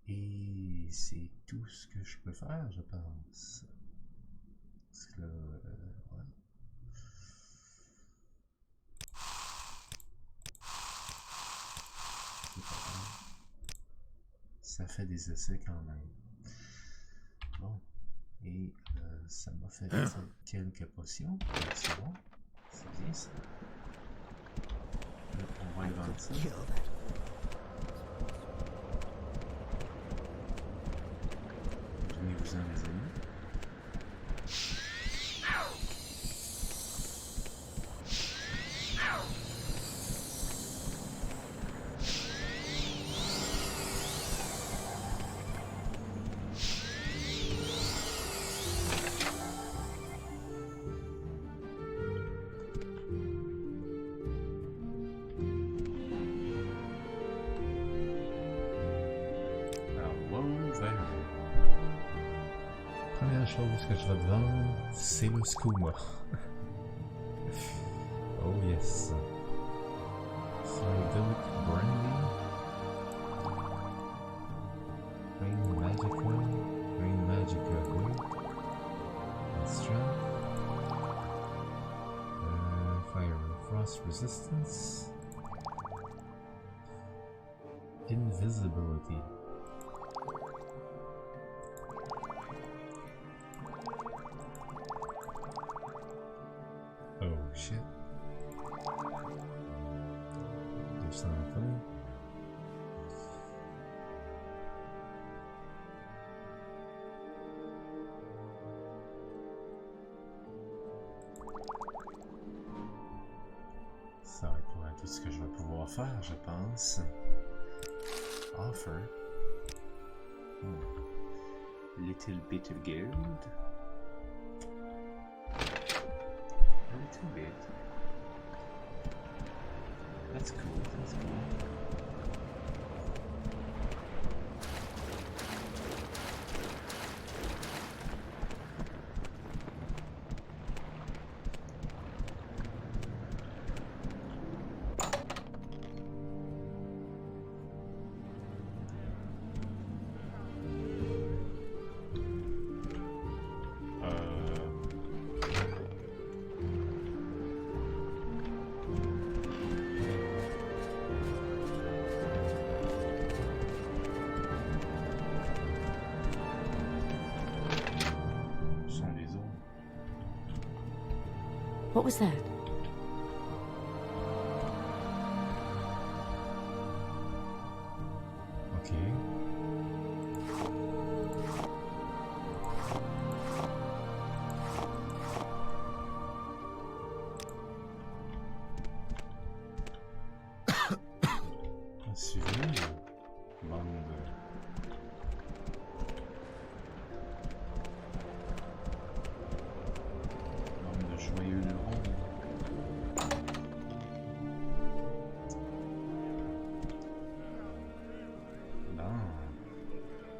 Et c'est tout ce que je peux faire, je pense. Parce que là, ouais. Ça fait des essais quand même. Bon. Et ça m'a fait quelques potions. C'est bon. C'est bien ça. Là, on va y vendre ça. Donnez-vous-en les amis. Première chose que je vais te vendre, c'est le skouma. Oh yes. Psychedelic brandy. Green magic one. Green magic glue. And strength. Fire frost resistance. Invisibility. Oh shit. Do something. Ça va être tout ce que je vais pouvoir faire, je pense. Offer. Little bit of gold. A little bit. That's cool, that's cool. What was that? Okay. Suivez-moi. Bande de joyeux lurons.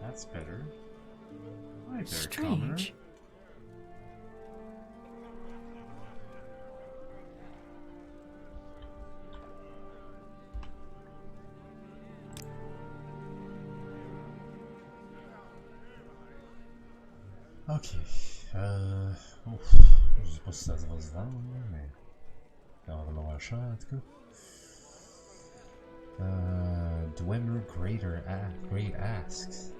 That's better. Hi there, commoner. Strange. Ok. Ouf. Je sais pas si ça va se vendre, mais ça va valoir cher en tout cas. Dwemer Great Asks.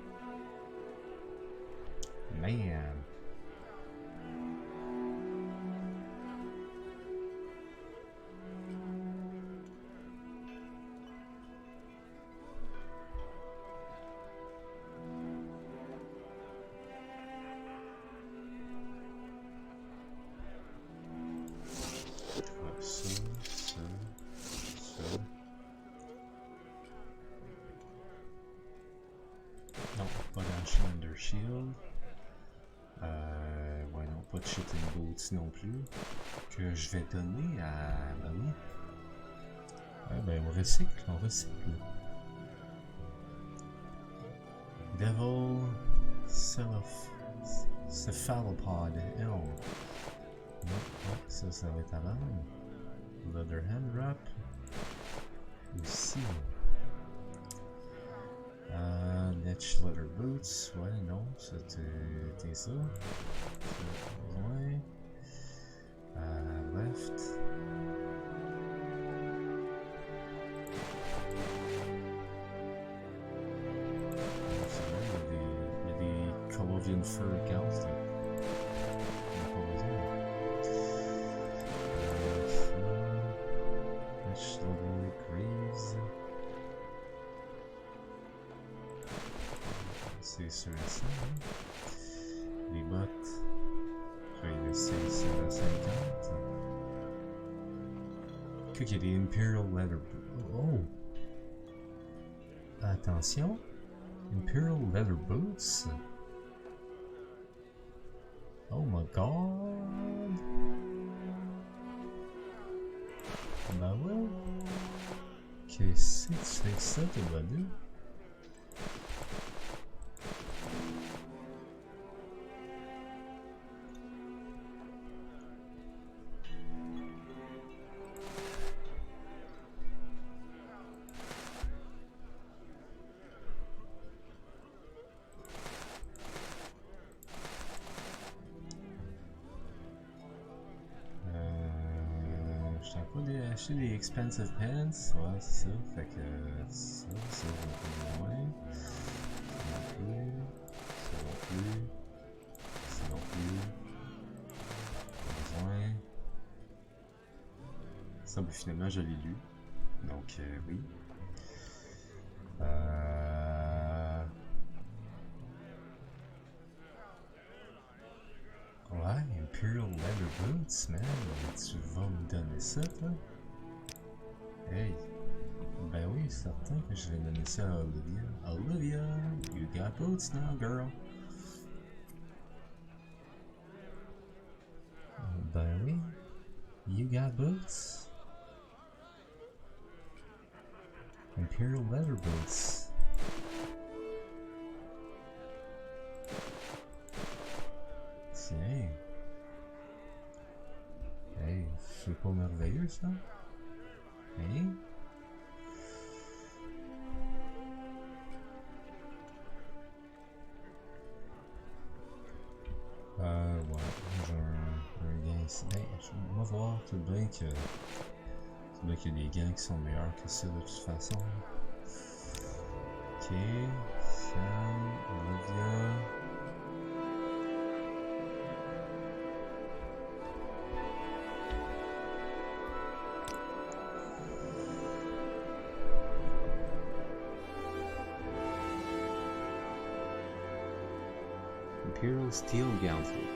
Man. pas d'Ashen Under Shield. Ouais, non, pas de Shitting Boots non plus. Que je vais donner à. Ben oui. Ben on recycle, on recycle. Devil 𝓐𝓢𝓚 𝓚𝓙𝓚𝓻𝓻𝓸𝓀𝓲𝓷𝓭. Ouais, ça va être à vendre. Leather Hand Wrap. Aussi. Netch Leather Boots. Ouais, non, c'était ça. Ouais. Left. Il y a des Caldera Fur Gals. C'est sûr et ça, hein? Les bottes, je vais laisser ça à 50. Qu'il y a des Imperial Leather Boots. Oh! Attention! Imperial Leather Boots? Oh my god! Ben ouais! Qu'est-ce que c'est ça, t'es bonne? Acheter des expensive pants, ouais c'est ça, fait que ça va pas loin, ça non plus, besoin, ça ben, finalement je l'ai lu, donc oui. Ouais, Imperial Leather Boots, man, tu vas me donner ça toi? Hey, ben oui, certain que je vais donner ça à Olivia. Olivia, you got boots now, girl. Ben oui, you got boots. Imperial Leather Boots. Tiens. Hey, c'est pas merveilleux ça? Hein? Ouais, j'ai un gain ici. Hey, on va voir tout bien qu'il y a des gains qui sont meilleurs que ça de toute façon. Ok, Sam, Olivia. Imperial Steel Gauntlet.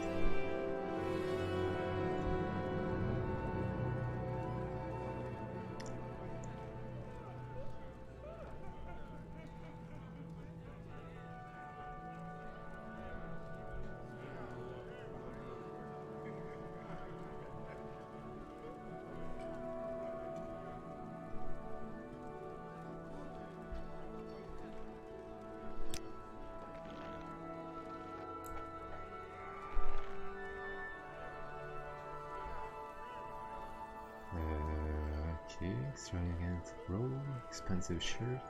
Extravagant robe, expensive shirt,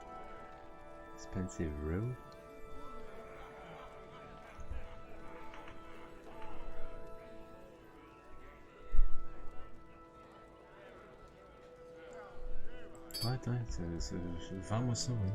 expensive robe. Ouais, attends, vends-moi ça, oui.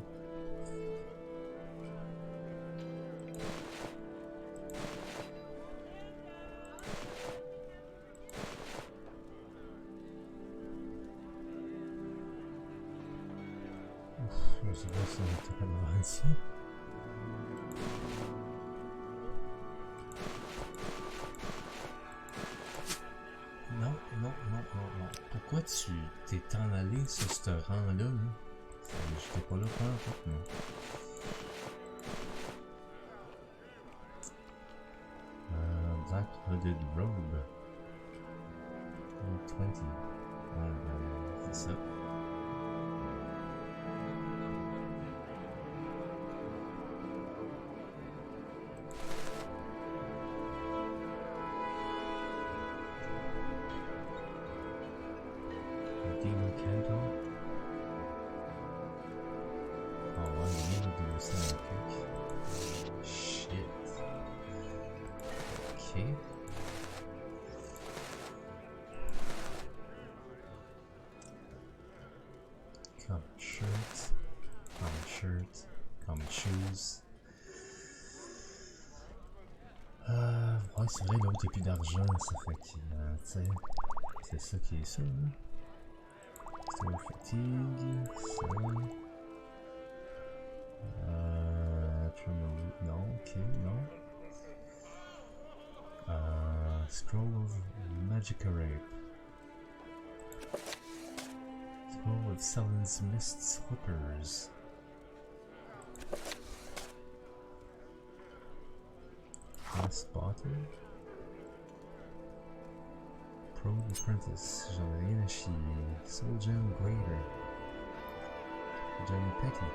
Je sais pas si on est capable de vendre ça. Non. Pourquoi tu t'es en allé sur ce rang-là? J'étais pas là pendant tout, moi. Gilded Robe. 20. C'est ça. Demon Candle. Oh ouais, le niveau de ça, ok. Shit. Ok. Common shirt. Common shirt. Common shoes. Ouais, c'est vrai, l'autre, il n'y a plus d'argent, ça fait que, tu sais, c'est ça qui est ça, hein. Store fatigue, ça. Non, ok, non. Scroll of Magikarap. Scroll of Sellen's Mist Slippers. Spotted. Probe Apprentice. J'en ai rien à chier. Soul Gem Greater. Gem Petty.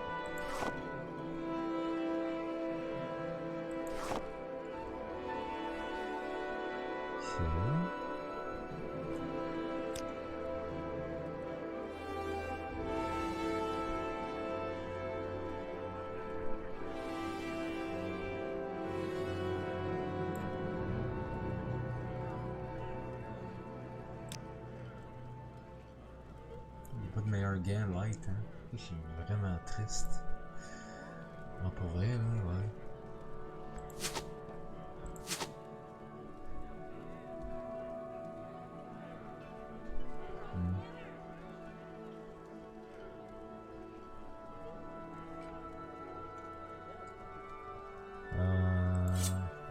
Gain light, hein. Je suis vraiment triste. Non, pour vrai, là, ouais.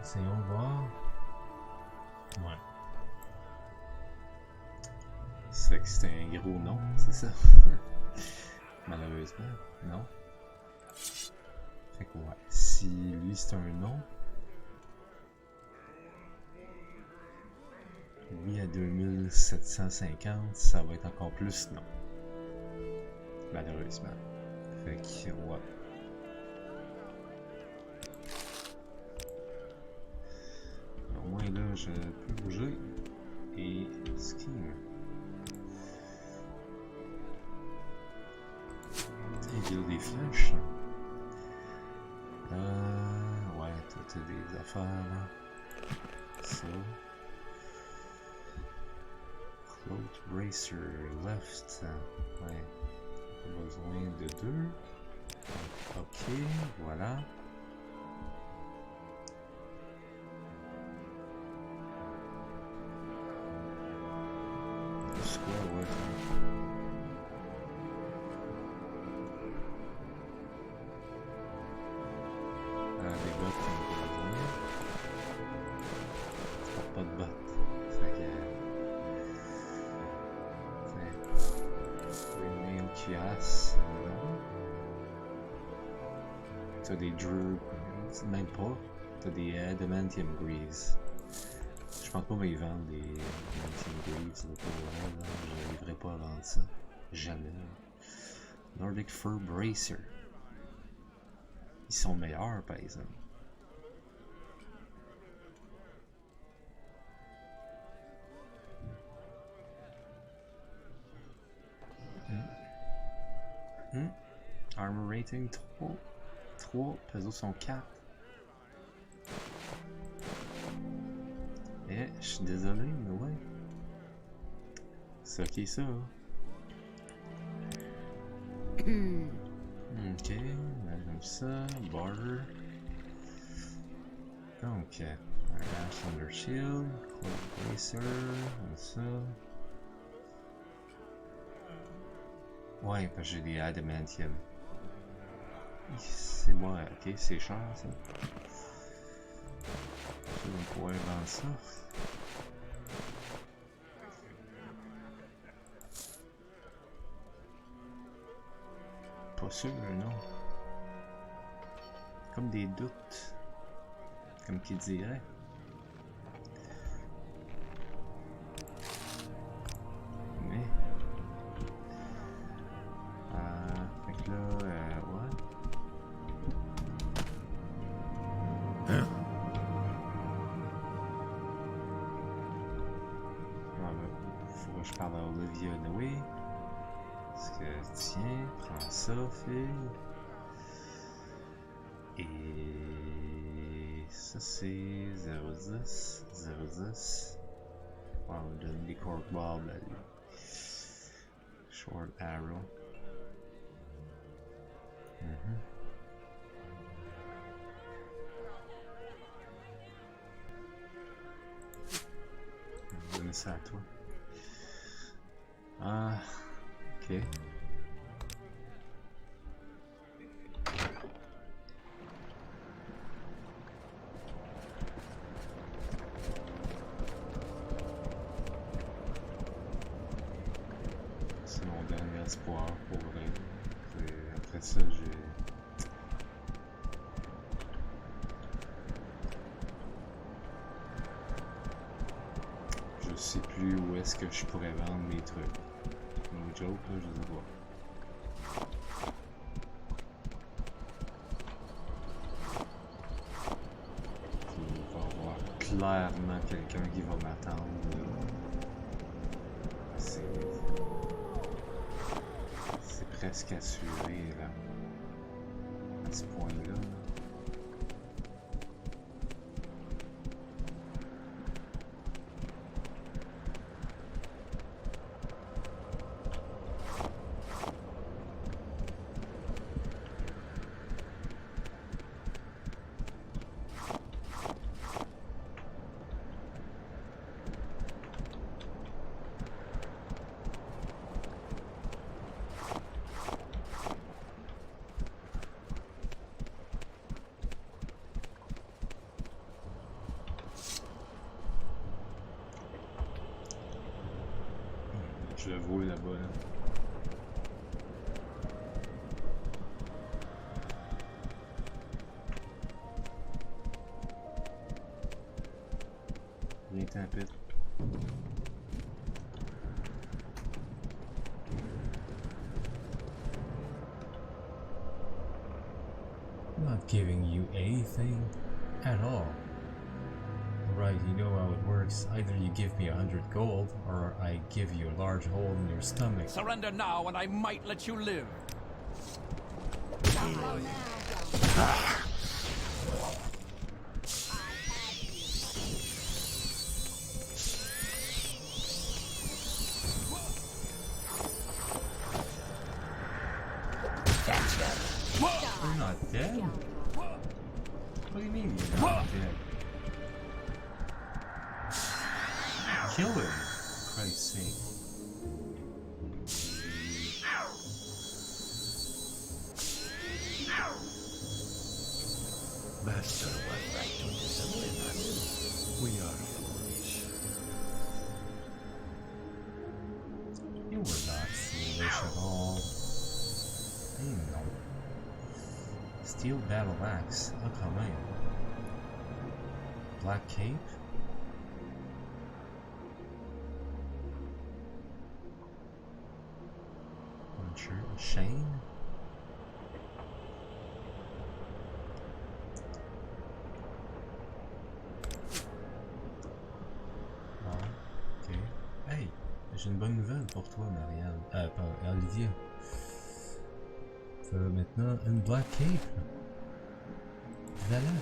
Essayons de voir. Ouais. Ça fait que c'est un gros nom, c'est ça? Malheureusement, non. Fait que ouais, si lui c'est un nom, oui à 2750, ça va être encore plus non. Malheureusement. Fait que ouais. Au moins là, je peux bouger et skier. Il y a des flèches. Ouais, t'as des affaires là. Ça. Float Bracer left. Ouais. Besoin de 2. Ok, voilà. Square, ouais. T'as des Drew, même pas, t'as des Adamantium Greaves. Je pense pas qu'ils vendent des Adamantium Greaves, je n'arriverai pas à vendre ça. Jamais. Nordic Fur Bracer. Ils sont meilleurs par exemple. Armor rating 3. 3, les autres sont 4. Eh, je suis désolé, mais ouais. C'est ok ça. Ok, comme ça, border. Donc, un Thunder Shield, Cloak Bracer, comme ça. Ouais, parce que j'ai des Adamantium. C'est moi, ok, c'est cher ça. Je vais pouvoir vendre ça. Pas sûr, non. Comme des doutes. Comme qui dirait. viol, oui. Est-ce que tiens, prends ça, fille. Et ça c'est 0,10, 0,10. Wow, on donne des cork bombs à lui. Short arrow. Je vais donner ça à toi. Ah, ok. C'est mon dernier espoir pour vrai. Et après ça, je sais plus où est-ce que je pourrais vendre mes trucs. No joke, là, je sais pas. Il va y avoir clairement quelqu'un qui va m'attendre. C'est presque assuré là. À ce point-là. Je le vois là-bas, là. Viens t'empête. I'm not giving you anything at all. Right, you know how it works. Either you give me 100 gold, or I give you a large hole in your stomach. Surrender now and I might let you live. You're not dead? What do you mean you're not dead? Kill him, for Christ's sake. Master was right to discipline us. We are foolish. You were not foolish at all. No. Steel battle axe. Oh, quand même. Black cape. Shane? Ah, ok. Hey, j'ai une bonne nouvelle pour toi, Marianne. Pas Olivier. Maintenant, une black cape. Voilà.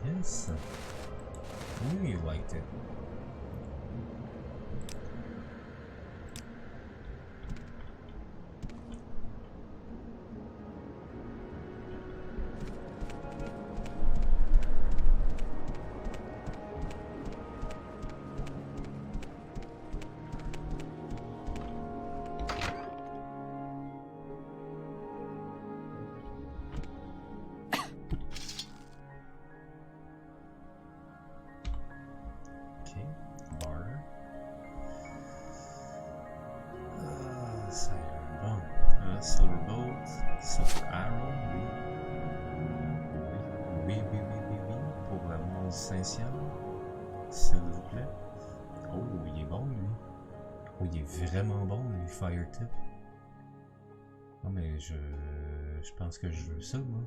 Yes. I knew you liked it. S'il vous plaît. Oh, il est bon lui. Oh, il est vraiment bon lui, Fire Tip. Non mais je pense que je veux ça moi.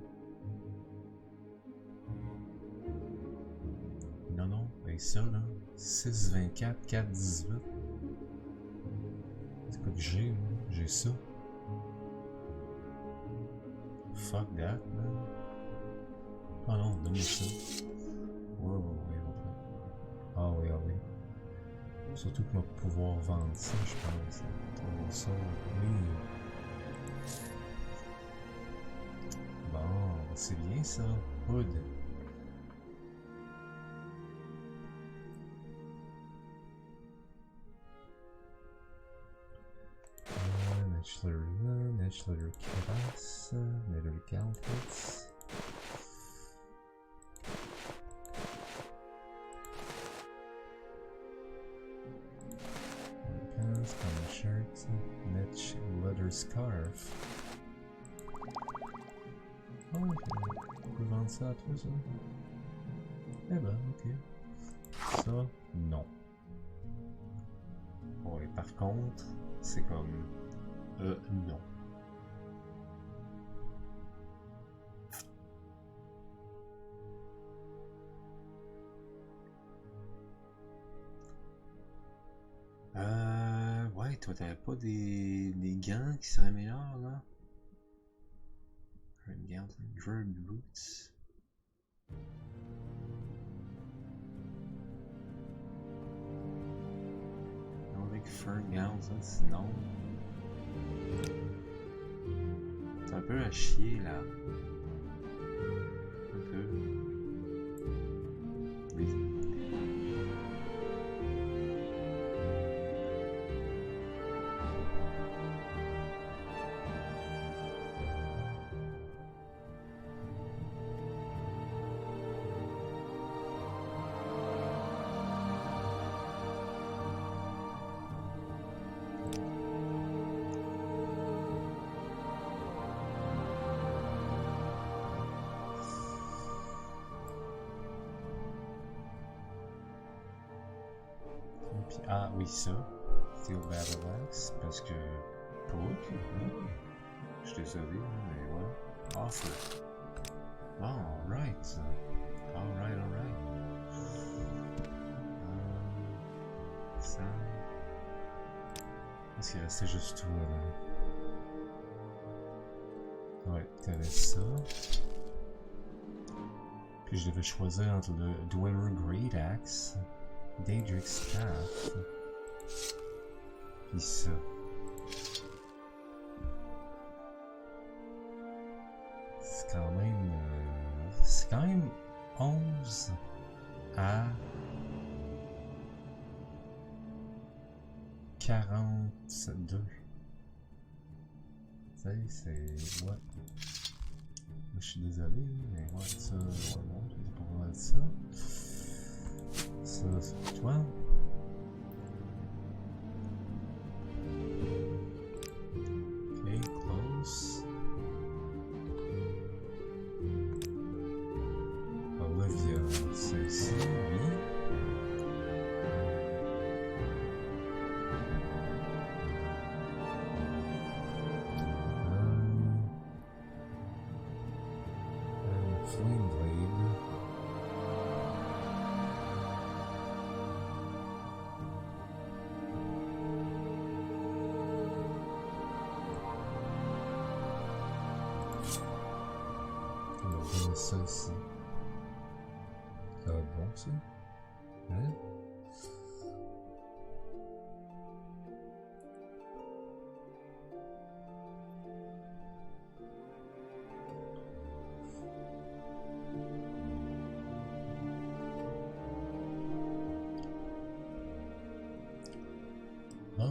Non, et ça là, 6,24, 4,18. Quoi que j'ai, moi? J'ai ça. Fuck that, man. Ah non, donne-moi ça. Ouais. Ah oui. Surtout que je vais pouvoir vendre ça, je pense. On ça, oui. Bon, c'est bien ça. Hood. 𝓐𝓢𝓜𝓚 pants, common shirt, niche leather scarf. Oh, on peut vendre ça à toi, ça? Eh ben, ok. Ça, non. Bon, et par contre, c'est comme... non. Ouais, toi, t'avais pas des gants qui seraient meilleurs, là? Dread boots. Nordic fur gowns, ça, sinon. C'est un peu à chier, là. Un peu. Oui. Ah oui, ça. Steel Battle Axe, parce que... Pook, je suis désolé, mais ouais. Offer. Oh, alright. Alright. Ça... Parce qu'il restait juste toi, là. Ouais, t'avais ça. Puis je devais choisir entre le Dweller Great Axe, Daedric Staff, puis ça. C'est quand même 11 à 42. Tu sais, c'est... Ouais. Je suis désolé, mais ouais, ça... Ouais, non, j'ai pas vraiment dit ça. Ça, c'est pour toi. Ok, close. Olivia, celle-ci, oui. Flame Blade. On va donner ça ici. Ça va être bon, ça? Hein? Oh!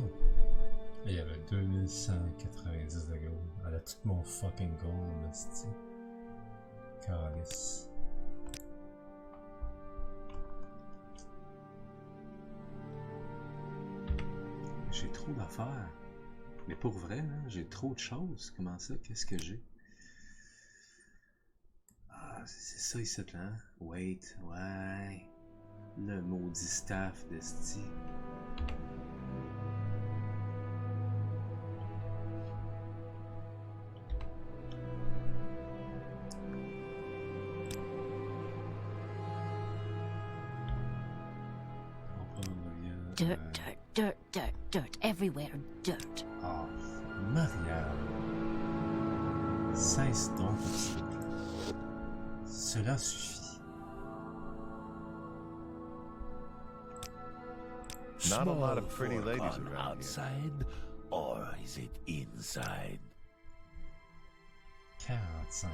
Il y avait 2190 de gold. Elle a tout mon fucking gold, c'ti. Calice. J'ai trop d'affaires. Mais pour vrai, hein, j'ai trop de choses. Comment ça? Qu'est-ce que j'ai? Ah, c'est ça ici, là. Wait, ouais. Le maudit staff de c'ti. dirt, dirt, dirt. Everywhere, dirt. Oh, Marianne. Cesse donc s'il te plaît. Cela suffit. Not a lot of Small pretty fork ladies on around here. outside, or is it inside? 45.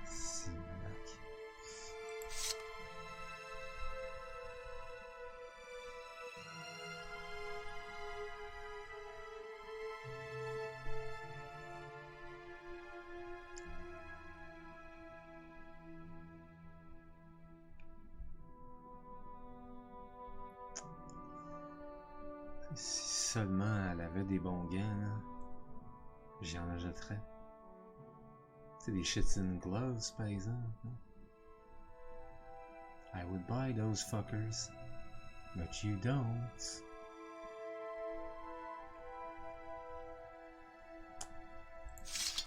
Simonac. Si seulement elle avait des bons gants, là, j'y en achèterais. C'est des shits and gloves, par exemple. Hein? I would buy those fuckers, but you don't.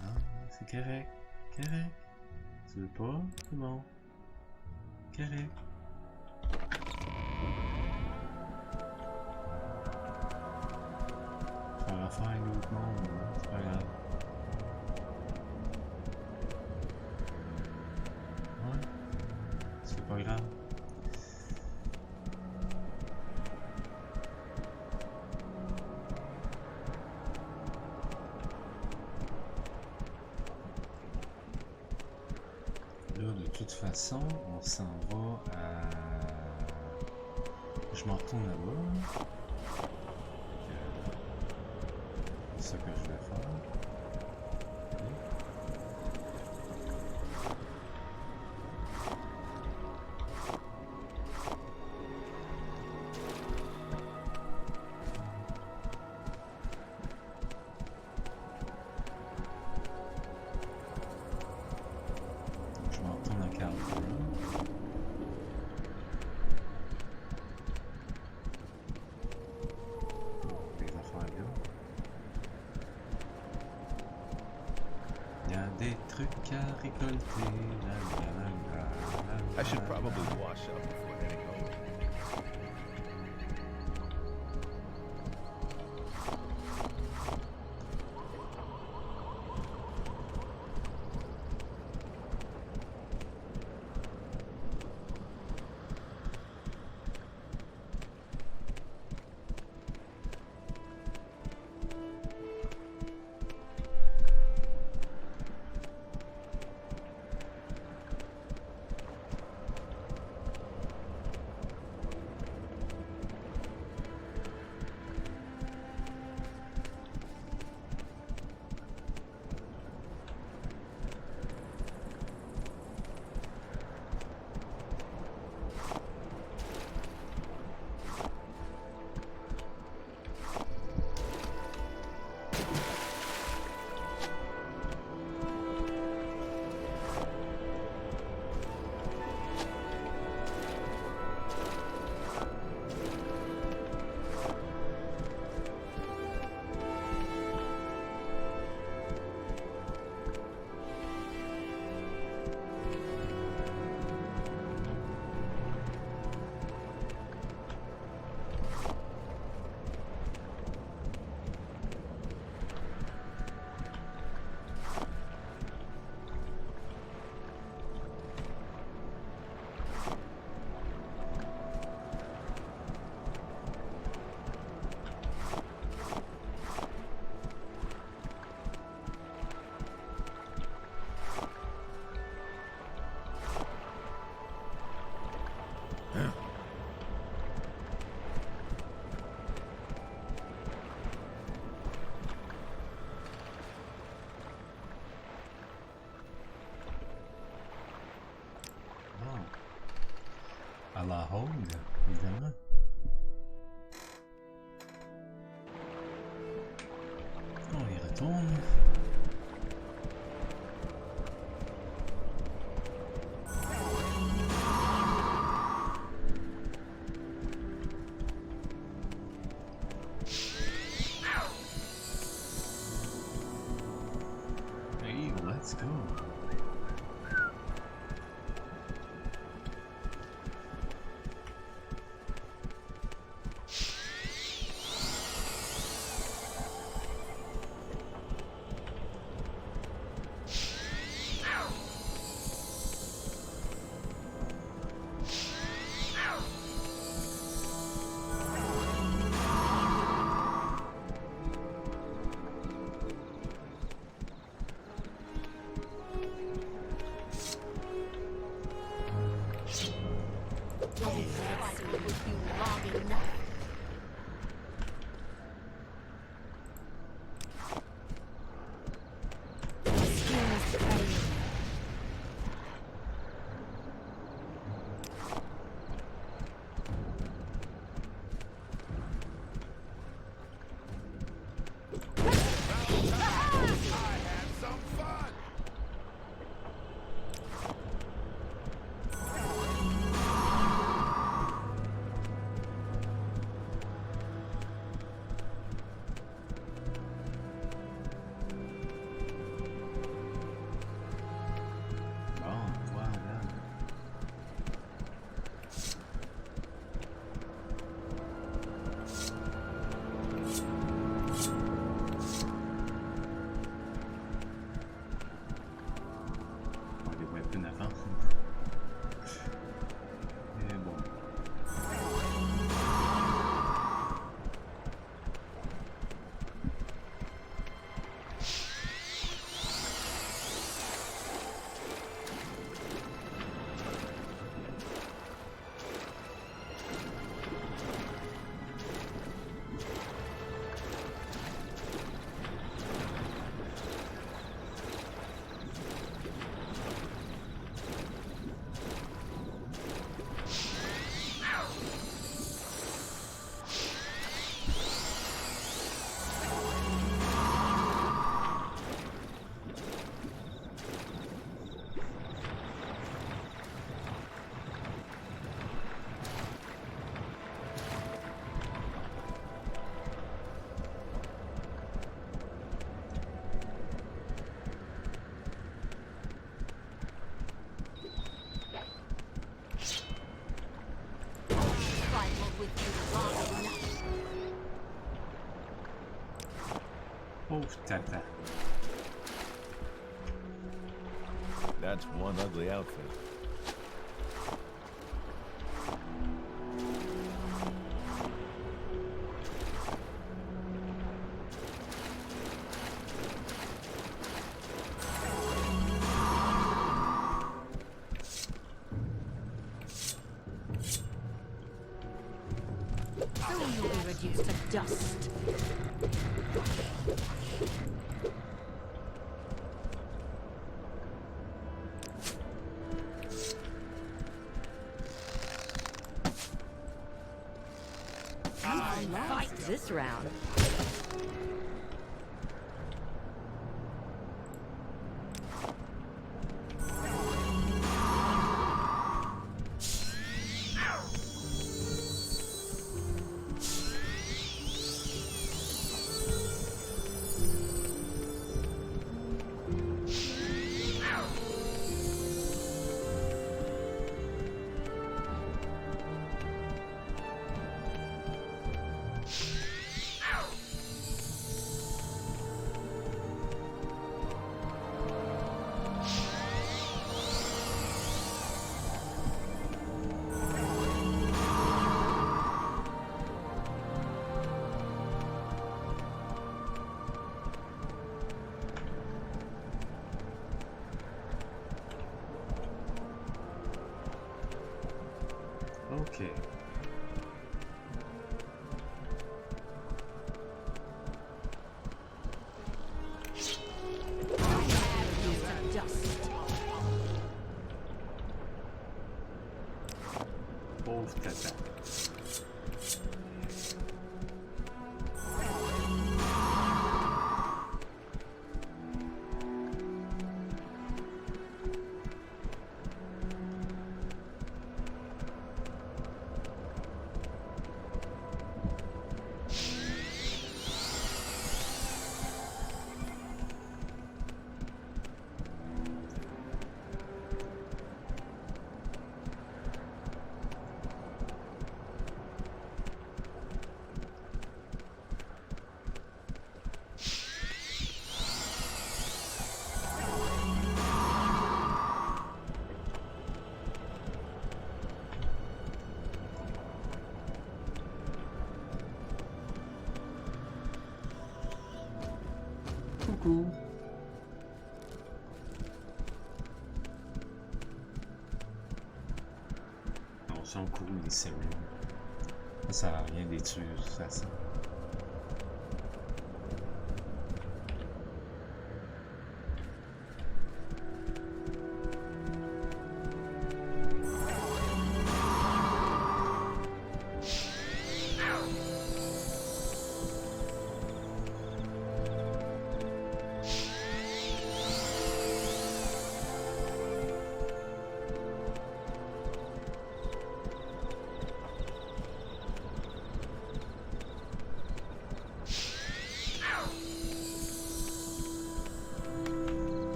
Ah, c'est correct. Correct. Tu veux pas? C'est bon. Correct. Faire affaire avec l'autre monde, c'est pas grave. Ouais, c'est pas grave. Là, de toute façon, on s'en va à... Je m'en retourne là-bas. C'est ça que je vais faire. Donc, je m'en retourne à Caldera. Des affaires là. Il y a des trucs à récolter. I should probably wash up before heading home. À la Hogue, évidemment. On y retourne. Hey, let's go. Pauvre tata. That's one ugly outfit. Soon you'll be reduced to dust. Fight this round. Okay. Reduced to dust. Pauvre tata. Coucou. On s'en court, les sérieux. Ça sert à rien d'être sûr, de toute façon.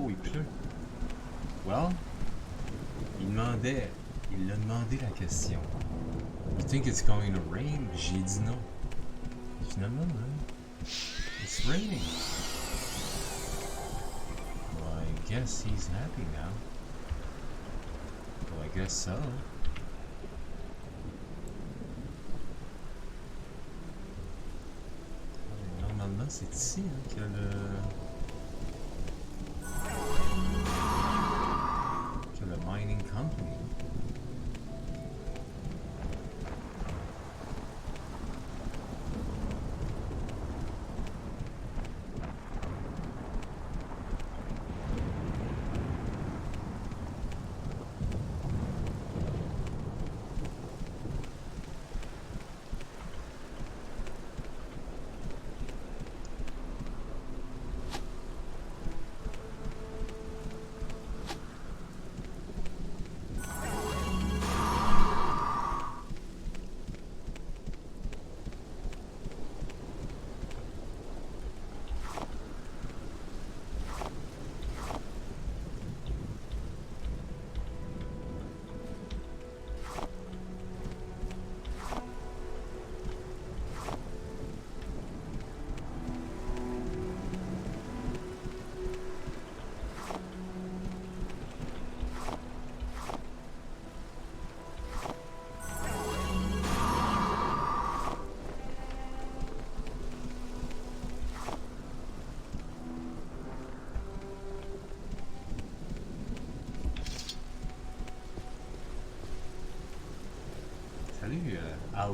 Oh, il pleut. Well, il a demandé la question. You think it's going to rain? J'ai dit non. Finalement, non. It's raining. Well, I guess he's happy now. Well, I guess so. Normalement, c'est ici hein, qu'il y a le mining company.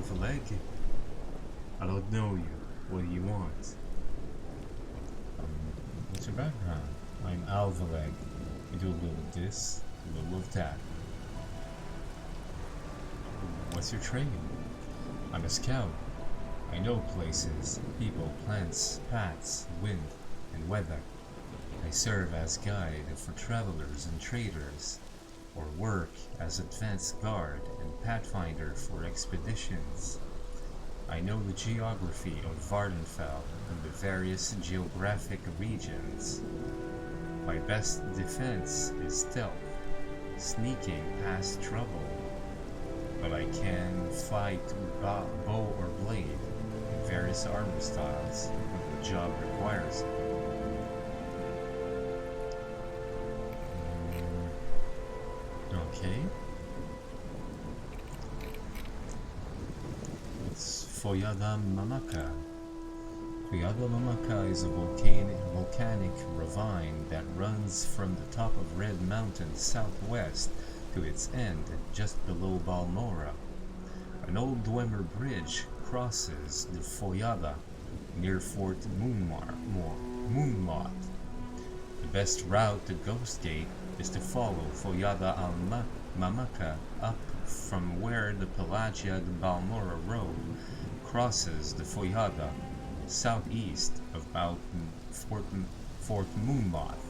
𝓐𝓢𝓜𝓡? I don't know you. What do you want? What's your background? I'm 𝓐𝓢𝓜𝓡. I do a little of this, a little of that. What's your training? I'm a scout. I know places, people, plants, paths, wind, and weather. I serve as guide for travelers and traders, or work as advanced guard and pathfinder for expeditions. I know the geography of Vvardenfell and the various geographic regions. My best defense is stealth, sneaking past trouble, but I can fight with bow or blade in various armor styles when the job requires it. Okay. It's 𝓐𝓢𝓜𝓡. 𝓐𝓢𝓜𝓡 is a volcanic ravine that runs from the top of Red Mountain southwest to its end just below Balmora. An old Dwemer bridge crosses the 𝓐𝓢𝓜 near Fort Moonmoth. The best route to Ghostgate is to follow 𝓐𝓢𝓜𝓡 up from where the Pelagia de Balmora Road crosses the 𝓐𝓢𝓜 southeast of Fort Moonmoth.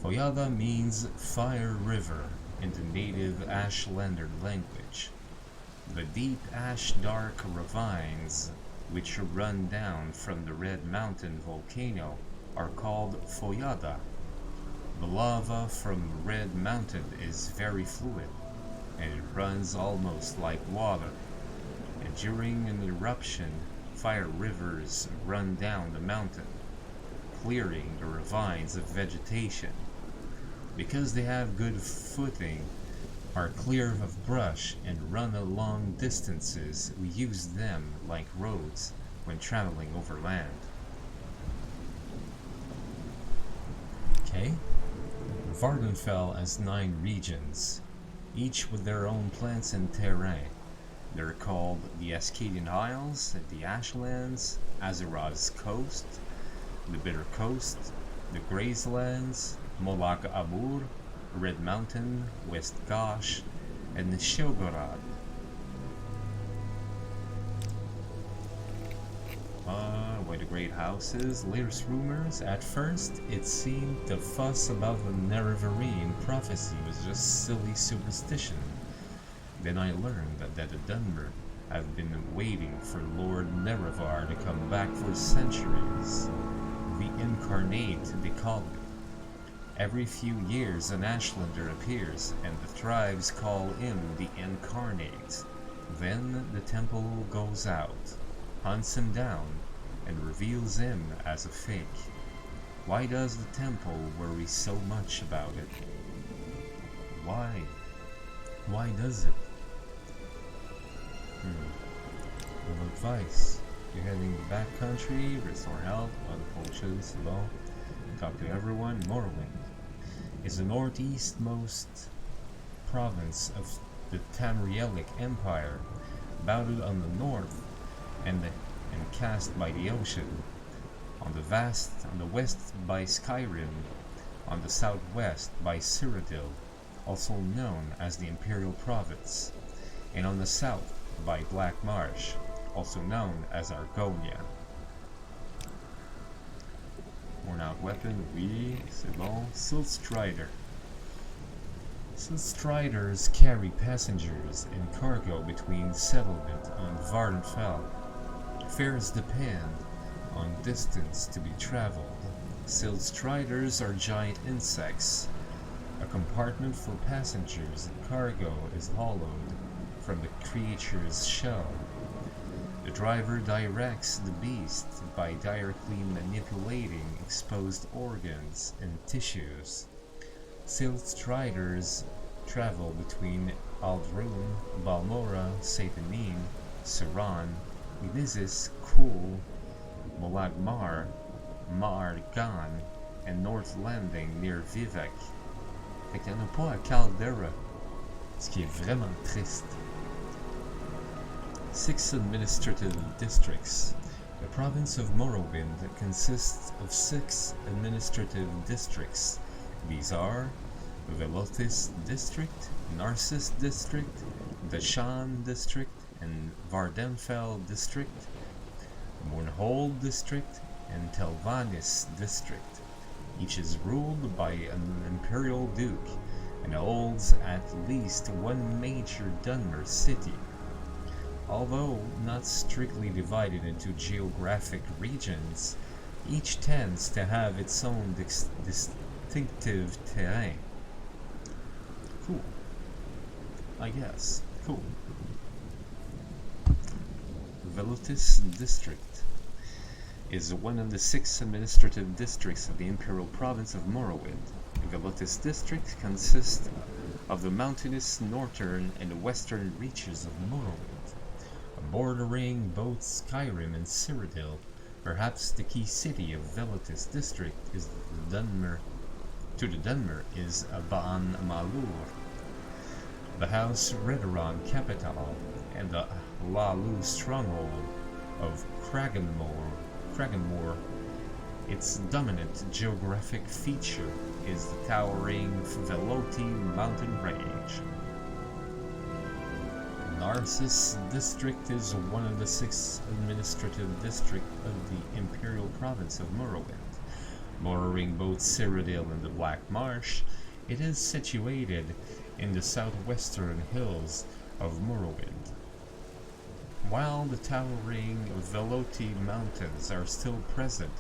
𝓐𝓢𝓜 means fire river in the native Ashlander language. The deep ash-dark ravines which run down from the Red Mountain volcano are called 𝓐𝓢𝓜. The lava from Red Mountain is very fluid, and it runs almost like water. And during an eruption, fire rivers run down the mountain, clearing the ravines of vegetation. Because they have good footing, are clear of brush, and run long distances, we use them like roads when traveling over land. Okay. Vvardenfell has 9 regions, each with their own plants and terrain. They're called the Ascadian Isles, the Ashlands, Azeroth's Coast, the Bitter Coast, the Grazelands, Molag Amur, Red Mountain, West Gosh, and the 𝓐𝓢𝓜𝓡. Why the great houses, latest rumors. At first, it seemed the fuss about the Nerevarine prophecy was just silly superstition. Then I learned that the Dunmer have been waiting for Lord Nerevar to come back for centuries. The incarnate, they call it. Every few years an Ashlander appears, and the tribes call him the incarnate. Then the temple goes out, hunts him down, and reveals him as a fake. Why does the temple worry so much about it? Why? Why does it? Well, advice. You're heading back country, restore health, other potions, law, talk to everyone. Morrowind is the northeastmost province of the Tamrielic Empire, bounded on the north and cast by the ocean, on the west by Skyrim, on the southwest by Cyrodiil, also known as the Imperial Province, and on the south by Black Marsh, also known as Argonia. Worn out weapon, oui, c'est bon. Siltstrider. Siltstriders carry passengers and cargo between settlement on Vvardenfell. Fares depend on distance to be traveled. Siltstriders are giant insects. A compartment for passengers and cargo is hollowed from the creature's shell. The driver directs the beast by directly manipulating exposed organs and tissues. Siltstriders travel between Ald'ruhn, Balmora, Satanin, Siran, Elysis, Kul, Molag Mar, Ma'argan, and North Landing near Vivec. Fait qu'il n'y en a pas à Caldera, ce qui est vraiment triste. 6 administrative districts. The province of Morrowind consists of 6 administrative districts. These are Velotis District, Narcissus District, 𝓐𝓢𝓜 District, and Vardenfell District, 𝓐𝓢𝓜 District, and 𝓐𝓢𝓜 District. Each is ruled by an imperial duke and holds at least one major Dunmer city. Although not strictly divided into geographic regions, each tends to have its own distinctive terrain. Cool. I guess. Cool. Velotis District is one of the 6 administrative districts of the Imperial Province of Morrowind. The Velotis District consists of the mountainous northern and western reaches of Morrowind, bordering both Skyrim and Cyrodiil. Perhaps the key city of Velotis District is Dunmer. To the Dunmer is Ban Malur, the House Redoran capital, and the 𝓐𝓢𝓜 stronghold of 𝓚𝓚𝓻𝓻𝓸𝓀𝓚. Its dominant geographic feature is the towering Veloti mountain range. Narcissus District is one of the 6 administrative districts of the Imperial Province of Morrowind. Bordering both Cyrodiil and the Black Marsh, it is situated in the southwestern hills of Morrowind. While the towering Veloti mountains are still present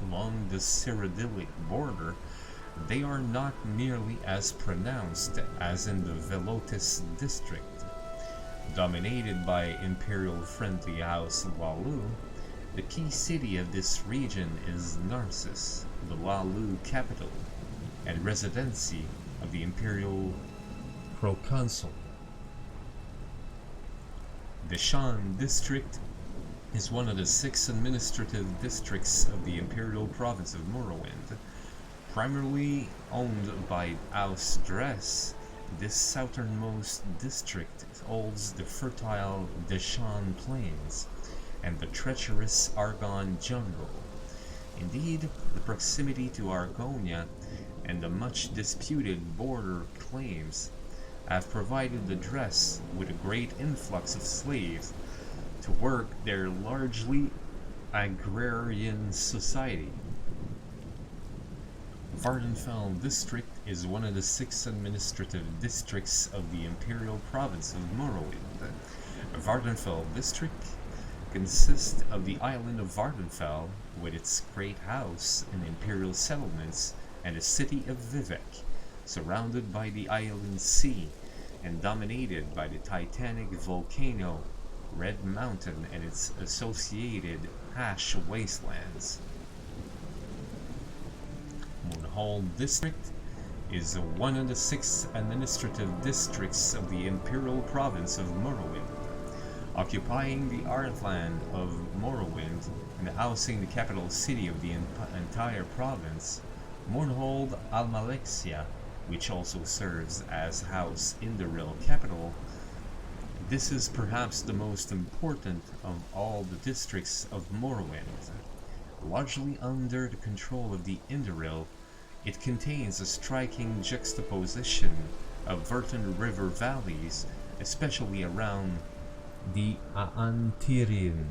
along the Cyrodiilic border, they are not nearly as pronounced as in the Velotis District. Dominated by imperial-friendly House 𝓐𝓢𝓜, the key city of this region is Narcissus, the 𝓐𝓢𝓜 capital, and residency of the imperial proconsul. The 𝓐𝓢𝓜 District is one of the 6 administrative districts of the Imperial Province of Morrowind. Primarily owned by House 𝓚. This southernmost district holds the fertile 𝓚 plains and the treacherous Argonne jungle. Indeed, the proximity to Argonia and the much disputed border claims have provided the 𝓚 with a great influx of slaves to work their largely agrarian society. Vardenfell District is one of the 6 administrative districts of the Imperial Province of Morrowind. Vardenfell District consists of the island of Vardenfell with its great house and imperial settlements and the city of Vivec, surrounded by the island sea and dominated by the titanic volcano Red Mountain and its associated ash wastelands. 𝓐𝓢𝓜 District is one of the 6 administrative districts of the Imperial Province of Morrowind, occupying the heartland of Morrowind and housing the capital city of the entire province, 𝓐𝓢𝓜 Almalexia, which also serves as House Indoril capital. This is perhaps the most important of all the districts of Morrowind. Largely under the control of the Indoril, it contains a striking juxtaposition of verdant river valleys, especially around the Aantirian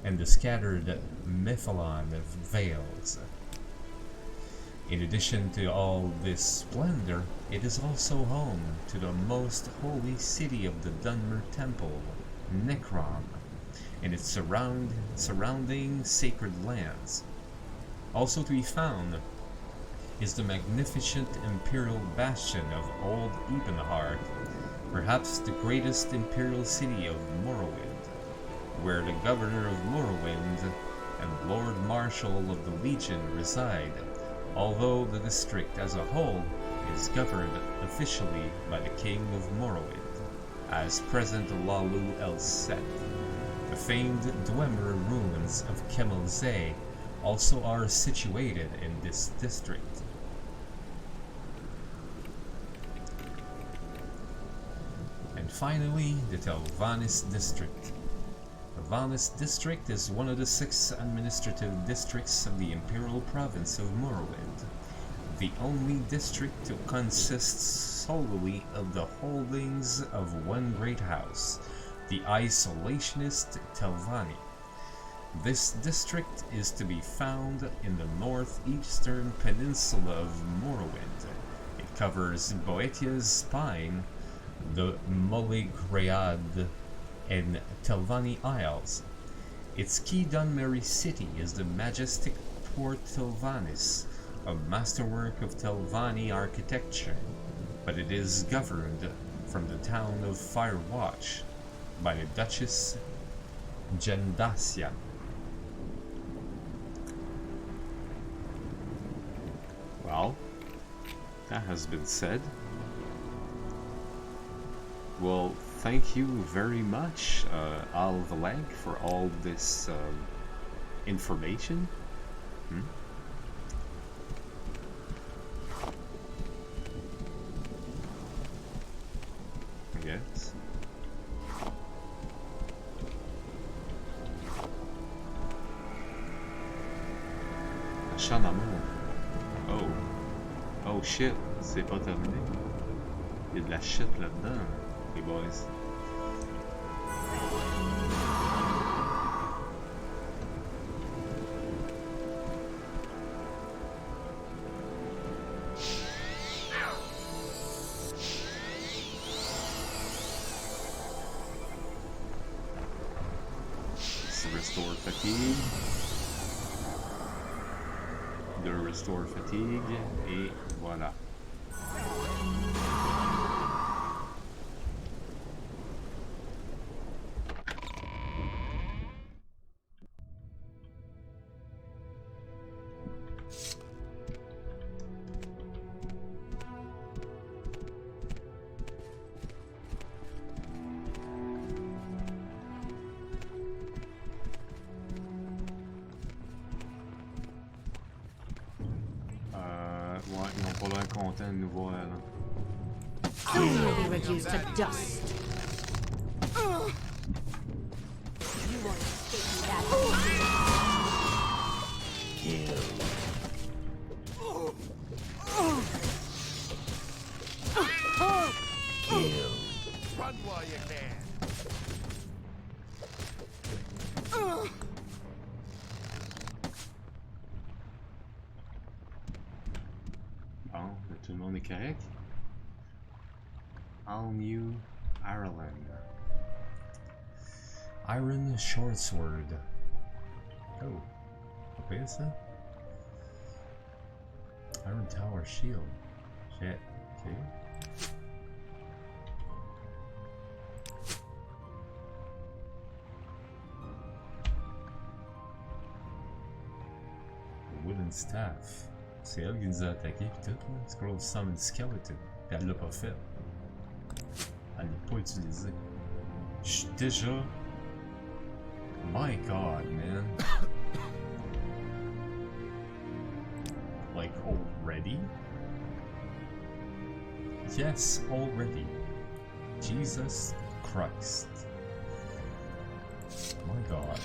and the scattered Mephalon vales. In addition to all this splendor, it is also home to the most holy city of the Dunmer Temple, Necrom, and its surrounding sacred lands. Also to be found is the magnificent imperial bastion of Old Ebonheart, perhaps the greatest imperial city of Morrowind, where the governor of Morrowind and Lord Marshal of the Legion reside, although the district as a whole is governed officially by the King of Morrowind, as present 𝓐𝓢𝓜 el-Set. The famed Dwemer ruins of 𝓐𝓢𝓜 also are situated in this district. And finally, the 𝓐𝓢𝓜 District Telvannis district is one of the 6 administrative districts of the imperial province of Morrowind. The only district to consist solely of the holdings of one great house, the isolationist Telvanni. This district is to be found in the northeastern peninsula of Morrowind. It covers Boetia's Spine, the 𝓐𝓢𝓜𝓚 and Telvanni Isles. Its 𝓐𝓢𝓜𝓚 city is the majestic Port Telvannis, a masterwork of Telvanni architecture, but it is governed from the town of Firewatch by the Duchess Gendacia. Well, that has been said. Well, thank you very much, 𝓐𝓢𝓜𝓚, for all this information. I guess. Un champ d'amour. Oh. Oh shit, c'est pas terminé. Il y a de la shit là-dedans, les boys. Restore fatigue. De restore fatigue et voilà. Ouais, ils n'ont pas l'air contents de nous voir là. Soon you'll be reduced to dust. You won't escape that. Kill. Kill. Run while you can. Bon, tout le monde est correct. All New Ireland. Iron Shortsword. Oh, what is that? Iron Tower Shield. Shit. Okay. Wooden Staff. C'est elle qui nous a attaqué pis tout là. Scroll Summon Skeleton. Pis elle l'a pas fait. Elle l'a pas utilisé. J'suis déjà... My god, man. Like, already? Yes, already. Jesus Christ. My god.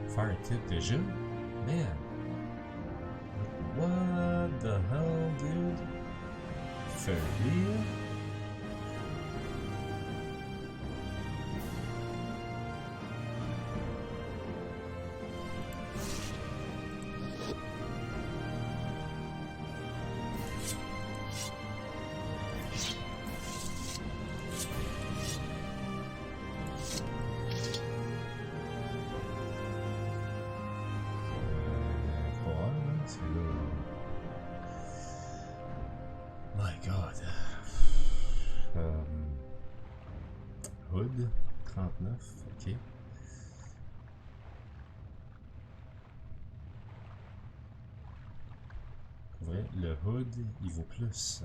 Fire tip déjà? Man. What the hell, dude? For real? My god. Hood 39, ok. Ouais, le hood il vaut plus.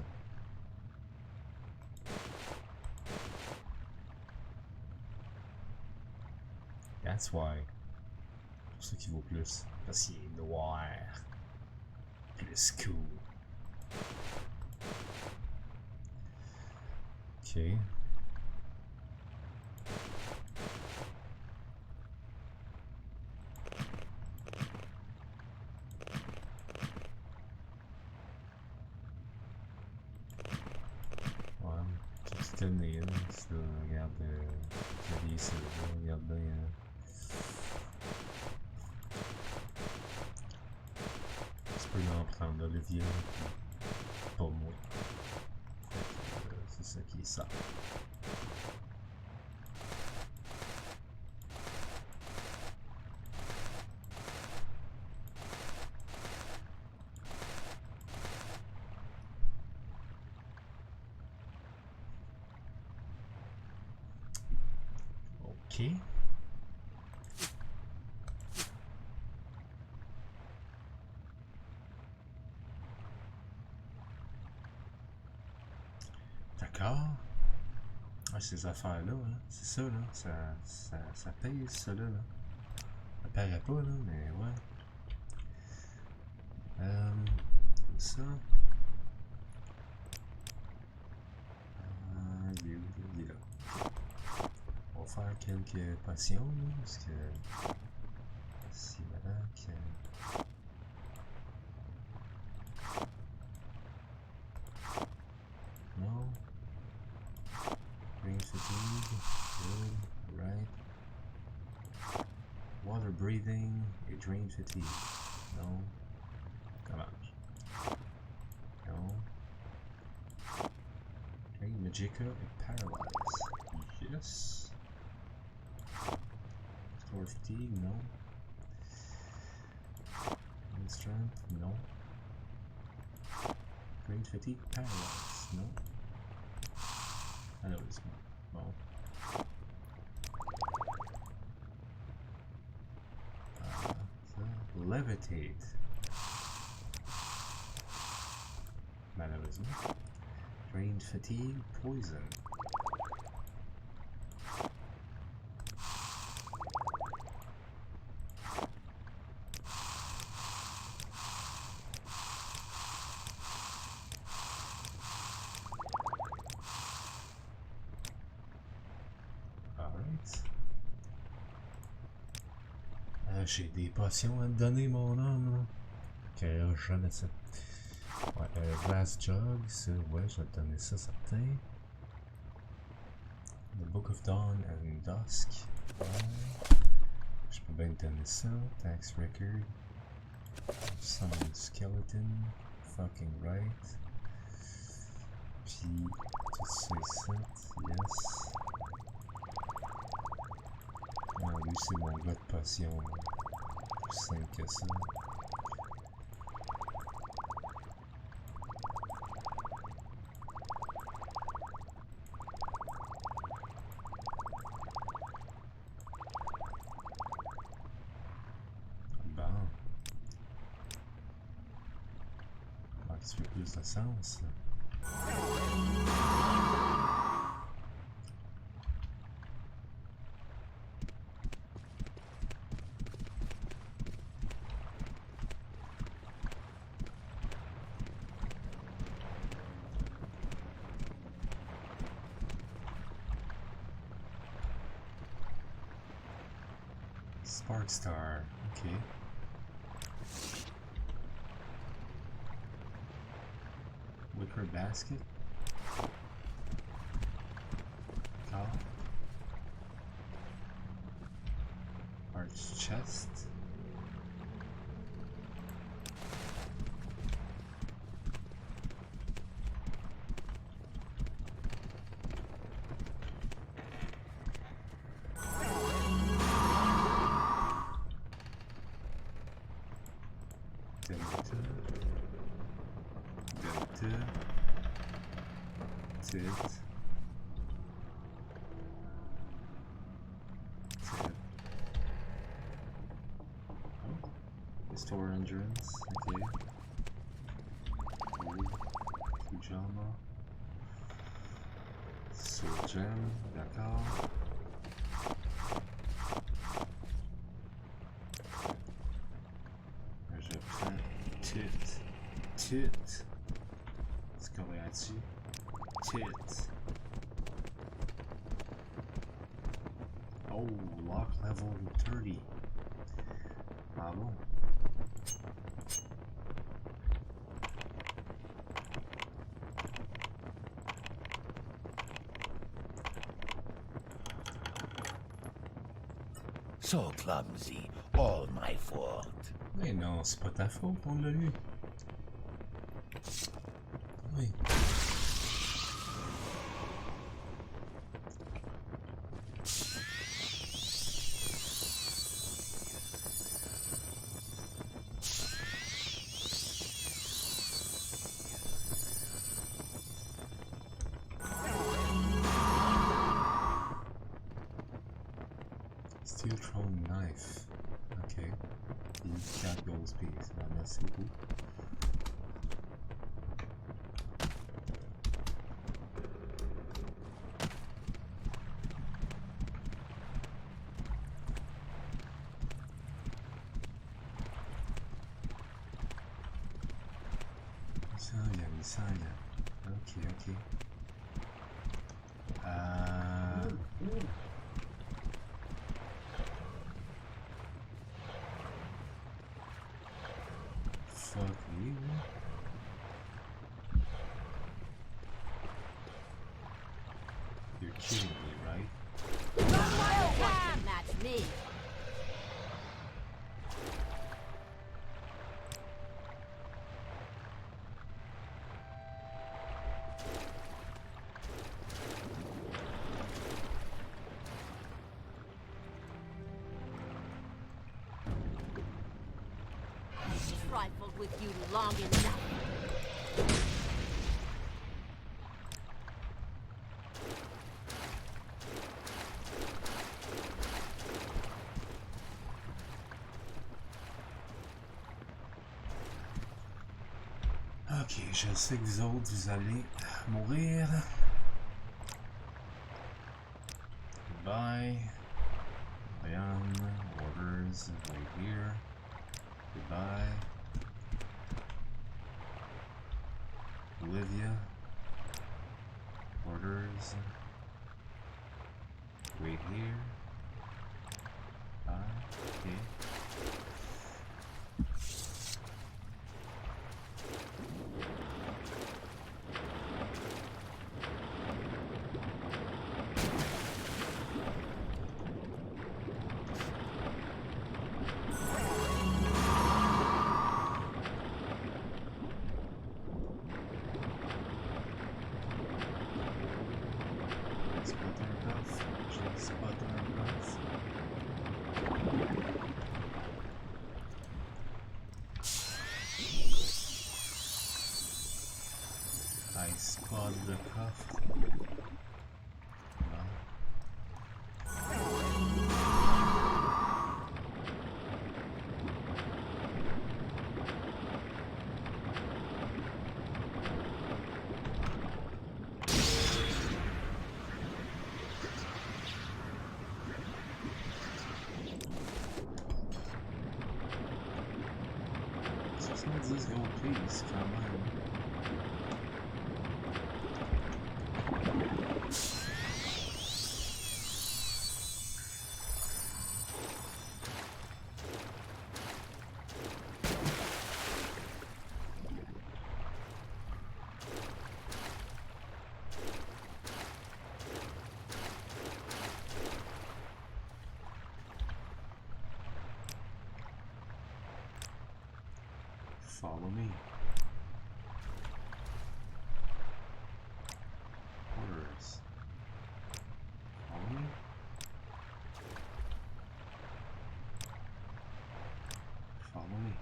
That's why. C'est pour ça qu'il vaut plus. Parce qu'il est noir. Plus cool. Ok. Ouais, tout est né, là. Ça, regarde, il y a des cils, là, regarde bien. Tu peux en prendre, là, le vieux. Pas moi. C'est ça qui est ça. Ok. D'accord. Ah, ces affaires-là, hein, c'est ça, là. Ça pèse, ça, là. Ça paraît pas, là, mais ouais. Comme ça. Il est où, là? Il est là. On va faire quelques potions, là, parce que... Si, voilà, que... Non. Brain fatigue. Good. Right. Water breathing et drain fatigue. Non. Comment? Non. Drain Magica et Paralyze. Yes. Restore fatigue, non. Drain strength, non. Drain fatigue, Paralyze, non. Malheureusement. Bon. Ça. Levitate. Malheureusement. Drain fatigue, poison. J'ai des potions à te donner, mon homme, là. Ok, jamais ça. Ouais, Glass Jug, ça, ouais, je vais te donner ça, certain. The Book of Dawn and Dusk. Ouais. Je peux bien te donner ça. Tax Record. Summon Skeleton. Fucking right. Puis, tout ça ici. Yes. Non, lui, c'est mon gars de potion. Plus simple que ça. Bon. Comment tu fais plus de sens? Sparkstar, ok. Wicker basket. Car. Arch chest. Restore endurance, ok. 𝓐𝓢𝓜𝓡. Soul gem, d'accord. Je prends tout. C'est correct là-dessus. Tout. Oh, lock level 30. Ah bon? So clumsy, all my fault. Mais non, c'est pas ta faute, on l'a lu. Oui. Steel throwing knife. Ok. Use 4 gold piece. Ah, merci beaucoup. Il s'en vient. Ok, ok. Fuck you. You're kidding me, right? No one can match me. Trifled with you long enough. Ok, je sais que vous autres, vous allez mourir. Goodbye. Brian, orders, wait here. Goodbye. Olivia, orders, wait here. Bye. Okay. I spot the cuff. These gold please, come on. Follow me. Orders. Follow me. Follow me.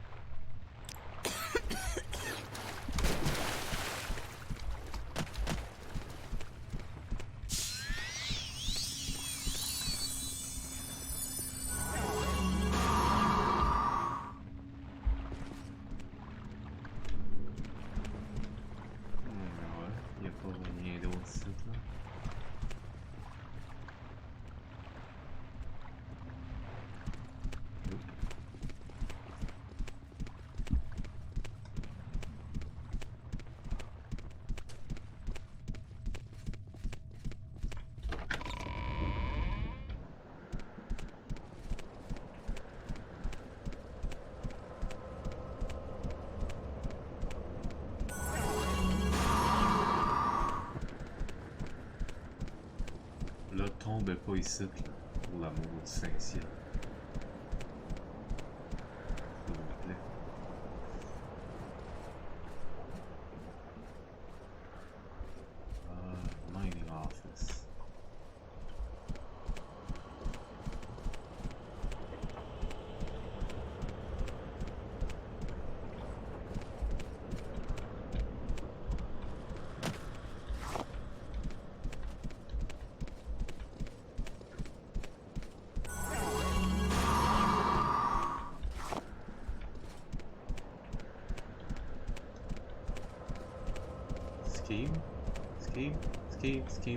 Là, tombez pas ici, là, pour l'amour du Saint-Ciel. S'il vous plaît. Mining office.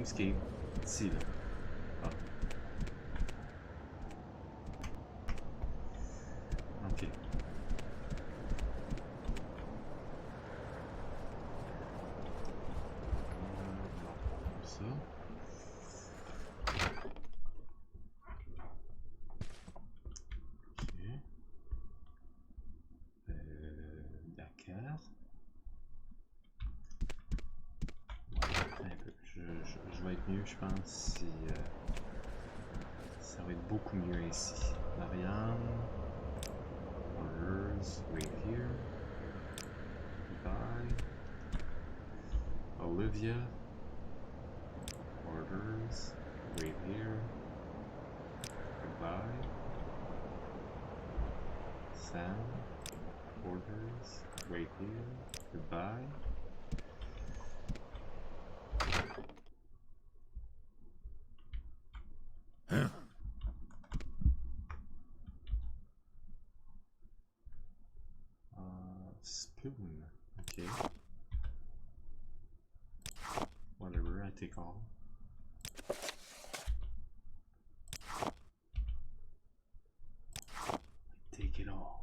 Scheme. Ici, là. Ah. Ok. Comme ça. Ok. D'accord. Je vais être mieux, je pense, si ça va être beaucoup mieux ici. Marianne, orders, wait here. Goodbye. Olivia, orders, wait here. Goodbye. Sam, orders, wait here. Goodbye. Spoon. Okay. Whatever, I take all. I take it all.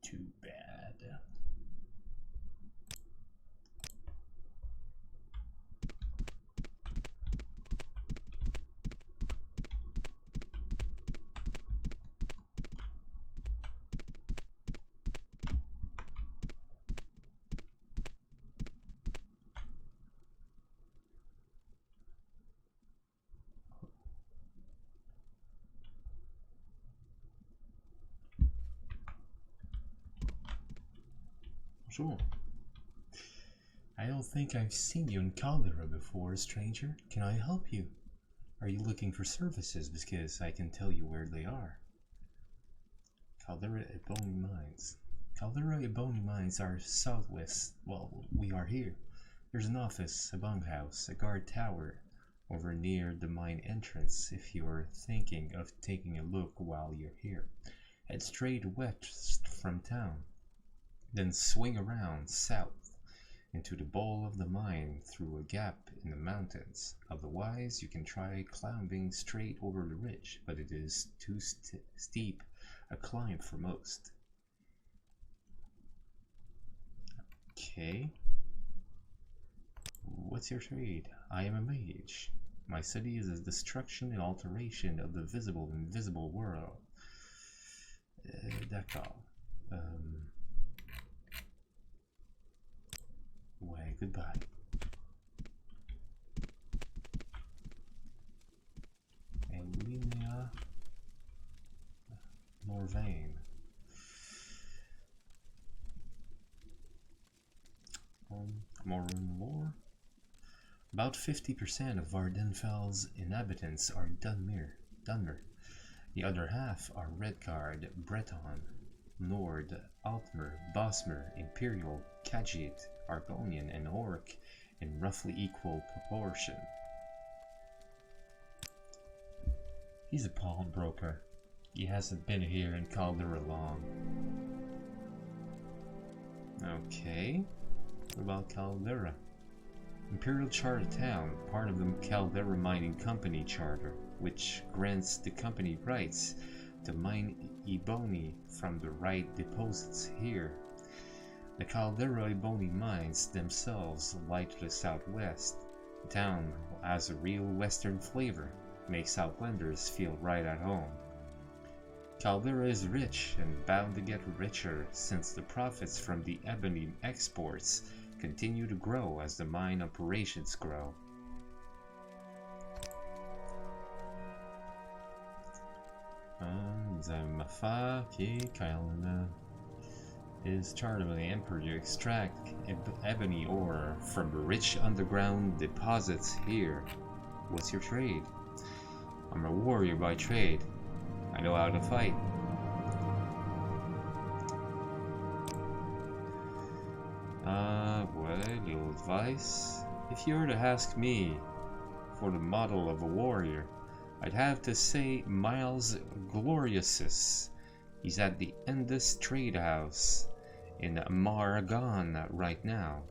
Too bad. Sure. I don't think I've seen you in Caldera before, stranger. Can I help you? Are you looking for services? Because I can tell you where they are. Caldera Ebony Mines. Caldera Ebony Mines are southwest. Well, we are here. There's an office, a bunkhouse, a guard tower over near the mine entrance if you're thinking of taking a look while you're here. Head straight west from town. Then swing around south into the bowl of the mine through a gap in the mountains. Otherwise, you can try climbing straight over the ridge, but it is too steep a climb for most. Okay. What's your trade? I am a mage. My study is the destruction and alteration of the visible and invisible world. D'accord. Way, goodbye. And Linnea Morvain. More. About 50% of Vardenfell's inhabitants are Dunmer. The other half are Redguard, Breton, Nord, Altmer, Bosmer, Imperial, Khajiit, Argonian, and Orc in roughly equal proportion. He's a pawnbroker. He hasn't been here in Caldera long. Okay. What about Caldera? Imperial Charter Town, part of the Caldera Mining Company Charter, which grants the company rights to mine ebony from the right deposits here. The Caldera ebony mines themselves lie to the southwest. The town has a real western flavor, makes Outlanders feel right at home. Caldera is rich and bound to get richer since the profits from the ebony exports continue to grow as the mine operations grow. Is chartered by the Emperor to extract ebony ore from the rich underground deposits here. What's your trade? I'm a warrior by trade. I know how to fight. Well, little advice. If you were to ask me for the model of a warrior, I'd have to say Miles Gloriosus. He's at the Endless Trade House in Maragon right now,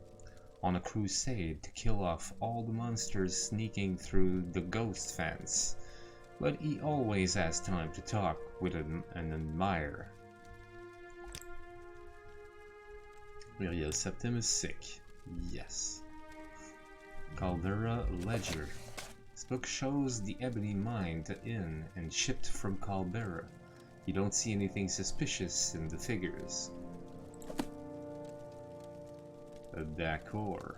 on a crusade to kill off all the monsters sneaking through the ghost fence. But he always has time to talk with an admirer. Muriel Septim is sick. Yes. Caldera Ledger. This book shows the ebony mined in and shipped from Caldera. You don't see anything suspicious in the figures. D'accord.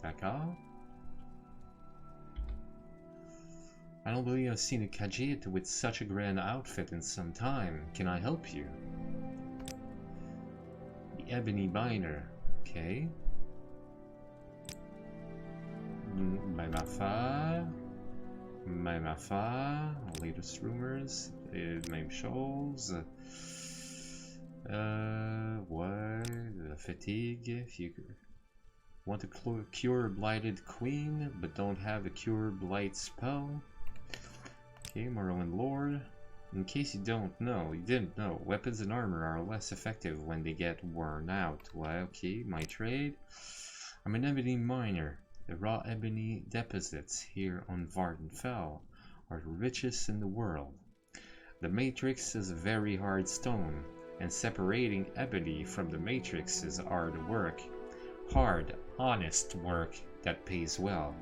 D'accord. I don't believe I've seen a Khajiit with such a grand outfit in some time. Can I help you? The Ebony Miner. Okay. My Mafa. Latest rumors. Même chose. What? Fatigue. If you want to cure Blighted Queen, but don't have the Cure Blight spell. Okay, Morrowind Lord. In case you didn't know, weapons and armor are less effective when they get worn out. Well, okay, my trade. I'm an ebony miner. The raw ebony deposits here on Vardenfell are the richest in the world. The matrix is a very hard stone, and separating ebony from the matrix is hard work. Hard, honest work that pays well.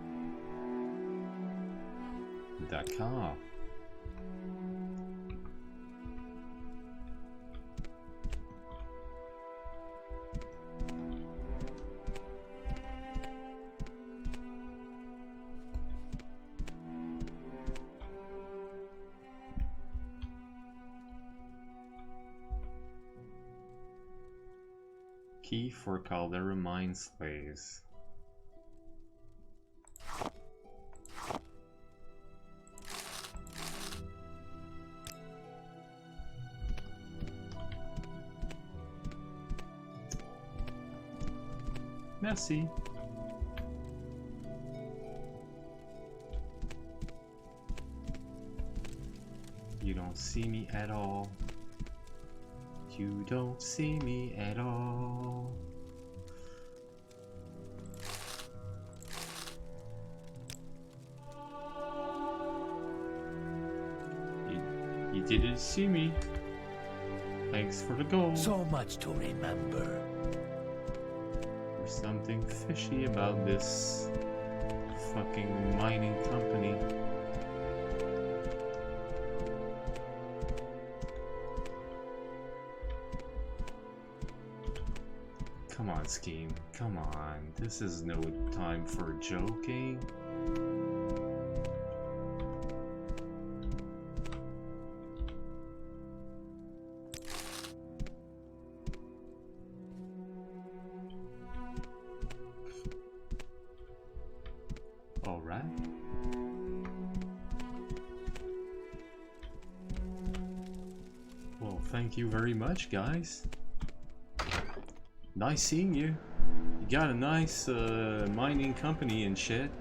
D'accord. Key for Caldera Mine Slaves. Merci. You don't see me at all. You don't see me at all. You didn't see me. Thanks for the gold. So much to remember. There's something fishy about this fucking mining company. Come on, Scheme. Come on. This is no time for joking. Alright. Well, thank you very much, guys. Nice seeing you. You got a nice mining company and shit.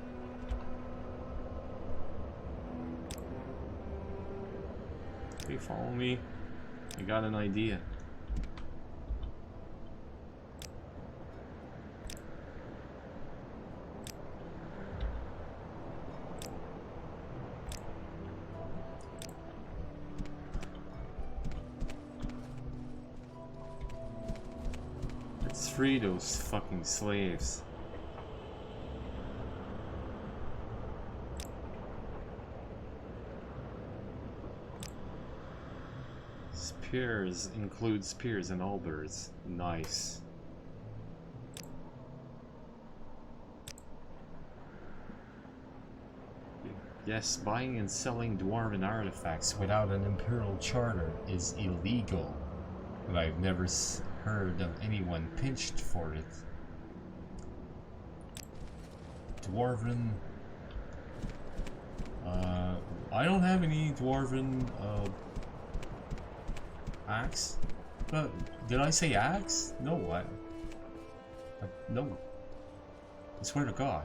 Okay, follow me. I got an idea. Let's free those fucking slaves. Spears include spears and halberds. Nice. Yes, buying and selling dwarven artifacts without an imperial charter is illegal. But I've never heard of anyone pinched for it. Dwarven... I don't have any dwarven, axe? But did I say axe? No, no. I swear to God.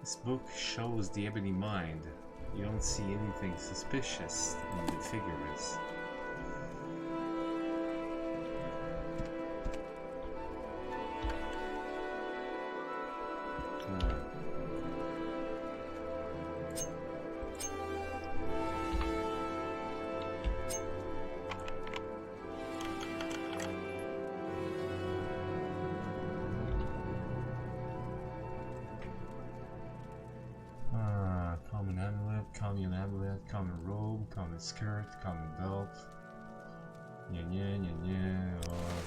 This book shows the ebony mind. You don't see anything suspicious in the figures. Common robe, common skirt, common belt. Or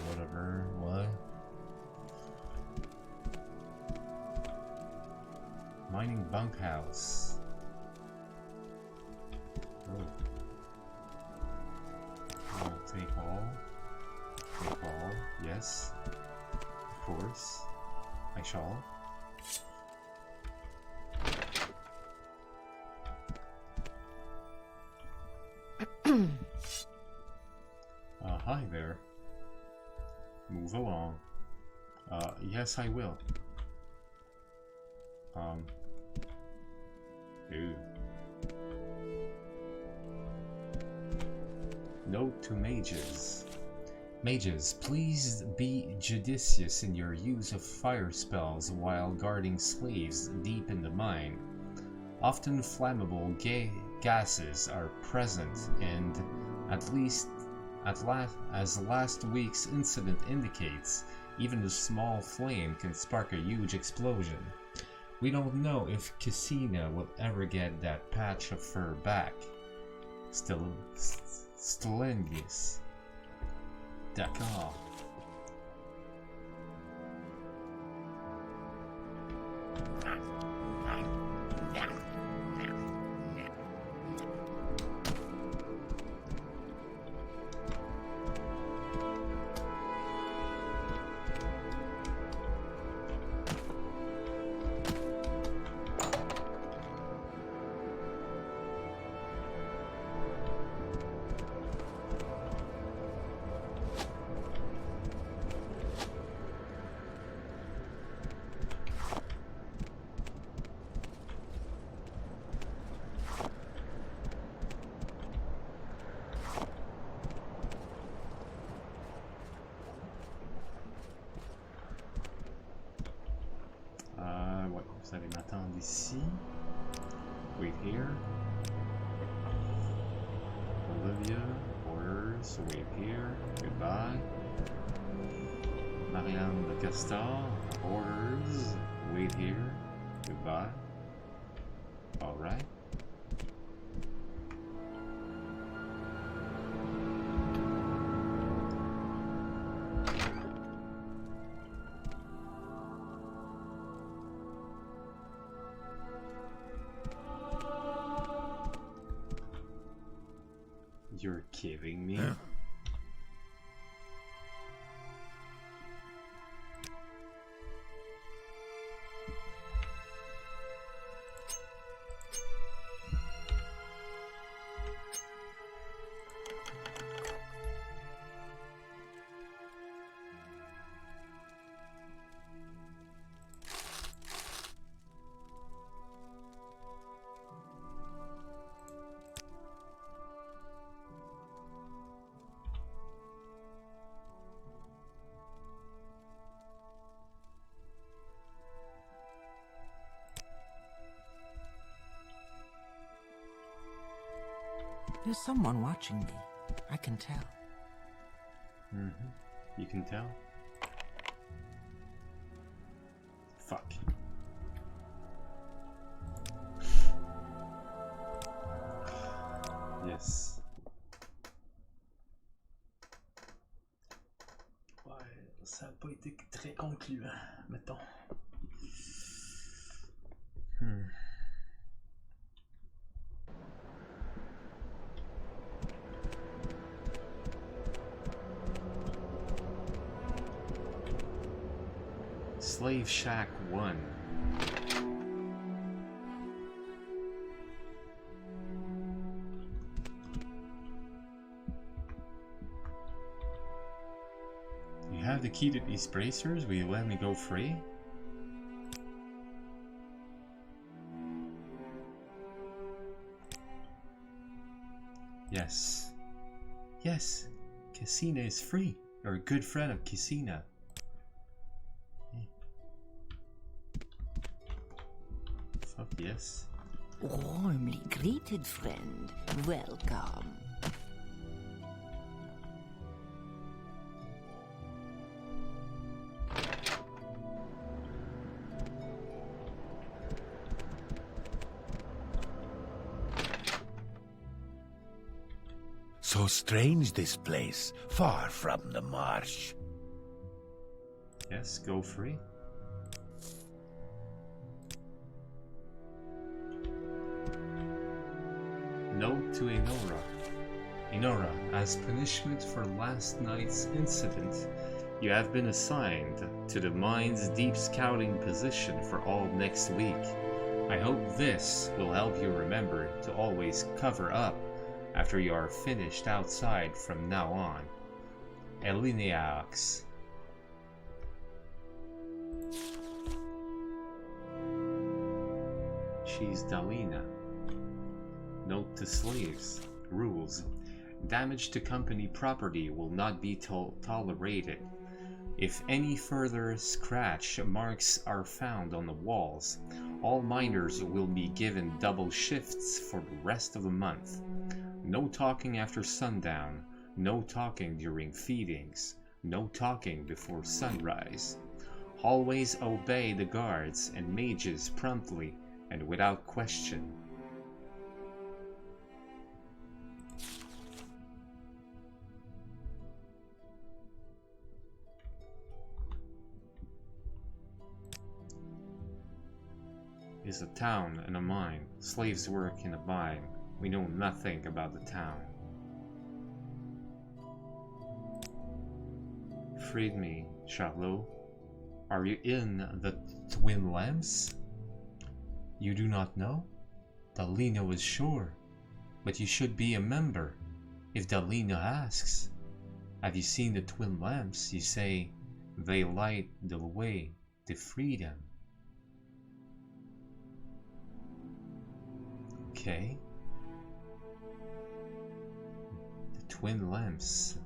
whatever. What? Mining bunkhouse. Oh. I'll take all. Take all. Yes. Of course. I shall. Hi there. Move along. Yes, I will. Ew. Note to mages. Mages, please be judicious in your use of fire spells while guarding slaves deep in the mine. Often flammable gases are present, and as last week's incident indicates, even a small flame can spark a huge explosion. We don't know if Cassina will ever get that patch of fur back. Stellengus. D'accord. Vous allez m'attendre ici. Wait here. Olivia, orders, wait here. Goodbye. Marianne de Castor, orders, wait here. Goodbye. Alright. You're kidding me? There's someone watching me. I can tell. You can tell? Fuck. Yes. Ouais, ça n'a pas été très concluant, mettons. Slave Shack 1. You have the key to these bracers? Will you let me go free? Yes. Yes. Cassina is free. You're a good friend of Cassina. Fuck yes. Warmly greeted, friend. Welcome. So strange this place, far from the marsh. Yes, go free. Note to Enora. Enora, as punishment for last night's incident, you have been assigned to the mine's deep scouting position for all next week. I hope this will help you remember to always cover up after you are finished outside from now on. 𝓐𝓸𝓻𝓻𝓸𝓀𝓲. She's Dalina. Note to slaves. Rules. Damage to company property will not be tolerated. If any further scratch marks are found on the walls, all miners will be given double shifts for the rest of the month. No talking after sundown. No talking during feedings. No talking before sunrise. Always obey the guards and mages promptly and without question. Is a town and a mine. Slaves work in a mine. We know nothing about the town. Freed me, Charlot. Are you in the Twin Lamps? You do not know? Dalina is sure, but you should be a member. If Dalina asks, have you seen the Twin Lamps? You say, they light the way to freedom. Okay. The Twin Lamps.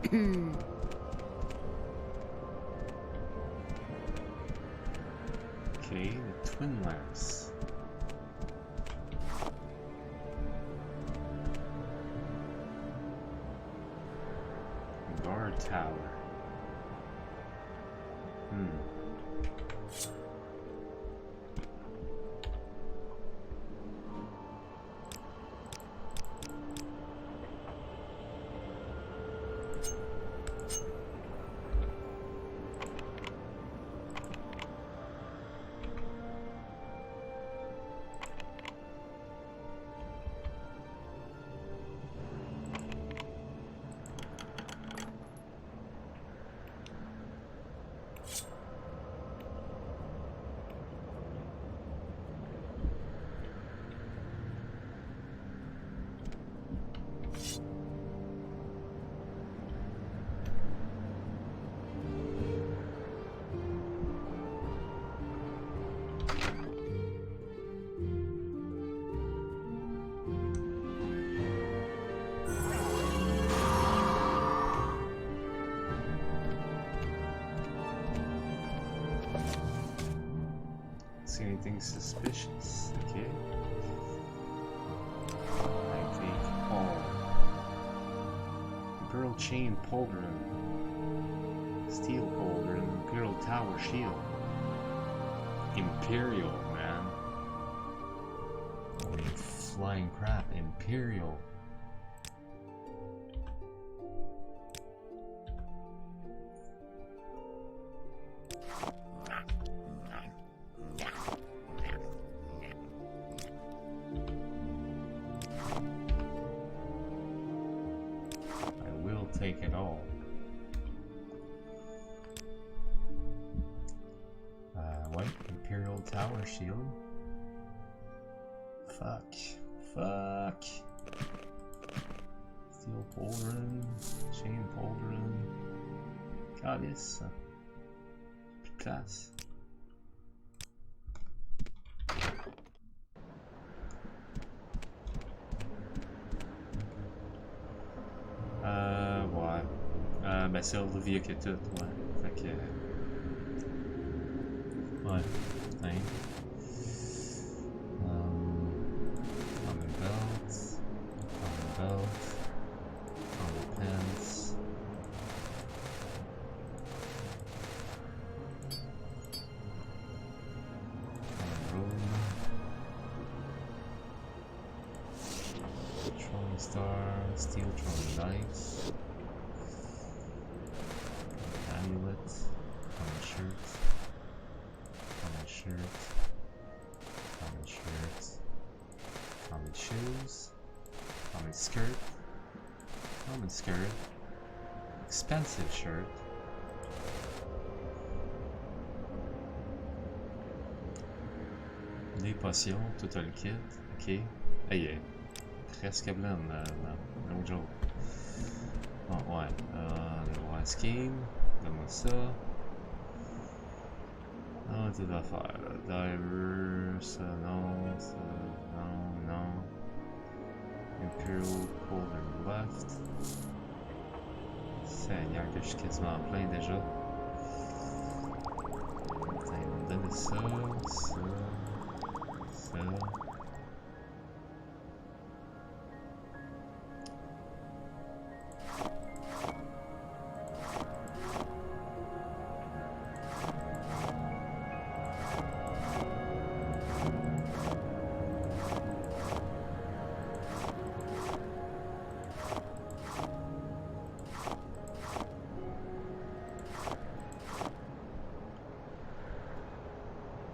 Okay, the twin lamps. Guard tower. See anything suspicious? Okay. I think all. Imperial chain pauldron. Steel pauldron. Imperial tower shield. Imperial, man. Holy flying crap. Imperial. Take it all. White Imperial Tower Shield. Fuck. Fuck. Steel pauldron. Chain pauldron. Calice. Classe. Ben c'est 𝓐𝓢𝓜𝓡 que tout, ouais. Fait que... Ouais, putain. Common belt. Common belt. Common pants. Common robe. Throwing star. Steel throwing knives. Amulet, common shirt, common shirt, common shirt, common shoes, common skirt, expensive shirt, des potions, tout le kit, ok, hey, presque blanc dans l'autre jour. Bon, ouais, le War Scheme. Donne-moi ça. Ah, tout à faire là. Diver, ça non, ça non, non. Imperial Pauldron left. Seigneur, que je suis quasiment plein déjà. Attends, ils vont me donner ça, ça, ça.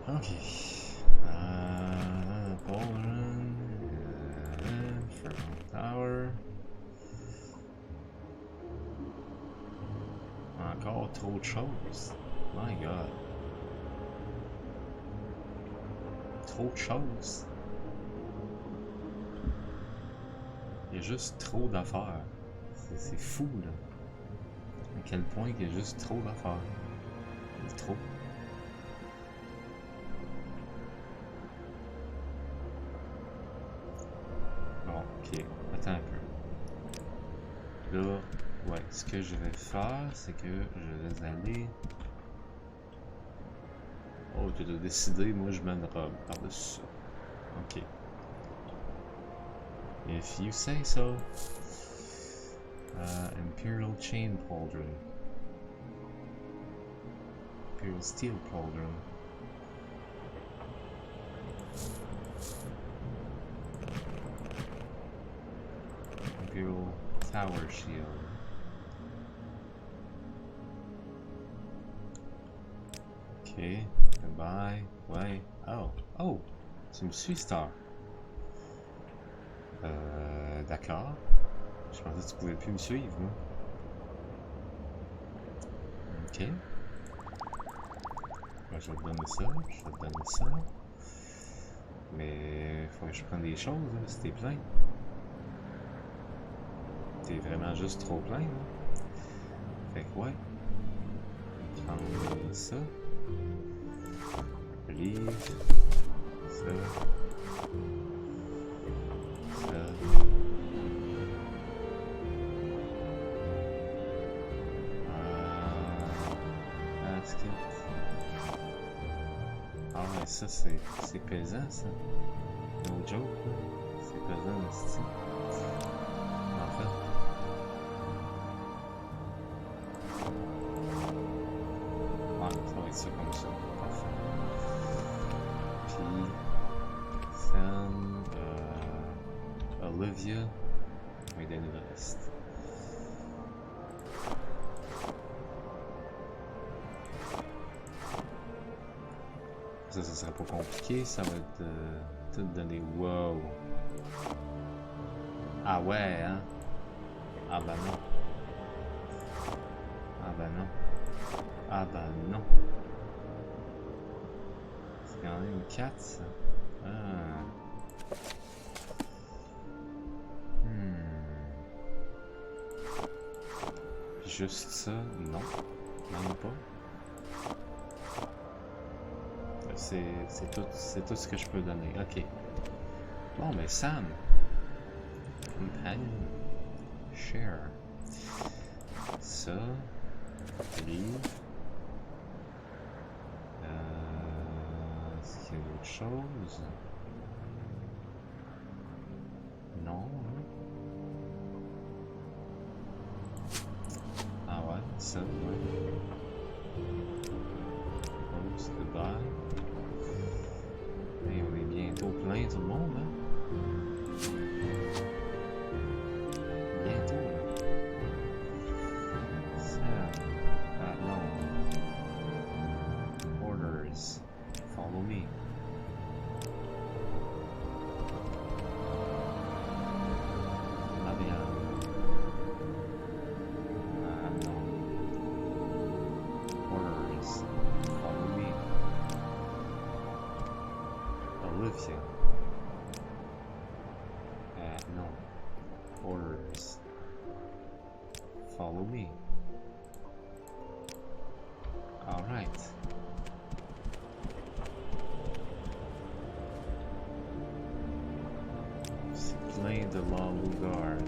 Okay. Pauldron. Infernal Tower. Encore trop de choses. My god. Trop de choses. Il y a juste trop d'affaires. C'est fou là. À quel point il y a juste trop d'affaires. Trop. Bon, ok. Attends un peu. Là, Ouais, ce que je vais faire, c'est que je vais aller... Oh, tu dois décider, moi je mets une robe par-dessus ça. Ok. If you say so. Imperial Chain Pauldron. Imperial Steel Pauldron. Imperial Tower Shield. Ok, goodbye. Ouais. Oh, oh, tu me suis, Star. D'accord. Je pensais que tu pouvais plus me suivre, moi. Ok. Ben, je vais te donner ça, je vais te donner ça. Mais faut que je prenne des choses, là, si t'es plein. T'es vraiment juste trop plein, là. Fait que ouais. Prendre ça. Livre. Ça. Ça. Ah ouais, ça c'est pesant ça. No joke là. C'est pesant le style. En fait. Ouais, ça va être ça comme ça. Parfait. Puis Sam, Olivia, on va lui donner le reste. Ça serait pas compliqué, ça va être tout donner. Wow! Ah ouais, hein? Ah bah non. Ah bah non. Ah bah non. C'est quand même une 4 ça. Ah. Juste ça, non. Même pas. C'est tout ce que je peux donner. Ok. Bon, mais Sam. Companion. Share. Ça. Livre. Est-ce qu'il y a autre chose? Non. Hein? Ah ouais, ça, ouais. Close, goodbye. Et on est bientôt plein tout le monde, hein? Bientôt, là. Ça. Ah non. Orders. Follow me. Marianne. Ah non. Orders. Follow me. Olivia. No. Orders. Follow me. Alright. C'est plein de 𝓐𝓢𝓚.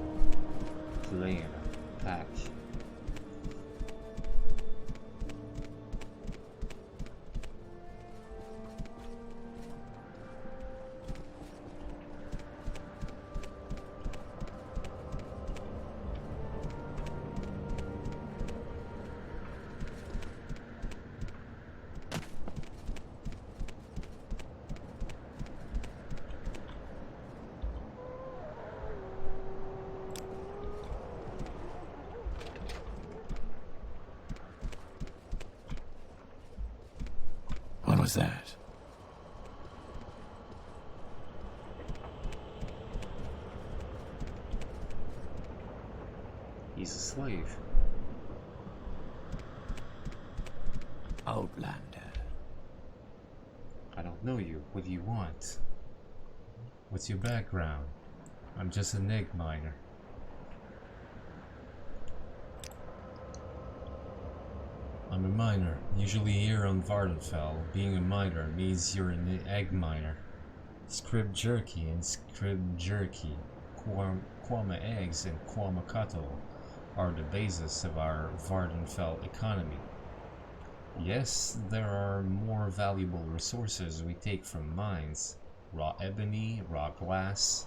Plein. Pack. What was that? He's a slave. Outlander. I don't know you. What do you want? What's your background? I'm just an egg miner. I'm a miner, usually here on 𝓐𝓚. Being a miner means you're an egg miner. 𝓐𝓢𝓚 and 𝓐𝓢𝓚. Quama eggs and quama cattle. are the basis of our Vardenfell economy. Yes, there are more valuable resources we take from mines: raw ebony, raw glass,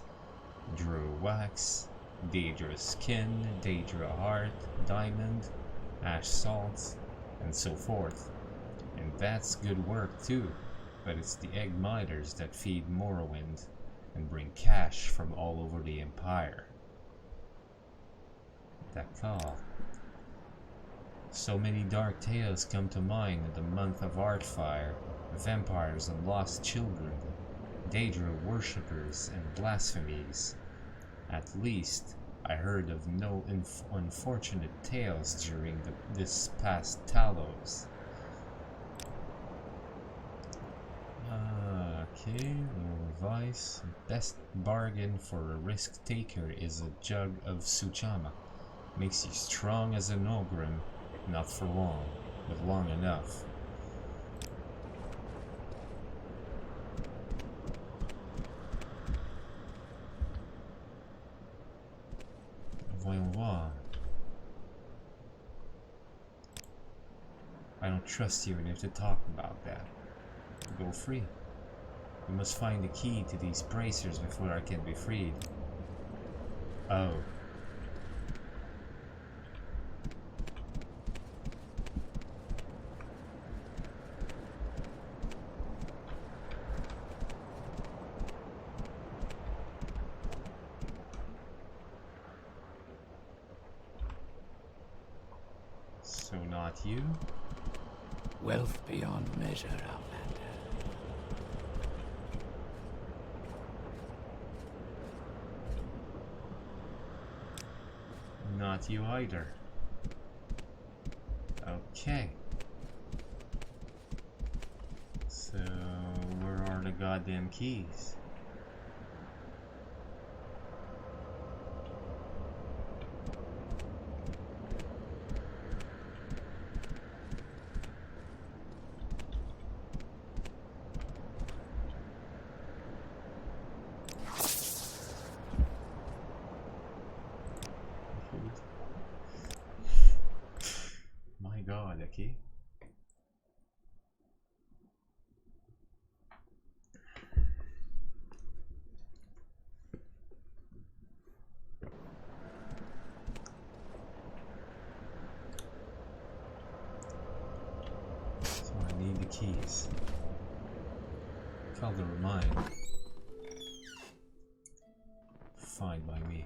Drew wax, 𝓐𝓢𝓚 skin, 𝓐𝓢𝓚 heart, diamond, ash salt, and so forth. And that's good work too, but it's the egg miners that feed Morrowind and bring cash from all over the Empire. D'accord. So many dark tales come to mind in the month of Artfire: vampires and lost children, 𝓐𝓢𝓚 worshippers and blasphemies. At least, I heard of no unfortunate tales during this past Talos. Okay, advice. Best bargain for a risk taker is a jug of suivez-moi. Makes you strong as an ogre, not for long, but long enough. Voyons voir. I don't trust you enough to talk about that. Go free. We must find the key to these bracers before I can be freed. Oh. So not you? Wealth beyond measure, Outlander. Not you either. Okay. So, where are the goddamn keys? My god, okay. So I need the keys. Caldera mine. Fine by me.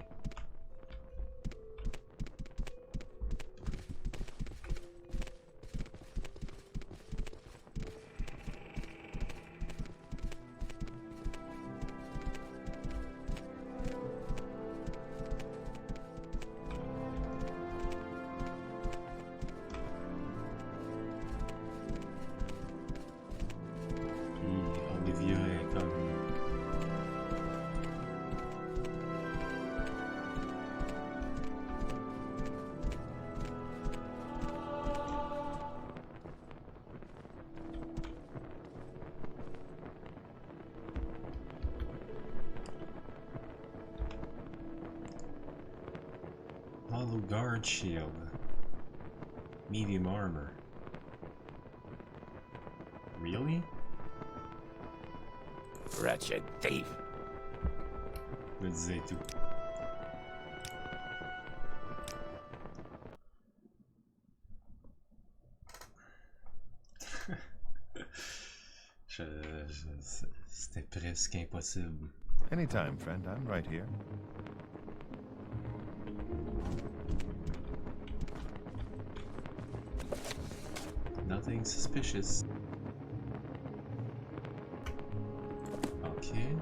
Hollow guard shield. Medium armor. Really? Wretched thief. Let's say tout. C'était presque impossible. Anytime, friend. I'm right here. Nothing suspicious. Okay.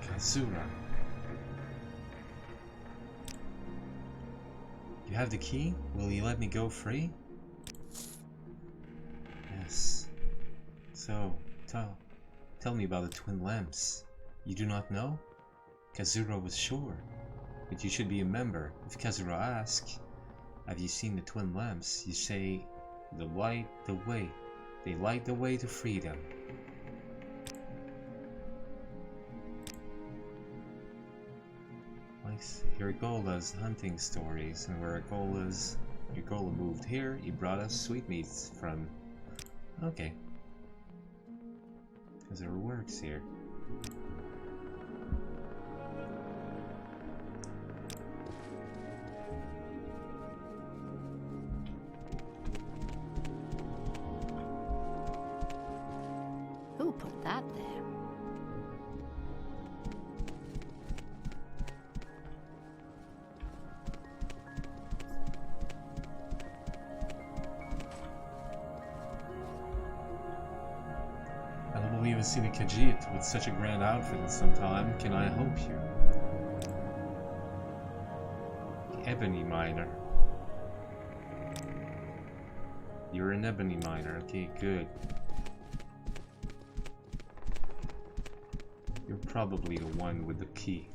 Kazura. You have the key? Will you let me go free? Yes. So, tell me about the twin lamps. You do not know? Kazura was sure, but you should be a member. If Kazura asks, have you seen the twin lamps? You say, They light the way. They light the way to freedom. Like 𝓐𝓢𝓜 hunting stories, and where 𝓐𝓢𝓜 moved here, he brought us sweetmeats from. Okay. Because there works here. Who put that there? I don't believe I've seen a 𝓐𝓢𝓜 with such a grand outfit in some time. Can I help you? Ebony miner. You're an ebony miner. Okay, good. You're probably the one with the key.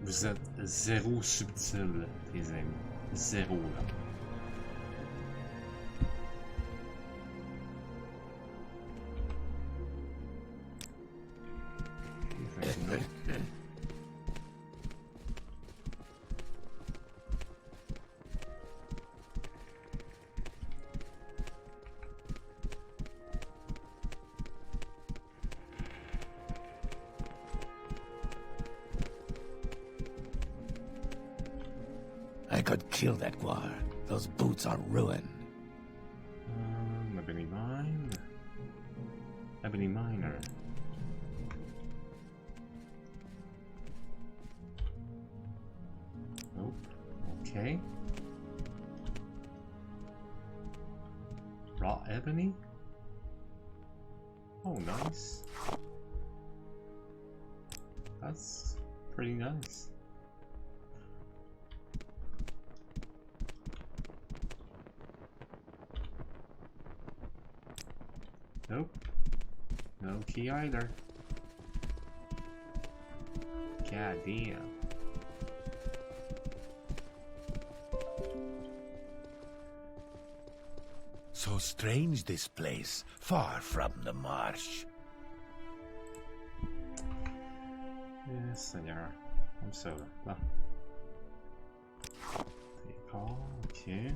Vous êtes zéro subtil, les amis. Zéro, là. I could kill that guar. Those boots are ruined. Ebony mine. Ebony miner. Nope. Okay. Raw ebony? Oh, nice. That's pretty nice. Nope. No key either. God damn. So strange this place, far from the marsh. Yes, Seigneur. I'm so là. Take all, okay.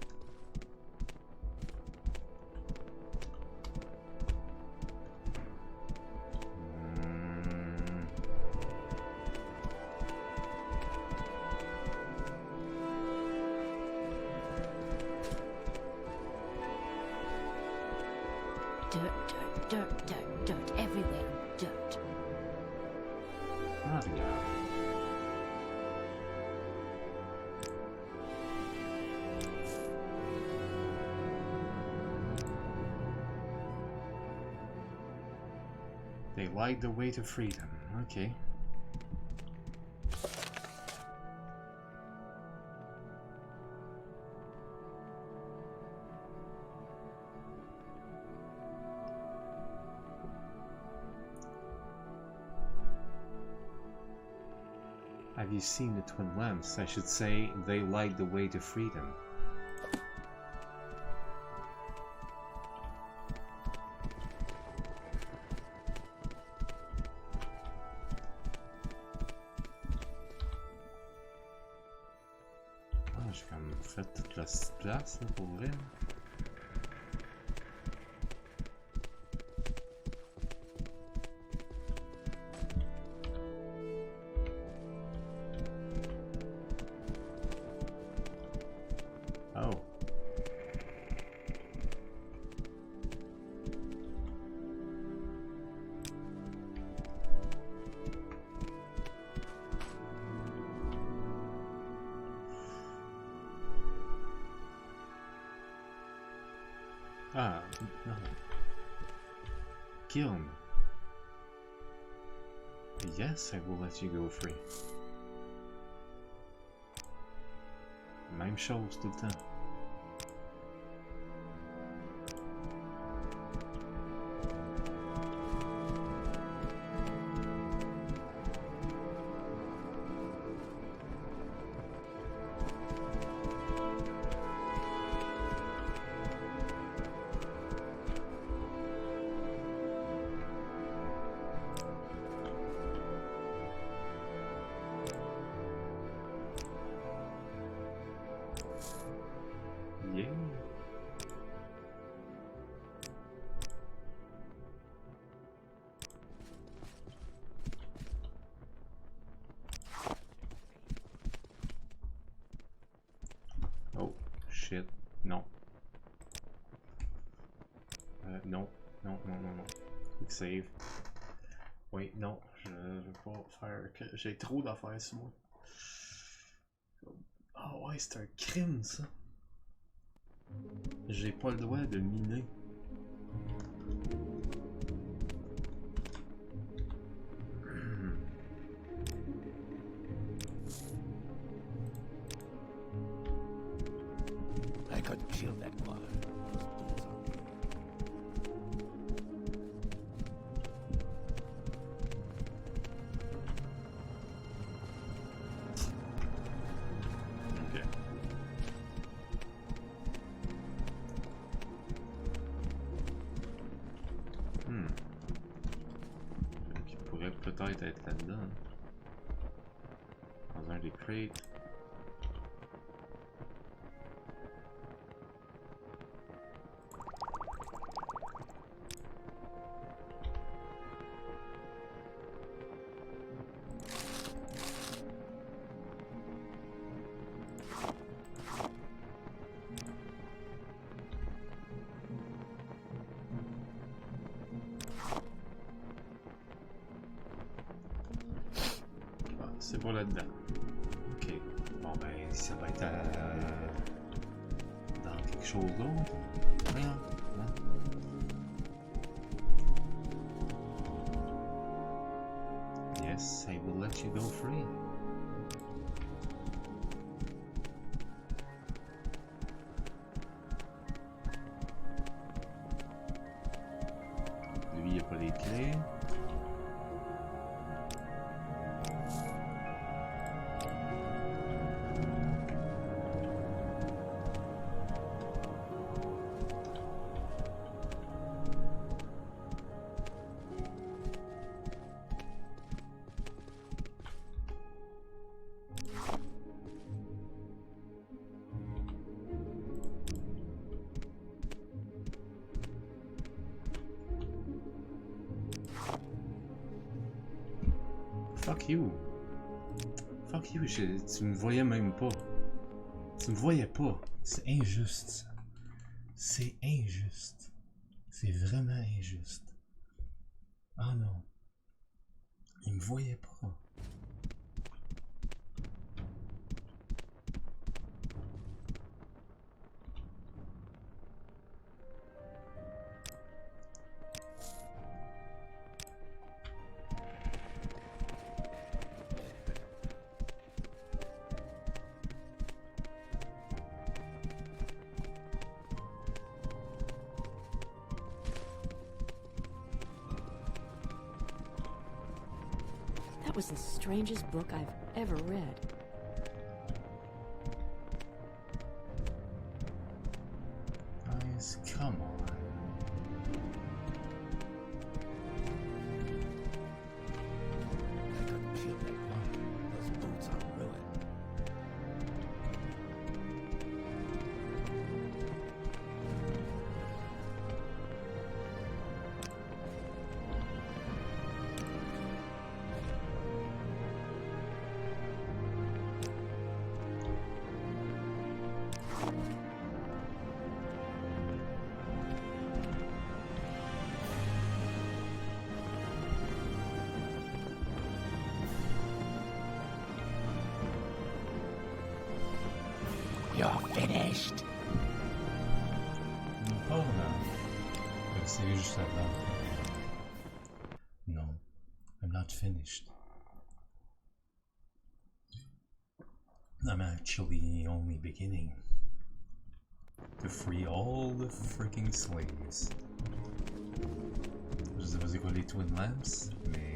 Dirt, everywhere, dirt. Ah, yeah. They light the way to freedom. Okay. Have you seen the twin lamps? I should say they light the way to freedom. Ah, j'ai comme fait toute la petite place là, pour vrai. Ah, no. Kill me. Yes, I will let you go free. Même chose tout le temps. Yeah. Oh, shit. Non. Non. Non, non, non, non. Quick save. Oui, non. Je veux pas faire... J'ai trop d'affaires sur moi. Ah ouais, c'est un crime, ça. J'ai pas le droit de miner. I could kill that one. Ok. Qui pourrait peut-être être là-dedans. Dans un des crates. C'est pas là-dedans. Ok. Bon ben, ça va être dans quelque chose d'autre. Voyons. Hein? Yes, I will let you go free. Lui, il a pas les clés. Fuck you. Fuck you, tu me voyais même pas. Tu me voyais pas. C'est injuste, ça. C'est injuste. C'est vraiment injuste. Ah non. Il me voyait pas. That was the strangest book I've ever read. Guys, come on. I could kill that one. Those boots are ruined. You're finished. Oh non. C'est juste avant. Non. I'm not finished. I'm actually only beginning to free all the freaking slaves. Je sais pas c'est quoi les Twin Lamps, mais